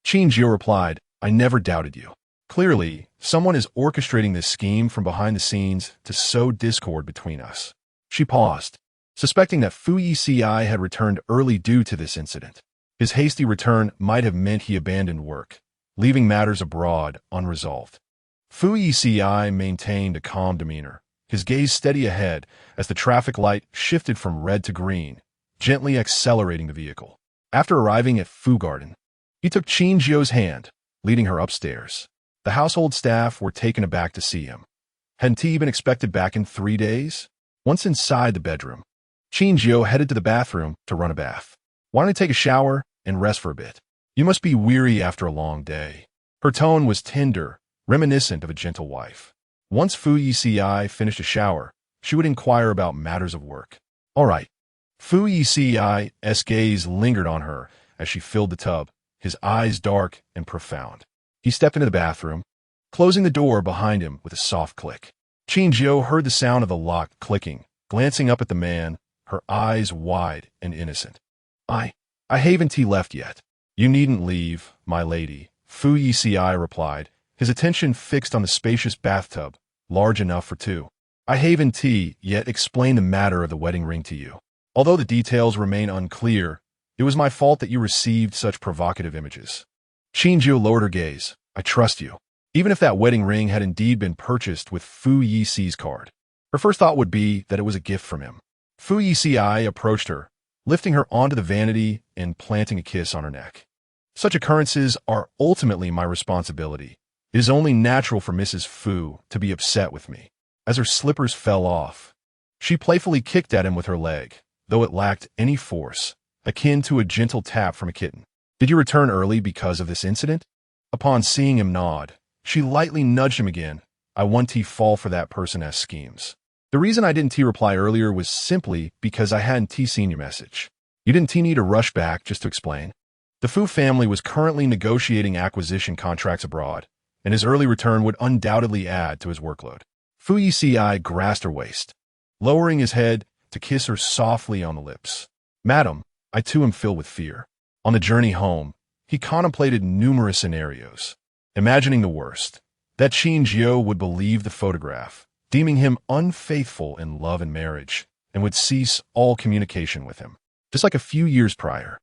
Qin Jiu replied, I never doubted you. Clearly, someone is orchestrating this scheme from behind the scenes to sow discord between us. She paused, suspecting that Fu Yeci had returned early due to this incident. His hasty return might have meant he abandoned work, leaving matters abroad unresolved. Fu Yeci maintained a calm demeanor, his gaze steady ahead as the traffic light shifted from red to green, gently accelerating the vehicle. After arriving at Fu Garden, he took Qin Jiu's hand, leading her upstairs. The household staff were taken aback to see him. Hadn't he been expected back in 3 days? Once inside the bedroom, Qin Jiu headed to the bathroom to run a bath. Why don't you take a shower and rest for a bit? You must be weary after a long day. Her tone was tender, reminiscent of a gentle wife. Once Fu Yeci finished a shower, she would inquire about matters of work. All right. Fu Yeci's gaze lingered on her as she filled the tub, his eyes dark and profound. He stepped into the bathroom, closing the door behind him with a soft click. Qin Jiu heard the sound of the lock clicking, glancing up at the man, her eyes wide and innocent. I haven't left yet. You needn't leave, my lady, Fu Yeci replied, his attention fixed on the spacious bathtub, large enough for two. I haven't yet explained the matter of the wedding ring to you. Although the details remain unclear, it was my fault that you received such provocative images. Qin Jiu lowered her gaze. I trust you. Even if that wedding ring had indeed been purchased with Fu Yeci's card, her first thought would be that it was a gift from him. Fu Yeci approached her, lifting her onto the vanity and planting a kiss on her neck. Such occurrences are ultimately my responsibility. It is only natural for Mrs. Fu to be upset with me. As her slippers fell off, she playfully kicked at him with her leg, though it lacked any force, akin to a gentle tap from a kitten. Did you return early because of this incident? Upon seeing him nod, she lightly nudged him again. I want to fall for that person's schemes. The reason I didn't reply earlier was simply because I hadn't seen your message. You didn't need to rush back just to explain. The Fu family was currently negotiating acquisition contracts abroad, and his early return would undoubtedly add to his workload. Fu Yeci grasped her waist, lowering his head to kiss her softly on the lips. "Madam, I too am filled with fear." On the journey home, he contemplated numerous scenarios, imagining the worst, that Qin Jiu would believe the photograph, deeming him unfaithful in love and marriage, and would cease all communication with him. Just like a few years prior,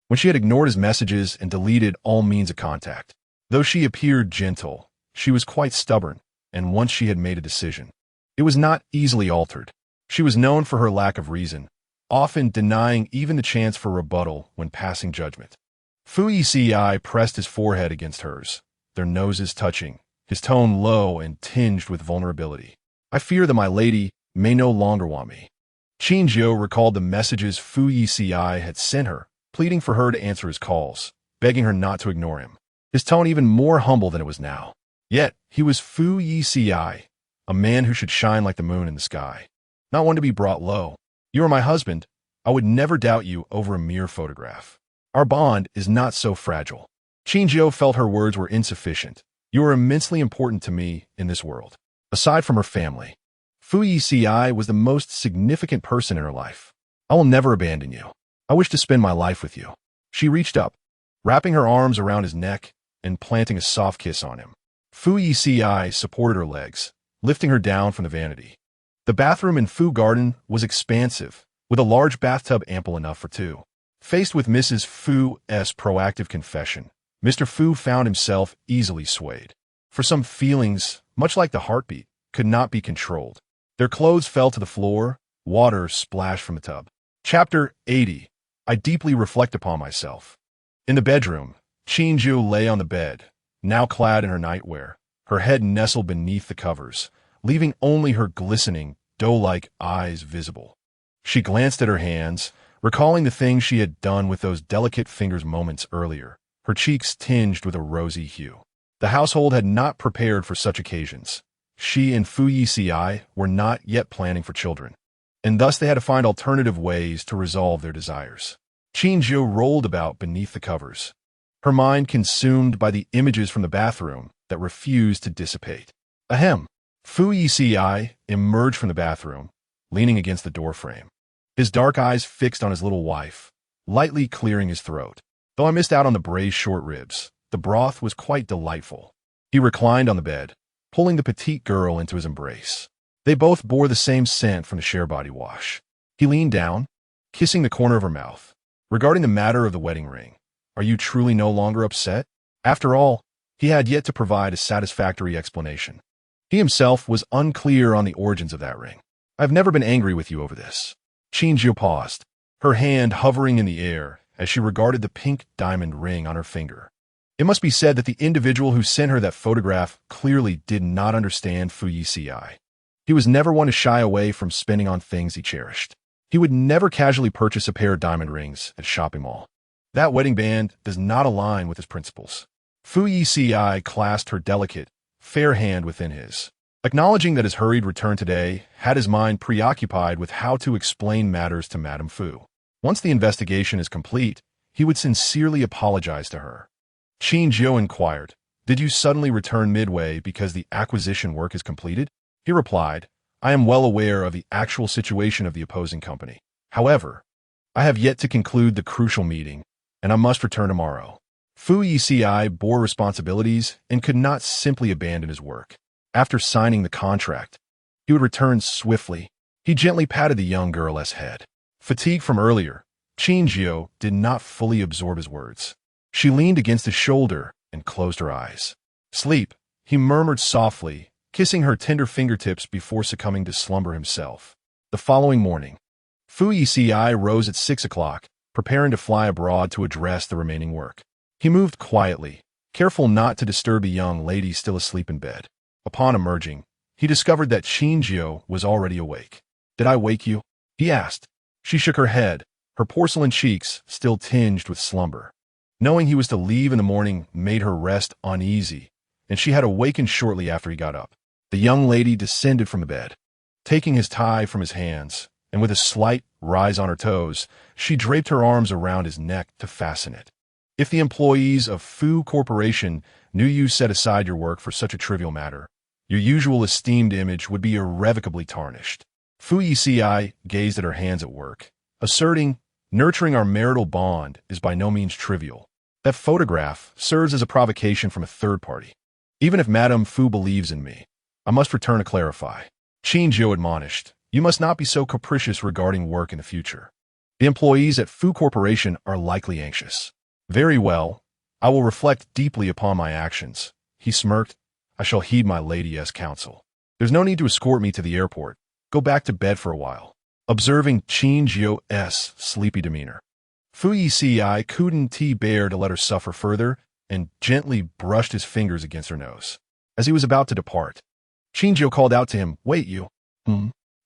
when she had ignored his messages and deleted all means of contact. Though she appeared gentle, she was quite stubborn, and once she had made a decision, it was not easily altered. She was known for her lack of reason, often denying even the chance for rebuttal when passing judgment. Fu Yeci pressed his forehead against hers, their noses touching, his tone low and tinged with vulnerability. "I fear that my lady may no longer want me." Qin Jiu recalled the messages Fu Yeci had sent her, pleading for her to answer his calls, begging her not to ignore him, his tone even more humble than it was now. Yet, he was Fu Yeci, a man who should shine like the moon in the sky, not one to be brought low. "You are my husband. I would never doubt you over a mere photograph. Our bond is not so fragile." Qin Jiu felt her words were insufficient. "You are immensely important to me in this world." Aside from her family, Fu Yeci was the most significant person in her life. "I will never abandon you. I wish to spend my life with you." She reached up, wrapping her arms around his neck and planting a soft kiss on him. Fu Yeci supported her legs, lifting her down from the vanity. The bathroom in Fu Garden was expansive, with a large bathtub ample enough for two. Faced with Mrs. Fu's proactive confession, Mr. Fu found himself easily swayed. For some feelings, much like the heartbeat, could not be controlled. Their clothes fell to the floor, water splashed from the tub. Chapter 80. I deeply reflect upon myself. In the bedroom, Qin Jiu lay on the bed, now clad in her nightwear, her head nestled beneath the covers, leaving only her glistening, doe-like eyes visible. She glanced at her hands, recalling the things she had done with those delicate fingers moments earlier, her cheeks tinged with a rosy hue. The household had not prepared for such occasions. She and Fu Yeci were not yet planning for children, and thus they had to find alternative ways to resolve their desires. Qin Jiu rolled about beneath the covers, her mind consumed by the images from the bathroom that refused to dissipate. Ahem. Fu Yeci emerged from the bathroom, leaning against the doorframe, his dark eyes fixed on his little wife, lightly clearing his throat. Though I missed out on the braised short ribs, the broth was quite delightful. He reclined on the bed, pulling the petite girl into his embrace. They both bore the same scent from the Share body wash. He leaned down, kissing the corner of her mouth. "Regarding the matter of the wedding ring, are you truly no longer upset?" After all, he had yet to provide a satisfactory explanation. He himself was unclear on the origins of that ring. "I've never been angry with you over this." Qin Jiu paused, her hand hovering in the air as she regarded the pink diamond ring on her finger. It must be said that the individual who sent her that photograph clearly did not understand Fu Yeci. He was never one to shy away from spending on things he cherished. He would never casually purchase a pair of diamond rings at a shopping mall. That wedding band does not align with his principles. Fu Yeci clasped her delicate, fair hand within his, acknowledging that his hurried return today had his mind preoccupied with how to explain matters to Madame Fu. Once the investigation is complete, he would sincerely apologize to her. Qin Jiu inquired, "Did you suddenly return midway because the acquisition work is completed?" He replied, "I am well aware of the actual situation of the opposing company. However, I have yet to conclude the crucial meeting, and I must return tomorrow." Fu Yeci bore responsibilities and could not simply abandon his work. After signing the contract, he would return swiftly. He gently patted the young girl's head. Fatigued from earlier, Qin Jiu did not fully absorb his words. She leaned against his shoulder and closed her eyes. "Sleep," he murmured softly, kissing her tender fingertips before succumbing to slumber himself. The following morning, Fu Yeci rose at 6 o'clock, preparing to fly abroad to address the remaining work. He moved quietly, careful not to disturb the young lady still asleep in bed. Upon emerging, he discovered that Qin Jiu was already awake. "Did I wake you?" he asked. She shook her head, her porcelain cheeks still tinged with slumber. Knowing he was to leave in the morning made her rest uneasy, and she had awakened shortly after he got up. The young lady descended from the bed. Taking his tie from his hands, and with a slight rise on her toes, she draped her arms around his neck to fasten it. If the employees of Fu Corporation knew you set aside your work for such a trivial matter, your usual esteemed image would be irrevocably tarnished. Fu Yeci gazed at her hands at work, asserting, nurturing our marital bond is by no means trivial. That photograph serves as a provocation from a third party. Even if Madame Fu believes in me, I must return to clarify. Qin Jiu admonished, you must not be so capricious regarding work in the future. The employees at Fu Corporation are likely anxious. Very well, I will reflect deeply upon my actions. He smirked, I shall heed my lady's counsel. There's no need to escort me to the airport. Go back to bed for a while. Observing Qin Jiu's sleepy demeanor, Fu Yeci couldn't bear to let her suffer further and gently brushed his fingers against her nose. As he was about to depart, Qin Jiu called out to him, wait you.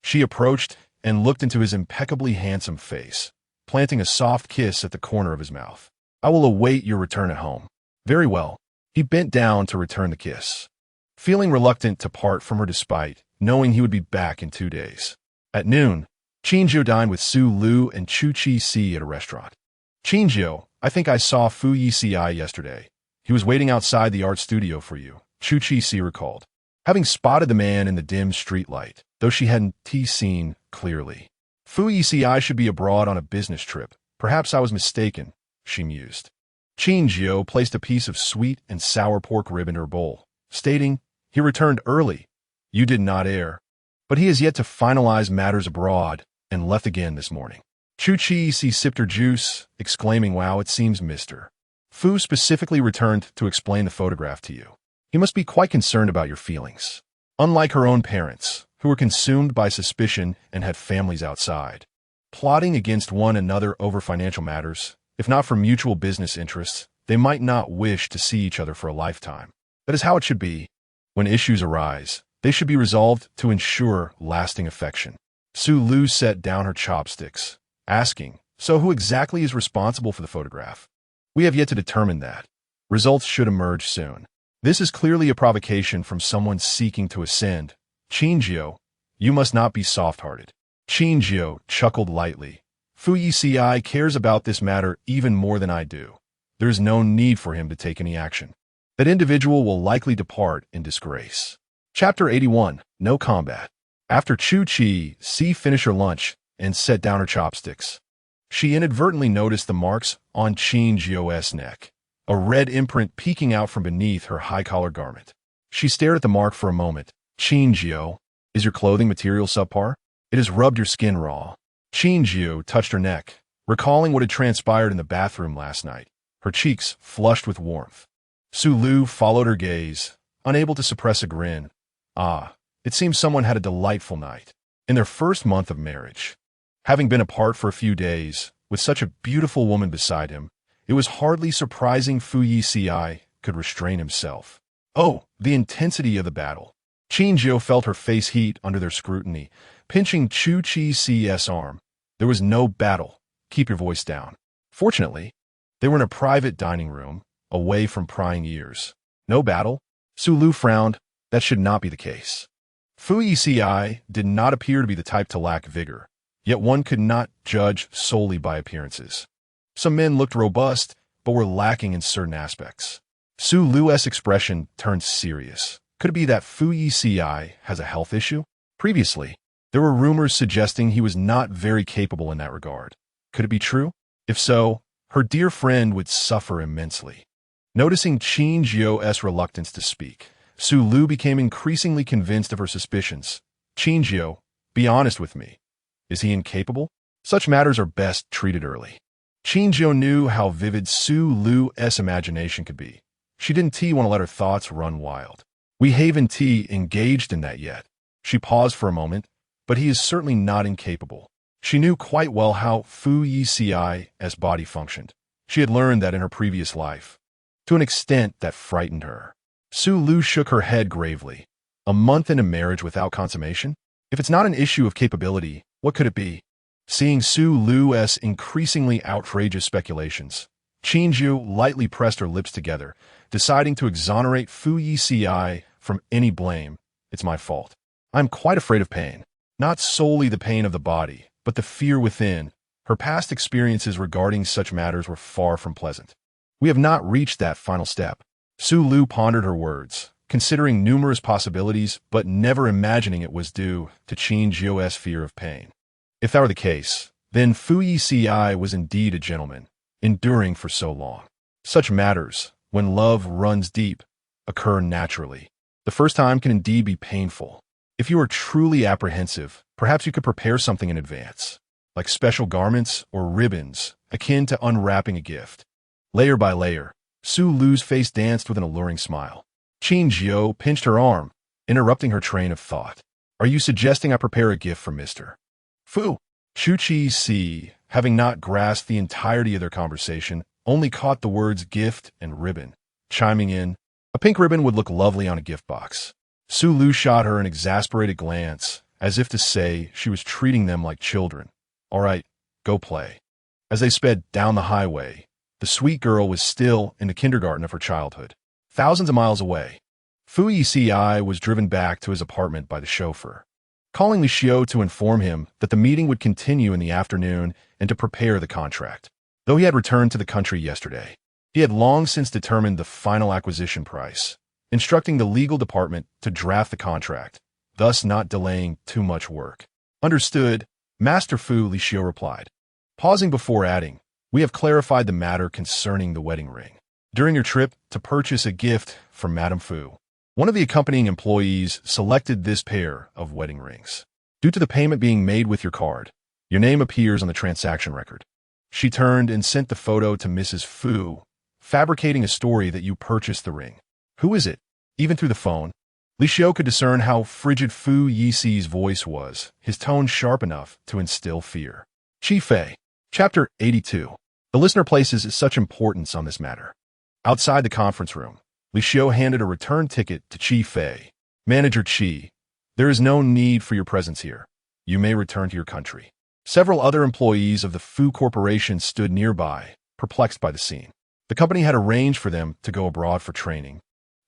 She approached and looked into his impeccably handsome face, planting a soft kiss at the corner of his mouth. I will await your return at home. Very well. He bent down to return the kiss, feeling reluctant to part from her despite knowing he would be back in 2 days. At noon, Qin Jiu dined with Su Lu and Chu Chi Si at a restaurant. Qin Jiu, I think I saw Fu Yeci yesterday. He was waiting outside the art studio for you, Chu Chi Si recalled, having spotted the man in the dim streetlight, though she hadn't seen clearly. Fu Yeci should be abroad on a business trip. Perhaps I was mistaken, she mused. Qin Jiu placed a piece of sweet and sour pork rib in her bowl, stating, he returned early. You did not err. But he has yet to finalize matters abroad and left again this morning. Chu Chi Si sipped her juice, exclaiming, wow, it seems Mr. Fu specifically returned to explain the photograph to you. He must be quite concerned about your feelings. Unlike her own parents, who were consumed by suspicion and had families outside, plotting against one another over financial matters, if not for mutual business interests, they might not wish to see each other for a lifetime. That is how it should be. When issues arise, they should be resolved to ensure lasting affection. Su Lu set down her chopsticks, asking, so who exactly is responsible for the photograph? We have yet to determine that. Results should emerge soon. This is clearly a provocation from someone seeking to ascend. Qin Jiu, you must not be soft-hearted. Qin Jiu chuckled lightly. Fu Yeci cares about this matter even more than I do. There is no need for him to take any action. That individual will likely depart in disgrace. Chapter 81, No Combat. After Chu Chi Si finished her lunch and set down her chopsticks, she inadvertently noticed the marks on Qin Jiu's neck, a red imprint peeking out from beneath her high-collar garment. She stared at the mark for a moment. Qin Jiu, is your clothing material subpar? It has rubbed your skin raw. Qin Jiu touched her neck, recalling what had transpired in the bathroom last night, her cheeks flushed with warmth. Su Lu followed her gaze, unable to suppress a grin. Ah, it seems someone had a delightful night. In their first month of marriage, having been apart for a few days, with such a beautiful woman beside him, it was hardly surprising Fu Yeci could restrain himself. Oh, the intensity of the battle. Qin Jiu felt her face heat under their scrutiny, pinching Chu Chi Si's arm. There was no battle. Keep your voice down. Fortunately, they were in a private dining room, away from prying ears. No battle? Su Lu frowned. That should not be the case. Fu Yeci did not appear to be the type to lack vigor, yet one could not judge solely by appearances. Some men looked robust, but were lacking in certain aspects. Su Lu's expression turned serious. Could it be that Fu Yeci has a health issue? Previously, there were rumors suggesting he was not very capable in that regard. Could it be true? If so, her dear friend would suffer immensely. Noticing Qin Jiu's reluctance to speak, Su Lu became increasingly convinced of her suspicions. Qin Jiu, be honest with me. Is he incapable? Such matters are best treated early. Qin Jiu knew how vivid Su Lu's imagination could be. She didn't want to let her thoughts run wild. We haven't engaged in that yet. She paused for a moment, but he is certainly not incapable. She knew quite well how Fu Yeci's body functioned. She had learned that in her previous life, to an extent that frightened her. Su Lu shook her head gravely. A month into marriage without consummation? If it's not an issue of capability, what could it be? Seeing Su Lu's increasingly outrageous speculations, Qin Jiu lightly pressed her lips together, deciding to exonerate Fu Yeci from any blame. It's my fault. I'm quite afraid of pain. Not solely the pain of the body, but the fear within. Her past experiences regarding such matters were far from pleasant. We have not reached that final step. Su Lu pondered her words, considering numerous possibilities but never imagining it was due to Qin Jiu's fear of pain. If that were the case, then Fu Yeci was indeed a gentleman, enduring for so long. Such matters, when love runs deep, occur naturally. The first time can indeed be painful. If you are truly apprehensive, perhaps you could prepare something in advance, like special garments or ribbons, akin to unwrapping a gift. Layer by layer, Su Lu's face danced with an alluring smile. Qin Jiu pinched her arm, interrupting her train of thought. Are you suggesting I prepare a gift for Mr. Fu? Fu Yeci, having not grasped the entirety of their conversation, only caught the words gift and ribbon, chiming in, a pink ribbon would look lovely on a gift box. Su Lu shot her an exasperated glance, as if to say she was treating them like children. All right, go play. As they sped down the highway, the sweet girl was still in the kindergarten of her childhood. Thousands of miles away, Fu Yeci was driven back to his apartment by the chauffeur, calling Li Xiu to inform him that the meeting would continue in the afternoon and to prepare the contract. Though he had returned to the country yesterday, he had long since determined the final acquisition price, instructing the legal department to draft the contract, thus not delaying too much work. Understood, Master Fu, Li Xiu replied, pausing before adding, we have clarified the matter concerning the wedding ring. During your trip to purchase a gift from Madame Fu, one of the accompanying employees selected this pair of wedding rings. Due to the payment being made with your card, your name appears on the transaction record. She turned and sent the photo to Mrs. Fu, fabricating a story that you purchased the ring. Who is it? Even through the phone, Li Xiu could discern how frigid Fu Yici's voice was, his tone sharp enough to instill fear. Qi Fei. Chapter 82. The listener places such importance on this matter. Outside the conference room, Li Xiu handed a return ticket to Qi Fei. Manager Qi, there is no need for your presence here. You may return to your country. Several other employees of the Fu Corporation stood nearby, perplexed by the scene. The company had arranged for them to go abroad for training,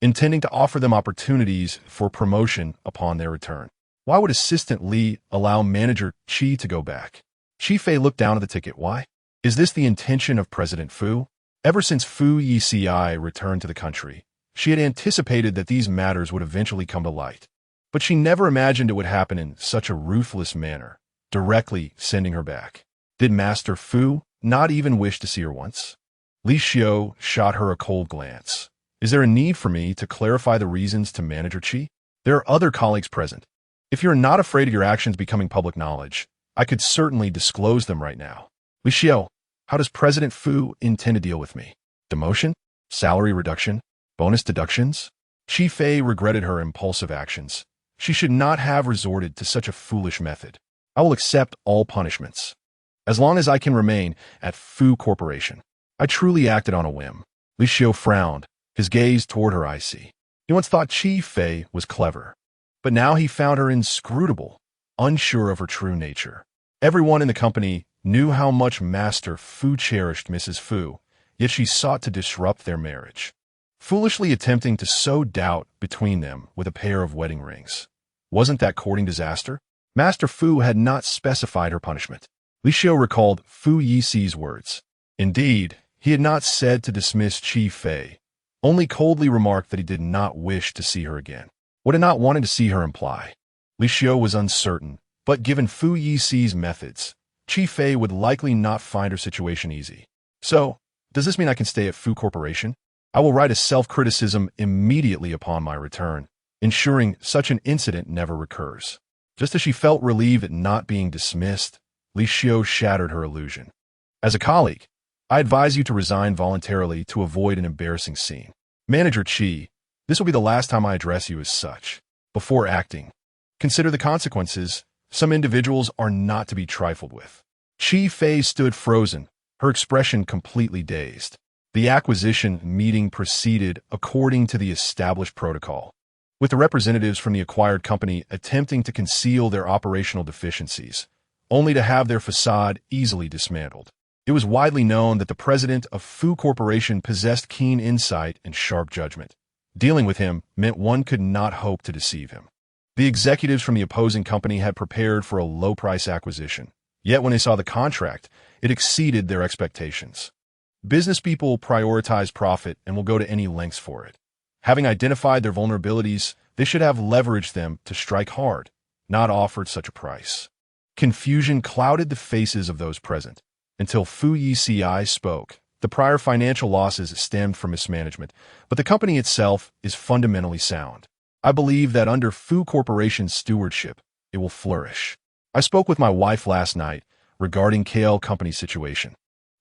intending to offer them opportunities for promotion upon their return. Why would Assistant Li allow Manager Qi to go back? Qi Fei looked down at the ticket. Why? Is this the intention of President Fu? Ever since Fu Yeci returned to the country, she had anticipated that these matters would eventually come to light. But she never imagined it would happen in such a ruthless manner, directly sending her back. Did Master Fu not even wish to see her once? Li Xiu shot her a cold glance. Is there a need for me to clarify the reasons to Manager Qi? There are other colleagues present. If you're not afraid of your actions becoming public knowledge, I could certainly disclose them right now. Li Xiu, how does President Fu intend to deal with me? Demotion? Salary reduction? Bonus deductions? Qi Fei regretted her impulsive actions. She should not have resorted to such a foolish method. I will accept all punishments, as long as I can remain at Fu Corporation. I truly acted on a whim. Li Xiu frowned, his gaze toward her icy. He once thought Qi Fei was clever, but now he found her inscrutable, unsure of her true nature. Everyone in the company knew how much Master Fu cherished Mrs. Fu, yet she sought to disrupt their marriage, foolishly attempting to sow doubt between them with a pair of wedding rings. Wasn't that courting disaster? Master Fu had not specified her punishment. Li Xiu recalled Fu Yici's words. Indeed, he had not said to dismiss Qi Fei, only coldly remarked that he did not wish to see her again. What had not wanted to see her imply? Li Xiu was uncertain, but given Fu Yici's methods, Qi Fei would likely not find her situation easy. So, does this mean I can stay at Fu Corporation? I will write a self-criticism immediately upon my return, ensuring such an incident never recurs. Just as she felt relieved at not being dismissed, Li Xiu shattered her illusion. As a colleague, I advise you to resign voluntarily to avoid an embarrassing scene. Manager Qi, this will be the last time I address you as such. Before acting, consider the consequences. Some individuals are not to be trifled with. Qi Fei stood frozen, her expression completely dazed. The acquisition meeting proceeded according to the established protocol, with the representatives from the acquired company attempting to conceal their operational deficiencies, only to have their facade easily dismantled. It was widely known that the president of Fu Corporation possessed keen insight and sharp judgment. Dealing with him meant one could not hope to deceive him. The executives from the opposing company had prepared for a low-price acquisition, yet when they saw the contract, it exceeded their expectations. Business people prioritize profit and will go to any lengths for it. Having identified their vulnerabilities, they should have leveraged them to strike hard, not offered such a price. Confusion clouded the faces of those present. Until Fu Yeci spoke, the prior financial losses stemmed from mismanagement, but the company itself is fundamentally sound. I believe that under Fu Corporation's stewardship, it will flourish. I spoke with my wife last night regarding KL company's situation.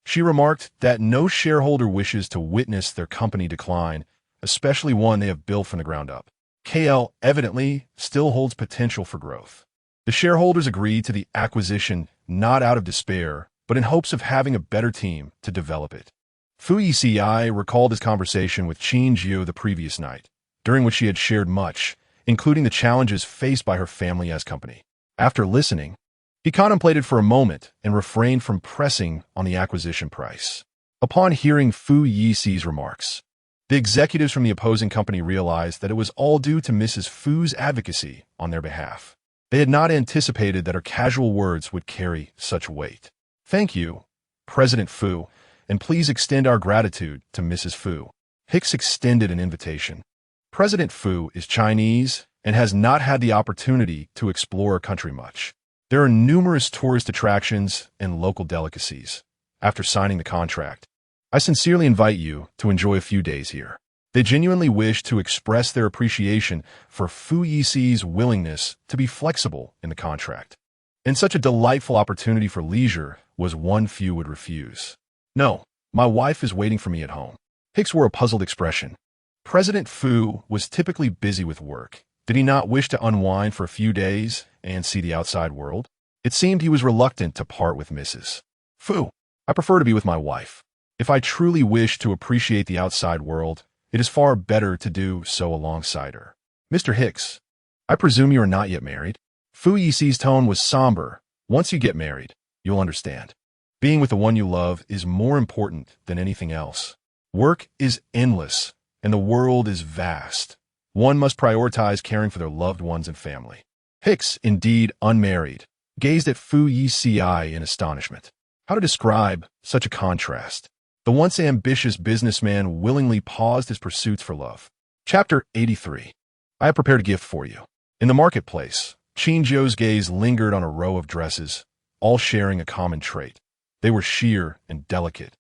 She remarked that no shareholder wishes to witness their company decline, especially one they have built from the ground up. KL evidently still holds potential for growth. The shareholders agreed to the acquisition not out of despair, but in hopes of having a better team to develop it. Fu Yeci recalled his conversation with Qin Jiu the previous night, during which she had shared much, including the challenges faced by her family as company. After listening, he contemplated for a moment and refrained from pressing on the acquisition price. Upon hearing Fu Yeci's remarks, the executives from the opposing company realized that it was all due to Mrs. Fu's advocacy on their behalf. They had not anticipated that her casual words would carry such weight. "Thank you, President Fu, and please extend our gratitude to Mrs. Fu." Hicks extended an invitation. President Fu is Chinese and has not had the opportunity to explore our country much. There are numerous tourist attractions and local delicacies. After signing the contract, I sincerely invite you to enjoy a few days here. They genuinely wish to express their appreciation for Fu Yeci's willingness to be flexible in the contract. And such a delightful opportunity for leisure was one few would refuse. "No, my wife is waiting for me at home." Hicks wore a puzzled expression. President Fu was typically busy with work. Did he not wish to unwind for a few days and see the outside world? It seemed he was reluctant to part with Mrs. Fu. "I prefer to be with my wife. If I truly wish to appreciate the outside world, it is far better to do so alongside her." "Mr. Hicks, I presume you are not yet married?" Fu Yici's tone was somber. "Once you get married, you'll understand. Being with the one you love is more important than anything else. Work is endless, and the world is vast. One must prioritize caring for their loved ones and family." Hicks, indeed unmarried, gazed at Fu Yeci in astonishment. How to describe such a contrast? The once ambitious businessman willingly paused his pursuits for love. Chapter 83. I have prepared a gift for you. In the marketplace, Qin Jiu's gaze lingered on a row of dresses, all sharing a common trait. They were sheer and delicate,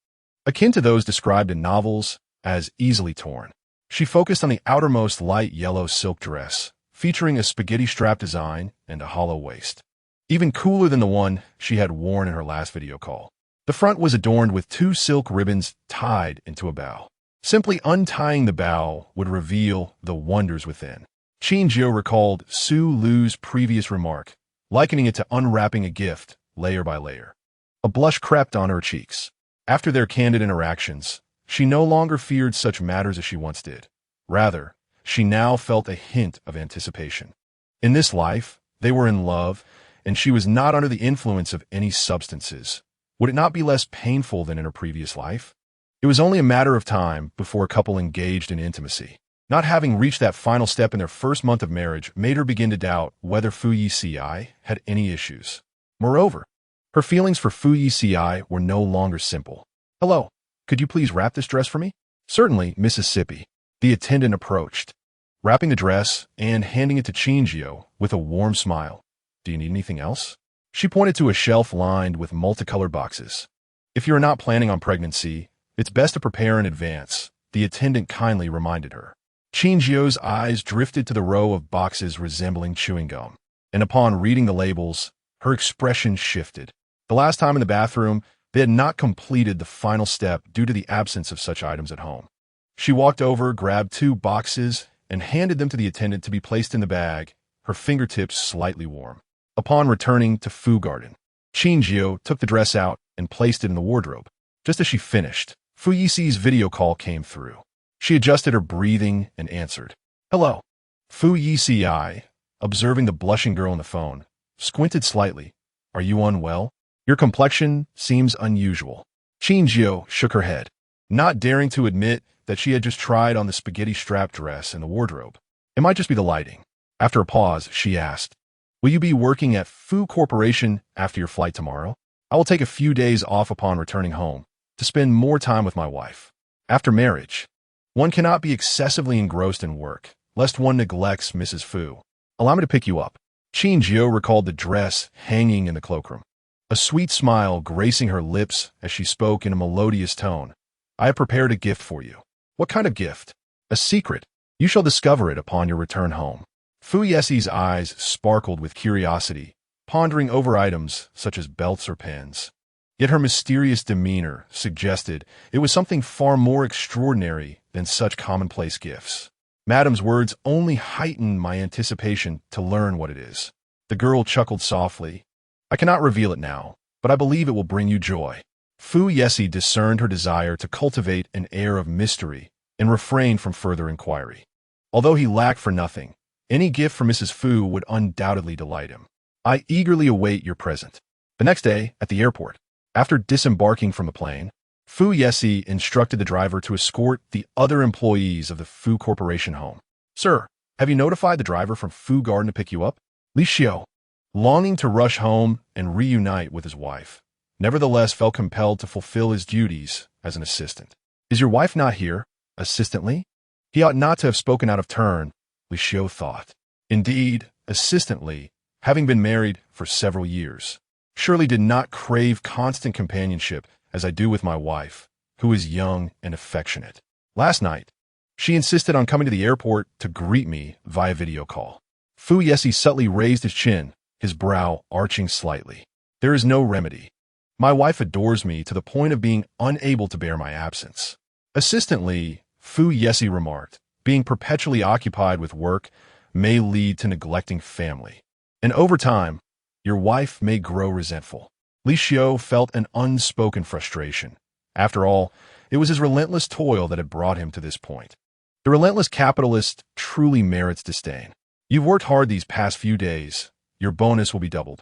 akin to those described in novels as easily torn. She focused on the outermost light yellow silk dress, featuring a spaghetti strap design and a hollow waist, even cooler than the one she had worn in her last video call. The front was adorned with 2 silk ribbons tied into a bow. Simply untying the bow would reveal the wonders within. Qin Jiu recalled Su Lu's previous remark, likening it to unwrapping a gift layer by layer. A blush crept on her cheeks. After their candid interactions, she no longer feared such matters as she once did. Rather, she now felt a hint of anticipation. In this life, they were in love, and she was not under the influence of any substances. Would it not be less painful than in her previous life? It was only a matter of time before a couple engaged in intimacy. Not having reached that final step in their first month of marriage made her begin to doubt whether Fu Yeci had any issues. Moreover, her feelings for Fu Yeci were no longer simple. "Hello, could you please wrap this dress for me?" "Certainly, Mississippi." The attendant approached, wrapping the dress and handing it to Qin Jiu with a warm smile. "Do you need anything else?" She pointed to a shelf lined with multicolored boxes. "If you are not planning on pregnancy, it's best to prepare in advance," the attendant kindly reminded her. Qin Jiu's eyes drifted to the row of boxes resembling chewing gum, and upon reading the labels, her expression shifted. The last time in the bathroom, they had not completed the final step due to the absence of such items at home. She walked over, grabbed 2 boxes, and handed them to the attendant to be placed in the bag, her fingertips slightly warm. Upon returning to Fu Garden, Qin Jiu took the dress out and placed it in the wardrobe. Just as she finished, Fu Yici's video call came through. She adjusted her breathing and answered. "Hello." Fu Yeci, observing the blushing girl on the phone, squinted slightly. "Are you unwell? Your complexion seems unusual." Qin Jiu shook her head, not daring to admit that she had just tried on the spaghetti strap dress in the wardrobe. "It might just be the lighting." After a pause, she asked, "Will you be working at Fu Corporation after your flight tomorrow?" "I will take a few days off upon returning home. to spend more time with my wife. After marriage, one cannot be excessively engrossed in work, lest one neglects Mrs. Fu. Allow me to pick you up. Qin Jiu recalled the dress hanging in the cloakroom, a sweet smile gracing her lips as she spoke in a melodious tone. I have prepared a gift for you. What kind of gift? A secret. You shall discover it upon your return home. Fu Yeci's eyes sparkled with curiosity, pondering over items such as belts or pens. Yet her mysterious demeanor suggested it was something far more extraordinary than such commonplace gifts. Madame's words only heightened my anticipation to learn what it is. The girl chuckled softly. I cannot reveal it now, but I believe it will bring you joy. Fu Yeci discerned her desire to cultivate an air of mystery and refrained from further inquiry. Although he lacked for nothing, any gift from Mrs. Fu would undoubtedly delight him. I eagerly await your present. The next day, at the airport, after disembarking from the plane, Fu Yeci instructed the driver to escort the other employees of the Fu Corporation home. Sir, have you notified the driver from Fu Garden to pick you up? Li Xiu, longing to rush home and reunite with his wife, nevertheless felt compelled to fulfill his duties as an assistant. Is your wife not here? Assistantly? He ought not to have spoken out of turn, Li Xiu thought. Indeed, assistantly, having been married for several years, surely did not crave constant companionship as I do with my wife, who is young and affectionate. Last night, she insisted on coming to the airport to greet me via video call. Fu Yeci subtly raised his chin, his brow arching slightly. There is no remedy. My wife adores me to the point of being unable to bear my absence. Assistantly, Fu Yeci remarked, being perpetually occupied with work may lead to neglecting family. And over time, your wife may grow resentful. Li Xiu felt an unspoken frustration. After all, it was his relentless toil that had brought him to this point. The relentless capitalist truly merits disdain. You've worked hard these past few days. Your bonus will be doubled.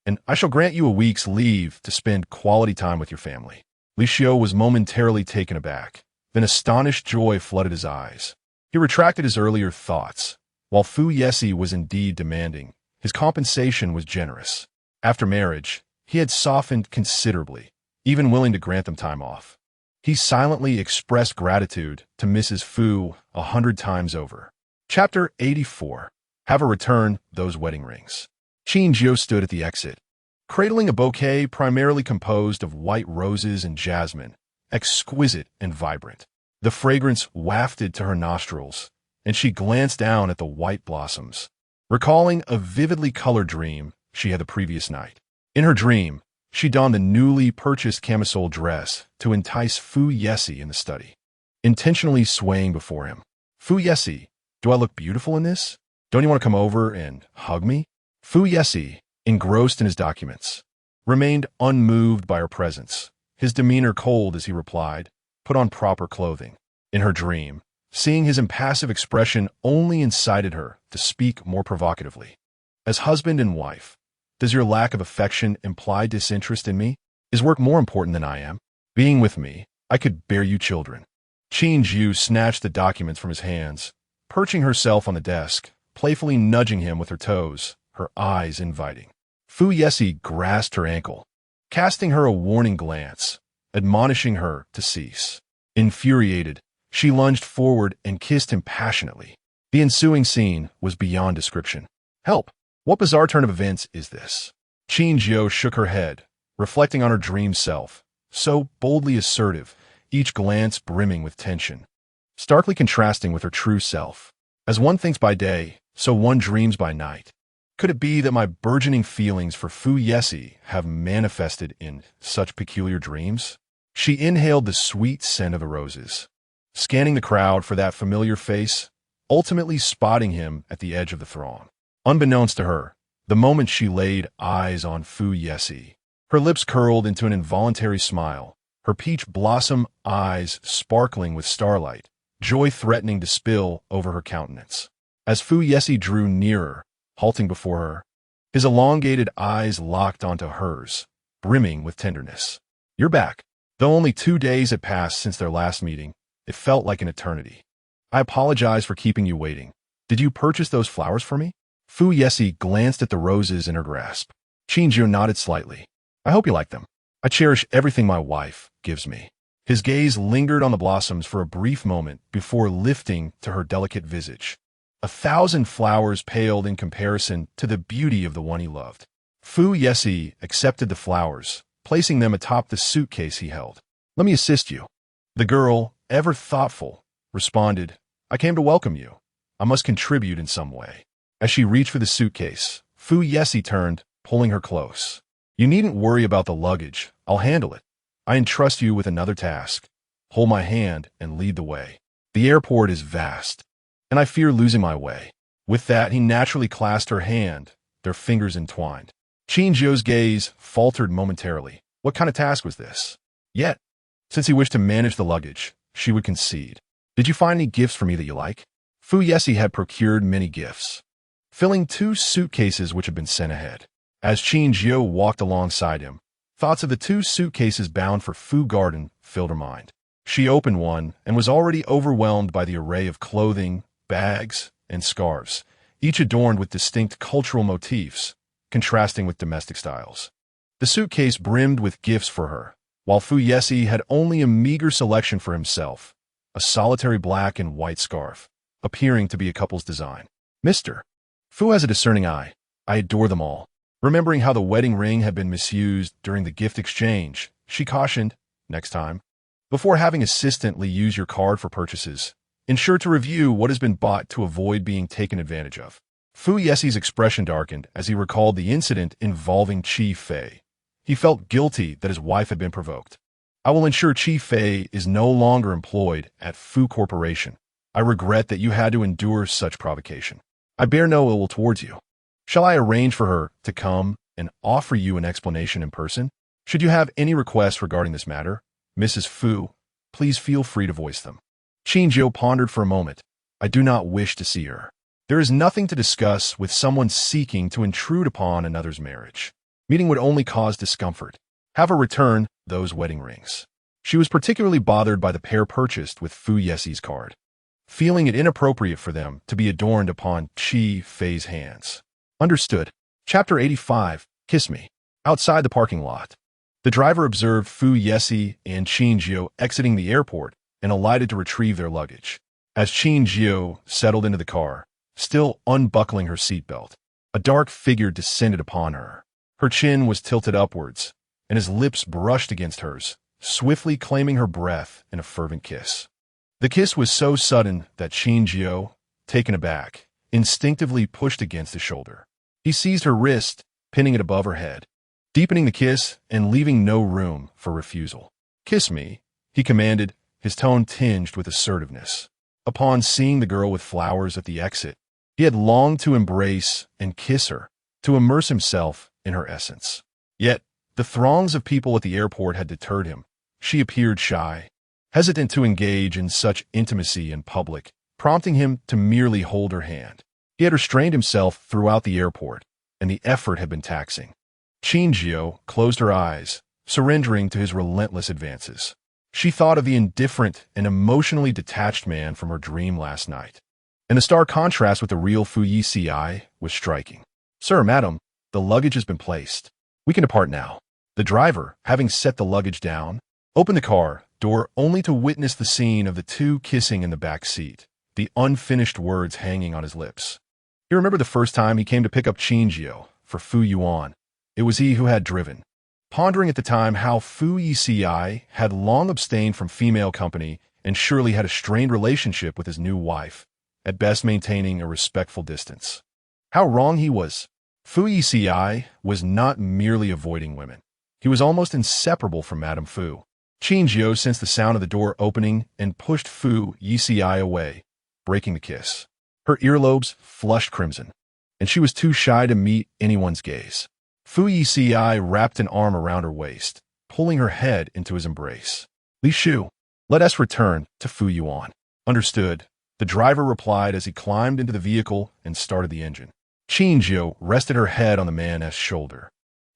And I shall grant you a week's leave to spend quality time with your family. Li Xiu was momentarily taken aback. Then astonished joy flooded his eyes. He retracted his earlier thoughts. While Fu Yeci was indeed demanding, his compensation was generous. After marriage, he had softened considerably, even willing to grant them time off. He silently expressed gratitude to Mrs. Fu 100 times over. Chapter 84. Have her return those wedding rings. Qin Jiu stood at the exit, cradling a bouquet primarily composed of white roses and jasmine, exquisite and vibrant. The fragrance wafted to her nostrils, and she glanced down at the white blossoms, recalling a vividly colored dream she had the previous night. In her dream, she donned the newly purchased camisole dress to entice Fu Yeci in the study, intentionally swaying before him. Fu Yeci, do I look beautiful in this? Don't you want to come over and hug me? Fu Yeci, engrossed in his documents, remained unmoved by her presence, his demeanor cold as he replied, put on proper clothing. In her dream, seeing his impassive expression only incited her to speak more provocatively. As husband and wife, does your lack of affection imply disinterest in me? Is work more important than I am? Being with me, I could bear you children. Qin Jiu snatched the documents from his hands, perching herself on the desk, playfully nudging him with her toes, her eyes inviting. Fu Yeci grasped her ankle, casting her a warning glance, admonishing her to cease. Infuriated, she lunged forward and kissed him passionately. The ensuing scene was beyond description. Help! What bizarre turn of events is this? Qin Jiu shook her head, reflecting on her dream self, so boldly assertive, each glance brimming with tension, starkly contrasting with her true self. As one thinks by day, so one dreams by night. Could it be that my burgeoning feelings for Fu Yeci have manifested in such peculiar dreams? She inhaled the sweet scent of the roses, scanning the crowd for that familiar face, ultimately spotting him at the edge of the throng. Unbeknownst to her, the moment she laid eyes on Fu Yeci, her lips curled into an involuntary smile, her peach blossom eyes sparkling with starlight, joy threatening to spill over her countenance. As Fu Yeci drew nearer, halting before her, his elongated eyes locked onto hers, brimming with tenderness. You're back. Though only 2 days had passed since their last meeting, it felt like an eternity. I apologize for keeping you waiting. Did you purchase those flowers for me? Fu Yeci glanced at the roses in her grasp. Qin Jiu nodded slightly. I hope you like them. I cherish everything my wife gives me. His gaze lingered on the blossoms for a brief moment before lifting to her delicate visage. 1,000 flowers paled in comparison to the beauty of the one he loved. Fu Yeci accepted the flowers, placing them atop the suitcase he held. "Let me assist you." The girl, ever thoughtful, responded, "I came to welcome you. I must contribute in some way." As she reached for the suitcase, Fu Yeci turned, pulling her close. "You needn't worry about the luggage. I'll handle it. I entrust you with another task. Hold my hand and lead the way. The airport is vast, and I fear losing my way." With that, he naturally clasped her hand, their fingers entwined. Qin Jiu's gaze faltered momentarily. What kind of task was this? Yet, since he wished to manage the luggage, she would concede. "Did you find any gifts for me that you like?" Fu Yeci had procured many gifts, filling 2 suitcases which had been sent ahead. As Qin Jiu walked alongside him, thoughts of the 2 suitcases bound for Fu Garden filled her mind. She opened one and was already overwhelmed by the array of clothing, bags, and scarves, each adorned with distinct cultural motifs, contrasting with domestic styles. The suitcase brimmed with gifts for her, while Fu Yeci had only a meager selection for himself, a solitary black and white scarf, appearing to be a couple's design. "Mr. Fu has a discerning eye. I adore them all." Remembering how the wedding ring had been misused during the gift exchange, she cautioned, "Next time, before having assistantly use your card for purchases, ensure to review what has been bought to avoid being taken advantage of." Fu Yeci's expression darkened as he recalled the incident involving Qi Fei. He felt guilty that his wife had been provoked. "I will ensure Qi Fei is no longer employed at Fu Corporation. I regret that you had to endure such provocation. I bear no ill will towards you. Shall I arrange for her to come and offer you an explanation in person? Should you have any requests regarding this matter, Mrs. Fu, please feel free to voice them." Qin Jiu pondered for a moment. "I do not wish to see her. There is nothing to discuss with someone seeking to intrude upon another's marriage. Meeting would only cause discomfort. Have her return those wedding rings." She was particularly bothered by the pair purchased with Fu Yeci's card, feeling it inappropriate for them to be adorned upon Qi Fei's hands. Understood. Chapter 85, Kiss Me. Outside the parking lot, the driver observed Fu Yeci and Qin Jiu exiting the airport and alighted to retrieve their luggage. As Qin Jiu settled into the car, still unbuckling her seatbelt, a dark figure descended upon her. Her chin was tilted upwards, and his lips brushed against hers, swiftly claiming her breath in a fervent kiss. The kiss was so sudden that Qin Jiu, taken aback, instinctively pushed against his shoulder. He seized her wrist, pinning it above her head, deepening the kiss and leaving no room for refusal. "Kiss me," he commanded, his tone tinged with assertiveness. Upon seeing the girl with flowers at the exit, he had longed to embrace and kiss her, to immerse himself in her essence. Yet, the throngs of people at the airport had deterred him. She appeared shy, hesitant to engage in such intimacy in public, prompting him to merely hold her hand. He had restrained himself throughout the airport, and the effort had been taxing. Qin Jiu closed her eyes, surrendering to his relentless advances. She thought of the indifferent and emotionally detached man from her dream last night, and the stark contrast with the real Fu Yeci was striking. "Sir, madam, the luggage has been placed. We can depart now." The driver, having set the luggage down, opened the car door only to witness the scene of the 2 kissing in the back seat, the unfinished words hanging on his lips. He remembered the first time he came to pick up Qin Jiu for Fu Yuan. It was he who had driven. Pondering at the time how Fu Yeci had long abstained from female company and surely had a strained relationship with his new wife, at best maintaining a respectful distance. How wrong he was. Fu Yeci was not merely avoiding women. He was almost inseparable from Madame Fu. Qin Jiu sensed the sound of the door opening and pushed Fu Yeci away, breaking the kiss. Her earlobes flushed crimson, and she was too shy to meet anyone's gaze. Fu Yeci wrapped an arm around her waist, pulling her head into his embrace. "Li Shu, let us return to Fu Yuan." "Understood," the driver replied as he climbed into the vehicle and started the engine. Qin Jiu rested her head on the man's shoulder.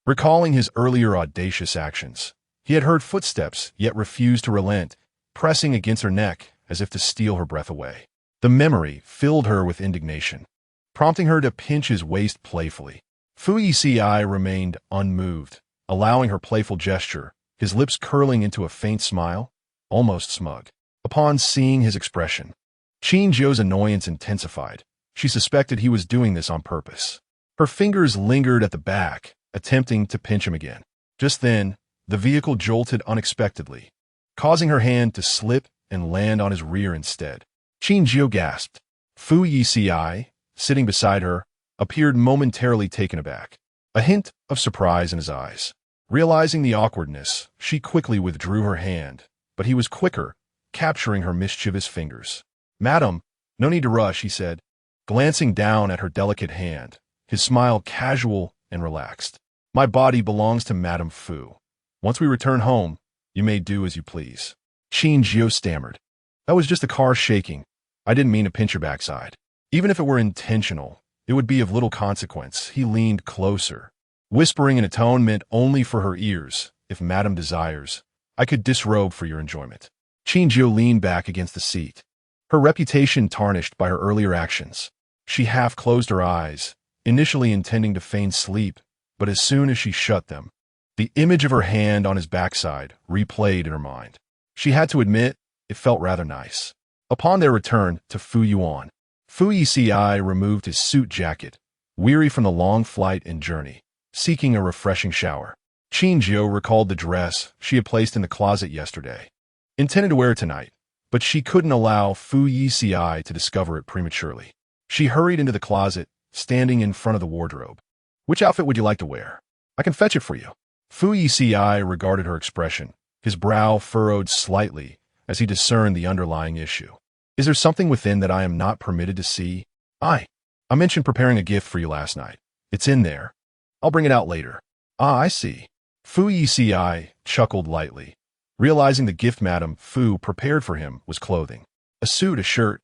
Recalling his earlier audacious actions, he had heard footsteps yet refused to relent, pressing against her neck as if to steal her breath away. The memory filled her with indignation, prompting her to pinch his waist playfully. Fu Yeci remained unmoved, allowing her playful gesture, his lips curling into a faint smile. almost smug. Upon seeing his expression, Qin Jiu's annoyance intensified. She suspected he was doing this on purpose. Her fingers lingered at the back, attempting to pinch him again. Just then, the vehicle jolted unexpectedly, causing her hand to slip and land on his rear instead. Qin Jiu gasped. Fu Yeci, sitting beside her, appeared momentarily taken aback, a hint of surprise in his eyes. Realizing the awkwardness, she quickly withdrew her hand, but he was quicker, capturing her mischievous fingers. "Madam, no need to rush," he said, glancing down at her delicate hand, his smile casual and relaxed. "My body belongs to Madame Fu. Once we return home, you may do as you please." Qin Jiu stammered. "That was just the car shaking. I didn't mean to pinch your backside." Even if it were intentional, it would be of little consequence. He leaned closer, whispering in a tone meant only for her ears. "If Madame desires, I could disrobe for your enjoyment." Qin Jiu leaned back against the seat, her reputation tarnished by her earlier actions. She half closed her eyes, initially intending to feign sleep, but as soon as she shut them, the image of her hand on his backside replayed in her mind. She had to admit, it felt rather nice. Upon their return to Fu Yuan, Fu Yeci removed his suit jacket, weary from the long flight and journey, seeking a refreshing shower. Qin Jiu recalled the dress she had placed in the closet yesterday, intended to wear it tonight, but she couldn't allow Fu Yeci to discover it prematurely. She hurried into the closet, standing in front of the wardrobe. "Which outfit would you like to wear? I can fetch it for you." Fu Yeci regarded her expression, his brow furrowed slightly as he discerned the underlying issue. "Is there something within that I am not permitted to see?" I mentioned preparing a gift for you last night. It's in there. I'll bring it out later." "Ah, I see." Fu Yeci chuckled lightly, realizing the gift Madame Fu prepared for him was clothing. "A suit, a shirt,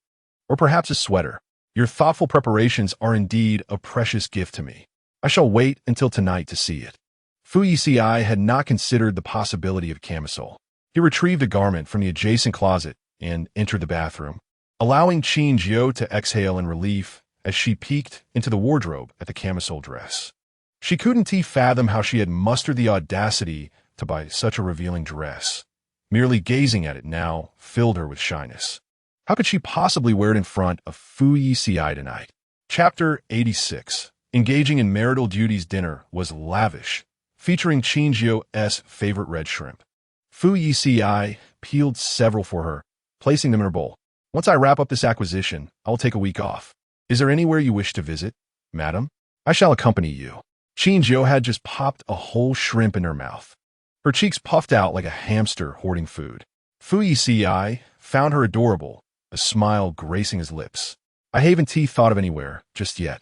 or perhaps a sweater. Your thoughtful preparations are indeed a precious gift to me. I shall wait until tonight to see it." Fu Yeci had not considered the possibility of camisole. He retrieved a garment from the adjacent closet and entered the bathroom, allowing Qin Jiu to exhale in relief as she peeked into the wardrobe at the camisole dress. She couldn't fathom how she had mustered the audacity to buy such a revealing dress. Merely gazing at it now filled her with shyness. How could she possibly wear it in front of Fu Yeci tonight? Chapter 86. Engaging in marital duties. Dinner was lavish, featuring Qin Jiu's favorite red shrimp. Fu Yeci peeled several for her, placing them in her bowl. "Once I wrap up this acquisition, I'll take a week off. Is there anywhere you wish to visit, madam? I shall accompany you." Qin Jiu had just popped a whole shrimp in her mouth, her cheeks puffed out like a hamster hoarding food. Fu Yeci found her adorable, a smile gracing his lips. "I haven't thought of anywhere just yet."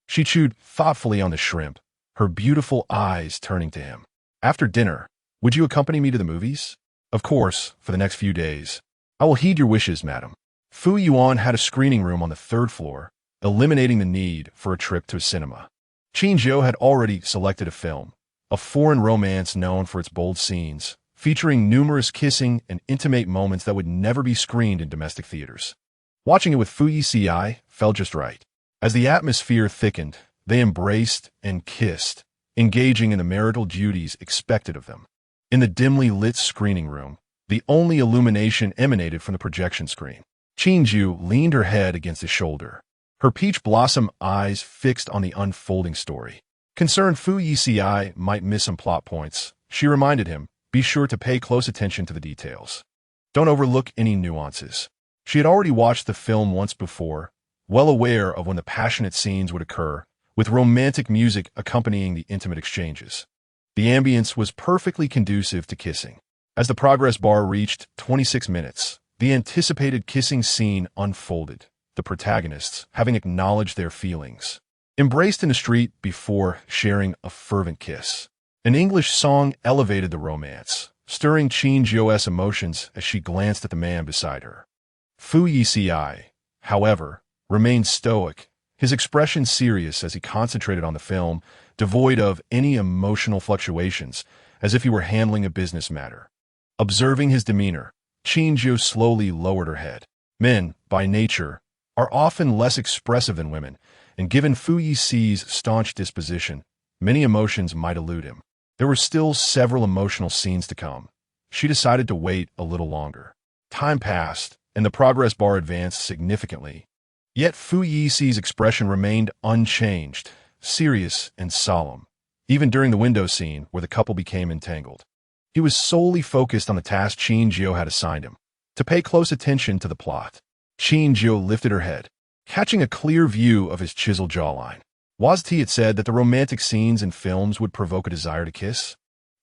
She chewed thoughtfully on the shrimp, her beautiful eyes turning to him. "After dinner, would you accompany me to the movies?" "Of course, for the next few days. I will heed your wishes, madam." Fu Yuan had a screening room on the third floor, eliminating the need for a trip to a cinema. Qin Jiu had already selected a film, a foreign romance known for its bold scenes, featuring numerous kissing and intimate moments that would never be screened in domestic theaters. Watching it with Fu Yeci felt just right. As the atmosphere thickened, they embraced and kissed, engaging in the marital duties expected of them. In the dimly lit screening room, the only illumination emanated from the projection screen. Qin Jiu leaned her head against his shoulder, her peach blossom eyes fixed on the unfolding story. Concerned Fu Yeci might miss some plot points, she reminded him, "Be sure to pay close attention to the details. Don't overlook any nuances." She had already watched the film once before, well aware of when the passionate scenes would occur, with romantic music accompanying the intimate exchanges. The ambience was perfectly conducive to kissing. As the progress bar reached 26 minutes, the anticipated kissing scene unfolded, the protagonists having acknowledged their feelings, embraced in the street before sharing a fervent kiss. An English song elevated the romance, stirring Qin Jiu's emotions as she glanced at the man beside her. Fu Yeci, however, remained stoic, his expression serious as he concentrated on the film, devoid of any emotional fluctuations, as if he were handling a business matter. Observing his demeanor, Qin Jiu slowly lowered her head. Men, by nature, are often less expressive than women, and given Fu Yici's staunch disposition, many emotions might elude him. There were still several emotional scenes to come. she decided to wait a little longer. Time passed, and the progress bar advanced significantly. Yet Fu Yici's expression remained unchanged, serious and solemn, even during the window scene where the couple became entangled. He was solely focused on the task Qin Jiu had assigned him, to pay close attention to the plot. Qin Jiu lifted her head, catching a clear view of his chiseled jawline. Was-he had said that the romantic scenes in films would provoke a desire to kiss?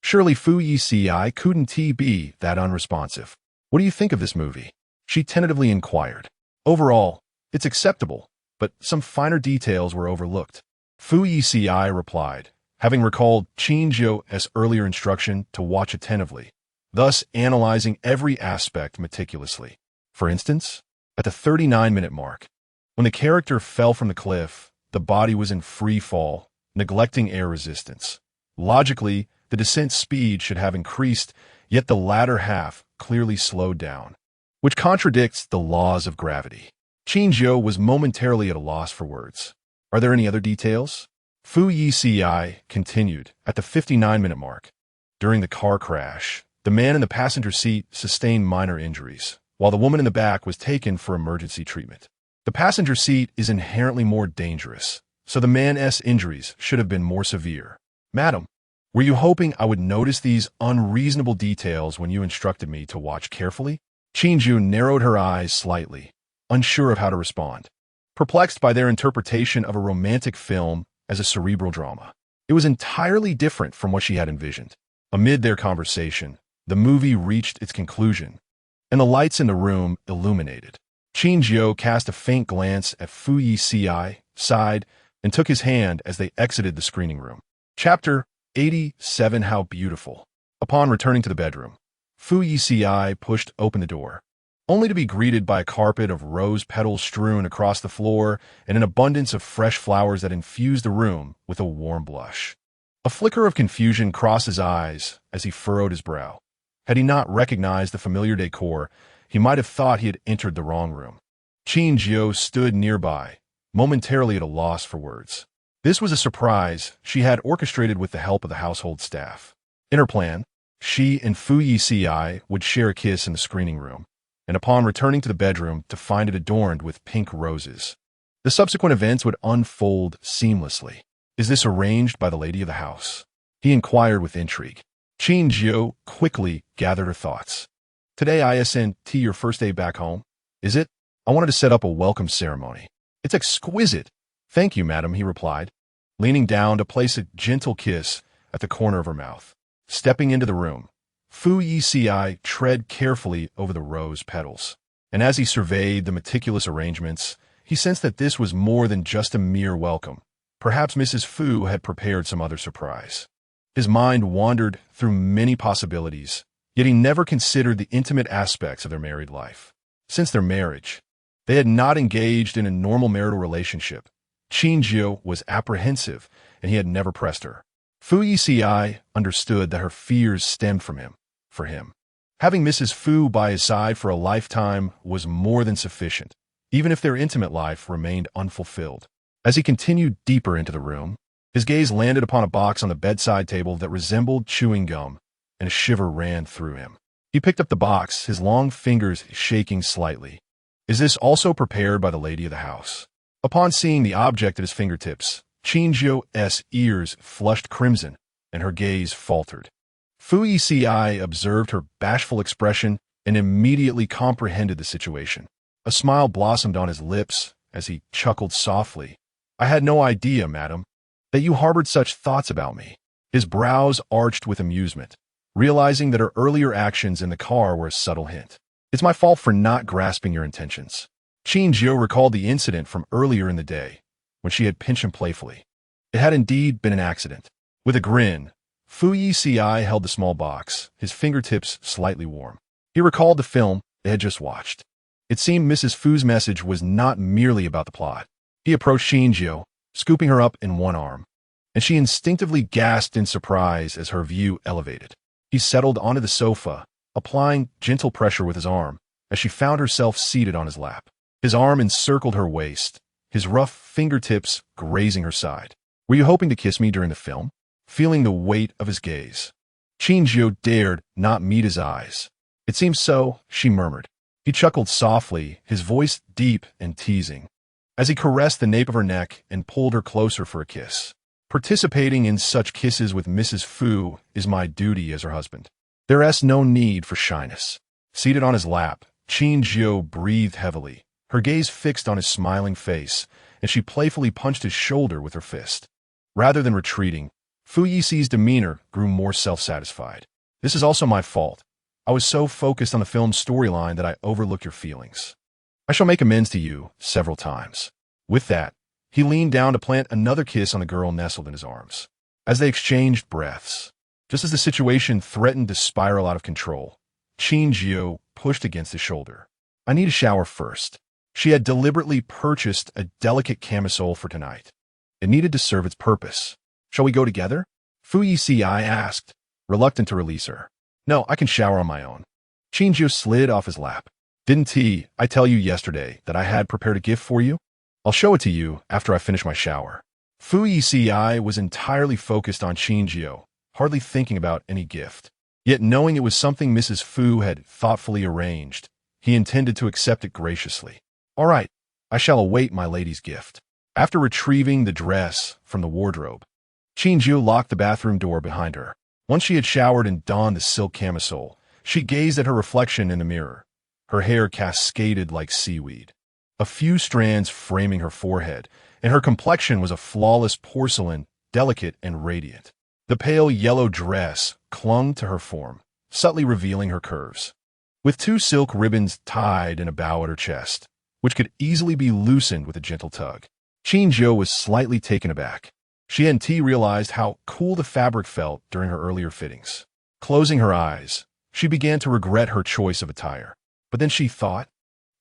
Surely Fu Yeci couldn't be that unresponsive. What do you think of this movie? She tentatively inquired. Overall, it's acceptable, but some finer details were overlooked. Fu Yeci replied, having recalled Qin Jiu's earlier instruction to watch attentively, thus analyzing every aspect meticulously. For instance, at the 39-minute mark, when the character fell from the cliff, the body was in free fall, neglecting air resistance. Logically, the descent speed should have increased, yet the latter half clearly slowed down, which contradicts the laws of gravity. Qin Jiu was momentarily at a loss for words. Are there any other details? Fu Yeci continued at the 59-minute mark. During the car crash, the man in the passenger seat sustained minor injuries, while the woman in the back was taken for emergency treatment. The passenger seat is inherently more dangerous, so the man's injuries should have been more severe. Madam, were you hoping I would notice these unreasonable details when you instructed me to watch carefully? Qin Jiu narrowed her eyes slightly, unsure of how to respond, perplexed by their interpretation of a romantic film as a cerebral drama. It was entirely different from what she had envisioned. Amid their conversation, the movie reached its conclusion, and the lights in the room illuminated. Qin Jiu cast a faint glance at Fu Yeci, sighed, and took his hand as they exited the screening room. Chapter 87 How Beautiful. Upon returning to the bedroom, Fu Yeci pushed open the door, only to be greeted by a carpet of rose petals strewn across the floor and an abundance of fresh flowers that infused the room with a warm blush. A flicker of confusion crossed his eyes as he furrowed his brow. Had he not recognized the familiar decor, he might have thought he had entered the wrong room. Qin Jiu stood nearby, momentarily at a loss for words. This was a surprise she had orchestrated with the help of the household staff. In her plan, she and Fu Yeci would share a kiss in the screening room, and upon returning to the bedroom to find it adorned with pink roses. The subsequent events would unfold seamlessly. Is this arranged by the lady of the house? He inquired with intrigue. Qin Jiu quickly gathered her thoughts. Today isn't your first day back home, is it? I wanted to set up a welcome ceremony. It's exquisite. Thank you, madam, he replied, leaning down to place a gentle kiss at the corner of her mouth. Stepping into the room, Fu Yeci tread carefully over the rose petals, and as he surveyed the meticulous arrangements, he sensed that this was more than just a mere welcome. Perhaps Mrs. Fu had prepared some other surprise. His mind wandered through many possibilities, yet he never considered the intimate aspects of their married life. Since their marriage, they had not engaged in a normal marital relationship. Qin Jiu was apprehensive, and he had never pressed her. Fu Yeci understood that her fears stemmed from him. For him, having Mrs. Fu by his side for a lifetime was more than sufficient, even if their intimate life remained unfulfilled. As he continued deeper into the room, his gaze landed upon a box on the bedside table that resembled chewing gum, and a shiver ran through him. He picked up the box, his long fingers shaking slightly. Is this also prepared by the lady of the house? Upon seeing the object at his fingertips, Qin Jiu's ears flushed crimson, and her gaze faltered. Fu Yeci observed her bashful expression and immediately comprehended the situation. A smile blossomed on his lips as he chuckled softly. I had no idea, madam, that you harbored such thoughts about me. His brows arched with amusement, realizing that her earlier actions in the car were a subtle hint. It's my fault for not grasping your intentions. Qin Jiu recalled the incident from earlier in the day, when she had pinched him playfully. It had indeed been an accident. With a grin, Fu Yeci held the small box, his fingertips slightly warm. He recalled the film they had just watched. It seemed Mrs. Fu's message was not merely about the plot. He approached Qin Jiu, scooping her up in one arm, and she instinctively gasped in surprise as her view elevated. He settled onto the sofa, applying gentle pressure with his arm, as she found herself seated on his lap. His arm encircled her waist, his rough fingertips grazing her side. Were you hoping to kiss me during the film? Feeling the weight of his gaze, Qin Jiu dared not meet his eyes. It seems so, she murmured. He chuckled softly, his voice deep and teasing, as he caressed the nape of her neck and pulled her closer for a kiss. Participating in such kisses with Mrs. Fu is my duty as her husband. There's no need for shyness. Seated on his lap, Qin Jiu breathed heavily, her gaze fixed on his smiling face, and she playfully punched his shoulder with her fist. Rather than retreating, Fu Yeci's demeanor grew more self-satisfied. This is also my fault. I was so focused on the film's storyline that I overlooked your feelings. I shall make amends to you several times. With that, he leaned down to plant another kiss on the girl nestled in his arms. As they exchanged breaths, just as the situation threatened to spiral out of control, Qin Jiu pushed against his shoulder. I need a shower first. She had deliberately purchased a delicate camisole for tonight. It needed to serve its purpose. Shall we go together? Fu Yeci asked, reluctant to release her. No, I can shower on my own. Qin Jiu slid off his lap. Didn't I tell you yesterday that I had prepared a gift for you? I'll show it to you after I finish my shower. Fu Yeci was entirely focused on Qin Jiu, hardly thinking about any gift. Yet knowing it was something Mrs. Fu had thoughtfully arranged, he intended to accept it graciously. All right, I shall await my lady's gift. After retrieving the dress from the wardrobe, Qin Jiu locked the bathroom door behind her. Once she had showered and donned the silk camisole, she gazed at her reflection in the mirror. Her hair cascaded like seaweed, a few strands framing her forehead, and her complexion was a flawless porcelain, delicate and radiant. The pale yellow dress clung to her form, subtly revealing her curves. With two silk ribbons tied in a bow at her chest, which could easily be loosened with a gentle tug, Qin Jiu was slightly taken aback. She and realized how cool the fabric felt during her earlier fittings. Closing her eyes, she began to regret her choice of attire. But then she thought,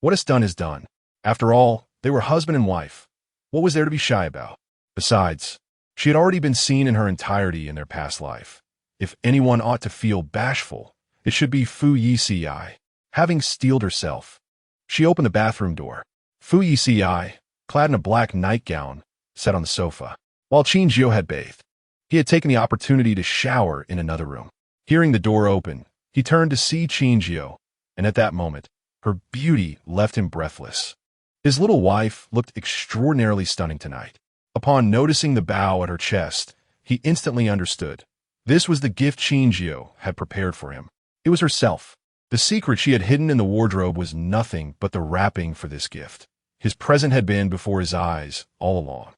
what is done is done. After all, they were husband and wife. What was there to be shy about? Besides, she had already been seen in her entirety in their past life. If anyone ought to feel bashful, it should be Fu Yeci. Having steeled herself, she opened the bathroom door. Fu Yeci, clad in a black nightgown, sat on the sofa. While Qin Jiu had bathed, he had taken the opportunity to shower in another room. Hearing the door open, he turned to see Qin Jiu, and at that moment, her beauty left him breathless. His little wife looked extraordinarily stunning tonight. Upon noticing the bow at her chest, he instantly understood. This was the gift Qin Jiu had prepared for him. It was herself. The secret she had hidden in the wardrobe was nothing but the wrapping for this gift. His present had been before his eyes all along.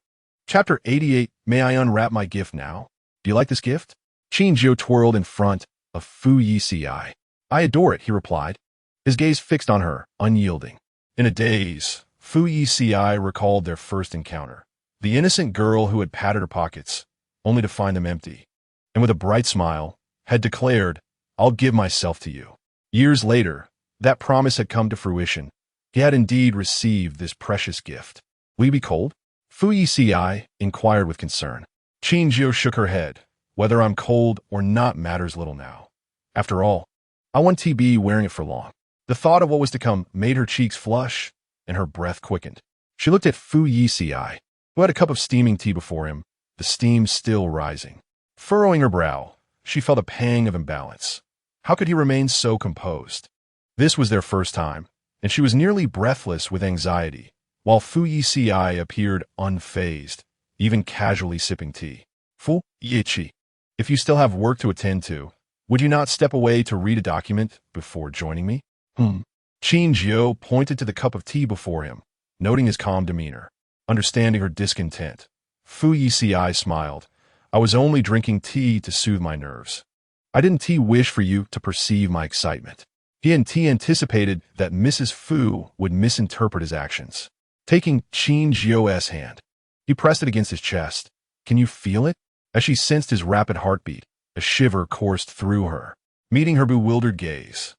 Chapter 88, May I unwrap my gift now? Do you like this gift? Qin Jiu twirled in front of Fu Yeci. I adore it, he replied, his gaze fixed on her, unyielding. In a daze, Fu Yeci recalled their first encounter. The innocent girl who had patted her pockets, only to find them empty, and with a bright smile, had declared, I'll give myself to you. Years later, that promise had come to fruition. He had indeed received this precious gift. Will you be cold? Fu Yeci inquired with concern. Qin Jiu shook her head. Whether I'm cold or not matters little now. After all, I won't be wearing it for long. The thought of what was to come made her cheeks flush, and her breath quickened. She looked at Fu Yeci, who had a cup of steaming tea before him, the steam still rising. Furrowing her brow, she felt a pang of imbalance. How could he remain so composed? This was their first time, and she was nearly breathless with anxiety, while Fu Yeci appeared unfazed, even casually sipping tea. Fu Yeci, if you still have work to attend to, would you not step away to read a document before joining me? Qin Jiu pointed to the cup of tea before him, noting his calm demeanor. Understanding her discontent, Fu Yeci smiled. I was only drinking tea to soothe my nerves. I didn't wish for you to perceive my excitement. He anticipated that Mrs. Fu would misinterpret his actions. Taking Qin Jiu's hand, he pressed it against his chest. Can you feel it? As she sensed his rapid heartbeat, a shiver coursed through her, meeting her bewildered gaze.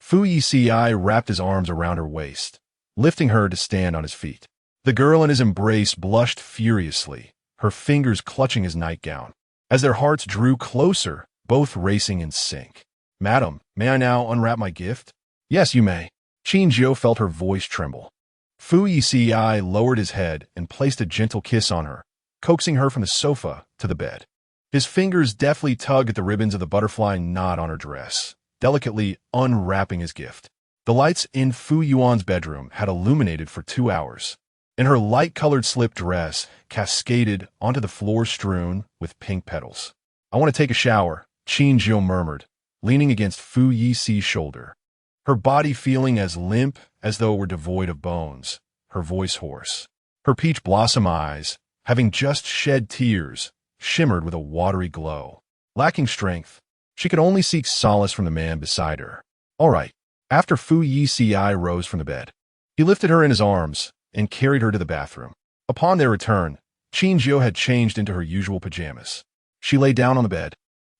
Fu Yeci wrapped his arms around her waist, lifting her to stand on his feet. The girl in his embrace blushed furiously, her fingers clutching his nightgown. As their hearts drew closer, both racing in sync. Madam, may I now unwrap my gift? Yes, you may. Qin Jiu felt her voice tremble. Fu Yeci lowered his head and placed a gentle kiss on her, coaxing her from the sofa to the bed. His fingers deftly tug at the ribbons of the butterfly knot on her dress, delicately unwrapping his gift. The lights in Fu Yuan's bedroom had illuminated for 2 hours, and her light-colored slip dress cascaded onto the floor strewn with pink petals. "I want to take a shower," Qin Jiu murmured, leaning against Fu Yeci's shoulder. Her body feeling as limp as though it were devoid of bones, her voice hoarse. Her peach blossom eyes, having just shed tears, shimmered with a watery glow. Lacking strength, she could only seek solace from the man beside her. "All right." After Fu Yeci rose from the bed, he lifted her in his arms and carried her to the bathroom. Upon their return, Qin Jiu had changed into her usual pajamas. She lay down on the bed,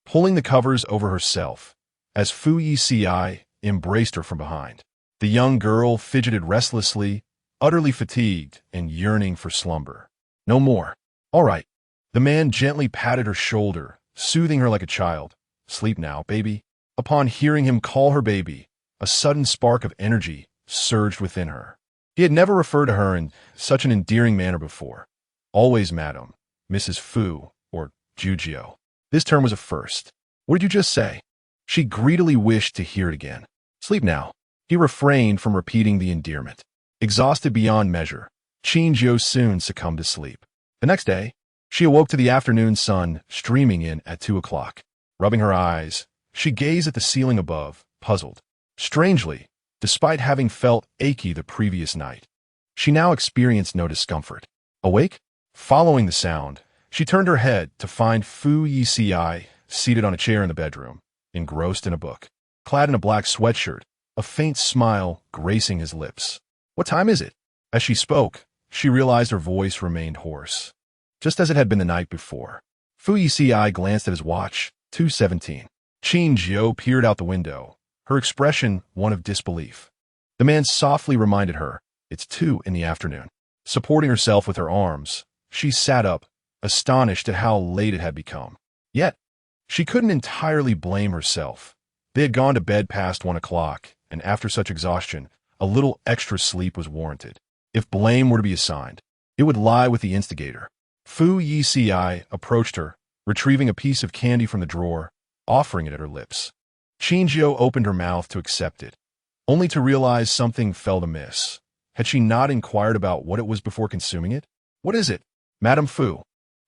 pulling the covers over herself, as Fu Yeci embraced her from behind. The young girl fidgeted restlessly, utterly fatigued and yearning for slumber. "No more." "All right." The man gently patted her shoulder, soothing her like a child. "Sleep now, baby." Upon hearing him call her baby, a sudden spark of energy surged within her. He had never referred to her in such an endearing manner before. Always Madam, Mrs. Fu, or Jiu. This term was a first. "What did you just say?" She greedily wished to hear it again. "Sleep now." He refrained from repeating the endearment. Exhausted beyond measure, Qin Jiu soon succumbed to sleep. The next day, she awoke to the afternoon sun streaming in at 2 o'clock. Rubbing her eyes, she gazed at the ceiling above, puzzled. Strangely, despite having felt achy the previous night, she now experienced no discomfort. Awake? Following the sound, she turned her head to find Fu Yeci seated on a chair in the bedroom, engrossed in a book. Clad in a black sweatshirt, a faint smile gracing his lips. "What time is it?" As she spoke, she realized her voice remained hoarse, just as it had been the night before. Fu Yeci glanced at his watch, 2:17. Qin Jiu peered out the window, her expression one of disbelief. The man softly reminded her, "It's 2 in the afternoon." Supporting herself with her arms, she sat up, astonished at how late it had become. Yet, she couldn't entirely blame herself. They had gone to bed past 1 o'clock, and after such exhaustion, a little extra sleep was warranted. If blame were to be assigned, it would lie with the instigator. Fu Yeci approached her, retrieving a piece of candy from the drawer, offering it at her lips. Qin Jiu opened her mouth to accept it, only to realize something felt amiss. Had she not inquired about what it was before consuming it? "What is it?" "Madame Fu,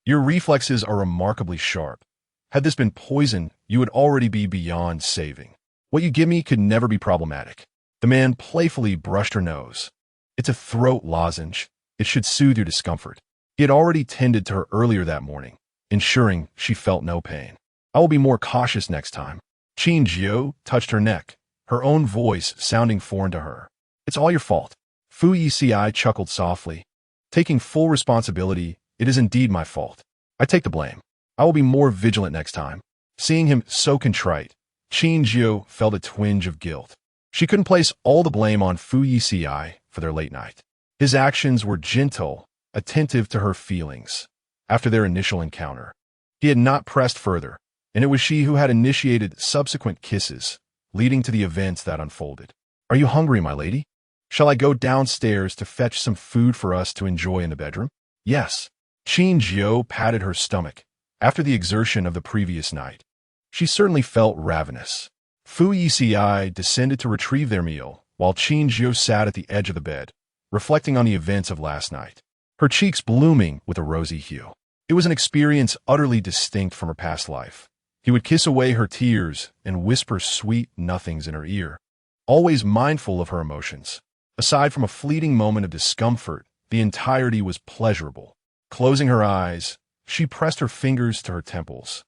your reflexes are remarkably sharp. Had this been poison, you would already be beyond saving. What you give me could never be problematic." The man playfully brushed her nose. "It's a throat lozenge. It should soothe your discomfort." He had already tended to her earlier that morning, ensuring she felt no pain. "I will be more cautious next time." Qin Jiu touched her neck, her own voice sounding foreign to her. "It's all your fault." Fu Yeci chuckled softly. "Taking full responsibility, it is indeed my fault. I take the blame. I will be more vigilant next time." Seeing him so contrite, Qin Jiu felt a twinge of guilt. She couldn't place all the blame on Fu Yeci for their late night. His actions were gentle, attentive to her feelings. After their initial encounter, he had not pressed further, and it was she who had initiated subsequent kisses, leading to the events that unfolded. "Are you hungry, my lady? Shall I go downstairs to fetch some food for us to enjoy in the bedroom?" "Yes." Qin Jiu patted her stomach. After the exertion of the previous night, she certainly felt ravenous. Fu Yeci descended to retrieve their meal, while Qin Jiu sat at the edge of the bed, reflecting on the events of last night, her cheeks blooming with a rosy hue. It was an experience utterly distinct from her past life. He would kiss away her tears and whisper sweet nothings in her ear, always mindful of her emotions. Aside from a fleeting moment of discomfort, the entirety was pleasurable. Closing her eyes, she pressed her fingers to her temples,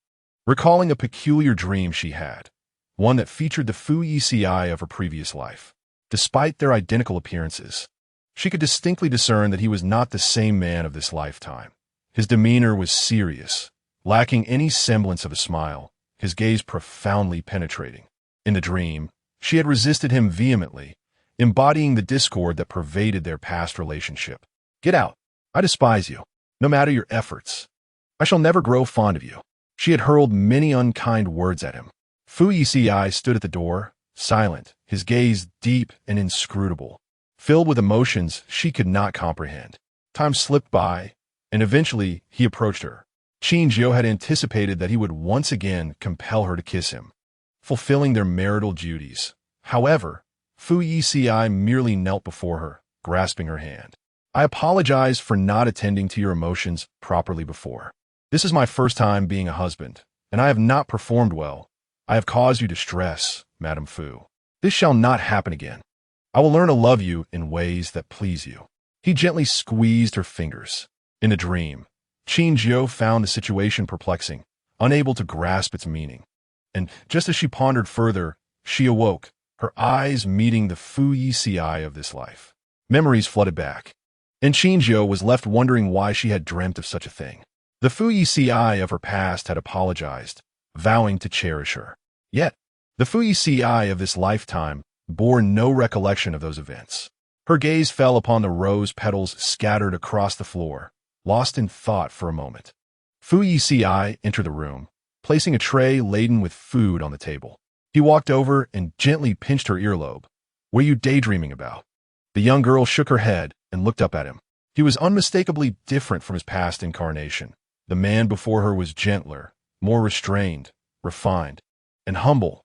recalling a peculiar dream she had, one that featured the Fu Yeci of her previous life. Despite their identical appearances, she could distinctly discern that he was not the same man of this lifetime. His demeanor was serious, lacking any semblance of a smile, his gaze profoundly penetrating. In the dream, she had resisted him vehemently, embodying the discord that pervaded their past relationship. "Get out. I despise you. No matter your efforts, I shall never grow fond of you." She had hurled many unkind words at him. Fu Yeci stood at the door, silent, his gaze deep and inscrutable, filled with emotions she could not comprehend. Time slipped by, and eventually he approached her. Qin Jiu had anticipated that he would once again compel her to kiss him, fulfilling their marital duties. However, Fu Yeci merely knelt before her, grasping her hand. I apologize for not attending to your emotions properly before. This is my first time being a husband, and I have not performed well. I have caused you distress, Madame Fu. This shall not happen again. I will learn to love you in ways that please you. He gently squeezed her fingers. In a dream, Qin Jiu found the situation perplexing, unable to grasp its meaning. And just as she pondered further, she awoke, her eyes meeting the Fu Yeci of this life. Memories flooded back, and Qin Jiu was left wondering why she had dreamt of such a thing. The Fu Yeci of her past had apologized, vowing to cherish her. Yet, the Fu Yeci of this lifetime bore no recollection of those events. Her gaze fell upon the rose petals scattered across the floor, lost in thought for a moment. Fu Yeci entered the room, placing a tray laden with food on the table. He walked over and gently pinched her earlobe. "What are you daydreaming about?" The young girl shook her head and looked up at him. He was unmistakably different from his past incarnation. The man before her was gentler, more restrained, refined, and humble,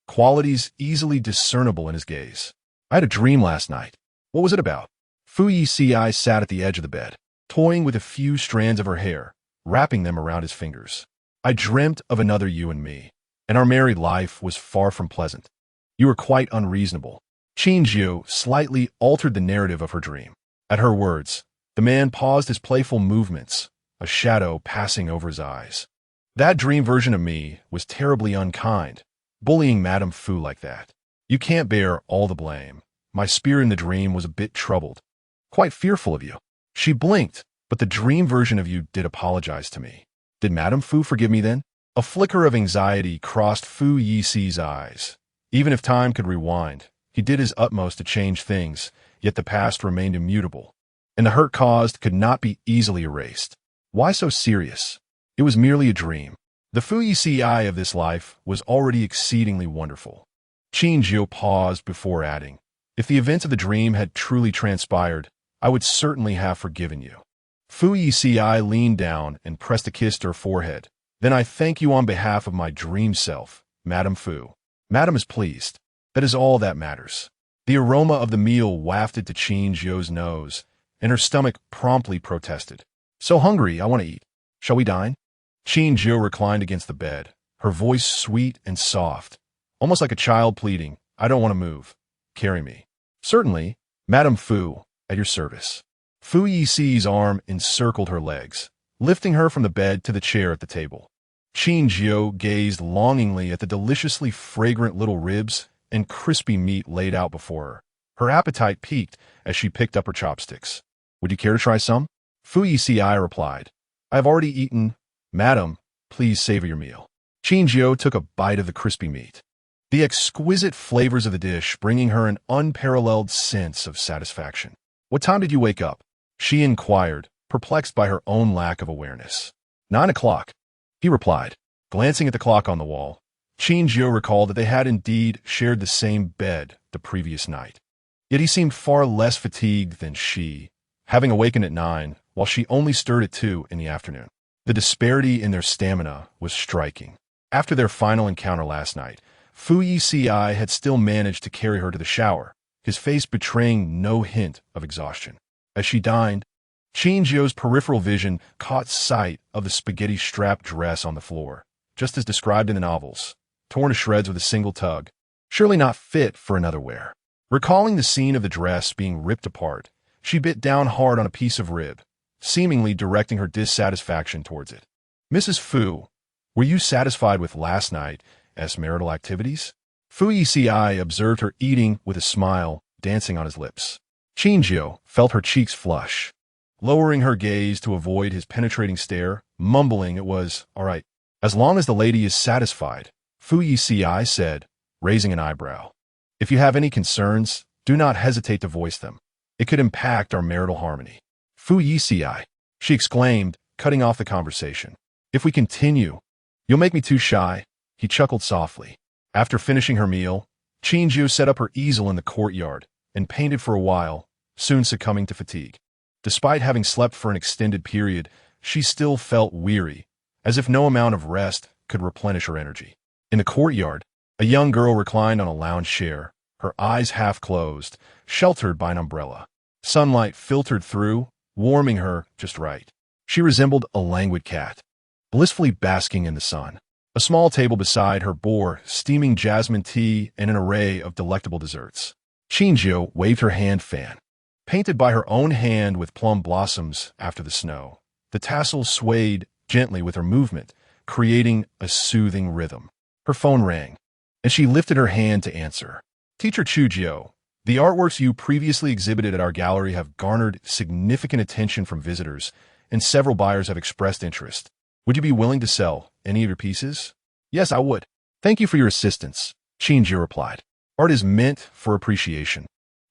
qualities easily discernible in his gaze. "I had a dream last night." "What was it about?" Fu Yeci sat at the edge of the bed, toying with a few strands of her hair, wrapping them around his fingers. "I dreamt of another you and me, and our married life was far from pleasant. You were quite unreasonable." Qin Jiu slightly altered the narrative of her dream. At her words, the man paused his playful movements, a shadow passing over his eyes. "That dream version of me was terribly unkind, bullying Madame Fu like that. You can't bear all the blame. My spirit in the dream was a bit troubled, quite fearful of you." She blinked, but the dream version of you did apologize to me. "Did Madame Fu forgive me then?" A flicker of anxiety crossed Fu Yici's eyes. Even if time could rewind, he did his utmost to change things, yet the past remained immutable, and the hurt caused could not be easily erased. Why so serious? It was merely a dream. The Fu Yeci of this life was already exceedingly wonderful. Qin Jiu paused before adding, "If the events of the dream had truly transpired, I would certainly have forgiven you." Fu Yeci leaned down and pressed a kiss to her forehead. "Then I thank you on behalf of my dream self, Madame Fu. Madame is pleased. That is all that matters." The aroma of the meal wafted to Qin Jiu's nose, and her stomach promptly protested. "So hungry, I want to eat. Shall we dine?" Qin Jiu reclined against the bed, her voice sweet and soft, almost like a child pleading, "I don't want to move. Carry me." "Certainly, Madame Fu, at your service." Fu Yici's arm encircled her legs, lifting her from the bed to the chair at the table. Qin Jiu gazed longingly at the deliciously fragrant little ribs and crispy meat laid out before her. Her appetite piqued as she picked up her chopsticks. "Would you care to try some?" Fu Yeci replied, "I have already eaten. Madam, please savor your meal." Qin Jiu took a bite of the crispy meat, the exquisite flavors of the dish bringing her an unparalleled sense of satisfaction. "What time did you wake up?" she inquired, perplexed by her own lack of awareness. 9 o'clock, he replied, glancing at the clock on the wall. Qin Jiu recalled that they had indeed shared the same bed the previous night. Yet he seemed far less fatigued than she, having awakened at 9, while she only stirred at 2 in the afternoon. The disparity in their stamina was striking. After their final encounter last night, Fu Yeci had still managed to carry her to the shower, his face betraying no hint of exhaustion. As she dined, Qin Jiu's peripheral vision caught sight of the spaghetti-strap dress on the floor, just as described in the novels, torn to shreds with a single tug, surely not fit for another wear. Recalling the scene of the dress being ripped apart, she bit down hard on a piece of rib, seemingly directing her dissatisfaction towards it. "Mrs. Fu, were you satisfied with last night's marital activities?" Fu Yeci observed her eating with a smile dancing on his lips. Qin Jiu felt her cheeks flush, lowering her gaze to avoid his penetrating stare, mumbling it was all right. "As long as the lady is satisfied," Fu Yeci said, raising an eyebrow. "If you have any concerns, do not hesitate to voice them. It could impact our marital harmony." "Fu Yeci," she exclaimed, cutting off the conversation. "If we continue, you'll make me too shy." He chuckled softly. After finishing her meal, Qin Jiu set up her easel in the courtyard and painted for a while, soon succumbing to fatigue. Despite having slept for an extended period, she still felt weary, as if no amount of rest could replenish her energy. In the courtyard, a young girl reclined on a lounge chair, her eyes half closed, sheltered by an umbrella. Sunlight filtered through, warming her just right. She resembled a languid cat, blissfully basking in the sun. A small table beside her bore steaming jasmine tea and an array of delectable desserts. Qin Jiu waved her hand fan, painted by her own hand with plum blossoms after the snow. The tassels swayed gently with her movement, creating a soothing rhythm. Her phone rang, and she lifted her hand to answer. Teacher Qin Jiu, the artworks you previously exhibited at our gallery have garnered significant attention from visitors, and several buyers have expressed interest. Would you be willing to sell any of your pieces? Yes, I would. Thank you for your assistance, Qin Jiu replied. Art is meant for appreciation,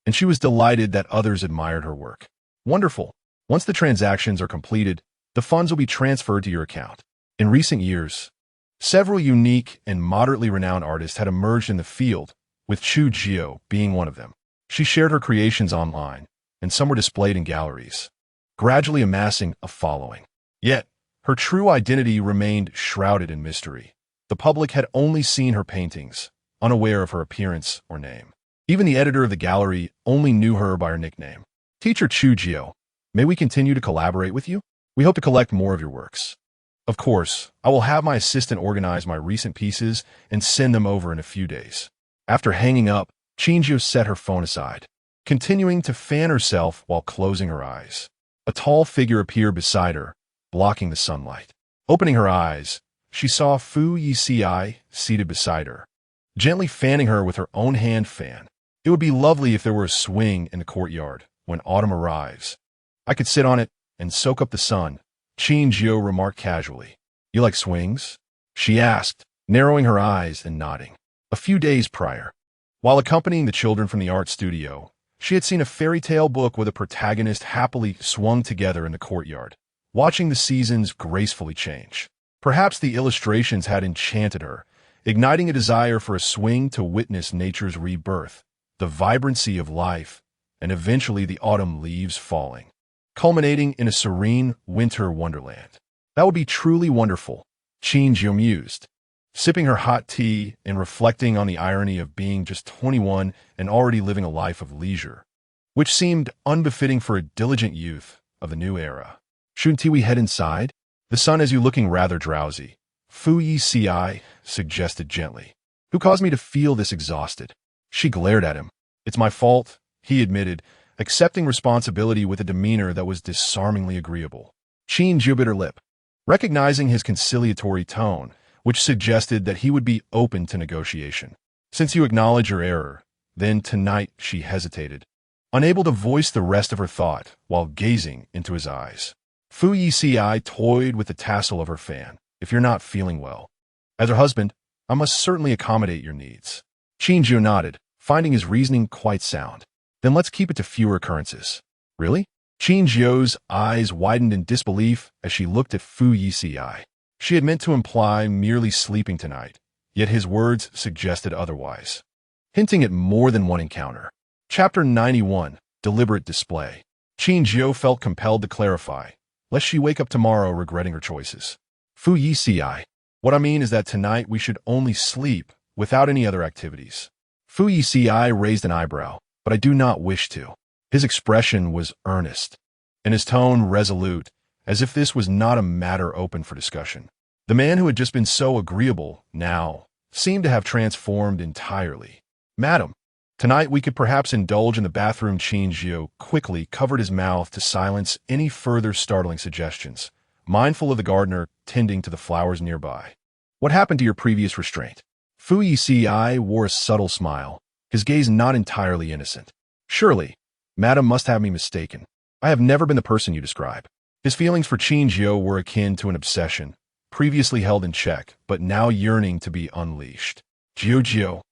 and she was delighted that others admired her work. Wonderful. Once the transactions are completed, the funds will be transferred to your account. In recent years, several unique and moderately renowned artists had emerged in the field, with Qin Jiu being one of them. She shared her creations online, and some were displayed in galleries, gradually amassing a following. Yet, her true identity remained shrouded in mystery. The public had only seen her paintings, unaware of her appearance or name. Even the editor of the gallery only knew her by her nickname. Teacher Qin Jiu, may we continue to collaborate with you? We hope to collect more of your works. Of course, I will have my assistant organize my recent pieces and send them over in a few days. After hanging up, Qin Jiu set her phone aside, continuing to fan herself while closing her eyes. A tall figure appeared beside her, blocking the sunlight. Opening her eyes, she saw Fu Yeci seated beside her, gently fanning her with her own hand fan. It would be lovely if there were a swing in the courtyard when autumn arrives. I could sit on it and soak up the sun, Qin Jiu remarked casually. You like swings? She asked, narrowing her eyes and nodding. A few days prior, while accompanying the children from the art studio, she had seen a fairy tale book with a protagonist happily swung together in the courtyard, watching the seasons gracefully change. Perhaps the illustrations had enchanted her, igniting a desire for a swing to witness nature's rebirth, the vibrancy of life, and eventually the autumn leaves falling, culminating in a serene winter wonderland. That would be truly wonderful, Qin Jiu mused, sipping her hot tea and reflecting on the irony of being just 21 and already living a life of leisure, which seemed unbefitting for a diligent youth of the new era. Shouldn't we head inside? The sun has you looking rather drowsy, Fu Yeci suggested gently. Who caused me to feel this exhausted? She glared at him. It's my fault, he admitted, accepting responsibility with a demeanor that was disarmingly agreeable. Qin Jiu bit her lip, recognizing his conciliatory tone, which suggested that he would be open to negotiation. Since you acknowledge your error, then tonight she hesitated, unable to voice the rest of her thought while gazing into his eyes. Fu Yeci toyed with the tassel of her fan. If you're not feeling well, as her husband, I must certainly accommodate your needs. Qin Jiu nodded, finding his reasoning quite sound. Then let's keep it to fewer occurrences. Really? Qin Jiu's eyes widened in disbelief as she looked at Fu Yeci. She had meant to imply merely sleeping tonight, yet his words suggested otherwise, hinting at more than one encounter. Chapter 91, Deliberate Display. Qin Jiu felt compelled to clarify, lest she wake up tomorrow regretting her choices. Fu Yeci, what I mean is that tonight we should only sleep without any other activities. Fu Yeci raised an eyebrow, but I do not wish to. His expression was earnest, and his tone resolute, as if this was not a matter open for discussion. The man who had just been so agreeable now seemed to have transformed entirely. Madam, tonight we could perhaps indulge in the bathroom. Qin Jiu quickly covered his mouth to silence any further startling suggestions, mindful of the gardener tending to the flowers nearby. What happened to your previous restraint? Fu Yeci wore a subtle smile, his gaze not entirely innocent. Surely, Madam must have me mistaken. I have never been the person you describe. His feelings for Qin Jiu were akin to an obsession, previously held in check, but now yearning to be unleashed. Jiu,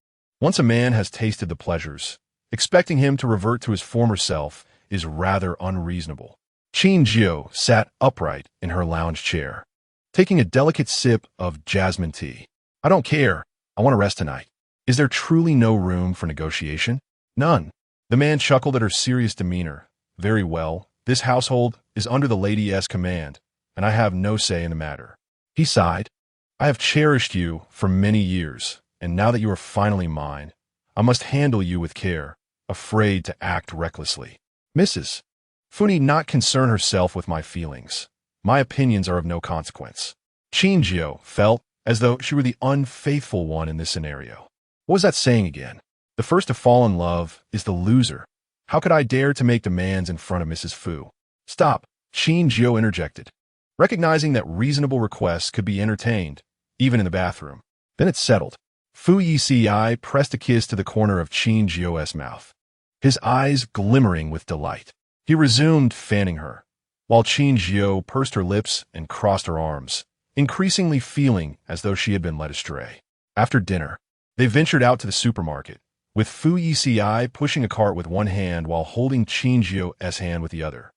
once a man has tasted the pleasures, expecting him to revert to his former self is rather unreasonable. Qin Jiu sat upright in her lounge chair, taking a delicate sip of jasmine tea. I don't care. I want to rest tonight. Is there truly no room for negotiation? None. The man chuckled at her serious demeanor. Very well. This household is under the lady's command, and I have no say in the matter. He sighed. I have cherished you for many years, and now that you are finally mine, I must handle you with care, afraid to act recklessly. Mrs. Fu need not concern herself with my feelings. My opinions are of no consequence. Qin Jiu felt as though she were the unfaithful one in this scenario. What was that saying again? The first to fall in love is the loser. How could I dare to make demands in front of Mrs. Fu? Stop, Qin Jiu interjected, recognizing that reasonable requests could be entertained, even in the bathroom. Then it settled. Fu Yeci pressed a kiss to the corner of Qin Jiu's mouth, his eyes glimmering with delight. He resumed fanning her, while Qin Jiu pursed her lips and crossed her arms, increasingly feeling as though she had been led astray. After dinner, they ventured out to the supermarket, with Fu Yeci pushing a cart with one hand while holding Qin Jiu's hand with the other.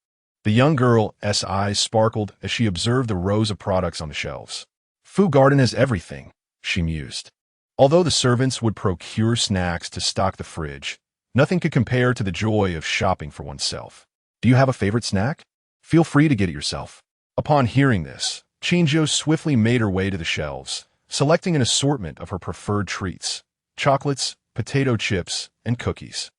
The young girl's eyes sparkled as she observed the rows of products on the shelves. Fu Garden has everything, she mused. Although the servants would procure snacks to stock the fridge, nothing could compare to the joy of shopping for oneself. Do you have a favorite snack? Feel free to get it yourself. Upon hearing this, Qin Jiu swiftly made her way to the shelves, selecting an assortment of her preferred treats: chocolates, potato chips, and cookies.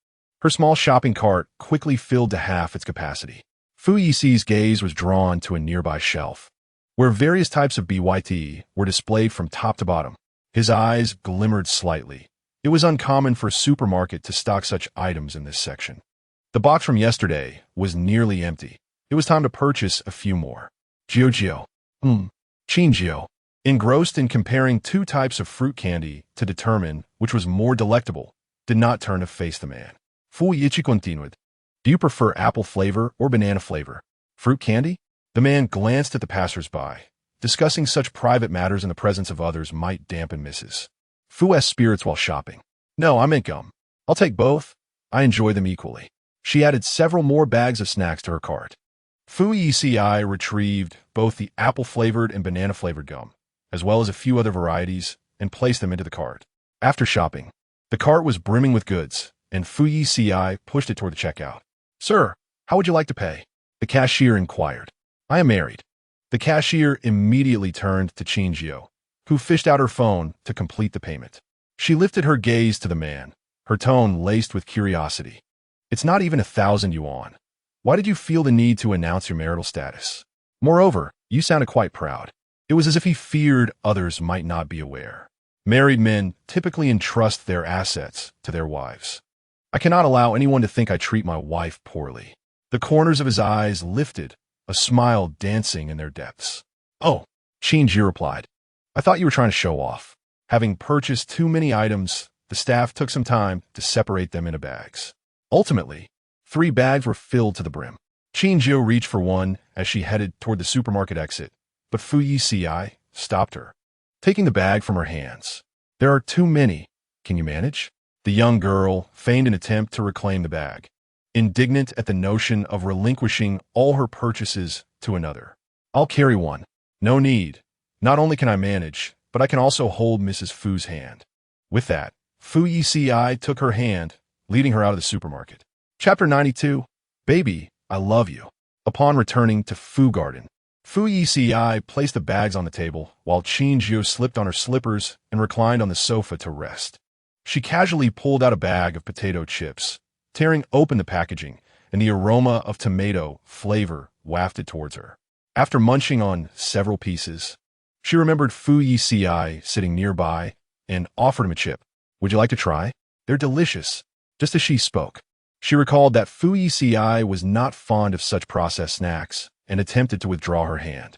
Her small shopping cart quickly filled to half its capacity. Fu Yici's gaze was drawn to a nearby shelf, where various types of BYT were displayed from top to bottom. His eyes glimmered slightly. It was uncommon for a supermarket to stock such items in this section. The box from yesterday was nearly empty. It was time to purchase a few more. Jiu. Qin Jiu, engrossed in comparing two types of fruit candy to determine which was more delectable, did not turn to face the man. Fu Yeci continued. Do you prefer apple flavor or banana flavor? Fruit candy? The man glanced at the passers-by. Discussing such private matters in the presence of others might dampen Mrs. Fu's spirits while shopping. No, I meant gum. I'll take both. I enjoy them equally. She added several more bags of snacks to her cart. Fu Yeci retrieved both the apple-flavored and banana-flavored gum, as well as a few other varieties, and placed them into the cart. After shopping, the cart was brimming with goods, and Fu Yeci pushed it toward the checkout. Sir, how would you like to pay? The cashier inquired. I am married. The cashier immediately turned to Qin Jiu, who fished out her phone to complete the payment. She lifted her gaze to the man, her tone laced with curiosity. It's not even 1,000 yuan. Why did you feel the need to announce your marital status? Moreover, you sounded quite proud. It was as if he feared others might not be aware. Married men typically entrust their assets to their wives. I cannot allow anyone to think I treat my wife poorly. The corners of his eyes lifted, a smile dancing in their depths. Oh, Qin Jiu replied. I thought you were trying to show off. Having purchased too many items, the staff took some time to separate them into bags. Ultimately, 3 bags were filled to the brim. Qin Jiu reached for one as she headed toward the supermarket exit, but Fu Yeci stopped her, taking the bag from her hands. There are too many. Can you manage? The young girl feigned an attempt to reclaim the bag, indignant at the notion of relinquishing all her purchases to another. I'll carry one. No need. Not only can I manage, but I can also hold Mrs. Fu's hand. With that, Fu Yeci took her hand, leading her out of the supermarket. Chapter 92. Baby, I love you. Upon returning to Fu Garden, Fu Yeci placed the bags on the table, while Qin Jiu slipped on her slippers and reclined on the sofa to rest. She casually pulled out a bag of potato chips, tearing open the packaging, and the aroma of tomato flavor wafted towards her. After munching on several pieces, she remembered Fu Yeci sitting nearby and offered him a chip. Would you like to try? They're delicious. Just as she spoke, she recalled that Fu Yeci was not fond of such processed snacks and attempted to withdraw her hand.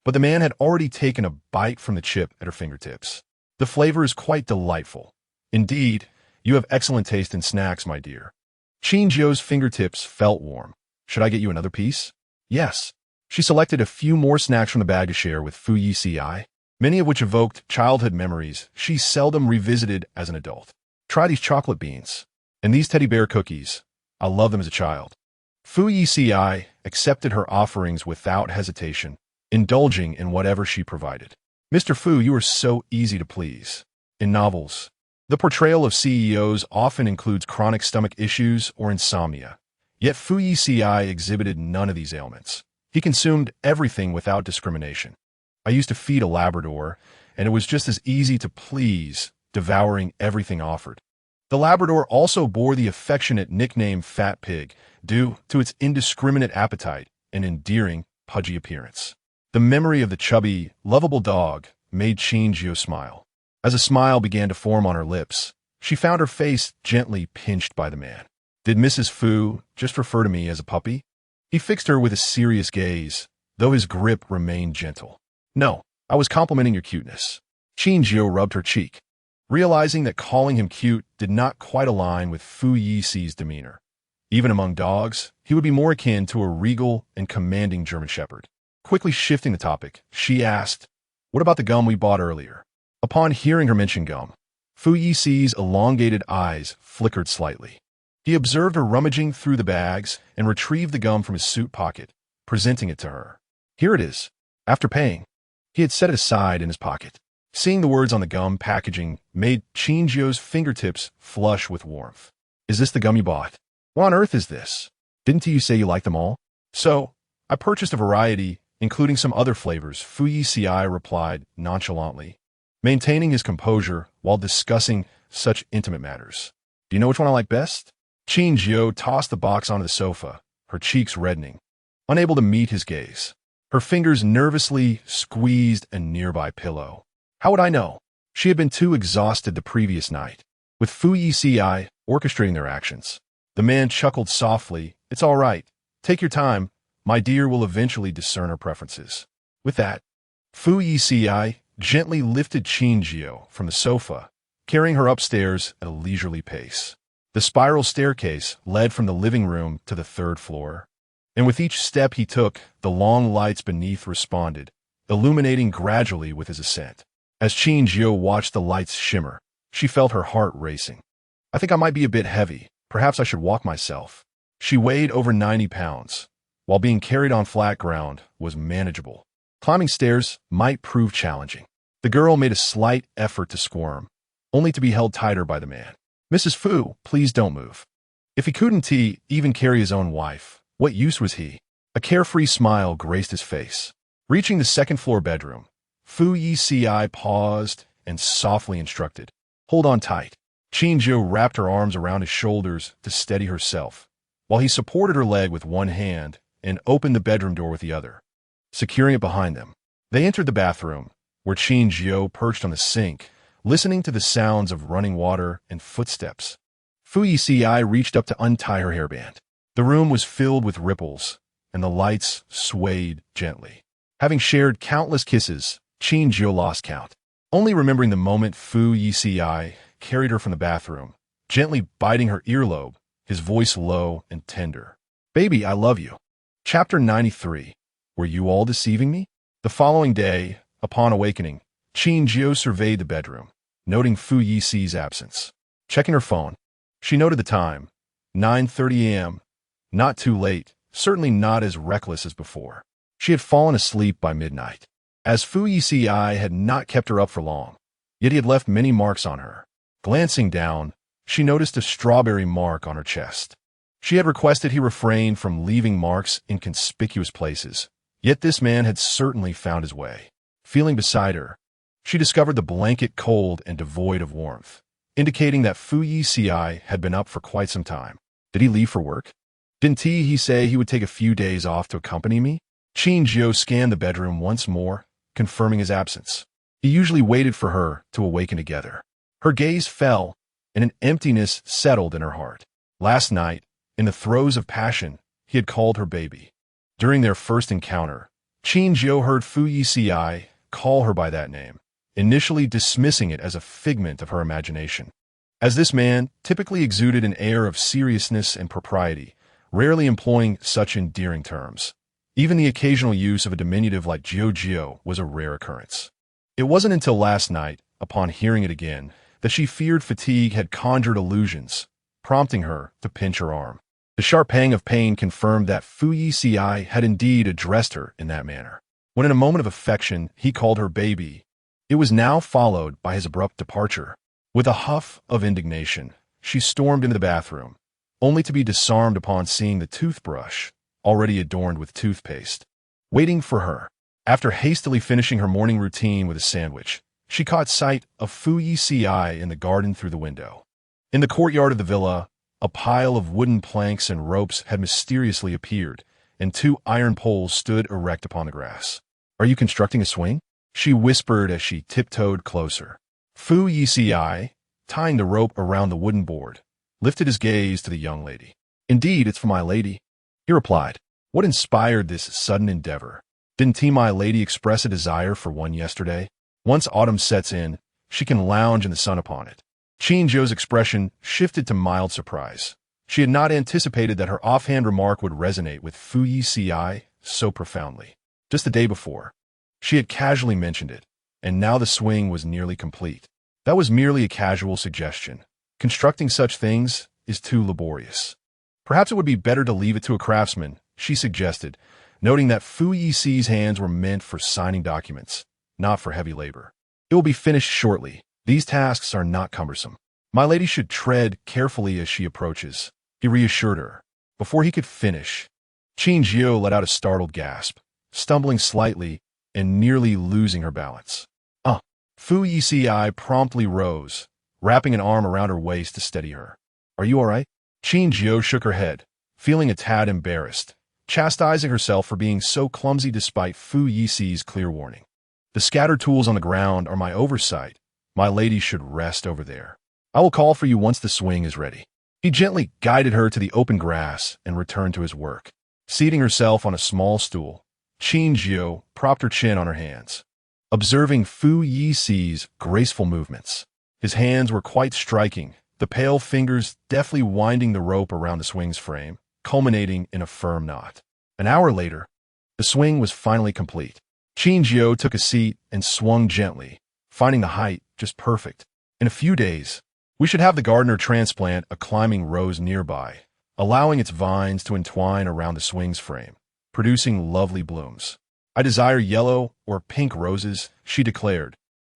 But the man had already taken a bite from the chip at her fingertips. The flavor is quite delightful. Indeed, you have excellent taste in snacks, my dear. Qin Jiu's fingertips felt warm. Should I get you another piece? Yes. She selected a few more snacks from the bag to share with Fu Yeci, many of which evoked childhood memories she seldom revisited as an adult. Try these chocolate beans. And these teddy bear cookies. I loved them as a child. Fu Yeci accepted her offerings without hesitation, indulging in whatever she provided. Mr. Fu, you are so easy to please. In novels, the portrayal of CEOs often includes chronic stomach issues or insomnia. Yet Fu Yeci exhibited none of these ailments. He consumed everything without discrimination. I used to feed a Labrador, and it was just as easy to please, devouring everything offered. The Labrador also bore the affectionate nickname Fat Pig, due to its indiscriminate appetite and endearing, pudgy appearance. The memory of the chubby, lovable dog made Qin Jiu smile. As a smile began to form on her lips, she found her face gently pinched by the man. Did Mrs. Fu just refer to me as a puppy? He fixed her with a serious gaze, though his grip remained gentle. No, I was complimenting your cuteness. Qin Jiu rubbed her cheek, realizing that calling him cute did not quite align with Fu Yeci's demeanor. Even among dogs, he would be more akin to a regal and commanding German shepherd. Quickly shifting the topic, she asked, "What about the gum we bought earlier?" Upon hearing her mention gum, Fu Yici's elongated eyes flickered slightly. He observed her rummaging through the bags and retrieved the gum from his suit pocket, presenting it to her. "Here it is." After paying, he had set it aside in his pocket. Seeing the words on the gum packaging made Qin Jiu's fingertips flush with warmth. "Is this the gum you bought? What on earth is this? Didn't you say you liked them all?" "So, I purchased a variety, including some other flavors," Fu Yeci replied nonchalantly, maintaining his composure while discussing such intimate matters. "Do you know which one I like best?" Qin Jiu tossed the box onto the sofa, her cheeks reddening, unable to meet his gaze. Her fingers nervously squeezed a nearby pillow. How would I know? She had been too exhausted the previous night, with Fu Yeci orchestrating their actions. The man chuckled softly. "It's all right. Take your time. My dear will eventually discern her preferences." With that, Fu Yeci gently lifted Qin Jiu from the sofa, carrying her upstairs at a leisurely pace. The spiral staircase led from the living room to the third floor, and with each step he took, the long lights beneath responded, illuminating gradually with his ascent. As Qin Jiu watched the lights shimmer, she felt her heart racing. "I think I might be a bit heavy. Perhaps I should walk myself." She weighed over 90 pounds, while being carried on flat ground was manageable. Climbing stairs might prove challenging. The girl made a slight effort to squirm, only to be held tighter by the man. "Mrs. Fu, please don't move." If he couldn't even carry his own wife, what use was he? A carefree smile graced his face. Reaching the second-floor bedroom, Fu Yeci paused and softly instructed, "Hold on tight." Qin Jiu wrapped her arms around his shoulders to steady herself, while he supported her leg with one hand and opened the bedroom door with the other, securing it behind them. They entered the bathroom, where Qin Jiu perched on the sink, listening to the sounds of running water and footsteps. Fu Yeci reached up to untie her hairband. The room was filled with ripples, and the lights swayed gently. Having shared countless kisses, Qin Jiu lost count, only remembering the moment Fu Yeci carried her from the bathroom, gently biting her earlobe, his voice low and tender. "Baby, I love you." Chapter 93. Were you all deceiving me? The following day, upon awakening, Qin Jiu surveyed the bedroom, noting Fu Yeci's absence. Checking her phone, she noted the time, 9:30 a.m. Not too late, certainly not as reckless as before. She had fallen asleep by midnight. As Fu Yeci had not kept her up for long, yet he had left many marks on her. Glancing down, she noticed a strawberry mark on her chest. She had requested he refrain from leaving marks in conspicuous places, yet this man had certainly found his way. Feeling beside her, she discovered the blanket cold and devoid of warmth, indicating that Fu Yeci had been up for quite some time. Did he leave for work? Didn't he say he would take a few days off to accompany me? Qin Jiu scanned the bedroom once more, confirming his absence. He usually waited for her to awaken together. Her gaze fell, and an emptiness settled in her heart. Last night, in the throes of passion, he had called her baby. During their first encounter, Qin Jiu heard Fu Yeci call her by that name, initially dismissing it as a figment of her imagination. As this man typically exuded an air of seriousness and propriety, rarely employing such endearing terms. Even the occasional use of a diminutive like Jiu was a rare occurrence. It wasn't until last night, upon hearing it again, that she feared fatigue had conjured illusions, prompting her to pinch her arm. The sharp pang of pain confirmed that Fu Yeci had indeed addressed her in that manner. When in a moment of affection he called her baby, it was now followed by his abrupt departure. With a huff of indignation, she stormed into the bathroom, only to be disarmed upon seeing the toothbrush, already adorned with toothpaste, waiting for her. After hastily finishing her morning routine with a sandwich, she caught sight of Fu Yeci in the garden through the window. In the courtyard of the villa, a pile of wooden planks and ropes had mysteriously appeared, and 2 iron poles stood erect upon the grass. "Are you constructing a swing?" she whispered as she tiptoed closer. Fu Yeci, tying the rope around the wooden board, lifted his gaze to the young lady. "Indeed, it's for my lady," he replied. "What inspired this sudden endeavor? Didn't my lady express a desire for one yesterday? Once autumn sets in, she can lounge in the sun upon it." Qin Jiu's expression shifted to mild surprise. She had not anticipated that her offhand remark would resonate with Fu Yeci so profoundly. Just the day before, she had casually mentioned it, and now the swing was nearly complete. That was merely a casual suggestion. Constructing such things is too laborious. Perhaps it would be better to leave it to a craftsman, she suggested, noting that Fu Yici's hands were meant for signing documents, not for heavy labor. "It will be finished shortly. These tasks are not cumbersome. My lady should tread carefully as she approaches," he reassured her. Before he could finish, Qin Jiu let out a startled gasp, stumbling slightly and nearly losing her balance. Fu Yeci promptly rose, wrapping an arm around her waist to steady her. "Are you all right?" Qin Jiu shook her head, feeling a tad embarrassed, chastising herself for being so clumsy despite Fu Yici's clear warning. "The scattered tools on the ground are my oversight. My lady should rest over there. I will call for you once the swing is ready." He gently guided her to the open grass and returned to his work. Seating herself on a small stool, Qin Jiu propped her chin on her hands, observing Fu Yici's graceful movements. His hands were quite striking, the pale fingers deftly winding the rope around the swing's frame, culminating in a firm knot. An hour later, the swing was finally complete. Qin Jiu took a seat and swung gently, finding the height just perfect. "In a few days, we should have the gardener transplant a climbing rose nearby, allowing its vines to entwine around the swing's frame, producing lovely blooms. I desire yellow or pink roses," she declared,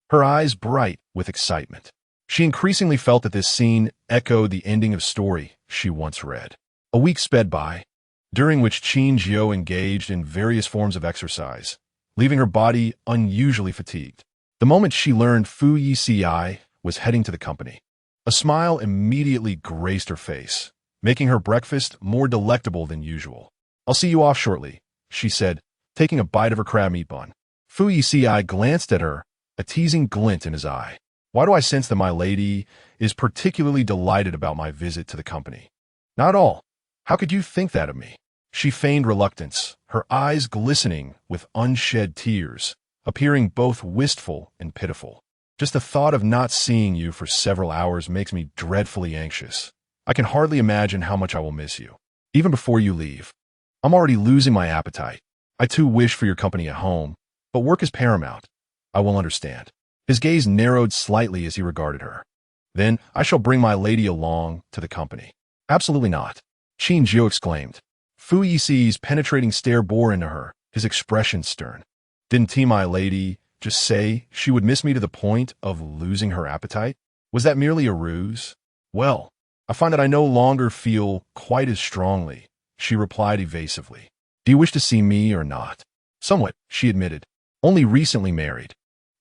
her eyes bright with excitement. She increasingly felt that this scene echoed the ending of a story she once read. A week sped by, during which Qin Jiu engaged in various forms of exercise, leaving her body unusually fatigued. The moment she learned Fu Yeci was heading to the company, a smile immediately graced her face, making her breakfast more delectable than usual. "I'll see you off shortly," she said, taking a bite of her crab meat bun. Fu Yeci glanced at her, a teasing glint in his eye. "Why do I sense that my lady is particularly delighted about my visit to the company?" "Not at all. How could you think that of me?" She feigned reluctance, her eyes glistening with unshed tears, appearing both wistful and pitiful. "Just the thought of not seeing you for several hours makes me dreadfully anxious. I can hardly imagine how much I will miss you. Even before you leave, I'm already losing my appetite. I too wish for your company at home, but work is paramount. I will understand." His gaze narrowed slightly as he regarded her. "Then I shall bring my lady along to the company." "Absolutely not," Qin Jiu exclaimed. Fu Yici's penetrating stare bore into her, his expression stern. "Didn't my lady just say she would miss me to the point of losing her appetite? Was that merely a ruse?" "Well, I find that I no longer feel quite as strongly," she replied evasively. "Do you wish to see me or not?" "Somewhat," she admitted. "Only recently married,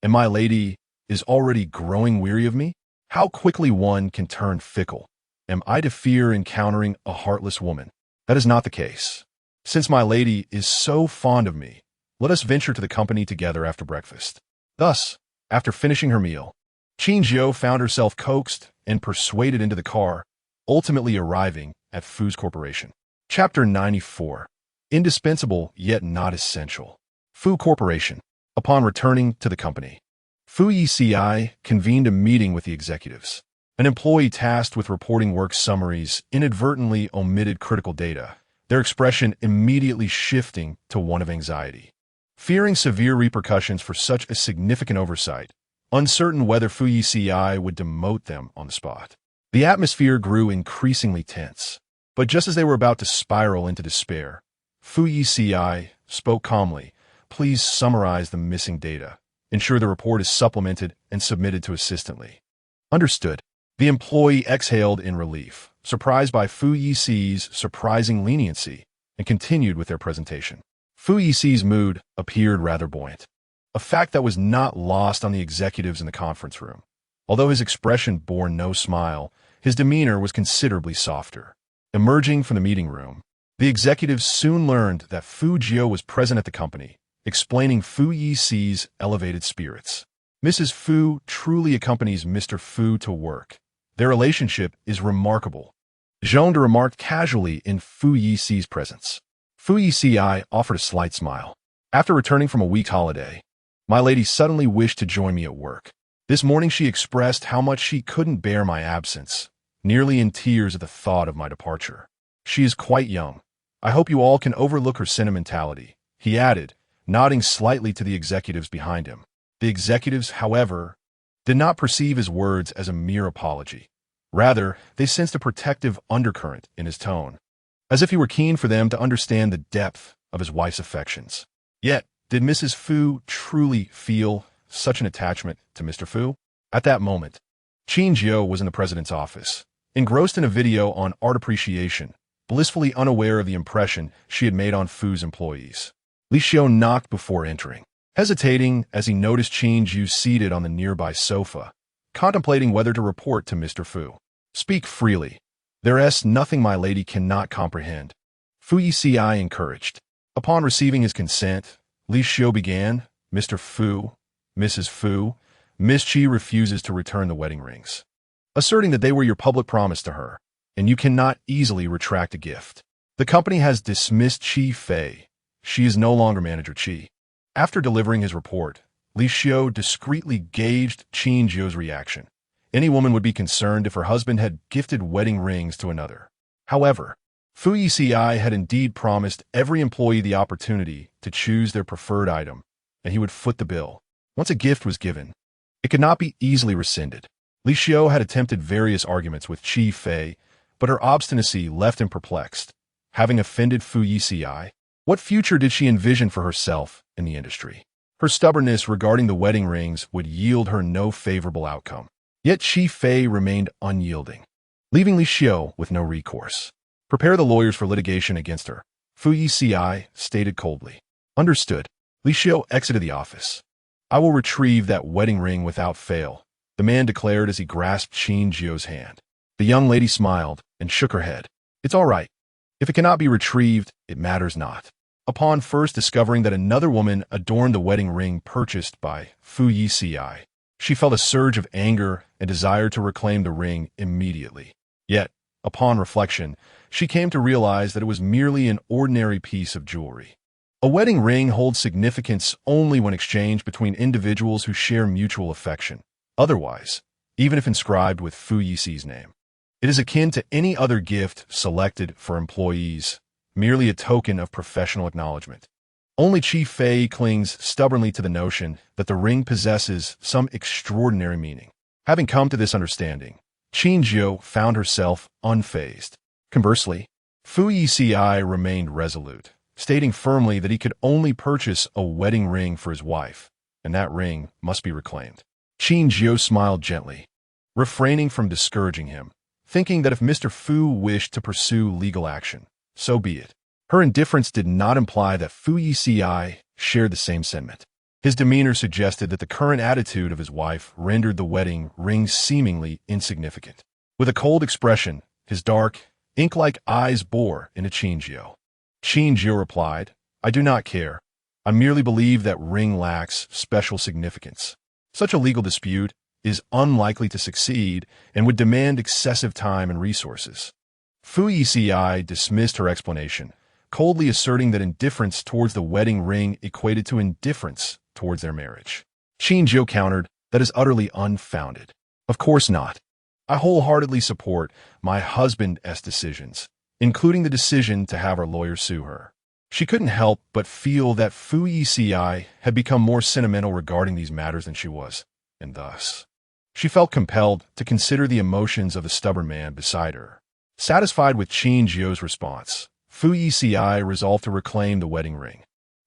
and my lady is already growing weary of me? How quickly one can turn fickle. Am I to fear encountering a heartless woman? That is not the case. Since my lady is so fond of me, let us venture to the company together after breakfast." Thus, after finishing her meal, Qin Jiu found herself coaxed and persuaded into the car, ultimately arriving at Fu's Corporation. Chapter 94. Indispensable yet not essential. Fu Corporation. Upon returning to the company, Fu Yeci convened a meeting with the executives. An employee tasked with reporting work summaries inadvertently omitted critical data, their expression immediately shifting to one of anxiety. Fearing severe repercussions for such a significant oversight, uncertain whether Fu Yeci would demote them on the spot, the atmosphere grew increasingly tense. But just as they were about to spiral into despair, Fu Yeci spoke calmly. "Please summarize the missing data. Ensure the report is supplemented and submitted to assistantly." "Understood." The employee exhaled in relief, surprised by Fu Yici's surprising leniency, and continued with their presentation. Fu Yici's mood appeared rather buoyant, a fact that was not lost on the executives in the conference room. Although his expression bore no smile, his demeanor was considerably softer. Emerging from the meeting room, the executives soon learned that Fu Jiu was present at the company, explaining Fu Yici's elevated spirits. Mrs. Fu truly accompanies Mr. Fu to work. Their relationship is remarkable. Zhonda remarked casually in Fu Yici's presence. Fu Yeci offered a slight smile. After returning from a week's holiday, my lady suddenly wished to join me at work. This morning she expressed how much she couldn't bear my absence, nearly in tears at the thought of my departure. She is quite young. I hope you all can overlook her sentimentality, he added, nodding slightly to the executives behind him. The executives, however, did not perceive his words as a mere apology. Rather, they sensed a protective undercurrent in his tone, as if he were keen for them to understand the depth of his wife's affections. Yet, did Mrs. Fu truly feel such an attachment to Mr. Fu? At that moment, Qin Jiu was in the president's office, engrossed in a video on art appreciation, blissfully unaware of the impression she had made on Fu's employees. Li Xiu knocked before entering, hesitating as he noticed Qin Jiu seated on the nearby sofa, contemplating whether to report to Mr. Fu. Speak freely. There's nothing my lady cannot comprehend, Fu Yeci encouraged. Upon receiving his consent, Li Xiu began, Mr. Fu, Mrs. Fu, Miss Qi refuses to return the wedding rings, asserting that they were your public promise to her, and you cannot easily retract a gift. The company has dismissed Qi Fei. She is no longer Manager Qi. After delivering his report, Li Xiu discreetly gauged Qin Jiu's reaction. Any woman would be concerned if her husband had gifted wedding rings to another. However, Fu Yeci had indeed promised every employee the opportunity to choose their preferred item, and he would foot the bill. Once a gift was given, it could not be easily rescinded. Li Xiu had attempted various arguments with Qi Fei, but her obstinacy left him perplexed. Having offended Fu Yeci, what future did she envision for herself in the industry? Her stubbornness regarding the wedding rings would yield her no favorable outcome. Yet Qi Fei remained unyielding, leaving Li Xiu with no recourse. Prepare the lawyers for litigation against her, Fu Yeci stated coldly. Understood. Li Xiu exited the office. I will retrieve that wedding ring without fail, the man declared as he grasped Qin Jiu's hand. The young lady smiled and shook her head. It's all right. If it cannot be retrieved, it matters not. Upon first discovering that another woman adorned the wedding ring purchased by Fu Yeci, she felt a surge of anger and desire to reclaim the ring immediately. Yet, upon reflection, she came to realize that it was merely an ordinary piece of jewelry. A wedding ring holds significance only when exchanged between individuals who share mutual affection. Otherwise, even if inscribed with Fu Yici's name, it is akin to any other gift selected for employees, merely a token of professional acknowledgement. Only Qi Fei clings stubbornly to the notion that the ring possesses some extraordinary meaning. Having come to this understanding, Qin Jiu found herself unfazed. Conversely, Fu Yeci remained resolute, stating firmly that he could only purchase a wedding ring for his wife, and that ring must be reclaimed. Qin Jiu smiled gently, refraining from discouraging him, thinking that if Mr. Fu wished to pursue legal action, so be it. Her indifference did not imply that Fu Yeci shared the same sentiment. His demeanor suggested that the current attitude of his wife rendered the wedding ring seemingly insignificant. With a cold expression, his dark, ink-like eyes bore into Qin Jiu. Qin Jiu replied, I do not care. I merely believe that ring lacks special significance. Such a legal dispute is unlikely to succeed and would demand excessive time and resources. Fu Yeci dismissed her explanation, coldly asserting that indifference towards the wedding ring equated to indifference towards their marriage. Qin Jiu countered, that is utterly unfounded. Of course not. I wholeheartedly support my husband's decisions, including the decision to have our lawyer sue her. She couldn't help but feel that Fu Yeci had become more sentimental regarding these matters than she was, and thus, she felt compelled to consider the emotions of the stubborn man beside her. Satisfied with Qin Jiu's response, Fu Yeci resolved to reclaim the wedding ring.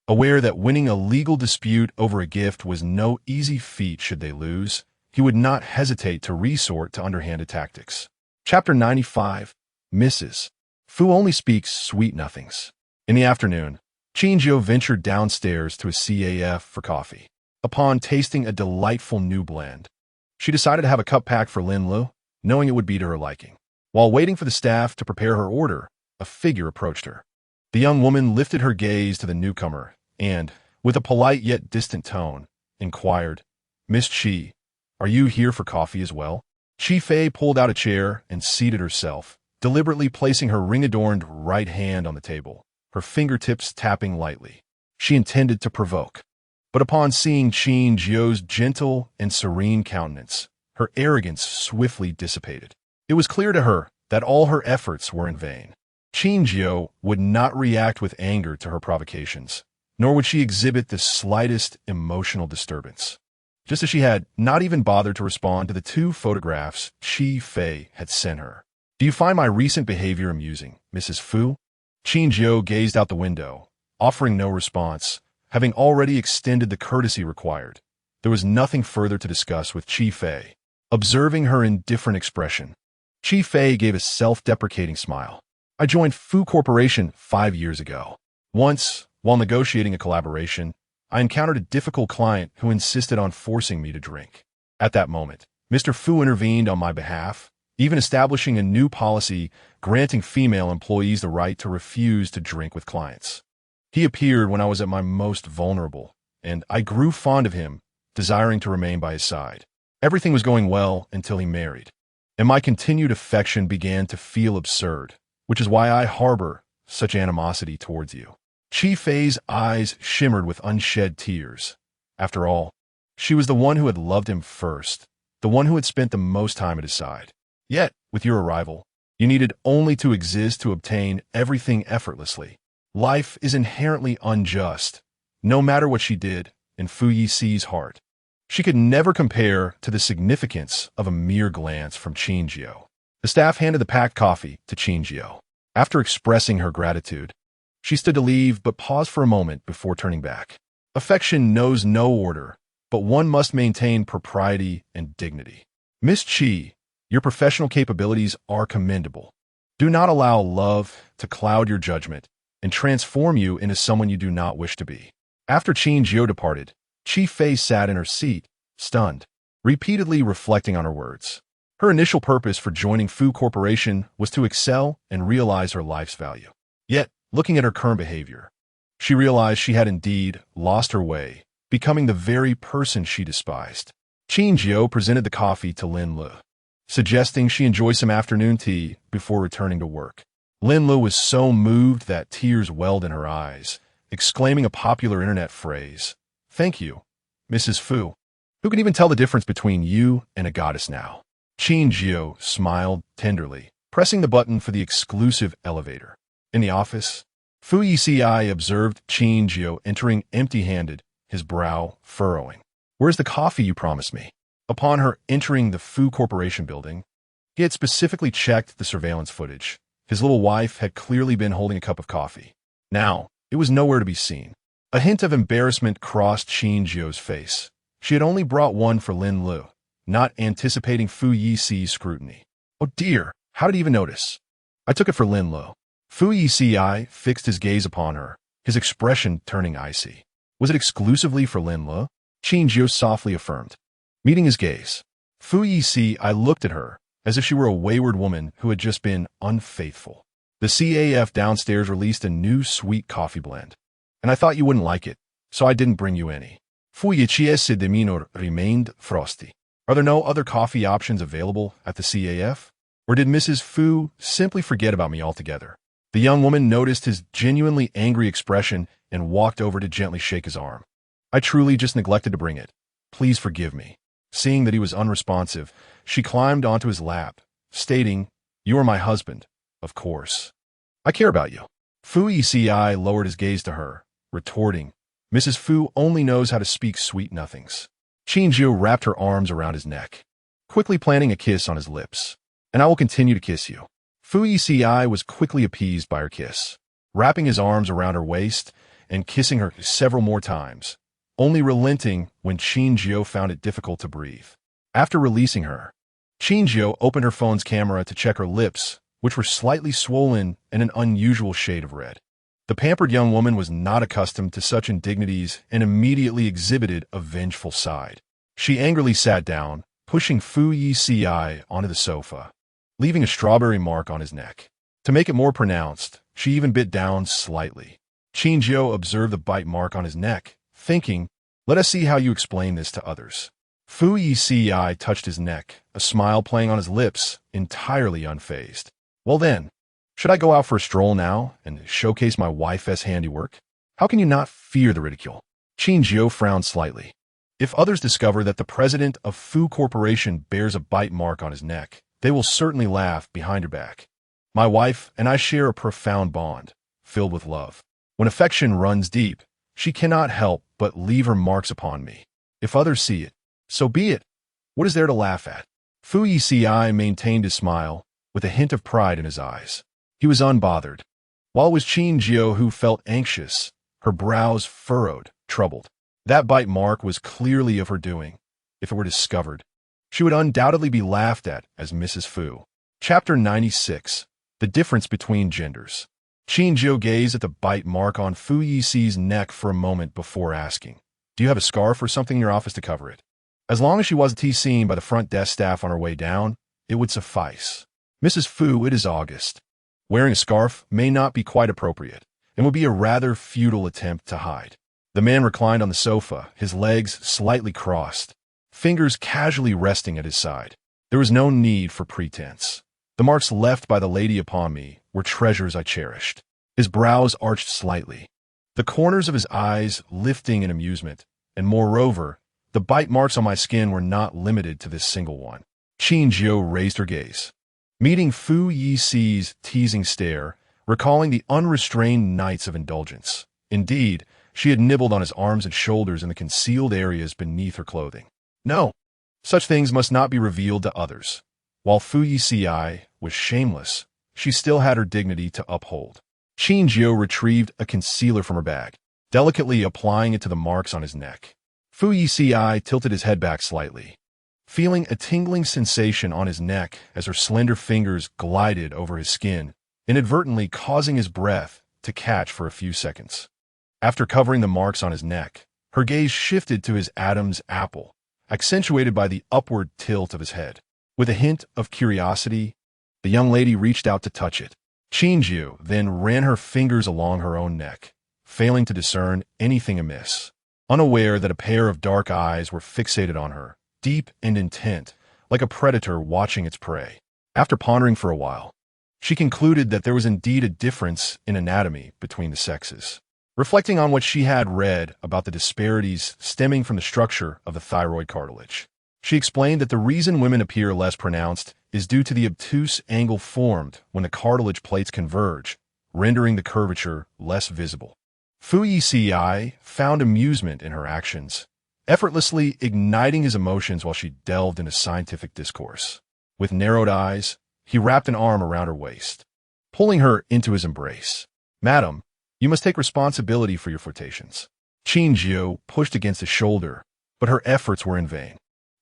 Aware that winning a legal dispute over a gift was no easy feat should they lose, he would not hesitate to resort to underhanded tactics. Chapter 95, Mrs. Fu only speaks sweet nothings. In the afternoon, Qin Jiu ventured downstairs to a CAF for coffee. Upon tasting a delightful new blend, she decided to have a cup packed for Lin Lu, knowing it would be to her liking. While waiting for the staff to prepare her order, a figure approached her. The young woman lifted her gaze to the newcomer and, with a polite yet distant tone, inquired, "Miss Qi, are you here for coffee as well?" Qi Fei pulled out a chair and seated herself, deliberately placing her ring-adorned right hand on the table, her fingertips tapping lightly. She intended to provoke. But upon seeing Qin Jiu's gentle and serene countenance, her arrogance swiftly dissipated. It was clear to her that all her efforts were in vain. Qin Jiu would not react with anger to her provocations, nor would she exhibit the slightest emotional disturbance. Just as she had not even bothered to respond to the 2 photographs Qi Fei had sent her. "Do you find my recent behavior amusing, Mrs. Fu?" Qin Jiu gazed out the window, offering no response, having already extended the courtesy required. There was nothing further to discuss with Qi Fei. Observing her indifferent expression, Qi Fei gave a self-deprecating smile. "I joined Fu Corporation 5 years ago. Once, while negotiating a collaboration, I encountered a difficult client who insisted on forcing me to drink. At that moment, Mr. Fu intervened on my behalf, even establishing a new policy granting female employees the right to refuse to drink with clients. He appeared when I was at my most vulnerable, and I grew fond of him, desiring to remain by his side. Everything was going well until he married, and my continued affection began to feel absurd, which is why I harbor such animosity towards you." Qi Fei's eyes shimmered with unshed tears. After all, she was the one who had loved him first, the one who had spent the most time at his side. Yet, with your arrival, you needed only to exist to obtain everything effortlessly. Life is inherently unjust, no matter what she did in Fu Yeci's heart. She could never compare to the significance of a mere glance from Qin Jiu. The staff handed the packed coffee to Qin Jiu. After expressing her gratitude, she stood to leave but paused for a moment before turning back. Affection knows no order, but one must maintain propriety and dignity. "Miss Qi, your professional capabilities are commendable. Do not allow love to cloud your judgment and transform you into someone you do not wish to be." After Qin Jiu departed, Qi Fei sat in her seat, stunned, repeatedly reflecting on her words. Her initial purpose for joining Fu Corporation was to excel and realize her life's value. Yet, looking at her current behavior, she realized she had indeed lost her way, becoming the very person she despised. Qin Jiu presented the coffee to Lin Lu, suggesting she enjoy some afternoon tea before returning to work. Lin Lu was so moved that tears welled in her eyes, exclaiming a popular internet phrase, "Thank you, Mrs. Fu. Who can even tell the difference between you and a goddess now?" Qin Jiu smiled tenderly, pressing the button for the exclusive elevator. In the office, Fu Yeci observed Qin Jiu entering empty-handed, his brow furrowing. "Where's the coffee you promised me?" Upon her entering the Fu Corporation building, he had specifically checked the surveillance footage. His little wife had clearly been holding a cup of coffee. Now, it was nowhere to be seen. A hint of embarrassment crossed Qin Jiu's face. She had only brought one for Lin Lu, not anticipating Fu Yeci's scrutiny. "Oh dear, how did he even notice?" "I took it for Lin Lu." Fu Yeci fixed his gaze upon her, his expression turning icy. "Was it exclusively for Lin Lu?" Qin Jiu softly affirmed. Meeting his gaze, Fu Yeci looked at her as if she were a wayward woman who had just been unfaithful. "The CAF downstairs released a new sweet coffee blend, and I thought you wouldn't like it, so I didn't bring you any." Fu Yeci's demeanor remained frosty. "Are there no other coffee options available at the CAF? Or did Mrs. Fu simply forget about me altogether?" The young woman noticed his genuinely angry expression and walked over to gently shake his arm. "I truly just neglected to bring it. Please forgive me." Seeing that he was unresponsive, she climbed onto his lap, stating, "You are my husband, of course. I care about you." Fu Yeci lowered his gaze to her, retorting, "Mrs. Fu only knows how to speak sweet nothings." Qin Jiu wrapped her arms around his neck, quickly planting a kiss on his lips. "And I will continue to kiss you." Fu Yeci was quickly appeased by her kiss, wrapping his arms around her waist and kissing her several more times, only relenting when Qin Jiu found it difficult to breathe. After releasing her, Qin Jiu opened her phone's camera to check her lips, which were slightly swollen and an unusual shade of red. The pampered young woman was not accustomed to such indignities and immediately exhibited a vengeful side. She angrily sat down, pushing Fu Yeci onto the sofa, leaving a strawberry mark on his neck. To make it more pronounced, she even bit down slightly. Qin Jiu observed the bite mark on his neck, thinking, "Let us see how you explain this to others." Fu Yeci touched his neck, a smile playing on his lips, entirely unfazed. "Well then, should I go out for a stroll now and showcase my wife's handiwork? How can you not fear the ridicule?" Qin Jiu frowned slightly. If others discover that the president of Fu Corporation bears a bite mark on his neck, they will certainly laugh behind her back. My wife and I share a profound bond, filled with love. When affection runs deep, she cannot help but leave her marks upon me. If others see it, so be it. What is there to laugh at? Fu Yeci maintained his smile, with a hint of pride in his eyes. He was unbothered. While it was Qin Jiu who felt anxious, her brows furrowed, troubled. That bite mark was clearly of her doing. If it were discovered, she would undoubtedly be laughed at as Mrs. Fu. Chapter 96. The Difference Between Genders. Qin Jiu gazed at the bite mark on Fu Yici's neck for a moment before asking, "Do you have a scarf or something in your office to cover it?" As long as she wasn't seen by the front desk staff on her way down, it would suffice. "Mrs. Fu, it is August. Wearing a scarf may not be quite appropriate, and would be a rather futile attempt to hide." The man reclined on the sofa, his legs slightly crossed, fingers casually resting at his side. There was no need for pretense. The marks left by the lady upon me were treasures I cherished. His brows arched slightly, the corners of his eyes lifting in amusement, and moreover, the bite marks on my skin were not limited to this single one. Qin Jiu raised her gaze, meeting Fu Yici's teasing stare, recalling the unrestrained nights of indulgence. Indeed, she had nibbled on his arms and shoulders in the concealed areas beneath her clothing. No, such things must not be revealed to others. While Fu Yeci was shameless, she still had her dignity to uphold. Qin Jiu retrieved a concealer from her bag, delicately applying it to the marks on his neck. Fu Yeci tilted his head back slightly, feeling a tingling sensation on his neck as her slender fingers glided over his skin, inadvertently causing his breath to catch for a few seconds. After covering the marks on his neck, her gaze shifted to his Adam's apple, accentuated by the upward tilt of his head. With a hint of curiosity, the young lady reached out to touch it. Qin Jiu then ran her fingers along her own neck, failing to discern anything amiss. Unaware that a pair of dark eyes were fixated on her, deep and intent, like a predator watching its prey. After pondering for a while, she concluded that there was indeed a difference in anatomy between the sexes. Reflecting on what she had read about the disparities stemming from the structure of the thyroid cartilage, she explained that the reason women appear less pronounced is due to the obtuse angle formed when the cartilage plates converge, rendering the curvature less visible. Fu Yeci found amusement in her actions, effortlessly igniting his emotions while she delved into scientific discourse. With narrowed eyes, he wrapped an arm around her waist, pulling her into his embrace. "Madam, you must take responsibility for your flirtations." Qin Jiu pushed against his shoulder, but her efforts were in vain.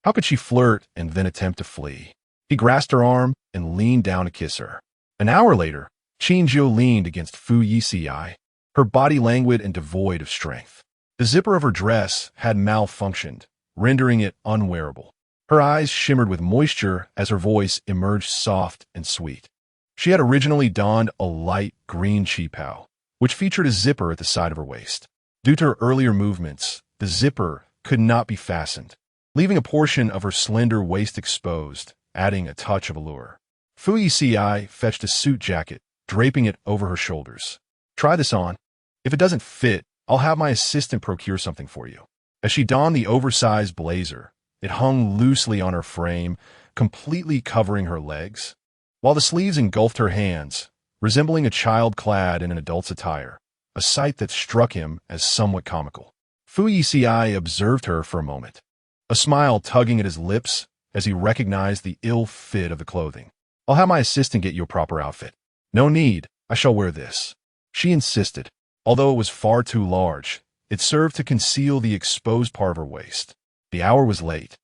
How could she flirt and then attempt to flee? He grasped her arm and leaned down to kiss her. An hour later, Qin Jiu leaned against Fu Yeci, her body languid and devoid of strength. The zipper of her dress had malfunctioned, rendering it unwearable. Her eyes shimmered with moisture as her voice emerged soft and sweet. She had originally donned a light green qipao, which featured a zipper at the side of her waist. Due to her earlier movements, the zipper could not be fastened, leaving a portion of her slender waist exposed, adding a touch of allure. Fu Yeci fetched a suit jacket, draping it over her shoulders. "Try this on. If it doesn't fit, I'll have my assistant procure something for you." As she donned the oversized blazer, it hung loosely on her frame, completely covering her legs, while the sleeves engulfed her hands, resembling a child clad in an adult's attire, a sight that struck him as somewhat comical. Fu Yeci observed her for a moment, a smile tugging at his lips as he recognized the ill fit of the clothing. "I'll have my assistant get you a proper outfit." "No need, I shall wear this," she insisted. Although it was far too large, it served to conceal the exposed part of her waist. The hour was late,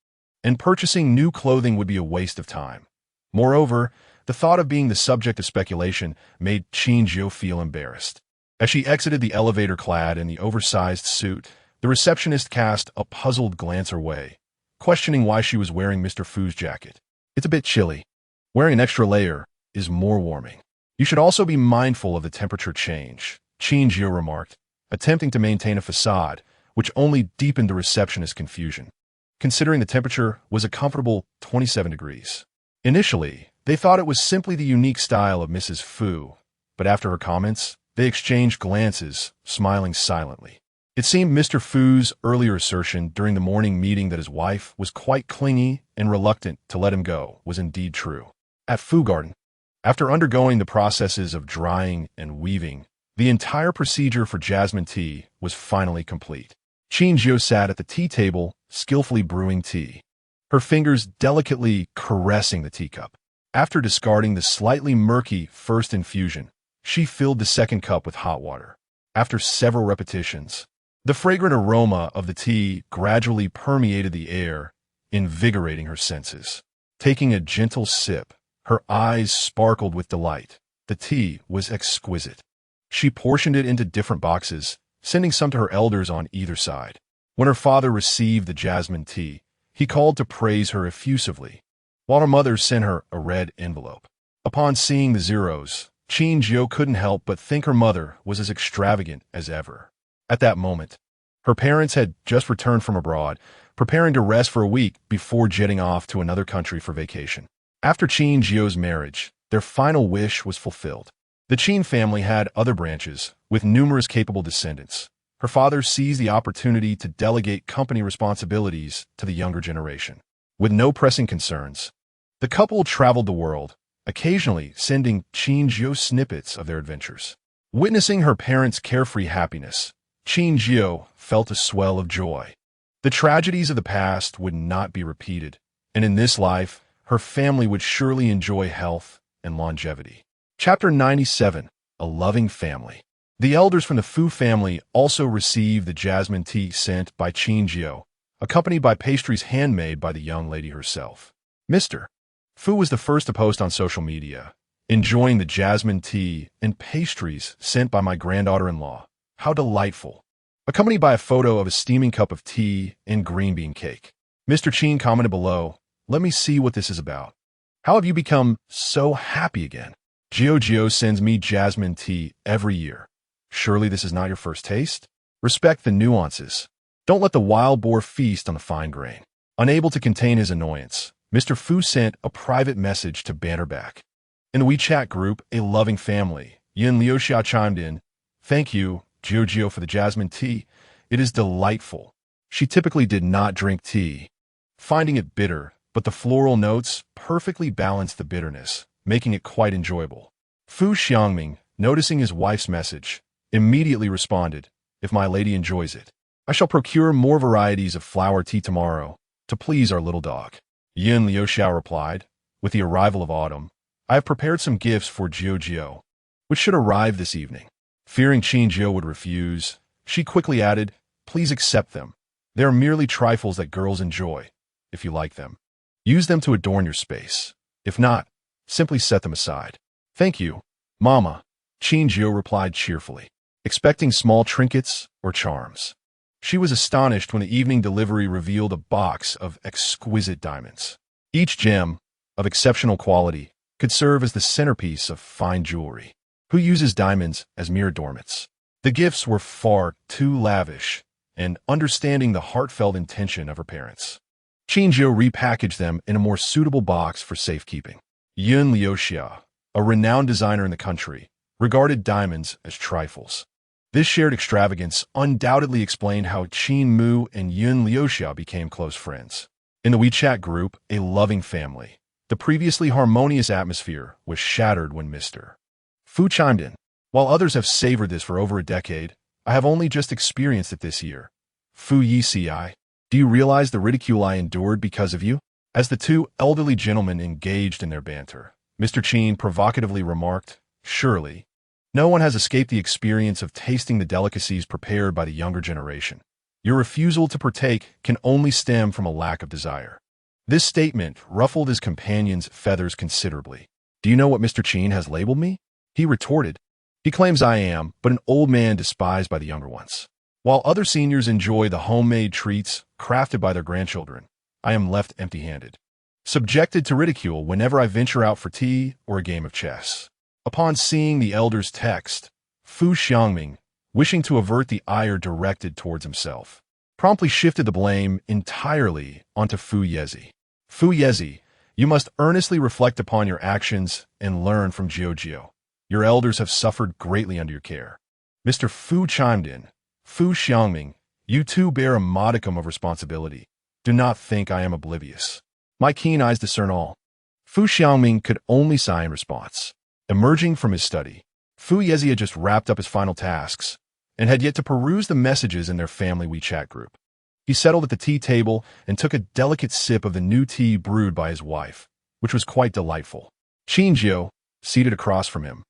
and purchasing new clothing would be a waste of time. Moreover, the thought of being the subject of speculation made Qin Jiu feel embarrassed. As she exited the elevator clad in the oversized suit, the receptionist cast a puzzled glance her way, questioning why she was wearing Mr. Fu's jacket. It's a bit chilly. Wearing an extra layer is more warming. You should also be mindful of the temperature change, Qin Jiu remarked, attempting to maintain a facade, which only deepened the receptionist's confusion, considering the temperature was a comfortable 27 degrees. Initially, they thought it was simply the unique style of Mrs. Fu, but after her comments, they exchanged glances, smiling silently. It seemed Mr. Fu's earlier assertion during the morning meeting that his wife was quite clingy and reluctant to let him go was indeed true. At Fu Garden, after undergoing the processes of drying and weaving, the entire procedure for jasmine tea was finally complete. Qin Jiu sat at the tea table, skillfully brewing tea, her fingers delicately caressing the teacup. After discarding the slightly murky first infusion, she filled the second cup with hot water. After several repetitions, the fragrant aroma of the tea gradually permeated the air, invigorating her senses. Taking a gentle sip, her eyes sparkled with delight. The tea was exquisite. She portioned it into different boxes, sending some to her elders on either side. When her father received the jasmine tea, he called to praise her effusively, while her mother sent her a red envelope. Upon seeing the zeros, Qin Jiu couldn't help but think her mother was as extravagant as ever. At that moment, her parents had just returned from abroad, preparing to rest for a week before jetting off to another country for vacation. After Qin Jiu's marriage, their final wish was fulfilled. The Qin family had other branches, with numerous capable descendants. Her father seized the opportunity to delegate company responsibilities to the younger generation. With no pressing concerns, the couple traveled the world, occasionally sending Qin Jiu snippets of their adventures. Witnessing her parents' carefree happiness, Qin Jiu felt a swell of joy. The tragedies of the past would not be repeated, and in this life, her family would surely enjoy health and longevity. Chapter 97. A Loving Family. The elders from the Fu family also received the jasmine tea sent by Qin Jiu, accompanied by pastries handmade by the young lady herself. Mr. Fu was the first to post on social media, enjoying the jasmine tea and pastries sent by my granddaughter-in-law. How delightful. Accompanied by a photo of a steaming cup of tea and green bean cake. Mr. Qin commented below, "Let me see what this is about. How have you become so happy again? Jiu sends me jasmine tea every year. Surely this is not your first taste? Respect the nuances. Don't let the wild boar feast on the fine grain." Unable to contain his annoyance, Mr. Fu sent a private message to banter back. In the WeChat group, A Loving Family, Yin Liuxia chimed in, "Thank you, Jiu, for the jasmine tea. It is delightful." She typically did not drink tea, finding it bitter, but the floral notes perfectly balanced the bitterness, making it quite enjoyable. Fu Xiangming, noticing his wife's message, immediately responded, "If my lady enjoys it, I shall procure more varieties of flower tea tomorrow to please our little dog." Yin Liuxiao replied, "With the arrival of autumn, I have prepared some gifts for Jiu, which should arrive this evening." Fearing Qin Jiu would refuse, she quickly added, "Please accept them. They are merely trifles that girls enjoy. If you like them, use them to adorn your space. If not, simply set them aside." "Thank you, Mama," Qin Jiu replied cheerfully, expecting small trinkets or charms. She was astonished when the evening delivery revealed a box of exquisite diamonds. Each gem, of exceptional quality, could serve as the centerpiece of fine jewelry. Who uses diamonds as mere adornments? The gifts were far too lavish, and understanding the heartfelt intention of her parents, Qin Jiu repackaged them in a more suitable box for safekeeping. Yin Liuxia, a renowned designer in the country, regarded diamonds as trifles. This shared extravagance undoubtedly explained how Qin Mu and Yin Liuxia became close friends. In the WeChat group, A Loving Family, the previously harmonious atmosphere was shattered when Mr. Fu chimed in, "While others have savored this for over a decade, I have only just experienced it this year. Fu Yeci, do you realize the ridicule I endured because of you?" As the two elderly gentlemen engaged in their banter, Mr. Qin provocatively remarked, "Surely, no one has escaped the experience of tasting the delicacies prepared by the younger generation. Your refusal to partake can only stem from a lack of desire." This statement ruffled his companion's feathers considerably. "Do you know what Mr. Qin has labeled me?" he retorted, He claims I am, but an old man despised by the younger ones. While other seniors enjoy the homemade treats crafted by their grandchildren, I am left empty-handed, subjected to ridicule whenever I venture out for tea or a game of chess. Upon seeing the elder's text, Fu Xiangming, wishing to avert the ire directed towards himself, promptly shifted the blame entirely onto Fu Yeci. Fu Yeci, you must earnestly reflect upon your actions and learn from Jiu. Your elders have suffered greatly under your care. Mr. Fu chimed in. Fu Xiangming, you too bear a modicum of responsibility. Do not think I am oblivious. My keen eyes discern all. Fu Xiangming could only sigh in response. Emerging from his study, Fu Yeci had just wrapped up his final tasks and had yet to peruse the messages in their family WeChat group. He settled at the tea table and took a delicate sip of the new tea brewed by his wife, which was quite delightful. Qin Jiu, seated across from him,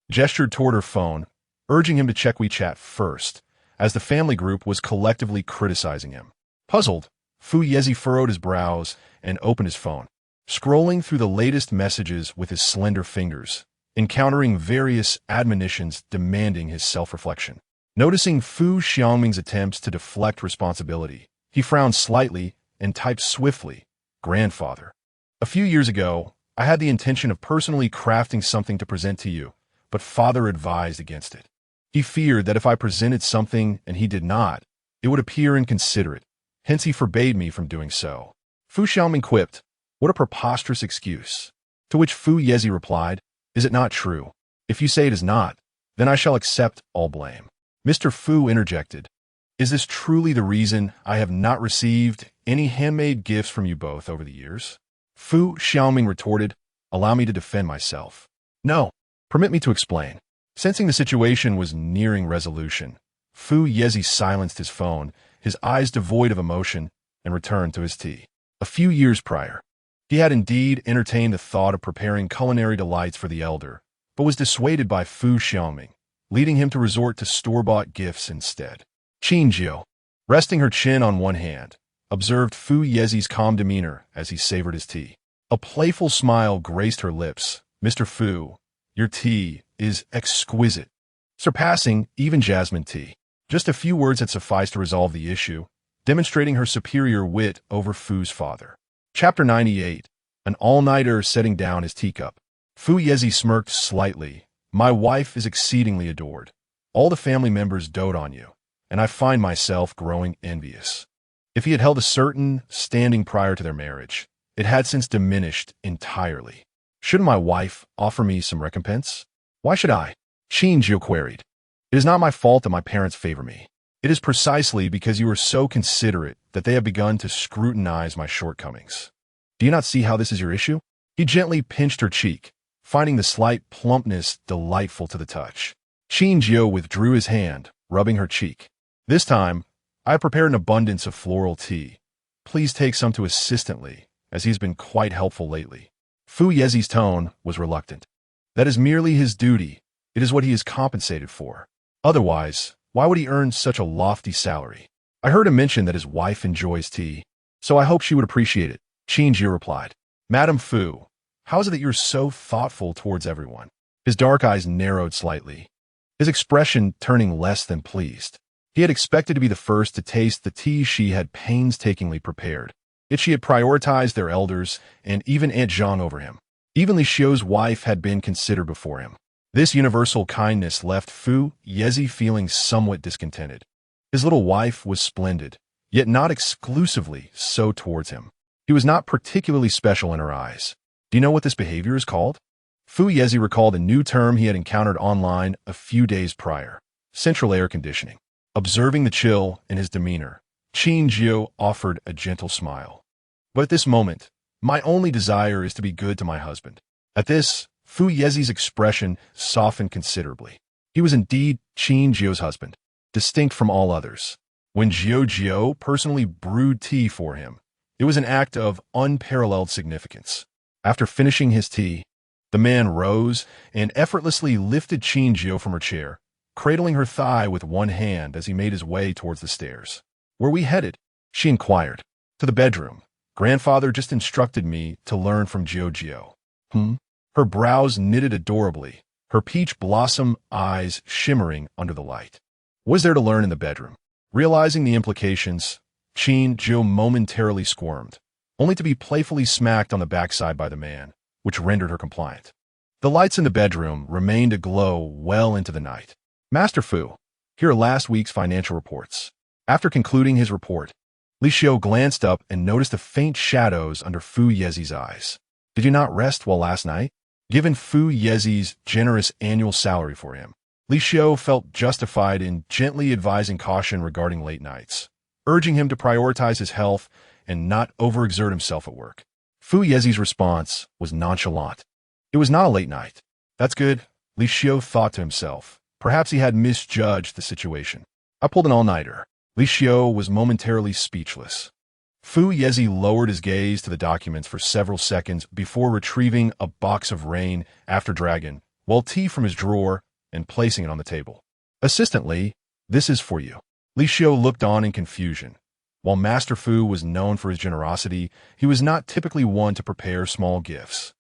gestured toward her phone, urging him to check WeChat first, as the family group was collectively criticizing him. Puzzled, Fu Yeci furrowed his brows and opened his phone, scrolling through the latest messages with his slender fingers, encountering various admonitions demanding his self-reflection. Noticing Fu Xiangming's attempts to deflect responsibility, he frowned slightly and typed swiftly, "Grandfather. A few years ago, I had the intention of personally crafting something to present to you, but father advised against it. He feared that if I presented something and he did not, it would appear inconsiderate. Hence he forbade me from doing so." Fu Xiangming quipped, "What a preposterous excuse." To which Fu Yeci replied, "Is it not true? If you say it is not, then I shall accept all blame." Mr. Fu interjected, "Is this truly the reason I have not received any handmade gifts from you both over the years?" Fu Xiangming retorted, "Allow me to defend myself." "No, permit me to explain." Sensing the situation was nearing resolution, Fu Yeci silenced his phone, his eyes devoid of emotion, and returned to his tea. A few years prior, he had indeed entertained the thought of preparing culinary delights for the elder, but was dissuaded by Fu Xiangming, leading him to resort to store-bought gifts instead. Qin Jiu, resting her chin on one hand, observed Fu Yeci's calm demeanor as he savored his tea. A playful smile graced her lips. "Mr. Fu, your tea is exquisite, surpassing even jasmine tea." Just a few words had sufficed to resolve the issue, demonstrating her superior wit over Fu's father. Chapter 98. An all-nighter setting down his teacup. Fu Yeci smirked slightly. "My wife is exceedingly adored. All the family members dote on you, and I find myself growing envious." If he had held a certain standing prior to their marriage, it had since diminished entirely. "Shouldn't my wife offer me some recompense?" "Why should I?" Qin Jiu queried. "It is not my fault that my parents favor me. It is precisely because you are so considerate that they have begun to scrutinize my shortcomings. Do you not see how this is your issue?" He gently pinched her cheek, finding the slight plumpness delightful to the touch. Qin Jiu withdrew his hand, rubbing her cheek. "This time, I have prepared an abundance of floral tea. Please take some to assistantly, as he's been quite helpful lately." Fu Yeci's tone was reluctant. "That is merely his duty. It is what he is compensated for. Otherwise, why would he earn such a lofty salary? I heard him mention that his wife enjoys tea, so I hope she would appreciate it." Qin Jiu replied. "Madam Fu, how is it that you're so thoughtful towards everyone?" His dark eyes narrowed slightly, his expression turning less than pleased. He had expected to be the first to taste the tea she had painstakingly prepared, yet she had prioritized their elders and even Aunt Zhang over him. Even Li Xiu's wife had been considered before him. This universal kindness left Fu Yeci feeling somewhat discontented. His little wife was splendid, yet not exclusively so towards him. He was not particularly special in her eyes. Do you know what this behavior is called? Fu Yeci recalled a new term he had encountered online a few days prior: central air conditioning. Observing the chill in his demeanor, Qin Jiu offered a gentle smile. "But at this moment, my only desire is to be good to my husband." At this, Fu Yeci's expression softened considerably. He was indeed Qin Jiu's husband, distinct from all others. When Jiu personally brewed tea for him, it was an act of unparalleled significance. After finishing his tea, the man rose and effortlessly lifted Qin Jiu from her chair, cradling her thigh with one hand as he made his way towards the stairs. "Where we headed?" she inquired. "To the bedroom. Grandfather just instructed me to learn from Jiu." Her brows knitted adorably, her peach blossom eyes shimmering under the light. What was there to learn in the bedroom? Realizing the implications, Qin Jiu momentarily squirmed, only to be playfully smacked on the backside by the man, which rendered her compliant. The lights in the bedroom remained aglow well into the night. Master Fu, here are last week's financial reports. After concluding his report, Li Xiu glanced up and noticed the faint shadows under Fu Yeci's eyes. Did you not rest well last night? Given Fu Yeci's generous annual salary for him, Li Xiu felt justified in gently advising caution regarding late nights, urging him to prioritize his health and not overexert himself at work. Fu Yeci's response was nonchalant. It was not a late night. That's good, Li Xiu thought to himself. Perhaps he had misjudged the situation. I pulled an all-nighter. Li Xiu was momentarily speechless. Fu Yeci lowered his gaze to the documents for several seconds before retrieving a box of rain after dragon, well tea from his drawer, and placing it on the table. Assistantly, this is for you. Li Xiu looked on in confusion. While Master Fu was known for his generosity, he was not typically one to prepare small gifts,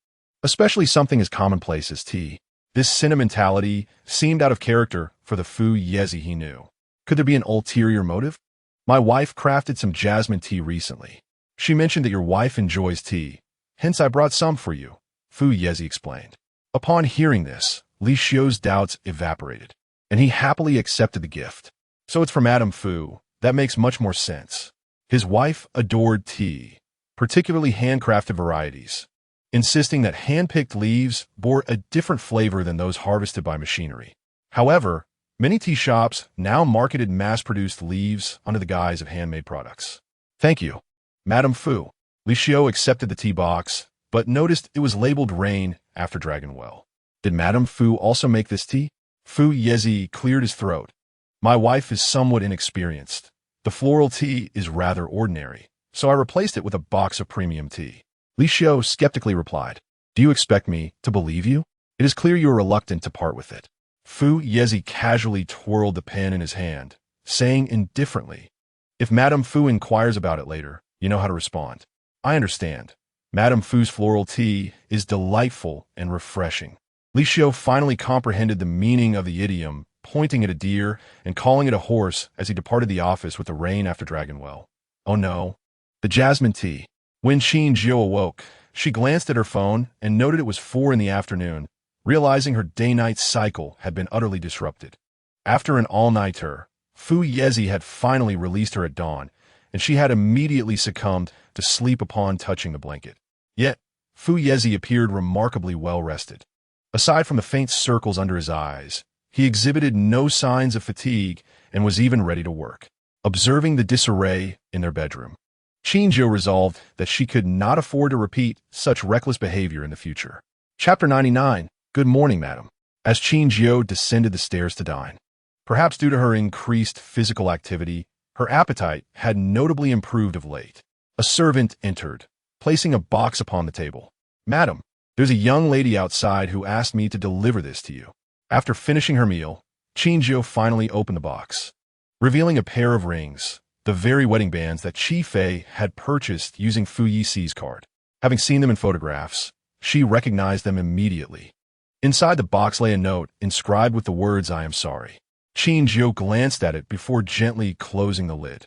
especially something as commonplace as tea. This sentimentality seemed out of character for the Fu Yeci he knew. Could there be an ulterior motive? My wife crafted some jasmine tea recently. She mentioned that your wife enjoys tea, hence I brought some for you, Fu Yeci explained. Upon hearing this, Li Xiu's doubts evaporated, and he happily accepted the gift. So it's for Madame Fu. That makes much more sense. His wife adored tea, particularly handcrafted varieties, insisting that hand-picked leaves bore a different flavor than those harvested by machinery. However, many tea shops now marketed mass-produced leaves under the guise of handmade products. Thank you, Madame Fu. Li Xiu accepted the tea box, but noticed it was labeled rain after dragon well. Did Madame Fu also make this tea? Fu Yeci cleared his throat. My wife is somewhat inexperienced. The floral tea is rather ordinary, so I replaced it with a box of premium tea. Li Xiu skeptically replied, Do you expect me to believe you? It is clear you are reluctant to part with it. Fu Yeci casually twirled the pen in his hand, saying indifferently, If Madame Fu inquires about it later, you know how to respond. I understand. Madame Fu's floral tea is delightful and refreshing. Li Xiu finally comprehended the meaning of the idiom, pointing at a deer and calling it a horse as he departed the office with the rain after dragon well. Oh no, the jasmine tea. When Qin Jiu awoke, she glanced at her phone and noted it was 4 in the afternoon, realizing her day-night cycle had been utterly disrupted. After an all-nighter, Fu Yeci had finally released her at dawn, and she had immediately succumbed to sleep upon touching the blanket. Yet, Fu Yeci appeared remarkably well-rested. Aside from the faint circles under his eyes, he exhibited no signs of fatigue and was even ready to work. Observing the disarray in their bedroom, Qin Jiu resolved that she could not afford to repeat such reckless behavior in the future. Chapter 99. Good morning, madam. As Qin Jiu descended the stairs to dine, perhaps due to her increased physical activity, her appetite had notably improved of late. A servant entered, placing a box upon the table. Madam, there's a young lady outside who asked me to deliver this to you. After finishing her meal, Qin Jiu finally opened the box, revealing a pair of rings, the very wedding bands that Qi Fei had purchased using Fu Yici's card. Having seen them in photographs, she recognized them immediately. Inside the box lay a note inscribed with the words, I am sorry. Qin Jiu glanced at it before gently closing the lid,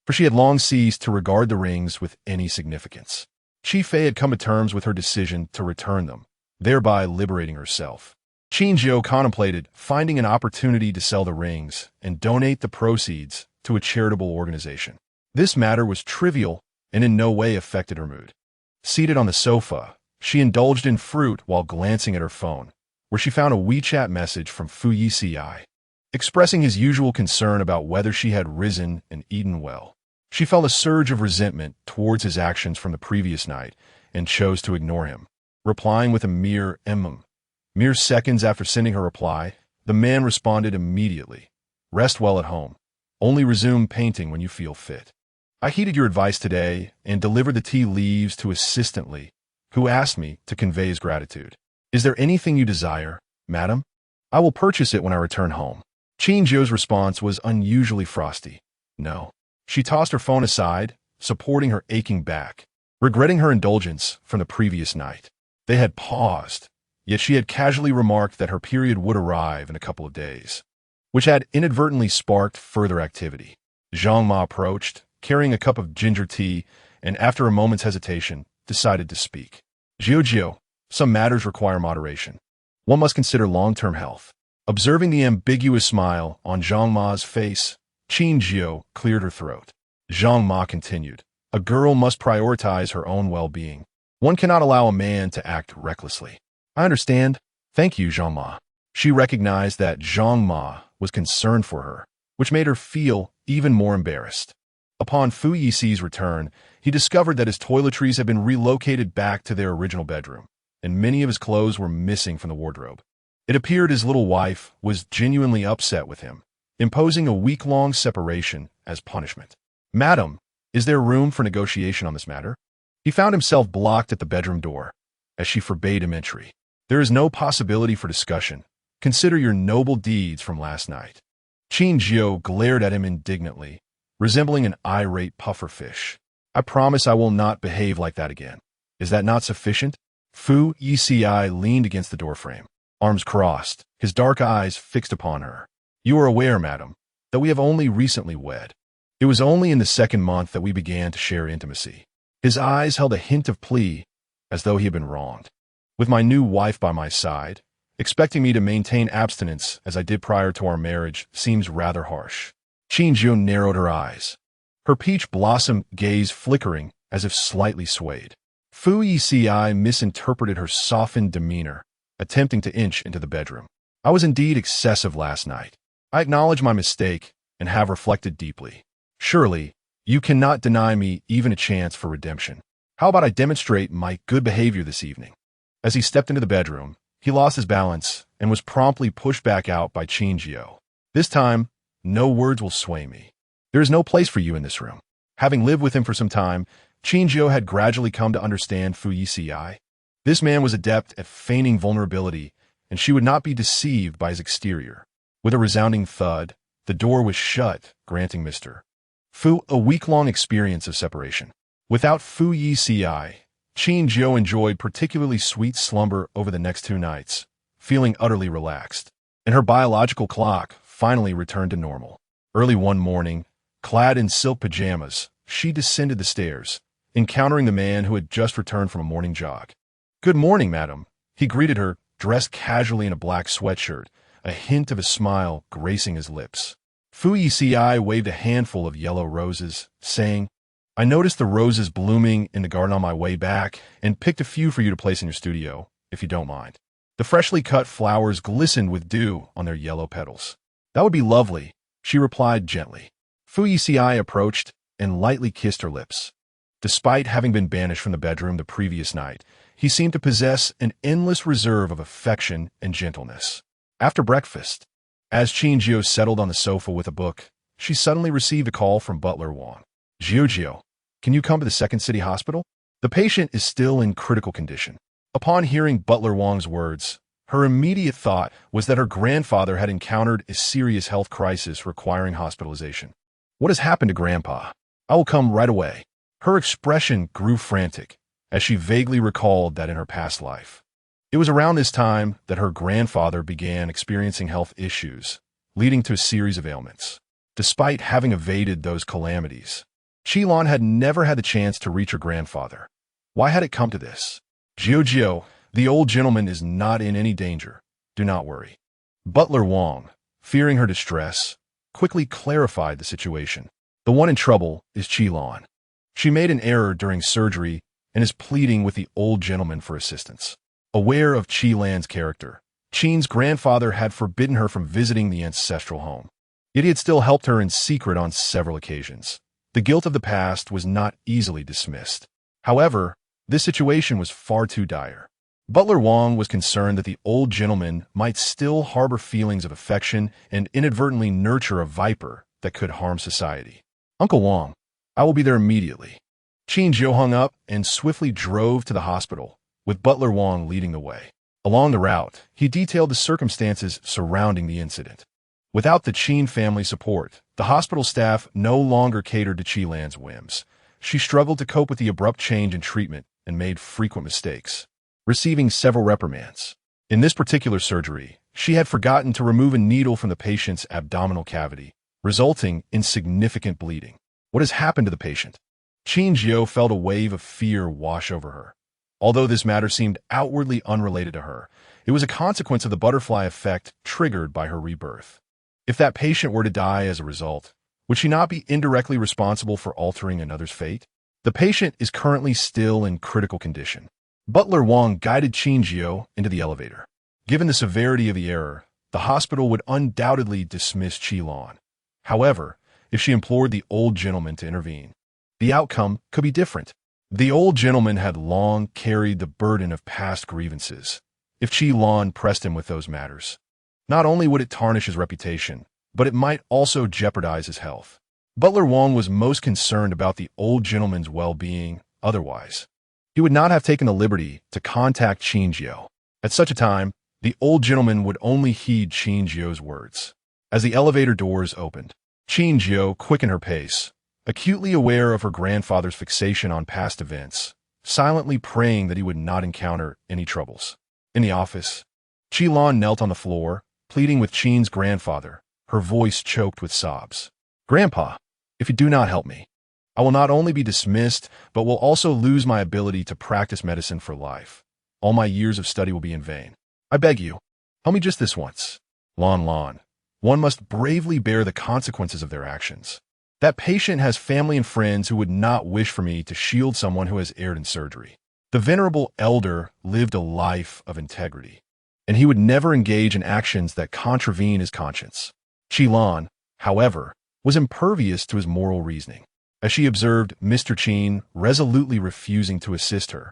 for she had long ceased to regard the rings with any significance. Qi Fei had come to terms with her decision to return them, thereby liberating herself. Qin Jiu contemplated finding an opportunity to sell the rings and donate the proceeds to a charitable organization. This matter was trivial and in no way affected her mood. Seated on the sofa, she indulged in fruit while glancing at her phone, where she found a WeChat message from Fu Yeci, expressing his usual concern about whether she had risen and eaten well. She felt a surge of resentment towards his actions from the previous night and chose to ignore him, replying with a mere mm. Mere seconds after sending her reply, the man responded immediately. Rest well at home. Only resume painting when you feel fit. I heeded your advice today and delivered the tea leaves to assistantly, who asked me to convey his gratitude. Is there anything you desire, madam? I will purchase it when I return home. Qin Jiu's response was unusually frosty. No. She tossed her phone aside, supporting her aching back, regretting her indulgence from the previous night. They had paused, yet she had casually remarked that her period would arrive in a couple of days, which had inadvertently sparked further activity. Zhang Ma approached, carrying a cup of ginger tea, and after a moment's hesitation, decided to speak. Jiu, some matters require moderation. One must consider long-term health. Observing the ambiguous smile on Zhang Ma's face, Qin Jiu cleared her throat. Zhang Ma continued, a girl must prioritize her own well-being. One cannot allow a man to act recklessly. I understand. Thank you, Zhang Ma. She recognized that Zhang Ma was concerned for her, which made her feel even more embarrassed. Upon Fu Yeci's return, he discovered that his toiletries had been relocated back to their original bedroom, and many of his clothes were missing from the wardrobe. It appeared his little wife was genuinely upset with him, imposing a week-long separation as punishment. Madam, is there room for negotiation on this matter? He found himself blocked at the bedroom door, as she forbade him entry. There is no possibility for discussion. Consider your noble deeds from last night. Qin Jiu glared at him indignantly, resembling an irate pufferfish. I promise I will not behave like that again. Is that not sufficient? Fu Yeci leaned against the doorframe, arms crossed, his dark eyes fixed upon her. You are aware, madam, that we have only recently wed. It was only in the second month that we began to share intimacy. His eyes held a hint of plea, as though he had been wronged. With my new wife by my side, expecting me to maintain abstinence as I did prior to our marriage seems rather harsh. Qin Jiu narrowed her eyes, her peach blossom gaze flickering as if slightly swayed. Fu Yeci misinterpreted her softened demeanor, attempting to inch into the bedroom. I was indeed excessive last night. I acknowledge my mistake and have reflected deeply. Surely, you cannot deny me even a chance for redemption. How about I demonstrate my good behavior this evening? As he stepped into the bedroom, he lost his balance and was promptly pushed back out by Qin Jiu. This time, no words will sway me. There is no place for you in this room. Having lived with him for some time, Qin Jiu had gradually come to understand Fu Yeci. This man was adept at feigning vulnerability, and she would not be deceived by his exterior. With a resounding thud, the door was shut, granting Mr. Fu a week-long experience of separation. Without Fu Yeci, Qin Jiu enjoyed particularly sweet slumber over the next 2 nights, feeling utterly relaxed, and her biological clock finally returned to normal. Early one morning, clad in silk pajamas, she descended the stairs, encountering the man who had just returned from a morning jog. Good morning, madam. He greeted her, dressed casually in a black sweatshirt, a hint of a smile gracing his lips. Fu Yeci waved a handful of yellow roses, saying, I noticed the roses blooming in the garden on my way back and picked a few for you to place in your studio, if you don't mind. The freshly cut flowers glistened with dew on their yellow petals. That would be lovely, she replied gently. Fu Yeci approached and lightly kissed her lips. Despite having been banished from the bedroom the previous night, he seemed to possess an endless reserve of affection and gentleness. After breakfast, as Qin Jiu settled on the sofa with a book, she suddenly received a call from Butler Wang. Jiu, can you come to the Second City Hospital? The patient is still in critical condition. Upon hearing Butler Wang's words, her immediate thought was that her grandfather had encountered a serious health crisis requiring hospitalization. What has happened to Grandpa? I will come right away. Her expression grew frantic as she vaguely recalled that in her past life. It was around this time that her grandfather began experiencing health issues, leading to a series of ailments. Despite having evaded those calamities, Qilan had never had the chance to reach her grandfather. Why had it come to this? Jiu, the old gentleman is not in any danger. Do not worry. Butler Wang, fearing her distress, quickly clarified the situation. The one in trouble is Qilan. She made an error during surgery and is pleading with the old gentleman for assistance. Aware of Qilan's character, Qin's grandfather had forbidden her from visiting the ancestral home. Yet he had still helped her in secret on several occasions. The guilt of the past was not easily dismissed. However, this situation was far too dire. Butler Wang was concerned that the old gentleman might still harbor feelings of affection and inadvertently nurture a viper that could harm society. Uncle Wang, I will be there immediately. Qin Jiu hung up and swiftly drove to the hospital, with Butler Wang leading the way. Along the route, he detailed the circumstances surrounding the incident. Without the Qin family support, the hospital staff no longer catered to Qilan's whims. She struggled to cope with the abrupt change in treatment and made frequent mistakes, receiving several reprimands. In this particular surgery, she had forgotten to remove a needle from the patient's abdominal cavity, resulting in significant bleeding. What has happened to the patient? Qin Jiu felt a wave of fear wash over her. Although this matter seemed outwardly unrelated to her, it was a consequence of the butterfly effect triggered by her rebirth. If that patient were to die as a result, would she not be indirectly responsible for altering another's fate? The patient is currently still in critical condition. Butler Wang guided Qin Jiu into the elevator. Given the severity of the error, the hospital would undoubtedly dismiss Qi. However, if she implored the old gentleman to intervene, the outcome could be different. The old gentleman had long carried the burden of past grievances. If Qi pressed him with those matters, not only would it tarnish his reputation, but it might also jeopardize his health. Butler Wang was most concerned about the old gentleman's well-being. Otherwise, he would not have taken the liberty to contact Qin Jiu. At such a time, the old gentleman would only heed Qin Jiu's words. As the elevator doors opened, Qin Jiu quickened her pace, acutely aware of her grandfather's fixation on past events, silently praying that he would not encounter any troubles. In the office, Qi knelt on the floor, pleading with Qin's grandfather, her voice choked with sobs. "Grandpa, if you do not help me, I will not only be dismissed, but will also lose my ability to practice medicine for life. All my years of study will be in vain. I beg you, help me just this once." Lon, one must bravely bear the consequences of their actions. That patient has family and friends who would not wish for me to shield someone who has erred in surgery. The venerable elder lived a life of integrity, and he would never engage in actions that contravene his conscience. Qi, however, was impervious to his moral reasoning. As she observed Mr. Qin resolutely refusing to assist her,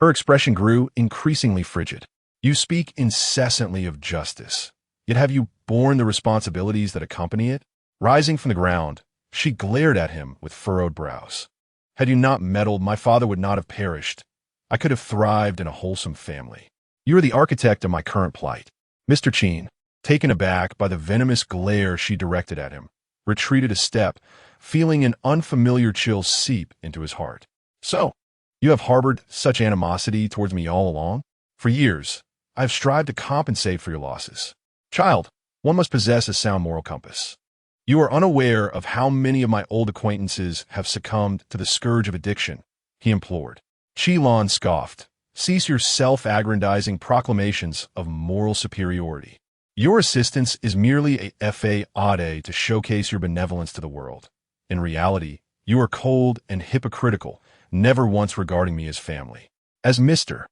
her expression grew increasingly frigid. "You speak incessantly of justice, yet have you borne the responsibilities that accompany it?" Rising from the ground, she glared at him with furrowed brows. "Had you not meddled, my father would not have perished. I could have thrived in a wholesome family. You are the architect of my current plight." Mr. Qin, taken aback by the venomous glare she directed at him, retreated a step, feeling an unfamiliar chill seep into his heart. "So, you have harbored such animosity towards me all along? For years, I have strived to compensate for your losses. Child, one must possess a sound moral compass. You are unaware of how many of my old acquaintances have succumbed to the scourge of addiction," he implored. Qi scoffed. "Cease your self-aggrandizing proclamations of moral superiority. Your assistance is merely a fade to showcase your benevolence to the world. In reality, you are cold and hypocritical, never once regarding me as family." As Mr.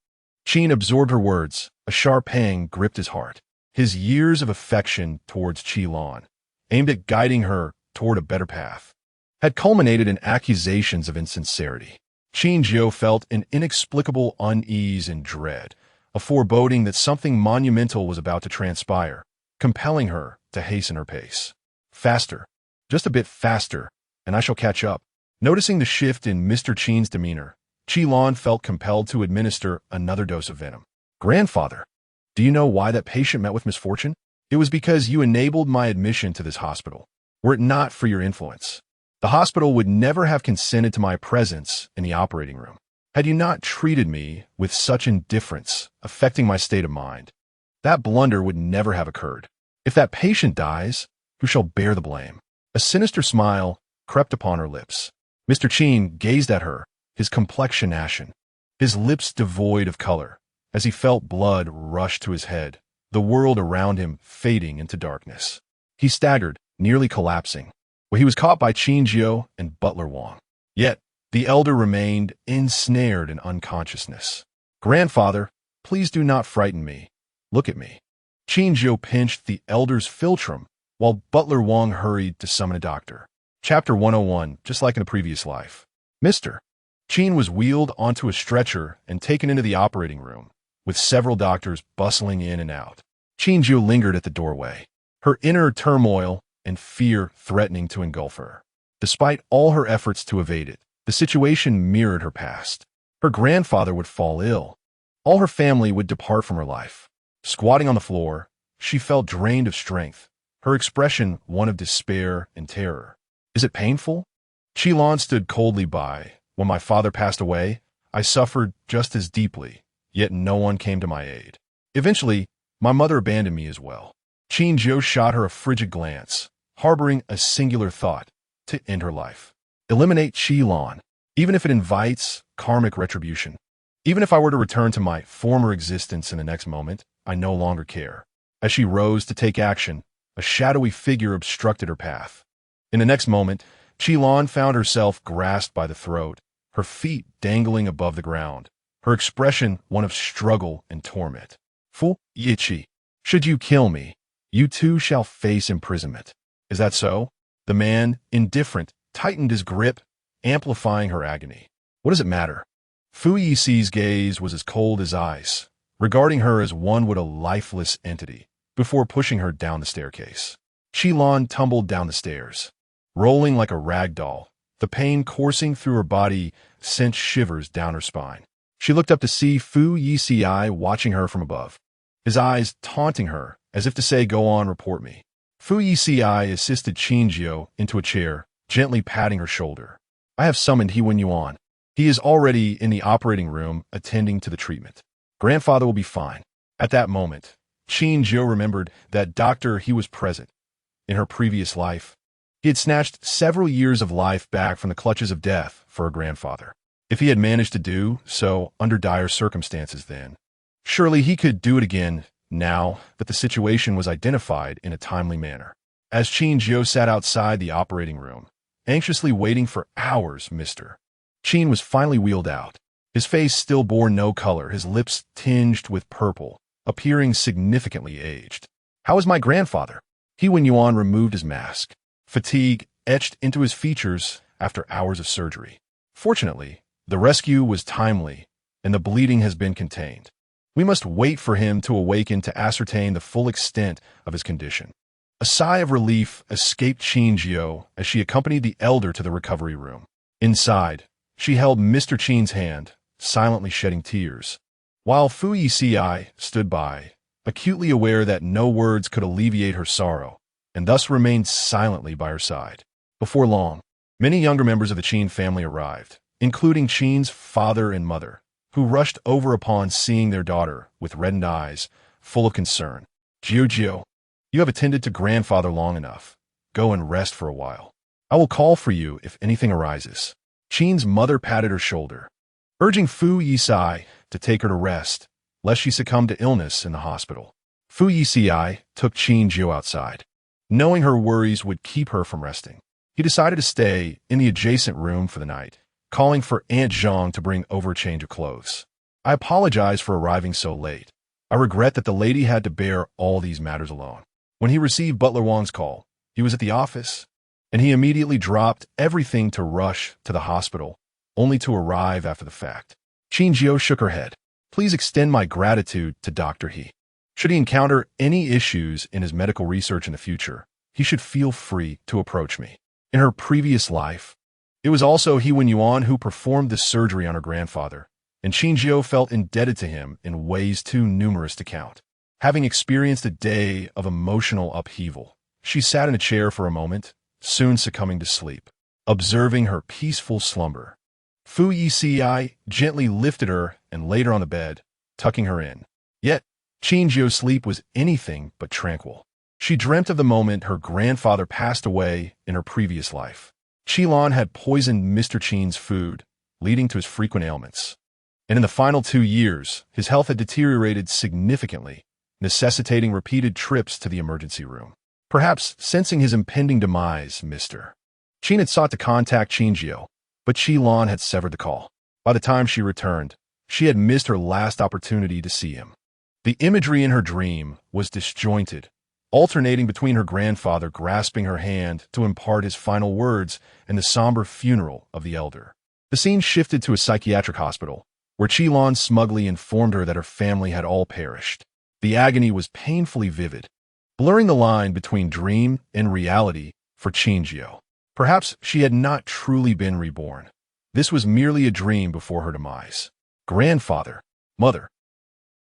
Qin absorbed her words, a sharp pang gripped his heart. His years of affection towards Qi, aimed at guiding her toward a better path, had culminated in accusations of insincerity. Qin Jiu felt an inexplicable unease and dread, a foreboding that something monumental was about to transpire, compelling her to hasten her pace. "Faster, just a bit faster, and I shall catch up." Noticing the shift in Mr. Qin's demeanor, Qi felt compelled to administer another dose of venom. "Grandfather, do you know why that patient met with misfortune? It was because you enabled my admission to this hospital. Were it not for your influence, the hospital would never have consented to my presence in the operating room. Had you not treated me with such indifference, affecting my state of mind, that blunder would never have occurred. If that patient dies, who shall bear the blame?" A sinister smile crept upon her lips. Mr. Qin gazed at her, his complexion ashen, his lips devoid of color, as he felt blood rush to his head, the world around him fading into darkness. He staggered, nearly collapsing, where he was caught by Qin Jiu and Butler Wang. Yet, the elder remained ensnared in unconsciousness. "Grandfather, please do not frighten me. Look at me." Qin Jiu pinched the elder's philtrum, while Butler Wang hurried to summon a doctor. Chapter 101, just like in the previous life. Mr. Qin was wheeled onto a stretcher and taken into the operating room, with several doctors bustling in and out. Qin Jiu lingered at the doorway, her inner turmoil and fear threatening to engulf her. Despite all her efforts to evade it, the situation mirrored her past. Her grandfather would fall ill. All her family would depart from her life. Squatting on the floor, she felt drained of strength, her expression one of despair and terror. "Is it painful?" Qi stood coldly by. "When my father passed away, I suffered just as deeply, yet no one came to my aid. Eventually, my mother abandoned me as well. Qin Jiu shot her a frigid glance, harboring a singular thought: to end her life. Eliminate Qi Lan, even if it invites karmic retribution. Even if I were to return to my former existence in the next moment, I no longer care. As she rose to take action, a shadowy figure obstructed her path. In the next moment, Qi Lan found herself grasped by the throat, her feet dangling above the ground, her expression one of struggle and torment. Fu Yeci, should you kill me, you too shall face imprisonment. Is that so? The man, indifferent, tightened his grip, amplifying her agony. What does it matter? Fu Yici's gaze was as cold as ice, regarding her as one would a lifeless entity, before pushing her down the staircase. Qi Lan tumbled down the stairs, rolling like a rag doll. The pain coursing through her body sent shivers down her spine. She looked up to see Fu Yeci watching her from above, his eyes taunting her, as if to say, "Go on, report me." Fu Yeci assisted Qin Jiu into a chair, gently patting her shoulder. "I have summoned He Yuan. He is already in the operating room attending to the treatment. Grandfather will be fine." At that moment, Qin Jiu remembered that He was present. In her previous life, he had snatched several years of life back from the clutches of death for her grandfather. If he had managed to do so under dire circumstances then, surely he could do it again now that the situation was identified in a timely manner. As Qin Jiu sat outside the operating room, anxiously waiting for hours, Mr. Qin was finally wheeled out. His face still bore no color, his lips tinged with purple, appearing significantly aged. "How is my grandfather?" He Yuan removed his mask, fatigue etched into his features after hours of surgery. "Fortunately, the rescue was timely, and the bleeding has been contained. We must wait for him to awaken to ascertain the full extent of his condition." A sigh of relief escaped Qin Jiu as she accompanied the elder to the recovery room. Inside, she held Mr. Qin's hand, silently shedding tears, while Fu Yeci stood by, acutely aware that no words could alleviate her sorrow, and thus remained silently by her side. Before long, many younger members of the Qin family arrived, including Qin's father and mother, who rushed over upon seeing their daughter with reddened eyes, full of concern. "Jiu Jiu, you have attended to grandfather long enough. Go and rest for a while. I will call for you if anything arises." Qin's mother patted her shoulder, urging Fu Yeci to take her to rest, lest she succumb to illness in the hospital. Fu Yeci took Qin Jiu outside. Knowing her worries would keep her from resting, he decided to stay in the adjacent room for the night, calling for Aunt Zhang to bring over a change of clothes. "I apologize for arriving so late. I regret that the lady had to bear all these matters alone." When he received Butler Wang's call, he was at the office, and he immediately dropped everything to rush to the hospital, only to arrive after the fact. Qin Jiu shook her head. "Please extend my gratitude to Dr. He. Should he encounter any issues in his medical research in the future, he should feel free to approach me." In her previous life, it was also He Yuan who performed this surgery on her grandfather, and Qin Jiu felt indebted to him in ways too numerous to count. Having experienced a day of emotional upheaval, she sat in a chair for a moment, soon succumbing to sleep, observing her peaceful slumber. Fu Yeci gently lifted her and laid her on the bed, tucking her in. Yet, Qin Jiu's sleep was anything but tranquil. She dreamt of the moment her grandfather passed away in her previous life. Qi Lan had poisoned Mr. Qin's food, leading to his frequent ailments. And in the final 2 years, his health had deteriorated significantly, necessitating repeated trips to the emergency room. Perhaps sensing his impending demise, Mr. Qin had sought to contact Qin Jiu, but Qi Lan had severed the call. By the time she returned, she had missed her last opportunity to see him. The imagery in her dream was disjointed, alternating between her grandfather grasping her hand to impart his final words and the somber funeral of the elder. The scene shifted to a psychiatric hospital, where Qi Lan smugly informed her that her family had all perished. The agony was painfully vivid, blurring the line between dream and reality for Qin Jiu. Perhaps she had not truly been reborn. This was merely a dream before her demise. Grandfather, mother,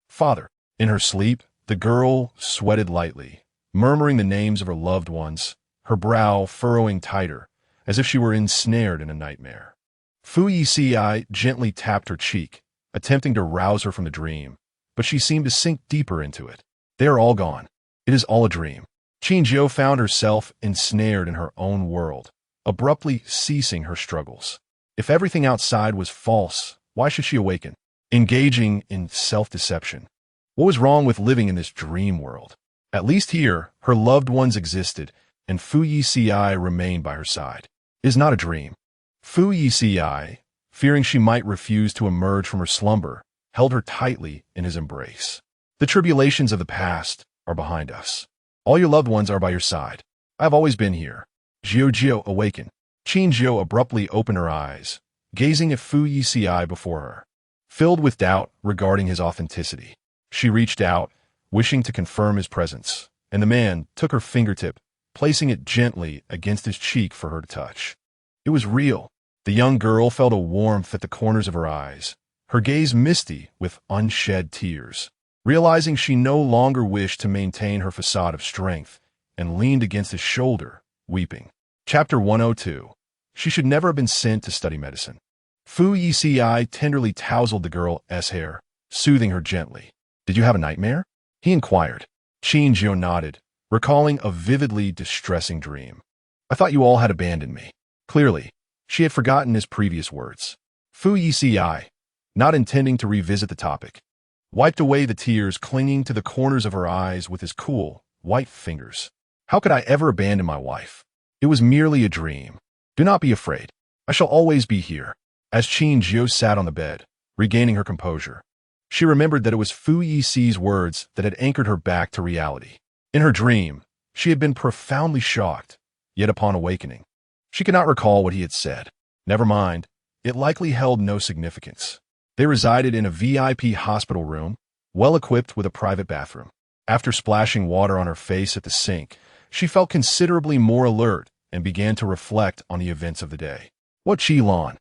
father. In her sleep, the girl sweated lightly, murmuring the names of her loved ones, her brow furrowing tighter, as if she were ensnared in a nightmare. Fu Yeci gently tapped her cheek, attempting to rouse her from the dream, but she seemed to sink deeper into it. They are all gone. It is all a dream. Qin Jiu found herself ensnared in her own world, abruptly ceasing her struggles. If everything outside was false, why should she awaken? Engaging in self-deception. What was wrong with living in this dream world? At least here, her loved ones existed, and Fu Yeci remained by her side. It is not a dream. Fu Yeci, fearing she might refuse to emerge from her slumber, held her tightly in his embrace. The tribulations of the past are behind us. All your loved ones are by your side. I have always been here. Jiu awakened. Qin Jiu abruptly opened her eyes, gazing at Fu Yeci before her. Filled with doubt regarding his authenticity, she reached out, wishing to confirm his presence, and the man took her fingertip, placing it gently against his cheek for her to touch. It was real. The young girl felt a warmth at the corners of her eyes, her gaze misty with unshed tears. Realizing she no longer wished to maintain her facade of strength, and leaned against his shoulder, weeping. Chapter 102. She should never have been sent to study medicine. Fu Yeci tenderly tousled the girl's hair, soothing her gently. Did you have a nightmare? He inquired. Qin Jiu nodded, recalling a vividly distressing dream. I thought you all had abandoned me. Clearly, she had forgotten his previous words. Fu Yeci, not intending to revisit the topic, wiped away the tears clinging to the corners of her eyes with his cool, white fingers. How could I ever abandon my wife? It was merely a dream. Do not be afraid. I shall always be here. As Qin Jiu sat on the bed, regaining her composure, she remembered that it was Fu Yeci's words that had anchored her back to reality. In her dream, she had been profoundly shocked, yet upon awakening, she could not recall what he had said. Never mind, it likely held no significance. They resided in a VIP hospital room, well equipped with a private bathroom. After splashing water on her face at the sink, she felt considerably more alert and began to reflect on the events of the day. What Qilin?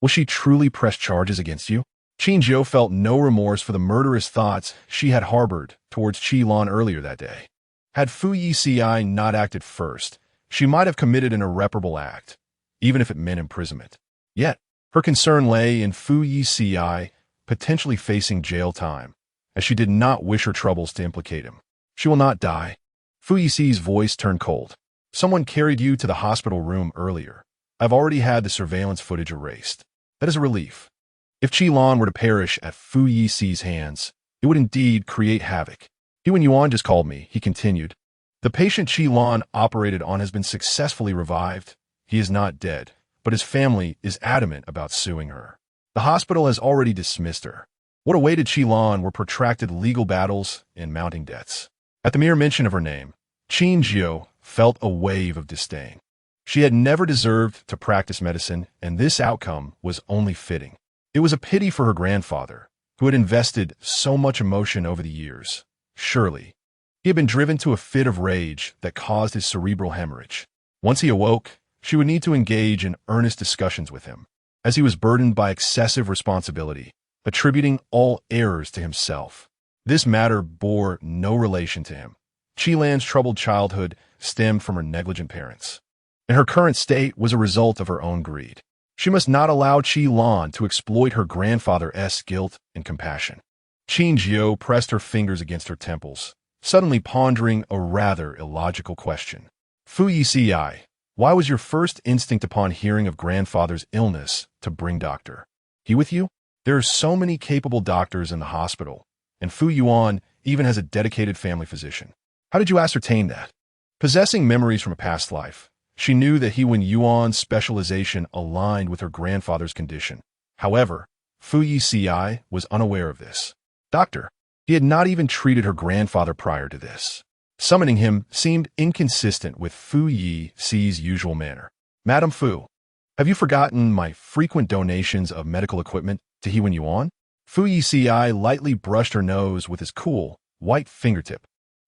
Will she truly press charges against you? Qin Jiu felt no remorse for the murderous thoughts she had harbored towards Qilin earlier that day. Had Fu Yeci not acted first, she might have committed an irreparable act, even if it meant imprisonment. Yet, her concern lay in Fu Yeci potentially facing jail time, as she did not wish her troubles to implicate him. She will not die. Fu Yeci's voice turned cold. Someone carried you to the hospital room earlier. I've already had the surveillance footage erased. That is a relief. If Qilin were to perish at Fu Yeci's hands, it would indeed create havoc. Yuan Yuan just called me, he continued. The patient Qilin operated on has been successfully revived. He is not dead, but his family is adamant about suing her. The hospital has already dismissed her. What awaited Qilin were protracted legal battles and mounting debts. At the mere mention of her name, Qin Jiu felt a wave of disdain. She had never deserved to practice medicine, and this outcome was only fitting. It was a pity for her grandfather, who had invested so much emotion over the years. Surely, he had been driven to a fit of rage that caused his cerebral hemorrhage. Once he awoke, she would need to engage in earnest discussions with him, as he was burdened by excessive responsibility, attributing all errors to himself. This matter bore no relation to him. Qilin's troubled childhood stemmed from her negligent parents, and her current state was a result of her own greed. She must not allow Qilin to exploit her grandfather's guilt and compassion. Qin Jiu pressed her fingers against her temples, suddenly pondering a rather illogical question. Fu Yeci, why was your first instinct upon hearing of grandfather's illness to bring doctor? He with you? There are so many capable doctors in the hospital, and Fu Yuan even has a dedicated family physician. How did you ascertain that? Possessing memories from a past life, she knew that Yuan's specialization aligned with her grandfather's condition. However, Fu Yeci was unaware of this. Doctor, he had not even treated her grandfather prior to this. Summoning him seemed inconsistent with Fu Yeci's usual manner. Madam Fu, have you forgotten my frequent donations of medical equipment to Yuan? Fu Yeci lightly brushed her nose with his cool, white fingertip.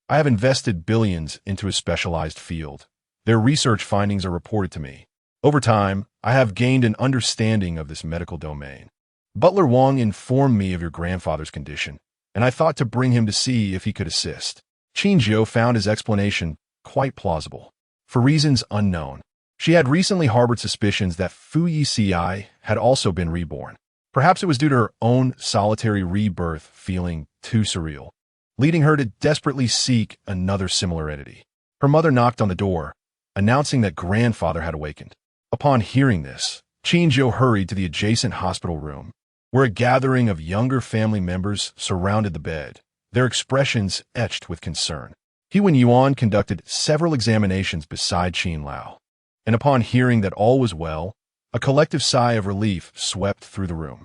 I have invested billions into his specialized field. Their research findings are reported to me. Over time, I have gained an understanding of this medical domain. Butler Wang informed me of your grandfather's condition, and I thought to bring him to see if he could assist. Qin Jiu found his explanation quite plausible. For reasons unknown, she had recently harbored suspicions that Fu Yeci had also been reborn. Perhaps it was due to her own solitary rebirth feeling too surreal, leading her to desperately seek another similar entity. Her mother knocked on the door, announcing that grandfather had awakened. Upon hearing this, Qin Jiu hurried to the adjacent hospital room, where a gathering of younger family members surrounded the bed, their expressions etched with concern. He Wen Yuan conducted several examinations beside Qin Lao, and upon hearing that all was well, a collective sigh of relief swept through the room.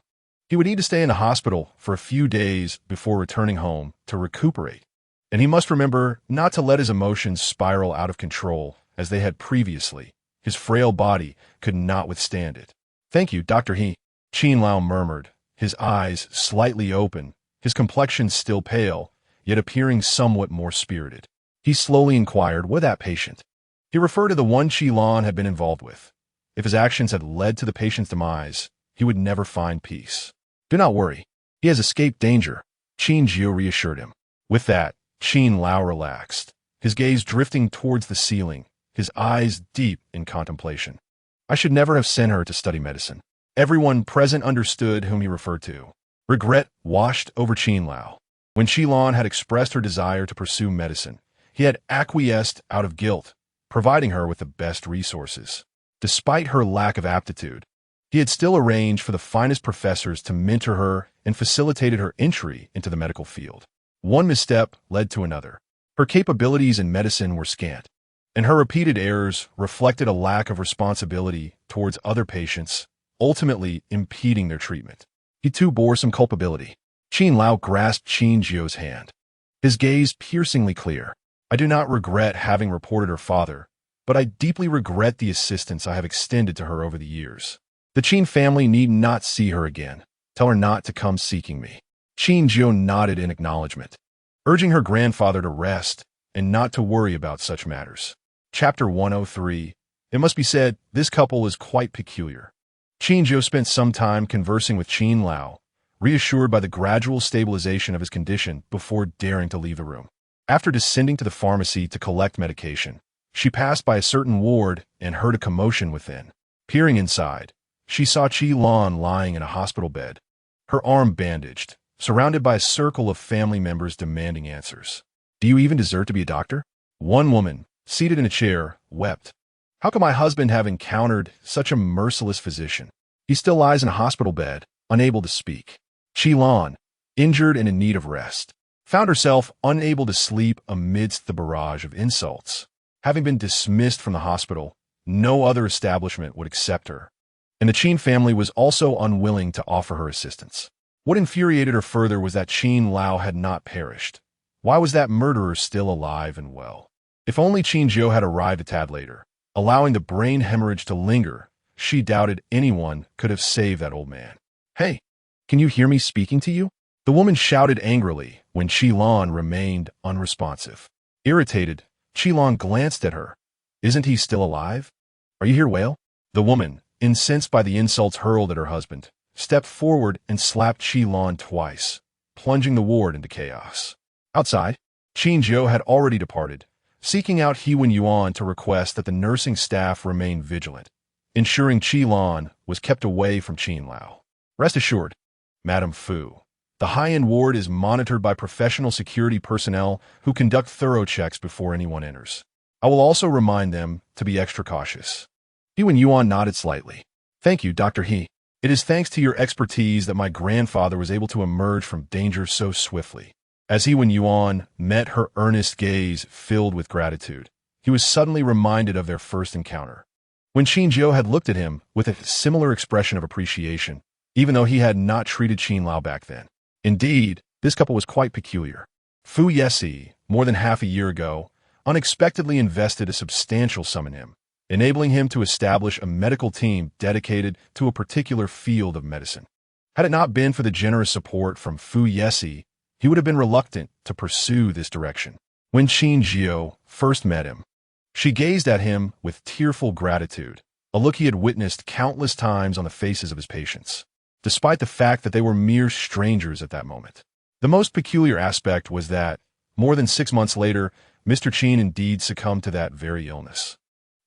He would need to stay in the hospital for a few days before returning home to recuperate, and he must remember not to let his emotions spiral out of control as they had previously. His frail body could not withstand it. "Thank you, Dr. He," Qin Lao murmured, his eyes slightly open, his complexion still pale, yet appearing somewhat more spirited. He slowly inquired what that patient. He referred to the one Qilon had been involved with. If his actions had led to the patient's demise, he would never find peace. "Do not worry. He has escaped danger," Qin Jiu reassured him. With that, Qin Lao relaxed, his gaze drifting towards the ceiling, his eyes deep in contemplation. I should never have sent her to study medicine. Everyone present understood whom he referred to. Regret washed over Qin Lao. When Qilon had expressed her desire to pursue medicine, he had acquiesced out of guilt, providing her with the best resources. Despite her lack of aptitude, he had still arranged for the finest professors to mentor her and facilitated her entry into the medical field. One misstep led to another. Her capabilities in medicine were scant, and her repeated errors reflected a lack of responsibility towards other patients, ultimately impeding their treatment. He too bore some culpability. Qin Lao grasped Qin Jiu's hand, his gaze piercingly clear. "I do not regret having reported her father, but I deeply regret the assistance I have extended to her over the years. The Qin family need not see her again. Tell her not to come seeking me." Qin Jiu nodded in acknowledgement, urging her grandfather to rest and not to worry about such matters. Chapter 103. It must be said, this couple is quite peculiar. Qin Jiu spent some time conversing with Qin Lao, reassured by the gradual stabilization of his condition before daring to leave the room. After descending to the pharmacy to collect medication, she passed by a certain ward and heard a commotion within. Peering inside, she saw Qilon lying in a hospital bed, her arm bandaged, surrounded by a circle of family members demanding answers. "Do you even deserve to be a doctor?" One woman, seated in a chair, wept. "How could my husband have encountered such a merciless physician? He still lies in a hospital bed, unable to speak." Qilon, injured and in need of rest, found herself unable to sleep amidst the barrage of insults. Having been dismissed from the hospital, no other establishment would accept her, and the Qin family was also unwilling to offer her assistance. What infuriated her further was that Qin Lao had not perished. Why was that murderer still alive and well? If only Qin Jiu had arrived a tad later, allowing the brain hemorrhage to linger, she doubted anyone could have saved that old man. "Hey, can you hear me speaking to you?" The woman shouted angrily when Qilon remained unresponsive. Irritated, Qilon glanced at her. "Isn't he still alive? Are you here, whale?" The woman, incensed by the insults hurled at her husband, stepped forward and slapped Qilon twice, plunging the ward into chaos. Outside, Qin Jiu had already departed, seeking out He Wen Yuan to request that the nursing staff remain vigilant, ensuring Qilon was kept away from Qin Lao. "Rest assured, Madame Fu, the high-end ward is monitored by professional security personnel who conduct thorough checks before anyone enters. I will also remind them to be extra cautious." He Wen Yuan nodded slightly. "Thank you, Dr. He. It is thanks to your expertise that my grandfather was able to emerge from danger so swiftly." As He Wen Yuan met her earnest gaze filled with gratitude, he was suddenly reminded of their first encounter, when Qin Jiu had looked at him with a similar expression of appreciation, even though he had not treated Qin Lao back then. Indeed, this couple was quite peculiar. Fu Yeci, more than half a year ago, unexpectedly invested a substantial sum in him, enabling him to establish a medical team dedicated to a particular field of medicine. Had it not been for the generous support from Fu Yeci, he would have been reluctant to pursue this direction. When Qin Jiu first met him, she gazed at him with tearful gratitude, a look he had witnessed countless times on the faces of his patients, despite the fact that they were mere strangers at that moment. The most peculiar aspect was that, more than 6 months later, Mr. Qin indeed succumbed to that very illness.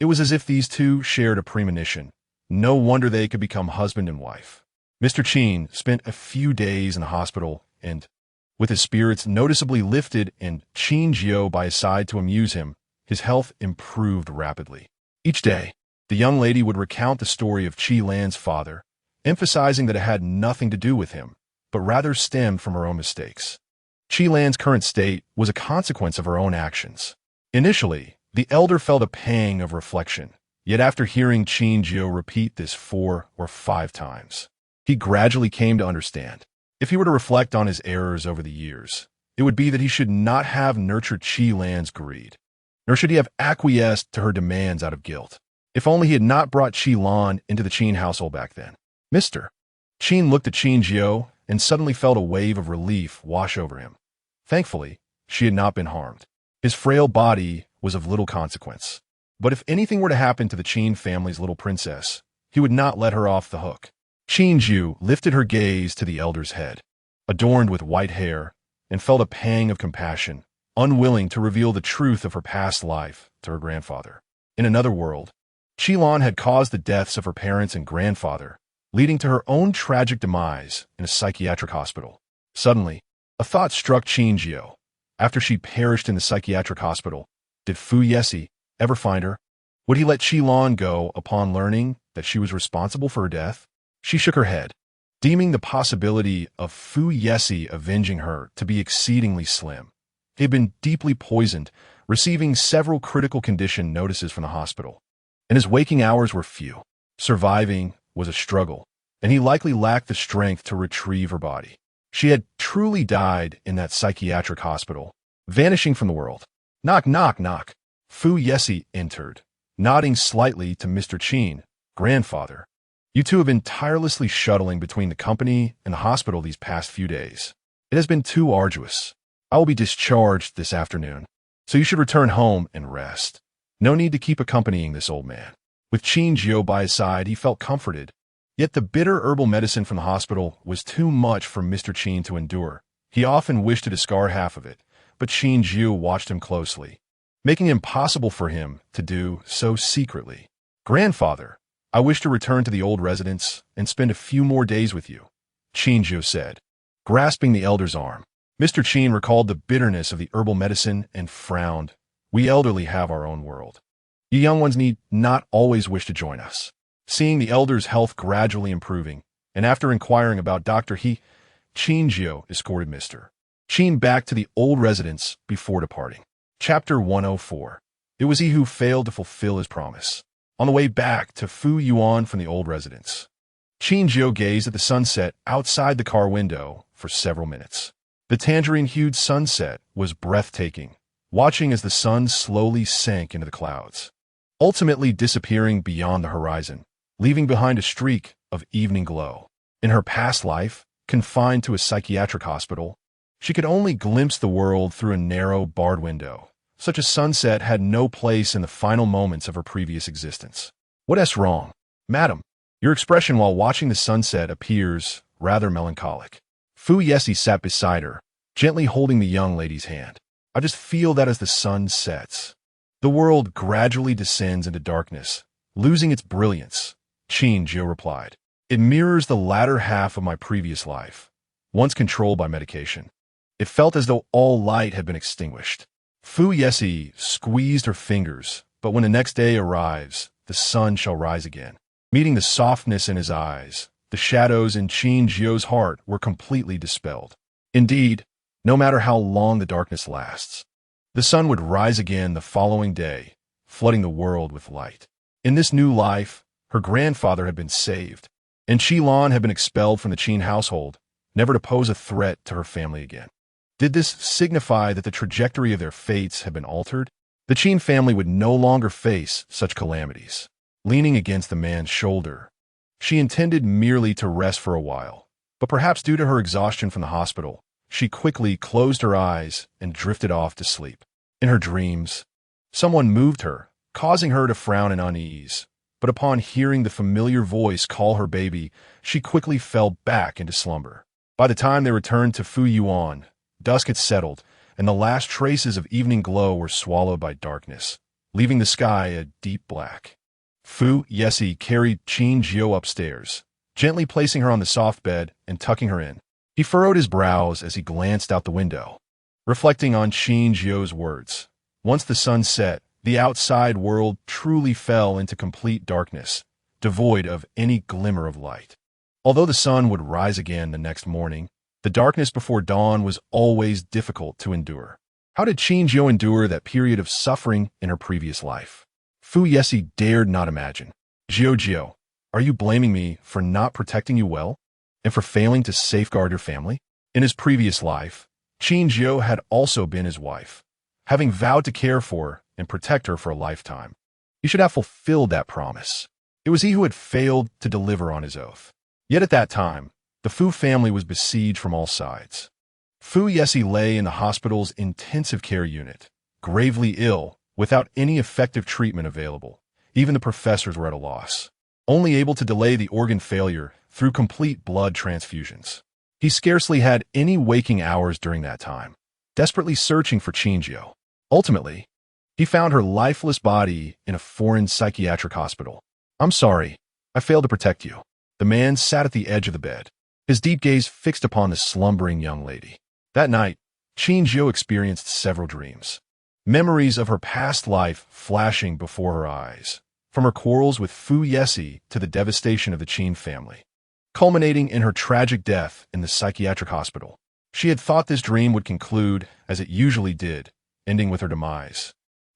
It was as if these two shared a premonition. No wonder they could become husband and wife. Mr. Qin spent a few days in the hospital and, with his spirits noticeably lifted and Qin Jiu by his side to amuse him, his health improved rapidly. Each day, the young lady would recount the story of Qi Lan's father, emphasizing that it had nothing to do with him, but rather stemmed from her own mistakes. Qi Lan's current state was a consequence of her own actions. Initially, the elder felt a pang of reflection, yet after hearing Qin Jiu repeat this 4 or 5 times, he gradually came to understand. If he were to reflect on his errors over the years, it would be that he should not have nurtured Qi Lan's greed, nor should he have acquiesced to her demands out of guilt. If only he had not brought Qi Lan into the Qin household back then. Mr. Qin looked at Qin Jiu and suddenly felt a wave of relief wash over him. Thankfully, she had not been harmed. His frail body was of little consequence. But if anything were to happen to the Qin family's little princess, he would not let her off the hook. Qin Jiu lifted her gaze to the elder's head, adorned with white hair, and felt a pang of compassion, unwilling to reveal the truth of her past life to her grandfather. In another world, Qi Lan had caused the deaths of her parents and grandfather, leading to her own tragic demise in a psychiatric hospital. Suddenly, a thought struck Qin Jiu. After she perished in the psychiatric hospital, did Fu Yeci ever find her? Would he let Qi Lan go upon learning that she was responsible for her death? She shook her head, deeming the possibility of Fu Yeci avenging her to be exceedingly slim. He had been deeply poisoned, receiving several critical condition notices from the hospital, and his waking hours were few. Surviving was a struggle, and he likely lacked the strength to retrieve her body. She had truly died in that psychiatric hospital, vanishing from the world. Knock, knock, knock. Fu Yeci entered, nodding slightly to Mr. Qin. Grandfather, you two have been tirelessly shuttling between the company and the hospital these past few days. It has been too arduous. I will be discharged this afternoon, so you should return home and rest. No need to keep accompanying this old man. With Qin Jiu by his side, he felt comforted. Yet the bitter herbal medicine from the hospital was too much for Mr. Qin to endure. He often wished to discard half of it, but Qin Jiu watched him closely, making it impossible for him to do so secretly. Grandfather, I wish to return to the old residence and spend a few more days with you, Qin Jiu said, grasping the elder's arm. Mr. Qin recalled the bitterness of the herbal medicine and frowned. We elderly have our own world. You young ones need not always wish to join us. Seeing the elder's health gradually improving, and after inquiring about Dr. He, Qin Jiu escorted Mr. Qin back to the old residence before departing. Chapter 104. It was he who failed to fulfill his promise. On the way back to Fu Yuan from the old residence, Qin Jiu gazed at the sunset outside the car window for several minutes. The tangerine-hued sunset was breathtaking, watching as the sun slowly sank into the clouds, ultimately disappearing beyond the horizon, leaving behind a streak of evening glow. In her past life, confined to a psychiatric hospital, she could only glimpse the world through a narrow, barred window. Such a sunset had no place in the final moments of her previous existence. What's wrong? Madam, your expression while watching the sunset appears rather melancholic. Fu Yeci sat beside her, gently holding the young lady's hand. I just feel that as the sun sets, the world gradually descends into darkness, losing its brilliance, Qin Jiu replied. It mirrors the latter half of my previous life, once controlled by medication. It felt as though all light had been extinguished. Fu Yeci squeezed her fingers, but when the next day arrives, the sun shall rise again. Meeting the softness in his eyes, the shadows in Qin Jiu's heart were completely dispelled. Indeed, no matter how long the darkness lasts, the sun would rise again the following day, flooding the world with light. In this new life, her grandfather had been saved, and Qi Lan had been expelled from the Qin household, never to pose a threat to her family again. Did this signify that the trajectory of their fates had been altered? The Qin family would no longer face such calamities. Leaning against the man's shoulder, she intended merely to rest for a while, but perhaps due to her exhaustion from the hospital, she quickly closed her eyes and drifted off to sleep. In her dreams, someone moved her, causing her to frown in unease, but upon hearing the familiar voice call her baby, she quickly fell back into slumber. By the time they returned to Fu Yuan, dusk had settled, and the last traces of evening glow were swallowed by darkness, leaving the sky a deep black. Fu Yeci carried Qin Jiu upstairs, gently placing her on the soft bed and tucking her in. He furrowed his brows as he glanced out the window, reflecting on Qin Jiu's words. Once the sun set, the outside world truly fell into complete darkness, devoid of any glimmer of light. Although the sun would rise again the next morning, the darkness before dawn was always difficult to endure. How did Qin Jiu endure that period of suffering in her previous life? Fu Yeci dared not imagine. Jiu, are you blaming me for not protecting you well? And for failing to safeguard your family? In his previous life, Qin Jiu had also been his wife, having vowed to care for and protect her for a lifetime. He should have fulfilled that promise. It was he who had failed to deliver on his oath. Yet at that time, the Fu family was besieged from all sides. Fu Yeci lay in the hospital's intensive care unit, gravely ill, without any effective treatment available. Even the professors were at a loss, only able to delay the organ failure through complete blood transfusions. He scarcely had any waking hours during that time, desperately searching for Qin Jiu. Ultimately, he found her lifeless body in a foreign psychiatric hospital. "I'm sorry, I failed to protect you." The man sat at the edge of the bed, his deep gaze fixed upon the slumbering young lady. That night, Qin Jiu experienced several dreams, memories of her past life flashing before her eyes, from her quarrels with Fu Yeci to the devastation of the Qin family, culminating in her tragic death in the psychiatric hospital. She had thought this dream would conclude, as it usually did, ending with her demise.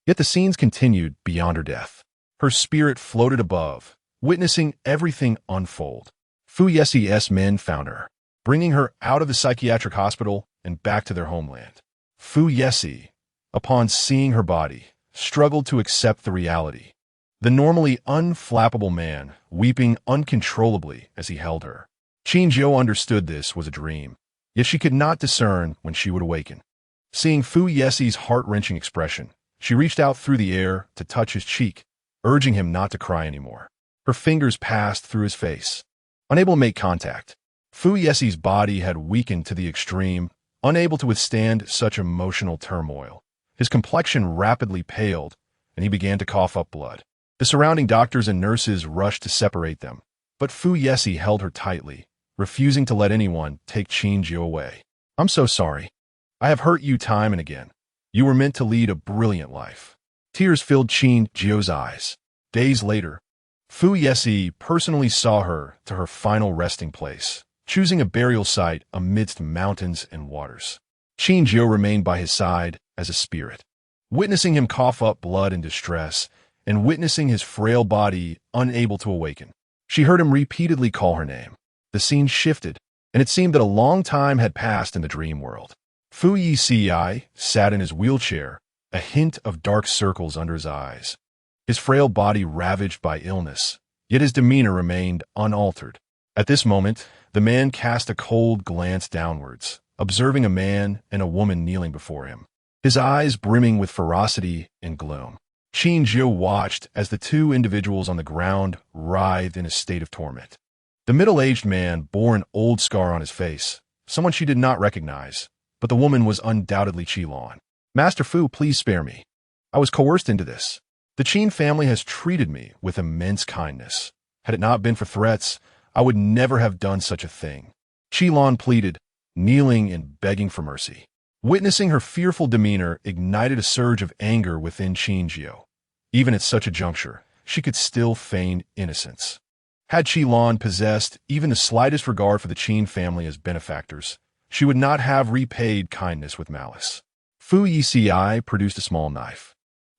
Yet the scenes continued beyond her death. Her spirit floated above, witnessing everything unfold. Fu Yeci's men found her, bringing her out of the psychiatric hospital and back to their homeland. Fu Yeci, upon seeing her body, struggled to accept the reality. The normally unflappable man, weeping uncontrollably as he held her. Qin Jiu understood this was a dream, yet she could not discern when she would awaken. Seeing Fu Yeci's heart-wrenching expression, she reached out through the air to touch his cheek, urging him not to cry anymore. Her fingers passed through his face. Unable to make contact, Fu Yeci's body had weakened to the extreme, unable to withstand such emotional turmoil. His complexion rapidly paled, and he began to cough up blood. The surrounding doctors and nurses rushed to separate them, but Fu Yeci held her tightly, refusing to let anyone take Qin Jiu away. "I'm so sorry. I have hurt you time and again. You were meant to lead a brilliant life." Tears filled Qin Jiu's eyes. Days later, Fu Yeci personally saw her to her final resting place, choosing a burial site amidst mountains and waters. Qin Jiu remained by his side as a spirit, witnessing him cough up blood in distress and witnessing his frail body unable to awaken. She heard him repeatedly call her name. The scene shifted, and it seemed that a long time had passed in the dream world. Fu Yeci sat in his wheelchair, a hint of dark circles under his eyes, his frail body ravaged by illness, yet his demeanor remained unaltered. At this moment, the man cast a cold glance downwards, observing a man and a woman kneeling before him, his eyes brimming with ferocity and gloom. Qin Jiu watched as the two individuals on the ground writhed in a state of torment. The middle-aged man bore an old scar on his face, someone she did not recognize, but the woman was undoubtedly Qilon. "Master Fu, please spare me. I was coerced into this. The Qin family has treated me with immense kindness. Had it not been for threats, I would never have done such a thing." Qilon pleaded, kneeling and begging for mercy. Witnessing her fearful demeanor ignited a surge of anger within Qin Jiu. Even at such a juncture, she could still feign innocence. Had Qilon possessed even the slightest regard for the Qin family as benefactors, she would not have repaid kindness with malice. Fu Yeci produced a small knife.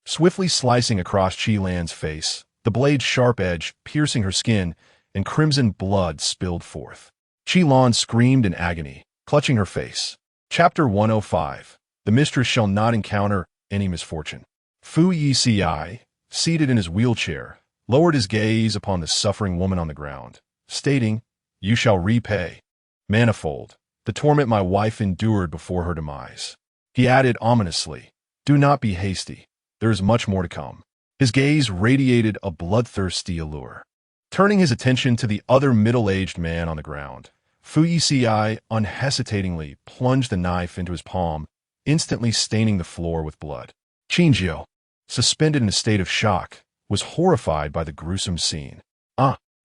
Swiftly slicing across Qilan's face, the blade's sharp edge piercing her skin, and crimson blood spilled forth. Qilon screamed in agony, clutching her face. Chapter 105. The mistress shall not encounter any misfortune. Fu Yeci, seated in his wheelchair, lowered his gaze upon the suffering woman on the ground, stating, "You shall repay, manifold, the torment my wife endured before her demise." He added ominously, "Do not be hasty. There is much more to come." His gaze radiated a bloodthirsty allure. Turning his attention to the other middle-aged man on the ground, Fu Yeci unhesitatingly plunged the knife into his palm, instantly staining the floor with blood. Qin Jiu, suspended in a state of shock, was horrified by the gruesome scene.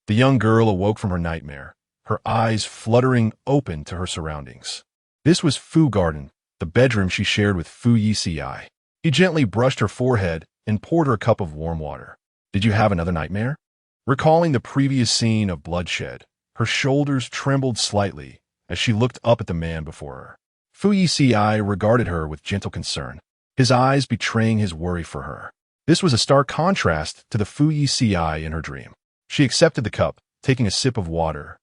The young girl awoke from her nightmare, her eyes fluttering open to her surroundings. This was Fu Garden, the bedroom she shared with Fu Yeci. He gently brushed her forehead and poured her a cup of warm water. Did you have another nightmare? Recalling the previous scene of bloodshed, her shoulders trembled slightly as she looked up at the man before her. Fu Yeci regarded her with gentle concern, his eyes betraying his worry for her. This was a stark contrast to the Fu Yeci in her dream. She accepted the cup, taking a sip of water,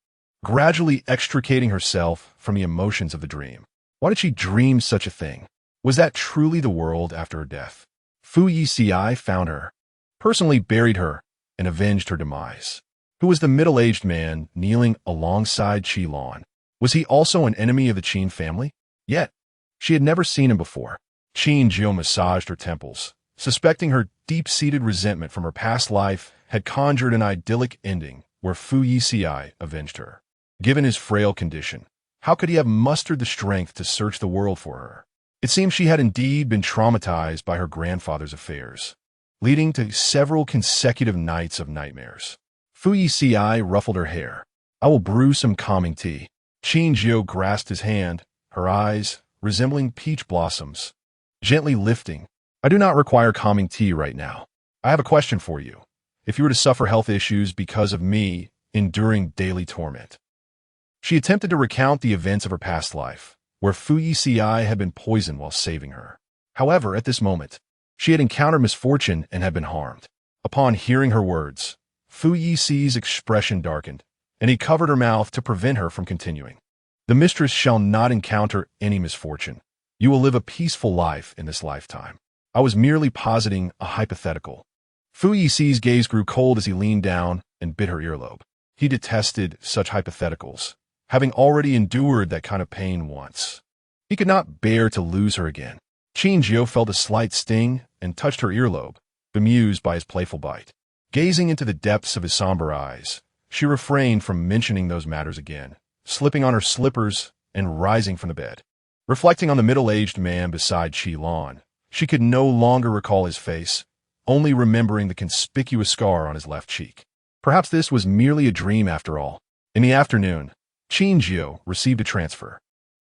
gradually extricating herself from the emotions of the dream. Why did she dream such a thing? Was that truly the world after her death? Fu Yeci found her, personally buried her, and avenged her demise. Who was the middle-aged man kneeling alongside Qilin? Was he also an enemy of the Qin family? Yet, she had never seen him before. Qin Jiu massaged her temples, suspecting her deep-seated resentment from her past life had conjured an idyllic ending where Fu Yeci avenged her. Given his frail condition, how could he have mustered the strength to search the world for her? It seemed she had indeed been traumatized by her grandfather's affairs, leading to several consecutive nights of nightmares. Fu Yeci ruffled her hair. I will brew some calming tea. Qin Jiu grasped his hand, her eyes resembling peach blossoms, gently lifting. I do not require calming tea right now. I have a question for you. If you were to suffer health issues because of me enduring daily torment. She attempted to recount the events of her past life, where Fu Yeci had been poisoned while saving her. However, at this moment, she had encountered misfortune and had been harmed. Upon hearing her words, Fu Yici's expression darkened, and he covered her mouth to prevent her from continuing. The mistress shall not encounter any misfortune. You will live a peaceful life in this lifetime. I was merely positing a hypothetical. Fu Yici's gaze grew cold as he leaned down and bit her earlobe. He detested such hypotheticals, having already endured that kind of pain once. He could not bear to lose her again. Qin Jiu felt a slight sting and touched her earlobe, bemused by his playful bite. Gazing into the depths of his somber eyes, she refrained from mentioning those matters again, slipping on her slippers and rising from the bed. Reflecting on the middle-aged man beside Qilin, she could no longer recall his face, only remembering the conspicuous scar on his left cheek. Perhaps this was merely a dream after all. In the afternoon, Qin Jiu received a transfer.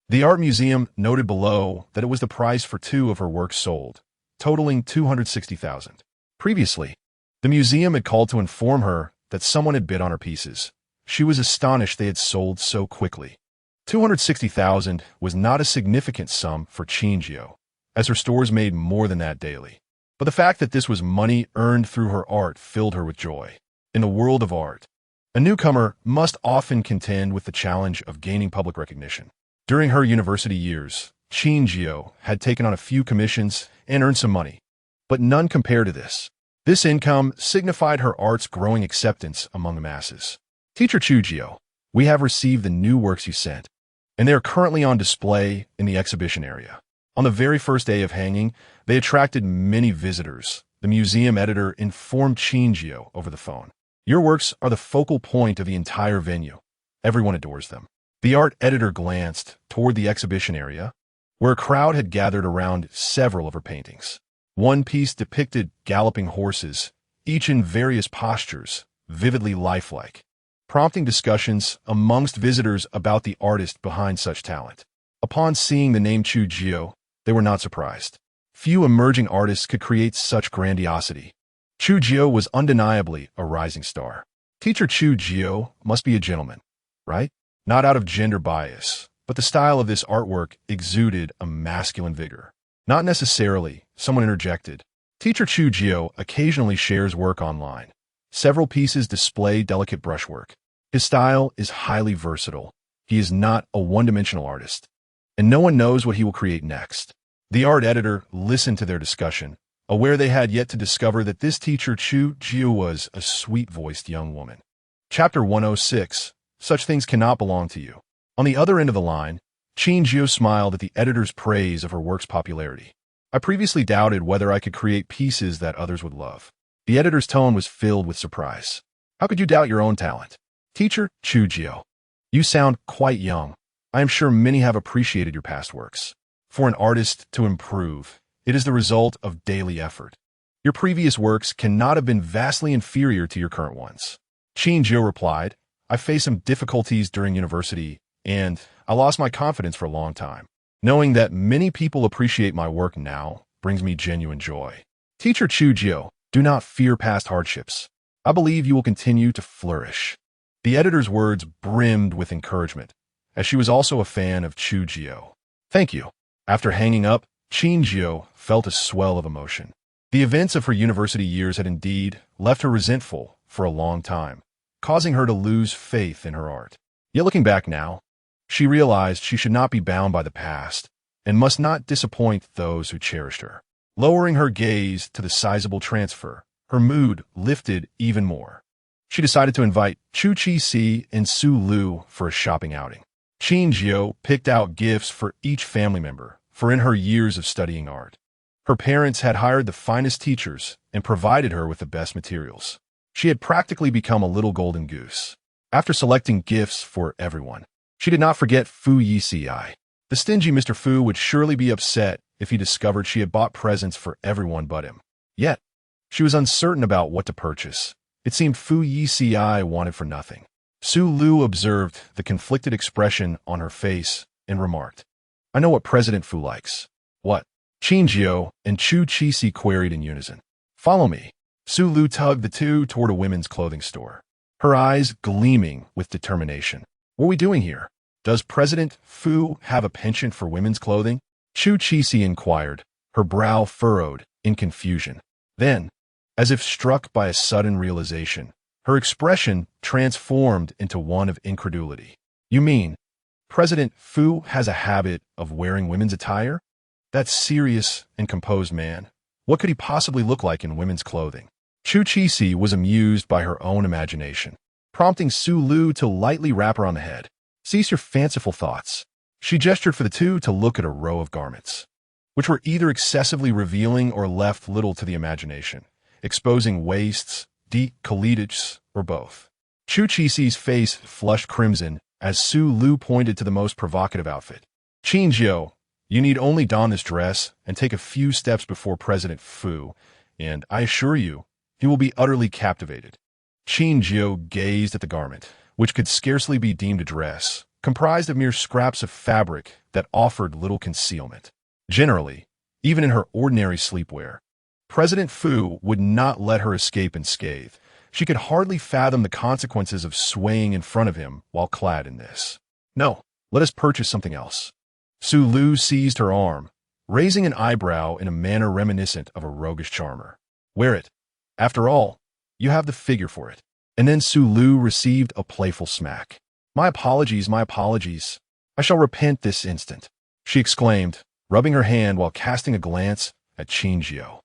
The art museum noted below that it was the price for 2 of her works sold, totaling 260,000. Previously, the museum had called to inform her that someone had bid on her pieces. She was astonished they had sold so quickly. 260,000 was not a significant sum for Qin Jiu, as her stores made more than that daily. But the fact that this was money earned through her art filled her with joy. In the world of art, a newcomer must often contend with the challenge of gaining public recognition. During her university years, Qin Jiu had taken on a few commissions and earned some money, but none compared to this. This income signified her art's growing acceptance among the masses. Teacher Qin Jiu, we have received the new works you sent, and they are currently on display in the exhibition area. On the very first day of hanging, they attracted many visitors. The museum editor informed Qin Jiu over the phone. Your works are the focal point of the entire venue. Everyone adores them. The art editor glanced toward the exhibition area, where a crowd had gathered around several of her paintings. One piece depicted galloping horses, each in various postures, vividly lifelike, prompting discussions amongst visitors about the artist behind such talent. Upon seeing the name Qin Jiu, they were not surprised. Few emerging artists could create such grandiosity. Qin Jiu was undeniably a rising star. Teacher Qin Jiu must be a gentleman, right? Not out of gender bias, but the style of this artwork exuded a masculine vigor. Not necessarily, someone interjected. Teacher Qin Jiu occasionally shares work online. Several pieces display delicate brushwork. His style is highly versatile. He is not a one-dimensional artist, and no one knows what he will create next. The art editor listened to their discussion, aware they had yet to discover that this teacher Qin Jiu was a sweet-voiced young woman. Chapter 106. Such things cannot belong to you. On the other end of the line, Qin Jiu smiled at the editor's praise of her work's popularity. I previously doubted whether I could create pieces that others would love. The editor's tone was filled with surprise. How could you doubt your own talent? Teacher Qin Jiu, you sound quite young. I am sure many have appreciated your past works. For an artist to improve, it is the result of daily effort. Your previous works cannot have been vastly inferior to your current ones. Qin Jiu replied, I faced some difficulties during university, and I lost my confidence for a long time. Knowing that many people appreciate my work now brings me genuine joy. Teacher Qin Jiu, do not fear past hardships. I believe you will continue to flourish. The editor's words brimmed with encouragement, as she was also a fan of Qin Jiu. Thank you. After hanging up, Qin Jiu felt a swell of emotion. The events of her university years had indeed left her resentful for a long time, causing her to lose faith in her art. Yet looking back now, she realized she should not be bound by the past and must not disappoint those who cherished her. Lowering her gaze to the sizable transfer, her mood lifted even more. She decided to invite Fu Yeci and Su Lu for a shopping outing. Qin Jiu picked out gifts for each family member, for in her years of studying art, her parents had hired the finest teachers and provided her with the best materials. She had practically become a little golden goose. After selecting gifts for everyone, she did not forget Fu Yeci. The stingy Mr. Fu would surely be upset if he discovered she had bought presents for everyone but him. Yet, she was uncertain about what to purchase. It seemed Fu Yeci wanted for nothing. Su Lu observed the conflicted expression on her face and remarked, I know what President Fu likes. What? Qin Jiu and Fu Yeci queried in unison. Follow me. Su Lu tugged the two toward a women's clothing store, her eyes gleaming with determination. What are we doing here? Does President Fu have a penchant for women's clothing? Fu Yeci inquired, her brow furrowed in confusion. Then, as if struck by a sudden realization, her expression transformed into one of incredulity. You mean, President Fu has a habit of wearing women's attire? That serious and composed man, what could he possibly look like in women's clothing? Fu Yeci was amused by her own imagination, prompting Su Lu to lightly rap her on the head. Cease your fanciful thoughts. She gestured for the two to look at a row of garments, which were either excessively revealing or left little to the imagination, exposing waists, deep cleavage, or both. Fu Yeci's face flushed crimson as Su Lu pointed to the most provocative outfit. Qin Jiu, you need only don this dress and take a few steps before President Fu, and I assure you, he will be utterly captivated. Qin Jiu gazed at the garment, which could scarcely be deemed a dress, comprised of mere scraps of fabric that offered little concealment. Generally, even in her ordinary sleepwear, President Fu would not let her escape unscathed. She could hardly fathom the consequences of swaying in front of him while clad in this. No, let us purchase something else. Su Lu seized her arm, raising an eyebrow in a manner reminiscent of a roguish charmer. Wear it. After all, you have the figure for it. And then Su Lu received a playful smack. My apologies, my apologies. I shall repent this instant, she exclaimed, rubbing her hand while casting a glance at Qin Jiu.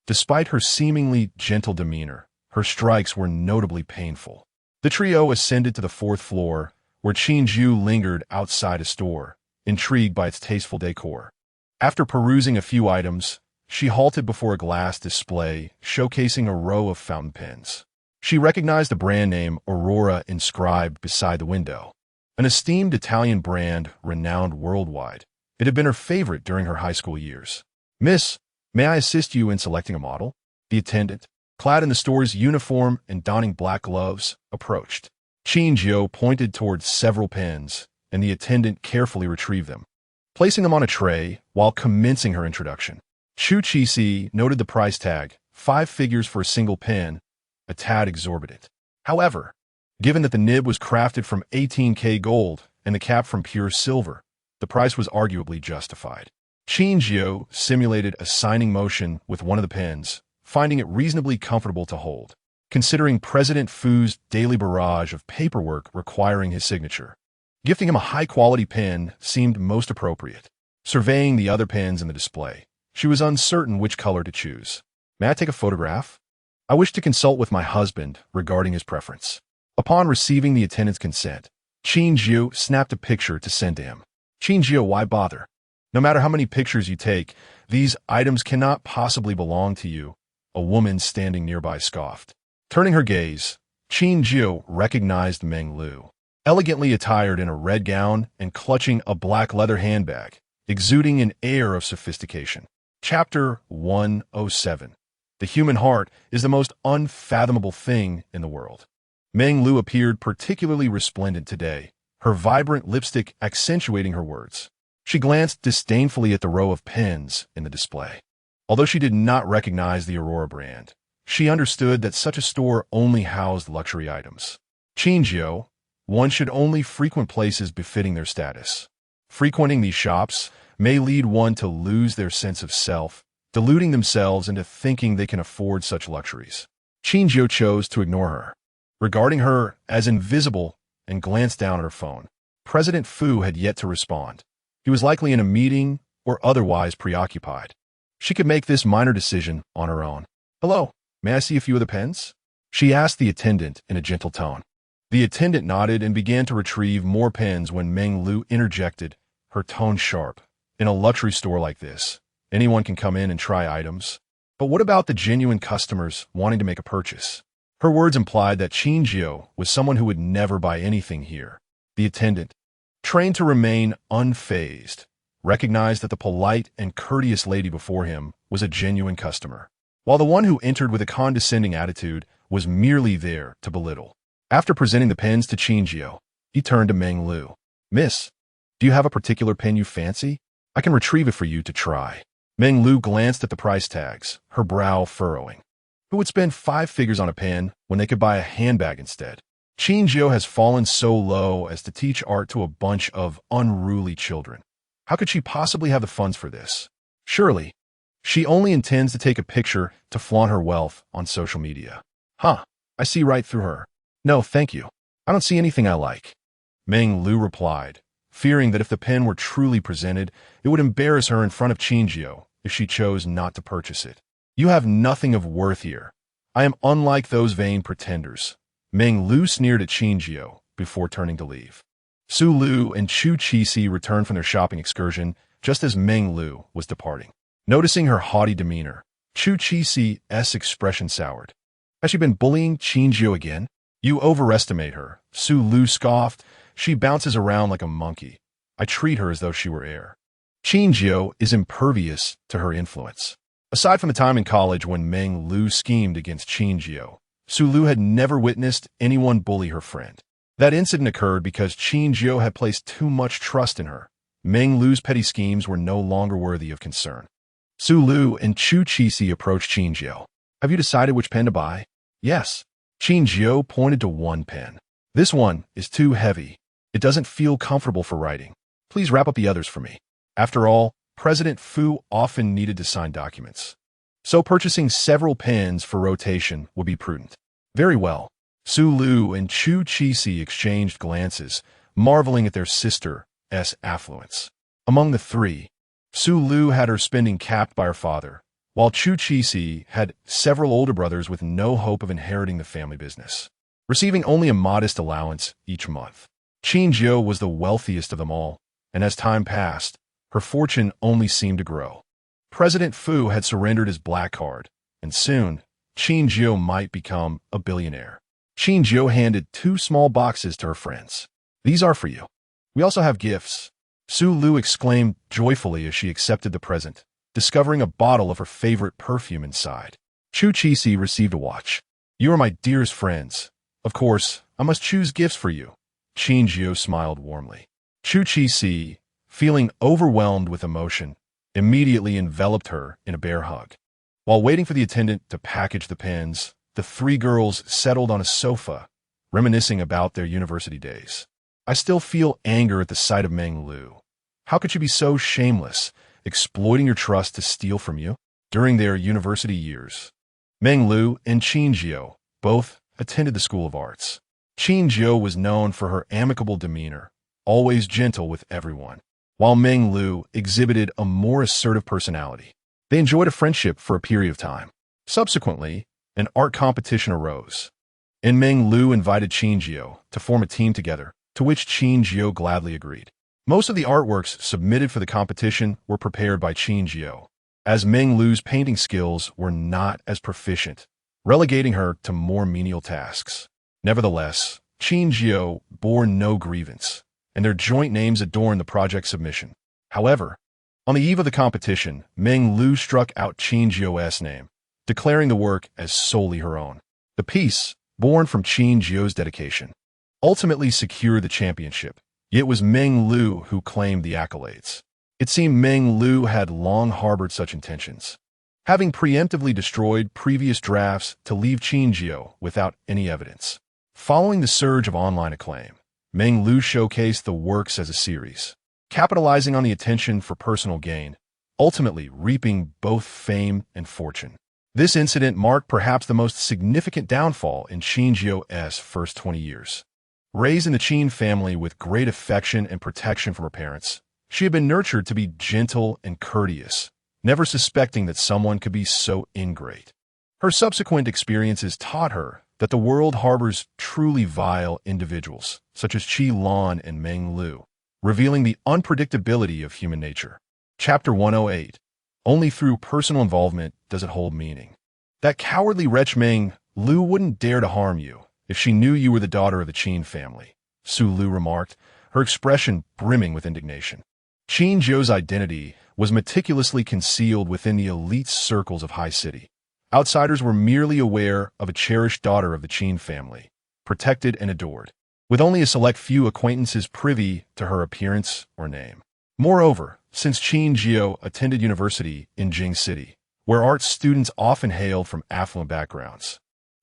Despite her seemingly gentle demeanor, her strikes were notably painful. The trio ascended to the fourth floor, where Qin Jiu lingered outside a store, intrigued by its tasteful decor. After perusing a few items, she halted before a glass display showcasing a row of fountain pens. She recognized the brand name Aurora inscribed beside the window, an esteemed Italian brand renowned worldwide. It had been her favorite during her high school years. Miss, may I assist you in selecting a model? The attendant, clad in the store's uniform and donning black gloves, approached. Qin Jiu pointed towards several pens, and the attendant carefully retrieved them, placing them on a tray while commencing her introduction. Fu Yeci noted the price tag, 5 figures for a single pen, a tad exorbitant. However, given that the nib was crafted from 18K gold and the cap from pure silver, the price was arguably justified. Qin Jiu simulated a signing motion with one of the pens, finding it reasonably comfortable to hold, considering President Fu's daily barrage of paperwork requiring his signature. Gifting him a high-quality pen seemed most appropriate. Surveying the other pens in the display, she was uncertain which color to choose. May I take a photograph? I wish to consult with my husband regarding his preference. Upon receiving the attendant's consent, Qin Jiu snapped a picture to send to him. Qin Jiu, why bother? No matter how many pictures you take, these items cannot possibly belong to you, a woman standing nearby scoffed. Turning her gaze, Qin Jiu recognized Meng Lu, elegantly attired in a red gown and clutching a black leather handbag, exuding an air of sophistication. Chapter 107. The human heart is the most unfathomable thing in the world. Meng Lu appeared particularly resplendent today, her vibrant lipstick accentuating her words. She glanced disdainfully at the row of pens in the display. Although she did not recognize the Aurora brand, she understood that such a store only housed luxury items. Qin Jiu, one should only frequent places befitting their status. Frequenting these shops may lead one to lose their sense of self, deluding themselves into thinking they can afford such luxuries. Qin Jiu chose to ignore her, regarding her as invisible, and glanced down at her phone. President Fu had yet to respond. He was likely in a meeting or otherwise preoccupied. She could make this minor decision on her own. "Hello, may I see a few of the pens?" she asked the attendant in a gentle tone. The attendant nodded and began to retrieve more pens when Meng Lu interjected, her tone sharp. "In a luxury store like this, anyone can come in and try items. But what about the genuine customers wanting to make a purchase?" Her words implied that Qin Jiu was someone who would never buy anything here. The attendant, trained to remain unfazed, recognized that the polite and courteous lady before him was a genuine customer, while the one who entered with a condescending attitude was merely there to belittle. After presenting the pens to Qin Jiu, he turned to Meng Lu. "Miss, do you have a particular pen you fancy? I can retrieve it for you to try." Meng Lu glanced at the price tags, her brow furrowing. Who would spend 5 figures on a pen when they could buy a handbag instead? Qin Jiu has fallen so low as to teach art to a bunch of unruly children. How could she possibly have the funds for this? Surely, she only intends to take a picture to flaunt her wealth on social media. Huh, I see right through her. "No, thank you. I don't see anything I like," Meng Lu replied, fearing that if the pen were truly presented, it would embarrass her in front of Qin Jiu if she chose not to purchase it. "You have nothing of worth here. I am unlike those vain pretenders." Meng Lu sneered at Qin Jiu before turning to leave. Su Lu and Chu Qixi returned from their shopping excursion just as Meng Lu was departing. Noticing her haughty demeanor, Chu Qixi's expression soured. Has she been bullying Qin Jiu again? "You overestimate her," Su Lu scoffed. "She bounces around like a monkey. I treat her as though she were air." Qin Jiu is impervious to her influence. Aside from the time in college when Meng Lu schemed against Qin Jiu, Su Lu had never witnessed anyone bully her friend. That incident occurred because Qin Jiu had placed too much trust in her. Meng Lu's petty schemes were no longer worthy of concern. Su Lu and Chu Qixi approached Qin Jiu. "Have you decided which pen to buy?" "Yes." Qin Jiu pointed to one pen. "This one is too heavy. It doesn't feel comfortable for writing. Please wrap up the others for me." After all, President Fu often needed to sign documents, so purchasing several pens for rotation would be prudent. "Very well." Su Lu and Chu Qixi exchanged glances, marveling at their sister's affluence. Among the three, Su Lu had her spending capped by her father, while Chu Qixi had several older brothers with no hope of inheriting the family business, receiving only a modest allowance each month. Qin Jiu was the wealthiest of them all, and as time passed, her fortune only seemed to grow. President Fu had surrendered his black card, and soon, Qin Jiu might become a billionaire. Qin Jiu handed 2 small boxes to her friends. "These are for you. We also have gifts." Su Lu exclaimed joyfully as she accepted the present, discovering a bottle of her favorite perfume inside. Chu Qixi received a watch. "You are my dearest friends. Of course, I must choose gifts for you." Qin Jiu smiled warmly. Chu Qixi, feeling overwhelmed with emotion, immediately enveloped her in a bear hug. While waiting for the attendant to package the pens, the 3 girls settled on a sofa, reminiscing about their university days. "I still feel anger at the sight of Meng Lu. How could she be so shameless, exploiting your trust to steal from you?" During their university years, Meng Lu and Qin Jiu both attended the School of Arts. Qin Jiu was known for her amicable demeanor, always gentle with everyone, while Meng Lu exhibited a more assertive personality. They enjoyed a friendship for a period of time. Subsequently, an art competition arose, and Meng Lu invited Qin Jiu to form a team together, to which Qin Jiu gladly agreed. Most of the artworks submitted for the competition were prepared by Qin Jiu, as Meng Lu's painting skills were not as proficient, relegating her to more menial tasks. Nevertheless, Qin Jiu bore no grievance, and their joint names adorned the project submission. However, on the eve of the competition, Meng Lu struck out Qin Jiu's name, declaring the work as solely her own. The piece, born from Qin Jiu's dedication, ultimately secured the championship. Yet it was Meng Lu who claimed the accolades. It seemed Meng Lu had long harbored such intentions, having preemptively destroyed previous drafts to leave Qin Jiu without any evidence. Following the surge of online acclaim, Meng Lu showcased the works as a series, capitalizing on the attention for personal gain, ultimately reaping both fame and fortune. This incident marked perhaps the most significant downfall in Qin Jiu's first 20 years. Raised in the Qin family with great affection and protection from her parents, she had been nurtured to be gentle and courteous, never suspecting that someone could be so ingrate. Her subsequent experiences taught her that the world harbors truly vile individuals, such as Qi Lan and Meng Lu, revealing the unpredictability of human nature. Chapter 108. Only through personal involvement does it hold meaning. That cowardly wretch Meng Lu wouldn't dare to harm you if she knew you were the daughter of the Qin family, Su Lu remarked, her expression brimming with indignation. Qin Jiu's identity was meticulously concealed within the elite circles of High City. Outsiders were merely aware of a cherished daughter of the Qin family, protected and adored, with only a select few acquaintances privy to her appearance or name. Moreover, since Qin Jiu attended university in Jing City, where art students often hailed from affluent backgrounds,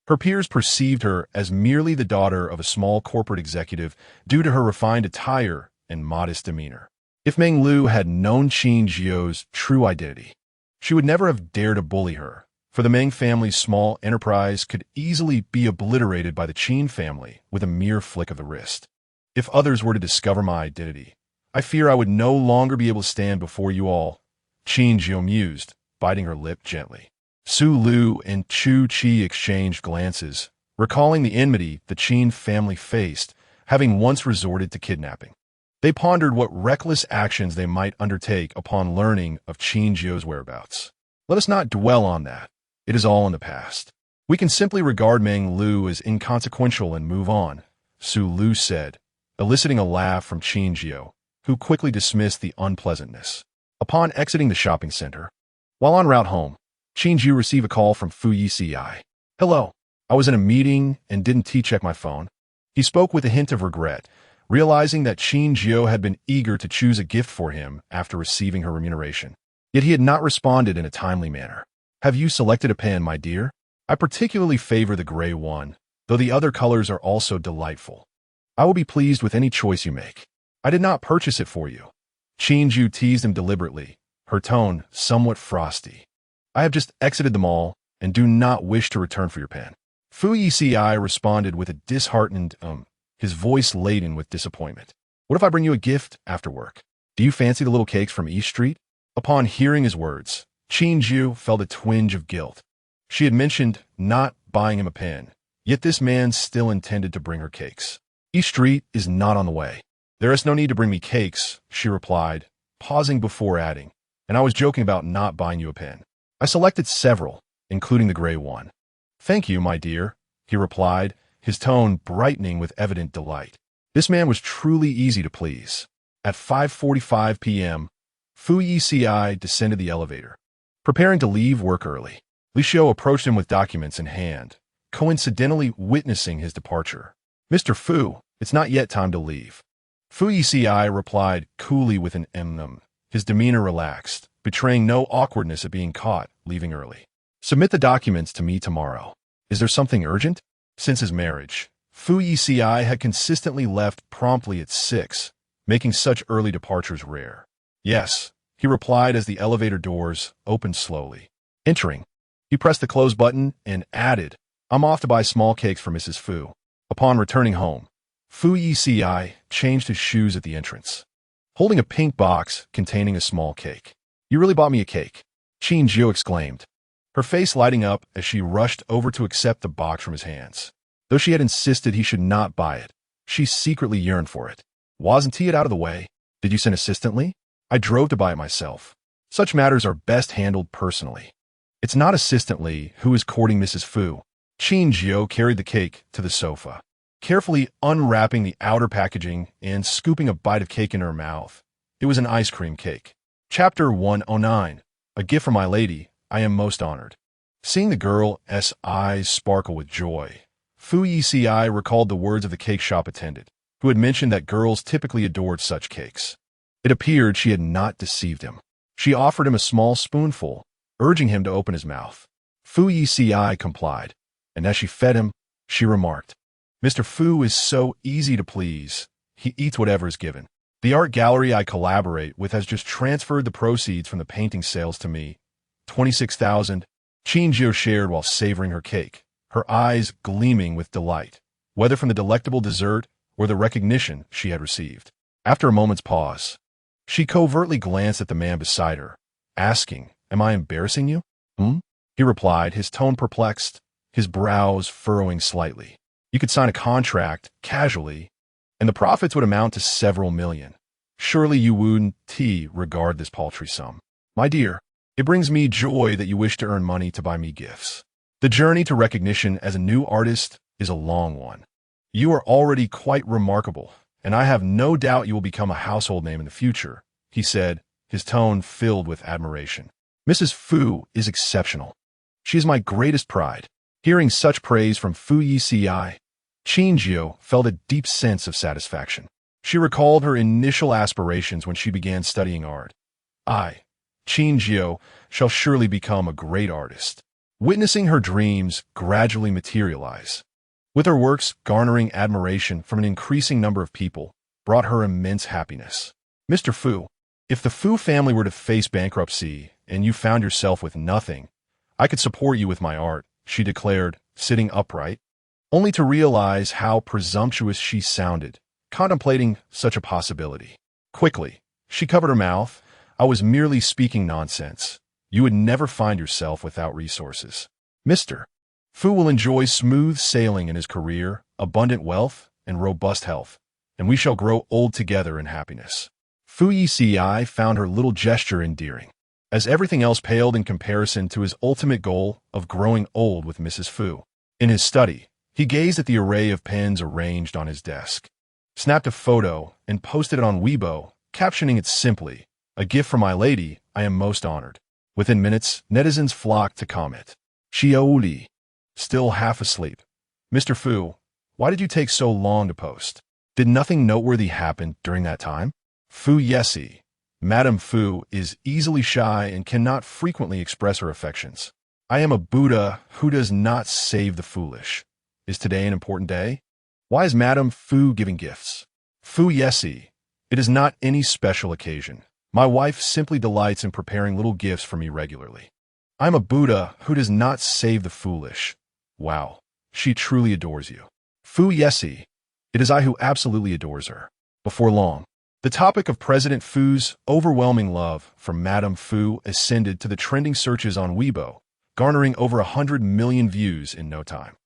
her peers perceived her as merely the daughter of a small corporate executive due to her refined attire and modest demeanor. If Meng Lu had known Qin Jiu's true identity, she would never have dared to bully her, for the Meng family's small enterprise could easily be obliterated by the Qin family with a mere flick of the wrist. If others were to discover my identity, I fear I would no longer be able to stand before you all, Qin Jiu mused, biting her lip gently. Su Lu and Chu Qi exchanged glances, recalling the enmity the Qin family faced, having once resorted to kidnapping. They pondered what reckless actions they might undertake upon learning of Qin Jiu's whereabouts. Let us not dwell on that. It is all in the past. We can simply regard Meng Lu as inconsequential and move on, Su Lu said, eliciting a laugh from Qin Jiu, who quickly dismissed the unpleasantness. Upon exiting the shopping center, while en route home, Qin Jiu received a call from Fu Yeci. Hello, I was in a meeting and didn't check my phone. He spoke with a hint of regret, realizing that Qin Jiu had been eager to choose a gift for him after receiving her remuneration. Yet he had not responded in a timely manner. Have you selected a pen, my dear? I particularly favor the gray one, though the other colors are also delightful. I will be pleased with any choice you make. I did not purchase it for you. Qin Jiu teased him deliberately, her tone somewhat frosty. I have just exited the mall and do not wish to return for your pen. Fu Yeci responded with a disheartened his voice laden with disappointment. What if I bring you a gift after work? Do you fancy the little cakes from East Street? Upon hearing his words, Qin Jiu felt a twinge of guilt. She had mentioned not buying him a pen, yet this man still intended to bring her cakes. East Street is not on the way. There is no need to bring me cakes, she replied, pausing before adding, and I was joking about not buying you a pen. I selected several, including the gray one. Thank you, my dear, he replied, his tone brightening with evident delight. This man was truly easy to please. At 5:45 p.m., Fu Yeci descended the elevator, preparing to leave work early. Li Xiu approached him with documents in hand, coincidentally witnessing his departure. Mr. Fu, it's not yet time to leave. Fu Yeci replied coolly with an his demeanor relaxed, betraying no awkwardness at being caught leaving early. Submit the documents to me tomorrow. Is there something urgent? Since his marriage, Fu Yeci had consistently left promptly at 6, making such early departures rare. Yes, he replied as the elevator doors opened slowly. Entering, he pressed the close button and added, I'm off to buy small cakes for Mrs. Fu. Upon returning home, Fu Yeci changed his shoes at the entrance, holding a pink box containing a small cake. You really bought me a cake, Qin Jiu exclaimed, her face lighting up as she rushed over to accept the box from his hands. Though she had insisted he should not buy it, she secretly yearned for it. Wasn't he out of the way? Did you send assistantly? I drove to buy it myself. Such matters are best handled personally. It's not assistantly who is courting Mrs. Fu. Qin Jiu carried the cake to the sofa, carefully unwrapping the outer packaging and scooping a bite of cake in her mouth. It was an ice cream cake. Chapter 109. A gift from my lady. I am most honored. Seeing the girl's eyes sparkle with joy, Fu Yeci recalled the words of the cake shop attendant, who had mentioned that girls typically adored such cakes. It appeared she had not deceived him. She offered him a small spoonful, urging him to open his mouth. Fu Yeci complied, and as she fed him, she remarked, "Mr. Fu is so easy to please. He eats whatever is given. The art gallery I collaborate with has just transferred the proceeds from the painting sales to me. 26,000. Qin Jiu shared while savoring her cake, her eyes gleaming with delight, whether from the delectable dessert or the recognition she had received. After a moment's pause, she covertly glanced at the man beside her, asking, "Am I embarrassing you?" He replied, his tone perplexed, his brows furrowing slightly. "You could sign a contract, casually, and the profits would amount to several million. Surely you wouldn't regard this paltry sum. My dear, it brings me joy that you wish to earn money to buy me gifts. The journey to recognition as a new artist is a long one. You are already quite remarkable, and I have no doubt you will become a household name in the future," he said, his tone filled with admiration. "Mrs. Fu is exceptional. She is my greatest pride." Hearing such praise from Fu Yeci, Qin Jiu felt a deep sense of satisfaction. She recalled her initial aspirations when she began studying art. "I, Qin Jiu, shall surely become a great artist." Witnessing her dreams gradually materialize, with her works garnering admiration from an increasing number of people, brought her immense happiness. "Mr. Fu, if the Fu family were to face bankruptcy and you found yourself with nothing, I could support you with my art," she declared, sitting upright, only to realize how presumptuous she sounded, contemplating such a possibility. Quickly, she covered her mouth. "I was merely speaking nonsense. You would never find yourself without resources. Mr. Fu will enjoy smooth sailing in his career, abundant wealth, and robust health, and we shall grow old together in happiness." Fu Yeci found her little gesture endearing, as everything else paled in comparison to his ultimate goal of growing old with Mrs. Fu. In his study, he gazed at the array of pens arranged on his desk, snapped a photo, and posted it on Weibo, captioning it simply, "A gift from my lady, I am most honored." Within minutes, netizens flocked to comment. "Xiaoli, still half asleep. Mr. Fu, why did you take so long to post? Did nothing noteworthy happen during that time?" Fu Yeci, Madame Fu is easily shy and cannot frequently express her affections. "I am a Buddha who does not save the foolish. Is today an important day? Why is Madame Fu giving gifts?" Fu Yeci, "It is not any special occasion. My wife simply delights in preparing little gifts for me regularly. I'm a Buddha who does not save the foolish." Wow, she truly adores you. Fu Yeci, "It is I who absolutely adores her." Before long, the topic of President Fu's overwhelming love for Madame Fu ascended to the trending searches on Weibo, garnering over 100 million views in no time.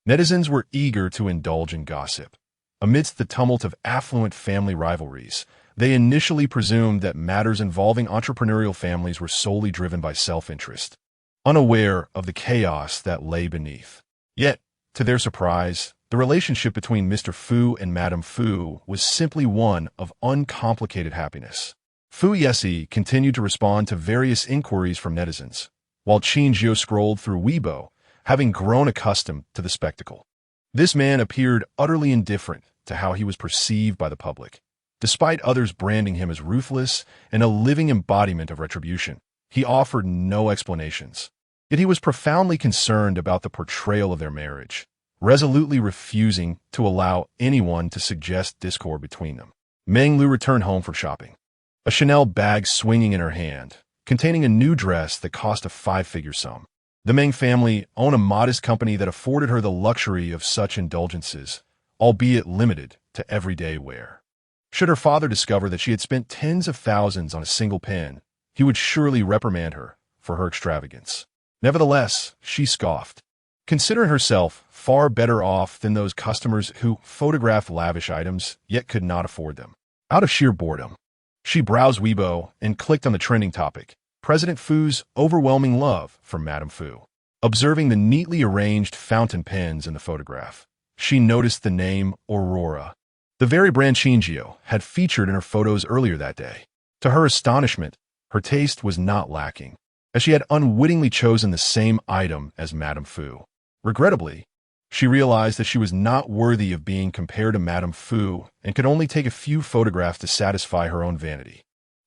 Netizens were eager to indulge in gossip. Amidst the tumult of affluent family rivalries, they initially presumed that matters involving entrepreneurial families were solely driven by self-interest, unaware of the chaos that lay beneath. Yet, to their surprise, the relationship between Mr. Fu and Madame Fu was simply one of uncomplicated happiness. Fu Yeci continued to respond to various inquiries from netizens, while Qin Jiu scrolled through Weibo, having grown accustomed to the spectacle. This man appeared utterly indifferent to how he was perceived by the public. Despite others branding him as ruthless and a living embodiment of retribution, he offered no explanations. Yet he was profoundly concerned about the portrayal of their marriage, resolutely refusing to allow anyone to suggest discord between them. Meng Lu returned home from shopping, a Chanel bag swinging in her hand, containing a new dress that cost a five-figure sum. The Meng family owned a modest company that afforded her the luxury of such indulgences, albeit limited to everyday wear. Should her father discover that she had spent tens of thousands on a single pen, he would surely reprimand her for her extravagance. Nevertheless, she scoffed, considering herself far better off than those customers who photographed lavish items yet could not afford them. Out of sheer boredom, she browsed Weibo and clicked on the trending topic, President Fu's overwhelming love for Madame Fu. Observing the neatly arranged fountain pens in the photograph, she noticed the name Aurora, the very brand Qin Jiu had featured in her photos earlier that day. To her astonishment, her taste was not lacking, as she had unwittingly chosen the same item as Madame Fu. Regrettably, She realized that she was not worthy of being compared to Madame Fu and could only take a few photographs to satisfy her own vanity.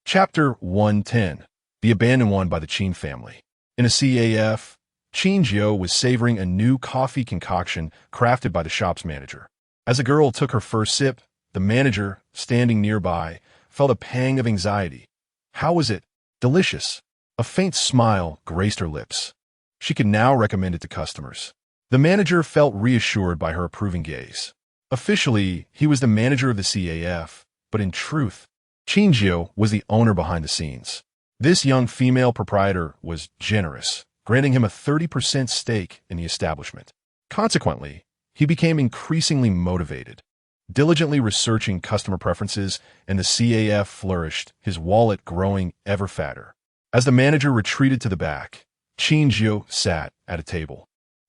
Chapter 110. The Abandoned One by the Qin Family. In a CAF, Qin Jiu was savoring a new coffee concoction crafted by the shop's manager. As the girl took her first sip, the manager, standing nearby, felt a pang of anxiety. How was it? Delicious. A faint smile graced her lips. She could now recommend it to customers. The manager felt reassured by her approving gaze. Officially, he was the manager of the CAF, but in truth, Qin Jiu was the owner behind the scenes. This young female proprietor was generous, granting him a 30% stake in the establishment. Consequently, he became increasingly motivated. Diligently researching customer preferences, and the CAF flourished, his wallet growing ever fatter. As the manager retreated to the back, Qin Jiu sat at a table,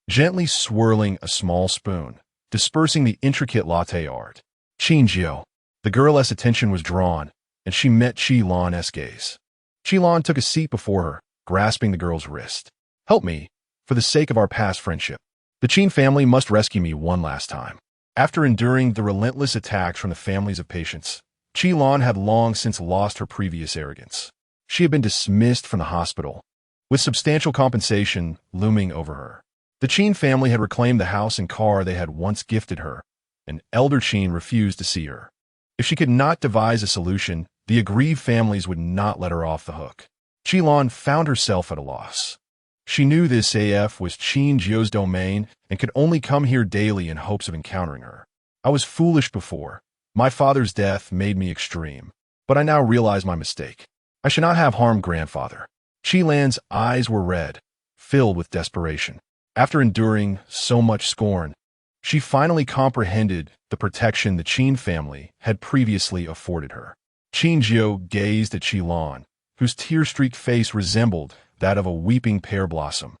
gently swirling a small spoon, dispersing the intricate latte art. Qin Jiu. The girl's attention was drawn, and she met Qilan's gaze. Qilan took a seat before her, grasping the girl's wrist. Help me, for the sake of our past friendship. The Qin family must rescue me one last time. After enduring the relentless attacks from the families of patients, Qilan had long since lost her previous arrogance. She had been dismissed from the hospital, with substantial compensation looming over her. The Qin family had reclaimed the house and car they had once gifted her, and Elder Qin refused to see her. If she could not devise a solution, the aggrieved families would not let her off the hook. Qilan found herself at a loss. She knew this AF was Qin Jiu's domain and could only come here daily in hopes of encountering her. I was foolish before. My father's death made me extreme, but I now realize my mistake. I should not have harmed grandfather. Qilan's eyes were red, filled with desperation. After enduring so much scorn, she finally comprehended the protection the Qin family had previously afforded her. Qin Jiu gazed at Qilan, whose tear-streaked face resembled that of a weeping pear blossom.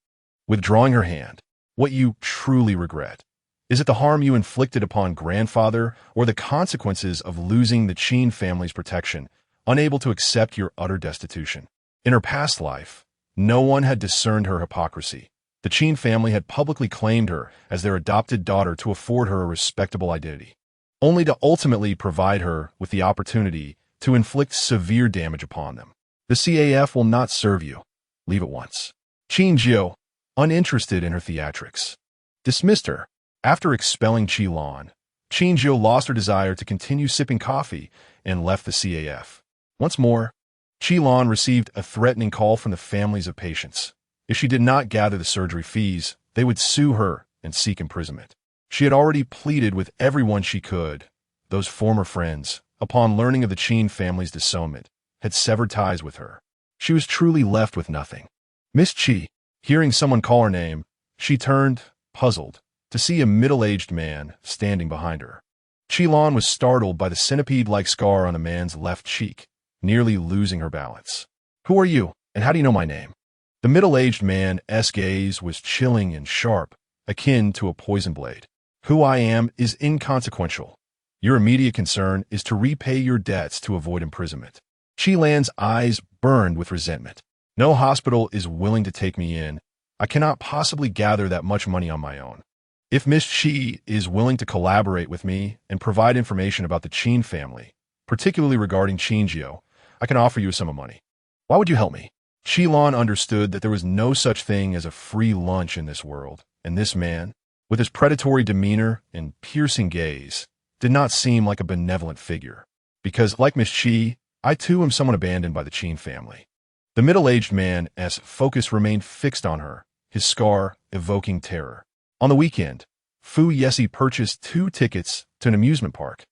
Withdrawing her hand, what you truly regret? Is it the harm you inflicted upon grandfather or the consequences of losing the Qin family's protection, unable to accept your utter destitution? In her past life, no one had discerned her hypocrisy. The Qin family had publicly claimed her as their adopted daughter to afford her a respectable identity, only to ultimately provide her with the opportunity to inflict severe damage upon them. The CAF will not serve you. Leave at once. Qin Jiu, uninterested in her theatrics, dismissed her. After expelling Qilan, Qin Jiu lost her desire to continue sipping coffee and left the CAF. Once more, Qilan received a threatening call from the families of patients. If she did not gather the surgery fees, they would sue her and seek imprisonment. She had already pleaded with everyone she could. Those former friends, upon learning of the Qin family's disownment, had severed ties with her. She was truly left with nothing. Miss Qi, hearing someone call her name, she turned, puzzled, to see a middle-aged man standing behind her. Qilan was startled by the centipede-like scar on the man's left cheek, nearly losing her balance. Who are you, and how do you know my name? The middle-aged man's gaze was chilling and sharp, akin to a poison blade. Who I am is inconsequential. Your immediate concern is to repay your debts to avoid imprisonment. Qilan's eyes burned with resentment. No hospital is willing to take me in. I cannot possibly gather that much money on my own. If Miss Qi is willing to collaborate with me and provide information about the Qin family, particularly regarding Qin Jiu, I can offer you a sum of money. Why would you help me? Qilan understood that there was no such thing as a free lunch in this world, and this man, with his predatory demeanor and piercing gaze, did not seem like a benevolent figure. Because, like Miss Qi, I too am someone abandoned by the Qin family. The middle-aged man's focus remained fixed on her, his scar evoking terror. On the weekend, Fu Yeci purchased 2 tickets to an amusement park,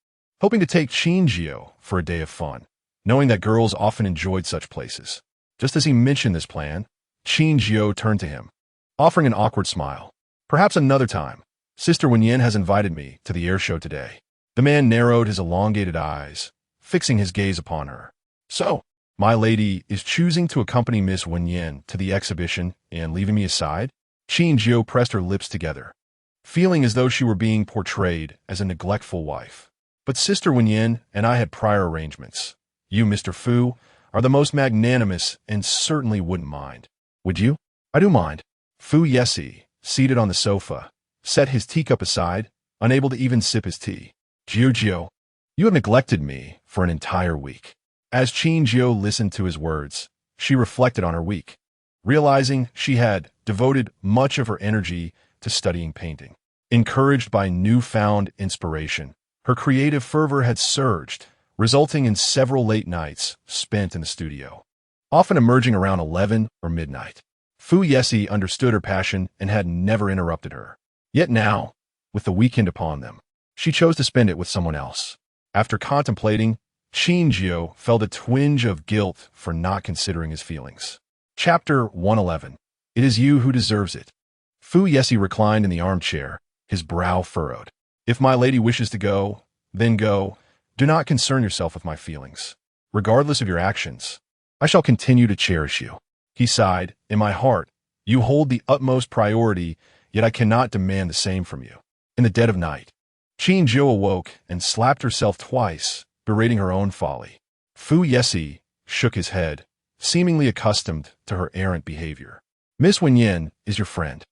hoping to take Qin Jiu for a day of fun, knowing that girls often enjoyed such places. Just as he mentioned this plan, Qin Jiu turned to him, offering an awkward smile. Perhaps another time. Sister Wenyan has invited me to the air show today. The man narrowed his elongated eyes, fixing his gaze upon her. So, my lady is choosing to accompany Miss Wenyan to the exhibition and leaving me aside? Qin Jiu pressed her lips together, feeling as though she were being portrayed as a neglectful wife. But Sister Wenyan and I had prior arrangements. You, Mr. Fu, are the most magnanimous and certainly wouldn't mind. Would you? I do mind. Fu Yeci, seated on the sofa, set his teacup aside, unable to even sip his tea. Jiu, you have neglected me for an entire week. As Qin Jiu listened to his words, she reflected on her week, realizing she had devoted much of her energy to studying painting. Encouraged by newfound inspiration, her creative fervor had surged, resulting in several late nights spent in the studio, often emerging around 11 or midnight. Fu Yeci understood her passion and had never interrupted her. Yet now, with the weekend upon them, she chose to spend it with someone else. After contemplating, Qin Jiu felt a twinge of guilt for not considering his feelings. Chapter 111. It is you who deserves it. Fu Yeci reclined in the armchair, his brow furrowed. If my lady wishes to go, then go. Do not concern yourself with my feelings. Regardless of your actions, I shall continue to cherish you. He sighed. In my heart, you hold the utmost priority, yet I cannot demand the same from you. In the dead of night, Qin Jiu awoke and slapped herself twice, berating her own folly. Fu Yeci shook his head, seemingly accustomed to her errant behavior. Miss Wenyan is your friend.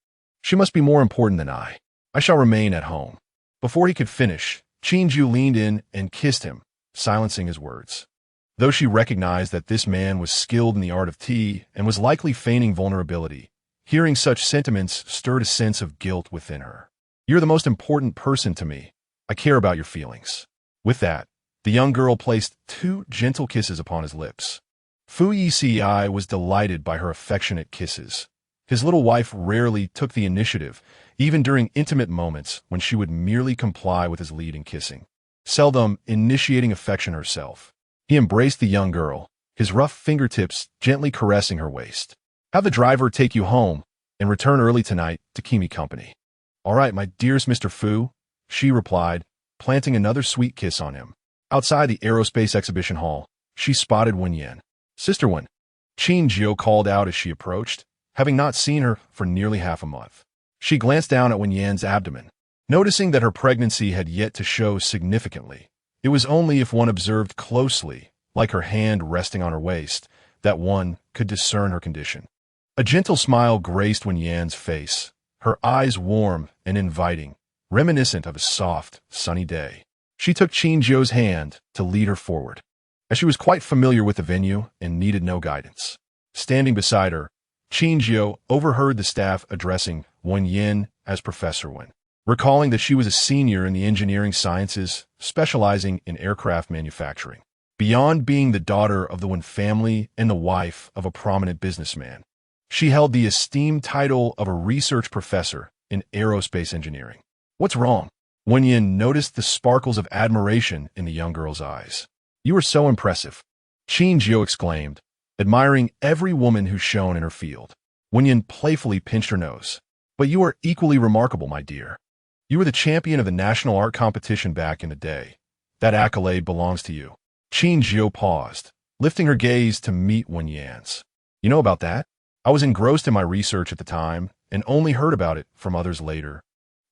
She must be more important than I. I shall remain at home. Before he could finish, Qin Jiu leaned in and kissed him, silencing his words. Though she recognized that this man was skilled in the art of tea and was likely feigning vulnerability, hearing such sentiments stirred a sense of guilt within her. You're the most important person to me. I care about your feelings. With that, the young girl placed 2 gentle kisses upon his lips. Fu Yeci was delighted by her affectionate kisses. His little wife rarely took the initiative, even during intimate moments when she would merely comply with his lead in kissing, seldom initiating affection herself. He embraced the young girl, his rough fingertips gently caressing her waist. Have the driver take you home and return early tonight to keep me company. All right, my dearest Mr. Fu, she replied, planting another sweet kiss on him. Outside the aerospace exhibition hall, she spotted Wenyan. Sister Wen, Qin Jiu called out as she approached, having not seen her for nearly half a month. She glanced down at Wenyan's abdomen, noticing that her pregnancy had yet to show significantly. It was only if one observed closely, like her hand resting on her waist, that one could discern her condition. A gentle smile graced Wenyan's face, her eyes warm and inviting, reminiscent of a soft, sunny day. She took Qin Jiu's hand to lead her forward, as she was quite familiar with the venue and needed no guidance. Standing beside her, Qin Jiu overheard the staff addressing Wenyan as Professor Wen, recalling that she was a senior in the engineering sciences, specializing in aircraft manufacturing. Beyond being the daughter of the Wen family and the wife of a prominent businessman, she held the esteemed title of a research professor in aerospace engineering. What's wrong? Wenyan noticed the sparkles of admiration in the young girl's eyes. You are so impressive, Qin Jiu exclaimed, admiring every woman who shone in her field. Wenyan playfully pinched her nose. But you are equally remarkable, my dear. You were the champion of the national art competition back in the day. That accolade belongs to you. Qin Jiu paused, lifting her gaze to meet Wenyan's. You know about that? I was engrossed in my research at the time and only heard about it from others later.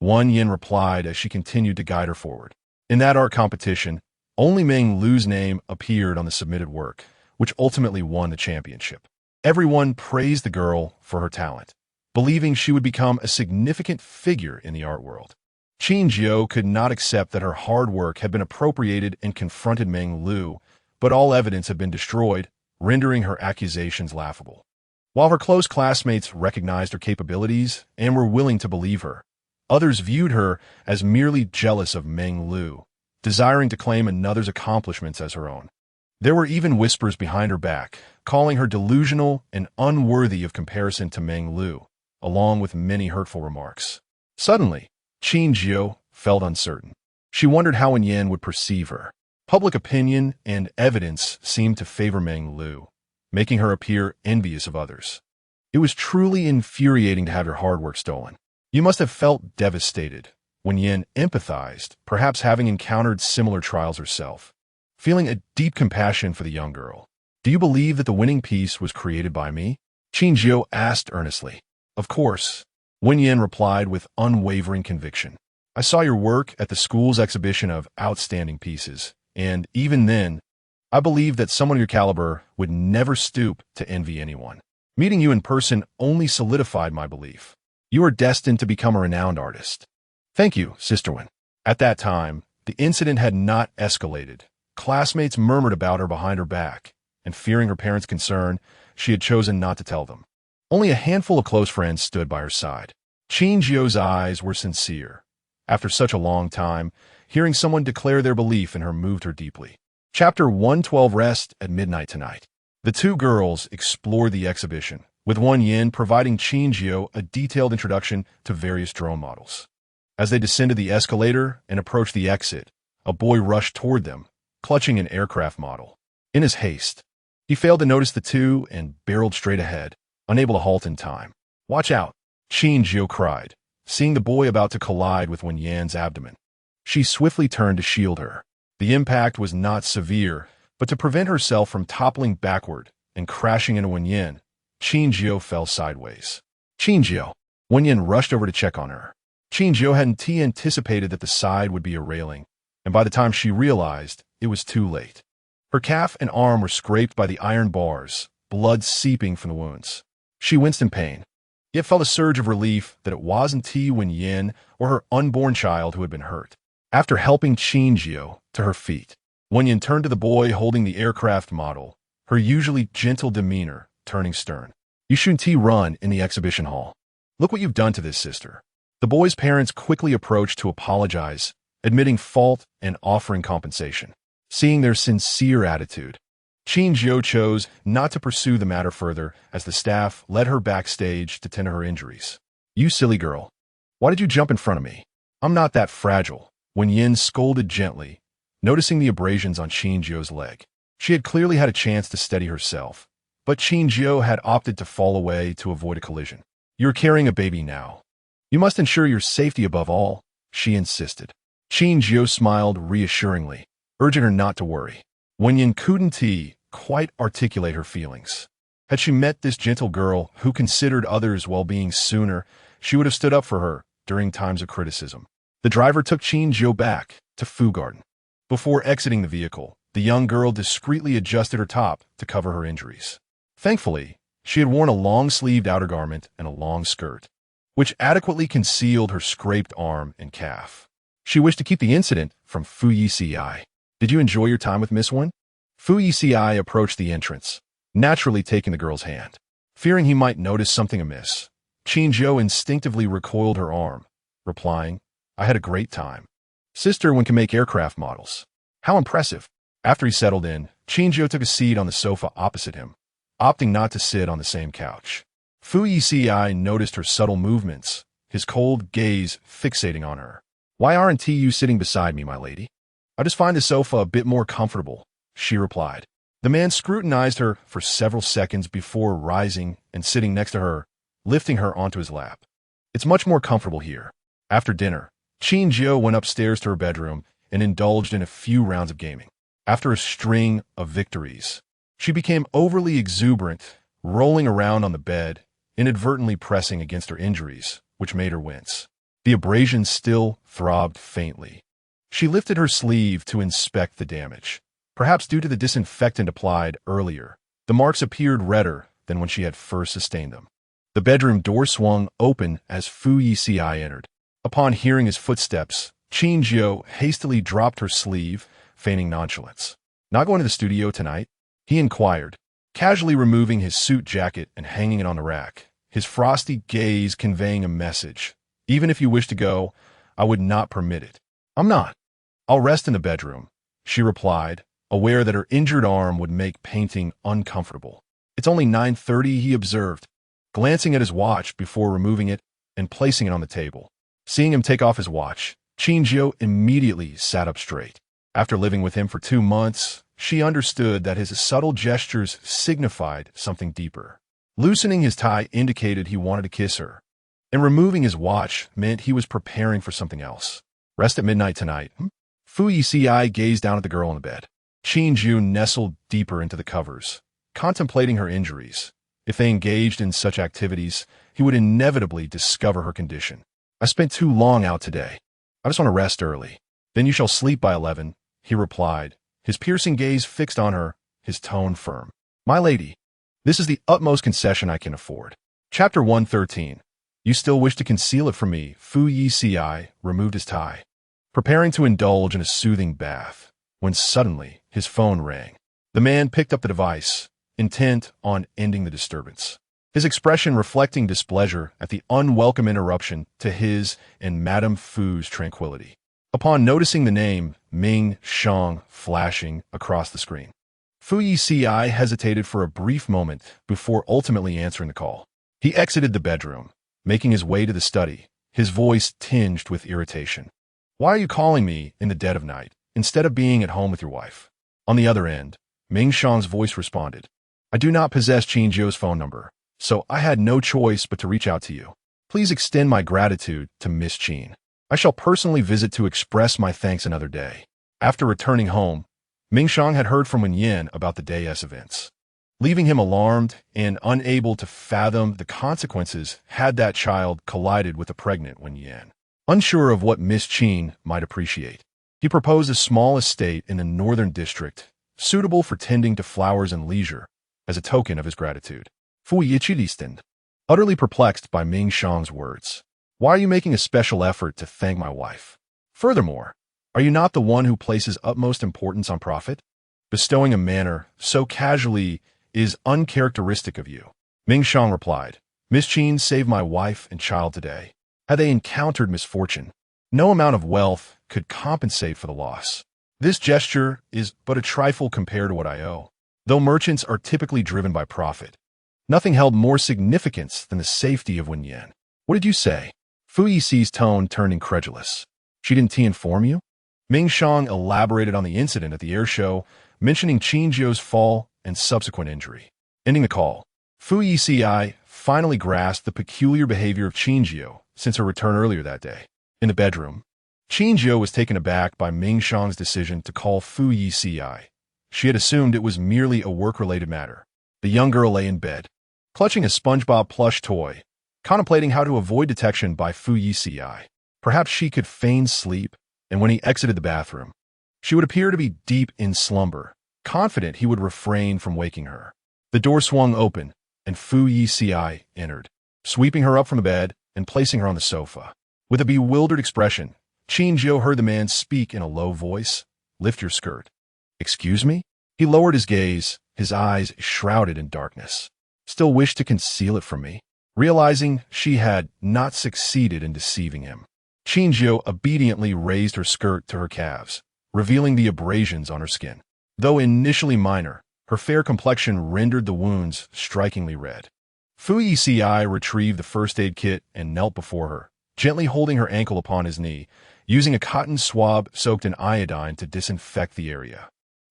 Wenyan replied as she continued to guide her forward. In that art competition, only Meng Lu's name appeared on the submitted work, which ultimately won the championship. Everyone praised the girl for her talent, believing she would become a significant figure in the art world. Qin Jiu could not accept that her hard work had been appropriated and confronted Meng Lu, but all evidence had been destroyed, rendering her accusations laughable. While her close classmates recognized her capabilities and were willing to believe her, others viewed her as merely jealous of Meng Lu, desiring to claim another's accomplishments as her own. There were even whispers behind her back, calling her delusional and unworthy of comparison to Meng Lu, along with many hurtful remarks. Suddenly, Qin Jiu felt uncertain. She wondered how Wenyan would perceive her. Public opinion and evidence seemed to favor Meng Lu, making her appear envious of others. It was truly infuriating to have your hard work stolen. You must have felt devastated. Wenyan empathized, perhaps having encountered similar trials herself, feeling a deep compassion for the young girl. Do you believe that the winning piece was created by me? Qin Jiu asked earnestly. Of course, Wenyan replied with unwavering conviction. I saw your work at the school's exhibition of outstanding pieces, and even then, I believe that someone of your caliber would never stoop to envy anyone. Meeting you in person only solidified my belief. You are destined to become a renowned artist. Thank you, Sister Wen. At that time, the incident had not escalated. Classmates murmured about her behind her back, and fearing her parents' concern, she had chosen not to tell them. Only a handful of close friends stood by her side. Qin Jiu's eyes were sincere. After such a long time, hearing someone declare their belief in her moved her deeply. Chapter 112 Rest at Midnight Tonight. The two girls explored the exhibition, with Wan Yin providing Qin Jiu a detailed introduction to various drone models. As they descended the escalator and approached the exit, a boy rushed toward them, clutching an aircraft model. In his haste, he failed to notice the two and barreled straight ahead, unable to halt in time. "Watch out!" Qin Jiu cried, seeing the boy about to collide with Wan Yin's abdomen. She swiftly turned to shield her. The impact was not severe, but to prevent herself from toppling backward and crashing into Wan Yin, Qin Jiu fell sideways. "Qin Jiu!" Wan Yin rushed over to check on her. Qin Jiu hadn't anticipated that the side would be a railing, and by the time she realized, it was too late. Her calf and arm were scraped by the iron bars, blood seeping from the wounds. She winced in pain, yet felt a surge of relief that it wasn't Wan Yin or her unborn child who had been hurt. After helping Qin Jiu to her feet, Wan Yin turned to the boy holding the aircraft model, her usually gentle demeanor turning stern. "You shouldn't run in the exhibition hall. Look what you've done to this sister." The boy's parents quickly approached to apologize, admitting fault and offering compensation. Seeing their sincere attitude, Qin Jiu chose not to pursue the matter further as the staff led her backstage to tend to her injuries. "You silly girl. Why did you jump in front of me? I'm not that fragile," Wan Yin scolded gently, noticing the abrasions on Qin Jiu's leg. She had clearly had a chance to steady herself, but Qin Jiu had opted to fall away to avoid a collision. "You're carrying a baby now. You must ensure your safety above all," she insisted. Qin Jiu smiled reassuringly, urging her not to worry. Wan Yin couldn't quite articulate her feelings. Had she met this gentle girl who considered others' well-being sooner, she would have stood up for her during times of criticism. The driver took Qin Jiu back to Fu Garden. Before exiting the vehicle, the young girl discreetly adjusted her top to cover her injuries. Thankfully, she had worn a long-sleeved outer garment and a long skirt, which adequately concealed her scraped arm and calf. She wished to keep the incident from Fu Yeci. "Did you enjoy your time with Miss Wen?" Fu Yeci approached the entrance, naturally taking the girl's hand. Fearing he might notice something amiss, Qin Jiu instinctively recoiled her arm, replying, "I had a great time. Sister Wen can make aircraft models. How impressive." After he settled in, Qin Jiu took a seat on the sofa opposite him, opting not to sit on the same couch. Fu Yeci noticed her subtle movements, his cold gaze fixating on her. "Why aren't you sitting beside me, my lady?" "I just find the sofa a bit more comfortable," she replied. The man scrutinized her for several seconds before rising and sitting next to her, lifting her onto his lap. "It's much more comfortable here." After dinner, Qin Jiu went upstairs to her bedroom and indulged in a few rounds of gaming. After a string of victories, she became overly exuberant, rolling around on the bed, inadvertently pressing against her injuries, which made her wince. The abrasions still throbbed faintly. She lifted her sleeve to inspect the damage. Perhaps due to the disinfectant applied earlier, the marks appeared redder than when she had first sustained them. The bedroom door swung open as Fu Yeci entered. Upon hearing his footsteps, Qin Jiu hastily dropped her sleeve, feigning nonchalance. "Not going to the studio tonight?" he inquired, casually removing his suit jacket and hanging it on the rack, his frosty gaze conveying a message. "Even if you wish to go, I would not permit it." "I'm not. I'll rest in the bedroom," she replied, aware that her injured arm would make painting uncomfortable. "It's only 9:30, he observed, glancing at his watch before removing it and placing it on the table. Seeing him take off his watch, Qin Jiu immediately sat up straight. After living with him for 2 months, she understood that his subtle gestures signified something deeper. Loosening his tie indicated he wanted to kiss her, and removing his watch meant he was preparing for something else. "Rest at midnight tonight." Fu Yeci gazed down at the girl on the bed. Qin Jiu nestled deeper into the covers, contemplating her injuries. If they engaged in such activities, he would inevitably discover her condition. "I spent too long out today. I just want to rest early." "Then you shall sleep by 11, he replied, his piercing gaze fixed on her, his tone firm. "My lady, this is the utmost concession I can afford." Chapter 113. You still wish to conceal it from me. Fu Yeci removed his tie, preparing to indulge in a soothing bath, when suddenly his phone rang. The man picked up the device, intent on ending the disturbance, his expression reflecting displeasure at the unwelcome interruption to his and Madame Fu's tranquility. Upon noticing the name Ming Shang flashing across the screen, Fu Yeci hesitated for a brief moment before ultimately answering the call. He exited the bedroom, making his way to the study, his voice tinged with irritation. Why are you calling me in the dead of night, instead of being at home with your wife? On the other end, Ming Shang's voice responded. I do not possess Qin Jiu's phone number, so I had no choice but to reach out to you. Please extend my gratitude to Miss Qin. I shall personally visit to express my thanks another day. After returning home, Ming Shang had heard from Wen Yan about the day's events, leaving him alarmed and unable to fathom the consequences had that child collided with a pregnant Wen Yan. Unsure of what Miss Qin might appreciate, he proposed a small estate in the northern district, suitable for tending to flowers and leisure, as a token of his gratitude. Fu Yeci listened, utterly perplexed by Ming Shang's words. Why are you making a special effort to thank my wife? Furthermore, are you not the one who places utmost importance on profit? Bestowing a manner so casually is uncharacteristic of you. Ming Shang replied, Miss Qin saved my wife and child today. Had they encountered misfortune, no amount of wealth could compensate for the loss. This gesture is but a trifle compared to what I owe. Though merchants are typically driven by profit, nothing held more significance than the safety of Wen Yan. What did you say? Fu Yici's tone turned incredulous. She didn't inform you? Ming Shang elaborated on the incident at the air show, mentioning Qin Jiu's fall and subsequent injury. Ending the call, Fu Yeci finally grasped the peculiar behavior of Qin Jiu since her return earlier that day. In the bedroom, Qin Jiu was taken aback by Ming Shang's decision to call Fu Yeci. She had assumed it was merely a work-related matter. The young girl lay in bed, clutching a SpongeBob plush toy, contemplating how to avoid detection by Fu Yeci. Perhaps she could feign sleep, and when he exited the bathroom, she would appear to be deep in slumber, confident he would refrain from waking her. The door swung open, and Fu Yeci entered, sweeping her up from the bed and placing her on the sofa. With a bewildered expression, Qin Jiu heard the man speak in a low voice. Lift your skirt. Excuse me? He lowered his gaze, his eyes shrouded in darkness. Still wished to conceal it from me? Realizing she had not succeeded in deceiving him, Qin Jiu obediently raised her skirt to her calves, revealing the abrasions on her skin. Though initially minor, her fair complexion rendered the wounds strikingly red. Fu Yeci retrieved the first aid kit and knelt before her, gently holding her ankle upon his knee, using a cotton swab soaked in iodine to disinfect the area.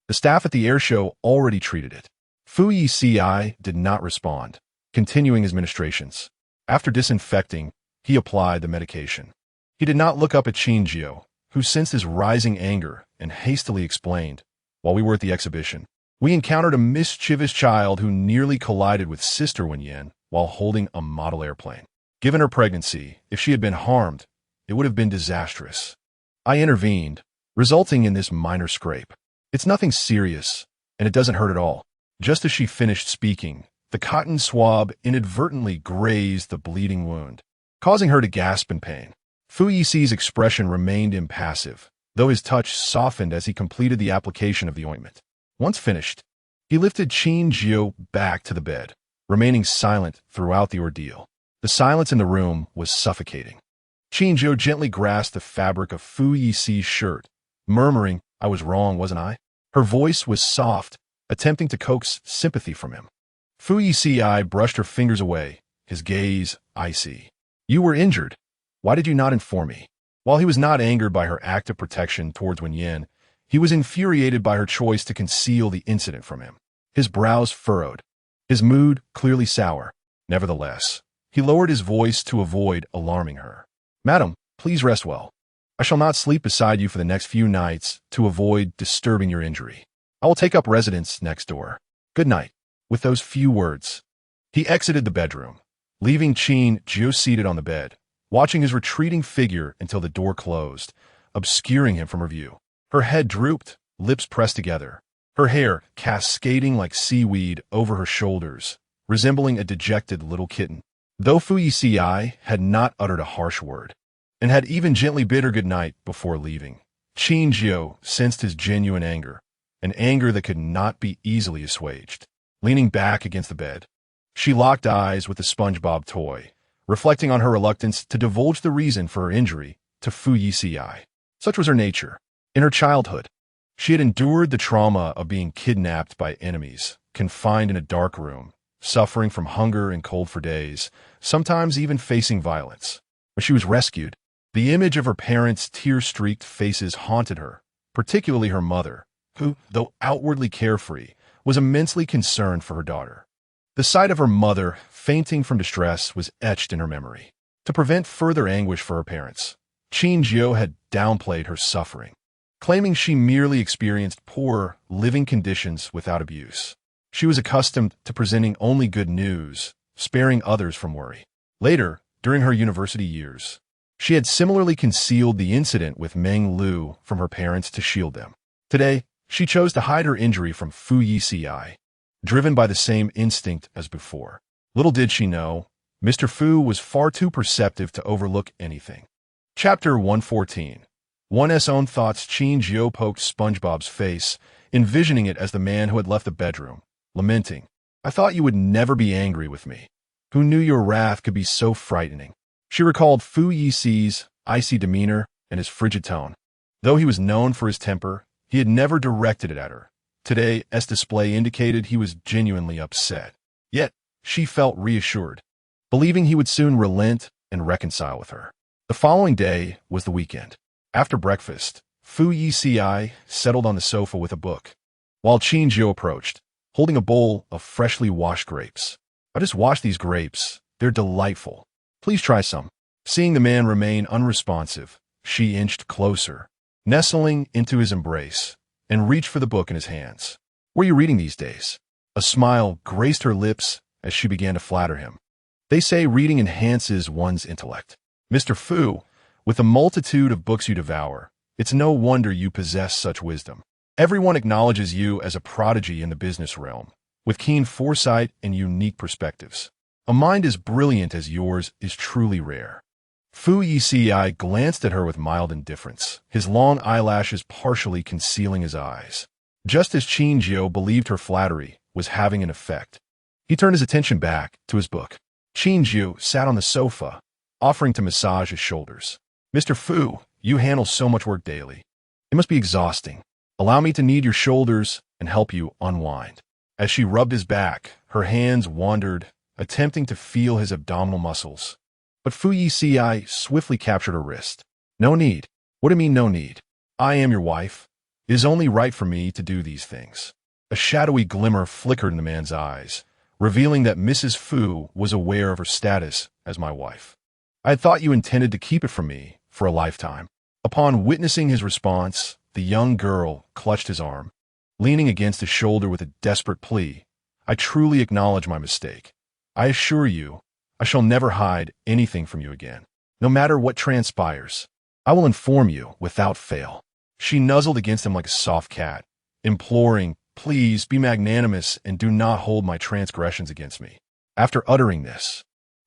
The staff at the air show already treated it. Fu Yeci did not respond, continuing his ministrations. After disinfecting, he applied the medication. He did not look up at Qin Jiu, who sensed his rising anger and hastily explained, while we were at the exhibition, we encountered a mischievous child who nearly collided with Sister Wen Yan while holding a model airplane. Given her pregnancy, if she had been harmed, it would have been disastrous. I intervened, resulting in this minor scrape. It's nothing serious, and it doesn't hurt at all. Just as she finished speaking, the cotton swab inadvertently grazed the bleeding wound, causing her to gasp in pain. Fu Yici's expression remained impassive, though his touch softened as he completed the application of the ointment. Once finished, he lifted Qin Jiu back to the bed, remaining silent throughout the ordeal. The silence in the room was suffocating. Qin Jiu gently grasped the fabric of Fu Yici's shirt, murmuring, I was wrong, wasn't I? Her voice was soft, attempting to coax sympathy from him. Fu Yeci brushed her fingers away, his gaze icy. You were injured. Why did you not inform me? While he was not angered by her act of protection towards Wen Yan, he was infuriated by her choice to conceal the incident from him. His brows furrowed, his mood clearly sour. Nevertheless, he lowered his voice to avoid alarming her. Madam, please rest well. I shall not sleep beside you for the next few nights to avoid disturbing your injury. I will take up residence next door. Good night. With those few words, he exited the bedroom, leaving Qin Jiu seated on the bed, watching his retreating figure until the door closed, obscuring him from her view. Her head drooped, lips pressed together, her hair cascading like seaweed over her shoulders, resembling a dejected little kitten. Though Fu Yeci had not uttered a harsh word, and had even gently bid her good night before leaving, Qin Jiu sensed his genuine anger, an anger that could not be easily assuaged. Leaning back against the bed, she locked eyes with the SpongeBob toy, reflecting on her reluctance to divulge the reason for her injury to Fu Yeci. Such was her nature. In her childhood, she had endured the trauma of being kidnapped by enemies, confined in a dark room, suffering from hunger and cold for days, sometimes even facing violence. When she was rescued, the image of her parents' tear-streaked faces haunted her, particularly her mother, who, though outwardly carefree, was immensely concerned for her daughter. The sight of her mother, fainting from distress, was etched in her memory. To prevent further anguish for her parents, Qin Jiu had downplayed her suffering, claiming she merely experienced poor living conditions without abuse. She was accustomed to presenting only good news, sparing others from worry. Later, during her university years, she had similarly concealed the incident with Meng Lu from her parents to shield them. Today, she chose to hide her injury from Fu Yeci, driven by the same instinct as before. Little did she know, Mr. Fu was far too perceptive to overlook anything. Chapter 114. One's own thoughts. Qin Jiu poked SpongeBob's face, envisioning it as the man who had left the bedroom, lamenting, "I thought you would never be angry with me. Who knew your wrath could be so frightening?" She recalled Fu Yici's icy demeanor and his frigid tone. Though he was known for his temper, he had never directed it at her. Today's display indicated he was genuinely upset. Yet, she felt reassured, believing he would soon relent and reconcile with her. The following day was the weekend. After breakfast, Fu Yeci settled on the sofa with a book, while Qin Jiu approached, holding a bowl of freshly washed grapes. "I just washed these grapes. They're delightful. Please try some." Seeing the man remain unresponsive, she inched closer, nestling into his embrace, and reached for the book in his hands. "What are you reading these days?" A smile graced her lips as she began to flatter him. "They say reading enhances one's intellect. Mr. Fu, with the multitude of books you devour, it's no wonder you possess such wisdom. Everyone acknowledges you as a prodigy in the business realm, with keen foresight and unique perspectives. A mind as brilliant as yours is truly rare." Fu Yeci glanced at her with mild indifference, his long eyelashes partially concealing his eyes. Just as Qin Jiu believed her flattery was having an effect, he turned his attention back to his book. Qin Jiu sat on the sofa, offering to massage his shoulders. "Mr. Fu, you handle so much work daily. It must be exhausting. Allow me to knead your shoulders and help you unwind." As she rubbed his back, her hands wandered, attempting to feel his abdominal muscles. But Fu Yeci swiftly captured her wrist. "No need." "What do you mean, no need? I am your wife. It is only right for me to do these things." A shadowy glimmer flickered in the man's eyes, revealing that Mrs. Fu was aware of her status as my wife. "I had thought you intended to keep it from me for a lifetime." Upon witnessing his response, the young girl clutched his arm, leaning against his shoulder with a desperate plea. "I truly acknowledge my mistake. I assure you, I shall never hide anything from you again. No matter what transpires, I will inform you without fail." She nuzzled against him like a soft cat, imploring, "Please be magnanimous and do not hold my transgressions against me." After uttering this,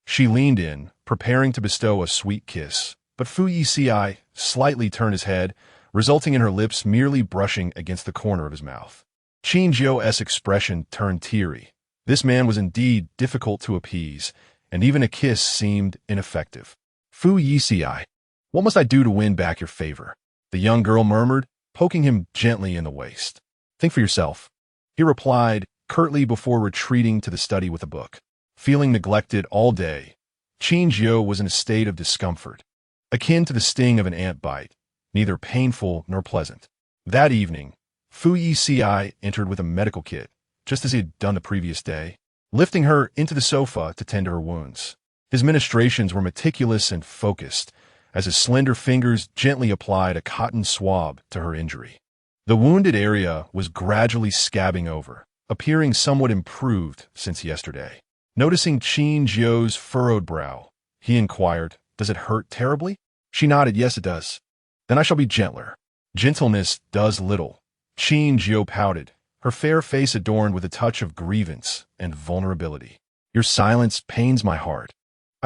she leaned in, preparing to bestow a sweet kiss, but Fu Yeci slightly turned his head, resulting in her lips merely brushing against the corner of his mouth. Qin Jiu's expression turned teary. This man was indeed difficult to appease, and even a kiss seemed ineffective. "Fu Yeci, what must I do to win back your favor?" the young girl murmured, poking him gently in the waist. "Think for yourself," he replied curtly before retreating to the study with a book. Feeling neglected all day, Qin Jiu was in a state of discomfort, akin to the sting of an ant bite, neither painful nor pleasant. That evening, Fu Yeci entered with a medical kit, just as he had done the previous day, lifting her into the sofa to tend to her wounds. His ministrations were meticulous and focused, as his slender fingers gently applied a cotton swab to her injury. The wounded area was gradually scabbing over, appearing somewhat improved since yesterday. Noticing Qin Jiu's furrowed brow, he inquired, "Does it hurt terribly?" She nodded, "Yes, it does." "Then I shall be gentler." "Gentleness does little." Qin Jiu pouted, her fair face adorned with a touch of grievance and vulnerability. "Your silence pains my heart."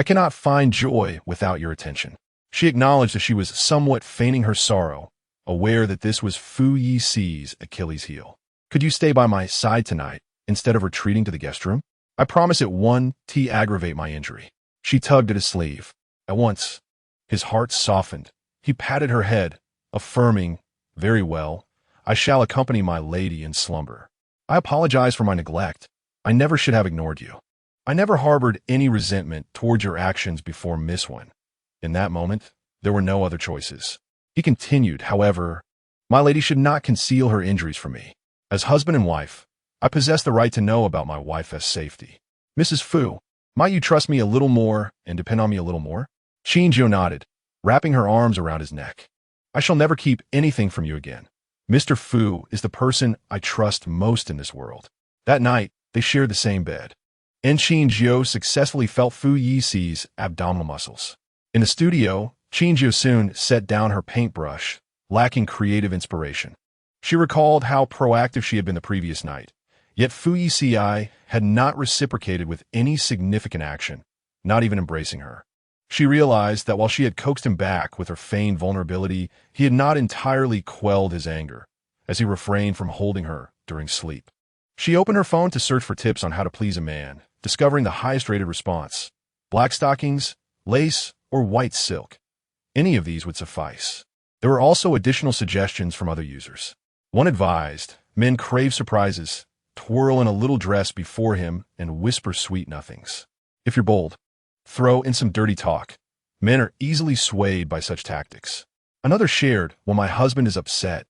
I cannot find joy without your attention. She acknowledged that she was somewhat feigning her sorrow, aware that this was Fu Yeci's Achilles heel. Could you stay by my side tonight instead of retreating to the guest room? I promise it won't aggravate my injury. She tugged at his sleeve. At once, his heart softened. He patted her head, affirming, very well, I shall accompany my lady in slumber. I apologize for my neglect. I never should have ignored you. I never harbored any resentment towards your actions before Miss One. In that moment, there were no other choices. He continued, however, my lady should not conceal her injuries from me. As husband and wife, I possess the right to know about my wife's safety. Mrs. Fu, might you trust me a little more and depend on me a little more? Qin Jiu nodded, wrapping her arms around his neck. I shall never keep anything from you again. Mr. Fu is the person I trust most in this world. That night, they shared the same bed. And Qin Jiu successfully felt Fu Yeci's abdominal muscles. In the studio, Qin Jiu soon set down her paintbrush, lacking creative inspiration. She recalled how proactive she had been the previous night, yet Fu Yeci had not reciprocated with any significant action, not even embracing her. She realized that while she had coaxed him back with her feigned vulnerability, he had not entirely quelled his anger, as he refrained from holding her during sleep. She opened her phone to search for tips on how to please a man, discovering the highest-rated response. Black stockings, lace, or white silk. Any of these would suffice. There were also additional suggestions from other users. One advised, men crave surprises, twirl in a little dress before him, and whisper sweet nothings. If you're bold, throw in some dirty talk. Men are easily swayed by such tactics. Another shared, when my husband is upset,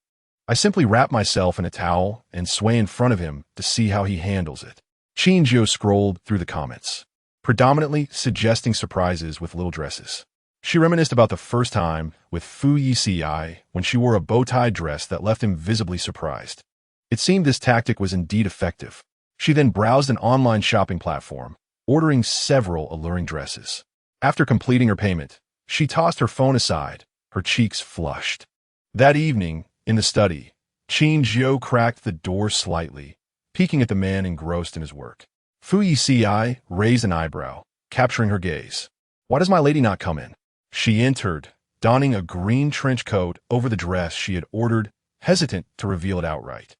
I simply wrap myself in a towel and sway in front of him to see how he handles it. Qin Jiu scrolled through the comments, predominantly suggesting surprises with little dresses. She reminisced about the first time with Fu Yeci when she wore a bow-tie dress that left him visibly surprised. It seemed this tactic was indeed effective. She then browsed an online shopping platform, ordering several alluring dresses. After completing her payment, she tossed her phone aside, her cheeks flushed. That evening, in the study, Qin Jiu cracked the door slightly, peeking at the man engrossed in his work. Fu Yeci raised an eyebrow, capturing her gaze. Why does my lady not come in? She entered, donning a green trench coat over the dress she had ordered, hesitant to reveal it outright.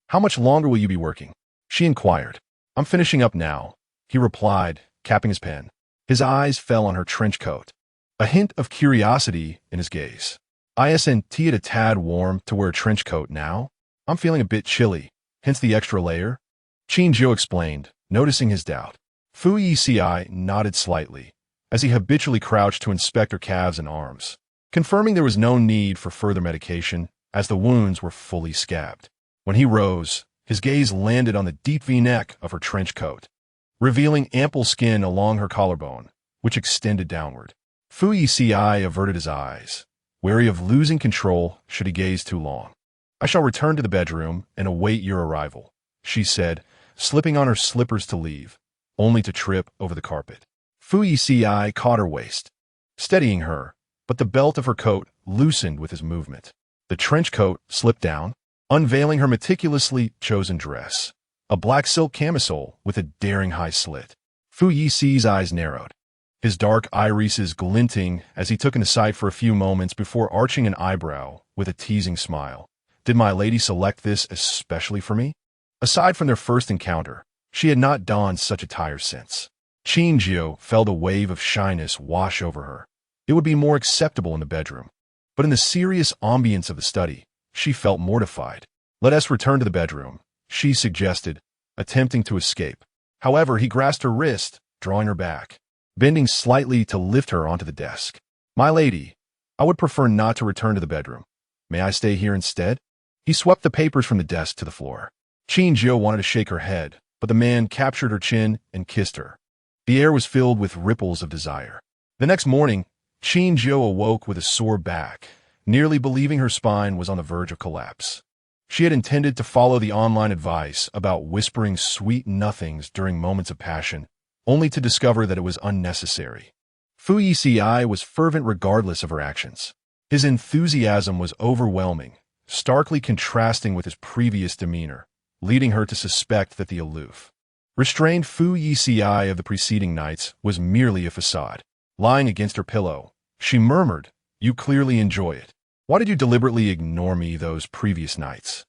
How much longer will you be working? She inquired. I'm finishing up now, he replied, capping his pen. His eyes fell on her trench coat, a hint of curiosity in his gaze. Isn't it a tad warm to wear a trench coat now? I'm feeling a bit chilly, hence the extra layer. Qin Jiu explained, noticing his doubt. Fu Yeci nodded slightly, as he habitually crouched to inspect her calves and arms, confirming there was no need for further medication, as the wounds were fully scabbed. When he rose, his gaze landed on the deep V-neck of her trench coat, revealing ample skin along her collarbone, which extended downward. Fu Yeci averted his eyes, wary of losing control should he gaze too long. I shall return to the bedroom and await your arrival, she said, slipping on her slippers to leave, only to trip over the carpet. Fu Yeci caught her waist, steadying her, but the belt of her coat loosened with his movement. The trench coat slipped down, unveiling her meticulously chosen dress, a black silk camisole with a daring high slit. Fu Yeci's eyes narrowed, his dark irises glinting as he took in the sight for a few moments before arching an eyebrow with a teasing smile. Did my lady select this especially for me? Aside from their first encounter, she had not donned such attire since. Qin Jiu felt a wave of shyness wash over her. It would be more acceptable in the bedroom, but in the serious ambience of the study, she felt mortified. Let us return to the bedroom, she suggested, attempting to escape. However, he grasped her wrist, drawing her back, bending slightly to lift her onto the desk. My lady, I would prefer not to return to the bedroom. May I stay here instead? He swept the papers from the desk to the floor. Qin Jiu wanted to shake her head, but the man captured her chin and kissed her. The air was filled with ripples of desire. The next morning, Qin Jiu awoke with a sore back, nearly believing her spine was on the verge of collapse. She had intended to follow the online advice about whispering sweet nothings during moments of passion, only to discover that it was unnecessary. Fu Yeci was fervent regardless of her actions. His enthusiasm was overwhelming, starkly contrasting with his previous demeanor, leading her to suspect that the aloof, Restrained Fu Yeci of the preceding nights was merely a facade. Lying against her pillow, she murmured, "You clearly enjoy it. Why did you deliberately ignore me those previous nights?"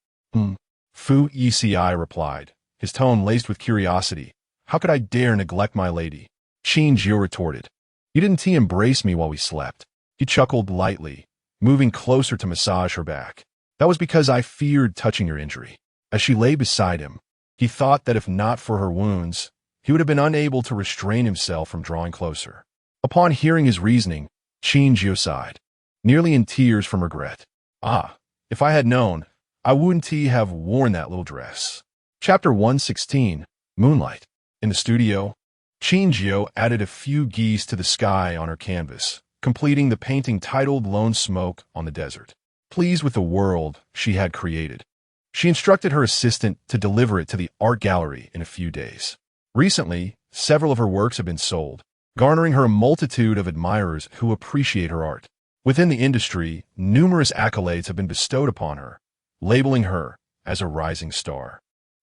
Fu Yeci replied, his tone laced with curiosity. "How could I dare neglect my lady?" Qin Jiu retorted, "You didn't embrace me while we slept." He chuckled lightly, moving closer to massage her back. "That was because I feared touching your injury." As she lay beside him, he thought that if not for her wounds, he would have been unable to restrain himself from drawing closer. Upon hearing his reasoning, Qin Jiu sighed, nearly in tears from regret. "Ah, if I had known, I wouldn't have worn that little dress." Chapter 116, Moonlight. In the studio, Qin Jiu added a few geese to the sky on her canvas, completing the painting titled Lone Smoke on the Desert. Pleased with the world she had created, she instructed her assistant to deliver it to the art gallery in a few days. Recently, several of her works have been sold, garnering her a multitude of admirers who appreciate her art. Within the industry, numerous accolades have been bestowed upon her, labeling her as a rising star.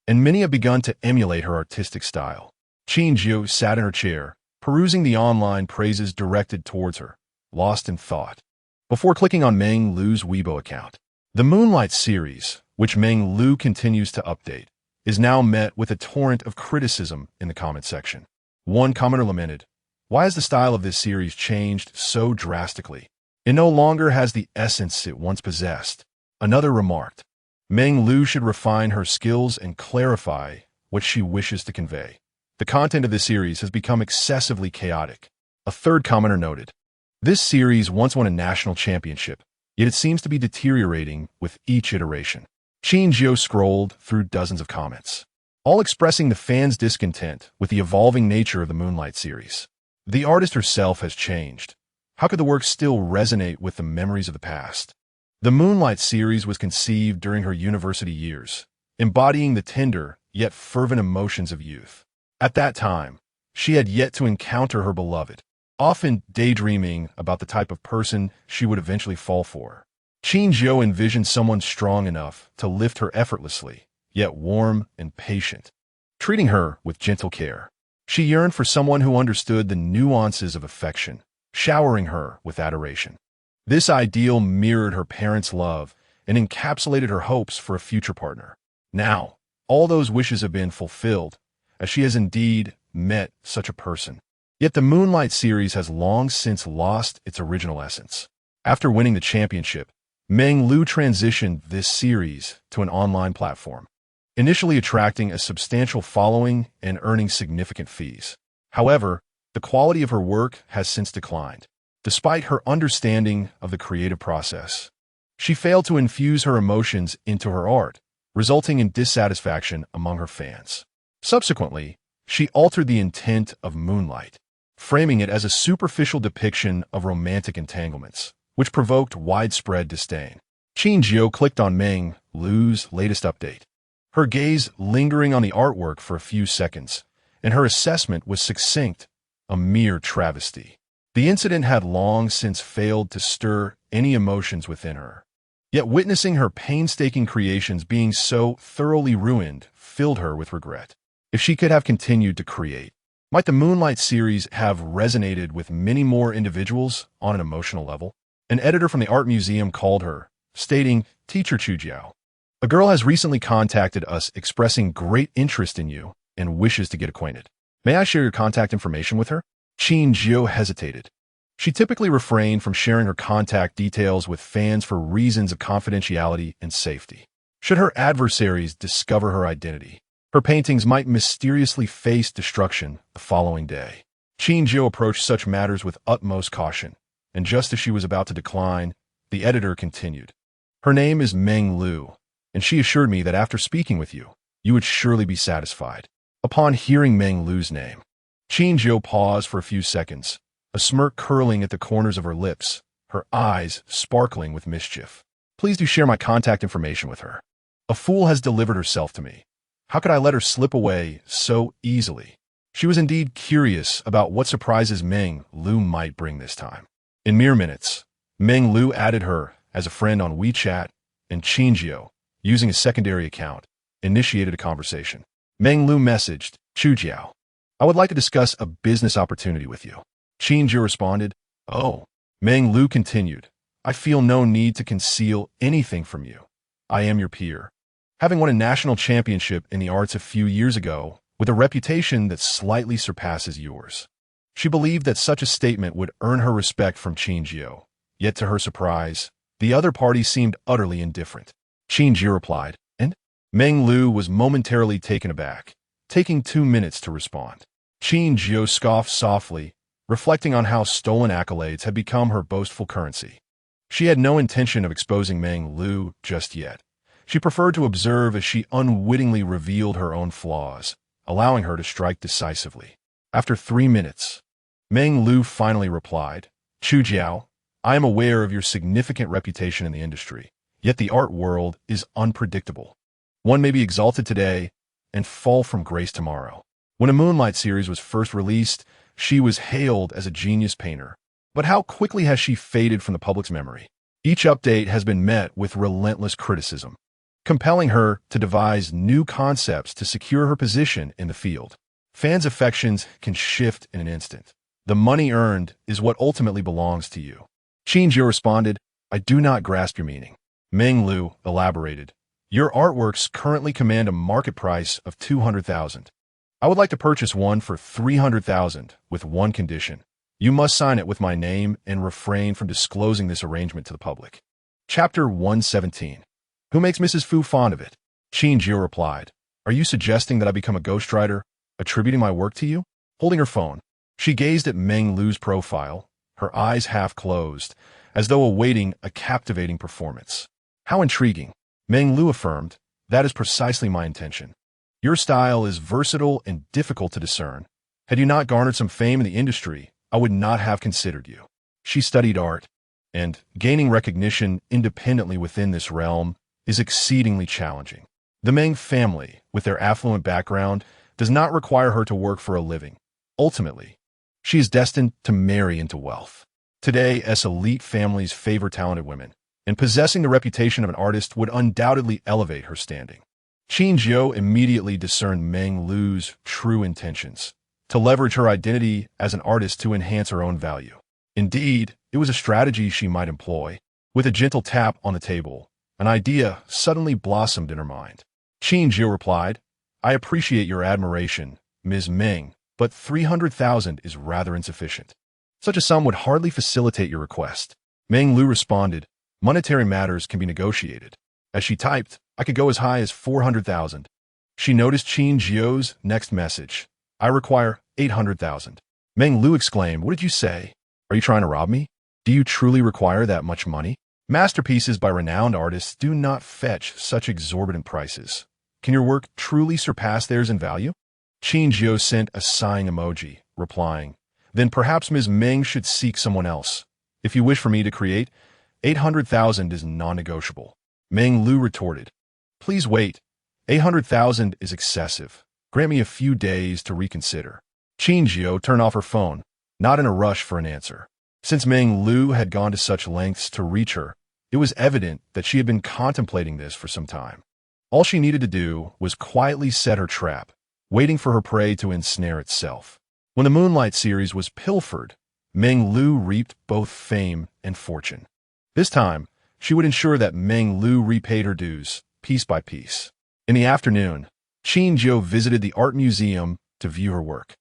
And many have begun to emulate her artistic style. Qin Jiu sat in her chair, perusing the online praises directed towards her, lost in thought, before clicking on Meng Lu's Weibo account. The Moonlight series, which Meng Lu continues to update, is now met with a torrent of criticism in the comment section. One commenter lamented, "Why has the style of this series changed so drastically? It no longer has the essence it once possessed." Another remarked, "Meng Lu should refine her skills and clarify what she wishes to convey. The content of this series has become excessively chaotic." A third commenter noted, "This series once won a national championship, yet it seems to be deteriorating with each iteration." Qin Jiu scrolled through dozens of comments, all expressing the fans' discontent with the evolving nature of the Moonlight series. The artist herself has changed. How could the work still resonate with the memories of the past? The Moonlight series was conceived during her university years, embodying the tender yet fervent emotions of youth. At that time, she had yet to encounter her beloved, often daydreaming about the type of person she would eventually fall for. Qin Jiu envisioned someone strong enough to lift her effortlessly, yet warm and patient, treating her with gentle care. She yearned for someone who understood the nuances of affection, showering her with adoration. This ideal mirrored her parents' love and encapsulated her hopes for a future partner. Now, all those wishes have been fulfilled, as she has indeed met such a person. Yet the Moonlight series has long since lost its original essence. After winning the championship, Meng Lu transitioned this series to an online platform, initially attracting a substantial following and earning significant fees. However, the quality of her work has since declined. Despite her understanding of the creative process, she failed to infuse her emotions into her art, resulting in dissatisfaction among her fans. Subsequently, she altered the intent of Moonlight, framing it as a superficial depiction of romantic entanglements, which provoked widespread disdain. Qin Jiu clicked on Meng Lu's latest update, her gaze lingering on the artwork for a few seconds, and her assessment was succinct, a mere travesty. The incident had long since failed to stir any emotions within her. Yet witnessing her painstaking creations being so thoroughly ruined filled her with regret. If she could have continued to create, might the Moonlight series have resonated with many more individuals on an emotional level? An editor from the art museum called her, stating, "Teacher Chujiao, a girl has recently contacted us expressing great interest in you and wishes to get acquainted. May I share your contact information with her?" Qin Jiu hesitated. She typically refrained from sharing her contact details with fans for reasons of confidentiality and safety. Should her adversaries discover her identity, her paintings might mysteriously face destruction the following day. Qin Jiu approached such matters with utmost caution, and just as she was about to decline, the editor continued, "Her name is Meng Lu, and she assured me that after speaking with you, you would surely be satisfied." Upon hearing Meng Lu's name, Qin Jiu paused for a few seconds, a smirk curling at the corners of her lips, her eyes sparkling with mischief. "Please do share my contact information with her. A fool has delivered herself to me. How could I let her slip away so easily?" She was indeed curious about what surprises Meng Lu might bring this time. In mere minutes, Meng Lu added her as a friend on WeChat, and Qin Jiu, using a secondary account, initiated a conversation. Meng Lu messaged, Qin Jiu. I would like to discuss a business opportunity with you. Qin Jiu responded, Oh. Meng Lu continued, I feel no need to conceal anything from you. I am your peer. Having won a national championship in the arts a few years ago, with a reputation that slightly surpasses yours. She believed that such a statement would earn her respect from Qin Jiu. Yet to her surprise, the other party seemed utterly indifferent. Qin Jiu replied, and? Meng Lu was momentarily taken aback, taking 2 minutes to respond. Qin Jiu scoffed softly, reflecting on how stolen accolades had become her boastful currency. She had no intention of exposing Meng Lu just yet. She preferred to observe as she unwittingly revealed her own flaws, allowing her to strike decisively. After 3 minutes, Meng Lu finally replied, Qin Jiu, I am aware of your significant reputation in the industry, yet the art world is unpredictable. One may be exalted today and fall from grace tomorrow. When a Moonlight series was first released, she was hailed as a genius painter. But how quickly has she faded from the public's memory? Each update has been met with relentless criticism, compelling her to devise new concepts to secure her position in the field. Fans' affections can shift in an instant. The money earned is what ultimately belongs to you. Qin Jiu responded, I do not grasp your meaning. Meng Lu elaborated, Your artworks currently command a market price of 200,000. I would like to purchase one for 300,000 with one condition. You must sign it with my name and refrain from disclosing this arrangement to the public. Chapter 117. Who makes Mrs. Fu fond of it? Qin Jiu replied, Are you suggesting that I become a ghostwriter, attributing my work to you? Holding her phone, she gazed at Meng Lu's profile, her eyes half closed, as though awaiting a captivating performance. How intriguing. Meng Lu affirmed, That is precisely my intention. Your style is versatile and difficult to discern. Had you not garnered some fame in the industry, I would not have considered you. She studied art, and gaining recognition independently within this realm is exceedingly challenging. The Meng family, with their affluent background, does not require her to work for a living. Ultimately, she is destined to marry into wealth. Today, as elite families favor talented women, and possessing the reputation of an artist would undoubtedly elevate her standing. Qin Jiu immediately discerned Meng Lu's true intentions, to leverage her identity as an artist to enhance her own value. Indeed, it was a strategy she might employ. With a gentle tap on the table, an idea suddenly blossomed in her mind. Qin Jiu replied, I appreciate your admiration, Ms. Meng, but 300,000 is rather insufficient. Such a sum would hardly facilitate your request. Meng Lu responded, Monetary matters can be negotiated. As she typed, I could go as high as 400,000. She noticed Qin Jiu's next message. I require 800,000. Meng Lu exclaimed, What did you say? Are you trying to rob me? Do you truly require that much money? Masterpieces by renowned artists do not fetch such exorbitant prices. Can your work truly surpass theirs in value? Qin Jiu sent a sighing emoji, replying, Then perhaps Ms. Meng should seek someone else. If you wish for me to create, 800,000 is non-negotiable. Meng Lu retorted, Please wait. 800,000 is excessive. Grant me a few days to reconsider. Qin Jiu turned off her phone, not in a rush for an answer. Since Meng Lu had gone to such lengths to reach her, it was evident that she had been contemplating this for some time. All she needed to do was quietly set her trap, waiting for her prey to ensnare itself. When the Moonlight series was pilfered, Meng Lu reaped both fame and fortune. This time, she would ensure that Meng Lu repaid her dues, piece by piece. In the afternoon, Qin Jiu visited the art museum to view her work.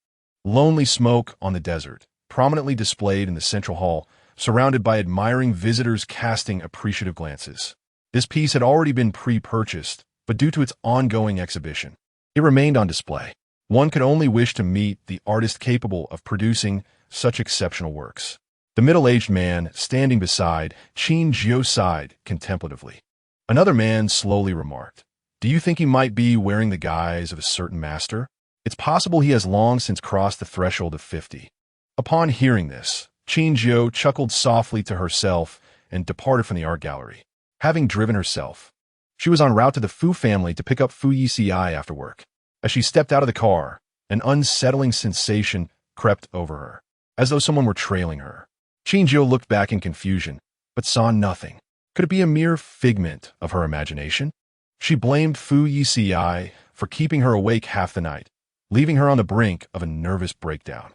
Lonely smoke on the desert, prominently displayed in the central hall, surrounded by admiring visitors casting appreciative glances. This piece had already been pre-purchased, but due to its ongoing exhibition, it remained on display. One could only wish to meet the artist capable of producing such exceptional works. The middle-aged man standing beside Qin Jiu sighed contemplatively. Another man slowly remarked, Do you think he might be wearing the guise of a certain master? It's possible he has long since crossed the threshold of 50. Upon hearing this, Qin Jiu chuckled softly to herself and departed from the art gallery. Having driven herself, she was en route to the Fu family to pick up Fu Yeci after work. As she stepped out of the car, an unsettling sensation crept over her, as though someone were trailing her. Qin Jiu looked back in confusion, but saw nothing. Could it be a mere figment of her imagination? She blamed Fu Yeci for keeping her awake half the night, leaving her on the brink of a nervous breakdown.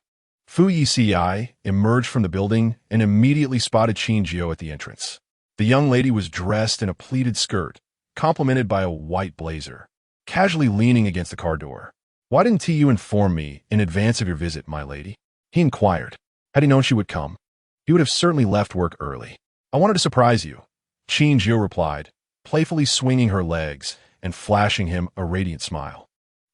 Fu Yeci emerged from the building and immediately spotted Qin Jiu at the entrance. The young lady was dressed in a pleated skirt, complemented by a white blazer, casually leaning against the car door. "Why didn't you inform me in advance of your visit, my lady?" he inquired. Had he known she would come, he would have certainly left work early. "I wanted to surprise you," Qin Jiu replied, playfully swinging her legs and flashing him a radiant smile.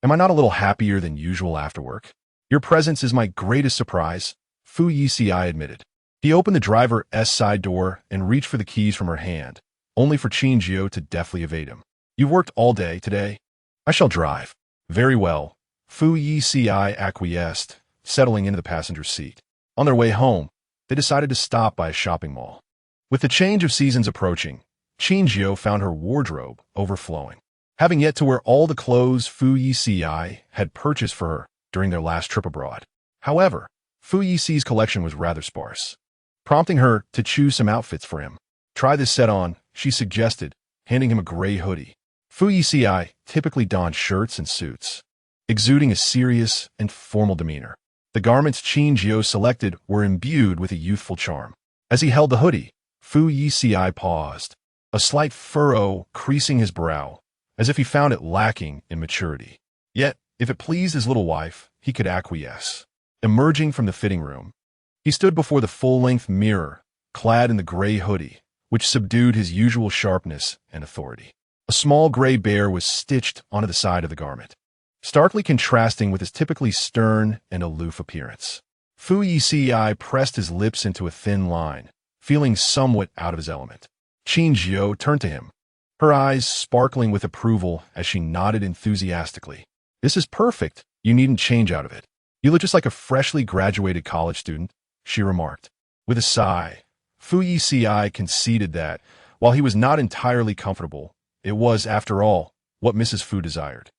"Am I not a little happier than usual after work?" "Your presence is my greatest surprise," Fu Yeci admitted. He opened the driver's side door and reached for the keys from her hand, only for Qin Jiu to deftly evade him. "You've worked all day today. I shall drive." "Very well," Fu Yeci acquiesced, settling into the passenger seat. On their way home, they decided to stop by a shopping mall. With the change of seasons approaching, Qin Jiu found her wardrobe overflowing, having yet to wear all the clothes Fu Yeci had purchased for her during their last trip abroad. However, Fu Yici's collection was rather sparse, prompting her to choose some outfits for him. "Try this set on," she suggested, handing him a gray hoodie. Fu Yeci typically donned shirts and suits, exuding a serious and formal demeanor. The garments Qin Jiu selected were imbued with a youthful charm. As he held the hoodie, Fu Yeci paused, a slight furrow creasing his brow, as if he found it lacking in maturity. Yet, if it pleased his little wife, he could acquiesce. Emerging from the fitting room, he stood before the full-length mirror, clad in the gray hoodie, which subdued his usual sharpness and authority. A small gray bear was stitched onto the side of the garment, starkly contrasting with his typically stern and aloof appearance. Fu Yeci pressed his lips into a thin line, feeling somewhat out of his element. Qin Jiu turned to him, her eyes sparkling with approval as she nodded enthusiastically. "This is perfect. You needn't change out of it. You look just like a freshly graduated college student," she remarked. With a sigh, Fu Yeci conceded that, while he was not entirely comfortable, it was, after all, what Mrs. Fu desired.